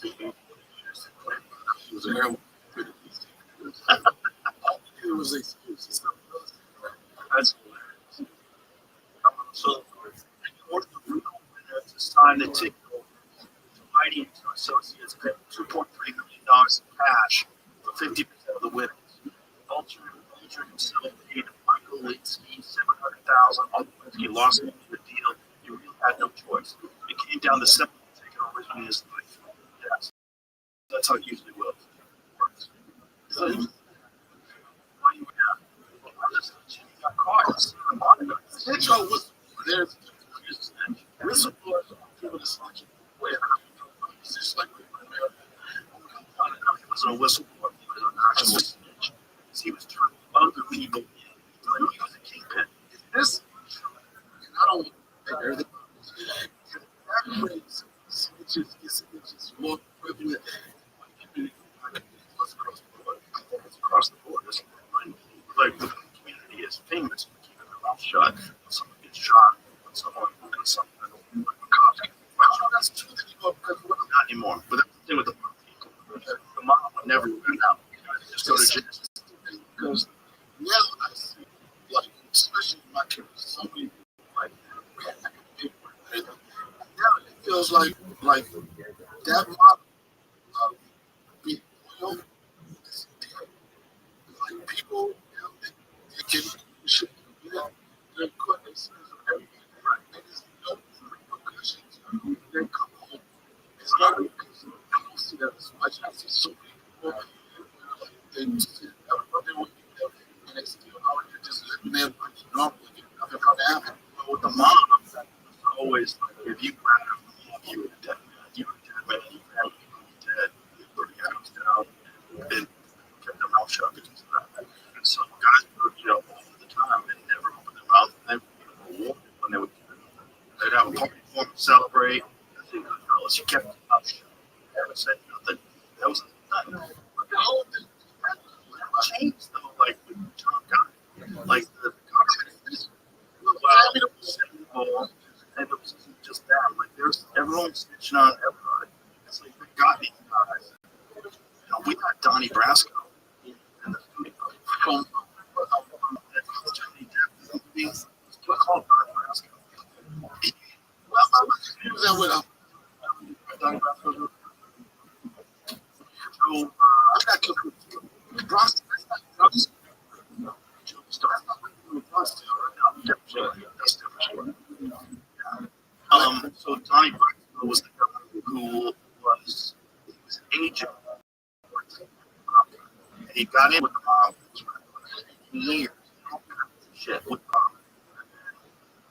he was a heroin critic. All he did was excuses. That's hilarious. So, in order for the winner to sign the ticket, Mighty Associates paid $2.3 million in cash for 50% of the winnings. Vulture himself paid Michael Linsky $700,000. Although Linsky lost the deal, he really had no choice. It came down to separate the ticket originally his life. Yes. That's how it usually works. So, why you got caught? Central was there's whistleblowers giving us like way it's just like he wasn't a whistleblower, he was an actual snitch. He was turning other people in. He was a kingpin. This not only everything that makes snitches more privileged. Across the board. Like the community is famous for keeping their mouth shut. When someone gets shot, when someone does something, like a cop. Well, that's true that you go because not anymore. But that's the thing with the mob people. The mob would never run out. They just go to jail. Because now I see, like, especially in my case, so many people like that. Now it feels like that mob being loyal. Like people, they can shit. They're good. They say everything right. They just know the repercussions. They come home. It's not because I don't see that as much. I see so many people. They just they want to do and they still out here just living their life normally. Nothing from happen. But with the mom, it's always like if you grab them, you were dead man. You were dead man. You grab them, you were dead. You put the house down and kept their mouth shut because of that. And so guys were, all the time and never opened their mouth. And they were warned when they would they'd have a party for them to celebrate. I think fellas, you kept your mouth shut. You never said nothing. That was nothing. But the whole thing changed though, like with Tom Guy. Like the government is and it was just that. Like there's everyone's snitching on everybody. It's like we got these guys. We got Donnie Brasco in the film. What's called Donnie Brasco? Well, I was there with Donnie Brasco. So I got killed with Brasco. So Donnie Brasco was the guy who was an agent. And he got in with the mob for years. Shit with the mob.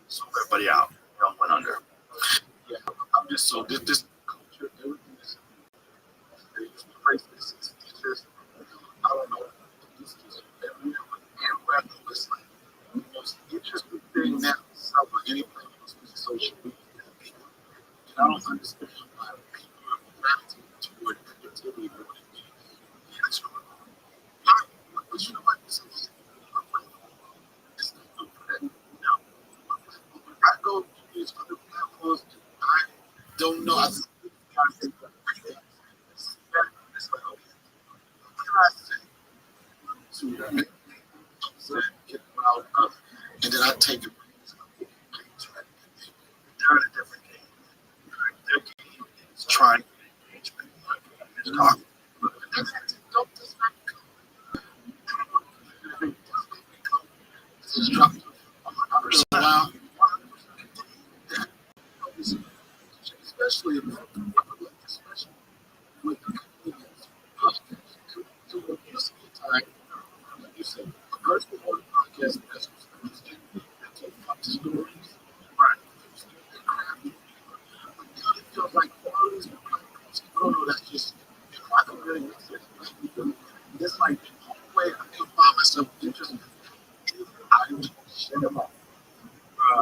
Sold everybody out. They all went under. Yeah, I'm just so this culture, everything is racist. It's just, I don't know. It's just everywhere I know it's like the most interesting thing now is how anybody wants to social media. And I don't understand why people are gravitating toward negativity more than anything. That's what but you know what? It's not good for that. No. When I go to these other platforms, I don't know. I think it's like, okay, what can I say to make get them out of, and then I take it. They're in a different game. Their game is trying to get engagement. It's talking. Don't disrespect. This is dropped 100%. Wow. Especially especially with to abuse time, like you said, a person on the podcast that's fuck stories, right? It feels like all these people, that's just, I don't really miss it. It's like the only way I can find myself interested is I do shit about.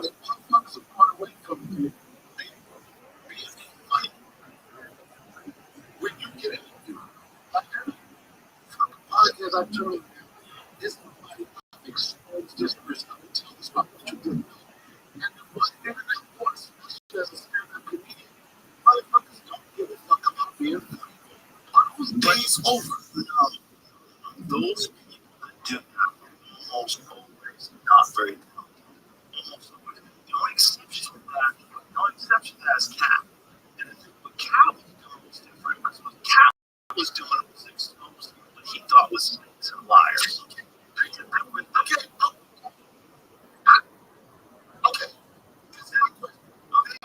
The motherfuckers are far away from me. Being funny when you get it. Like, podcast I'm doing, this nobody expose this person. I'm telling this about what you do. And the one thing that I want to especially as a stand-up comedian, motherfuckers don't give a fuck about being funny. Are those days over? Those people that do that are almost always not very talented. Almost always. The only exception to that, the only exception to that is Cat. And I think what Cat was doing was different. Because what Cat was doing was exposing what he thought was snakes and liars. Okay. Okay. Is that a question? Okay.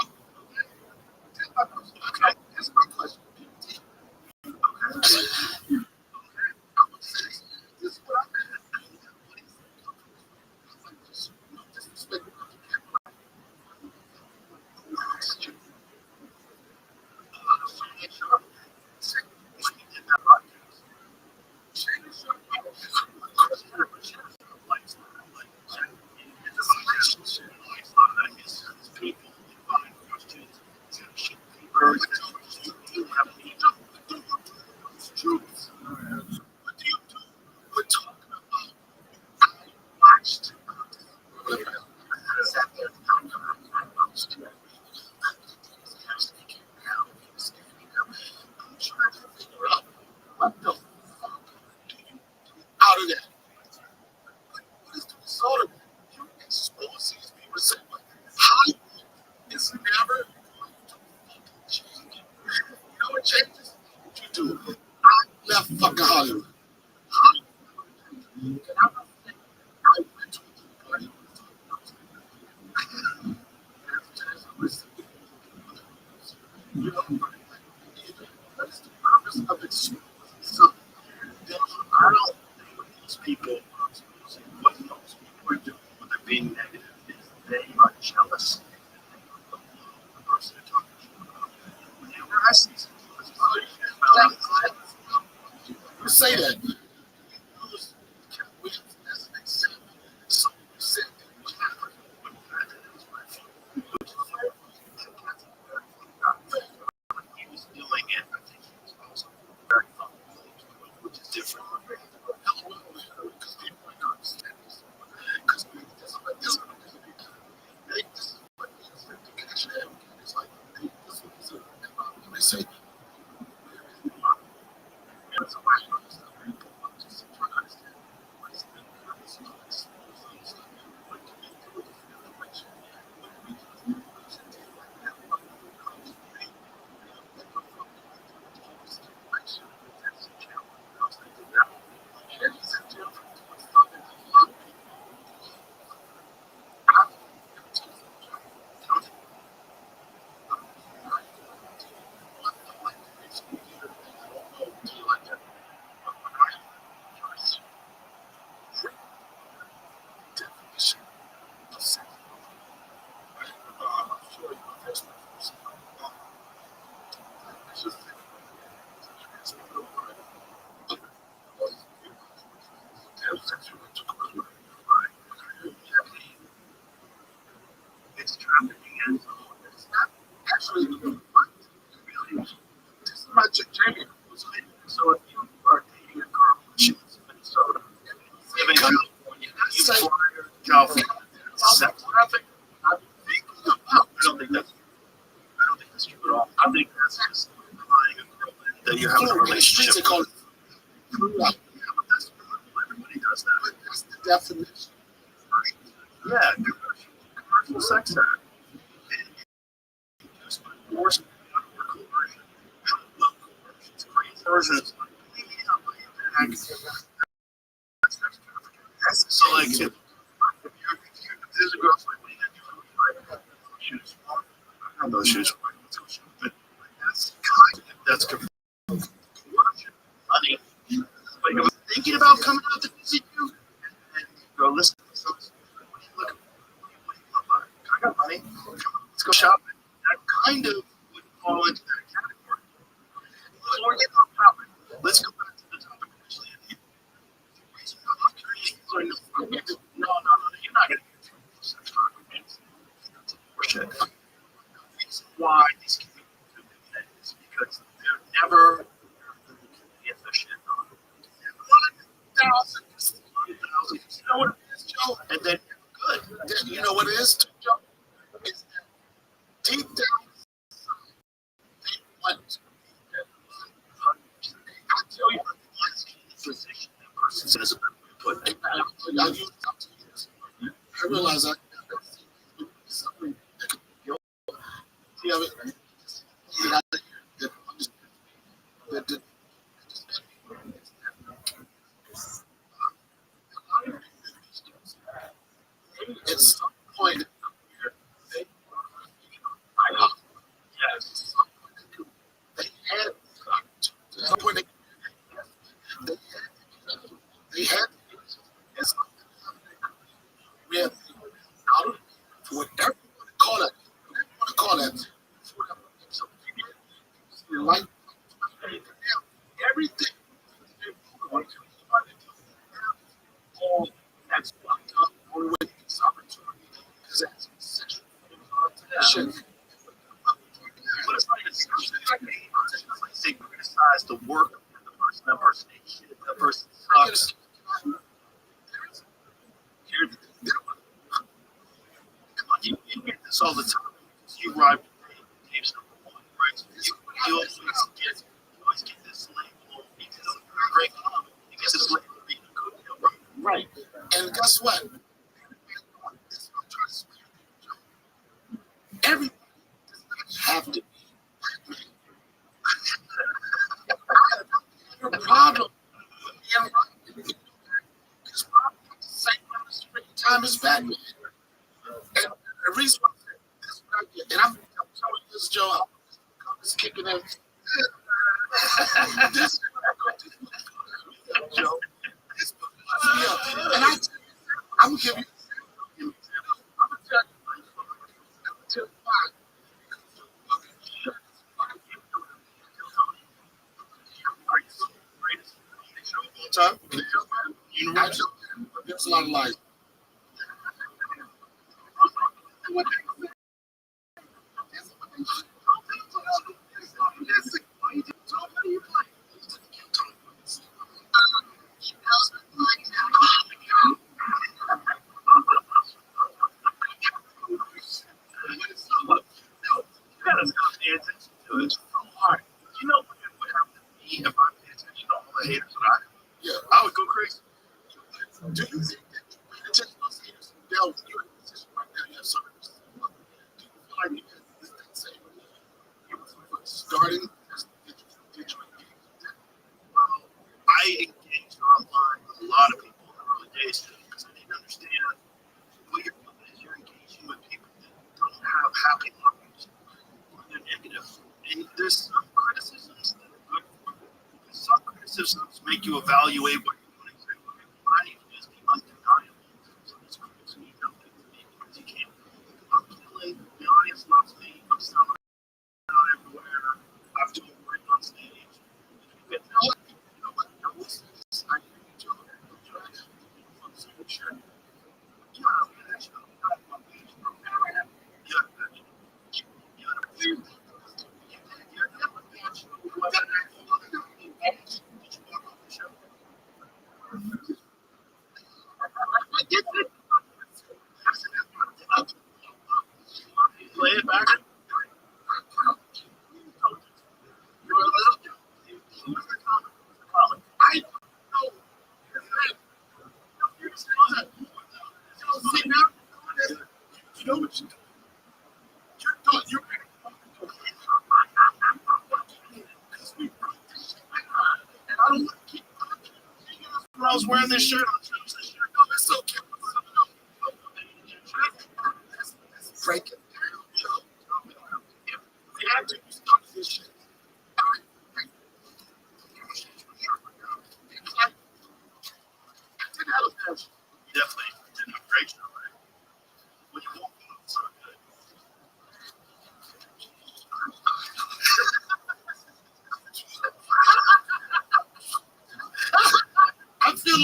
Okay. That's my question. Okay. I'm gonna say this. This is what I'm disrespect. What do you do? We're talking about. I watched. I sat there and I watched it. I'm trying to figure out what the fuck do you do out of that? What is the result of it? You expose these people. Say, Hollywood is never going to fucking change. You know what changes? What you do? I left fucking Hollywood. And I went to a party. You know, what is the purpose of exposing something? I don't think what these people are exposing, what those people are doing when they're being negative, is they are jealous of the person they're talking to. Whenever I see something, you say that. You use Cat Williams as an example. So you said that you have he was doing it, I think he was also very thoughtful, which is different. Because people are not understand this. Because this is what this is what the cash out. It's like, hey, this is they say, and so I understand people just trying to understand what is the purpose of this. What can we do with this information? What can we do with the information? Like that, what we do comes to me. What the fuck do we do with this information? That's the challenge. Because they do that. And he's in jail for doing something that a lot of people I don't know. It's just a joke. Tell me. Like, it's weird. I don't know. Do you like that? But when I first read the definition of sex, I'm sure you know that's my first one. It's just that it's a real word. Heterosexual intercourse, right? It's trafficking and it's not actually doing what it really is. This is my Jamie. So if you are dating a girl, she's in Minnesota, and you live in California, you fly her to California, sex traffic, I don't think that's true. I don't think that's true at all. I think that's just lying a girl that you're having a relationship with. Yeah, but that's normal. Everybody does that. But that's the definition. Yeah, commercial sex act. It's coercion. Coercion. I don't love coercion. It's crazy. Coercion is like, so like, if there's a girl like, what are you gonna do? Like, shoes. I have those shoes. Let's go shoot. But That's coercion. Money. But you're thinking about coming out to visit you, and go listen to some. Look, I got money. Let's go shopping. That kind of would fall into that category. So we're getting off topic. Let's go back to the topic initially. No, you're not going to get such arguments. That's bullshit. The reason why these communities do that is because they're never efficient. 1,000, you know what it is, Joe? And then good. You know what it is, Joe? It's that deep down, they want to be that. I tell you, the position that person says put. I use this. I realize I something that could be at some point, yes, they had at some point they had we have out for whatever you want to call it, whatever you want to call that. So like everything all that's fucked up only way it's opportunity because that's sexual shit. But it's not even sexual. It's like they criticize the work of the person. That person ain't shit. That person sucks. You get this all the time. You ride with Dave's number one, right? You always get this label because you're a great comic. You get this label being a good deal, right? And guess what? Everybody does not have to be. Your problem is time is Batman. And the reason why this is what I get, and I'm telling you this, Joe, I'm just kicking in. This Joe, it's and I'm gonna give you. I'm gonna tell you why. Are you the greatest show of all time? Universal. There's a lot of lies. You know what happened to me if I pay attention to all the haters that I have? Yeah, I would go crazy. Do you think that you pay attention to those haters? Now, you're in a position right now, you have service. Do you feel like you had this thing saying, you were starting as digital engagement? Well, I engaged online with a lot of people in the early days because I didn't understand what you're doing is you're engaging with people that don't have happy lives. They're negative. And there's some criticisms that are good for you. Some criticisms make you evaluate what you're doing. Say, okay, why is the undeniable? So this criticism you don't get to me because you can't. I'm killing. The audience loves me. I'm selling out everywhere. I'm doing great on stage. You know what? I will say this. I hear you, Joe. I'm trying to from some shirt. You know that show. You got one page from there. You got that. You got a few. Play it back. I know. You know what you do? You're and I don't want to keep when I was wearing this shirt on Tuesday. It's so cute. Break it down. If we had to start this shit,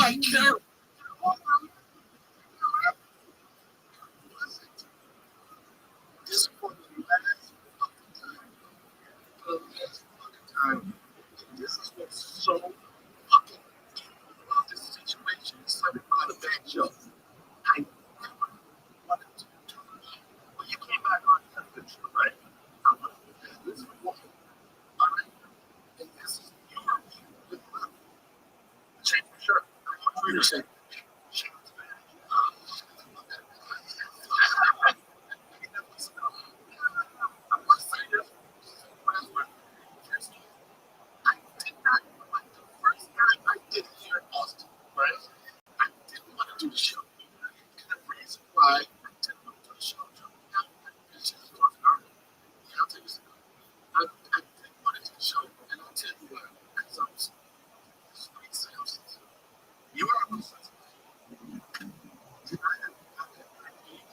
I care. This was the last fucking time. This is what's so fucking about this situation. It's like a bad joke. I wanted to do it. Well, you came back on the show, right? This is what, all right? And this is your view with the change for sure. I want you to say, I did not like the first time I did it here in Austin, right? I didn't want to do the show. And the reason why I didn't want to do the show, now it's just talking earlier. I'll tell you something. I didn't want to do the show, and I'll tell you why. Because I was sweet sales. You are a sensitive.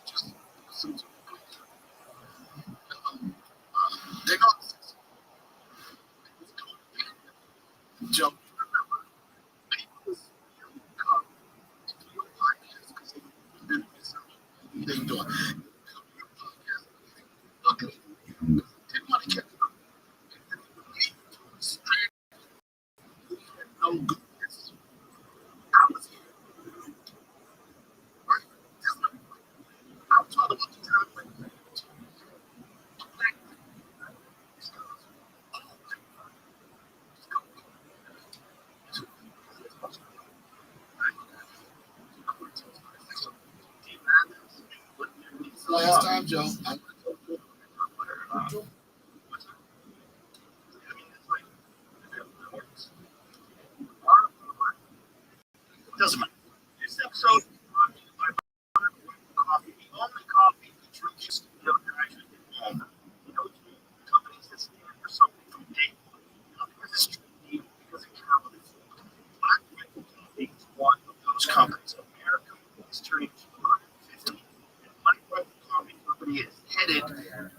Just listen to they go Joe, remember, people really come to your podcast because they been researching. They do it. Come to your podcast. Look at it. Didn't want to catch them. And then they would leave to a straight. Who had no goodness. I was here. Right? This one. I was talking about the time when black last time, Joe. Doesn't matter. This episode is brought to you by coffee. The only coffee that drinks the actually get home. You know, companies that stand for something from day one. Not because it's trendy, because it counts. Black Rifle Coffee is one of those companies. America is turning 250, and Black Rifle Coffee Company is headed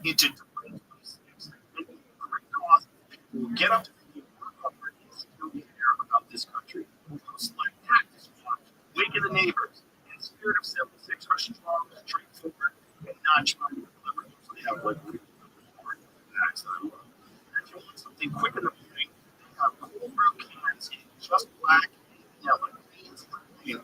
into 2026. Making great coffee will get up to the comfort and still care about this country. Hosts like Cactus Watch, Wake of the Neighbors, and Spirit of 76 are strong, straightforward, and not trying to deliver. So they have like packs that I love. And if you want something quick in the morning, they have cold brew cans in just black and yellow. Beans for beans.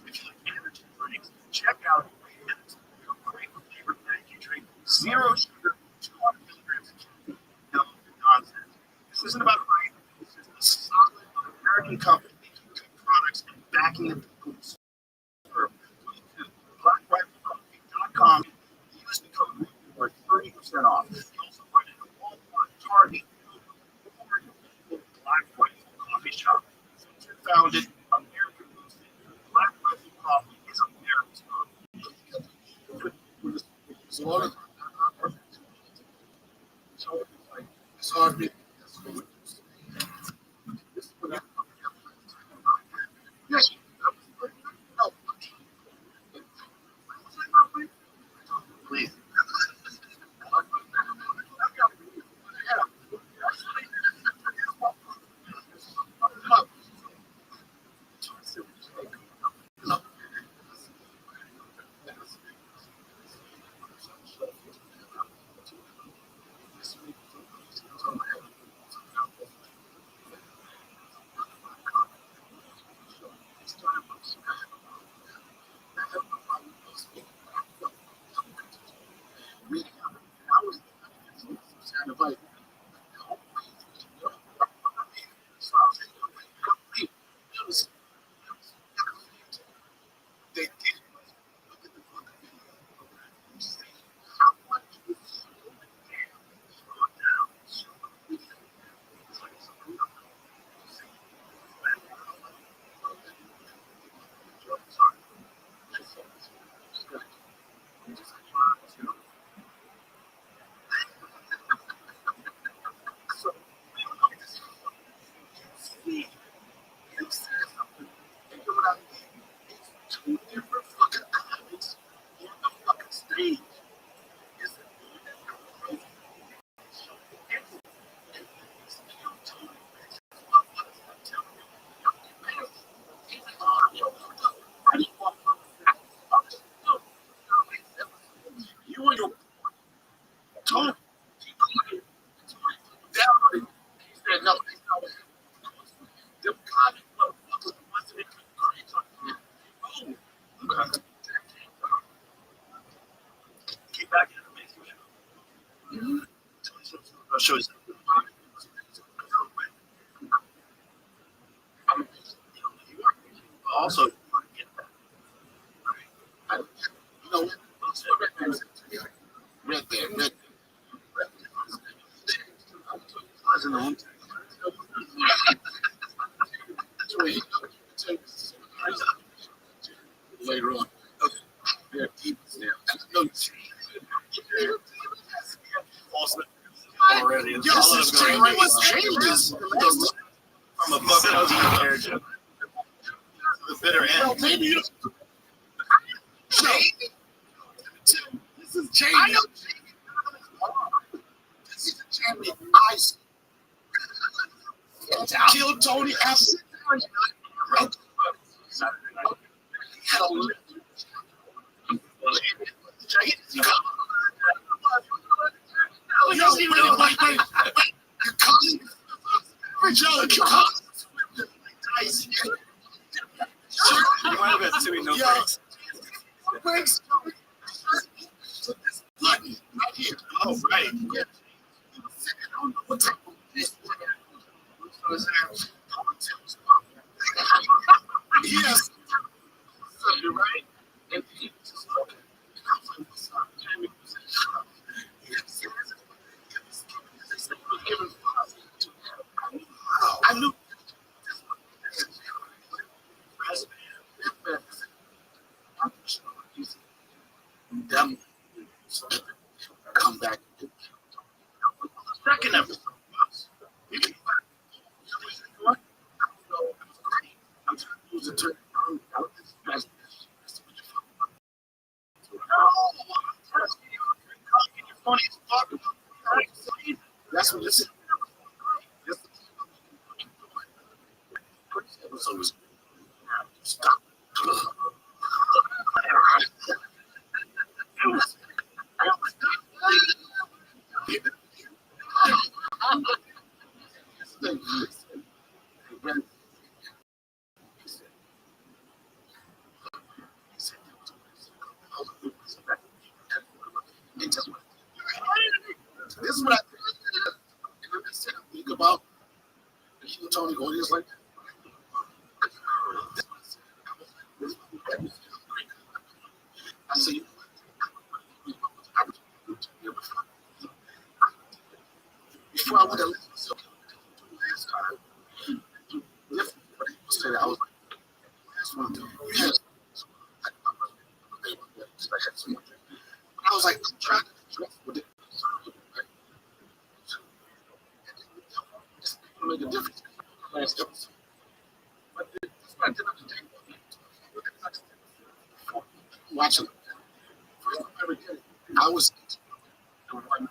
If you like energy drinks, check out Beans. Your great flavored energy drink, zero sugar, 200 milligrams of caffeine, no nonsense. This isn't about hype. This is a solid American company making good products and backing the people who serve. BlackRifleCoffee.com. Use the code for 30% off. You also find it at Walmart, Target, or your local Black Rifle Coffee shop. Since it founded, American boosted, Black Rifle Coffee is America's coffee. So it's hard to yes, no, please. They did look at the book and see how much was slowing down, slowing down, slowing down. It's like something else. See, sorry. Just like, you know. I'll show you. Also, you know, Red Band, Red. I was in the room. Later on. Yeah, no. Already. Yes, it's changes. From a buck to the bitter end. Maybe you. This is Jamie. I know Jamie. This is Jamie. I killed Tony after. You don't even know like your cousin. Your cousin. You might have had too many no breaks. Breaks. So this button right here. Oh, right. Yeah. What type of this? Yes. You're right. And he just okay. I knew. Them come back. Second episode. You can what? I'm trying to use the term. Funny as fuck. That's what this is. Episode was stop. This is what I think about Tony going just like I see. Before I went to last time, different, but he said I was like, last one, you had I was like, I'm trying to dress with it. Make a difference. Last episode. But it's not different. Watching first time I ever did it, I was doing 1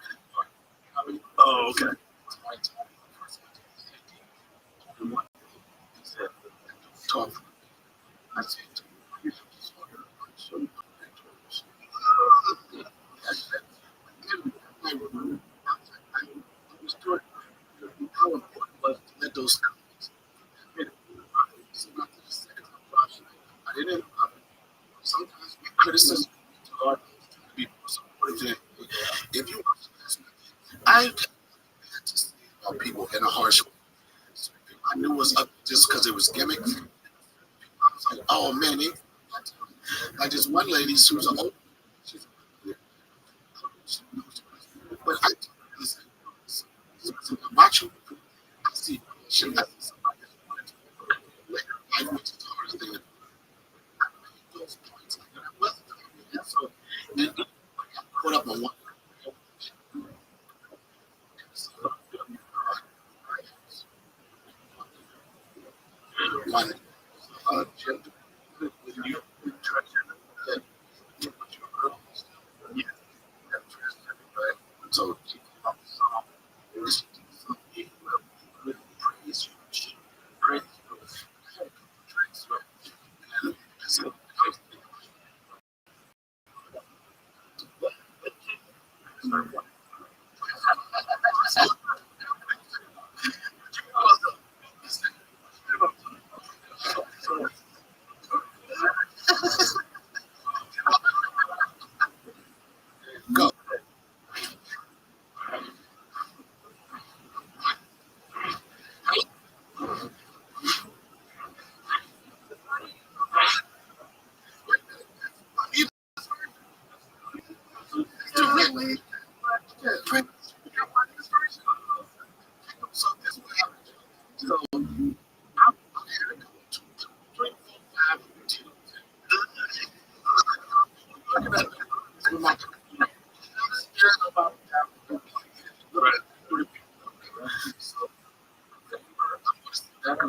minute. Oh, okay. He said, talk. I said, how important was to let those I didn't sometimes criticism hard to be supportive. If you I to see people in a harsh way. I knew it was up just because it was gimmick. I was like, oh man, like this one lady, she was an old but I watch you. I see she I went to the hardest thing those points like that. I wasn't so and put up on one. One so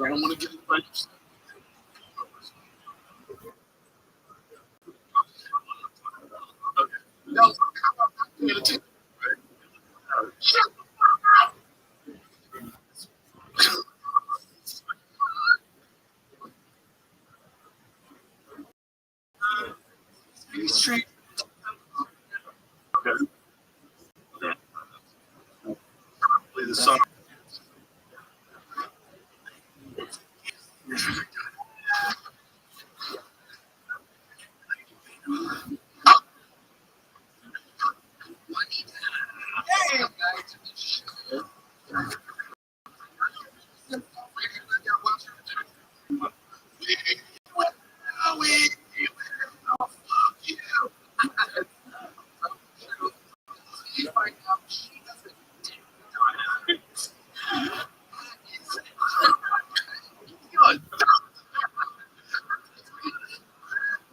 I don't want to get anybody upset. Okay. No, how about not paying attention? Right? Street. Okay. Probably the sun.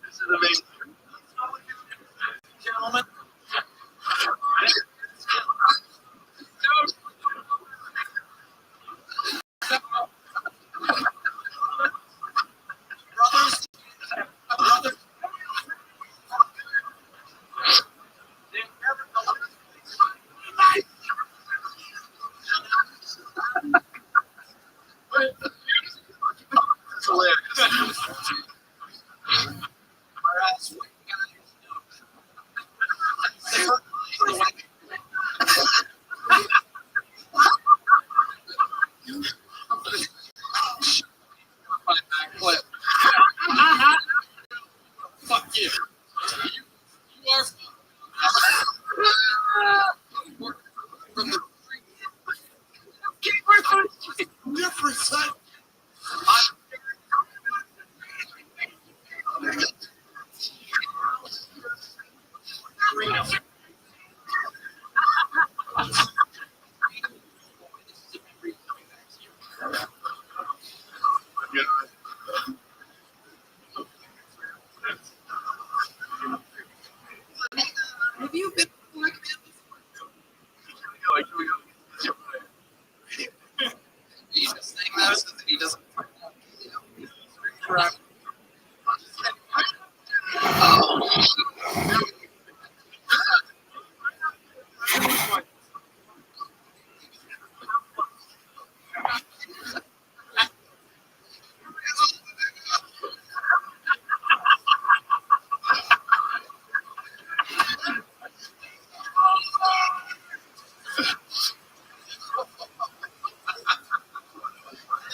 This is amazing. Gentlemen. Brothers. Brothers. It's hilarious. Fuck you. You are different, son. Have you been like that before? He's just saying that so that he doesn't. Correct.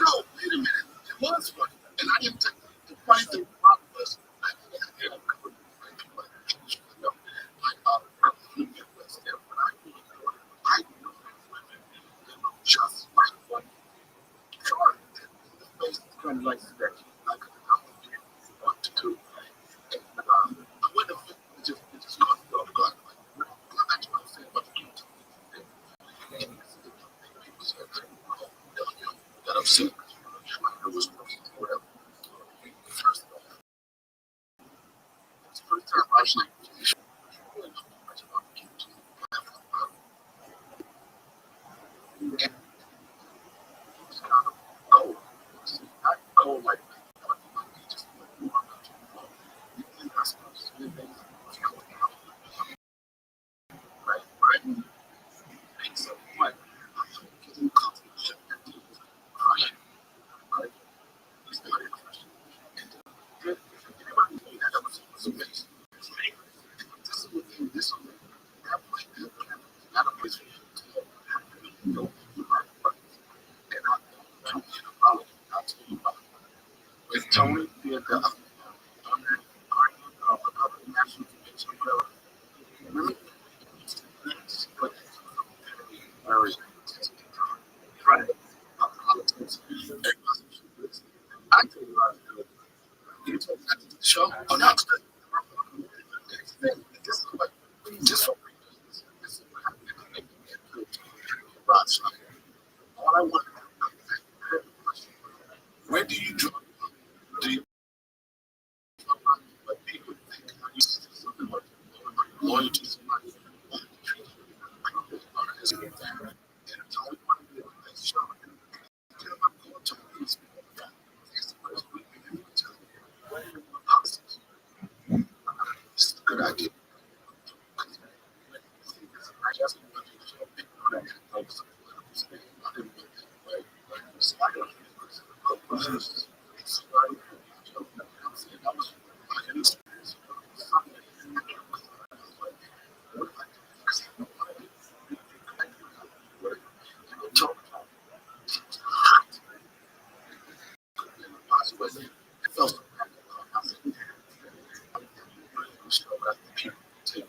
No, wait a minute. It was funny. And I didn't take the funny thing about was I just like one card. The face is kind of like that. I could what to do. And, I wouldn't have just gone to go. I'm actually going to say about the YouTube. That I've seen. It was whatever. First of all, it's the first time I actually really know much about YouTube. And it's kind of cold. See, not cold like just like you are not too cold. You think that's supposed to be things that's going on. Right? And so what? I'm getting comfortable with it. Right? It's not interesting. Good. Anybody know that was amazing. This is what you this one. That was good. Not a place for you to know you are right. And I don't get a apology. I'll tell you about it. With Tony did the national convention, whatever. Remember? But very right. I tell you about it. You told me not to do the show. Oh, no. This is what this is what happened. Rothschild. All I want to know is where do you draw? Do you what people think? Are you something like loyal to somebody? And it's only one of the show. I'm going to It felt so bad. People take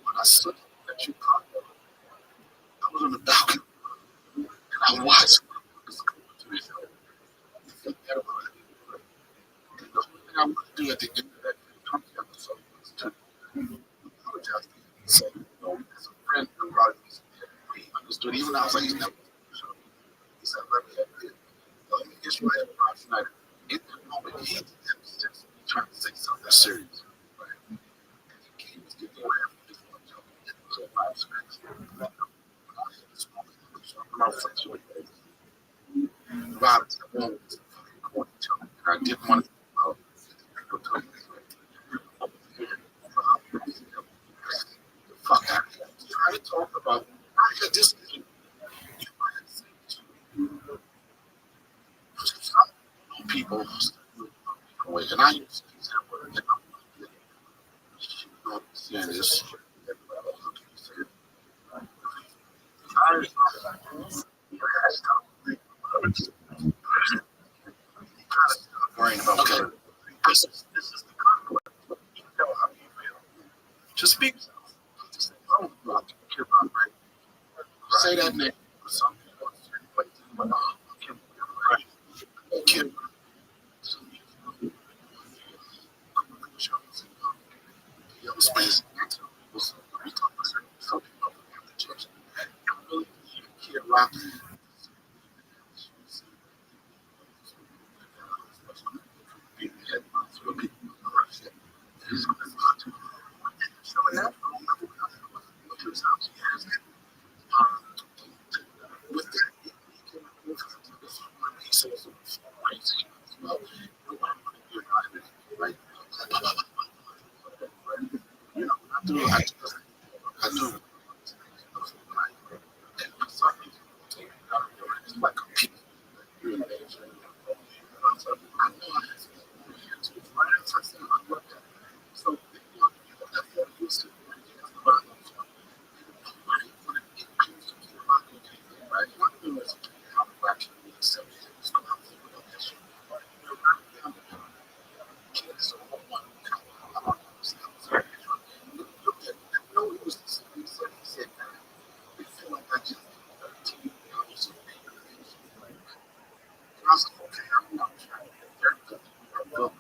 when I saw that you caught them, I was on the balcony and I watched the only thing I want to do at the end of that episode was to apologize to him. Say, as a friend, I brought him. He understood. Even though I was like, he's never. He said, let me get you ahead of Rob Schneider. In that moment, he was just trying to say something serious. Right? And he was getting away from this one joke. So Rob Schneider, Rob, and I didn't want to. Fuck out of here. Try to talk about this. People away, and I use this word. You don't understand this. Worrying about okay. This is the conflict. You know how you feel. Just speak. Just say, oh, I care about right. Say that name for some people. But Kim. Space. Some people have to change. I really care about with that, he can move he says well, right? You know, I do. It's like a people. I know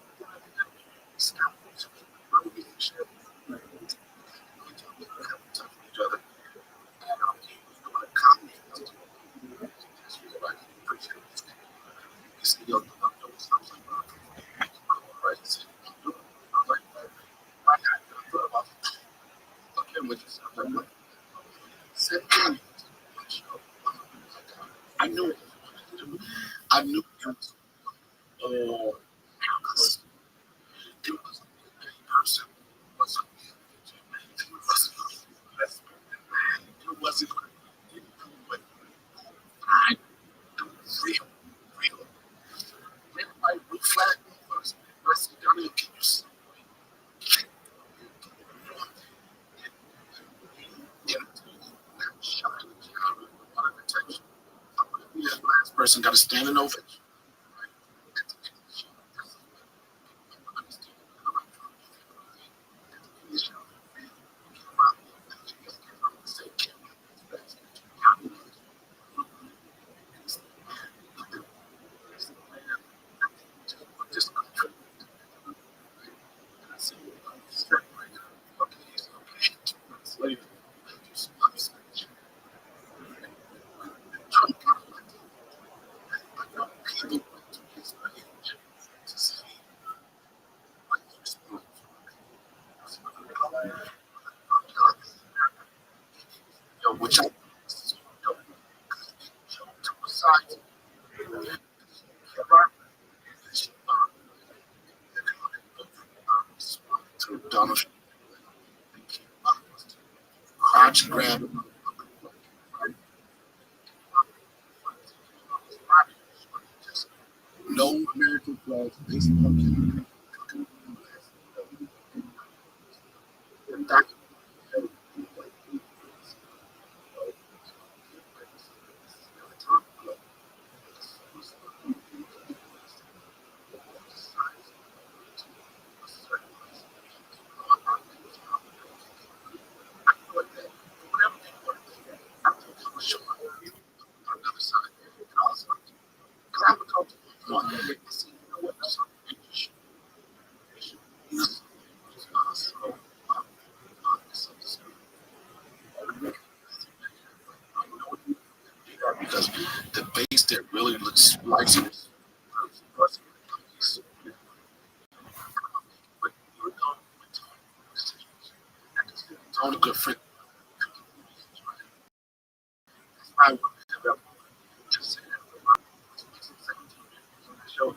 so I knew it. I knew it was it was a person wasn't it wasn't but I real, real. When I reflect first, can you see? That last person got a standing ovation. Which I to Donald crotch grab no American flags. They said, okay. In fact, because the base there really looks like some. On a good friend. I would have just said show. I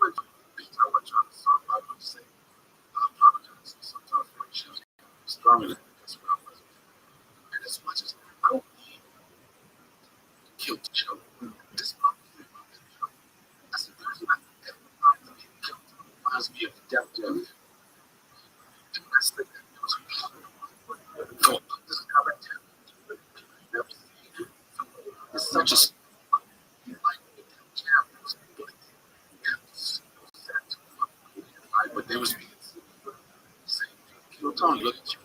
went beats. I went trying to solve. I would say I apologize. Sometimes my shoes stronger than that's what I was. And as much as I don't need to kill the show, this month I said there's not everybody getting killed. Reminds me of the death of the rest of it was for this character. It's such a like champions, but there was being saying, "Kill Tony, look at you."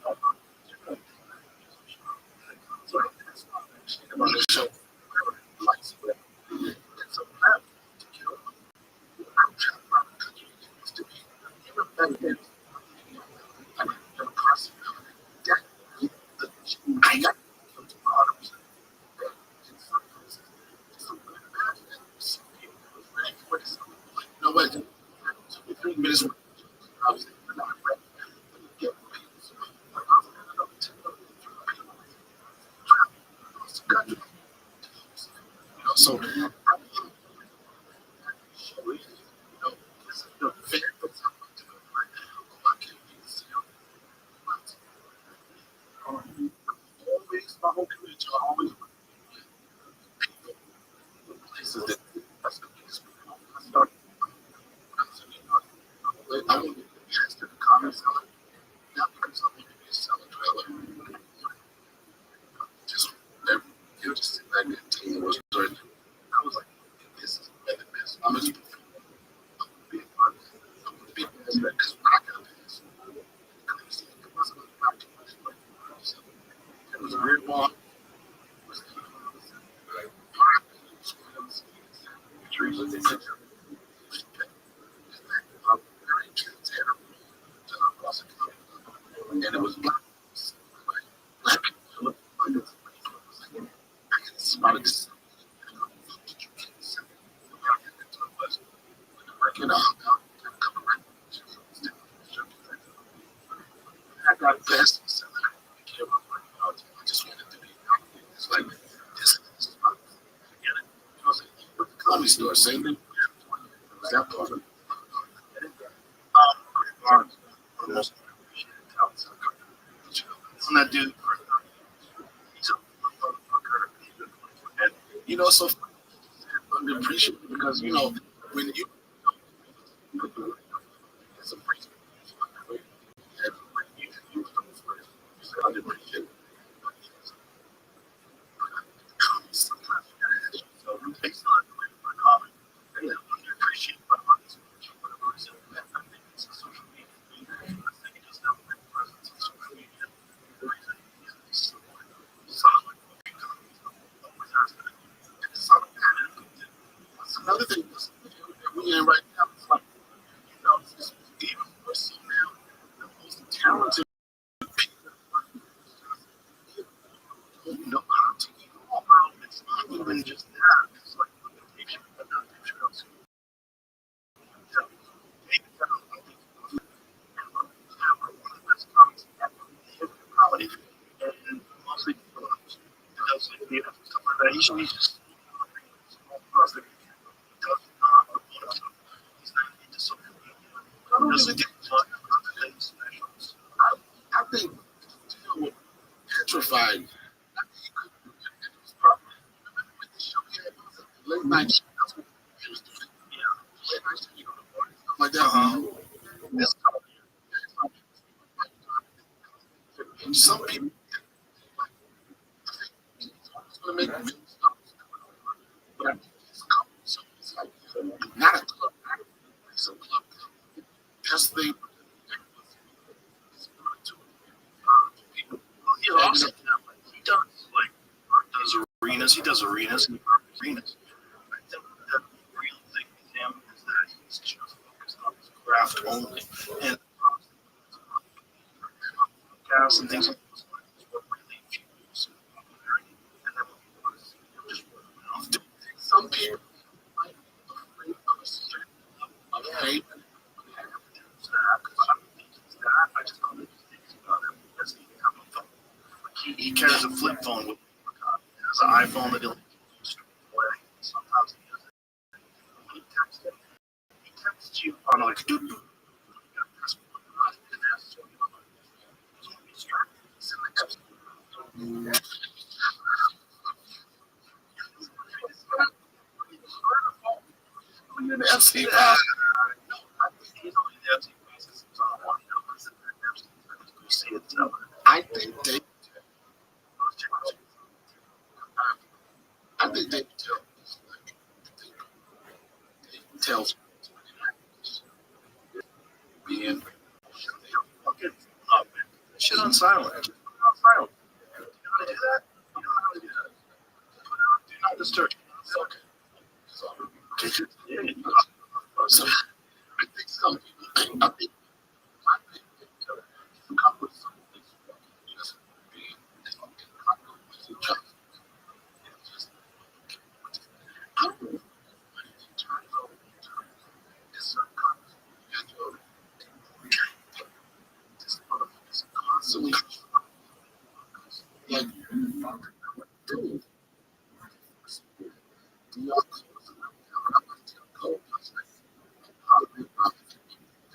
Sorry, about the show, lights, and so now to kill. I'm trying to used to be even better than I mean, the person that I got from the bottoms. You know what? 2 3 minutes. I was not ready. Get so always my whole community always places that that's the biggest I started. I want to be interested in the comments, not because I'm going to be a seller trailer. Just every, you know, just sit back and tell you what's good. I was like, this is better than this. I'm going to be a part of it. I'm going to be a part of it because I got this. It wasn't about too much. It was a weird one. It was trees with the picture. Very transparent. And it was black. Black people. I can smell it. Working out. I got best. I just wanted to be. It's like this. Comedy store, same thing. Was that part of it? Almost. I'm not dude. He's a motherfucker. And you know, so underappreciated because you know when you it's a priest. And when you underappreciated. Sometimes you gotta ask yourself, it's not my comment. And then underappreciated by others. I think it's a social media thing. I think it doesn't have a big presence on social media. The reason is solid. Another thing is we in right now. It's like, you know, it's even more so now. The most talented people don't know how to even walk around. It's not even just that. It's like the picture, but not the picture else. One of the best comics ever. Comedy. And mostly does like the stuff like that. He should be just across the he's not into social media. I think still petrified. I think he could do it. It was probably with the show he had. It was a late night show. That's what he was like that. It's some people it's gonna make them but so it's like not a club, it's a club. Best thing he also he does arenas. He does arenas and arenas. I think the real thing with him is that he's just focused on his craft only, and gas and things like this what really fuels popularity. And then when you just word of mouth. Some people might be afraid of a certain level of hate. I just don't think he's about it because he carries a flip phone with him. He has an iPhone that he'll use to play. Sometimes he uses it. He texts it. He texts you on like doo doo. I think they tells being fucking up. Shit on silent. Just put it on silent. You know how to do that? You know how to do that. Put it on do not disturb. Okay. So I think some people I think constantly like dude.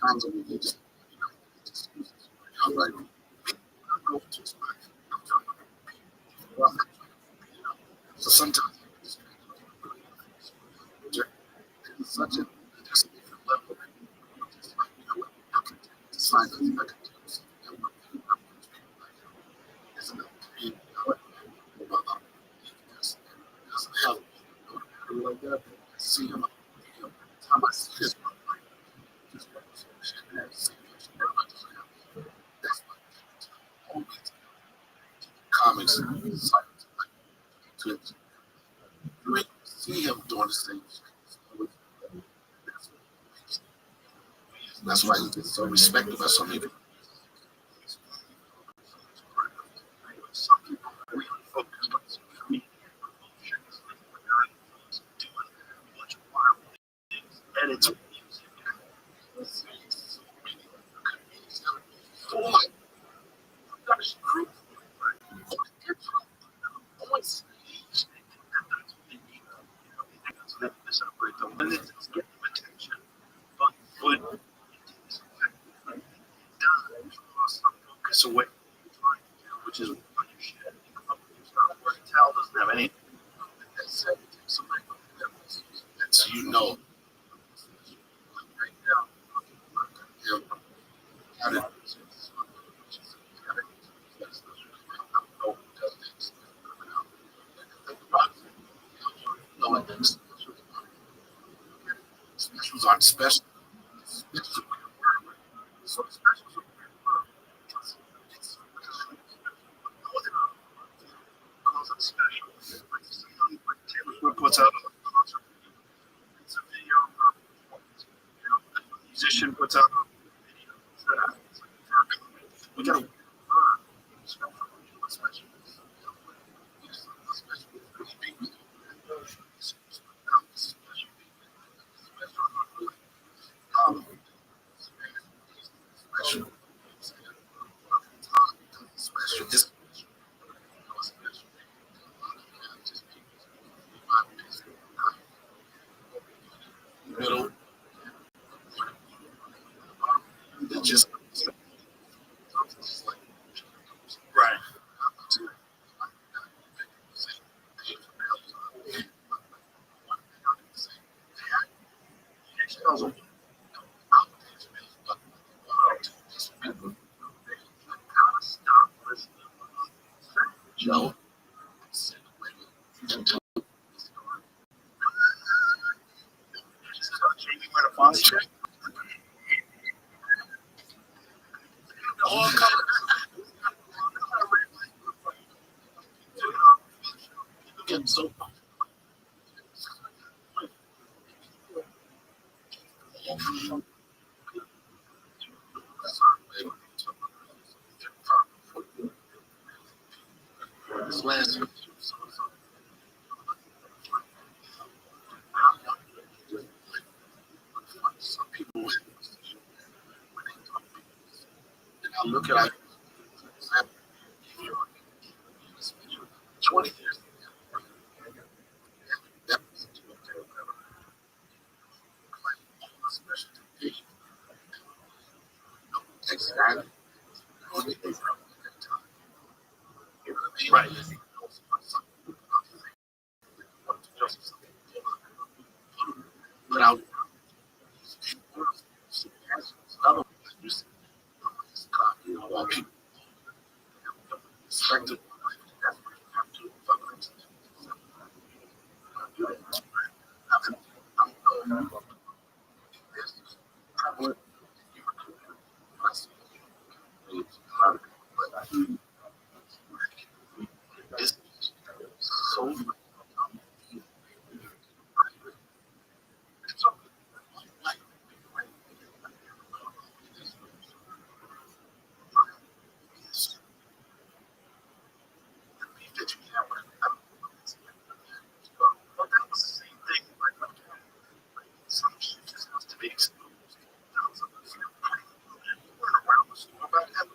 Times a week, they just, I'm like, I go to so sometimes it's such a just a different level. Just like, you know what, I can just find something I can do. It's enough to be, you know what, doesn't help. Like that. I see him, you know, time I see this one, like, just like, that's my always comics and science. Like, you ain't see him doing the same shit. That's why he gets so respected by so many people. Some people are really focused on social media emotions, like the guy who's doing a bunch of wild things, edits music, and so many comedians have full like production crew, right? On stage, they think that that's what they need. You know, they think that's what they celebrate them, and it's get them attention. But what it takes effect, it does draw some focus away from what you're trying to do, which is what you should come up with your stuff. Where Tal doesn't have any. That said, it takes away from that. So you know, right now, you know, how to. Specials aren't special. Specials are weird. So specials are weird because it's because it's special. Like Taylor Swift puts out a concert, it's a video of performance. You know, a musician puts out a video. It's like for a comment. We gotta special. What's special? What's special? Really big. Um, special. Special. Just special. getting so this last some people when I look at 20 years that was exactly. Right. But I expected it's so but that was the same thing like some shit just has to be exposed. That was around the store back then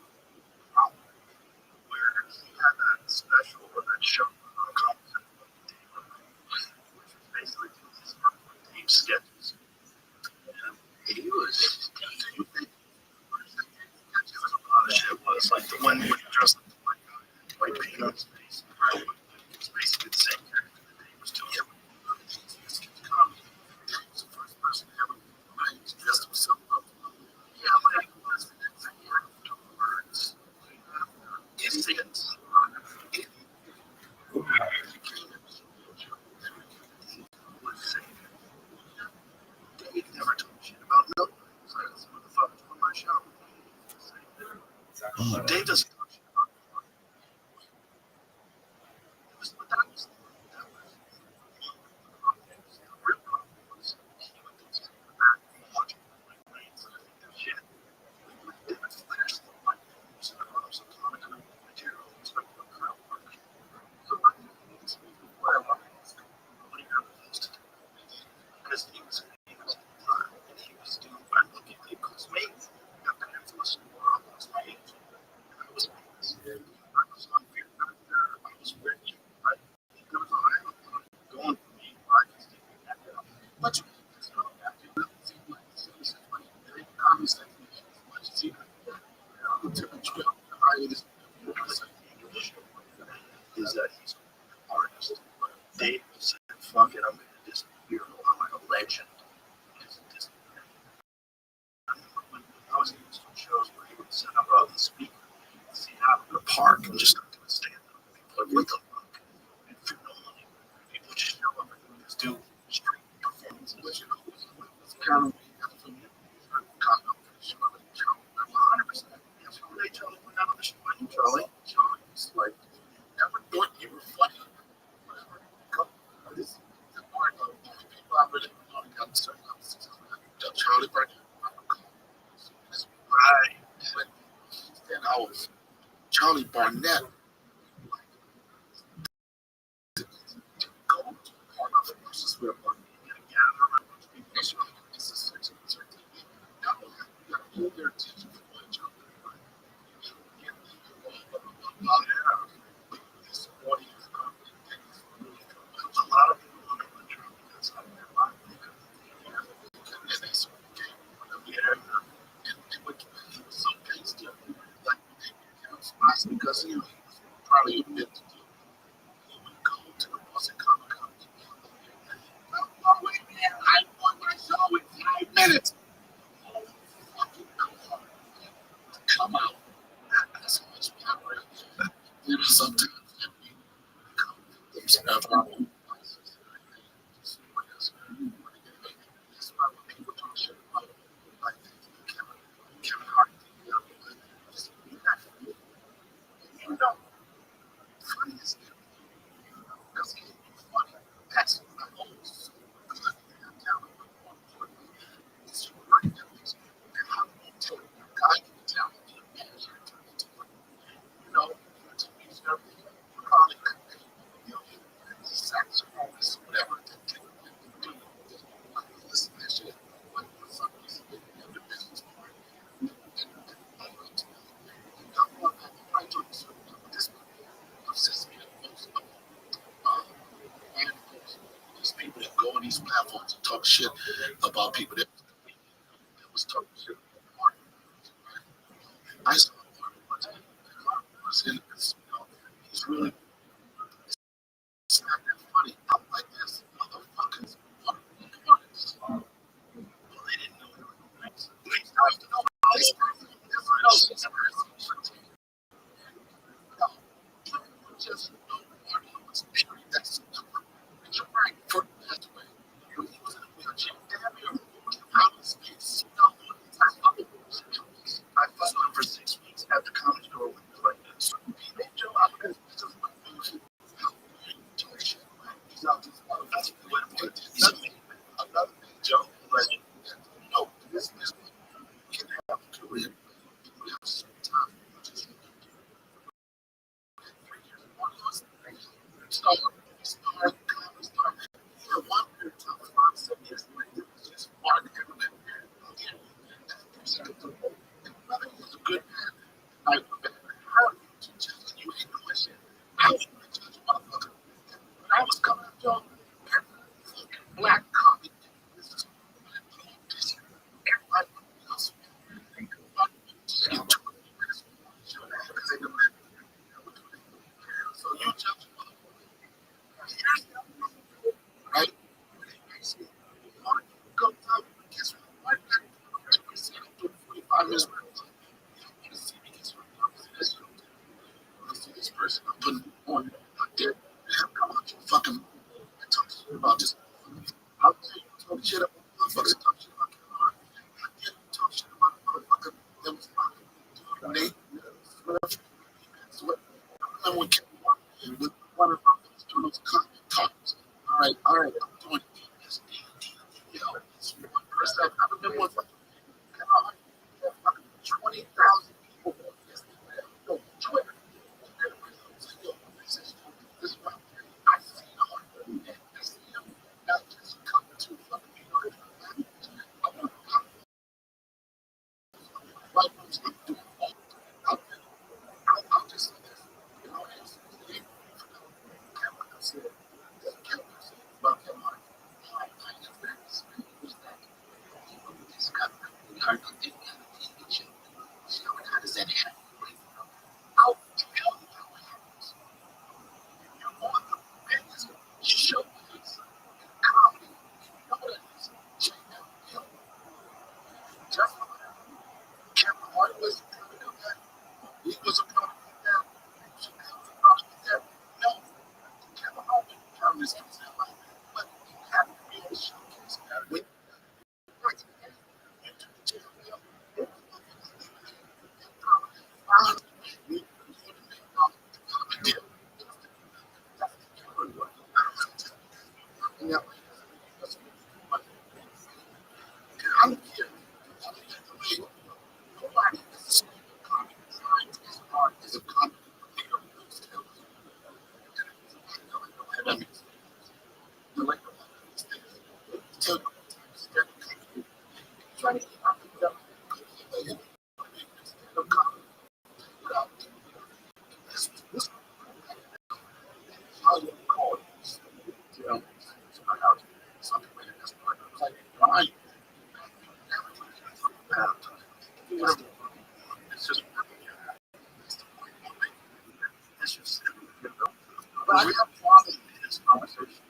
where he had that special or that show which was basically his deep sketches. And he was shit was like the one where he dressed up like white peanuts. It's basically the same character that he was doing. He's the first person ever dressed himself up. Yeah, like words. Instincts. He never told shit about nothing. It's like this motherfucker's on my show. Dave doesn't talk shit about but that was real problem was he would just sit back and watch it shit. It would flash the light so that I was a comic material expecting a crowd work. So I think what I wanted was what he ever used to do. Because he was and he was doing what looking like it was me. After him from a store almost my age. And I was famous. I was on fear back there. I was rich. There was a high up going for me. I just didn't have that. But you just don't have to really see like this money. They promise that as much as you can. The typical is that he's an artist. Dave said, fuck it, I'm going to disappear. I'm like a legend. When I was in some shows where he would set up a speaker, see out in the park and just do a stand up. People are with the fuck. And for no money, people just show up and just do street performances. Which, it's kind of kind of show. 100%. That's what they tell me when I'm on the show. Charlie was like, never thought you were funny. This is the part of people I really know got to certain Charlie Brown. Right. And I was Charlie Barnett. Go to part of the versus where one get a gather around a bunch of people. It's really this is sex and sex. Now you got to hold their attention for one job. This audience a lot of people on the job because I mean, a lot of people and they sort of came from the area and he was so pissed like spots because he was probably a bit he would go to the Boston Comic Con. Oh, wait, man, I won my show in 5 minutes. Oh, fucking come out. That's how much power. You know, sometimes there's never people talk shit about like Kevin Hart. You know, funny is because he on these platforms and talk shit about people that was talking shit. I saw was in this, he's really it's not that funny. I'm like this motherfuckers. Well, they didn't know it. They started to know. They started to know. Just that's right. For passed away. He was in a wheelchair. Damn near out of space. I fussed with him for 6 weeks at the comedy store with like this. He made Joe out because this is what he's out this that's what another thing, Joe. Like, no, this can have a career. We have some time. Just 3 years. Start. For one period of time, 5-7 years later, it was just hard to get him in. Again, he was a good man. I went back and heard him to just you ain't doing shit. How you gonna judge a motherfucker? When I was coming up, y'all, fucking black comic. This is everybody else. Just get 2 minutes. Because they know that. So you judge a motherfucker. Right? Come up, kiss me. Why did I see him do 45 minutes? You see me kiss me. I see this person. I'm putting on. I dare come out your fucking talk shit about this. I'll tell you, talk shit about motherfuckers. Talk shit about Kevin. I dare talk shit about motherfucker. That was fucking Nate. I remember when Kevin was one of those talks. All right, I'm doing this. Yo, it's one person. I remember one fucking 20,000 people. Yo, Twitter. Yo, this is what I see on. I see him not just come to fucking New York. I want to like I'm doing all. I'll just say this. You know, it's Kevin said about Kevin Hart. How does that happen? How the hell happens? You're on the biggest showcase in comedy. You know what it is? Check out Hill. Just Kevin Hart was a product of that. He was a product of that. Chappelle was a product of that. No, Kevin Hart was a product of that. But he had to be a showcase. When I'm here. Nobody is trying as hard as a comic. Trying to keep up with them. How you call it? You know, something like this. Like, why? It's just it's just but I have a problem in this conversation.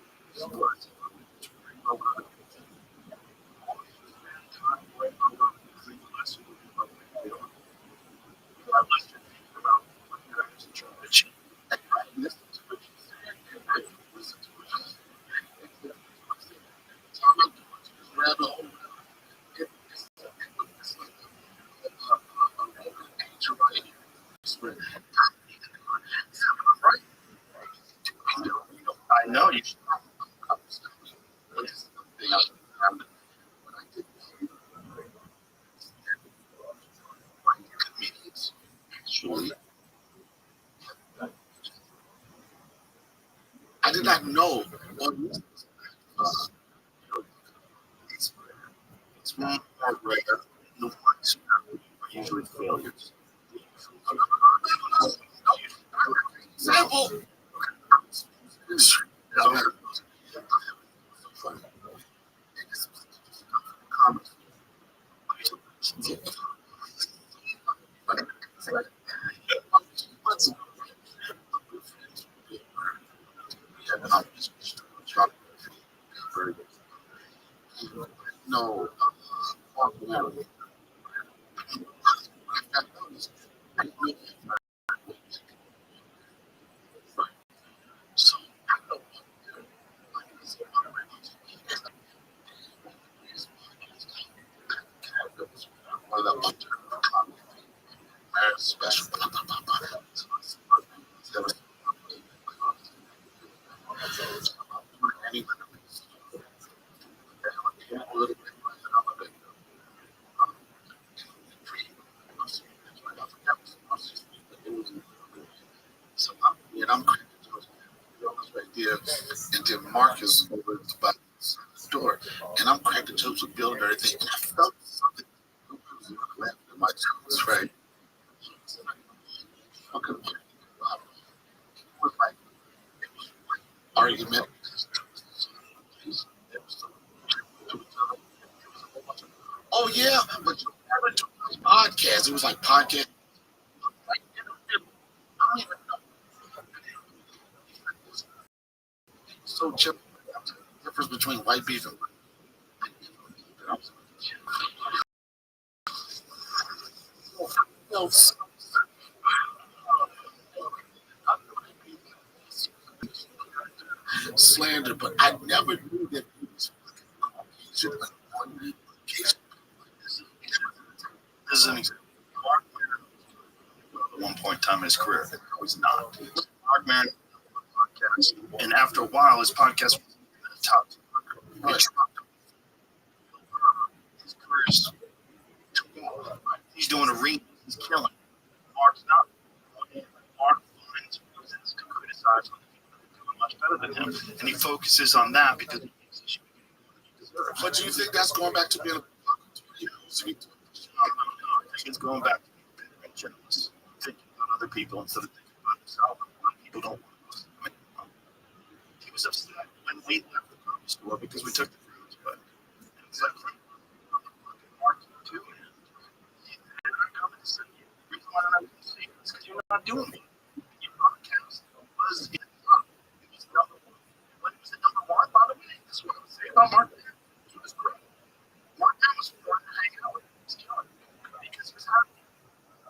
I know you should. Actually, I did not know. It's more rare. No one's usually failures. Example. anyway, a little bit, and I'm a bit. So I'm cracking jokes right there, and then Marcus over by the door, and I'm cracking jokes with Bill and everything, and I felt something laughing at my jokes, right? Okay, it was like argument. Oh yeah, but you never do podcast. It was like podcast. Like, I don't even know. So chip. The difference between white beef and no, slander, but I never knew that he was Caucasian. This is an example. Mark Maron, at one point in time in his career, was not. Mark Maron podcast, and after a while, his podcast was at the top. His career is he's doing a ring. He's killing. Mark's not. Mark finds reasons to criticize other people that are doing much better than him, and he focuses on that because he thinks he should be getting what he deserves. But do you think that's going back to being a I think it's going back to being a generalist, thinking about other people instead of thinking about himself. People don't want to listen to him. He was upset when we left the comedy store because we took the fruits, but it's like Mark too. And I come and say, the reason why I'm not see is because you're not doing it. Your podcast was in the top. It was number one. When it was the number one, by the way, this is what I would say about Mark. He was great. Mark was fun to hang out with. He was killing because he was happy.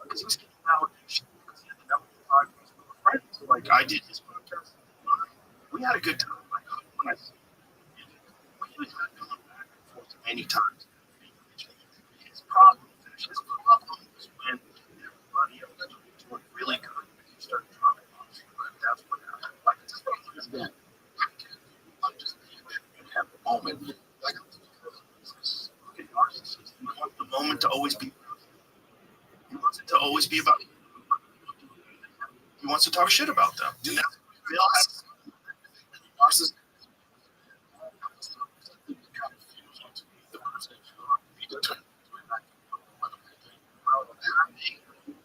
Because he was getting validation. Because he had the number one podcast with friends. So, like, I did his podcast. We had a good time. Like, when I see him, we was not going back and forth many times. His problem was when everybody else was doing really good. He started dropping off. That's what happened. Like, it's just that. I'm just have a moment. Like, look at narcissists. You want the moment to always be. He wants it to always be about. He wants to talk shit about them. And that's they all have narcissists.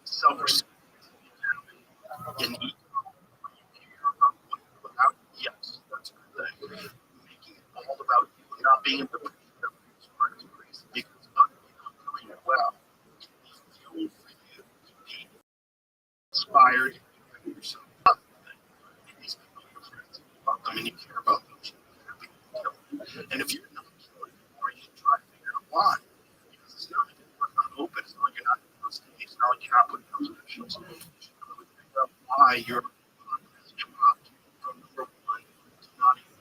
Self-respect and yes, that's a good thing. Making it all about you, not being in the because other people are doing it well. Fuel for you to be inspired and yourself. These people are your friends. I mean, you care about them. And if you're not killing or you try to figure out why, because it's not open, it's not like you're not it's not like you're not putting those officials. You should really figure out why you're dropped from number one to not even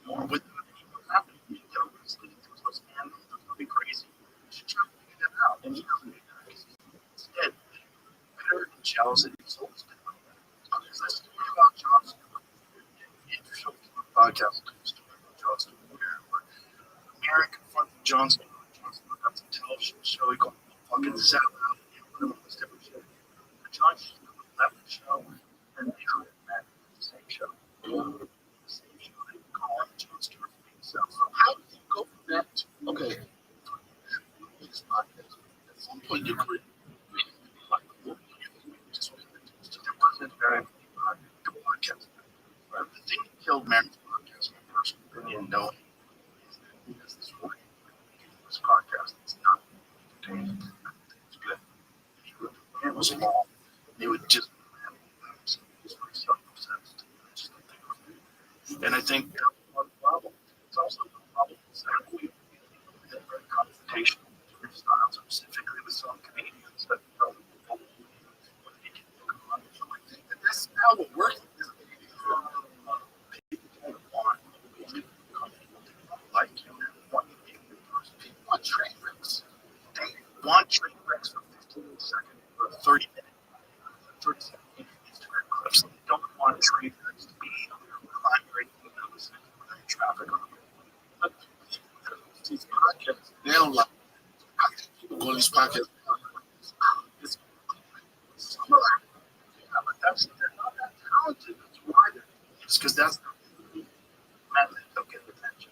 more without anyone happening. You know, it's leading to those animals. That's going to be crazy. You should try to figure that out. And he doesn't do that. Instead, bitter and jealous, and he's always been like that. There's that story about Johnson. Podcast Johnson. American confronted Johnson. Johnson got some television show. He called fucking Zap out. One of those different shows. Johnson left the show and they hired Matt the same show. The same show. They call him John Stewart for himself. So how did you go from that to okay? This podcast. At some point, you could like just there wasn't very good podcast. The thing that killed Matt's podcast, my personal opinion, knowing is that he has this way this podcast. It's not entertaining. It's good. It was small. They would just he's very self-obsessed. And I think that's one problem. It's also the problem that we have very confrontational styles, specifically with some comedians that don't know what they can look on. So I think that that's how it works. People don't want like you. People want train wrecks. They want train wrecks for 15 seconds or 30 minutes. 30 second Instagram clips. They don't want train wrecks to be primary thing. don't like people go to these podcasts. It's, some of that, yeah, but they're not that talented. That's why it's because that's the method of getting attention.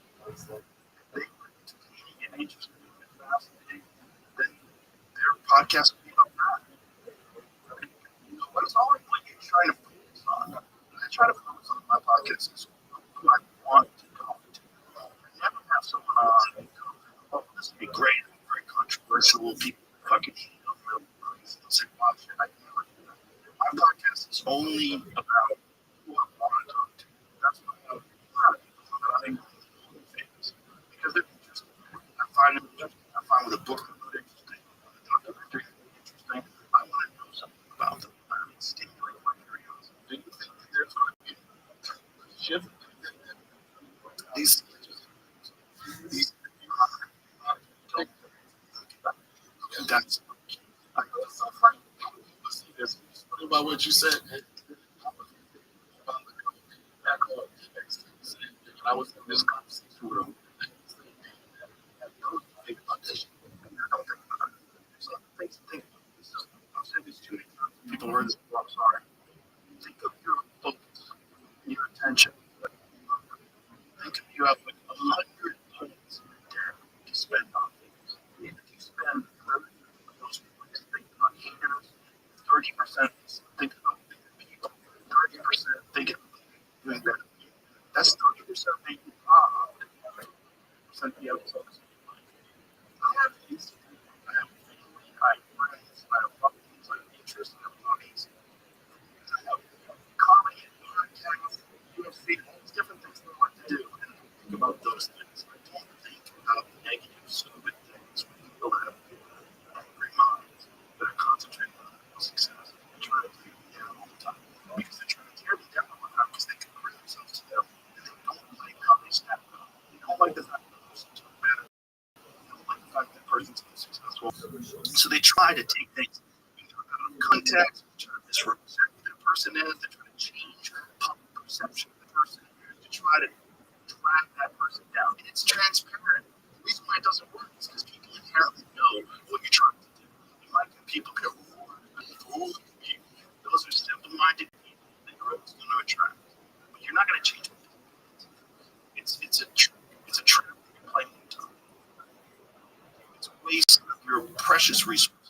They get interested and fascinating, then their podcast will be up that. But it's always what you're trying to focus on. I try to focus on my podcast is who I want to talk to. I never have someone on. Oh, this would be great. Very controversial. People fucking hate on them. They'll say, "Wow, shit, I can never do that." My podcast is only about who I want to talk to. That's why I have a lot of people that I think are famous because they're interesting. I find them interesting. I find with a book they're interesting. A documentary interesting. I want to know something about them. I mean, stimulate my curiosity. Do you think that there's going to be a shift? These that's so funny. It's funny about what you said. I was in this conversation with him. Think about this. I've said this too many times. People heard this before. I'm sorry. Think of your focus, your attention. Think if you have like 100 minutes a day to spend on things. If you spend 30 of those minutes thinking on haters, 30% thinking about people, 30% thinking doing better. That's 30% making percent the other focus. I have these. I have family. I have friends. I have things. I have interests. I have hobbies. I have comedy, podcasts, UFC, all these different things that I like to do. And I think about those things. I don't think about negative, stupid things when people have angry minds that are concentrating on success and trying to tear me down all the time. Because they're trying to tear me down all the time because they compare themselves to them and they don't like how they step up. They don't like the fact that the person's better. They don't like the fact that the person's successful. So they try to take things either out of context, try to misrepresent who that person is, they try to change public perception of the person to try to drag that person down. And it's transparent. The reason why it doesn't work is because people inherently know what you're trying to do. You might get people get fooled. Those are simple-minded people that you're always going to attract. But you're not going to change what they do. It's a trap that you're playing on top. It's a waste of your precious resources.